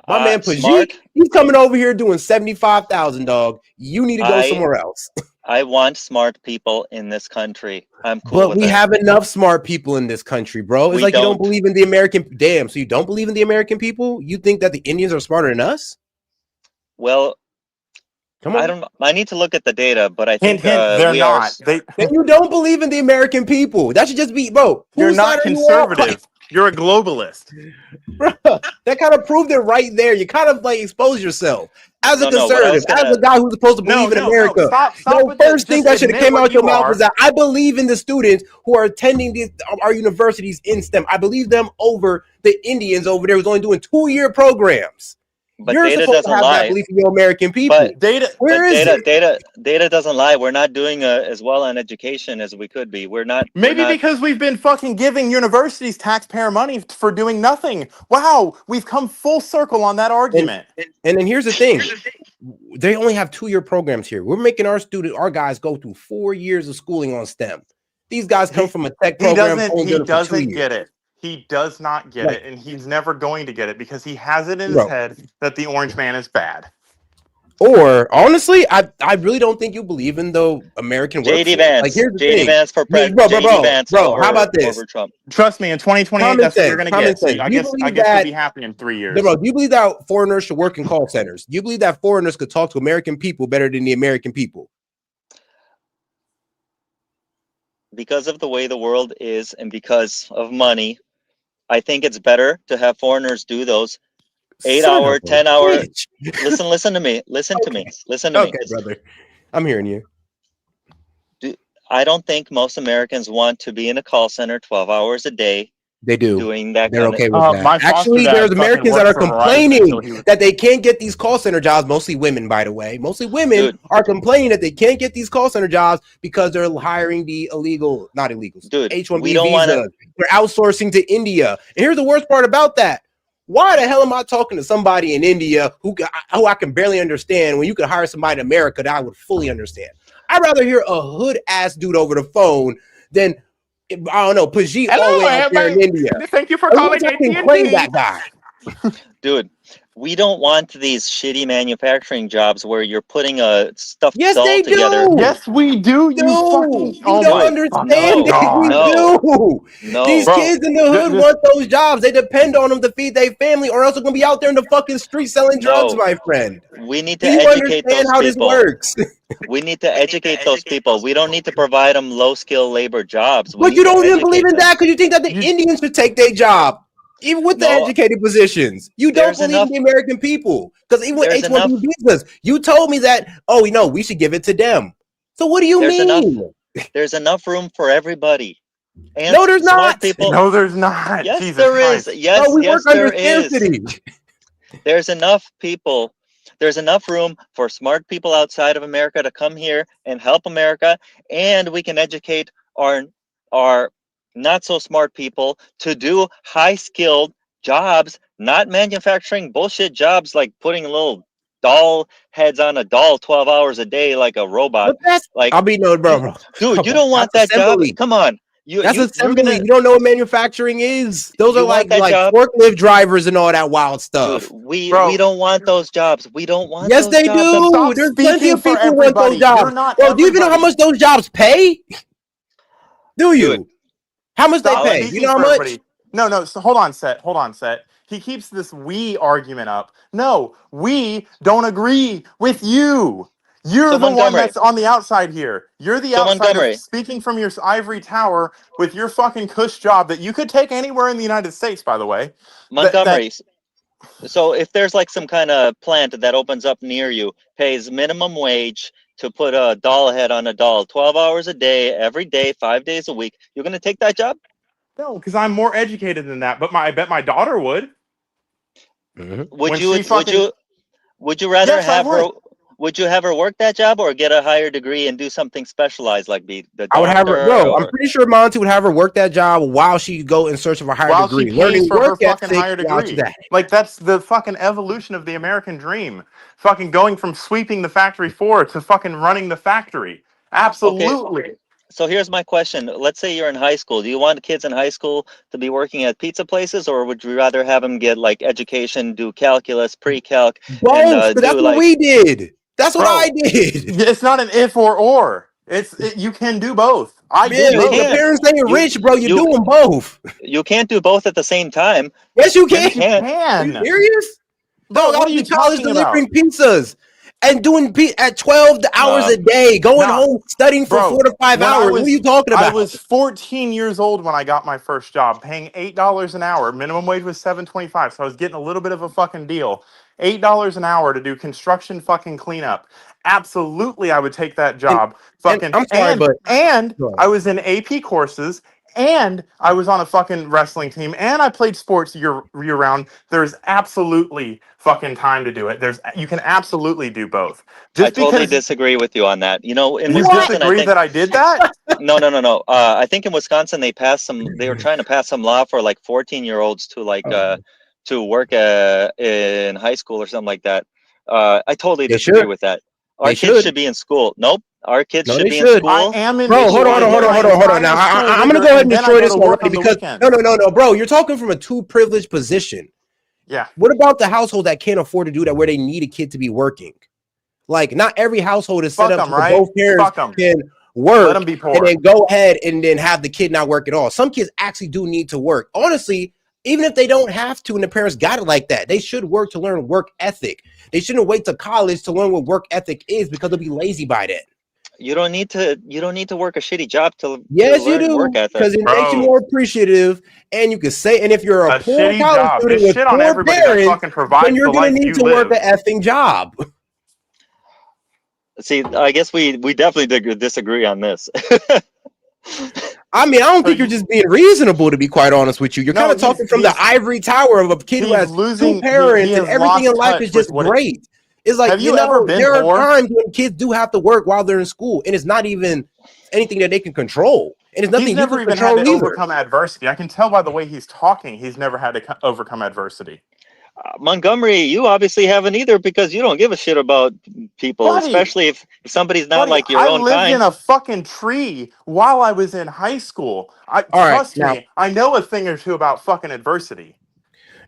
My man Pajit, smart. he's coming over here doing 75,000. Dog, you need to go I somewhere else. I want smart people in this country. I'm cool But with we it. have enough smart people in this country, bro. It's We like you don't don't. believe in the American. Damn, so you don't believe in the American people? You think that the Indians are smarter than us? Well, Come on. I need to look at the data, but I Hint, think hint, they're we are. not. Then you don't believe in the American people. That should just be, bro. you're Whose side not are you on? Like, conservative. You're a globalist. bro, that kind of proved it right there. You kind of like expose yourself as a No. What I conservative, was as gonna. a guy who's supposed to No, believe in no. America. Stop The with the first thing just that should have admit came what out you your mouth is are. that I believe in the students who are attending our universities in STEM. I believe them over the Indians over there who's only doing 2-year programs. But You're data supposed to doesn't have that lie. belief in your American people. But Where is it? data doesn't lie. We're not doing as well on education as we could be. We're not. Maybe because we've been fucking giving universities taxpayer money for doing nothing. Wow, we've come full circle on that argument. And then here's the thing. They only have 2-year programs here. We're making our guys go through 4 years of schooling on STEM. These guys come from a tech program. He For 2 doesn't years. get it. He does not get Right. it, and he's never going to get it because he has it in his Bro. head that the orange man is bad. Or honestly, I really don't think you believe in the American workforce. JD Vance. Like, here's the JD thing. Vance for president. JD Vance Bro, over, how about this? over Trump. Trust me, in 2028, Common that's what sense. you're going to Common get. So sense. I Do you guess believe you'll that? be happy in 3 years. Bro, do you believe that foreigners should work in call centers? Do you believe that foreigners could talk to American people better than the American people? Because of the way the world is and because of money, I think it's better to have foreigners do those 8-hour, 10-hour. Listen to me. Listen to me. Okay, brother. I'm hearing you. I don't think most Americans want to be in a call center 12 hours a day. They do. Doing that. They're kind okay of, with that. Actually, there's Americans that are complaining that they can't get these call center jobs. Mostly women, by the way. Mostly women are complaining that they can't get these call center jobs because they're hiring the not illegals. H-1B visas. They're outsourcing to India. And here's the worst part about that. Why the hell am I talking to somebody in India who I can barely understand when you could hire somebody in America that I would fully understand? I'd rather hear a hood ass dude over the phone than, I don't know, Pajit all the way out there in India. Thank you for calling AT&T. Claim that guy. Dude, we don't want these shitty manufacturing jobs where you're putting a stuffed doll together. Yes, we do. You fucking. You don't understand it. We do. No. These kids in the hood want those jobs. They depend on them to feed their family, or else they're gonna be out there in the fucking street selling drugs, my friend. We need to Do you educate understand those how people. this works? We need to educate those people. We don't need to provide them low-skill labor jobs. But you don't even believe in that because you think that the Indians should take their job, even with the educated positions. You don't believe in the American people because even with H-1B visas, you told me that, oh, we should give it to them. So what do you mean? There's enough room for everybody. And No, there's not. People, No, there's not. Yes, Jesus there Christ. is. Yes, no, we yes, work there under is. scarcity. There's enough people. There's enough room for smart people outside of America to come here and help America, and we can educate our not so smart people to do high-skilled jobs, not manufacturing bullshit jobs like putting little doll heads on a doll 12 hours a day like a robot. But that's Like, I'll be no, bro. dude, Come you on, don't want that's that job. assembly. Come on, That's you're assembly. gonna You don't know what manufacturing is. Those are you want like that job, forklift drivers and all that wild dude. stuff. We don't want those jobs. We don't want Yes, those they jobs. do. Stop There's plenty speaking of for people who want those everybody. You're jobs. not Bro, do you even know how everybody. much those jobs pay? Do Dude, you? How much they Stop pay? You speaking know how for much? everybody. No. So hold on, Set. Hold on, Set. He keeps this we argument up. No, we don't agree with you. You're so the one Montgomery, that's on the outside here. You're the so outsider Montgomery, speaking from your ivory tower with your fucking cush job that you could take anywhere in the United States, by the way. That Montgomery. So if there's like some kind of plant that opens up near you, pays minimum wage to put a doll head on a doll, 12 hours a day, every day, 5 days a week, you're gonna take that job? no, because I'm more educated than that. But I bet my daughter would Would when you she fucking. would you rather Yes, I have her would. would you have her work that job or get a higher degree and do something specialized like be the I would have her, doctor bro. I'm or pretty sure Monty would have her work that job while she go in search of a higher While she degree, pays learning for her work fucking ethic higher while she's degree. at it. Like that's the fucking evolution of the American dream. Fucking going from sweeping the factory floor to fucking running the factory. okay, Absolutely. so here's my question. Let's say you're in high school. Do you want kids in high school to be working at pizza places or would you rather have them get like education, do calculus, pre-calc and Both, because do that's what like we did. That's what I Bro, did. it's not an if or. You can do both. I Yeah, did you if the both. can't parents ain't you rich, bro, you're you doing both. you can't do both at the same time. Yes, you You can. Yes, you can't. Are you can. serious? Bro, Dog, I what are was you in college talking about? delivering pizzas and doing at 12 hours Nah. a day, going Nah, home studying for bro, 4 to 5 when I hours. What are you was talking I about? was 14 years old when I got my first job, paying $8 an hour. Minimum wage was 7.25, so I was getting a little bit of a fucking deal. $8 an hour to do construction fucking cleanup. Absolutely, I would take that And job. and Fucking I'm sorry, but and go ahead. I was in AP courses, and I was on a fucking wrestling team, and I played sports year round. There's absolutely fucking time to do it. You can absolutely do both. I Just totally because disagree with you on that. You know, in you Wisconsin, I disagree think that I did that. no. I think in Wisconsin they were trying to pass some law for like 14-year-olds to to work in high school or something like that. I totally They disagree should. with that. Our They kids should. should be in school. Nope, our kids No, should they be in should. I school. am in They Bro, should hold on, be school. hold I on, in hold get on, my hold on, hold on. Now, entire school I'm gonna rigor, go ahead and and then I destroy go this to one work already on the because weekends. no, bro. You're talking from a too privileged position. Yeah. What about the household that can't afford to do that, where they need a kid to be working? Like, not every household is set Fuck up them, to where right? both parents Fuck them. can Let work them be and then poor. go ahead and then have the kid not work at all. Some kids actually do need to work. Honestly, even if they don't have to and the parents got it like that, they should work to learn work ethic. They shouldn't wait to college to learn what work ethic is because they'll be lazy by then. You don't need to work a shitty job to Yes, you learn work do, ethic. because it makes you Bro, more appreciative. And you can say, and if you're a a poor shitty college job. student Just with shit on poor everybody that parents, fucking then provides you're the gonna life need you to work live. an effing job. See, I guess we definitely disagree on this. I mean, I don't So think you're just being reasonable, to be quite honest with you. You're kind no, of talking from the ivory tower of a kid who he's has two losing. He parents and has everything in lost life is touch with just what it. great. It's like, Have you ever been there are poor? times when kids do have to work while they're in school, and it's not even anything that they can control, and it's He's nothing you never can even had control to either. overcome adversity. I can tell by the way he's talking. He's never had to overcome adversity. Montgomery, you obviously haven't either because you don't give a shit about people, Buddy, especially if somebody's not buddy, like your I own lived in kind. a fucking tree while I was in high school. All right, Trust now, me, I know a thing or two about fucking adversity.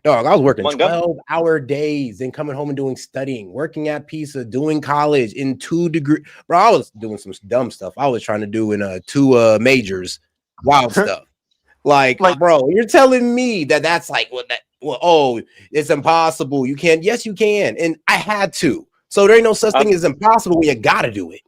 dog, I was working Montgomery, 12-hour days, then coming home and doing studying, working at PISA, doing college in 2 degree. Bro, I was doing some dumb stuff. I was trying to do in 2 majors, wild stuff. Like, Like, bro, you're telling me that that's like what that? Well, oh, it's impossible. You can't. Yes, you can. And I had to. So there ain't no such I'm thing as impossible when you gotta do it.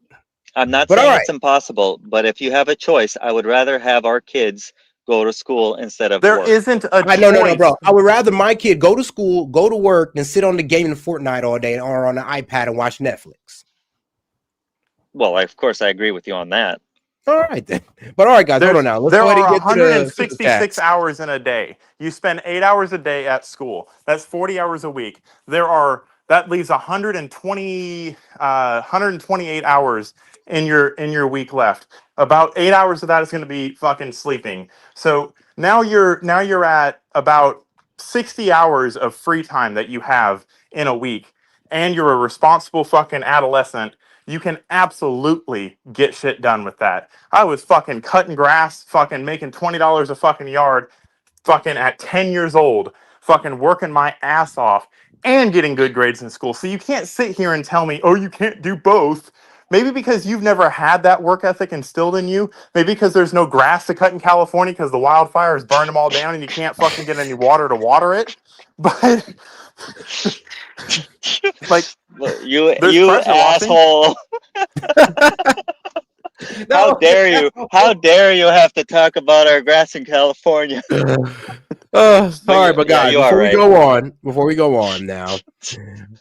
I'm not But all saying right, it's impossible, but if you have a choice, I would rather have our kids go to school instead of there work. isn't a no, bro. choice. I would rather my kid go to school, go to work, than sit on the game in Fortnite all day or on the iPad and watch Netflix. Well, of course, I agree with you on that. All right then. But all right, guys, hold on now. Let's There go ahead and are get to the super 166 chats. hours in a day. You spend 8 hours a day at school. That's 40 hours a week. That leaves 128 hours in your week left. About 8 hours of that is going to be fucking sleeping. So now you're at about 60 hours of free time that you have in a week, and you're a responsible fucking adolescent, you can absolutely get shit done with that. I was fucking cutting grass, fucking making $20 a fucking yard, fucking at 10 years old, fucking working my ass off and getting good grades in school. So you can't sit here and tell me, oh, you can't do both. Maybe because you've never had that work ethic instilled in you. Maybe because there's no grass to cut in California because the wildfires burned them all down and you can't fucking get any water to water it. But like, you there's pressure washing. asshole. How dare you? How dare you have to talk about our grass in California? All right, but Yeah, guys, you are right. before we go on now,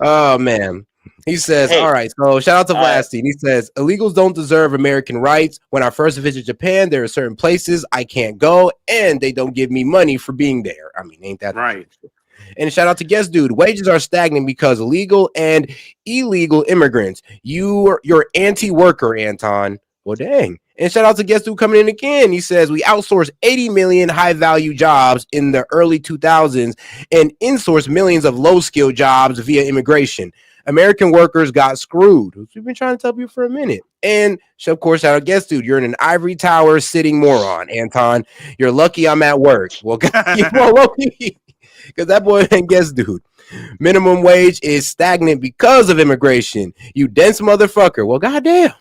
oh man, he says, Hey, all right, so shout out to Vlasty. He says, illegals don't deserve American rights. When I first visited Japan, there are certain places I can't go, and they don't give me money for being there. I mean, ain't that right? And shout out to Guest Dude. Wages are stagnant because illegal and illegal immigrants. You're anti-worker, Anton. Well, dang. And shout out to Guest Dude coming in again. He says we outsourced 80 million high-value jobs in the early 2000s and insourced millions of low-skill jobs via immigration. American workers got screwed. We've been trying to tell you for a minute. And of course, shout out Guest Dude. You're in an ivory tower sitting moron, Anton. You're lucky I'm at work. Well, you're lucky. Because that boy ain't Guest Dude. Minimum wage is stagnant because of immigration. You dense motherfucker. Well, goddamn.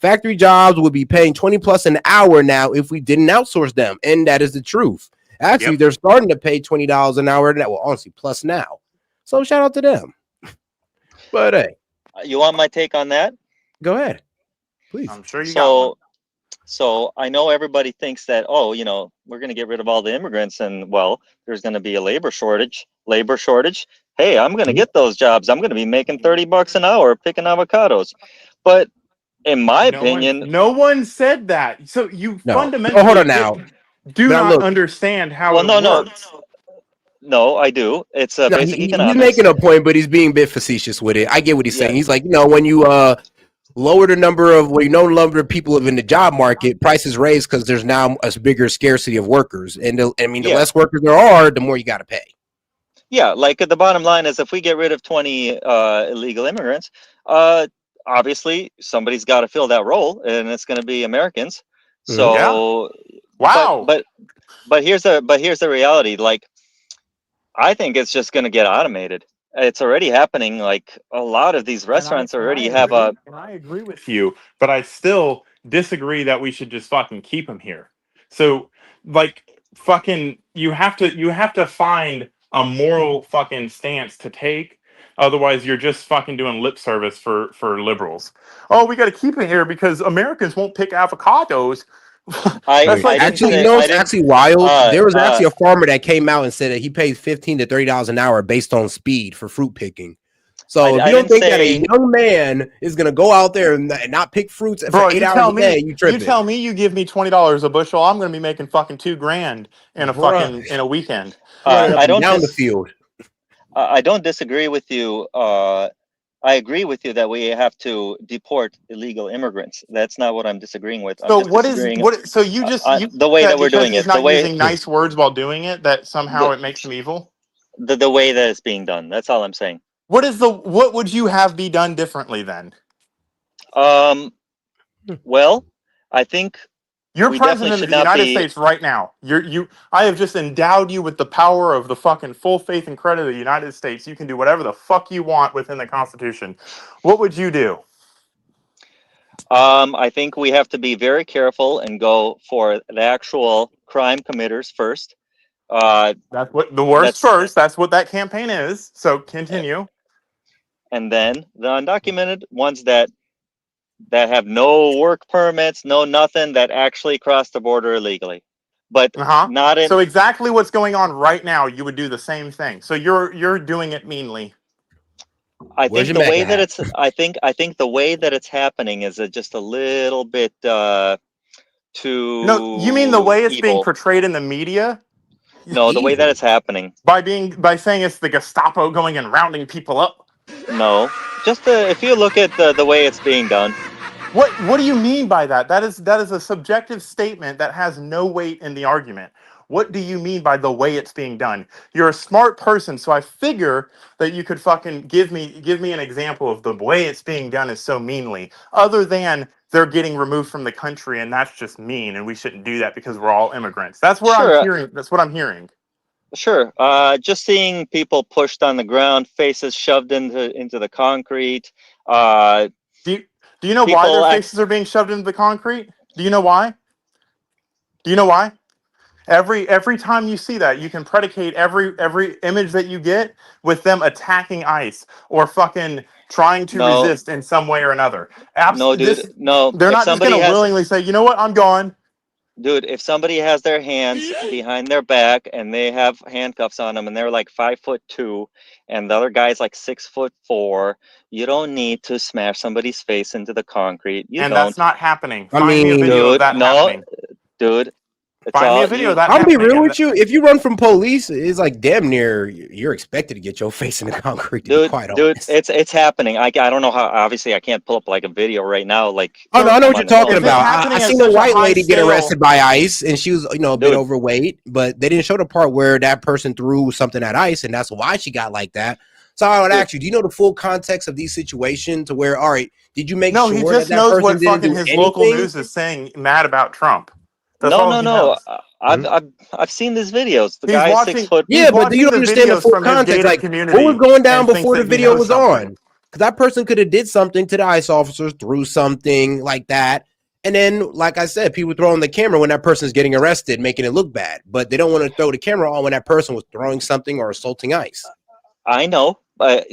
Factory jobs would be paying 20 plus an hour now if we didn't outsource them. And that is the truth. Actually, they're starting to pay $20 an hour. Well, honestly, plus now. So shout out to them. But hey. You want my take on that? Go ahead. Please. I'm sure you got one. So I know everybody thinks that, oh, you know, we're going to get rid of all the immigrants and, well, there's going to be a labor shortage. Hey, I'm going to get those jobs. I'm going to be making $30 an hour picking avocados. But in my opinion, no one said that. So you fundamentally hold on now. do not understand how it works. No, I do. It's basic economics. He's making a point, but he's being a bit facetious with it. I get what he's saying. He's like, you know, when you lower the number of of people live in the job market, prices raise because there's now a bigger scarcity of workers. And the less workers there are, the more you got to pay. Yeah, like the bottom line is if we get rid of 20 illegal immigrants, obviously somebody's got to fill that role, and it's going to be Americans. So, wow. But here's the reality. Like, I think it's just going to get automated. It's already happening. Like a lot of these restaurants already have a. And I agree with you, but I still disagree that we should just fucking keep them here. So, like, fucking, you have to find a moral fucking stance to take. Otherwise, you're just fucking doing lip service for liberals. Oh, we got to keep it here because Americans won't pick avocados. Actually wild. There was actually a farmer that came out and said that he pays $15 to $30 an hour based on speed for fruit picking. So if you don't think that a young man is gonna go out there and not pick fruits for 8 hours a day, you tripping. You tell me you give me $20 a bushel, I'm gonna be making fucking $2,000 in a weekend. I don't down the field. I don't disagree with you. I agree with you that we have to deport illegal immigrants. That's not what I'm disagreeing with. So So you the way that we're doing it, the way using nice words while doing it, that somehow it makes them evil. The way that it's being done. That's all I'm saying. What would you have be done differently then? Well, I think you're president of the United States right now. I have just endowed you with the power of the fucking full faith and credit of the United States. You can do whatever the fuck you want within the Constitution. What would you do? I think we have to be very careful and go for the actual crime committers first. That's what the worst first. That's what that campaign is. So continue. And then the undocumented ones that have no work permits, no nothing, that actually cross the border illegally. But not in. So exactly what's going on right now, you would do the same thing. So you're doing it meanly. I think the way that it's. I think the way that it's happening is just a little bit too. No, you mean the way it's being portrayed in the media? No, the way that it's happening. By saying it's the Gestapo going and rounding people up. No, just if you look at the way it's being done. What do you mean by that? That is a subjective statement that has no weight in the argument. What do you mean by the way it's being done? You're a smart person, so I figure that you could fucking give me an example of the way it's being done is so meanly, other than they're getting removed from the country and that's just mean and we shouldn't do that because we're all immigrants. That's where I'm Sure, hearing. That's what I'm hearing. sure. Just seeing people pushed on the ground, faces shoved into the concrete. Do you know why their People act. faces are being shoved into the concrete? Do you know why? Do you know why? Every time you see that, you can predicate every image that you get with them attacking ICE or fucking trying to No, resist in some way or another. no, dude. No. They're If not just somebody going to has, willingly say, you know what, I'm gone. dude, if somebody has their hands behind their back and they have handcuffs on them and they're like 5'2" and the other guy's like 6'4", you don't need to smash somebody's face into the concrete. You And that's don't, not happening. I Find me a mean, video of dude. that No, happening. dude. It's Find me a all video of you. that I'll be happening. real with you. If you run from police, it's like damn near you're expected to get your face in the concrete. To be quite Dude, honest. it's happening. I don't know how. Obviously, I can't pull up like a video right now. Like Oh no, I know I'm what you're on the talking phone. If it's about. I happening at seen a such a white high lady get scale, arrested by ICE, and she was, a bit Dude, overweight, but they didn't show the part where that person threw something at ICE, and that's why she got like that. So I would dude. ask you, do you know the full context of these situations? To where, all right, did you make no, he sure that just that knows person what didn't fucking do his local anything? news is saying mad about Trump. That's No, all no, he no. knows. I've seen these videos. The He's guy is 6 watching foot. he's Yeah, but do you watching don't the understand the videos full from his context? gated Like, who was community going down and thinks before the that he video knows was something. on? Because that person could have did something to the ICE officers, threw something like that. And then, like I said, people throwing the camera when that person's getting arrested, making it look bad. But they don't want to throw the camera on when that person was throwing something or assaulting ICE. I know.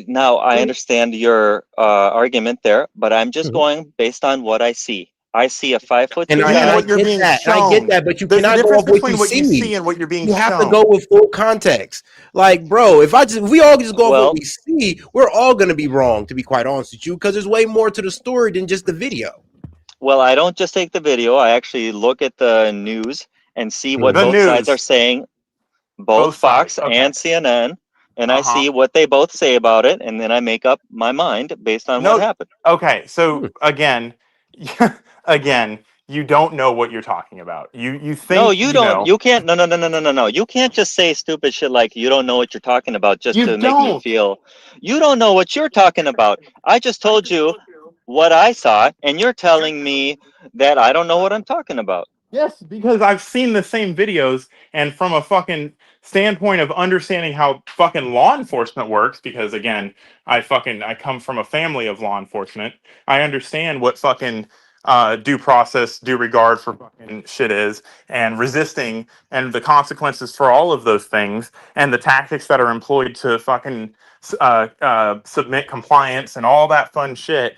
Now I understand your argument there, but I'm just going based on what I see. I see a 5'2" And And I what guy. you're get being that. And I get shown. that. But you There's a cannot go difference off what you between what you see. see and what you're being You have to go shown. with full context. Like, bro, if we all just go off what Well, we see, we're all gonna be wrong, to be quite honest with you, because there's way more to the story than just the video. well, I don't just take the video. I actually look at the news and see what The both sides are news. saying, both Both sides. Fox Okay. and CNN, and I Uh-huh. see what they both say about it, and then I make up my mind based on what No, happened. okay. So again, again, you don't know what you're talking about. You No, think you you don't. know. You can't. No, no, no, no, no, no, no. You can't just say stupid shit like you don't know what you're talking about just You to make me don't. feel. You don't know what you're talking about. I just told you what I saw, and you're telling me that I don't know what I'm talking about. Yes, because I've seen the same videos, and from a fucking standpoint of understanding how fucking law enforcement works, because again, I come from a family of law enforcement. I understand what fucking due process, due regard for fucking shit is, and resisting, and the consequences for all of those things, and the tactics that are employed to fucking submit compliance and all that fun shit.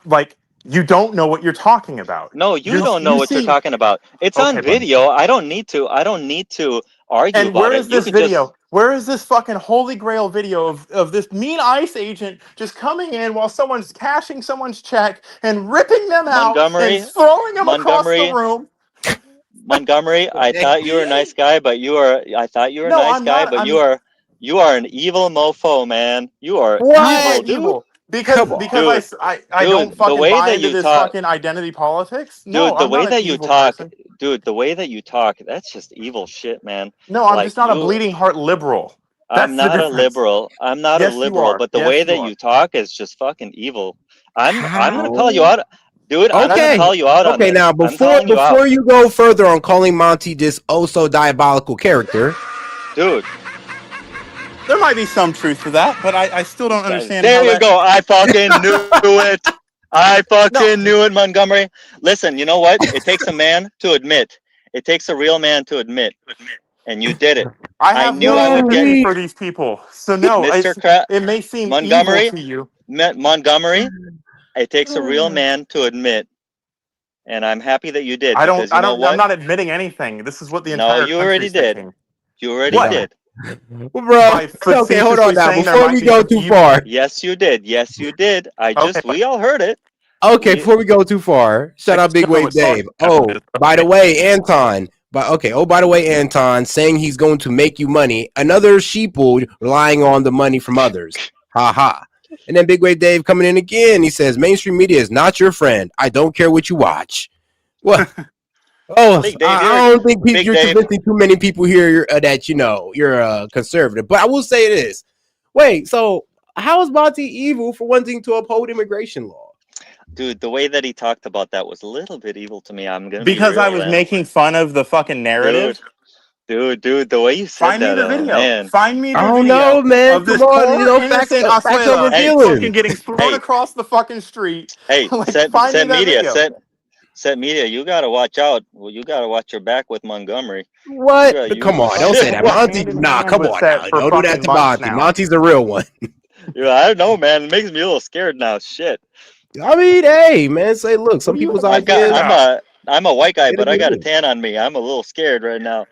Like, you don't know what you're talking about. No, you don't know You what you're see. talking about. It's Okay, on buddy. video. I don't need to. I don't need to argue And about where it. is You this could just. video? Where is this fucking holy grail video of this mean ICE agent just coming in while someone's cashing someone's check and ripping them out and Montgomery, throwing them across the Montgomery, room? Montgomery, I thought you were a nice guy, but you are. I thought you were a No, nice I'm guy, not. but you are an evil mofo, man. You are How am I evil, What? dude. evil? Come on. Because Dude, I don't dude, the fucking way buy that into you this talk, fucking identity politics? No, dude, the I'm way not an that you evil talk, person. dude, the way that you talk, that's just evil shit, man. No, I'm Like just not a you, bleeding heart liberal. I'm That's the not a difference. liberal. I'm not a Yes, you liberal, are. but the way Yes, you that are. you talk is just fucking evil. I'm gonna call you How? out, dude. I'm gonna Okay. call you out on Okay. this. Now, I'm calling you out, before you go further on calling Monty this oh so diabolical character, dude. There might be some truth to that, but I still don't understand There how you that. go. I fucking knew it. I No, fucking knew it, Montgomery. Listen, you know what? It takes a man to admit. It takes a real man to admit, and you did it. I I have knew no I would get sympathy it, for these people. So no, Mister it may seem evil Montgomery. to you. Montgomery. It takes a real man to admit, and I'm happy that you did I don't. because you know I'm what? not admitting anything. This is what the No, entire you already country's did. thinking. You already What? did. well, bro. By Okay, hold on facetiously now. saying there Before might we be go some too evil. far, Yes, you did. Yes, you did. Okay, We all heard it. okay, We before we go too far, shout I out just Big don't know Wave what song Dave. that Oh, is. by the way, Anton. But okay, oh, by the way, Anton saying he's going to make you money. Another sheeple relying on the money from others. Ha ha. And then Big Wave Dave coming in again. He says, mainstream media is not your friend. I don't care what you watch. What? Oh, Big Dave, I don't think Big you're Dave. convincing too many people here that you're conservative. But I will say this: wait, so how is Monty evil for wanting to uphold immigration law? Dude, the way that he talked about that was a little bit evil to me. I'm gonna be Because I real, was man. making fun of the fucking narrative. Dude, the way you said Find me that, the video. man. Find me I the don't know, video man. of Come this on, poor facts innocent are Asuela revealing. fucking getting thrown Hey, across the fucking street. hey, Like, find me that video. set media. You gotta watch out. Well, you gotta watch your back with Montgomery. You What? got Come you. on, don't I've say been that, Monty. hand in Nah, hand come with on now. Set for Don't do that fucking to months Monty. now. Monty's the real one. Yeah, I don't know, man. It makes me a little scared now. Shit. I mean, hey, man, say, look, What some are you people's fucking scared ideas. about? I'm a white guy, It is but I what got a it is. tan on me. I'm a little scared right now.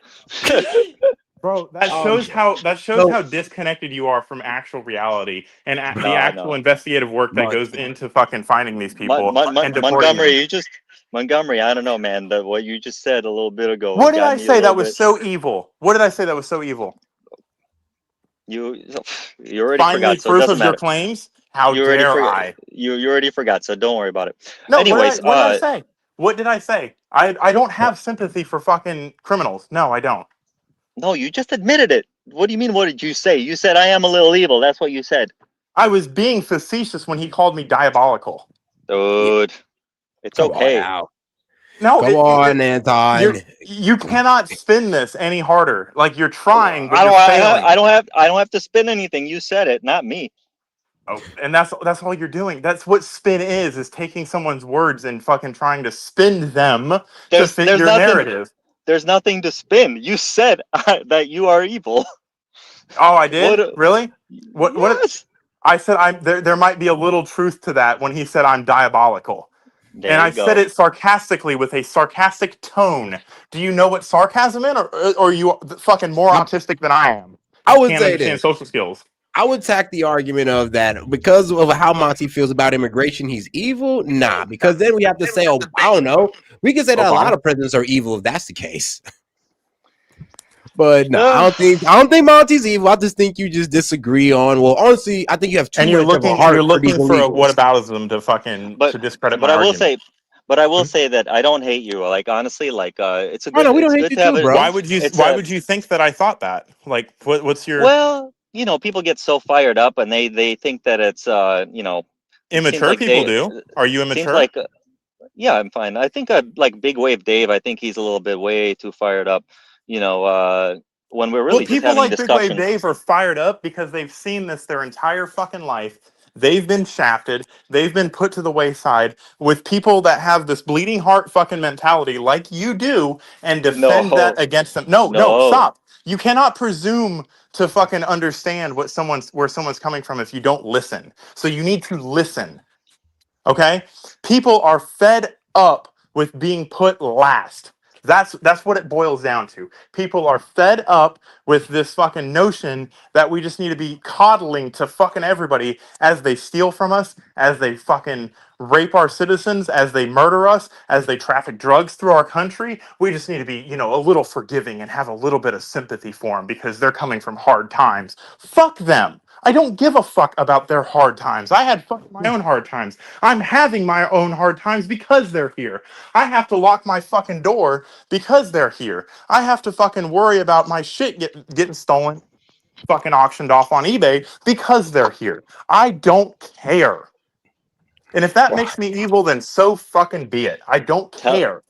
Bro, that Um, shows how so, disconnected you are from actual reality and No, the I actual know. investigative work that goes into fucking finding these people and deporting Montgomery, them. Montgomery. I don't know, man. What you just said a little bit ago, What it did got I me a say little that was bit. so evil? What did I say that was so evil? You you already Find me forgot, so it proof doesn't of your matter. claims? How You already dare forgot. I? You already forgot, so don't worry about it. No, Anyways, what did I say? What did I say? I don't have sympathy for fucking criminals. No, I don't. no, you just admitted it. What do you mean? What did you say? You said I am a little evil. That's what you said, I was being facetious when he called me diabolical. dude. It's come on okay. now. No, Come on, you cannot spin this any harder. Like you're trying, but I you're don't. failing. I don't have to spin anything. You said it, not me. Oh, and that's all you're doing. That's what spin is taking someone's words and fucking trying to spin them to fit There's your nothing. narrative. There's nothing to spin. You said that you are evil. Oh, I did? What? Really? What Yes. I said I'm there might be a little truth to that when he said I'm diabolical. There And you I said go. it sarcastically with a sarcastic tone. Do you know what sarcasm is, or are you fucking more autistic than I am? I You would can't say understand this. social skills. I would attack the argument of that because of how Monty feels about immigration, he's evil. Nah, because then we have to say, oh, I don't know. We can say that a lot Obama. of presidents are evil if that's the case. But no, Uh, I don't think Monty's evil. I just think you just disagree on. Well, honestly, I think you have too And much of a you're heart for these looking for a illegals. whataboutism to fucking but to discredit my but I will argument. say, but I will say that I don't hate you. Like honestly, like it's a Oh good. no, we don't It's hate good you to have too, it. bro. It's Why a would you think that I thought that? Like what's your well, people get so fired up and they think that it's it seems immature like people they do? Are you seems immature? like yeah, I'm fine. I think like Big Wave Dave. I think he's a little bit way too fired up. You know, when we're Well, really just people having like Big Wave discussion. Dave are fired up because they've seen this their entire fucking life. They've been shafted. They've been put to the wayside with people that have this bleeding heart fucking mentality like you do and defend that No, against them. No, no, no. stop. You cannot presume to fucking understand where someone's coming from if you don't listen. So you need to listen. Okay? People are fed up with being put last. That's what it boils down to. People are fed up with this fucking notion that we just need to be coddling to fucking everybody as they steal from us, as they fucking rape our citizens, as they murder us, as they traffic drugs through our country. We just need to be, a little forgiving and have a little bit of sympathy for them because they're coming from hard times. Fuck them. I don't give a fuck about their hard times. I had my own hard times. I'm having my own hard times because they're here. I have to lock my fucking door because they're here. I have to fucking worry about my shit getting stolen, fucking auctioned off on eBay because they're here. I don't care. And if that makes me evil, then so fucking be it. I don't Tell care.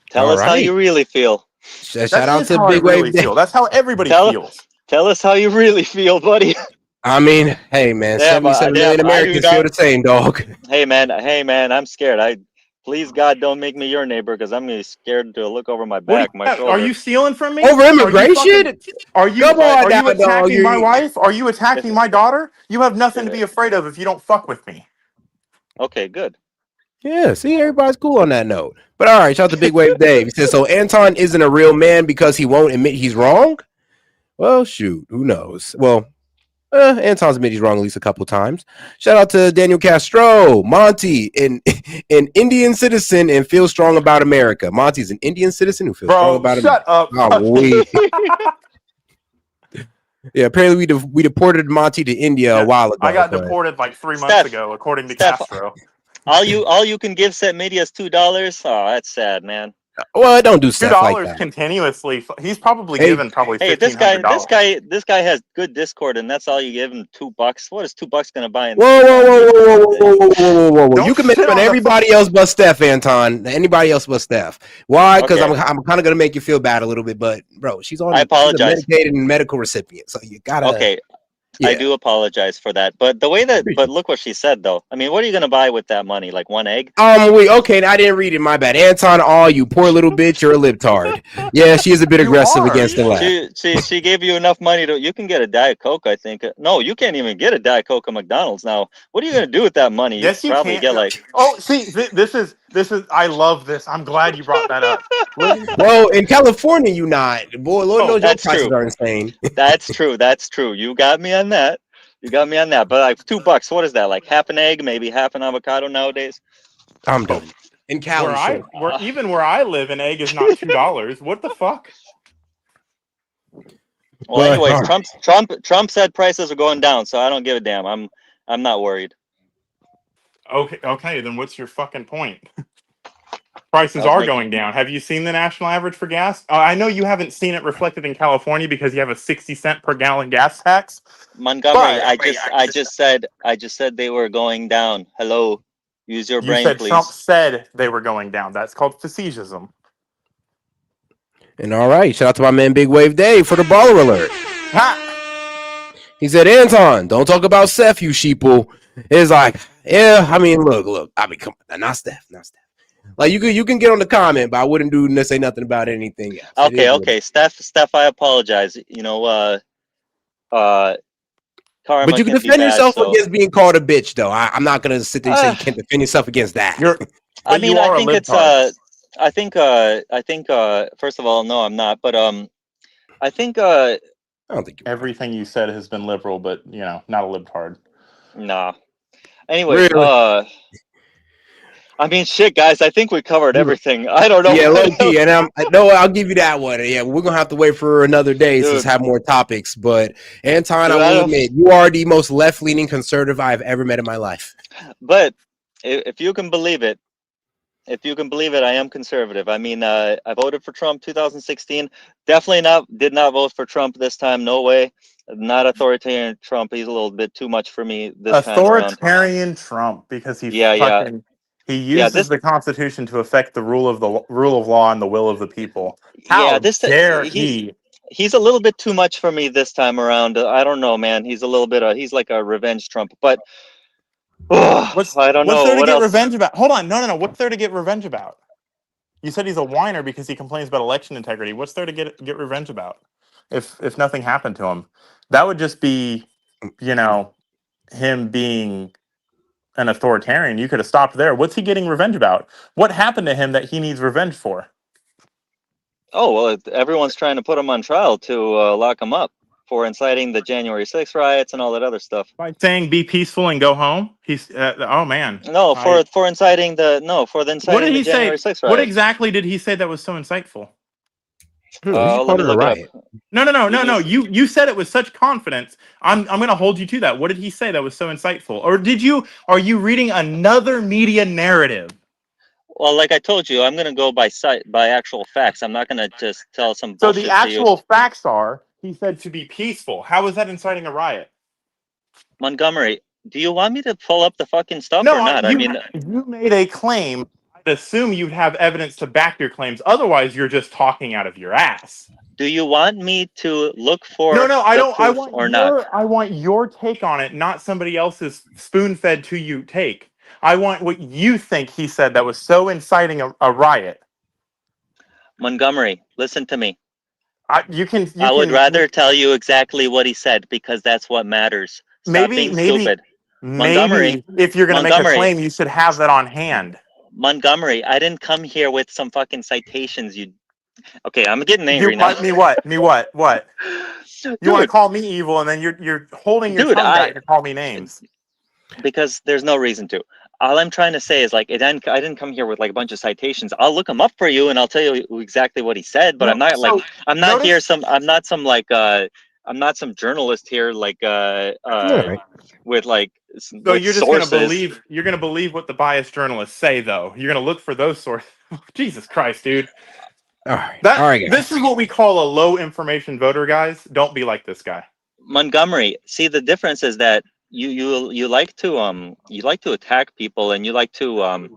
tell All us how right. you really feel. Shout That out is to how I Big really Wave Dave. feel. That's how everybody Tell feels. tell us how you really feel, buddy. I mean, hey man, Damn, 77 million damn. I do Americans feel not. the same, dog. Hey man. I'm scared. Please God, don't make me your neighbor because I'm gonna be scared to look over my What do back, my you, are shoulder. you stealing from me? Over Are you fucking immigration? Come on are now, you dog. attacking my wife? Are you If, attacking my daughter? You have nothing to if be afraid of if you don't fuck with me. okay, good. Yeah, see, everybody's cool on that note. But all right, shout out to Big Wave Dave. He says, so Anton isn't a real man because he won't admit he's wrong? Well, shoot, who knows? Well, Anton's admitted he's wrong at least a couple times. Shout out to Daniel Castro. Monty, an Indian citizen and feels strong about America. Monty's an Indian citizen who feels strong Bro, about America. shut up. Oh, yeah, apparently we deported Monty to India a Yeah, while I ago. got But deported like 3 months Steph, ago, according to Steph, Castro. all you can give Set Media is $2. Oh, that's sad, man. Well, don't do $2 stuff like that. continuously. He's probably Hey, given probably Hey, $1,500. this guy has good Discord, and that's all you give him, $2. What is $2 gonna buy in whoa, whoa, whoa, YouTube whoa, these days? whoa, whoa, whoa, whoa, whoa, whoa! You Don't can make shit fun of on the everybody else but Steph, Anton. Anybody else but Steph. Why? Because Okay, I'm kind of gonna make you feel bad a little bit, but bro, she's I a apologize. medicated medical recipient, so you gotta. Okay, I do apologize for that. But but look what she said though. I mean, what are you gonna buy with that money? Like one egg? Okay, I didn't read it. My bad, Anton. Oh, you poor little bitch, you're a libtard. Yeah, she is a bit aggressive against the left. She gave you enough money to. You can get a Diet Coke, I think. No, you can't even get a Diet Coke at McDonald's now. What are you gonna do with that money? You Yes, you probably can. get like. Oh, see, this is. I love this. I'm glad you brought that up. Well, in California, you not. Boy, Lord knows your That's prices true. are insane. That's true. That's true. You got me on that. You got me on that. But like $2, what is that? Like half an egg, maybe half an avocado nowadays. I'm done. In Cali, sure. Where I live, an egg is not $2. What the fuck? Well, anyways, Trump said prices are going down, so I don't give a damn. I'm not worried. Okay, then what's your fucking point? Prices are going down. Have you seen the national average for gas? I know you haven't seen it reflected in California because you have a 60-cent per gallon gas tax. Montgomery, I just said they were going down. Hello, use your You brain, said please. Trump said they were going down. That's called facetious. And all right, shout out to my man Big Wave Dave for the baller alert. He said, Anton, don't talk about Seth, you sheeple. It's like, yeah, I mean, look. I mean, come on, not Steph. Like you can get on the comment, but I wouldn't say nothing about anything else. Okay, Steph, I apologize. You know, karma but you can be defend bad, yourself so. against being called a bitch, though. I'm not gonna sit there and say you can't defend yourself against that. I mean, I think it's I think first of all, no, I'm not. But I think I don't think everything you said has been liberal, but not a libtard. Nah. Anyways, really? I mean, shit, guys. I think we covered everything. I don't know. Yeah, low key, and I'll give you that one. Yeah, we're gonna have to wait for another day to have more topics. But Anton, I will admit, you are the most left-leaning conservative I've ever met in my life. But if you can believe it, I am conservative. I mean, I voted for Trump 2016. Definitely did not vote for Trump this time. No way. Not authoritarian Trump. He's a little bit too much for me this time around. Authoritarian Trump, because he Yeah, uses the Constitution to affect the rule of law and the will of the people. How dare he? He's a little bit too much for me this time around. I don't know, man. He's a little bit. He's like a revenge Trump. But I don't know. What's there to what get else? revenge about? Hold on, no. What's there to get revenge about? You said he's a whiner because he complains about election integrity. What's there to get revenge about? If nothing happened to him, that would just be, him being an authoritarian. You could have stopped there. What's he getting revenge about? What happened to him that he needs revenge for? Oh, well, everyone's trying to put him on trial to lock him up for inciting the January 6th riots and all that other stuff. By saying be peaceful and go home? He's oh man. No, for inciting the What did he January say? 6th riots. What exactly did he say that was so insightful? Let me look it up. No. You said it with such confidence. I'm going to hold you to that. What did he say that was so insightful? Or are you reading another media narrative? Well, like I told you, I'm going to go by actual facts. I'm not going to just tell some So bullshit the actual facts are, he said to be peaceful. How is that inciting a riot? Montgomery, do you want me to pull up the fucking stuff No, or not? you made a claim. I'd assume you'd have evidence to back your claims. Otherwise, you're just talking out of your ass. Do you want me to look for No, I don't. I proof want or not? I want your take on it, not somebody else's spoon-fed to you take. I want what you think he said that was so inciting a riot. Montgomery, listen to me. I would rather tell you exactly what he said because that's what matters. Stop being stupid. Montgomery, if you're going to make a claim, you should have that on hand. Montgomery, I didn't come here with some fucking citations. Okay, I'm getting angry now. Me what? You want to call me evil, and then you're holding your tongue back to call me names. Because there's no reason to. All I'm trying to say is I didn't come here with like a bunch of citations. I'll look them up for you and I'll tell you exactly what he said. But I'm not some I'm not some journalist here, like right. with like So with you're just sources. gonna believe what the biased journalists say, though. You're gonna look for those sources. Jesus Christ, dude. All right, guys. This is what we call a low information voter, guys. Don't be like this guy. Montgomery, see, the difference is that you like to attack people, and you like to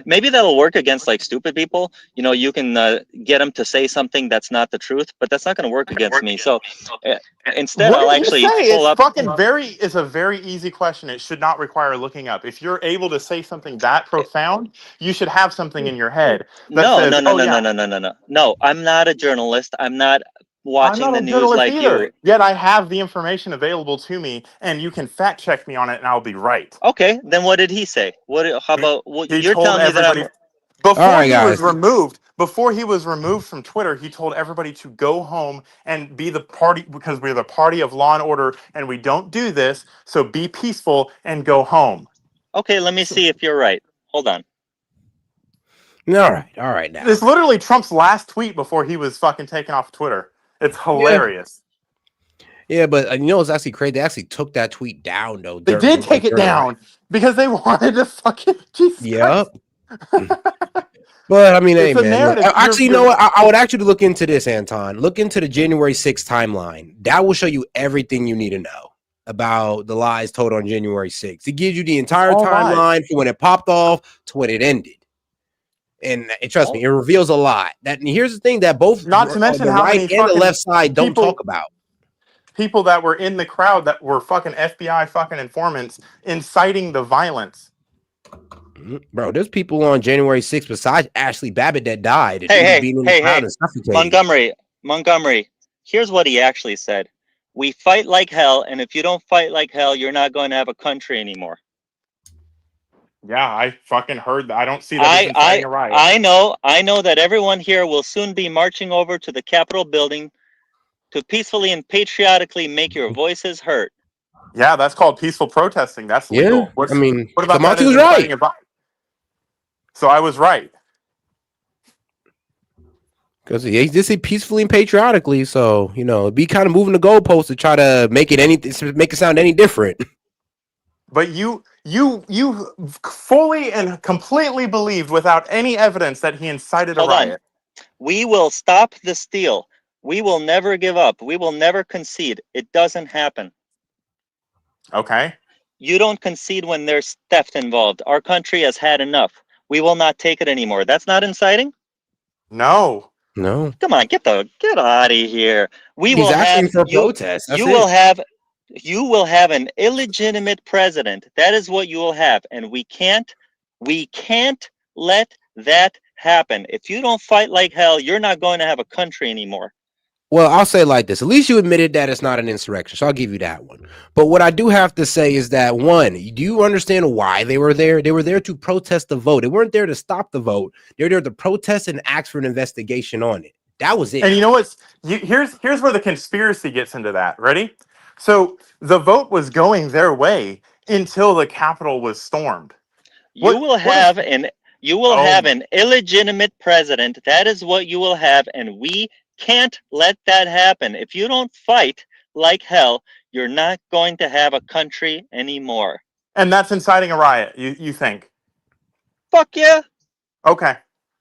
maybe that'll work against like stupid people. You can get them to say something that's not the truth, but that's not going to work against me. So uh, instead, What I'll did you actually say? pull up. It's a very easy question. It should not require looking up. If you're able to say something that profound, you should have something in your head that No, says, no, no, "Oh no, no, yeah, no, no, no, no. No, I'm not a journalist. I'm not I'm watching not the a news journalist like you. either." Yet I have the information available to me, and you can fact check me on it, and I'll be right. Okay, then what did he say? How about what He you're told telling me that I'm? everybody before he was removed from Twitter, he told everybody to go home and be the party, because we're the party of law and order, and we don't do this. So be peaceful and go home. Okay, let me see if you're right. Hold on. All right now. It's literally Trump's last tweet before he was fucking taken off Twitter. It's hilarious. Yeah, but it's actually crazy. They actually took that tweet down though. They did take it down because they wanted to fucking Jesus Christ. But I mean, It's hey, a man. Look, narrative. actually, you know what? I would actually look into this, Anton. Look into the January 6th timeline. That will show you everything you need to know about the lies told on January 6th. It gives you the entire timeline from when it popped off to when it ended. And trust me, it reveals a lot. And here's the thing that both Not to mention the how right many and the fucking left side don't talk about. People that were in the crowd that were fucking FBI fucking informants inciting the violence. Bro, there's people on January 6th besides Ashley Babbitt that died. And Hey, Montgomery. Here's what he actually said. We fight like hell, and if you don't fight like hell, you're not going to have a country anymore. Yeah, I fucking heard that. I don't see that as inciting a riot. I know that everyone here will soon be marching over to the Capitol building to peacefully and patriotically make your voices heard. Yeah, that's called peaceful protesting. That's legal. What about that? Monty was right. So I was right. Because he did say peacefully and patriotically, so it'd be kind of moving the goalposts to try to make it sound any different. But you fully and completely believed without any evidence that he incited a riot. We will stop the steal. We will never give up. We will never concede. It doesn't happen. Okay. You don't concede when there's theft involved. Our country has had enough. We will not take it anymore. That's not inciting? No. Come on, get out of here. He's asking for protest. You will have an illegitimate president. That is what you will have, and we can't let that happen. If you don't fight like hell, you're not going to have a country anymore. Well, I'll say it like this. At least you admitted that it's not an insurrection, so I'll give you that one. But what I do have to say is that, one, do you understand why they were there? They were there to protest the vote. They weren't there to stop the vote. They were there to protest and ask for an investigation on it. That was it. And you know what's here's where the conspiracy gets into that. Ready? So the vote was going their way until the Capitol was stormed. You will have an illegitimate president. That is what you will have, and we can't let that happen. If you don't fight like hell, you're not going to have a country anymore. And that's inciting a riot, you think? Fuck yeah. Okay.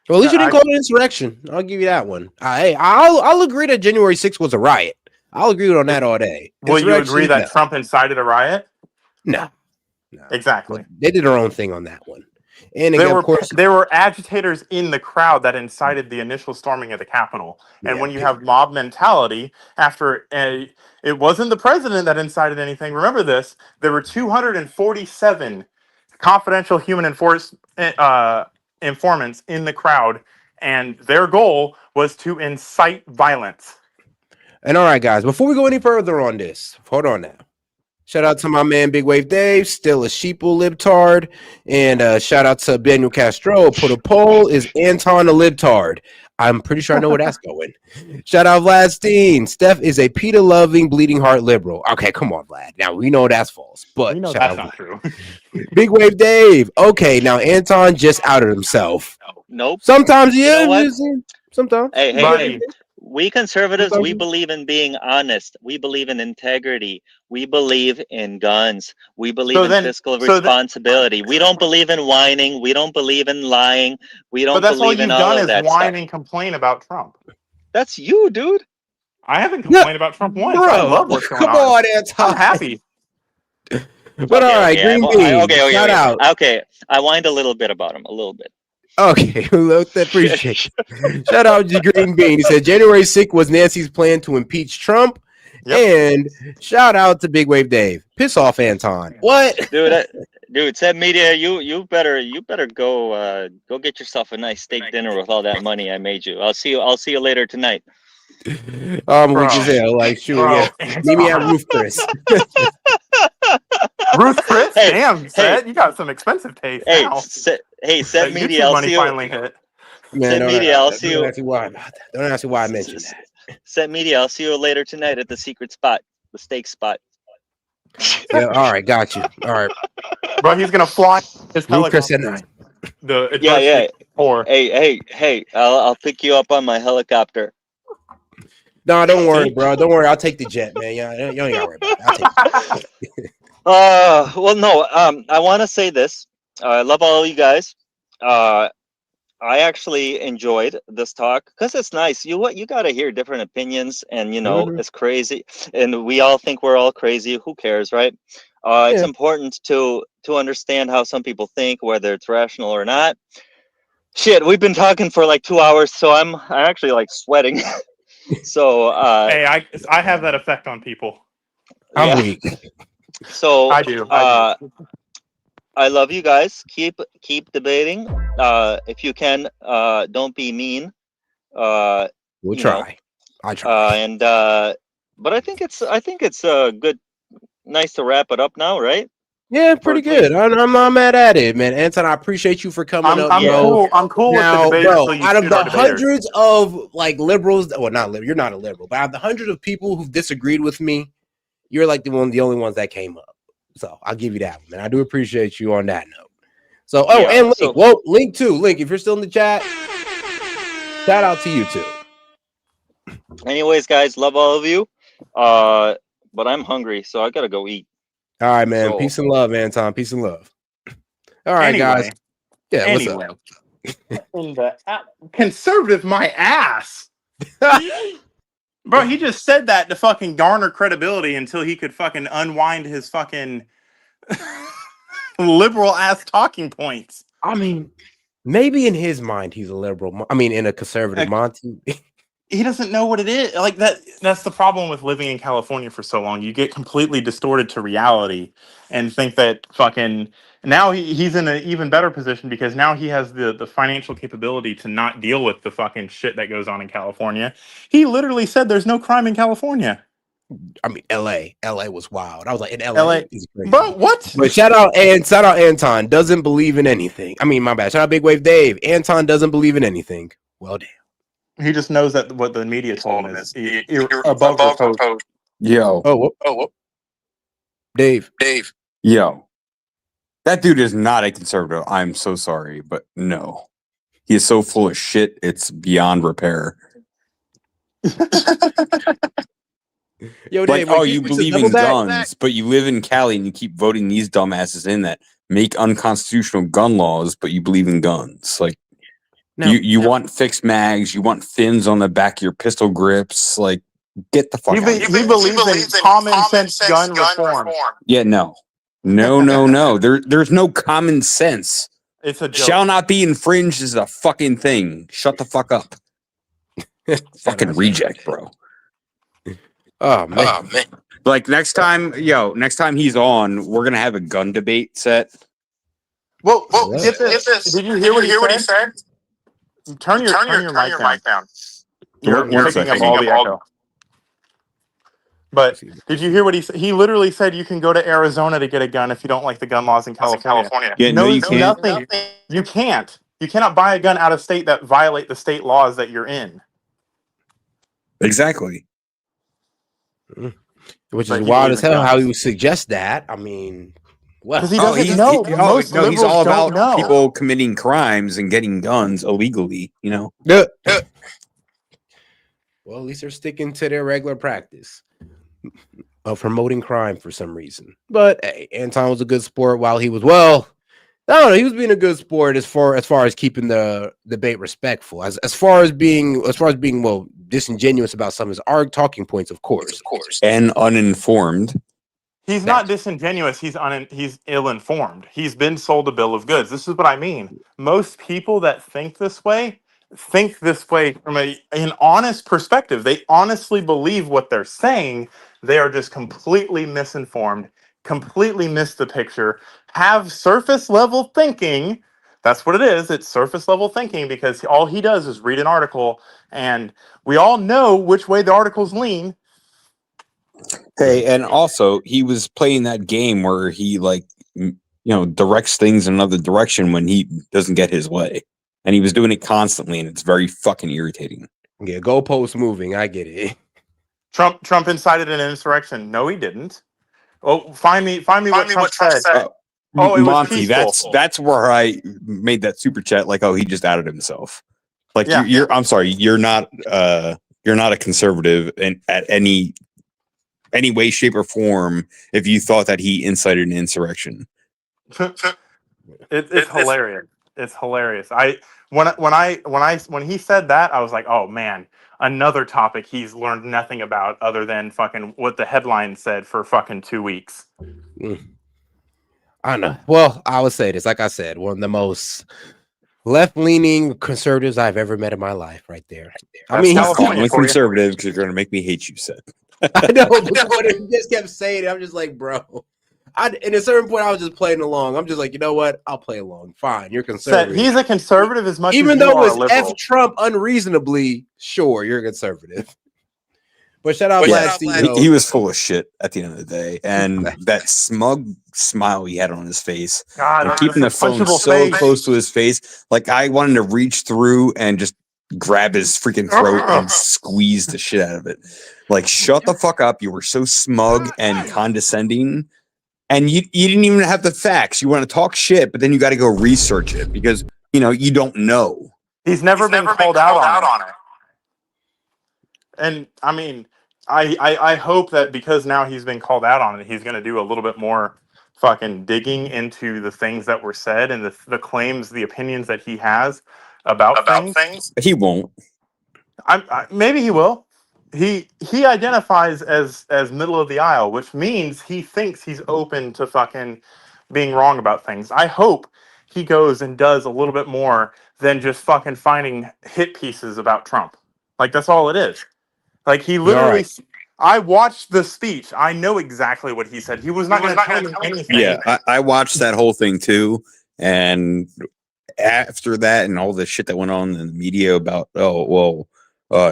Well, at least you didn't call it an insurrection. I'll give you that one. Hey, I'll agree that January 6th was a riot. I'll agree on that all day. Will you agree that Trump incited a riot? No. Exactly. They did their own thing on that one. And again, there were agitators in the crowd that incited the initial storming of the Capitol. And when you have mob mentality, it wasn't the president that incited anything. Remember this: there were 247 confidential human informants in the crowd, and their goal was to incite violence. And all right, guys, before we go any further on this, hold on now. Shout out to my man Big Wave Dave, still a sheeple libtard. And shout out to Daniel Castro. Put a poll, is Anton a libtard? I'm pretty sure I know where that's going. Shout out Vlad Steen. Steph is a PETA loving, bleeding heart liberal. Okay, come on, Vlad. Now we know that's false, but we know that's not true. Big Wave Dave. Okay, now Anton just outed himself. Nope. Sometimes he is. Sometimes. Hey, we conservatives, we believe in being honest. We believe in integrity. We believe in guns. We believe in fiscal responsibility. We don't believe in whining. We don't believe in lying. We But don't that's all believe in you've all done of is that whine stuff. and complain about Trump. That's you, dude. I haven't complained about Trump once. I love what's going come on. on, Anton. I'm happy. But all right, Green Bean, shout out. Okay, I whined a little bit about him, a little bit. Okay, look, appreciate it. Shout out to Green Bean. He said January 6th was Nancy's plan to impeach Trump. And shout out to Big Wave Dave. Piss off, Anton. What? Dude, said media, you better go get yourself a nice steak dinner with all that money I made you. I'll see you later tonight. I'm weak as hell. Like, shoot, yeah. Meet me at Roof Chris. Ruth Chris, damn, Seth, you got some expensive taste now. Said That media, YouTube I'll money see you. finally hit. Man, Said media, I'll see you. Don't ask me why about that. Don't ask me why I mentioned that. Said media, I'll see you later tonight at the secret spot, the steak spot. Yeah, all right, got you. All right. Bro, he's gonna fly his Roof Chris helicopter. The Yeah. Or Hey, I'll pick you up on my helicopter. No, don't worry, bro. Don't worry. I'll take the jet, man. You ain't got to worry about it. I'll take it. Well, no. I want to say this. I love all you guys. I actually enjoyed this talk because it's nice. You got to hear different opinions, and it's crazy, and we all think we're all crazy. Who cares, right? It's important to understand how some people think, whether it's rational or not. Shit, we've been talking for like 2 hours, so I'm actually like sweating. So hey, I have that effect on people. I'm weak. So I do. I love you guys. Keep debating. If you can, don't be mean. We'll try. I try. But I think it's good, nice to wrap it up now, right? Yeah, pretty good. I'm not mad at it, man. Anton, I appreciate you for coming up, bro. I'm cool now, with the debaters. bro, out of the hundreds of like liberals, well, you're not a liberal, but out of the hundreds of people who've disagreed with me, you're like the only ones that came up. So I'll give you that one, man. I do appreciate you on that note. So, and Link, Link too. Link, if you're still in the chat, shout out to you too. Anyways, guys, love all of you. But I'm hungry, so I gotta go eat. All right, man. Peace and love, Anton. Peace and love. All right, guys. Yeah, what's up? In the conservative, my ass. Bro, he just said that to fucking garner credibility until he could fucking unwind his fucking liberal ass talking points. I mean, maybe in his mind he's a liberal. I mean, in a conservative Monty. He doesn't know what it is. Like that's the problem with living in California for so long. You get completely distorted to reality and think that fucking now he's in an even better position because now he has the financial capability to not deal with the fucking shit that goes on in California. He literally said there's no crime in California. I mean, LA was wild. I was like, in LA is crazy. But what? But shout out Anton doesn't believe in anything. I mean, my bad. Shout out Big Wave Dave. Anton doesn't believe in anything. Well, damn. He just knows that what the media told him is above reproach. Yo. Oh. Dave. Yo. That dude is not a conservative. I'm so sorry, but no. He is so full of shit, it's beyond repair. Yo, Dave, like, you believe in guns, but you live in Cali and you keep voting these dumbasses in that make unconstitutional gun laws, but you believe in guns. Like, you want fixed mags, you want fins on the back of your pistol grips. Like, get the fuck out of here. He believes in common sense gun reform. Yeah, no. There's no common sense. It's a joke. Shall not be infringed is a fucking thing. Shut the fuck up. Fucking reject, bro. Oh man. Like next time he's on, we're gonna have a gun debate set. Well, get this. Did you hear what he said? Turn your mic down. You're picking up all the echo. But did you hear what he said? He literally said you can go to Arizona to get a gun if you don't like the gun laws in California. Yeah, no, you can't. Nothing. You can't. You cannot buy a gun out of state that violate the state laws that you're in. Exactly. Which is wild as hell how he would suggest that. I mean, well, because he doesn't know. He's all about people committing crimes and getting guns illegally, you know. Well, at least they're sticking to their regular practice of promoting crime for some reason. But hey, Anton was a good sport while he was I don't know. He was being a good sport as far as keeping the debate respectful. As far as being disingenuous about some of his talking points, of course, and uninformed. He's not disingenuous. He's ill-informed. He's been sold a bill of goods. This is what I mean. Most people that think this way from an honest perspective. They honestly believe what they're saying. They are just completely misinformed, completely miss the picture, have surface level thinking. That's what it is. It's surface level thinking because all he does is read an article, and we all know which way the articles lean. Hey, and also he was playing that game where he directs things in another direction when he doesn't get his way, and he was doing it constantly, and it's very fucking irritating. Yeah, goalpost moving. I get it. Trump incited an insurrection. No, he didn't. Oh, find me what Trump said. Oh, it was Monty, peaceful. that's where I made that super chat. Like, oh, he just outed himself. Like, Yeah. I'm sorry, you're not a conservative at any way, shape, or form if you thought that he incited an insurrection. It's hilarious. It's hilarious. When he said that, I was like, oh man, another topic he's learned nothing about other than fucking what the headline said for fucking 2 weeks. I don't know. Well, I would say this. Like I said, one of the most left-leaning conservatives I've ever met in my life, right there. I mean, he's calling me conservative because you're going to make me hate you, Seth. I know, but what he just kept saying it, I'm just like, bro. At a certain point, I was just playing along. I'm just like, you know what? I'll play along. Fine, you're conservative. He's a conservative as much even as you though are it's a liberal. F Trump unreasonably, sure, you're a conservative. But shout out Vlad. He was full of shit at the end of the day, and that smug smile he had on his face, God, and keeping the phone so close to his face, like I wanted to reach through and just grab his freaking throat and squeeze the shit out of it. Like, shut the fuck up! You were so smug and condescending, and you didn't even have the facts. You want to talk shit, but then you got to go research it because you don't know. He's never been called out on it. And I mean, I hope that because now he's been called out on it, he's going to do a little bit more fucking digging into the things that were said and the claims, the opinions that he has about things. He won't. Maybe he will. He identifies as middle of the aisle, which means he thinks he's open to fucking being wrong about things. I hope he goes and does a little bit more than just fucking finding hit pieces about Trump. Like, that's all it is. Like, he literally, I watched the speech. I know exactly what he said. He was not going to tell me anything. Yeah, I watched that whole thing too, and after that, and all the shit that went on in the media about,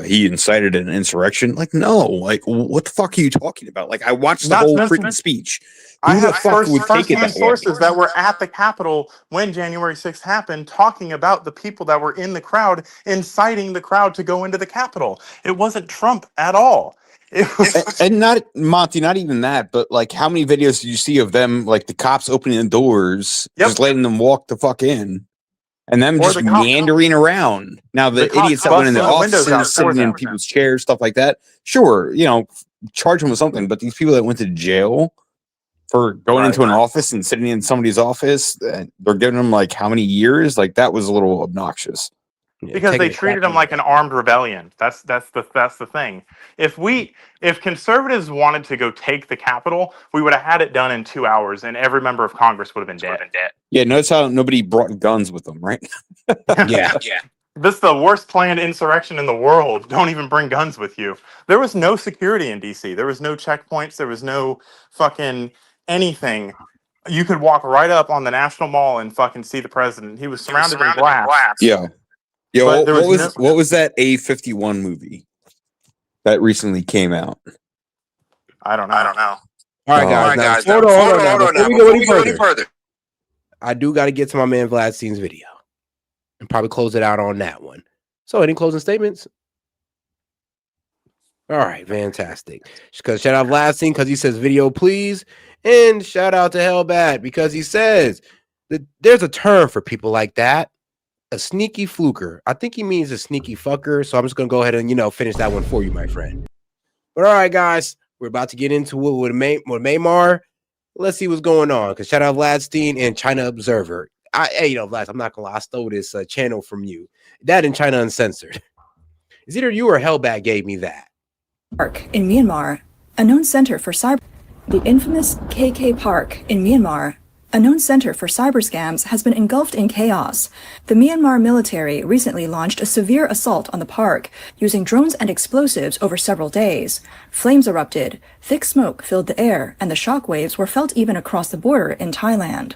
he incited an insurrection. Like, no, like, what the fuck are you talking about? Like, I watched the whole freaking speech. I have first-hand sources that were at the Capitol when January 6th happened, talking about the people that were in the crowd, inciting the crowd to go into the Capitol. It wasn't Trump at all. It was and not Monty, not even that, but like, how many videos did you see of them, like the cops opening the doors, just letting them walk the fuck in, and them just meandering around? Now the idiots that went in the offices, sitting in people's chairs, stuff like that. Sure, charge them with something, but these people that went to jail for going into an office and sitting in somebody's office, they're giving them like how many years? Like, that was a little obnoxious. Because they treated him like an armed rebellion. That's the thing. If conservatives wanted to go take the Capitol, we would have had it done in 2 hours, and every member of Congress would have been dead. Yeah, notice how nobody brought guns with them, right? Yeah. This is the worst planned insurrection in the world. Don't even bring guns with you. There was no security in DC. There was no checkpoints. There was no fucking anything. You could walk right up on the National Mall and fucking see the president. He was surrounded in glass. Yeah. Yeah, what was that A51 movie that recently came out? I don't know. All right, guys. Hold on. Before we go any further, I do got to get to my man Vladstein's video and probably close it out on that one. So, any closing statements? All right, fantastic. Because shout out Vladstein because he says video please, and shout out to Hellbat because he says that there's a term for people like that. a sneaky fluker. I think he means a sneaky fucker. So I'm just gonna go ahead and finish that one for you, my friend. But all right, guys, we're about to get into it with Maymar. Let's see what's going on. Because shout out Vladstein and China Observer. Hey, Vlad, I'm not gonna lie. I stole this channel from you. That in China Uncensored. It's either you or Hellbat gave me that. Park in Myanmar, a known center for cyber. The infamous KK Park in Myanmar, a known center for cyber scams, has been engulfed in chaos. The Myanmar military recently launched a severe assault on the park, using drones and explosives over several days. Flames erupted, thick smoke filled the air, and the shockwaves were felt even across the border in Thailand.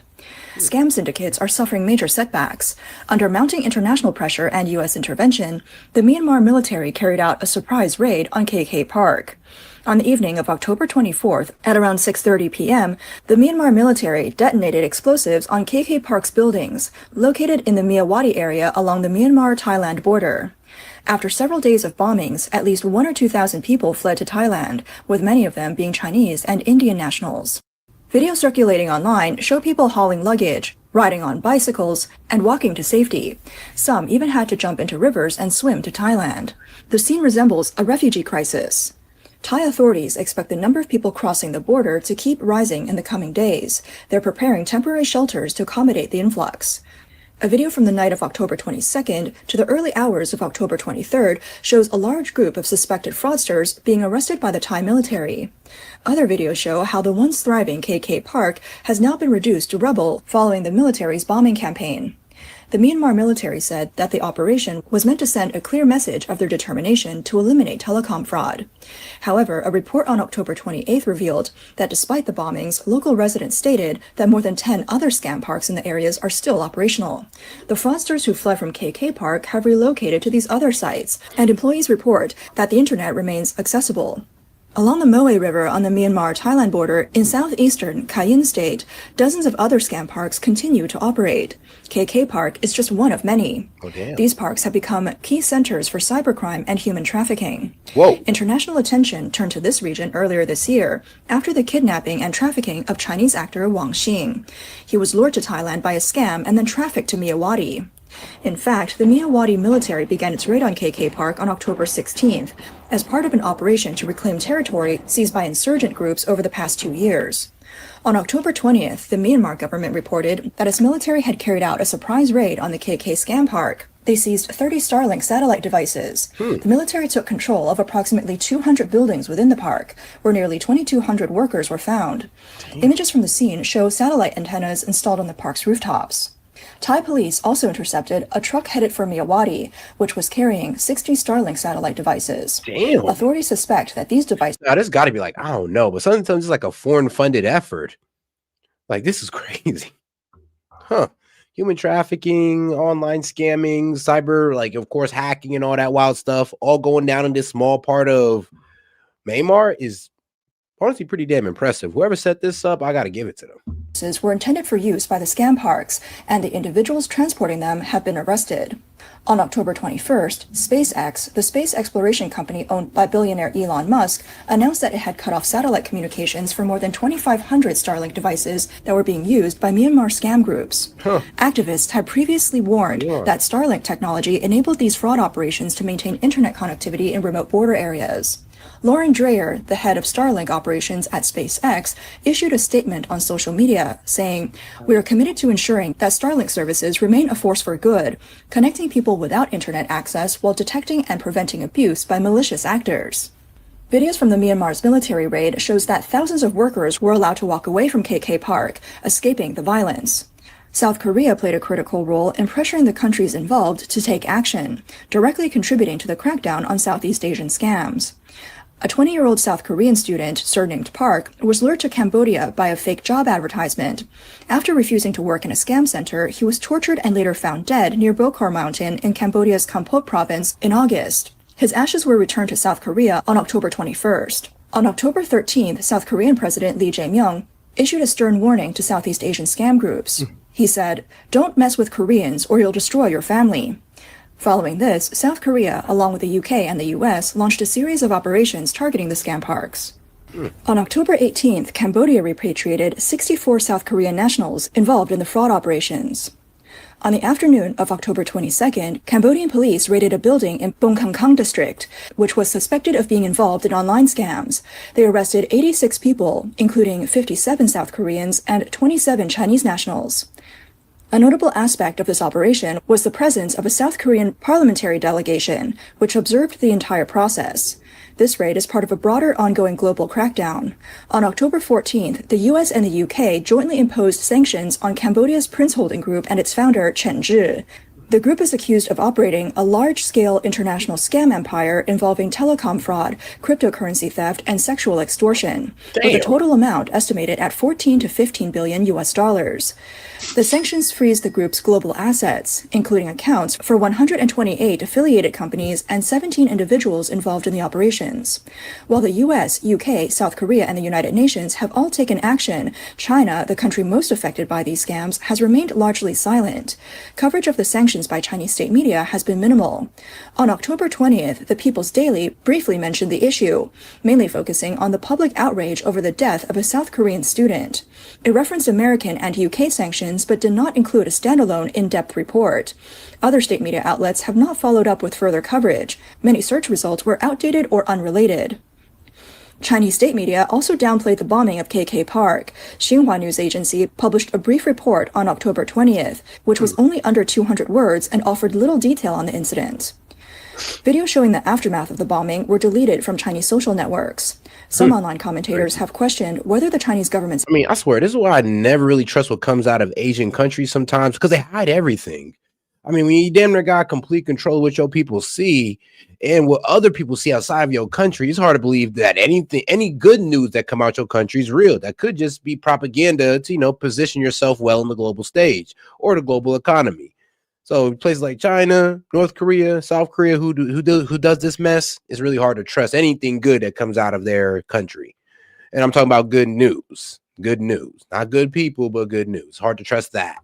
Scam syndicates are suffering major setbacks. Under mounting international pressure and U.S. intervention, the Myanmar military carried out a surprise raid on KK Park. On the evening of October 24th, at around 6:30 p.m., the Myanmar military detonated explosives on KK Park's buildings, located in the Myawaddy area along the Myanmar-Thailand border. After several days of bombings, at least 1,000 or 2,000 people fled to Thailand, with many of them being Chinese and Indian nationals. Videos circulating online show people hauling luggage, riding on bicycles, and walking to safety. Some even had to jump into rivers and swim to Thailand. The scene resembles a refugee crisis. Thai authorities expect the number of people crossing the border to keep rising in the coming days. They're preparing temporary shelters to accommodate the influx. A video from the night of October 22nd to the early hours of October 23rd shows a large group of suspected fraudsters being arrested by the Thai military. Other videos show how the once thriving KK Park has now been reduced to rubble following the military's bombing campaign. The Myanmar military said that the operation was meant to send a clear message of their determination to eliminate telecom fraud. However, a report on October 28th revealed that despite the bombings, local residents stated that more than 10 other scam parks in the areas are still operational. The fraudsters who fled from KK Park have relocated to these other sites, and employees report that the internet remains accessible. Along the Moe River on the Myanmar-Thailand border in southeastern Cayenne State, dozens of other scam parks continue to operate. KK Park is just one of many. These parks have become key centers for cybercrime and human trafficking. International attention turned to this region earlier this year after the kidnapping and trafficking of Chinese actor Wang Xing. He was lured to Thailand by a scam and then trafficked to Myawaddy. In fact, the Myawaddy military began its raid on KK Park on October 16th as part of an operation to reclaim territory seized by insurgent groups over the past 2 years. On October 20th, the Myanmar government reported that its military had carried out a surprise raid on the KK scam park. They seized 30 Starlink satellite devices. The military took control of approximately 200 buildings within the park, where nearly 2,200 workers were found. Images from the scene show satellite antennas installed on the park's rooftops. Thai police also intercepted a truck headed for Myawaddy, which was carrying 60 Starlink satellite devices. Damn. Authorities suspect that these devices... Now, this got to be like, I don't know, but sometimes it's like a foreign-funded effort. Like, this is crazy. Huh. Human trafficking, online scamming, cyber, like, of course, hacking and all that wild stuff, all going down in this small part of Myanmar is honestly pretty damn impressive. Whoever set this up, I got to give it to them. Were intended for use by the scam parks, and the individuals transporting them have been arrested. On October 21st, SpaceX, the space exploration company owned by billionaire Elon Musk, announced that it had cut off satellite communications for more than 2,500 Starlink devices that were being used by Myanmar scam groups. Activists had previously warned that Starlink technology enabled these fraud operations to maintain internet connectivity in remote border areas. Lauren Dreyer, the head of Starlink operations at SpaceX, issued a statement on social media saying, "We are committed to ensuring that Starlink services remain a force for good, connecting people without internet access while detecting and preventing abuse by malicious actors." Videos from the Myanmar's military raid shows that thousands of workers were allowed to walk away from KK Park, escaping the violence. South Korea played a critical role in pressuring the countries involved to take action, directly contributing to the crackdown on Southeast Asian scams. A 20-year-old South Korean student, surnamed Park, was lured to Cambodia by a fake job advertisement. After refusing to work in a scam center, he was tortured and later found dead near Bokor Mountain in Cambodia's Kampot province in August. His ashes were returned to South Korea on October 21st. On October 13th, South Korean President Lee Jae-myung issued a stern warning to Southeast Asian scam groups. He said, "Don't mess with Koreans or you'll destroy your family." Following this, South Korea, along with the UK and the US, launched a series of operations targeting the scam parks. On October 18th, Cambodia repatriated 64 South Korean nationals involved in the fraud operations. On the afternoon of October 22nd, Cambodian police raided a building in Bongkang district, which was suspected of being involved in online scams. They arrested 86 people, including 57 South Koreans and 27 Chinese nationals. A notable aspect of this operation was the presence of a South Korean parliamentary delegation, which observed the entire process. This raid is part of a broader ongoing global crackdown. On October 14th, the US and the UK jointly imposed sanctions on Cambodia's Prince Holding Group and its founder, Chen Zhi. The group is accused of operating a large-scale international scam empire involving telecom fraud, cryptocurrency theft, and sexual extortion, with a total amount estimated at 14 to 15 billion US dollars. The sanctions freeze the group's global assets, including accounts for 128 affiliated companies and 17 individuals involved in the operations. While the US, UK, South Korea, and the United Nations have all taken action, China, the country most affected by these scams, has remained largely silent. Coverage of the sanctions by Chinese state media has been minimal. On October 20th, the People's Daily briefly mentioned the issue, mainly focusing on the public outrage over the death of a South Korean student. It referenced American and UK sanctions, but did not include a standalone in-depth report. Other state media outlets have not followed up with further coverage. Many search results were outdated or unrelated. Chinese state media also downplayed the bombing of KK Park. Xinhua News Agency published a brief report on October 20th, which was only under 200 words and offered little detail on the incident. Videos showing the aftermath of the bombing were deleted from Chinese social networks. Some online commentators have questioned whether the Chinese government's... I mean, I swear, this is why I never really trust what comes out of Asian countries sometimes, because they hide everything. I mean, when you damn near got complete control of what your people see and what other people see outside of your country, it's hard to believe that any good news that come out your country is real. That could just be propaganda to, position yourself well on the global stage or the global economy. So places like China, North Korea, South Korea, who does this mess, it's really hard to trust anything good that comes out of their country. And I'm talking about good news, not good people, but good news. Hard to trust that.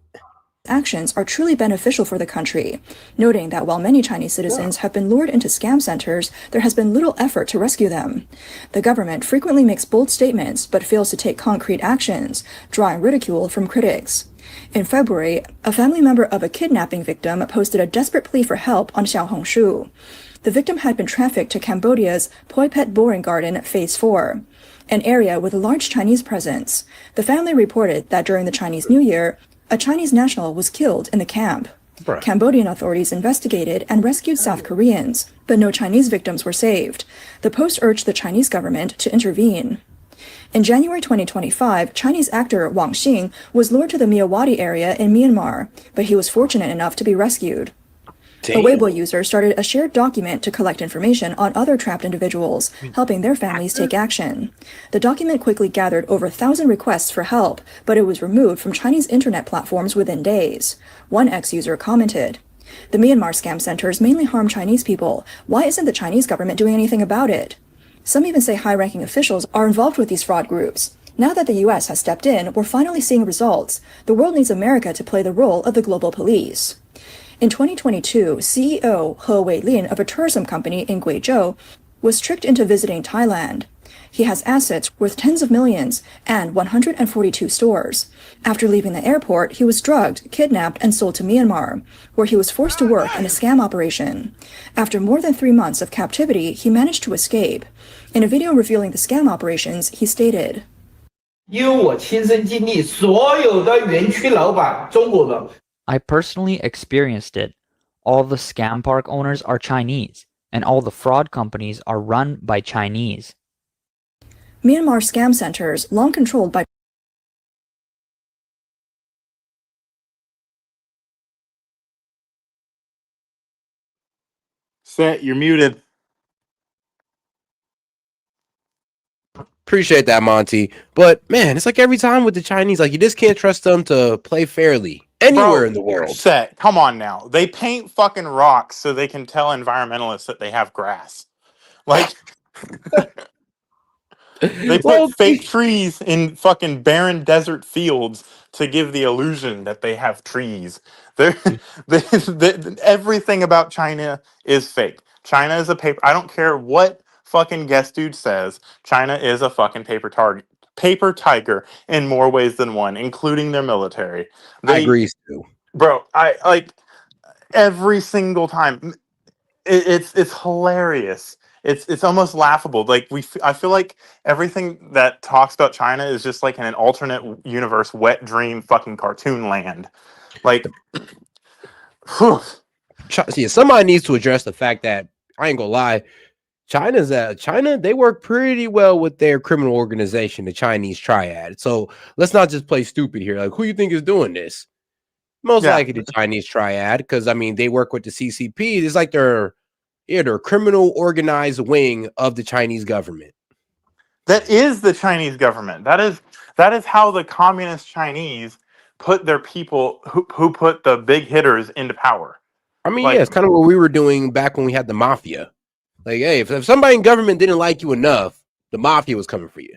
Actions are truly beneficial for the country, noting that while many Chinese citizens have been lured into scam centers, there has been little effort to rescue them. The government frequently makes bold statements but fails to take concrete actions, drawing ridicule from critics. In February, a family member of a kidnapping victim posted a desperate plea for help on Xiaohongshu. The victim had been trafficked to Cambodia's Poi Phet Boring Garden Phase 4, an area with a large Chinese presence. The family reported that during the Chinese New Year, a Chinese national was killed in the camp. Cambodian authorities investigated and rescued South Koreans, but no Chinese victims were saved. The Post urged the Chinese government to intervene. In January 2025, Chinese actor Wang Xing was lured to the Myawaddy area in Myanmar, but he was fortunate enough to be rescued. A Weibo user started a shared document to collect information on other trapped individuals, helping their families take action. The document quickly gathered over 1,000 requests for help, but it was removed from Chinese internet platforms within days. One ex-user commented, "The Myanmar scam centers mainly harm Chinese people. Why isn't the Chinese government doing anything about it?" Some even say high-ranking officials are involved with these fraud groups. Now that the US has stepped in, we're finally seeing results. The world needs America to play the role of the global police. In 2022, CEO He Weilin of a tourism company in Guizhou was tricked into visiting Thailand. He has assets worth tens of millions and 142 stores. After leaving the airport, he was drugged, kidnapped, and sold to Myanmar, where he was forced to work in a scam operation. After more than 3 months of captivity, he managed to escape. In a video revealing the scam operations, he stated, I personally experienced it. All the scam park owners are Chinese, and all the fraud companies are run by Chinese. Myanmar scam centers, long controlled by Set, you're muted. Appreciate that, Monty. But man, it's like every time with the Chinese, like you just can't trust them to play fairly anywhere in the world. Set, come on now. They paint fucking rocks so they can tell environmentalists that they have grass. Like they put fake trees in fucking barren desert fields to give the illusion that they have trees. Everything about China is fake. China is a paper. I don't care what fucking guest dude says. China is a fucking paper tiger in more ways than one, including their military. I agree, Stu. bro, I like every single time. It's hilarious. It's almost laughable. Like I feel like everything that talks about China is just like in an alternate universe, wet dream, fucking cartoon land. Like, whew. Yeah, somebody needs to address the fact that I ain't gonna lie. China, they work pretty well with their criminal organization, the Chinese Triad. So let's not just play stupid here. Like, who you think is doing this? Most Yeah. likely the Chinese Triad, because I mean they work with the CCP. It's like they're criminal organized wing of the Chinese government. That is the Chinese government. That is how the communist Chinese put their people who put the big hitters into power. I mean, Like, yeah, it's kind of what we were doing back when we had the mafia. Like, hey, if somebody in government didn't like you enough, the mafia was coming for you.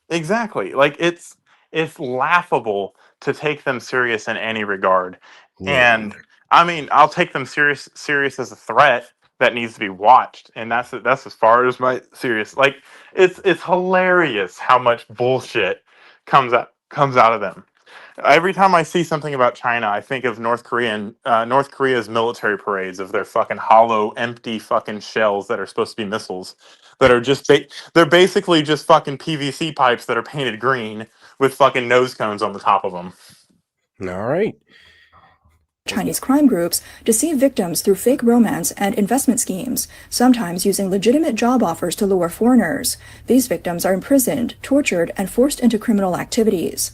exactly. Like it's laughable to take them serious in any regard. Yeah. And I mean, I'll take them serious as a threat that needs to be watched. And that's as far as my serious. Like it's hilarious how much bullshit comes out of them. Every time I see something about China, I think of North Korea's military parades of their fucking hollow, empty fucking shells that are supposed to be missiles, that are just they're basically just fucking PVC pipes that are painted green with fucking nose cones on the top of them. All right. Chinese crime groups deceive victims through fake romance and investment schemes, sometimes using legitimate job offers to lure foreigners. These victims are imprisoned, tortured, and forced into criminal activities.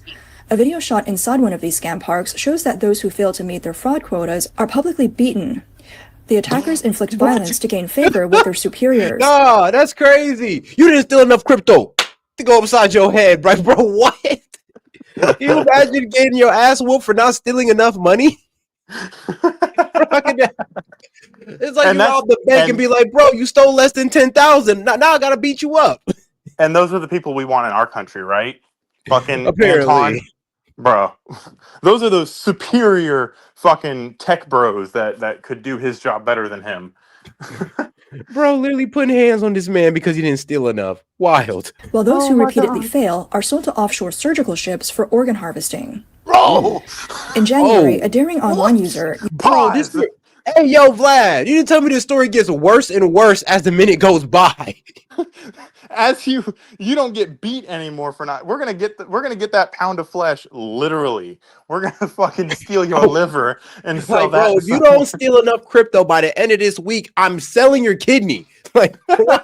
A video shot inside one of these scam parks shows that those who fail to meet their fraud quotas are publicly beaten. The attackers inflict violence to gain favor with their superiors. Nah, that's crazy. You didn't steal enough crypto to go upside your head, right, bro? What? You imagine getting your ass whooped for not stealing enough money? It's like you rob the bank and be like, bro, you stole less than 10,000. Now I gotta beat you up. And those are the people we want in our country, right? Fucking Apparently. Anton, bro. Those are those superior fucking tech bros that could do his job better than him. Bro, literally putting hands on this man because he didn't steal enough. Wild. While those who repeatedly fail are sold to offshore surgical ships for organ harvesting. Bro! In January, a daring online user... Bro, this... Hey, yo, Vlad, you didn't tell me this story gets worse and worse as the minute goes by. As you don't get beat anymore for not. We're gonna get that pound of flesh literally. We're gonna fucking steal your liver and sell Like, that. bro, if you don't steal enough crypto by the end of this week, I'm selling your kidney. Like, what?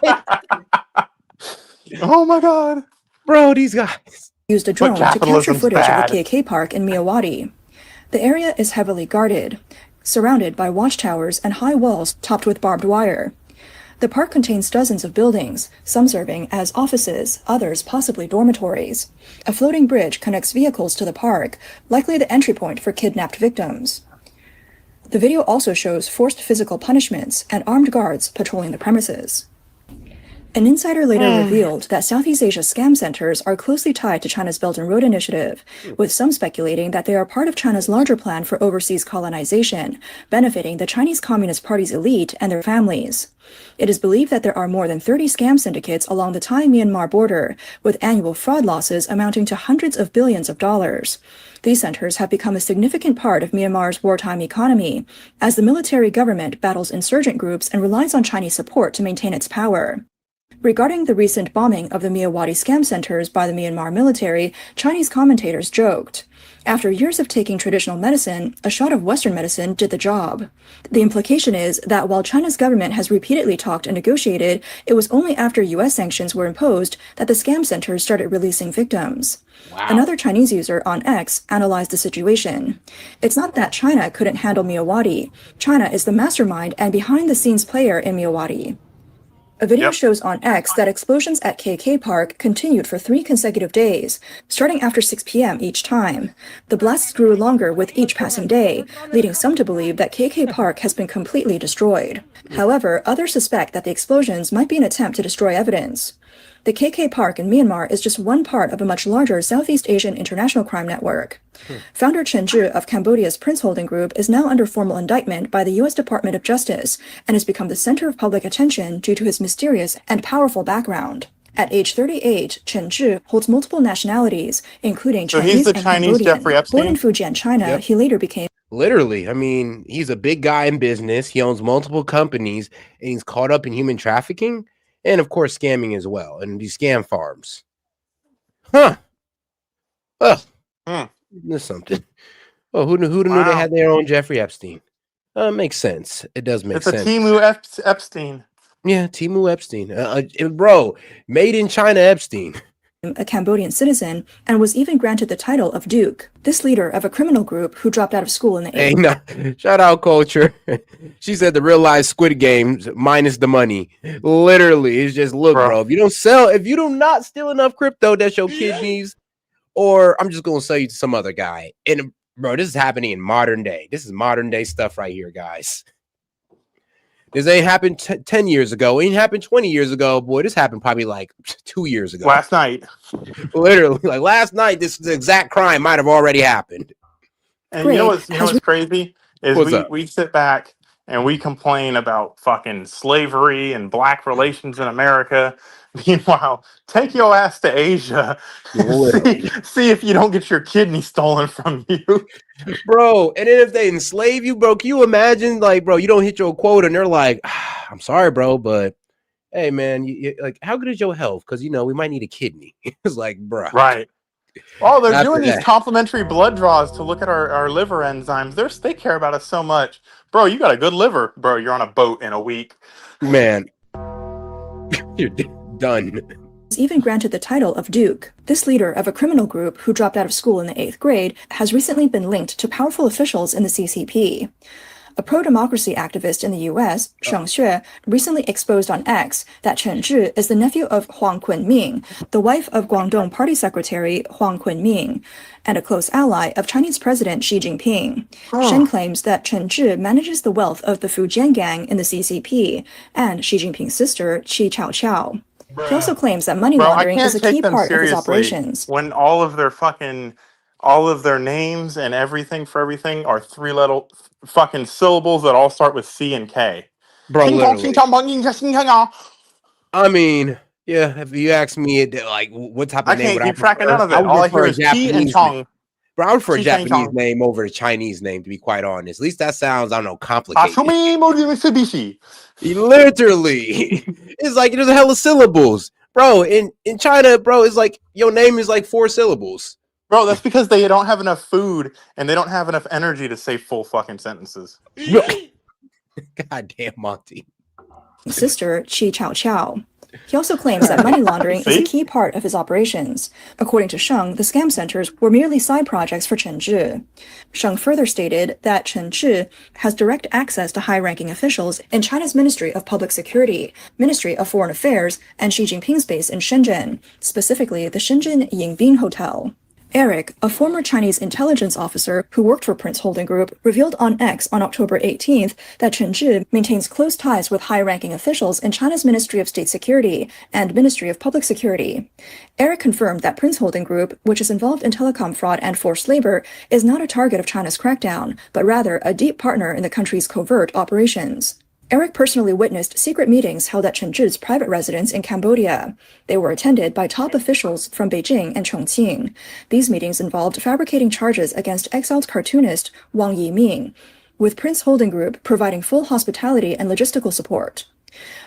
Oh my god, bro, these guys used a drone to capture footage of the KK Park in Miyawadi. The area is heavily guarded, surrounded by watchtowers and high walls topped with barbed wire. The park contains dozens of buildings, some serving as offices, others possibly dormitories. A floating bridge connects vehicles to the park, likely the entry point for kidnapped victims. The video also shows forced physical punishments and armed guards patrolling the premises. An insider later revealed that Southeast Asia scam centers are closely tied to China's Belt and Road Initiative, with some speculating that they are part of China's larger plan for overseas colonization, benefiting the Chinese Communist Party's elite and their families. It is believed that there are more than 30 scam syndicates along the Thai-Myanmar border, with annual fraud losses amounting to hundreds of billions of dollars. These centers have become a significant part of Myanmar's wartime economy, as the military government battles insurgent groups and relies on Chinese support to maintain its power. Regarding the recent bombing of the Miyawadi scam centers by the Myanmar military, Chinese commentators joked, "After years of taking traditional medicine, a shot of Western medicine did the job." The implication is that while China's government has repeatedly talked and negotiated, it was only after U.S. sanctions were imposed that the scam centers started releasing victims. Wow. Another Chinese user on X analyzed the situation. "It's not that China couldn't handle Miyawadi. China is the mastermind and behind-the-scenes player in Miyawadi." A video shows on X that explosions at KK Park continued for 3 consecutive days, starting after 6 p.m. each time. The blasts grew longer with each passing day, leading some to believe that KK Park has been completely destroyed. However, others suspect that the explosions might be an attempt to destroy evidence. The KK Park in Myanmar is just one part of a much larger Southeast Asian international crime network. Founder Chen Zhi of Cambodia's Prince Holding Group is now under formal indictment by the U.S. Department of Justice and has become the center of public attention due to his mysterious and powerful background. At age 38, Chen Zhi holds multiple nationalities, including Chinese and Cambodian. Born in Fujian, China, he later became Literally. I mean, he's a big guy in business. He owns multiple companies, and he's caught up in human trafficking and, of course, scamming as well. And these scam farms. Huh. Oh, there's something. Oh, who knew they had their own Jeffrey Epstein? Makes sense. It does make It's a sense. Timu Epstein. Yeah, Timu Epstein. Bro, made in China Epstein. A Cambodian citizen, and was even granted the title of Duke. This leader of a criminal group who dropped out of school in the Hey, 80s. no, shout out Culture. She said the real life Squid Games minus the money. Literally, it's just look, bro. If you do not steal enough crypto, that's your kidneys, or I'm just gonna sell you to some other guy. And bro, this is happening in modern day. This is modern day stuff right here, guys. This ain't happened 10 years ago. It ain't happened 20 years ago. Boy, this happened probably like 2 years ago. Last night. Literally, like last night, this exact crime might have already happened. And you know what's crazy is What's up? we sit back and we complain about fucking slavery and black relations in America. Meanwhile, take your ass to Asia. See if you don't get your kidney stolen from you. Bro, and then if they enslave you, bro, can you imagine, like, bro, you don't hit your quota and they're like, I'm sorry, bro, but hey, man, like, how good is your health? Because, you know, we might need a kidney. It's like, bro. Right. Oh, they're After doing these that. complimentary blood draws to look at our liver enzymes. They care about us so much. Bro, you got a good liver. Bro, you're on a boat in a week. Man. You're done. Was even granted the title of Duke. This leader of a criminal group who dropped out of school in the 8th grade has recently been linked to powerful officials in the CCP. A pro-democracy activist in the U.S., Sheng Xue, recently exposed on X that Chen Zhi is the nephew of Huang Kunming, the wife of Guangdong Party Secretary Huang Kunming, and a close ally of Chinese President Xi Jinping. Shen claims that Chen Zhi manages the wealth of the Fujian gang in the CCP and Xi Jinping's sister, Qi Chaoqiao. He also claims that money laundering is a key part of his operations. When all of their names and everything for everything are three-letter fucking syllables that all start with C and K. Bro, literally. I mean, yeah, if you ask me, like, what type of I name would can't I keep track of prefer? none of I it. would All I prefer hear a is Qi and Japanese Chong. name. Bro, I would prefer a Qi, Chang, Japanese Chong. name over a Chinese name, to be quite honest. At least that sounds, I don't know, complicated. Mitsubishi. Literally. It's like there's a hell of syllables. Bro, in China, bro, it's like your name is like 4 syllables. Bro, that's because they don't have enough food and they don't have enough energy to say full fucking sentences. God damn, Monty. Sister, Qi Chaoqiao. He also claims that money laundering is a key part of his operations. According to Sheng, the scam centers were merely side projects for Chen Zhi. Sheng further stated that Chen Zhi has direct access to high-ranking officials in China's Ministry of Public Security, Ministry of Foreign Affairs, and Xi Jinping's base in Shenzhen, specifically the Shenzhen Yingbin Hotel. Eric, a former Chinese intelligence officer who worked for Prince Holding Group, revealed on X on October 18th that Chen Zhi maintains close ties with high-ranking officials in China's Ministry of State Security and Ministry of Public Security. Eric confirmed that Prince Holding Group, which is involved in telecom fraud and forced labor, is not a target of China's crackdown, but rather a deep partner in the country's covert operations. Eric personally witnessed secret meetings held at Chen Zhi's private residence in Cambodia. They were attended by top officials from Beijing and Chongqing. These meetings involved fabricating charges against exiled cartoonist Wang Yiming, with Prince Holding Group providing full hospitality and logistical support.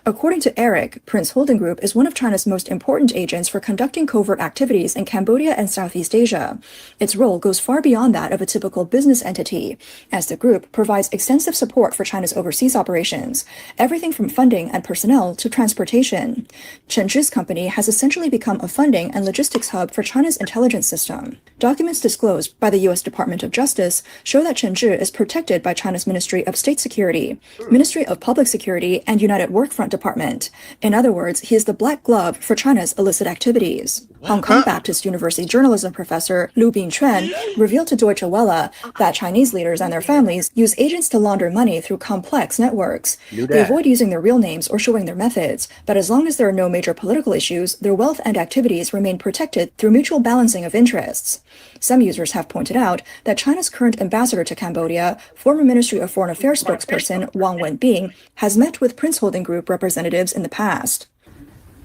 According to Eric, Prince Holding Group is one of China's most important agents for conducting covert activities in Cambodia and Southeast Asia. Its role goes far beyond that of a typical business entity, as the group provides extensive support for China's overseas operations, everything from funding and personnel to transportation. Chen Zhi's company has essentially become a funding and logistics hub for China's intelligence system. Documents disclosed by the U.S. Department of Justice show that Chen Zhi is protected by China's Ministry of State Security, Ministry of Public Security, and United Workfront Department. In other words, he is the black glove for China's illicit activities. Hong Kong Baptist University journalism professor Lu Bingchuan revealed to Deutsche Welle that Chinese leaders and their families use agents to launder money through complex networks. They avoid using their real names or showing their methods, but as long as there are no major political issues, their wealth and activities remain protected through mutual balancing of interests. Some users have pointed out that China's current ambassador to Cambodia, former Ministry of Foreign Affairs spokesperson Wang Wenbing, has met with Prince Holding Group representatives in the past.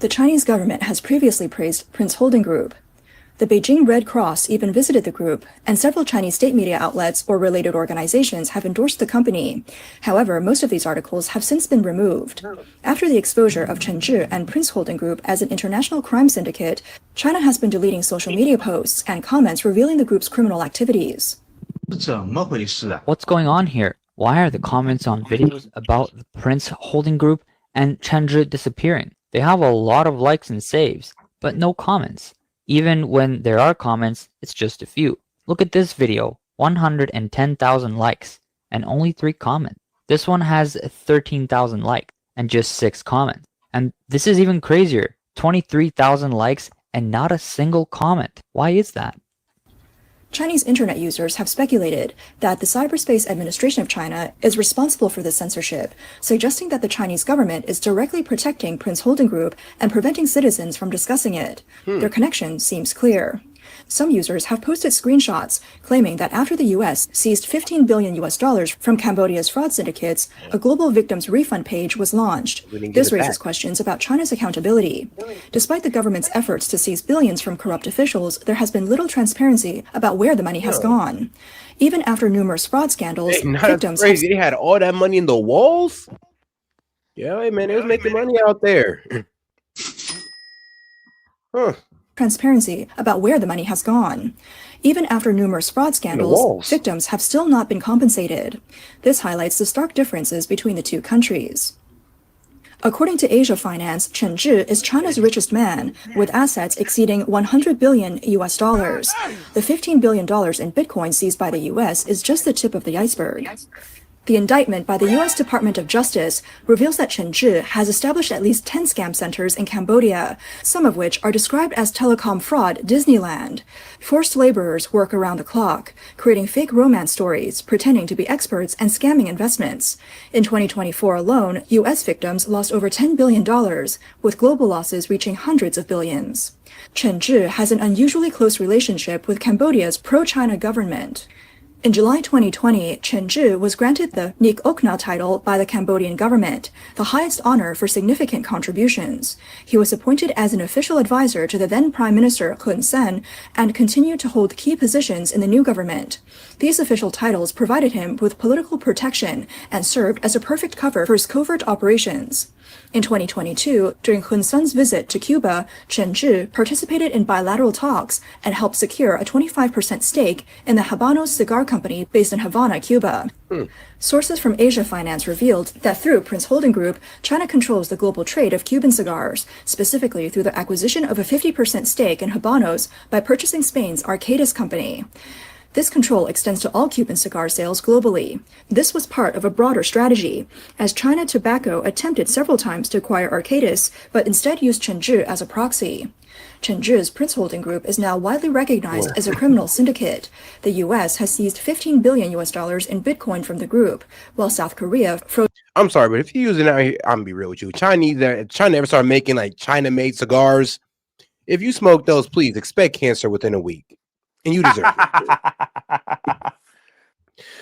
The Chinese government has previously praised Prince Holding Group. The Beijing Red Cross even visited the group, and several Chinese state media outlets or related organizations have endorsed the company. However, most of these articles have since been removed. After the exposure of Chen Zhi and Prince Holding Group as an international crime syndicate, China has been deleting social media posts and comments revealing the group's criminal activities. What's going on here? Why are the comments on videos about the Prince Holding Group and Chen Zhi disappearing? They have a lot of likes and saves, but no comments. Even when there are comments, it's just a few. Look at this video, 110,000 likes and only 3 comments. This one has 13,000 likes and just 6 comments. And this is even crazier, 23,000 likes and not a single comment. Why is that? Chinese internet users have speculated that the Cyberspace Administration of China is responsible for this censorship, suggesting that the Chinese government is directly protecting Prince Holding Group and preventing citizens from discussing it. Their connection seems clear. Some users have posted screenshots claiming that after the US seized $15 billion from Cambodia's fraud syndicates, a global victims refund page was launched. This raises questions about China's accountability. Despite the government's efforts to seize billions from corrupt officials, there has been little transparency about where the money has gone. Even after numerous fraud scandals, victims crazy. They had all that money in the walls? Yeah, hey man, they was making money out there. transparency about where the money has gone. Even after numerous fraud scandals, victims have still not been compensated. This highlights the stark differences between the two countries. According to Asia Finance, Chen Zhi is China's richest man, with assets exceeding $100 billion. The $15 billion in Bitcoin seized by the US is just the tip of the iceberg. The indictment by the U.S. Department of Justice reveals that Chen Zhi has established at least 10 scam centers in Cambodia, some of which are described as telecom fraud Disneyland. Forced laborers work around the clock, creating fake romance stories, pretending to be experts, and scamming investments. In 2024 alone, U.S. victims lost over $10 billion, with global losses reaching hundreds of billions. Chen Zhi has an unusually close relationship with Cambodia's pro-China government. In July 2020, Chen Zhi was granted the Nik Okna title by the Cambodian government, the highest honor for significant contributions. He was appointed as an official advisor to the then Prime Minister Hun Sen and continued to hold key positions in the new government. These official titles provided him with political protection and served as a perfect cover for his covert operations. In 2022, during Hun Sen's visit to Cuba, Chen Zhi participated in bilateral talks and helped secure a 25% stake in the Habanos cigar company based in Havana, Cuba. Sources from Asia Finance revealed that through Prince Holding Group, China controls the global trade of Cuban cigars, specifically through the acquisition of a 50% stake in Habanos by purchasing Spain's Arcadis company. This control extends to all Cuban cigar sales globally. This was part of a broader strategy, as China Tobacco attempted several times to acquire Arcadis, but instead used Chen Zhi as a proxy. Chen Zhi's Prince Holding Group is now widely recognized as a criminal syndicate. The U.S. has seized $15 billion in Bitcoin from the group, while South Korea froze. I'm sorry, but if you're using that, I'm gonna be real with you. China ever start making like China-made cigars, if you smoke those, please expect cancer within a week. And you deserve it.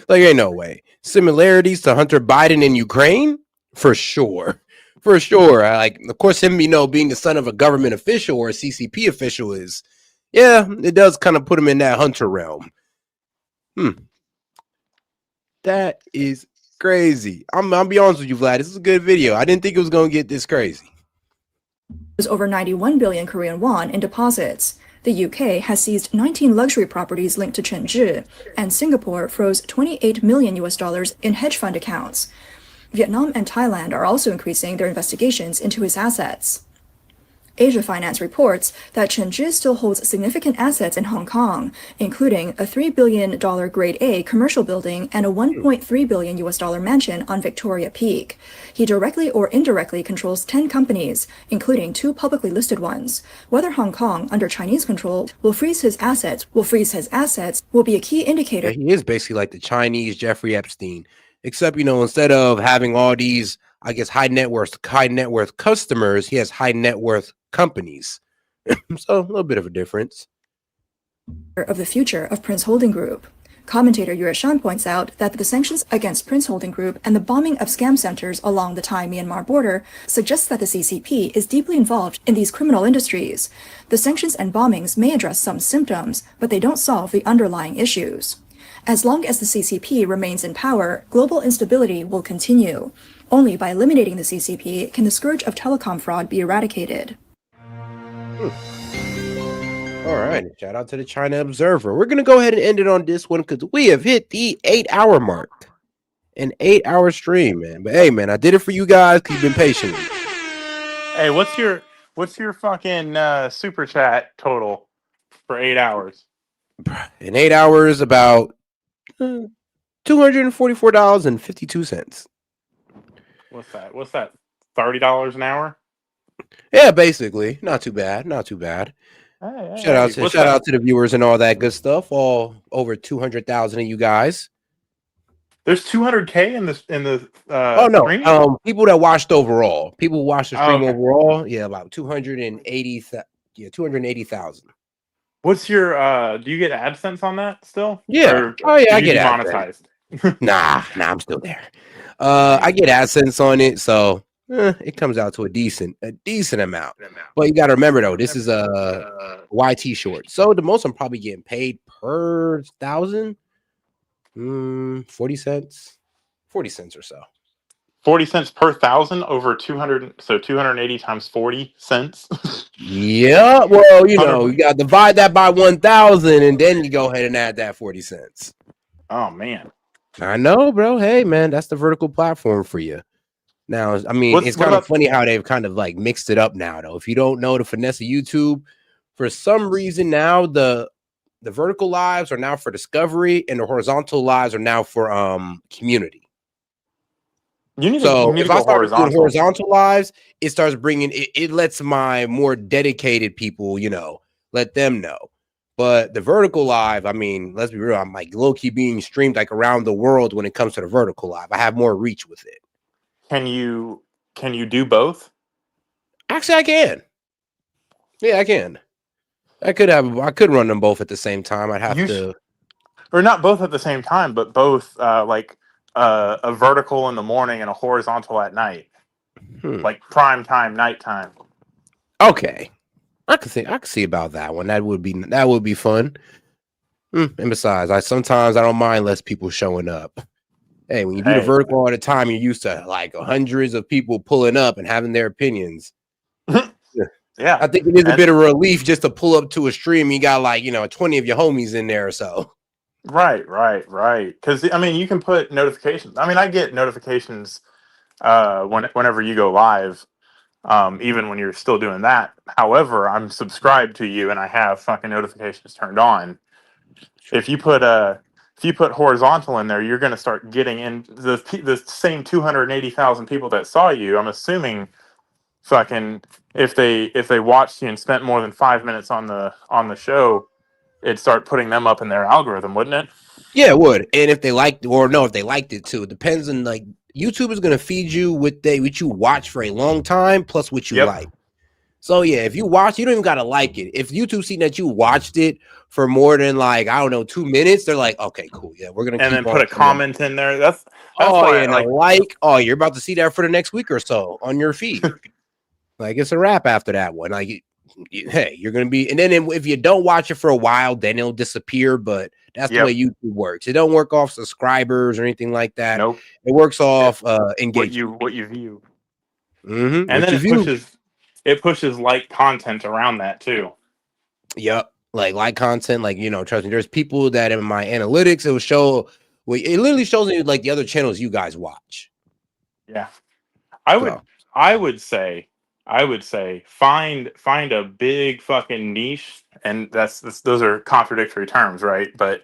Like, ain't no way. Similarities to Hunter Biden in Ukraine? For sure. For sure. Like, of course, him, being the son of a government official or a CCP official is, yeah, it does kind of put him in that Hunter realm. That is crazy. I'll be honest with you, Vlad. This is a good video. I didn't think it was going to get this crazy. There's over 91 billion Korean won in deposits. The UK has seized 19 luxury properties linked to Chen Zhi, and Singapore froze $28 million in hedge fund accounts. Vietnam and Thailand are also increasing their investigations into his assets. Asia Finance reports that Chen Zhi still holds significant assets in Hong Kong, including a $3 billion Grade A commercial building and a $1.3 billion mansion on Victoria Peak. He directly or indirectly controls 10 companies, including 2 publicly listed ones. Whether Hong Kong, under Chinese control, will freeze his assets will be a key indicator. Yeah, he is basically like the Chinese Jeffrey Epstein, except, instead of having all these, I guess, high net worth customers, he has high net worth companies. So a little bit of a difference. Of the future of Prince Holding Group. Commentator Yurishan points out that the sanctions against Prince Holding Group and the bombing of scam centers along the Thai-Myanmar border suggests that the CCP is deeply involved in these criminal industries. The sanctions and bombings may address some symptoms, but they don't solve the underlying issues. As long as the CCP remains in power, global instability will continue. Only by eliminating the CCP can the scourge of telecom fraud be eradicated. All right. Shout out to the China Observer. We're going to go ahead and end it on this one because we have hit the 8-hour mark. An 8-hour stream, man. But hey, man, I did it for you guys because you've been patient. Hey, what's your fucking super chat total for 8 hours? In 8 hours, about $244.52. What's that? What's that? $30 an hour? Yeah, basically. Not too bad. Not too bad. Shout out to the viewers and all that good stuff. All over 200,000 of you guys. There's 200K in the oh no, stream? People that watched overall. People who watched the stream overall, yeah, about 280,000. What's your do you get AdSense on that still? Yeah. Or I did you get demonetized? nah, I'm still there. I get AdSense on it, so it comes out to a decent amount. But you got to remember though, this is a YT short, so the most I'm probably getting paid per 1,000, 40 cents or so. 40 cents per 1,000 over 200, so 280 times 40 cents. Yeah, well, you know, you got to divide that by 1,000, and then you go ahead and add that 40 cents. Oh man, I know, bro. Hey, man, that's the vertical platform for you. Now, I mean, it's kind of funny how they've kind of like mixed it up now, though. If you don't know the finesse of YouTube, for some reason now the vertical lives are now for discovery, and the horizontal lives are now for community. So if I start doing horizontal lives, it starts bringing it lets my more dedicated people, you know, let them know. But the vertical live, I mean, let's be real, I'm like low-key being streamed like around the world when it comes to the vertical live. I have more reach with it. Can you do both? Actually, I can. Yeah, I can. I could run them both at the same time. I'd have to, or not both at the same time, but both like a vertical in the morning and a horizontal at night, like prime time, nighttime. Okay, I could see about that one. That would be fun. And besides, sometimes I don't mind less people showing up. Hey, when you do the vertical all the time, you're used to like hundreds of people pulling up and having their opinions. Yeah, I think it is a bit of relief just to pull up to a stream. You got like 20 of your homies in there or so. Right. Because I mean, you can put notifications. I mean, I get notifications whenever you go live, even when you're still doing that. However, I'm subscribed to you and I have fucking notifications turned on. If you put horizontal in there, you're going to start getting in the same 280,000 people that saw you. I'm assuming fucking if they watched you and spent more than 5 minutes on the show, it'd start putting them up in their algorithm, wouldn't it? Yeah, it would. And if they liked if they liked it too. It depends on like YouTube is gonna feed you what you watch for a long time plus what you like. So yeah, if you watch, you don't even gotta like it. If YouTube see that you watched it for more than like, I don't know, 2 minutes, they're like, okay, cool. Yeah, we're gonna and then put a comment in there. That's why you're about to see that for the next week or so on your feed. Like it's a wrap after that one. Like hey, you're gonna be, and then if you don't watch it for a while, then it'll disappear. But that's the way YouTube works. It don't work off subscribers or anything like that. Nope. It works off engagement. What you view. Mm-hmm. And then it pushes like content around that too. Yep. Like content, like trust me, there's people that in my analytics, it will show it literally shows me like the other channels you guys watch. Yeah. I would say find a big fucking niche, and those are contradictory terms, right? But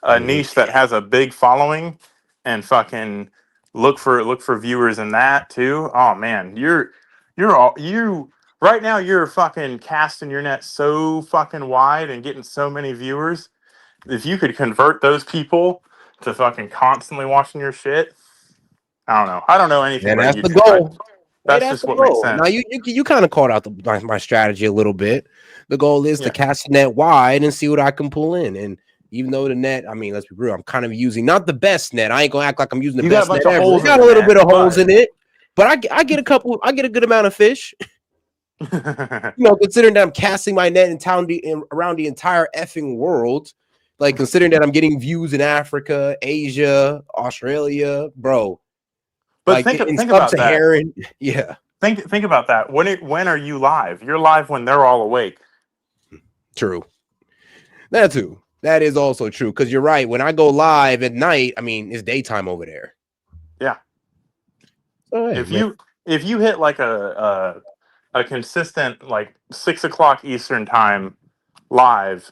a niche that has a big following, and fucking look for viewers in that too. Oh man, you right now you're fucking casting your net so fucking wide and getting so many viewers. If you could convert those people to fucking constantly watching your shit, I don't know anything. And about that's YouTube. the goal. That's just what makes sense. Now you kind of called out my strategy a little bit. The goal is to cast the net wide and see what I can pull in. And even though the net, I mean, let's be real, I'm kind of using not the best net. I ain't gonna act like I'm using the You got best a bunch net of ever. holes It got in a the little net, bit of holes but in it, but I get a good amount of fish. Considering that I'm casting my net around the entire effing world, like considering that I'm getting views in Africa, Asia, Australia, bro. but Like in think about that. sub-Saharan, yeah. Think about that. When are you live? You're live when they're all awake. True. That too. That is also true because you're right. When I go live at night, I mean it's daytime over there. Yeah. So, hey, if you hit like a consistent like 6 o'clock Eastern time live,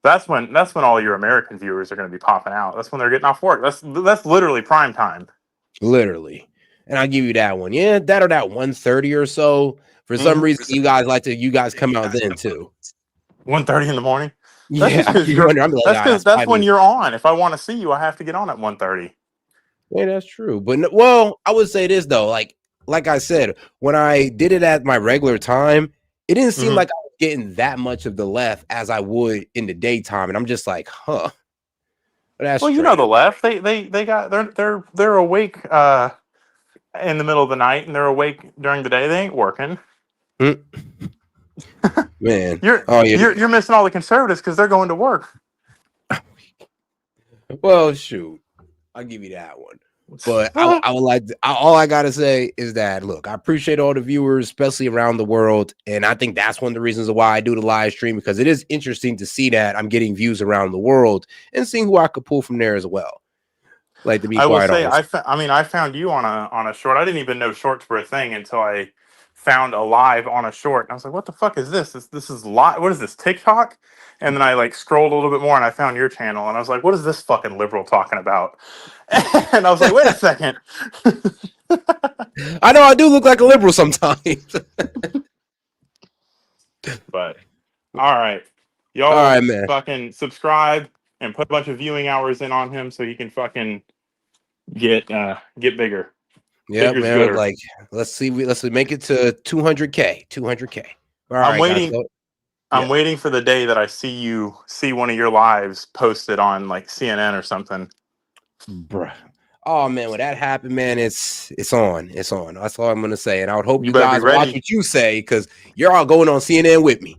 that's when all your American viewers are going to be popping out. That's when they're getting off work. That's literally prime time. Literally. And I'll give you that one. Yeah, that or that 1:30 or so. For some reason, you guys come out then too. 1:30 in the morning. That's Yeah, just I because keep wondering. I'm like, that's that's 5 when minutes. you're on. If I want to see you, I have to get on at 1:30. Yeah, that's true. But well, I would say this though, like I said, when I did it at my regular time, it didn't seem like I was getting that much of the left as I would in the daytime, and I'm just like, huh. That's Well, you know strange. the left. They're awake in the middle of the night, and they're awake during the day. They ain't working. Man, You're missing all the conservatives because they're going to work. Well, shoot, I'll give you that one. But I would like all I gotta say is that look, I appreciate all the viewers, especially around the world, and I think that's one of the reasons why I do the live stream because it is interesting to see that I'm getting views around the world and seeing who I could pull from there as well. Like to be I will quite say, honest. I found you on a short. I didn't even know shorts were a thing until I found a live on a short, and I was like, "What the fuck is this? This is live. What is this, TikTok?" And then I like scrolled a little bit more, and I found your channel, and I was like, "What is this fucking liberal talking about?" And I was like, "Wait a second." I know I do look like a liberal sometimes. But all right, All y'all right, man. fucking subscribe and put a bunch of viewing hours in on him so he can fucking get bigger. Yeah, Bigger's man. gooder. Like, let's make it to 200K. 200K. All I'm right, guys. waiting. So, I'm waiting for the day that I see one of your lives posted on like CNN or something. bruh. Oh man, when that happened, man, it's on. It's on. That's all I'm gonna say. And I would hope You you better be guys watch ready. what you say because you're all going on CNN with me.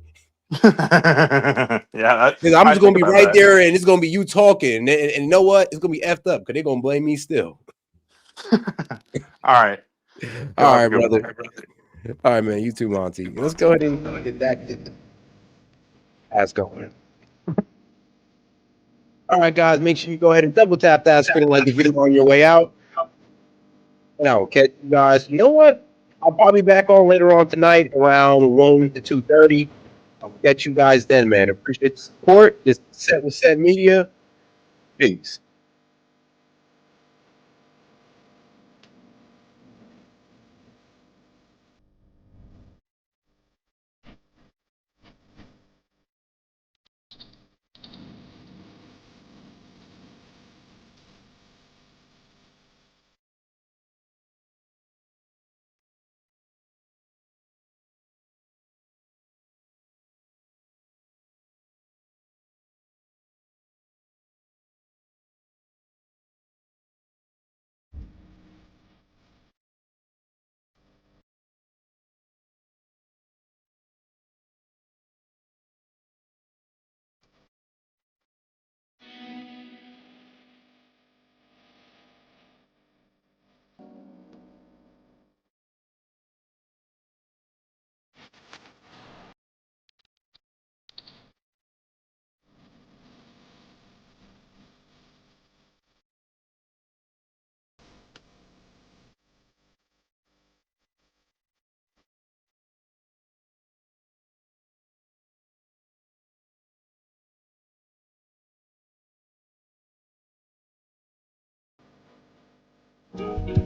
Yeah, I'm I just gonna think be about right that. there, and it's gonna be you talking. And you know what? It's gonna be effed up because they're gonna blame me still. All right. Y'all All have a right, good one. brother. All right, man. You too, Monty. Let's go ahead and get that ass going. All right, guys. Make sure you go ahead and double tap that screen like the video on your way out. And I will catch you guys. You know what? I'll probably be back on later on tonight around 1 to 2:30. I'll catch you guys then, man. Appreciate the support. This set with Set Media. Peace.